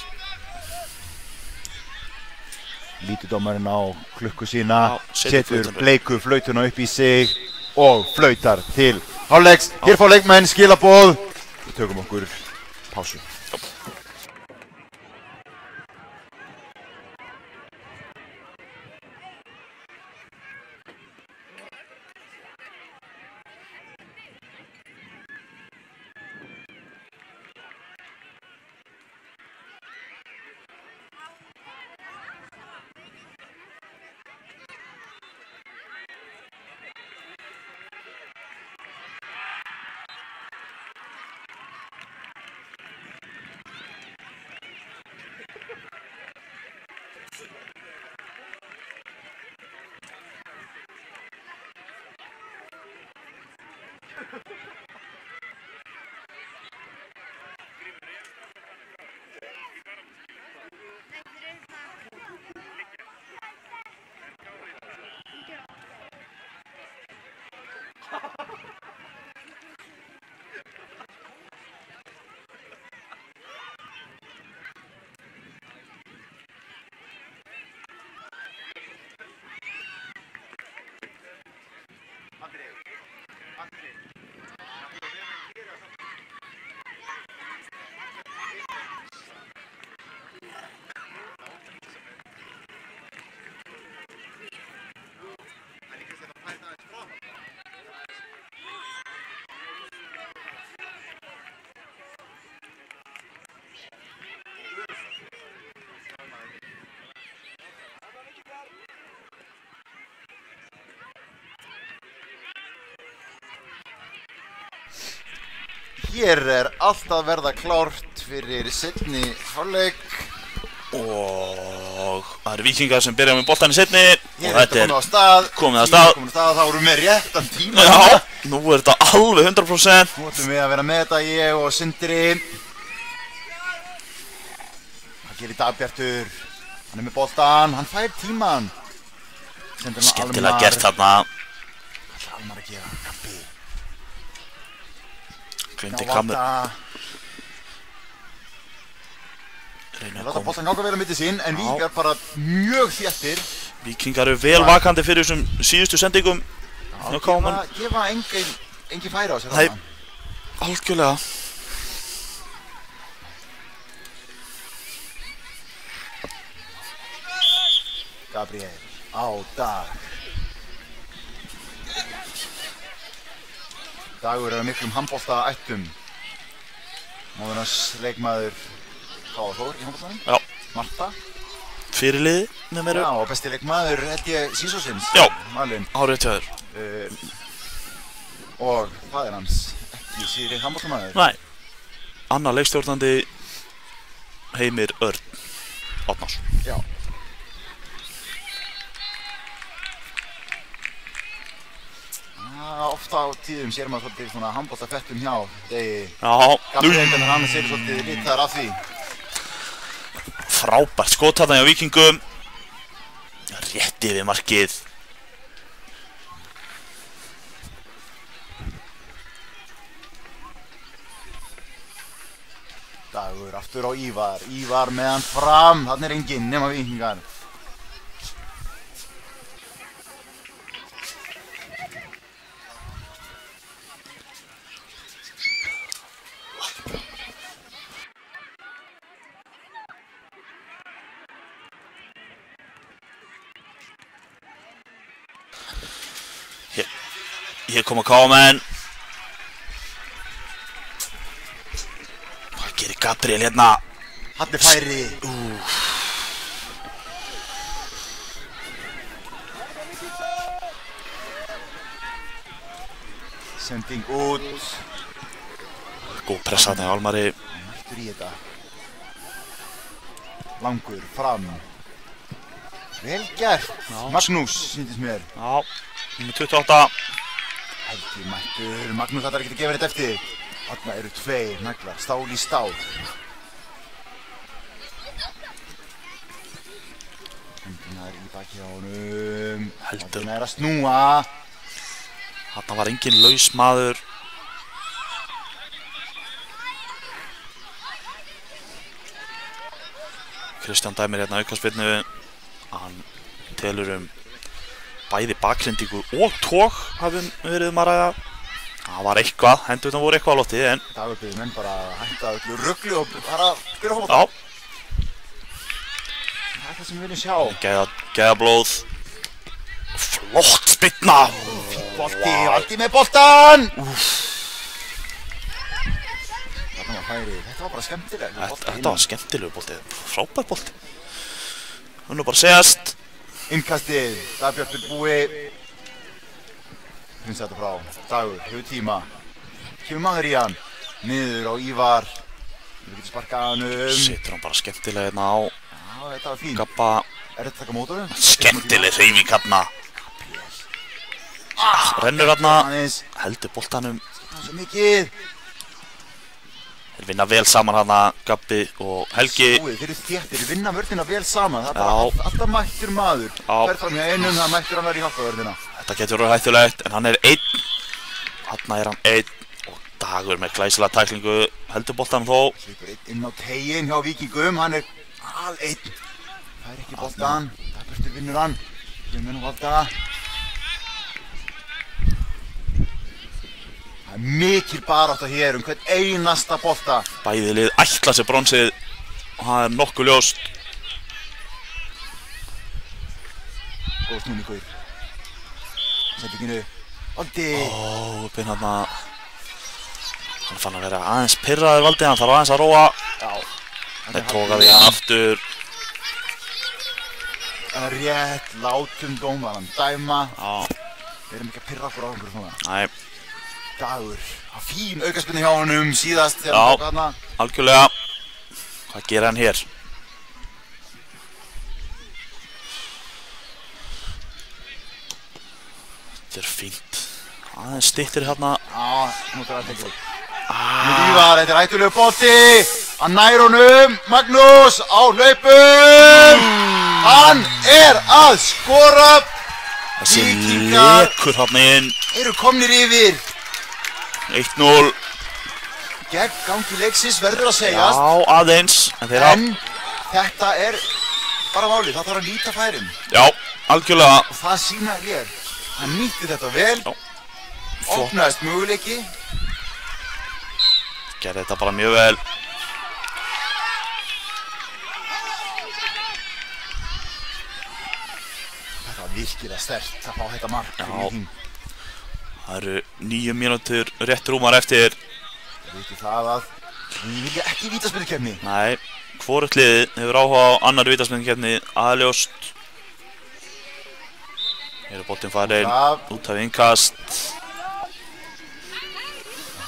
Lítur dómarinn á klukku sína, setur bleiku flautuna upp í sig og flautar til hálfleiks. Hér fá leikmenn skilaboð. Við tökum okkur pásu. Hér er allt að verða klárt fyrir seinni hálfleik og Það eru Víkingar sem byrja með boltan í seinni. Ég er þetta komið á stað. Komið á stað. Þá erum við með réttan tíma. Já, nú er þetta alveg 100%. Nú ætlum við að vera með þetta, ég og Sindri. Hvað gerir Dagbjartur? Hann er með boltan, hann fær tíman. Skemmtilega gert þarna. Hvað er Almar að gera? Kappi. Gleymdi kamur. Láta boltan ganga vel á milli sín, en Víkingar bara mjög þéttir. Víkingar eru vel vakandi fyrir þessum síðustu sendingum. Gefa engin færi á sér þarna. Nei, algjörlega. Gabriel á Dag. Dagur er að miklum handbolta ættum. Móður hans leikmaður Þór í handboltanum. Já. Marta. Fyrirliði með mér. Já, og besti leikmaður held ég sísósins. Já, Malin. árið hjá þér. Og faðir hans ekki síðri handboltamaður. Nei. Annar leikstjórnandi Heimir Örn Átnarsson. Já. Ofta á tíðum sér maður svolítið svona handboltafettum hjá degi. Já. Gabriel hann sér svolítið litaðar af því. Frábært skot þarna hjá Víkingum. Rétt yfir markið. Dagur aftur á Ívar. Ívar með hann fram. Þarna er enginn nema Víkingar. Hér koma KM-menn. Hvað gerir Gabriel hérna? Hann er færi. Sending út. Góð pressa þarna hjá Almari. Mættur í þetta. Langur, fram. Vel gert. Magnús, sýndist mér. Já, nummer 28. Helgi mættur, Magnús ætlar ekki að gefa þetta eftir. Þarna eru tveir naglar, stál í stál. Hendunar í baki á honum. Heldur. Hann er að snúa. Þarna var engin laus maður. Kristján dæmir hérna aukaspyrnu. Hann telur bæði baklendingu og tók hafum verið að ræða. Það var eitthvað, hendurna voru eitthvað á lofti, en Dagur byrði menn bara að hætta öllu ruglu og bara spila fótbolta. Já. Það er það sem við viljum sjá. Gæðablóð. Flott spyrna. Bolti, Valdi með boltan. Þarna var færi, þetta var bara skemmtileg. Þetta var skemmtilegu bolti, frábær bolti. Hún er bara að segjast. Innkastið, Dagbjartur búi. Finnst þetta frá. Dagur, hefur tíma. Kemur maður í hann. Niður á Ívar. Við getum sparkað hann Setur hann bara skemmtilega hérna á. Já, þetta var fín. Gabba. Er þetta taka mótor? Skemmtileg hreyfing hérna. Rennur hérna. Heldur boltanum. Svo mikið. Þeir vinna vel saman hérna, Gabbi og Helgi. Þeir eru þéttir, þeir vinna vörðina vel saman. Það er bara alltaf mættur maður. Hver fram hjá einum, það mættur hann verið í hjálpavörðina. Þetta getur verið hættulegt, en hann er einn. Þarna er hann einn. Og Dagur með glæsilega tæklingu. Heldur boltanum þó. Svíkur einn inn á teginn hjá Víkingum. Hann er einn. Það er ekki boltan. Dagbjartur vinnur hann. Við munum valda. Það er mikil barátta hér hvern einasta bolta. Bæði lið ætla sér bronsið og það er nokkuð ljóst. Góð snúningur. Sendinginu. Valdi. Uppinn hérna. Hann fann að vera aðeins pirraður Valdi, hann þarf aðeins að róa. Já. Þeir tókaði hann aftur. Það er rétt, látum dómarann dæma. Já. Við erum ekki að pirra okkur á okkur svona. Nei. Dagur, það var fín aukaspyrna hjá honum síðast þegar hann tók hana. Algjörlega. Hvað gerir hann hér? Þetta er fínt. Aðeins styttir hérna. Já, nú þarf að tekja út. Ívar, þetta er hættulegu bolti. Hann nær honum. Magnús á hlaupum. Hann er að skora. Þessi lekur hérna inn. Eru komnir yfir. 1-0. Gegn gangi leiksins verður að segjast. Já, aðeins. En þetta er bara málið. Það þarf að nýta færin. Já, algjörlega. Og það sýna hér. Hann nýtti þetta vel. Já. Opnaðist möguleiki. Gerði þetta bara mjög vel. Þetta var virkilega sterkt að fá þetta mark. Já. Það eru 9 mínútur rétt rúmar eftir. Við veitum það að við vilja ekki vítaspyrnukeppni. Nei, hvorugt liðið hefur áhuga á annar vítaspyrnukeppni aðljóst. Hér er boltinn farinn, út af innkast.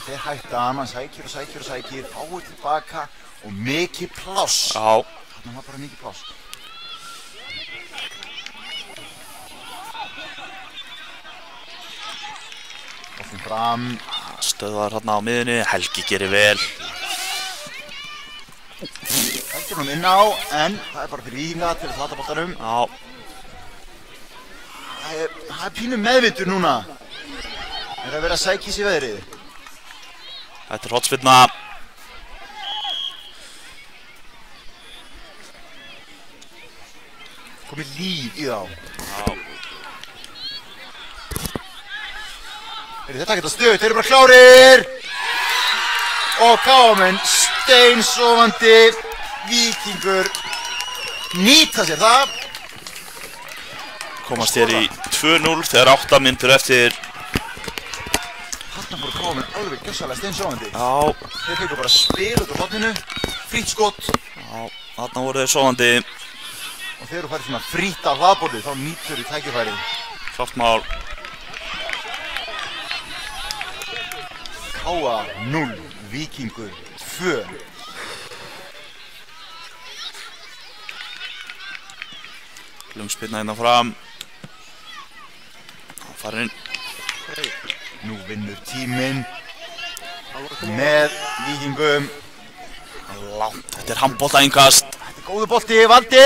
Þetta er hættan, hann sækir og sækir og sækir, fáir tilbaka og mikið pláss. Já. Þarna var bara mikið pláss. Boltinn fram. Stöðvar hérna á miðunni, Helgi gerir vel. Helgi hann inn á, en það er bara fyrir Víkinga til að flata boltanum. Já. Það er pínu meðvitur núna. Það er að vera að sækja í sig veðrið. Þetta er hornspyrna. Komið líf í þá. Já. Þetta geta stöðut, þeir eru bara klárir. Og KM steinsofandi. Víkingur nýta sér það. Komast hér í 2-0 þegar 8 mínútur eftir. Þarna voru KM alveg gjörsamlega steinsofandi. Já. Þeir fengu bara spil út á horninu. Frýtt skott. Já, þarna voru þeir sofandi. Og þegar þú færið svona frýtt af hlaðborðið, þá nýtur í tækifærið. Klárt mál. Káa 0, Víkingur 2. Lungspilna hérna fram. Farinn. Nú vinnur tíminn með Víkingum. Langt, þetta er handbolta innkast. Þetta er góður bolti, Valdi.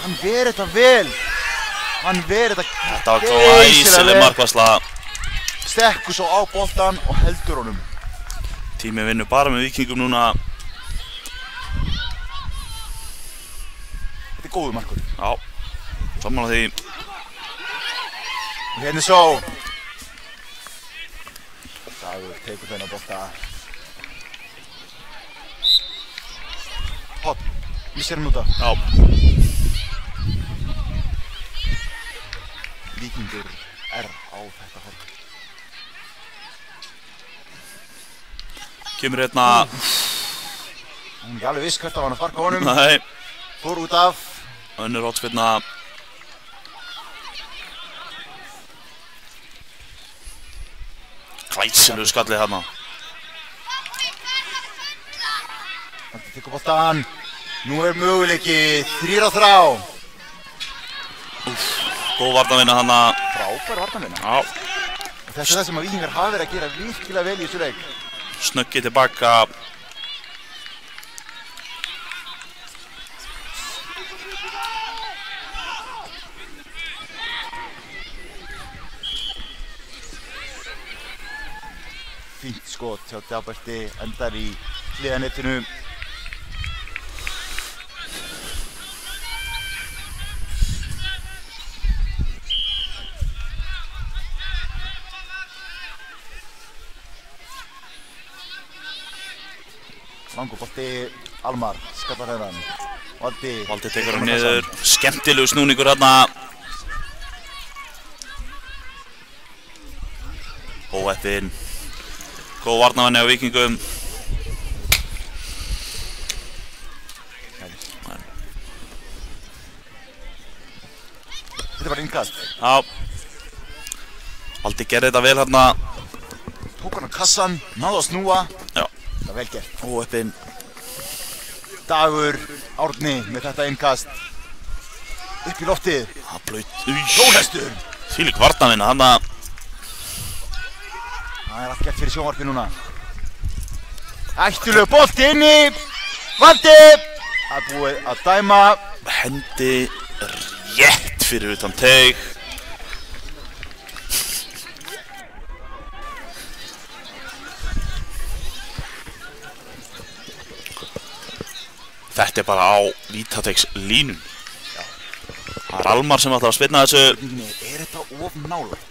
Hann ver þetta vel. Hann ver þetta Þetta var glæsileg markvarsla. Stekkur svo á boltan og heldur honum. Tíminn vinnur bara með Víkingum núna. Þetta er góður markur. Já, sammála því. Og hérna svo. Dagur tekur þennan bolta. Hopp, missir hann út af. Já. Víkingur er á þetta horn. Kemur hérna. Hún er ekki alveg viss hvert af hann að farka honum. Nei. Fór út af. Önnur hornspyrna. Glæsilegu skallið hérna. Valdi tekur boltan. Nú er möguleiki 3-3. Góð varnarvinna hérna. Frábær varnarvinna. Já. Og þetta er það sem að Víkingar hafa verið að gera virkilega vel í þessu leik. Snöggið tilbaka. Fínt skot hjá Daberti, endar í hliðanettinu. Langur bolti, Almar, skallar hérna. Valdi tekur hann niður. Skemmtilegu snúningur hérna. Óheppinn. Góð varnarvinna á Víkingum. Þetta var innkast. Já. Valdi gerði þetta vel hérna. Tók hann á kassan, náðu að snúa. Já. Það var vel gert. Óheppinn. Dagur, Árni með þetta innkast. Upp í loftið. Það blöyt. Hjólhestur. Þvílík varnarvinna þarna. Það allt gert fyrir sjónvarpi núna. Ættulegur bolti inni. Valdi. Það búið að dæma. Hendi rétt fyrir utan teig. Þetta bara á vítateigs línum. Það Almar sem ætlar að spilna þessu. Þetta of nálægt?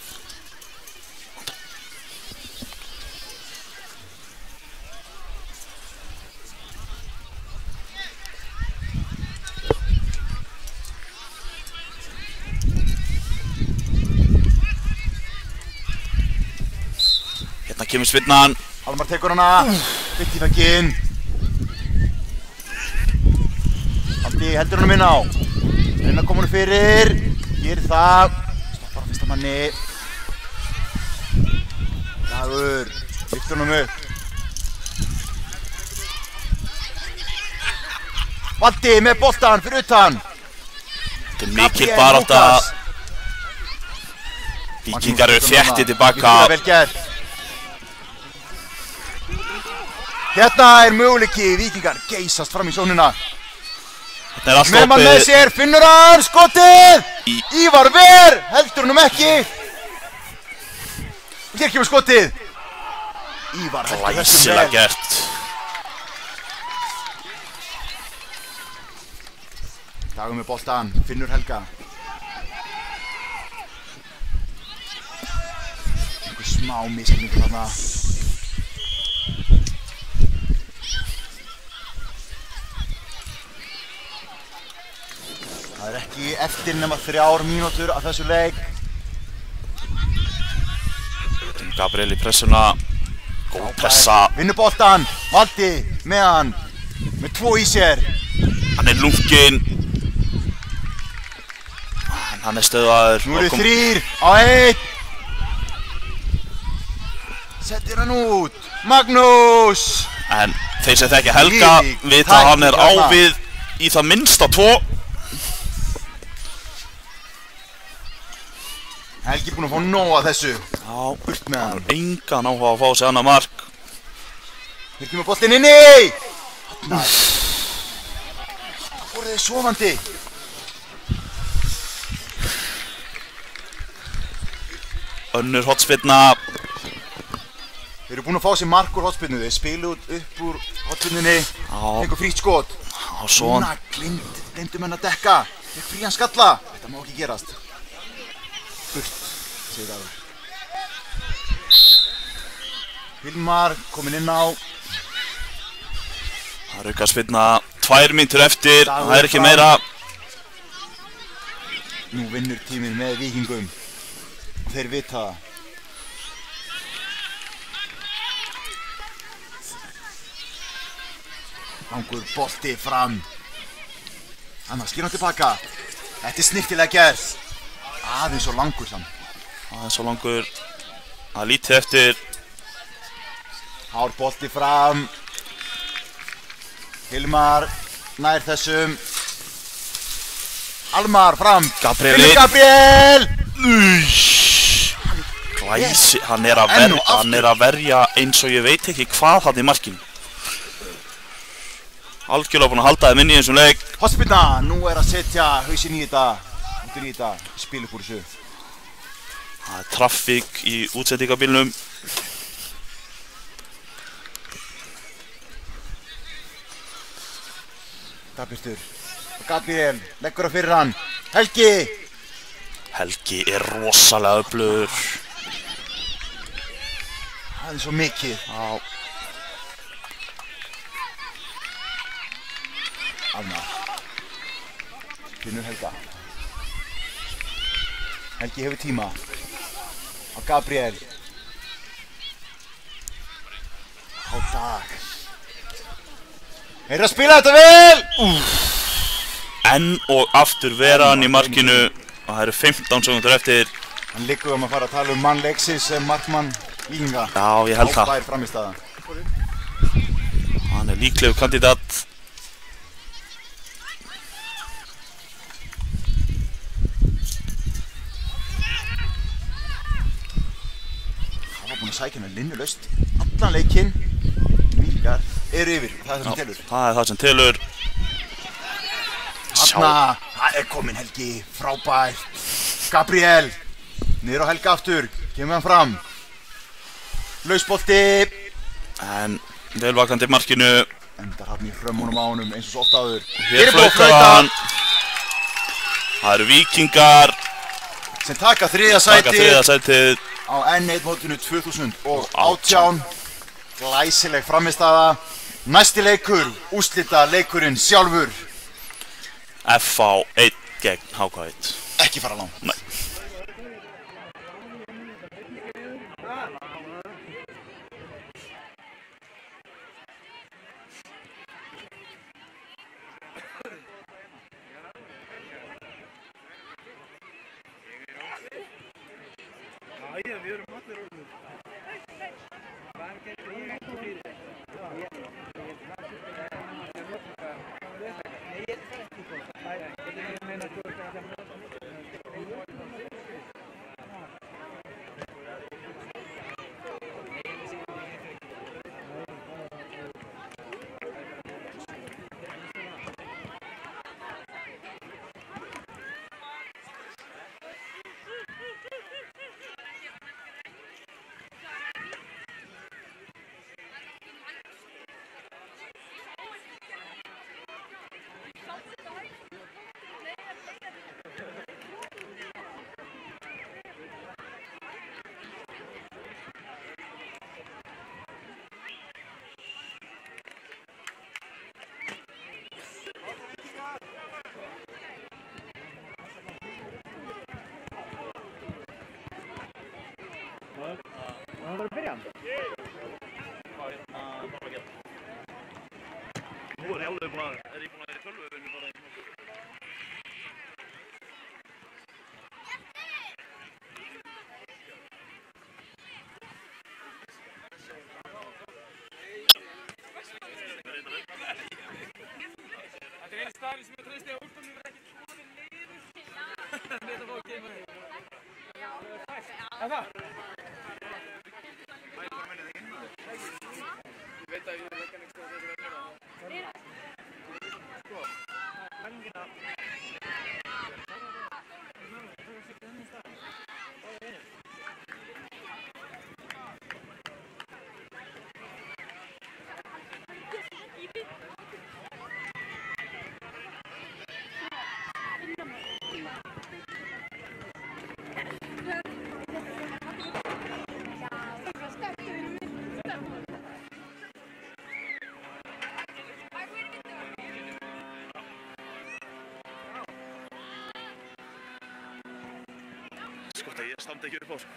Hérna kemur spilnan. Almar tekur hana. Vitt í vegginn. Aldi heldur hann inn á. Reyna að koma hann fyrir. Gerir það. Stoppar á fyrsta manni. Dagur. Lyftur hann upp. Valdi með boltan fyrir utan. Þetta mikil barátta. Víkingar eru þéttir tilbaka. Vel gert. Hérna möguleiki. Víkingar geysast fram í sónuna. Þetta allt með mann með sér, finnur hann, skotið! Ívar Ver, heldur hann ekki. Hér kemur skotið. Ívar heldur þessum vel. Glæsilega gert. Dagur með boltan, Finnur Helga. Einhver smá misskilningur þarna. Það ekki eftir nema 3 mínútur af þessu leik. Gabriel í pressuna. Góð pressa. Vinnur boltan, Valdi með hann. Með 2 í sér. Hann lúkinn. Hann stöðvaður. Nú eru 3 á 1. Settir hann út. Magnús. En þeir sem þekkja Helga vita að hann ávið í það minnsta 2. Helgi búinn að fá nóg af þessu. Já, burt með hann. Engan áhuga að fá sig annað mark. Hér kemur boltinn inni. Það voru þið sofandi. Önnur hotspinna. Þeir eru búin að fá sér mark úr hotspinnu. Þeir spilu upp úr hotspinnunni. Fengu frítt skot. Núna gleymdu menn að dekka. Þeir frían skalla. Þetta má ekki gerast. Burt, segir Dagur. Hilmar kominn inn á. Það er aukaspinna. 2 mínútur eftir. Það er ekki meira. Nú vinnur tíminn með Víkingum. Og þeir vita það. Langur bolti fram. Annars skýr hann tilbaka. Þetta er snirtilega gert. Aðeins og langur saman. Aðeins og langur. Það er lítið eftir. Hár bolti fram. Hilmar nær þessum. Almar fram. Gabriel. Glæsi. Hann er að verja eins og ég veit ekki hvað hann í markinu. Algjörlega búinn að halda þeim inn í þessum leik. Hotspinna. Nú er að setja hausinn í þetta. Í þetta, spil upp úr þessu. Það er traffík í útsendingabílnum. Dabistur. Gabriel leggur það fyrir hann. Helgi. Helgi er rosalega öflugur. Það er svo mikið. Já. Afna. Finnur Helga. Helgi hefur tíma á Gabriel. Á Dag. Þeir eru að spila þetta vel! Enn og aftur vera hann í markinu og það eru 15 sekúndur eftir. Hann liggur að fara að tala um mann leiksins sem markmann Víkinga. Já, ég held það. Ábær framistæða. Hann er líklegur kandidat. búin að sækja hennar linnulaust allan leikinn. Víkingar eru yfir og það er það sem telur. Það er það sem telur. Þarna, það er komin Helgi, frábært. Gabriel, niður á Helga aftur, kemur hann fram. Lausbolti. En velvakandi markinu. Endar hann í hrömmunum á honum eins og svo oft áður. Hér flautar hann. Það eru Víkingar sem taka þriðja sætið á N1 mótinu 2018. Glæsileg frammistaða. Næsti leikur, úrslita leikurinn sjálfur. FH 1 gegn HK 1. Ekki fara langt. Nei. Nú er ég alveg búin að í tölvuvinnu bara í Þetta er einu staðurinn sem ég treysti að úrstofnum er ekki skoðin niður. Þetta er að fá að geima þig. Það? Ég veit að ég er ekki að skoða þetta að gera. Sko, helgina. Sko þetta, ég standa ekki upp á sko.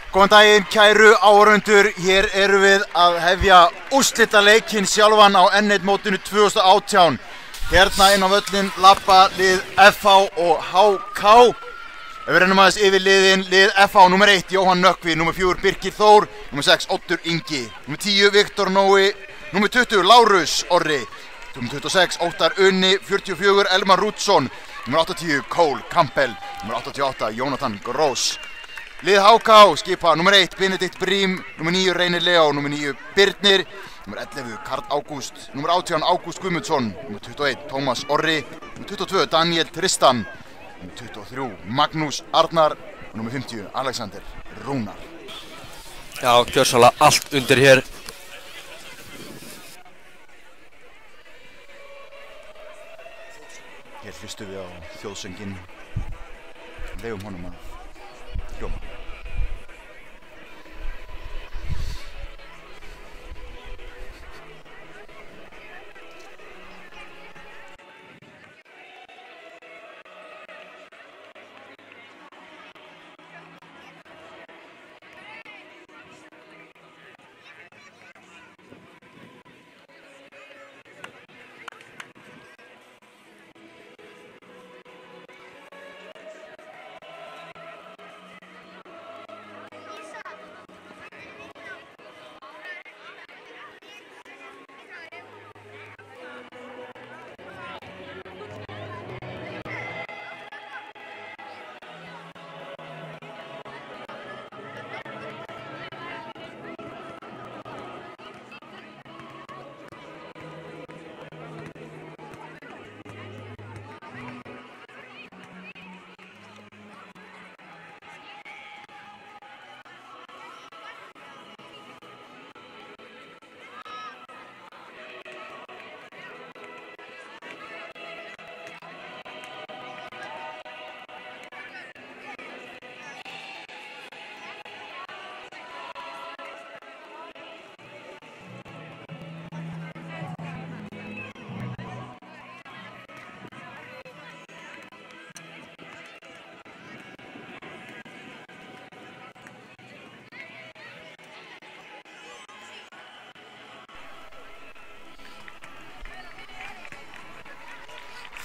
Góðan daginn, kæru áhorfendur. Hér erum við að hefja úrslitaleikinn sjálfan á N1 mótinu 2018. Hérna inn á völlinn labba lið FH og HK. Við rennum aðeins yfir liðin. Lið FH nr. 1 Jóhann Nökkvi, nr. 4 Birkir Þór, nr. 6 Oddur Ingi, nr. 10 Viktor Nói, nr. 20 Lárus Orri, nr. 26 Óttar Unni, 44 Elmar Rútsson, nr. 80 Cole Campbell, nr. 88 Jónatan Gross. Lið HK skipa nr. 1 Benedikt Brím, nr. 9 Reynir Leó, nr. 9 Birnir, nr. 11 Karl Ágúst, nr. 18 Ágúst Guðmundsson, nr. 21 Tómas Orri, nr. 22 Daniel Tristan, nr. 23 Magnús Arnar og nr. 50 Alexander Rúnar. Já, gjörsamlega allt undir hér. Hér hlustum við á þjóðsönginn, leyfum honum að hljóma.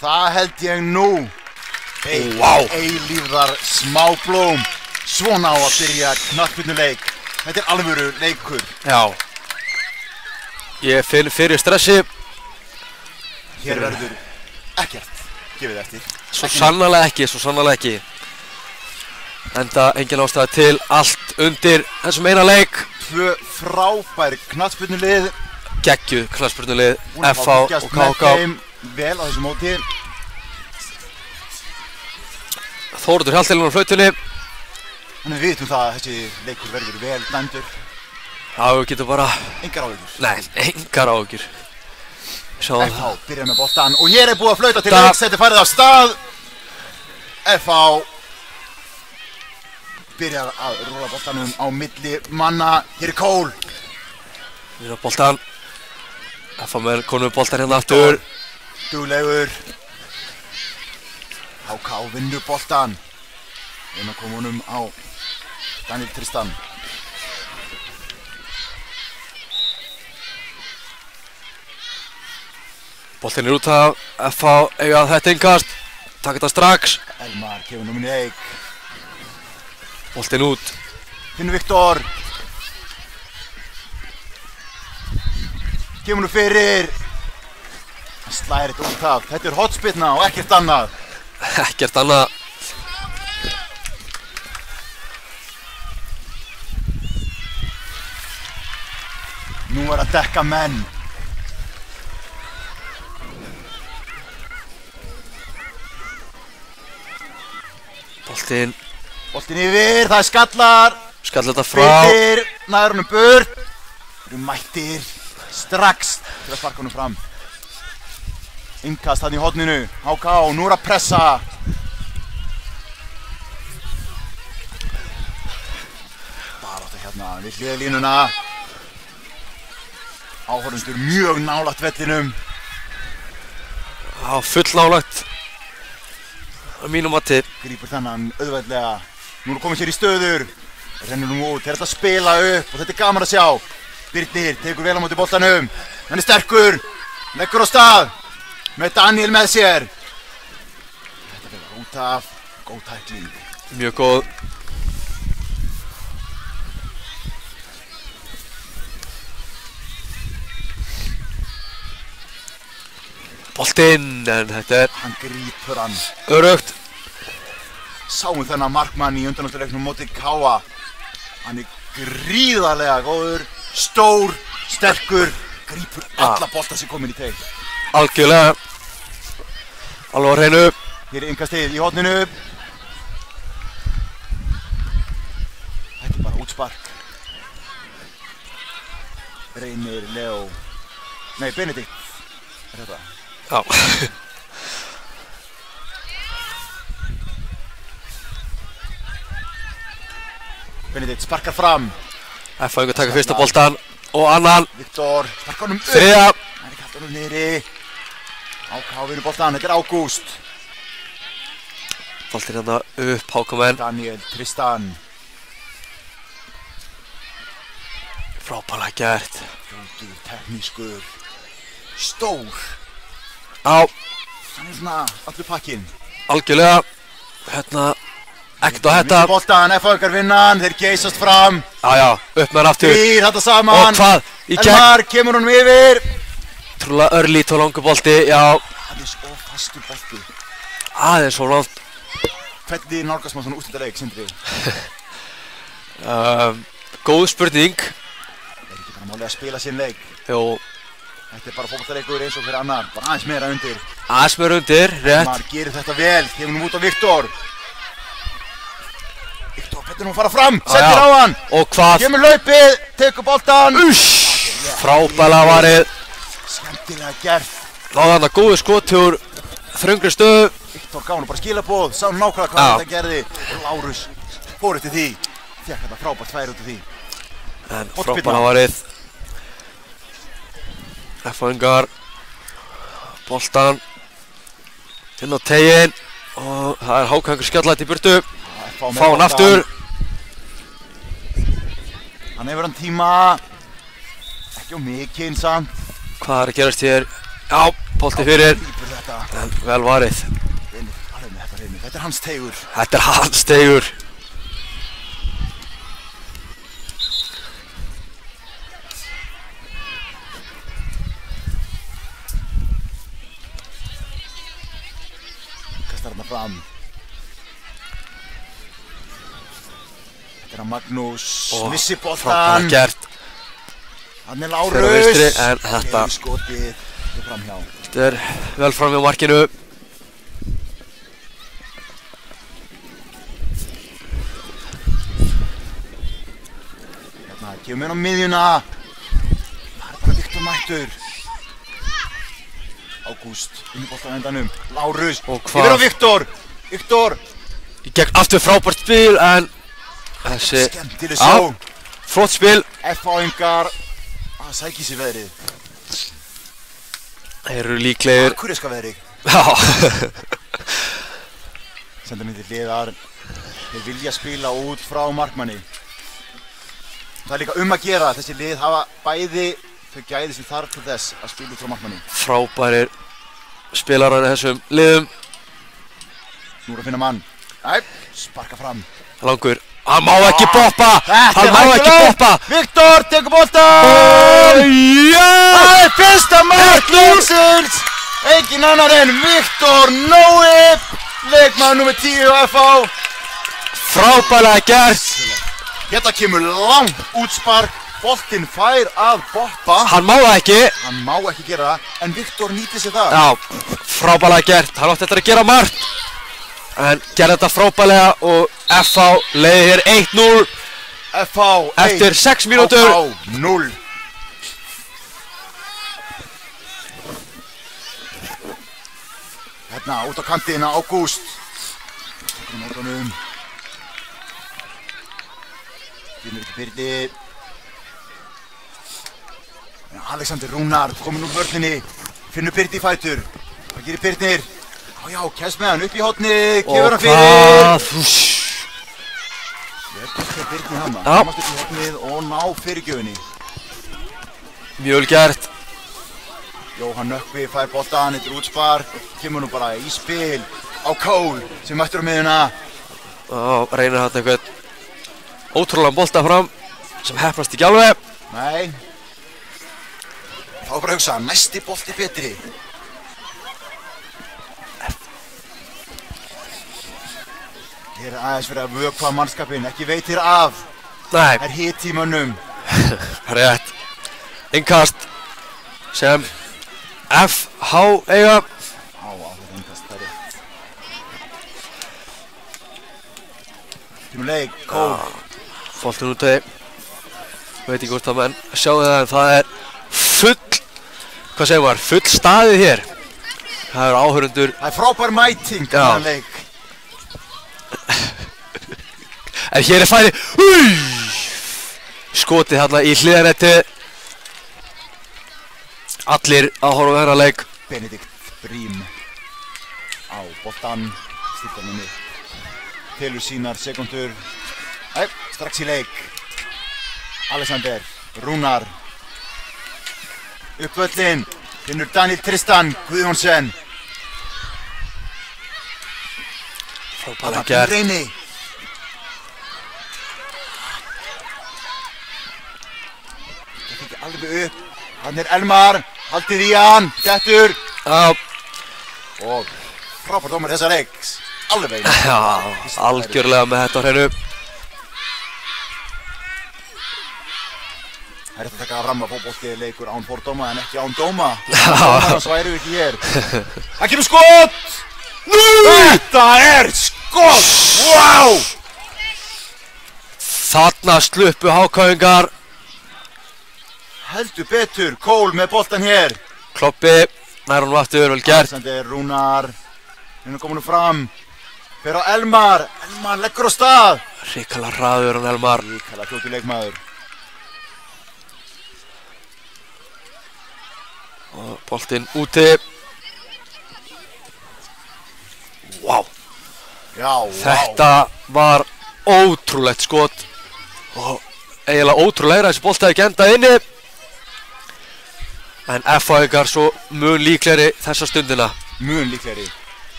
Það held ég nú. Eilífðar smáblóm. Svona á að byrja knattspyrnuleik. Þetta alvöru leikur. Já. Ég finn fyrir stressi. Hér verður ekkert gefið eftir. Svo sannarlega ekki. Enda engin ástæða til, allt undir þessum eina leik. Tvö frábær knattspyrnulið. Geggjuð knattspyrnulið, FH og KK. Vel á þessu móti. Þóroddur Hjaltelinn á flautunni. Þannig við vitum það að þessi leikur verður vel dæmdur. Já, við getum bara... Engar áhyggjur. Nei, engar áhyggjur. FH byrjar með boltan og hér er búið að flauta til leiks. Þetta er farið af stað. FH byrjar að rúla boltanum á milli manna. Hér er Cole. Við erum á boltan. FH með konum boltan hérna aftur. Duglegur. HK vinnur boltan. Að koma honum á Daniel Tristan. Boltin er út af FH eiga þetta innkast. Takk þetta strax. Elmar kemur nú minni eik. Boltin út. Finnur Viktor. Kemur nú fyrir. Hann slæðir þetta út af. Þetta er hotspinna og ekkert annað. Ekkert annað. Nú er að dekka menn. Boltinn yfir, það er skallar. Skallar þetta frá. Birnir, næður honum burt. Við erum mættir strax til að sparka honum fram. Innkast hann í horninu. HK, nú er að pressa. Bara átta hérna við hliðarlínuna. Áhorfendur mjög nálægt vellinum. Já, full nálægt. Að mínum mati. Grípur þennan auðveldlega. Nú er komið sér í stöður. Rennur nú út, þeir ætla að spila upp og þetta er gaman að sjá. Birnir tekur vel á móti boltanum. Hann er sterkur, leggur á stað með Daniel með sér. Þetta er út af góð tækling. Mjög góð. Boltinn, en þetta er... Hann grípur hann. Öruggt. Sáum þennan markmann í undanúrslitaleiknum móti K.A. Hann er gríðarlega góður, stór, sterkur, grípur alla bolta sem komin í teig. Algjörlega. Alveg á hreinu. Hér er innkastið í horninu. Þetta er bara útspark. Reynir, Leo. Nei, Benedikt. Er þetta? Já. Benedikt sparkar fram. F-fáingur taka fyrsta boltan og annan. Viktor sparkar honum upp. Þriðja. Hann er kallt honum niðri. HK vinur boltan, þetta er Ágúst. Boltinn hérna upp, HK-menn. Daniel, Tristan. Frábærlega gert. Fljótur, teknískur, stór. Já. Hann er svona allur pakkinn. Algjörlega. Hérna, ekkert á þetta. Vinur boltan, F-fáingar vinnan, þeir geysast fram. Já, upp með hann aftur. Þrír þetta saman. Og hvað? Í gegn. Elmar kemur honum yfir. Trúlega örlít og langur bolti, já. Aðeins of fastur bolti. Aðeins of langt. Hvernig nálgast maður svona úrslitaleik, Sindri? Góð spurning. Er ekki bara málið að spila sinn leik? Jú. Þetta er bara fótboltaleikur eins og fyrir annar, bara aðeins meira undir. Aðeins meira undir, rétt. Elmar gerir þetta vel, kemur nú út á Viktor. Viktor, hvernig hún fara fram, settir á hann. Og hvað? Kemur hlaupið, tekur boltan. Frábærlega varið. Skemmtilega gert. Náði hann að góðu skoti úr þröngri stöðu. Viktor gaf hann bara skilaboð, sá nákvæmlega hvað þetta gerði. Og Lárus fór eftir því. Fékk þetta frábært færi út af því. En frábærlega varið. F-fáingar. Boltan. Inn á teginn. Og það er HK skjallætt í burtu. Fá hann aftur. Hann hefur hann tíma. Ekki á mikinn samt. Hvað er að gerast hér? Já, bolti fyrir. En vel varið. Þetta er hans teigur. Þetta er hans teigur. Kastar hann fram. Þetta er hann Magnús. Missi boltan. Frábært gert. Hann er Lárus. En þetta. Skotið. Þetta er framhjá. Þetta er vel fram hjá markinu. Hérna, kemur inn á miðjuna. Það er bara Viktor mættur. Ágúst, inn í boltan endanum. Lárus. Yfir á Viktor. Viktor. Í gegn aftur frábært spil, en þessi... Skemmtileg sjón. Flott spil. F-fáingar. Það sækir sér veðrið. Þeir eru líklegir. Akureyska veðrið. Já. Senda mér til hliðar. Þeir vilja spila út frá markmanni. Það er líka að gera. Þessi lið hafa bæði þau gæði sem þarf til þess að spila út frá markmanni. Frábærir spilarar í þessum liðum. Nú er að finna mann. Æ, sparka fram. Langur. Hann má ekki boppa! Hann má ekki boppa! Viktor tekur boltan! Það er fyrsta mark leiksins! Engin annar en Viktor Nói, leikmaður nr. 10 á FH. Frábærlega gert! Hérna kemur langt útspark, boltinn fær að boppa. Hann má það ekki. Hann má ekki gera það, en Viktor nýtir sér það. Já, frábærlega gert. Hann átti eftir að gera margt. En gerði þetta frábærlega og FH leiðir 1-0 FH eftir 6 mínútur. FH 0. Hérna út á kantina Ágúst. Tökum mótunum. Finnur ekki Birni. Alexander Rúnar kominn úr vörninni. Finnur Birni í fætur. Hvað gerir Birnir? Já, kemst með hann upp í horni, gefur hann fyrir. Vel gert hjá Birni hana. Já. Komast upp í hornið og ná fyrirgjöfinni. Mjög vel gert. Jóhann Nökkvi fær boltan, þetta er útspar. Kemur nú bara í spil á Cole sem mættur á miðjuna. Og reynir hann einhvern ótrúlegan bolta fram sem heppnast ekki alveg. Nei. Þá bara hugsa, næsti bolti betri. Hér er aðeins fyrir að vökva mannskapinn, ekki veitir af. Nei. Það er hit í mönnum. Rétt. Innkast sem FH eiga. Þetta innkast, það er rétt. Tímur leik, Cole. Boltinn úti. Veit ekki hvort að menn sjáu það en það er full, hvað segir maður, full staðið hér. Það eru áhörundur. Það er frábær mæting í þennan leik. En hér er færi. Skotið hérna í hliðanetti. Allir að horfa á þennan leik. Benedikt Brím á boltan. Stiltar minni. Telur sínar sekundur. Nei, strax í leik. Alexander Rúnar. Uppvöllin. Finnur Daniel Tristan Guðjónsson. Frábæra gert. Reyni. Það fikk alveg upp. Hann er Elmar. Haldið í hann. Dettur. Já. Og frábært dómur þessa leiks. Alveg. Já, algjörlega með þetta á hreinu. Það er rétt að taka fram að fótbolti leikur án fordóma en ekki án dóma. Dómarans væru ekki hér. Það kemur skot! Þetta er skot! Wow! Þarna sluppu hákáingar. Heldur betur, Cole með boltan hér. Kloppi, nær honum aftur, vel gert. Alexander Rúnar. Hérna komur nú fram. Fer á Elmar. Elmar leggur á stað. Ríkala hraður hann Elmar. Ríkala fljótur leikmaður. Og boltinn úti. Vá. Já, Þetta var ótrúlegt skot. Og eiginlega ótrúlegra þessi bolti ekki endað inni. En FH-ingar svo mun líklegri þessa stundina. Mun líklegri.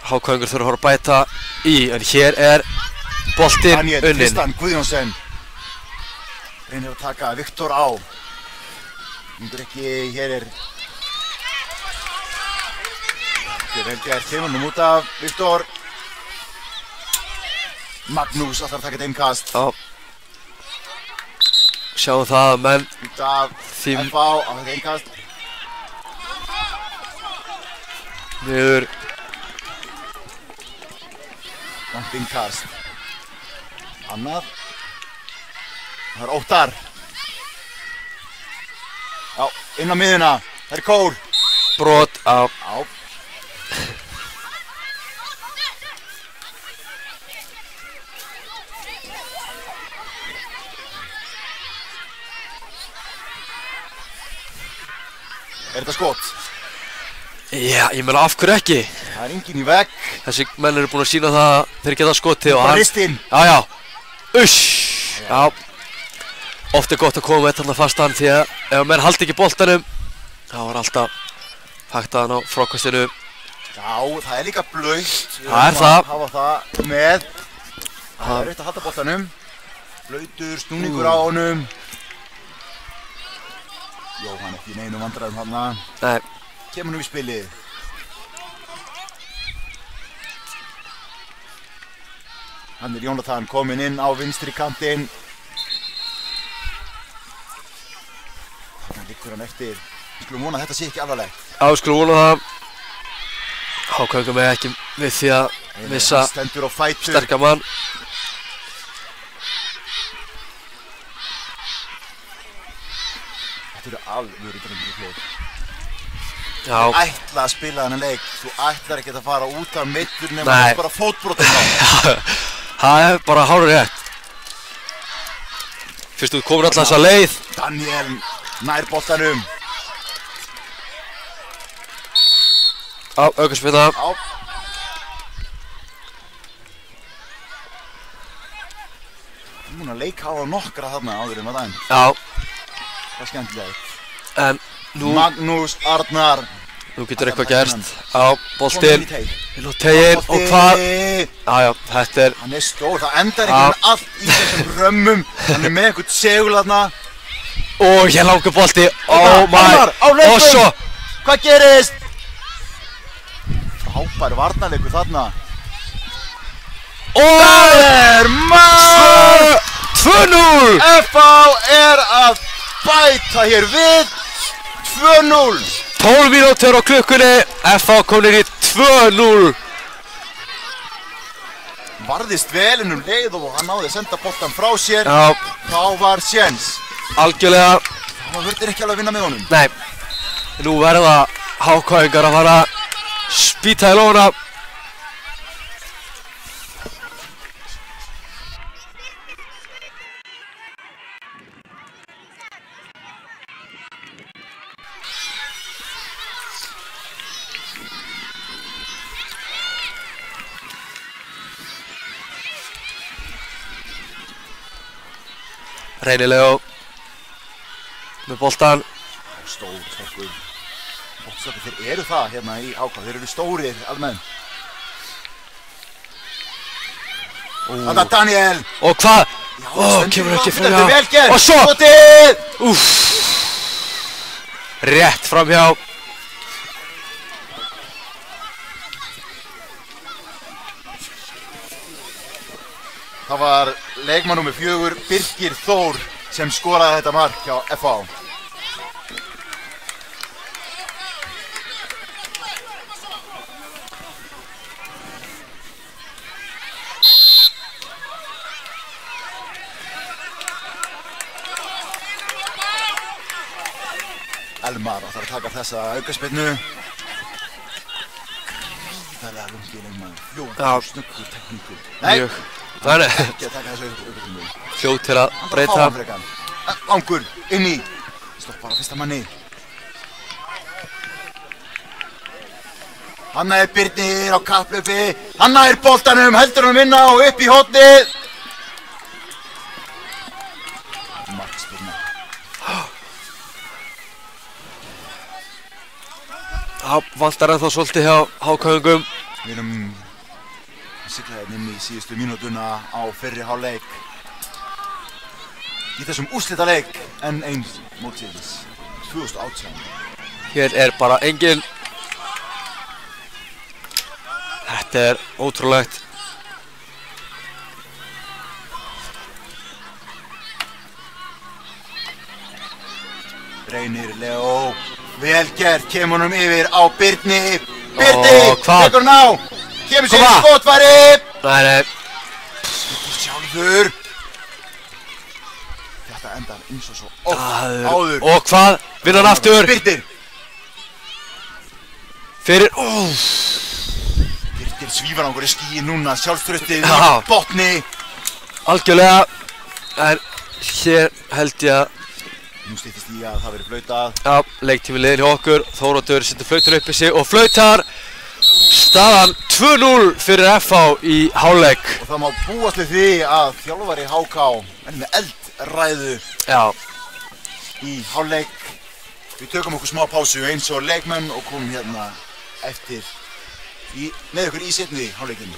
Hákáingur þurfa að fara að bæta í. En hér er boltinn Daniel unnin. Tristan Guðjónsson. Reynir að taka Viktor á. Myndur ekki, hér er Þetta er vel gert, kemur nú út af Viktor. Magnús ætlar að taka þetta innkast. Já. Sjáum það að menn út af FH á þetta innkast. Niður. Langt innkast. Annað. Það er Óttar. Já, inn á miðuna. Það er Cole. Brot á. Já. Er þetta skot? Já, ég meina af hverju ekki? Það er enginn í vegg. Þessi menn eru búin að sína það að þeir geta skotið og Bara ristinn. Já, já. Uss. Já. Oft er gott að koma með þarna fastan því að ef menn haldi ekki boltanum þá er alltaf hægt að ná frákastinu. Já, það er líka blautt. Það er það. Hafa það með. Það er rétt að halda boltanum. Blautur, snúningur á honum. Jóhann ekki í neinum vandræðum þarna. Nei. Kemur nú í spilið. Hann er Jónatan kominn inn á vinstri kantinn. Þarna liggur hann eftir. Við skulum vona að þetta sé ekki alvarlegt. Já, við skulum vona það. Hákáingar með ekki við því að missa stendur á fætur. sterka mann. Þetta eru alvöru drengir hljóð. Já. Þú ætla að spila þennan leik. Þú ætlar ekki að fara út af meiddur nema Nei. það er bara fótbrotinn á. Það er bara hárið rétt. Fyrst þú komur alltaf þessa leið. Daniel nær boltanum. Á, aukaspinna. Já. Múin að leika á nokkra þarna áður var daginn. Já. Það er skemmtilegt. En nú... Magnús Arnar. Nú getur eitthvað gerst. Já, boltinn. Inn á teginn og hvað? Já, þetta er... Hann er stór, það endar einhvern veginn allt í þessum römmum. Hann er með einhvern segul þarna. Og hér langur bolti. Oh my... Arnar, á hlaupum! Og svo... Hvað gerist? Frábær varnarleikur þarna. Og... Það er mark! 2-0! FH er að bæta hér við. 2-0! 12 mínútur á klukkunni. FH komnir í 2-0. Varðist vel leið og hann náði að senda boltan frá sér. Já. Þá var séns. Algjörlega. Það verður ekki alveg að vinna með honum. Nei. Nú verða HK-ingar að fara spýta í lóna. Reynilegu með boltan. Stór, sterkur. Þeir eru það hérna í HK, þeir eru stórir almenn. Þetta er Daniel. Og hvað? Kemur ekki fram hjá. Þetta er vel gert. Og svo. Skotið. Rétt fram hjá. Það var leikmann númer 4, Birkir Þór, sem skoraði þetta mark hjá FH. Elmar ætlar að taka þessa aukaspyrnu. Það er lungið leikmann, fljótur, snöggur, tekníkur. Nei! Það er ekki að taka þessu aukaspyrnu. Fljót til að breyta. Langur, inn í. Stoppar á fyrsta manni. Hanna er Birnir á kapplaupi. Hanna er boltanum, heldur hann vinna og upp í hornið. Markspyrna. Það vantar ennþá svolítið hjá HK-ingum. Við erum siglaðið inn í síðustu mínútuna á fyrri hálfleik. Í þessum úrslitaleik en eins mótsins 2018. Hér er bara engin. Þetta er ótrúlegt. Reynir Leó. Vel gert, kemur honum yfir á Birni. Birni, tekur hann á. Kemur sér í skotfæri. Nei. Sjálfur. Þetta endar eins og svo oft áður. Og hvað? Vinna hann aftur. Birnir. Fyrir. Birnir svífar á einhverju skíi núna. Sjálfströttið í botni. Algjörlega. En hér held ég að nú styttist í að það verið flautað. Já, leiktími liðin hjá okkur. Þóroddur setur flautur upp í sig og flautar. Staðan 2-0 fyrir FH í hálfleik. Og það má búast við því að þjálfari HK er með eldræðu í hálfleik. Við tökum okkur smá pásu eins og leikmenn og komum hérna eftir með okkur í seinni hálfleikinu.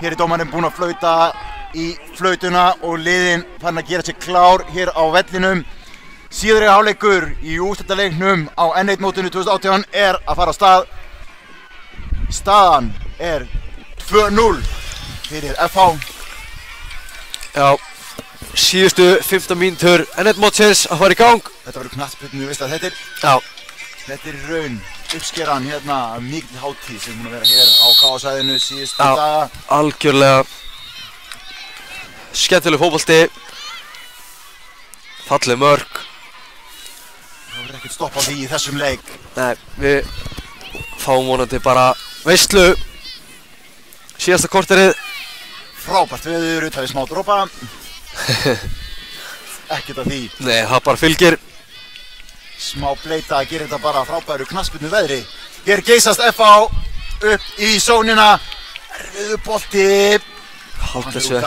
Hér er dómarinn búinn að flauta í flautuna og liðin fann að gera sér klár hér á vellinum. Síðari hálfleikur í úrslitaleiknum á N1 mótinu 2018 er að fara á stað. Staðan er 2-0 fyrir FH. Já, síðustu 15 mínútur N1 mótsins að fara í gang. Þetta verður knattspyrnu, veist að þetta er... Já. Þetta er í raun uppskeran hérna mikil hátíð sem búin að vera hér á KA-svæðinu síðustu daga. Algjörlega skemmtileg fótbolti. Falleg mörk. Það verður ekkert stopp á því í þessum leik. Nei, við fáum vonandi bara veislu. Síðasta korterið. Frábært veður, það er smá dropa. Ekkert af því. Nei, það bara fylgir. Smá bleita að gera þetta bara frábæru knattspyrnu veðri. Hér geysast FH upp í sónina. Erfiður bolti. Halda þessu,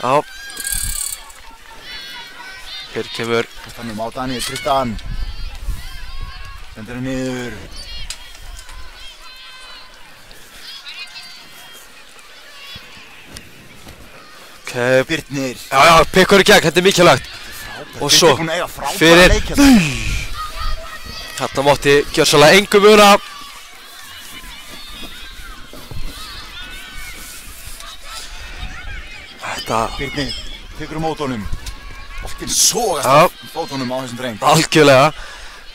Já. Hér kemur Þannig á Daniel Tristan. Sendur hann niður. Birnir. Já, pikkur í gegn, þetta er mikilvægt. Og svo fyrir Þarna mátti gjörsamlega engu muna. Þetta Birnir, tekur mótunum. Boltinn sogast fótunum á þessum dreng. Algjörlega.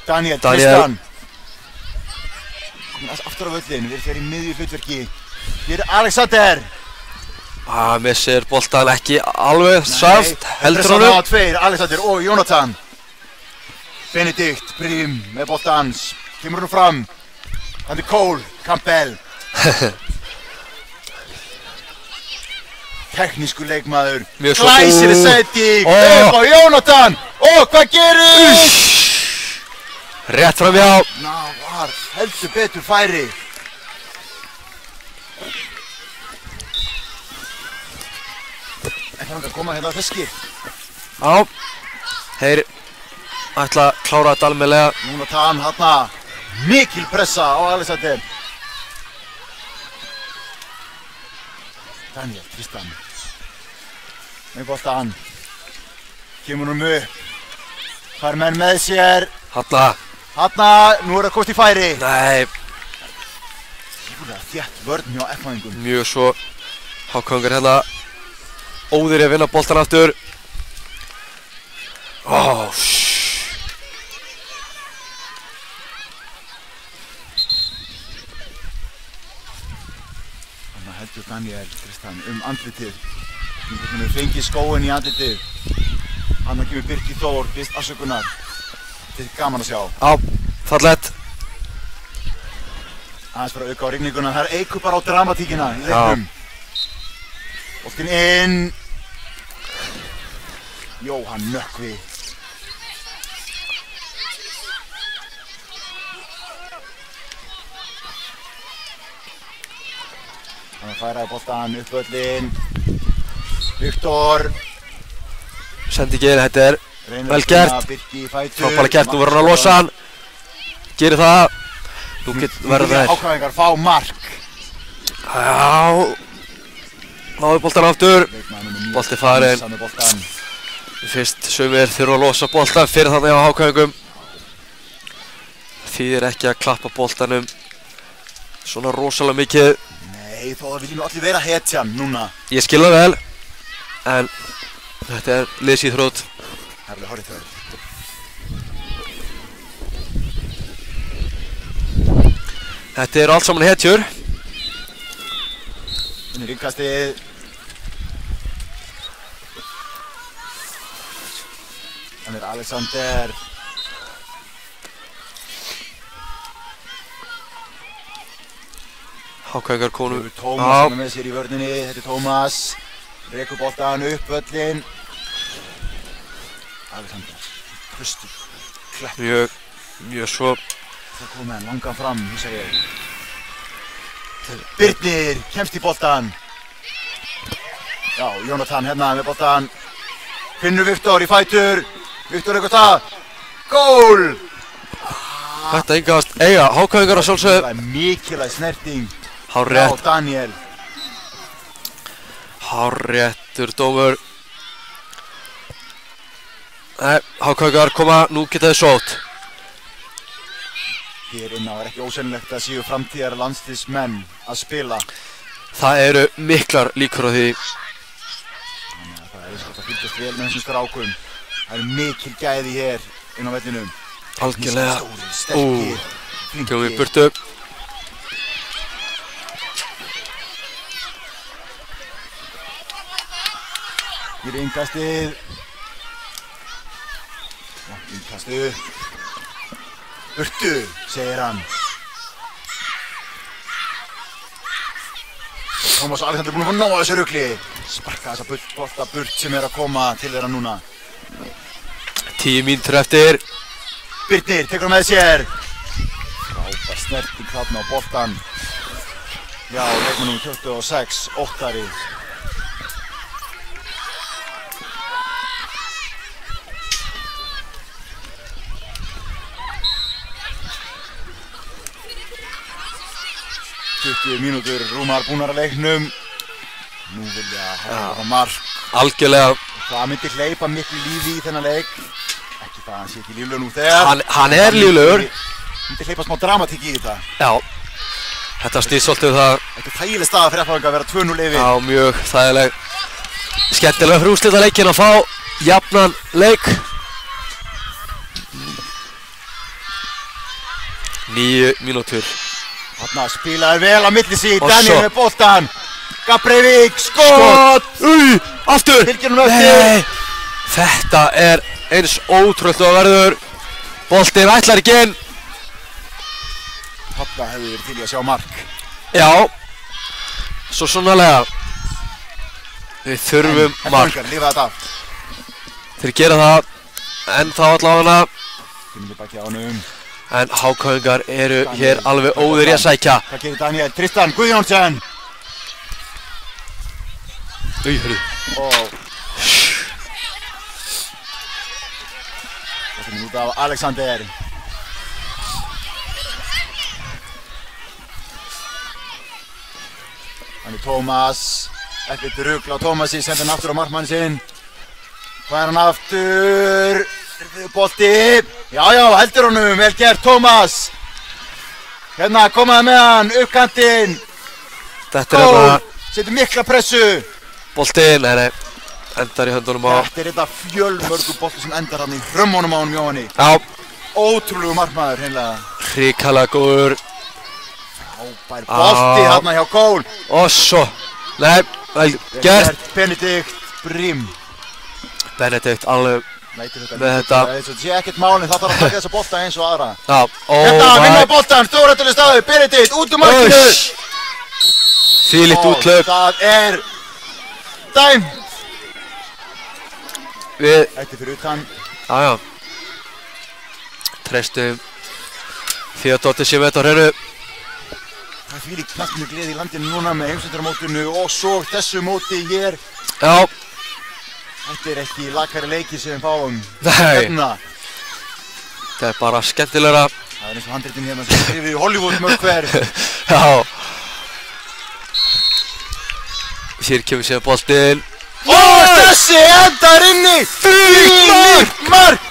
Daniel Tristan. Komin aftur á völlin, við erum hér í miðju hlutverki. Hér er Alexander. Missir boltan ekki alveg samt, heldur honum. Tveir, Alexander og Jonathan. Benedikt Brím með boltans. Kemur hún fram. Hann er Cole Campbell. Teknísku leikmaður. Glæsileg sending. Upp á Jonathan. Hvað gerir? Rétt fram hjá. Ná, var heldur betur færi. Það er að koma hérna feskir. Já, þeir ætla að klára þetta almennilega. Jonathan hérna, mikil pressa á Alexander. Daniel Tristan. Með boltan. Kemur hún upp. Fær menn með sér. Hérna, nú er það komst í færi. Nei. Þétt vörn hjá F-fæðingum. Mjög svo. Hákongur hérna. Óðir að vinna boltan aftur. Þannig heldur Daniel Tristan andlitið. Hann fengið skóinn í andlitið. Hann kemur Birkir Þór, fyrst afsökunar. Þetta er gaman að sjá. Já, fallegt. Aðeins bara auka á rigninguna. Það eikur bara á dramatíkina í leiknum. Boltinn inn. Jóhann Nökkvi. Hann færaði boltan upp völlin. Viktor. Sendingin, þetta er vel gert. Frábælega gert, nú verður hann að losa hann. Gerir það. Nú verður það. Hákvæðingar fá mark. Já. Náðu boltan aftur. Bolti farinn. Fyrst sumir þurfa að losa boltan fyrir þannig á Hákvæðingum. Þýðir ekki að klappa boltanum svona rosalega mikið. Nei, þó það viljum allir vera hetjan núna. Ég skil það vel, en þetta er liðsíþrótt. Það er alveg hárrétt hjá þér. Þetta eru allt saman hetjur. Þannig innkastið. Þannig er Alexander. Hákvæðingar konu. Tómas sem er með sér í vörninni. Þetta er Tómas. Rekur boltan upp völlin. Alexander. Hlustur. Klepp. Mjög svo. Það kom með hann langan fram, hugsa ég. Birnir kemst í boltan. Já, Jonathan hérna með boltan. Finnur Viktor í fætur. Viktor eitthvað það. Gól! Þetta yngast eiga Hákvæðingar að sjálfsögðu. Það er mikilvæg snerting. Hárrétt. Já, Daniel. Hárréttur dómur. Nei, Hákaugar koma, nú geta þið sótt. Hér inn á ekki ósennilegt að séu framtíðar landsliðsmenn að spila. Það eru miklar líkur á því. Þannig að það skott að fylgjast vel með þessum strákum. Það eru mikil gæði hér inn á vellinum. Algjörlega. Sterkir, Kemum við burtu. Hér er innkastið. Innkastið. Burtu, segir hann. Tómas Alexander er búinn að fá nóg af þessu rugli. Sparka þessa bolta burt sem er að koma til þeirra núna. 10 mínútur eftir. Birnir tekur hann með sér. Frábær snerting þarna á boltan. Já, leikmannum 26, Óttari. Mínútur rúmar búnar að leiknum. Nú vilja hafa mark. Algjörlega. Það myndi hleypa miklu lífi í þennan leik. Ekki það að hann sé ekki líflegur nú þegar. Hann er líflegur. Myndi hleypa smá dramatík í þetta. Já. Þetta snýst svolítið það. Þetta er þægileg staða fyrir F-fáinga að vera 2-0 yfir. Já, mjög þægileg. Skemmtilega fyrir úrslitaleikin að fá jafnan leik. 9 mínútur. Þarna spilaði vel á milli sín, Daniel með boltan. Gabrevik, skot! Aftur! Fylgir hún eftir. Nei! Þetta er eins ótrúlegt og verður. Boltinn ætlar ekki inn. Þarna hefði verið til í að sjá mark. Já. Svo sannarlega. Við þurfum mark. F-fáingar lifa þetta af. Þeir gera það. En þá allavega. Finnum við baki á honum. En Hákauingar eru hér alveg óður í að sækja. Hvað gerir Daniel? Tristan Guðjónsson. Hörru. Það finnum út af Alexander. Þannig Tómas. Ekkert rugl á Tómasi, sendir hann aftur á markmann sinn. Hvað er hann aftur? Bolti. Já, heldur honum, vel gert Tómas. Hérna, komaði með hann, uppkantinn. Þetta er hérna. Setur mikla pressu. Boltinn, nei, endar í höndunum á. Þetta er þetta fjölmörgu bolti sem endar hann í hrömmunum á honum Jóhanni. Já. Ótrúlegu markmaður, hreinlega. Hrikalega góður. Frábær bolti hérna hjá Kól. Og svo, nei, vel gert. Benedikt Brím. Benedikt alveg með þetta. Það sé ekkert málinn, það þarf að taka þessa bolta eins og aðra. Já, Hérna, vinna á boltan, stórhættuleg staður, Benedikt, út um markinu. Þvílíkt úthlaup. Það er dæmt. Þetta er fyrir utan. Já. Treystum Theodór sem þetta á hreinu. Það er þvílíkt knattspyrnu gleði í landinu núna með heimsmeistaramótinu og svo þessu móti hér. Já. Þetta er ekki lakari leiki sem við fáum. Nei. Það er bara skemmtilegra. Það er eins og handritin hérna sem skrifið í Hollywood mörg hver. Já. Hér kemur sér boltinn. Og þessi endar inni. Þvílíkt mark.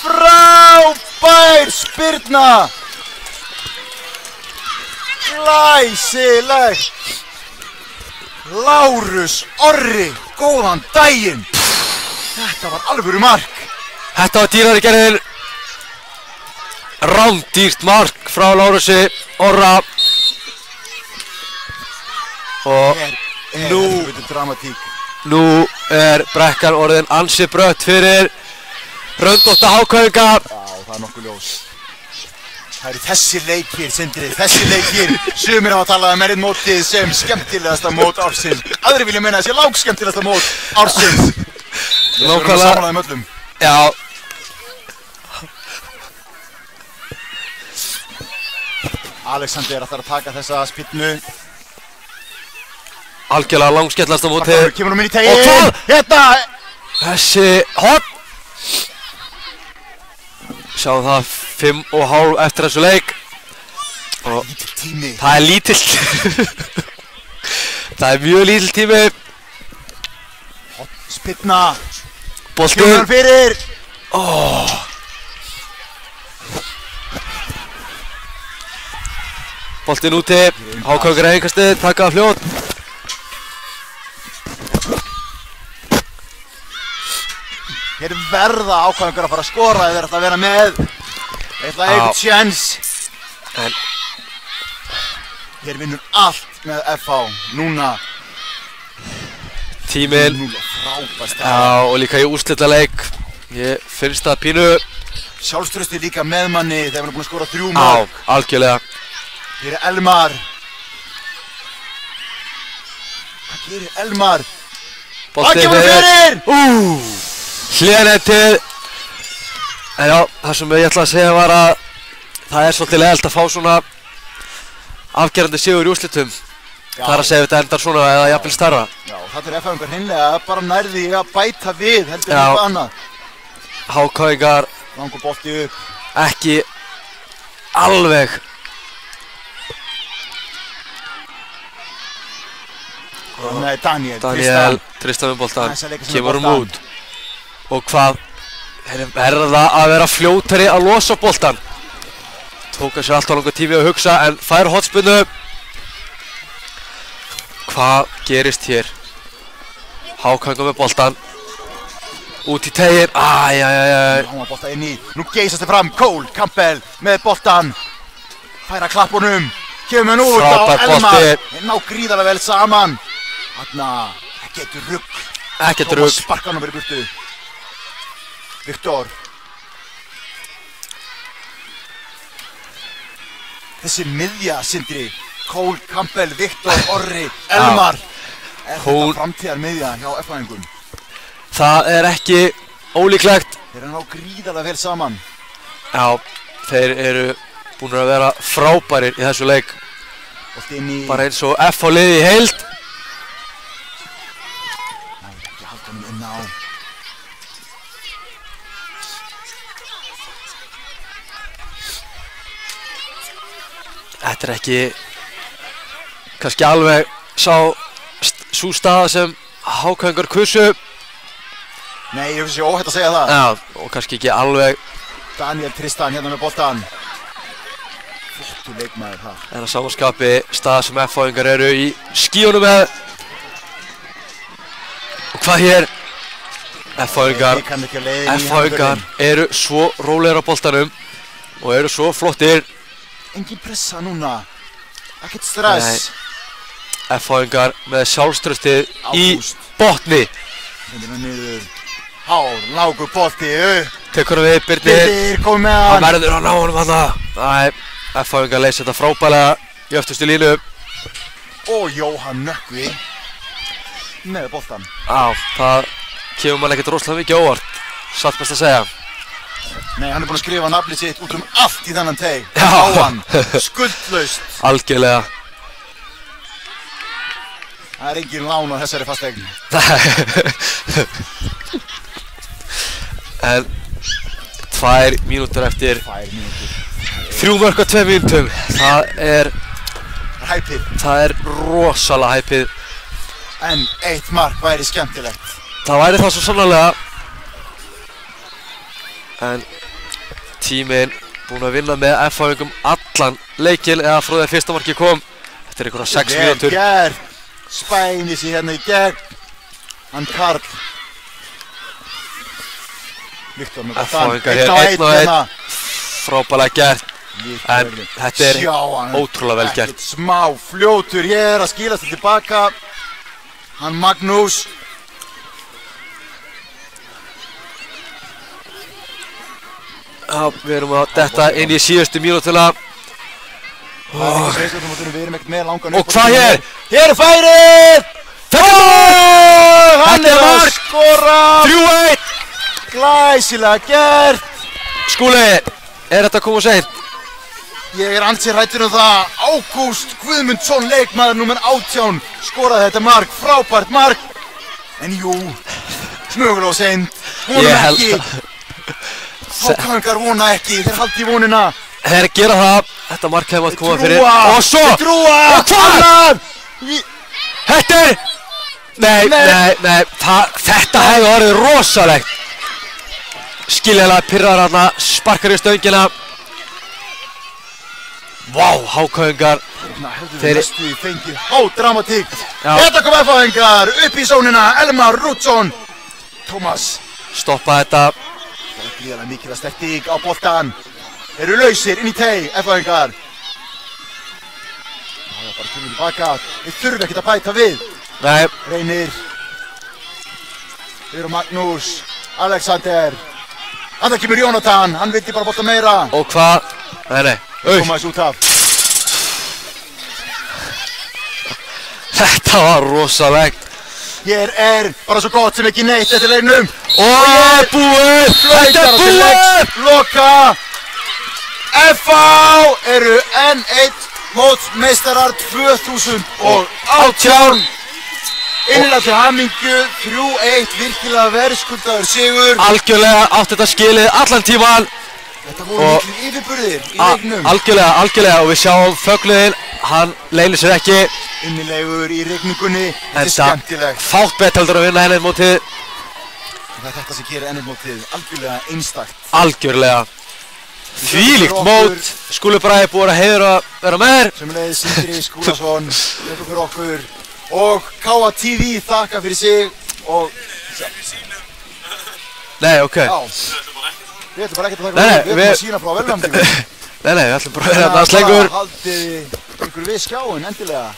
Frábær spyrna. Glæsilegt. Lárus Orri, góðan daginn. Þetta var alvöru mark. Þetta var dýrari gerðin. Rándýrt mark frá Lárusi Orra. Og nú er brekkan orðin ansi brött fyrir Röndótta Hákauinga. Já, það er nokkuð ljós. Það eru þessir leikir, Sindri, þessir leikir. Sumir hafa talað um mótið sem skemmtilegasta mót ársins. Aðrir vilja meina þessi langskemmtilegasta mót ársins. Við erum samanlega um öllum. Já. Alexander ætlar að taka þessa spyrnu. Algjörlega langskemmtilegasta mótið. Kemur hún inn í teginn. Og hvað? Hérna! Þessi horn. Sjáum það 5,5 eftir þessu leik. Lítill tími. Það er lítill. Það er mjög lítill tími. Spyrna. Boltinn. Kemur hann fyrir. Boltinn úti, Hákaugur einkastið, taka það fljótt. Hér verða Hákaugur að fara að skora eða þetta að vera með eitthvað eitthvað tjens. En hér vinnur allt með FH núna. Tíminn. Já, og líka í úrslitaleik. Ég finnst það pínu. Sjálfströsti líka með manni þegar hann er búinn að skora 3 mörk. Já, algjörlega. Hér er Elmar. Hvað gerir Elmar? Boltinn kemur fyrir! Hlénettið. En já, það sem ég ætla að segja var að það er svolítið leiðilegt að fá svona afgerandi sigur í úrslitum. Það er að segja þetta endar svona eða jafnvel stærra. Já, þetta er FH-ingar hreinlega bara nærði að bæta við heldur en eitthvað annað. Hákaugar langur bolti upp. Ekki alveg. Nei, Daniel Tristan með boltan, kemur út. Og hvað er það að vera fljótari að losa boltan? Tók að sér alltaf langar tími að hugsa en fær hotspinnu. Hvað gerist hér? Hákaugur með boltan. Út í tegin. Hann var bolta inn í. Nú geysast þið fram. Cole Campbell með boltan. Færa klappunum. Kemur hann út á Elmar. Þeir ná gríðarlega vel saman. Þarna, ekkert rugg. Ekkert rugg. Thomas sparkar hann verið burtu. Viktor. Þessi miðja, Sindri. Cole Campbell, Viktor, Orri, Elmar. Er þetta framtíðar miðja hjá FH-ingum? Það er ekki ólíklegt. Þeir eru ná gríðarlega vel saman. Já, þeir eru búin að vera frábærir í þessu leik. Bara eins og FH liði í heild. Ekki halda honum inn á. Þetta er ekki kannski alveg sú staða sem Hákaugur kusu. Nei, ég finnst sér óhætt að segja það. Já, og kannski ekki alveg. Daniel Tristan hérna með boltan. Flottur leikmaður það. En að samanskapi staða sem FH-ingar eru í skíunum með. Og hvað hér? FH-ingar eru svo rólegir á boltanum og eru svo flottir. Engin pressa núna. Ekkert stress. FH-ingar með sjálfströstið í botni. Hendina niður. Hár, lágur bolti upp. Tekur hann við, Birnir kom með hann. Hann verður að ná honum þarna. Nei, FH-ingar leysa þetta frábælega í öftustu línu. Og Jóhann Nökkvi með boltan. Já, það kemur mann ekkert rosalega mikið óvart. Satt best að segja. Nei, hann er búinn að skrifa nafnið sitt út allt í þennan teig. Á hann, skuldlaust. Algjörlega. Það er engin lán á þessari fasteign. En 2 mínútur eftir 3 mörk á 2 mínútum. Það er hæpið. Það er rosalega hæpið. En 1 mark væri skemmtilegt. Það væri það svo sannarlega. En tíminn búinn að vinna með FH-ingum allan leikinn eða frá því að fyrsta markið kom. Þetta er einhverja 6 mínútur. Vel gert. Spænir sig hérna í gegn. Hann Karl. Viktor með boltan. FH-ingar hér 1-1. Frábælega gert. En þetta er ótrúlega vel gert. Smá fljótur hér að skila sig tilbaka. Hann Magnús. Já, við erum að detta inn í síðustu mínútuna. Og hvað hér? Hér er færið! Hann er að skora! 3-1! Glæsilega gert! Skúli, er þetta að koma seint? Ég er ansi hræddur það. Ágúst Guðmundsson, leikmaður númer 18, skoraði þetta mark, frábært mark. En jú, mögulega seint. Vonum ekki. Hákaugar vona ekki, þeir haldi í vonina. Þeir gera það. Þetta mark hefði mátt koma fyrir. Og svo! Og hvað? Þetta er... Nei. Þetta hefði orðið rosalegt. skiljanlega pirrar hana, sparkar í stöngina. Vá, hákauðingar. Þeir næstu fengið hádramatík. Þetta kom F-fáingar upp í zónina, Elmar Rúdsson. Tómas. Stoppa þetta. Það er gríðarlega mikilvæg stertík á boltan. Þeir eru lausir inn í teg, F-fáingar. Það er bara kemur tilbaka. Þeir þurfi ekkert að bæta við. Nei. Reynir. Þeir eru Magnús, Alexander. Þannig kemur Jónatan, hann vildi bara bolta meira. Og hvað? Nei. Tómas út af. Þetta var rosalegt. Hér er bara svo gott sem ekki neitt eftir leiknum. Og búið! Þetta er búið! Loka! FH eru enn eitt mótsmeistarar 2018. Innilega til hamingju, 3-1, virkilega verðskuldaður sigur. Algjörlega átt þetta skilið allan tíman. Þetta voru miklu yfirburðir í leiknum. Algjörlega og við sjáum fögnuðinn, hann leynir sér ekki. Innilegur í rigningunni, þetta er skemmtilegt. Fátt betur heldur að vinna ennið-mótið. Það er þetta sem gerir ennið-mótið algjörlega einstakt. Algjörlega. Þvílíkt mót, Skúli Bragi búið að heiður að vera með þér. Sömuleiðis Sindri Skúlason, þakka fyrir okkur. Og K.A. TV þakka fyrir sig og... Nei, ok. Við ætlum bara ekkert að taka við ætlum að sína frá velvæmdingu. Nei, við ætlum bara að vera þetta slengur. Haldið ykkur við skjáin, endilega.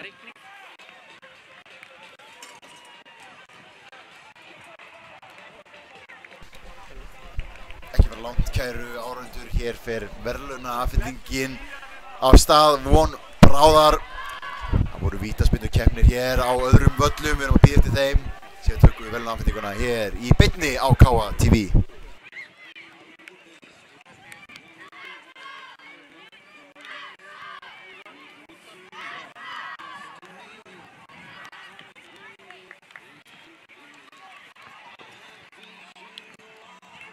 rigning. Ekki vera langt, kæru áhorfendur, hér fer verðlaunaafhendingin á stað von bráðar. Það voru vítaspyrnukeppnir hér á öðrum völlum, við erum að bíða eftir þeim. Síðan tökum við verðlaunaafhendinguna hér í beinni á KA TV.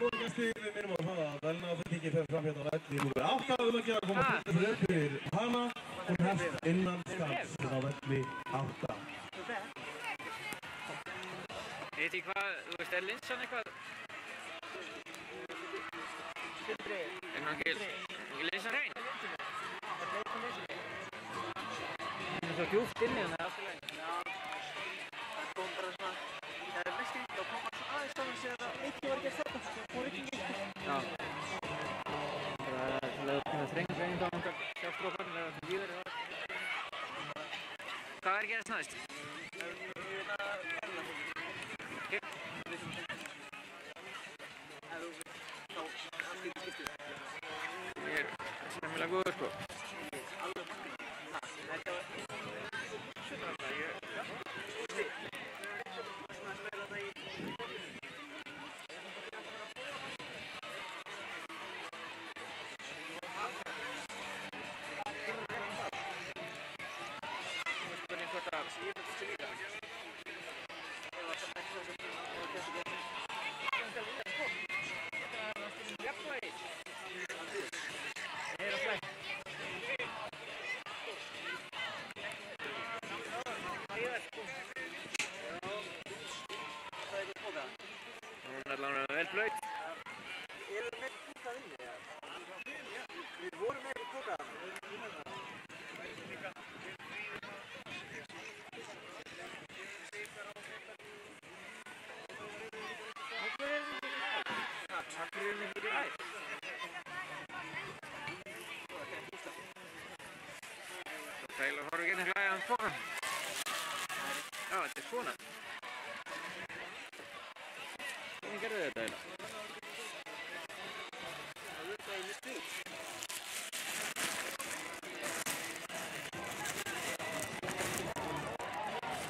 Góða gestir, við minnum á það að verðlaunaafhendingin fer fram hérna á velli númer 8. Við erum að koma fyrir upp fyrir hana. Hún hefst innan skamms á velli 8. Ég veit ekki hvað, þú veist, Lindsson eitthvað? Er hann ekki Lindsson hrein? Það er svo djúpt inni þannig að allt í lagi. Það kom bara svona, það er mest ykkur og kom bara svona aðeins saman sér að Mikki var ekki að setja, það fór ekki mikið. Já. Það er svona þrengt veginn þá hann sjálfstrókan eða það víður það. Hvað er gerðist næst? Ég er semmilega góður sko. Hún er allavega vel blöyt. Erum við með púkað inni, eða? Við vorum með púkað. Akkur er ekki í æð. Það er horfum við ekki að póka. Já, þetta er svona. Hvernig gerðu þetta eiginlega? Það er þetta í mistu.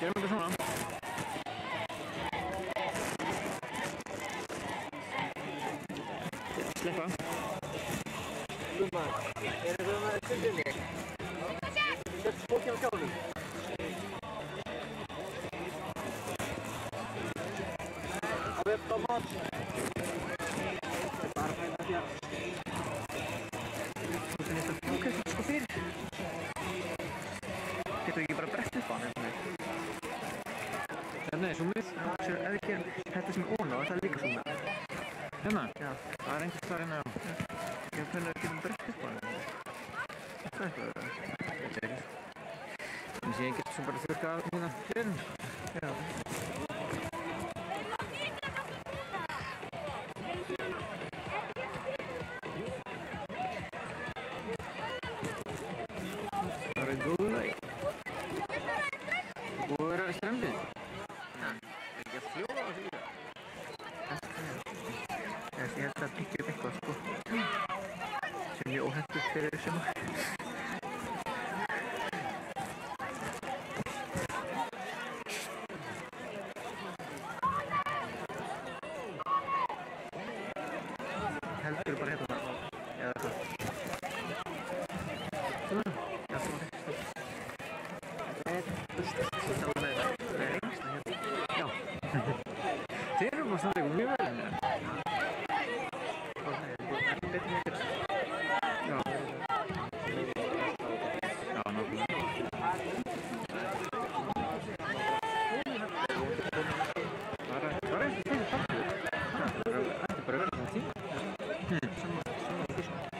Gerum þetta svona. Sleppa. Lúma, eru þau með stundinni? Settu fólki á skjánum. Það er bara mat. Bara fæða því að... Þú finnst að fóka þetta sko fyrir. Getur ekki bara brett upp á hann Hérna er zoomið. Ef við gerum þetta sem er ofan á, það er líka zoomið. Hérna? Já. Það er einhvers þar hérna á. Ég finna að getum brett upp á hann. Það er eitthvað að Þetta er ekki. Þannig að ég getur svo bara þurrka af hérna hliðin. Já. Það er góðu lagi. Búið að vera í strandið. Er ekki að fljóða á því? Ég held að byggja upp eitthvað sko. Sem ég óhendur fyrir sumar. Heldur bara hérna eða hvað? Svona? Já, svona. Það er alveg lengst hérna. Já. Þeir eru bara standa mjög vel hérna. Já. Já, nákvæmlega. Bara eins og þessi partur. Það ætti bara að vera svona tíma.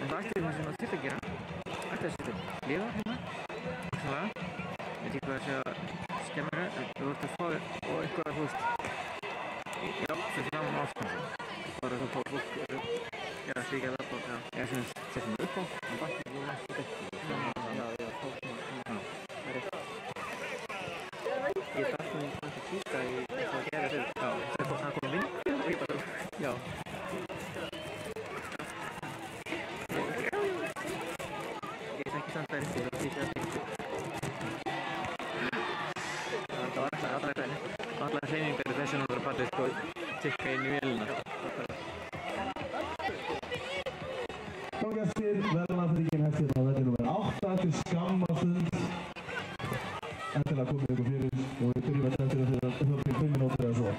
En það ætti það sem það þurft að gera. Ætti að setja hliðar hérna. Svona. Ég veit ekki hvað að segja skemmir en þú ert að fá þér og eitthvað að þú veist. Já, fyrir fram á afstæðan. Bara þú fá fólk. Já, það sé ekki að það bara. Já, sem setjum við upp á. Og bakið og næstu upp. Já, fá svona. Það er rétt. standa eftir og því sem það var allar hreyfingar í þessu náttúrulega fallið sko tikka inn í vélina. Tóngestir, verðlaunafríkin hefst hérna á velli númer 8 eftir skamma stund. Endilega komið ykkur fyrir og við byrjum að eftir þetta til 5 minútur eða svo.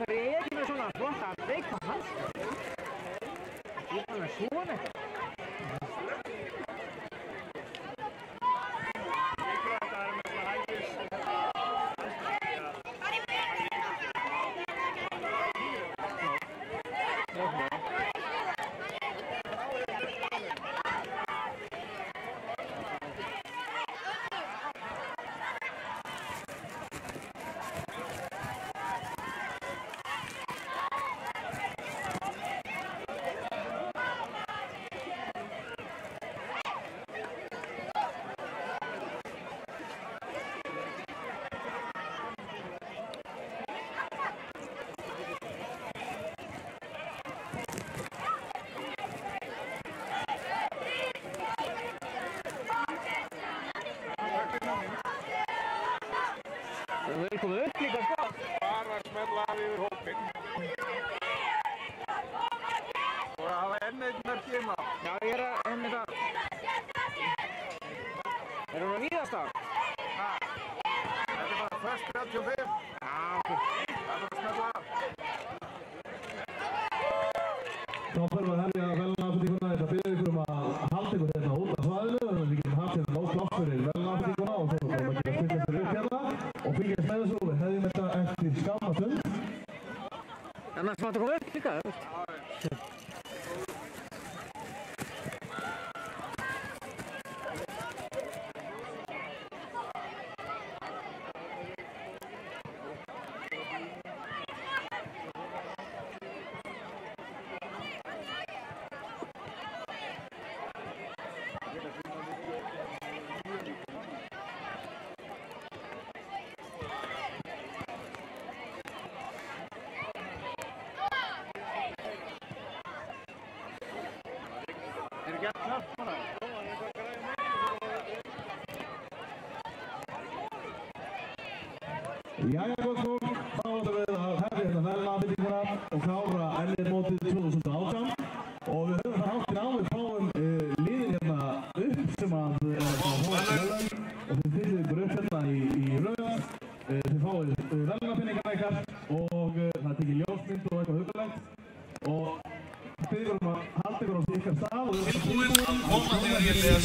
Það er ekki með svona flotta veikma hanska. Ég er bara svona eitthvað. Velkomin upp líka sko. Bara að smella af yfir hópinn. Og að hafa enn eitt mörk hérna. Já, ég er að enn þetta. Er hún að víðast á? Þetta er bara först 35. Já, ok. Það er bara að smella af. Þá fyrir við að hefja verðlaunafríkuna. Þetta byrður ykkur að halda ykkur hérna út af svæðinu. Þannig að við getum haft hérna nóg pláss fyrir verðlaunafríkuna og svo komum við að geta fylgjast fyrir upp hérna. Og fylgjast með þessu og við hefðum þetta eftir skamma stund. Annars máttu koma upp líka. Jæja gott fólk, þá ætlum við að hefja hérna verðlaunafríkuna og klára mótið 2018 og við höfum það háttinn á, við fáum liðin hérna upp sem að verðlaun og þið fyllið ykkur upp hérna í rauða, þið fáið verðlaunapinningar ykkar og það tekið ljósmynd og eitthvað hugulegt og byrjum að halda ykkur á ykkar stað og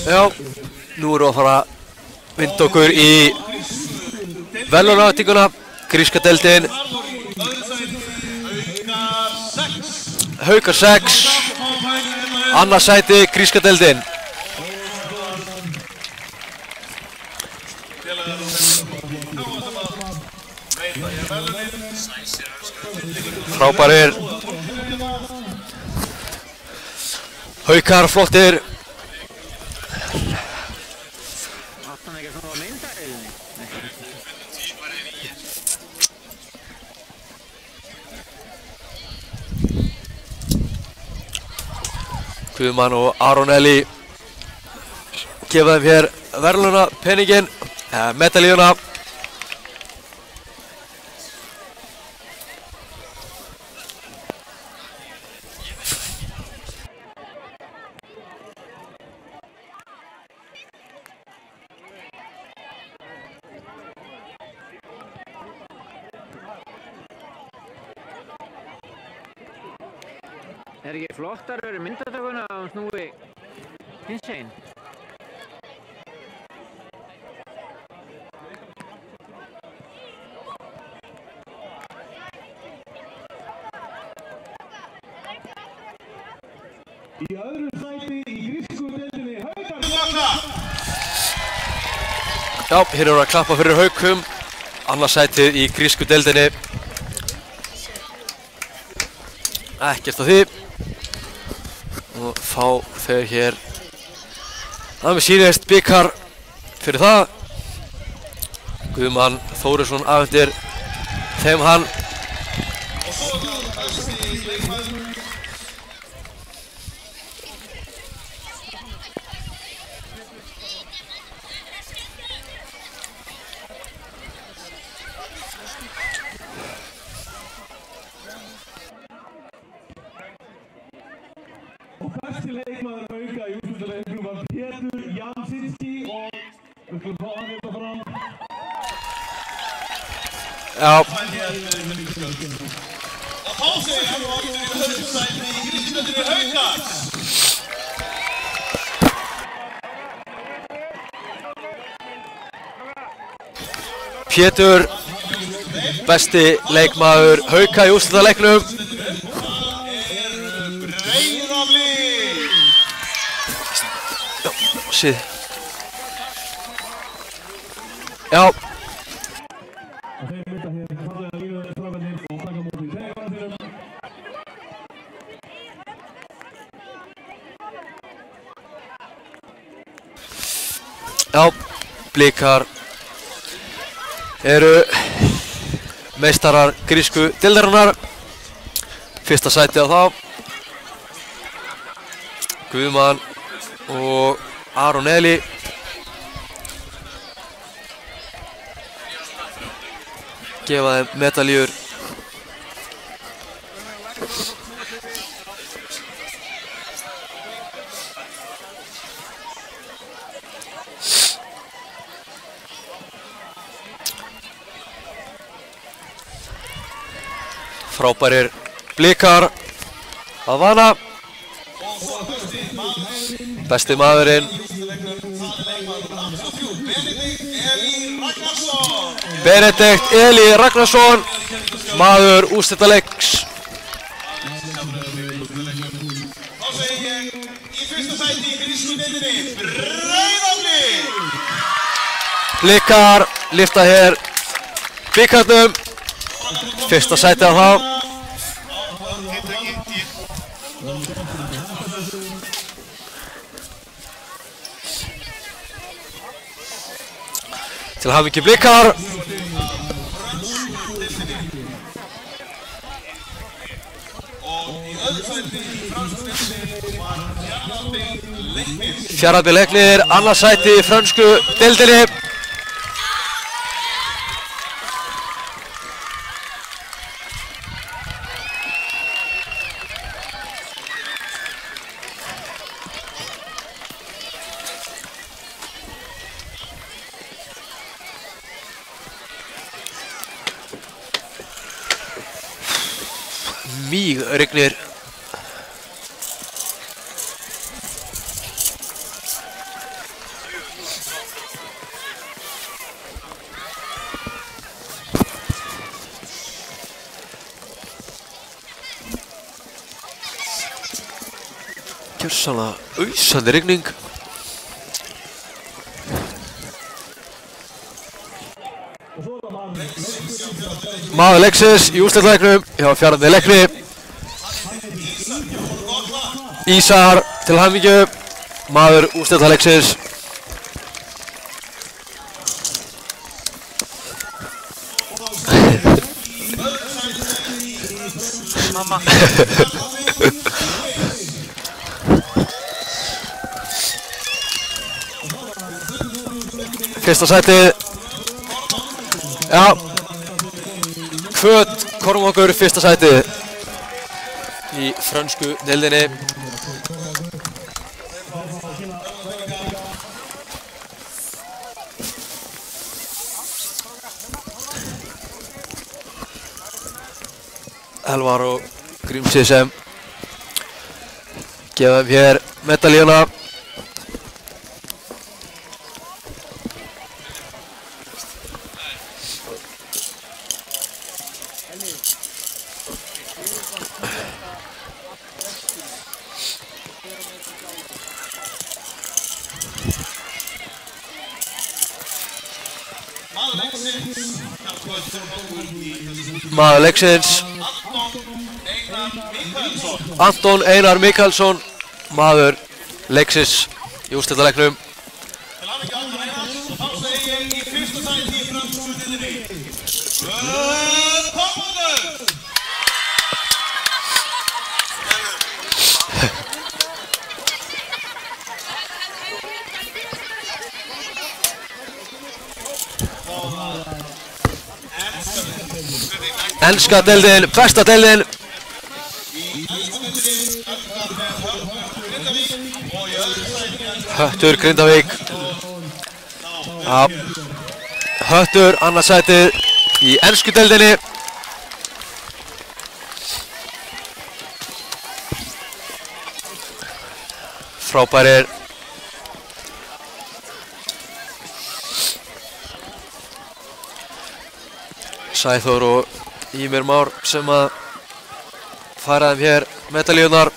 Já, nú erum við að fara að vinda okkur í verðlaunafríkuna, gríska deildin, Haukar 6, annað sæti, gríska deildin. Frábærir, Haukar flottir. Guðmann og Aron Eli gefa þeim hér verðlaunapenninginn, medalíuna. ekki flottar verið myndatökuna að hún snúi hins einn? Í öðru sæti í grísku deildinni Haukar. Já, hér erum við að klappa fyrir Haukum. Annað sætið í grísku deildinni. Ekkert á því. Og fá þeir hér að mér sýnist bikar fyrir það. Guðmann Þórisson afhendir þeim hann. Og fyrsti leikmaður Hauka í úrslitaleiknum var Pétur Jansinski og við skulum fá hann hérna fram. Já. Og þá segir hann og aftur í öðru sæti í grísku deildinni Haukar. Pétur, besti leikmaður Hauka í úrslitaleiknum. Síð. Já. Og þeir mynda hér fallega línu strákarnir og taka móti í tegvarðinum. Já, Blikar eru meistarar grísku deildarinnar. Fyrsta sæti á þá. Guðmann og Aron Eli. Gefa þeim medaljur. Frábærir Blikar að vana. Besti maðurinn Benedikt Eli Ragnarsson, maður úrslitaleiks. Þá segi ég í fyrsta sæti í grísku deildinni Breiðablik. Blikar lyfta hér bikarnum. Fyrsta sæti á þá. Til hamingju Blikar. Fjarðabyggð Leiknir, annað sæti í frönsku deildinni. Mýg rignir. Gjörsamlega ausandi rigning. Maður leiksins í úrslitaleiknum hjá Fjarðabyggð Leikni. Ísar til hamingju, maður úrslitaleiksins. Mamma. Fyrsta sætið. Já. Hvöt Kormákur fyrsta sætið í frönsku deildinni. Elvar og Grímsey sem Gefa þeim hér medalíuna. Maður leiksins Anton Einar Mikaelsson, maður leiksins í úrslitaleiknum. Enska deildin, besta deildin. Höttur Grindavík. Höttur annað sætið í ensku deildinni. Frábærir Sæþór og Ímir Már sem að fara þeim hér medalíunar.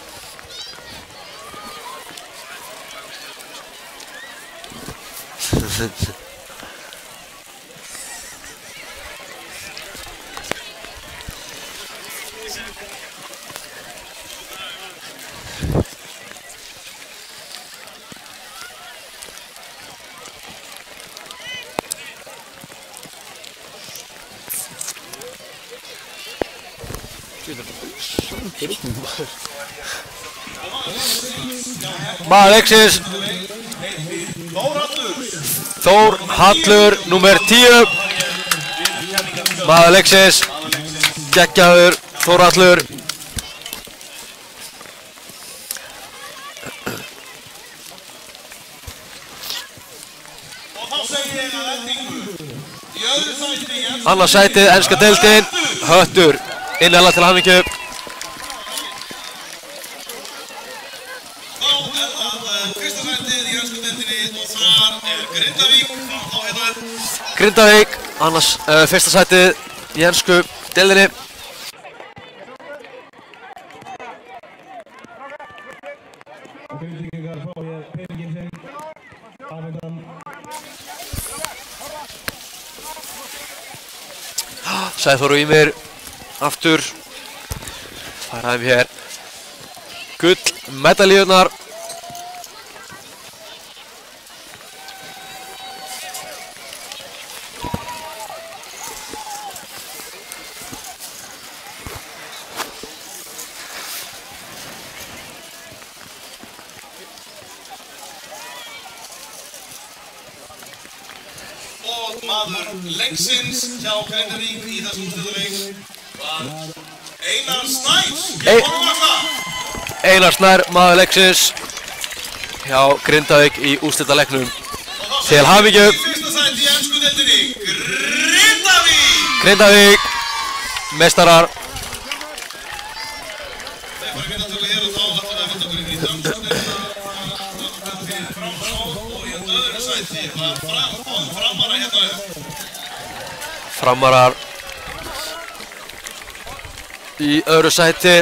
Maður leiksins Þór Hallur, númer 10. Maður leiksins geggjaður Þór Hallur. Annað sætið, enska deildin, Höttur innanlega til hamingju. Grindavík, annars fyrsta sætið í ensku deildinni. Sæþór og Ímir aftur fara þeim hér gull medalíunar. Leiksins hjá Grindavík í þessum úrslitaleik var Einar Snær. Einar Snær, maður leiksins hjá Grindavík í úrslitaleiknum. Til hamingju. Fyrsta sæti í ensku deildinni, Grindavík. Grindavík, meistarar. Þeir fara myndatöku hér og þá ætlum við að vinda okkur inn í dönsku deildina. Og í öðru sæti var Framara hérna upp. Framarar í öðru sæti.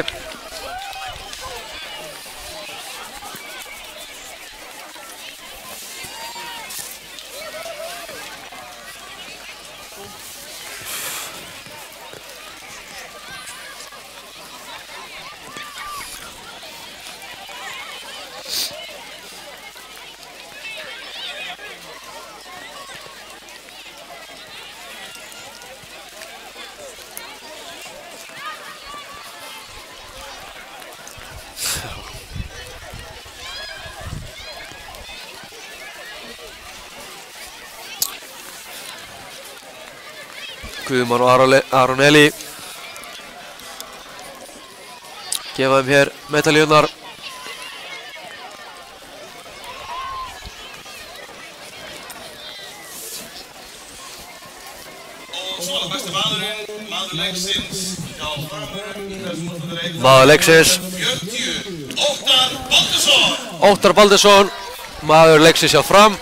Guðmann og Aron Eli gefa þeim hér medalíunar. Og svo er besti maðurinn, maður leiksins hjá Framara í þessum úrslitaleik. Maður leiksins 48 Baldur Óttar Baldursson, maður leiksins hjá Fram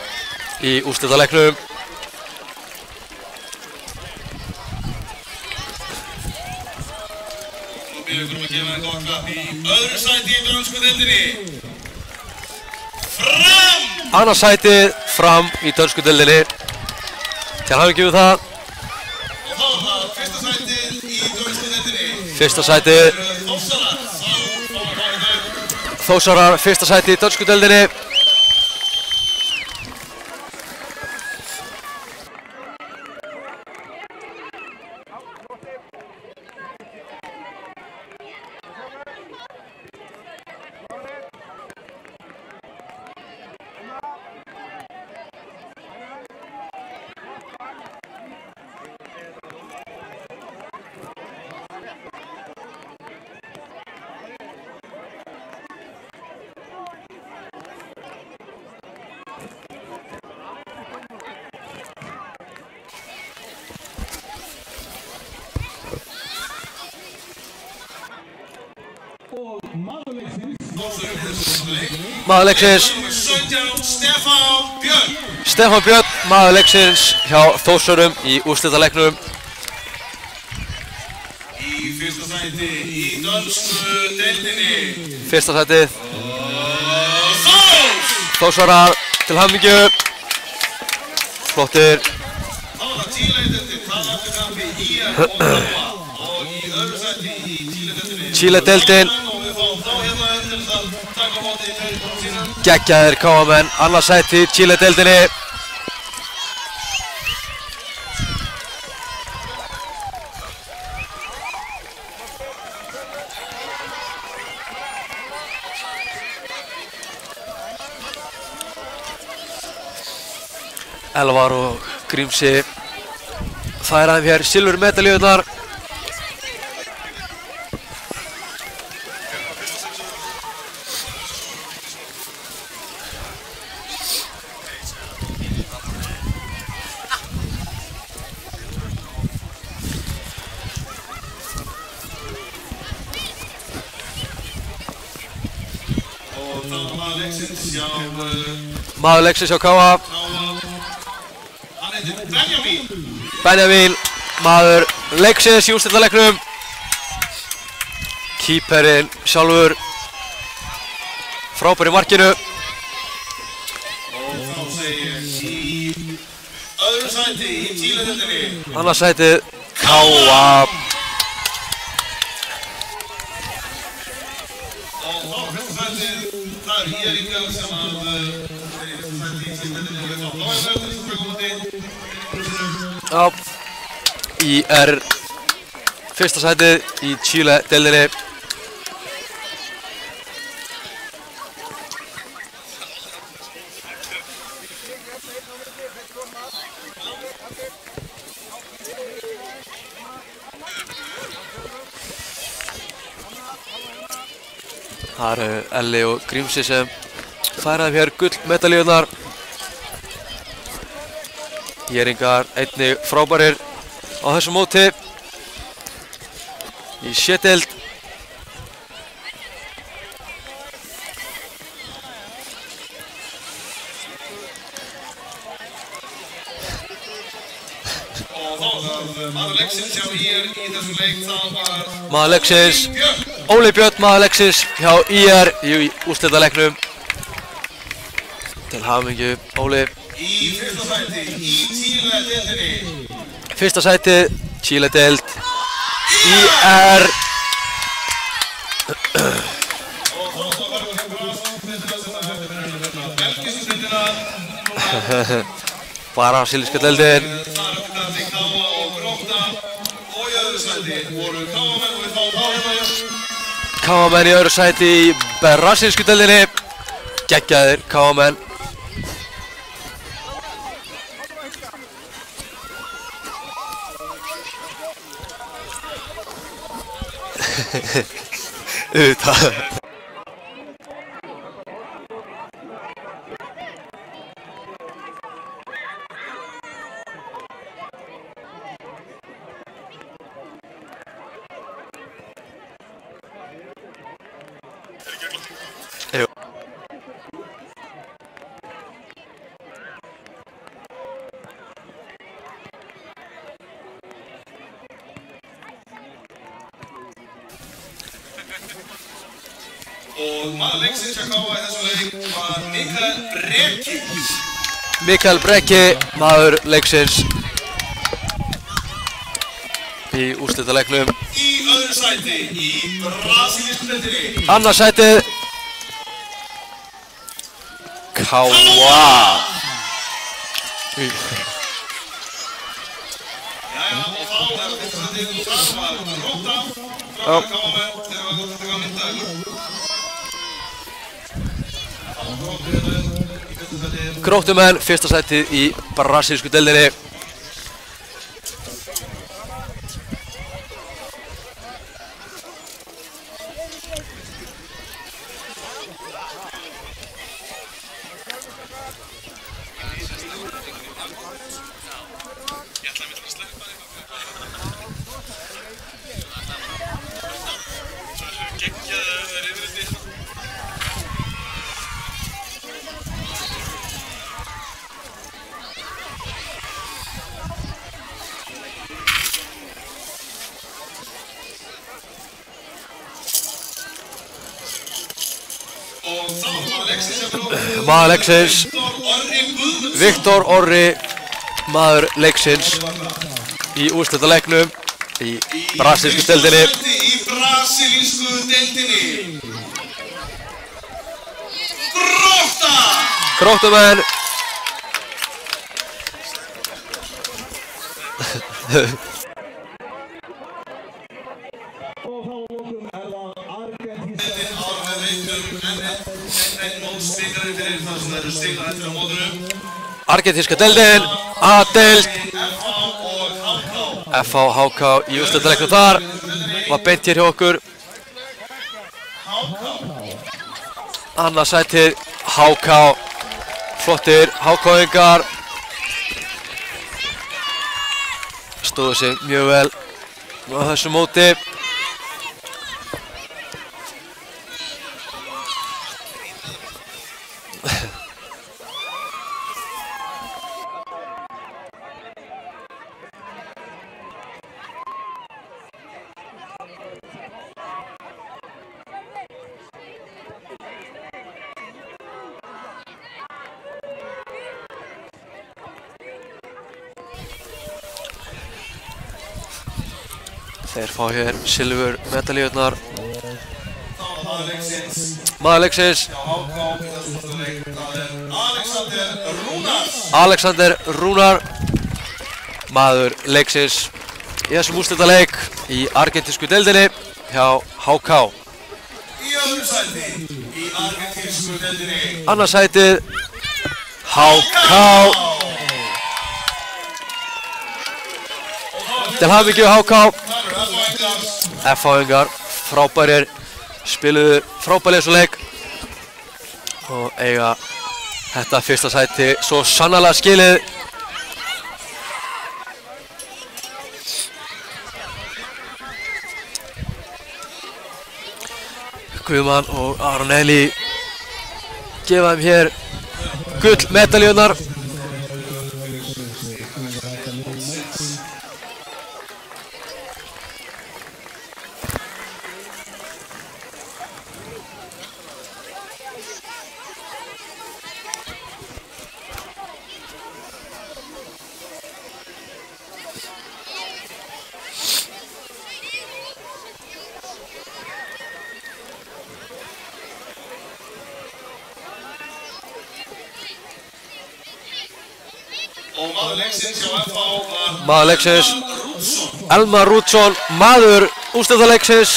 í úrslitaleiknum. Við erum að gefa þetta okkar í öðru sæti í dönsku deildinni. Fram! Annars sætið Fram í dönsku deildinni. Til hamingju með það. Og þá er það fyrsta sætið í dönsku deildinni. Fyrsta sætið. Þórsarar, fyrsta sætið í dönsku deildinni. Maður leiksins Stefán Björn, maður leiksins hjá Þórsurum í úrslitaleiknum. Í fyrsta sæti í dönsku deildinni. Fyrsta sætið Þórsarar, til hamingju. Flottir. Þá var það Chile-deildin, það átti kampi IR og Káa. Og í öðru sæti í Chile-deildinni. Chile-deildin. Og við fáum þá hérna til þess að taka á móti sínum. Geggjaðir Káamenn, annars sæti í Chile-deildinni. Elvar og Grímsi færa þeim hér silfurmedalíurnar. Og þá maður leiksins hjá Maður leiksins hjá Káa. Benjamin, maður leiksins í úrslitaleiknum. Kýperinn sjálfur frábær í markinu. Og þá segir í öðru sæti í Chile-deildinni. Annars sætið Káa. Og þá fyrsta sætið, það er hér í björn sem að fyrsta sæti í Chile-deildinni. Og við fáum þá er það sem tökum á móti. Já, IR fyrsta sætið í Chile-deildinni. Það eru Elli og Grímsi sem færa þeim hér gullmedalíurnar. Jeringar einnig frábærir á þessu móti í C-deild. Og þá var maður leiksins hjá IR í þessum leik, það var Maður leiksins Óli Björn, maður leiksins hjá IR í úrslitaleiknum. Til hamingju Óli. í fyrsta sæti í Chile-deildinni. Fyrsta sætið Chile-deild IR. Og þá var það belgísku deildina. Brasilíska deildin. Þar uppdætti Káa og Grótta. Og í öðru sæti voru Káamenn og við fáum þá hérna. Káamenn í öðru sæti í brasilísku deildinni. Geggjaðir Káamenn. Auðvitað. Jú. Og maður leiksins hjá KA í þessum leik var Mikael Breki. Mikael Breki, maður leiksins í úrslitaleiknum. Í öðru sæti í brasilísku deildinni. Annað sætið KA. Jæja, og þá það fyrsta sætið og það var Róta. Frábæri KA-menn þegar við varum að taka myndaðilur. Gróttumenn, fyrsta sætið í brasilísku deildinni. Maður leiksins, Viktor Orri, maður leiksins í úrslitaleiknum í brasilísku deildinni. Í brasilísku deildinni. Grótta! Gróttumenn. Argentíska deildin, A-deild, FH HK í úrslitaleiknum þar, var beint hér hjá okkur. Annað sætið, HK, flottir HK-ingar, stóðu sig mjög vel á þessu móti. Þeir fá hér silfur medalíurnar. Maður leiksins Alexander Rúnar, maður leiksins í þessum úrslitaleik í argentísku deildinni hjá HK. Í öðru sæti í argentísku deildinni. Annað sætið HK. Til hamingju HK. FH-ingar frábærir, spiluðu frábærlega þessu leik og eiga þetta fyrsta sæti svo sannarlega skilið. Guðmann og Aron Eli gefa þeim hér gullmedalíurnar. Og maður leiksins hjá FH var Maður leiksins Elmar Rúdsson, maður úrslitaleiksins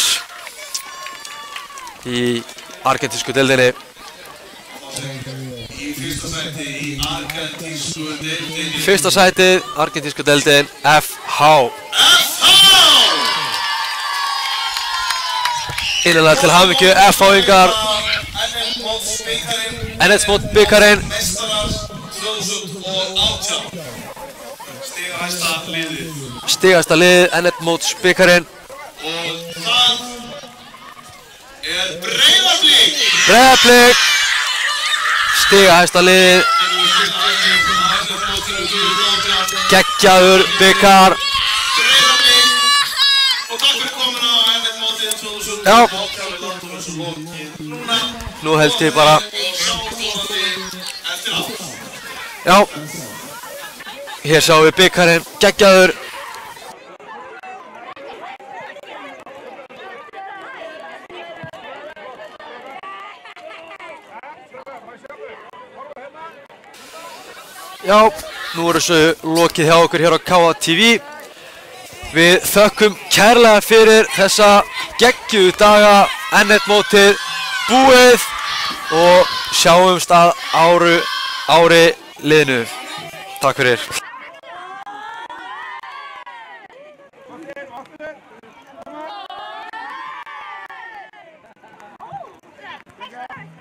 í argentísku deildinni. Í fyrsta sæti í argentísku deildinni. Fyrsta sætið, argentísku deildin, FH. Innilega til hamingju FH-ingar. NS-mót bikarinn. Meistarar 2018. Stigahæsta liðið. Stigahæsta liðið, NS-mót bikarinn. Og það Breiðablik. Breiðablik. Stigahæsta liðið. Geggjaður bikar. Og takk fyrir komuna á NS-mótið 2018. Já. Nú held ég bara Já Hér sjáum við bikarinn geggjaður Já, nú er þessu lokið hjá okkur hér á KA TV Við þökkum kærlega fyrir þessa geggjuðu daga N1 mótið búið og sjáumst að ári liðnu. Takk fyrir. Okay.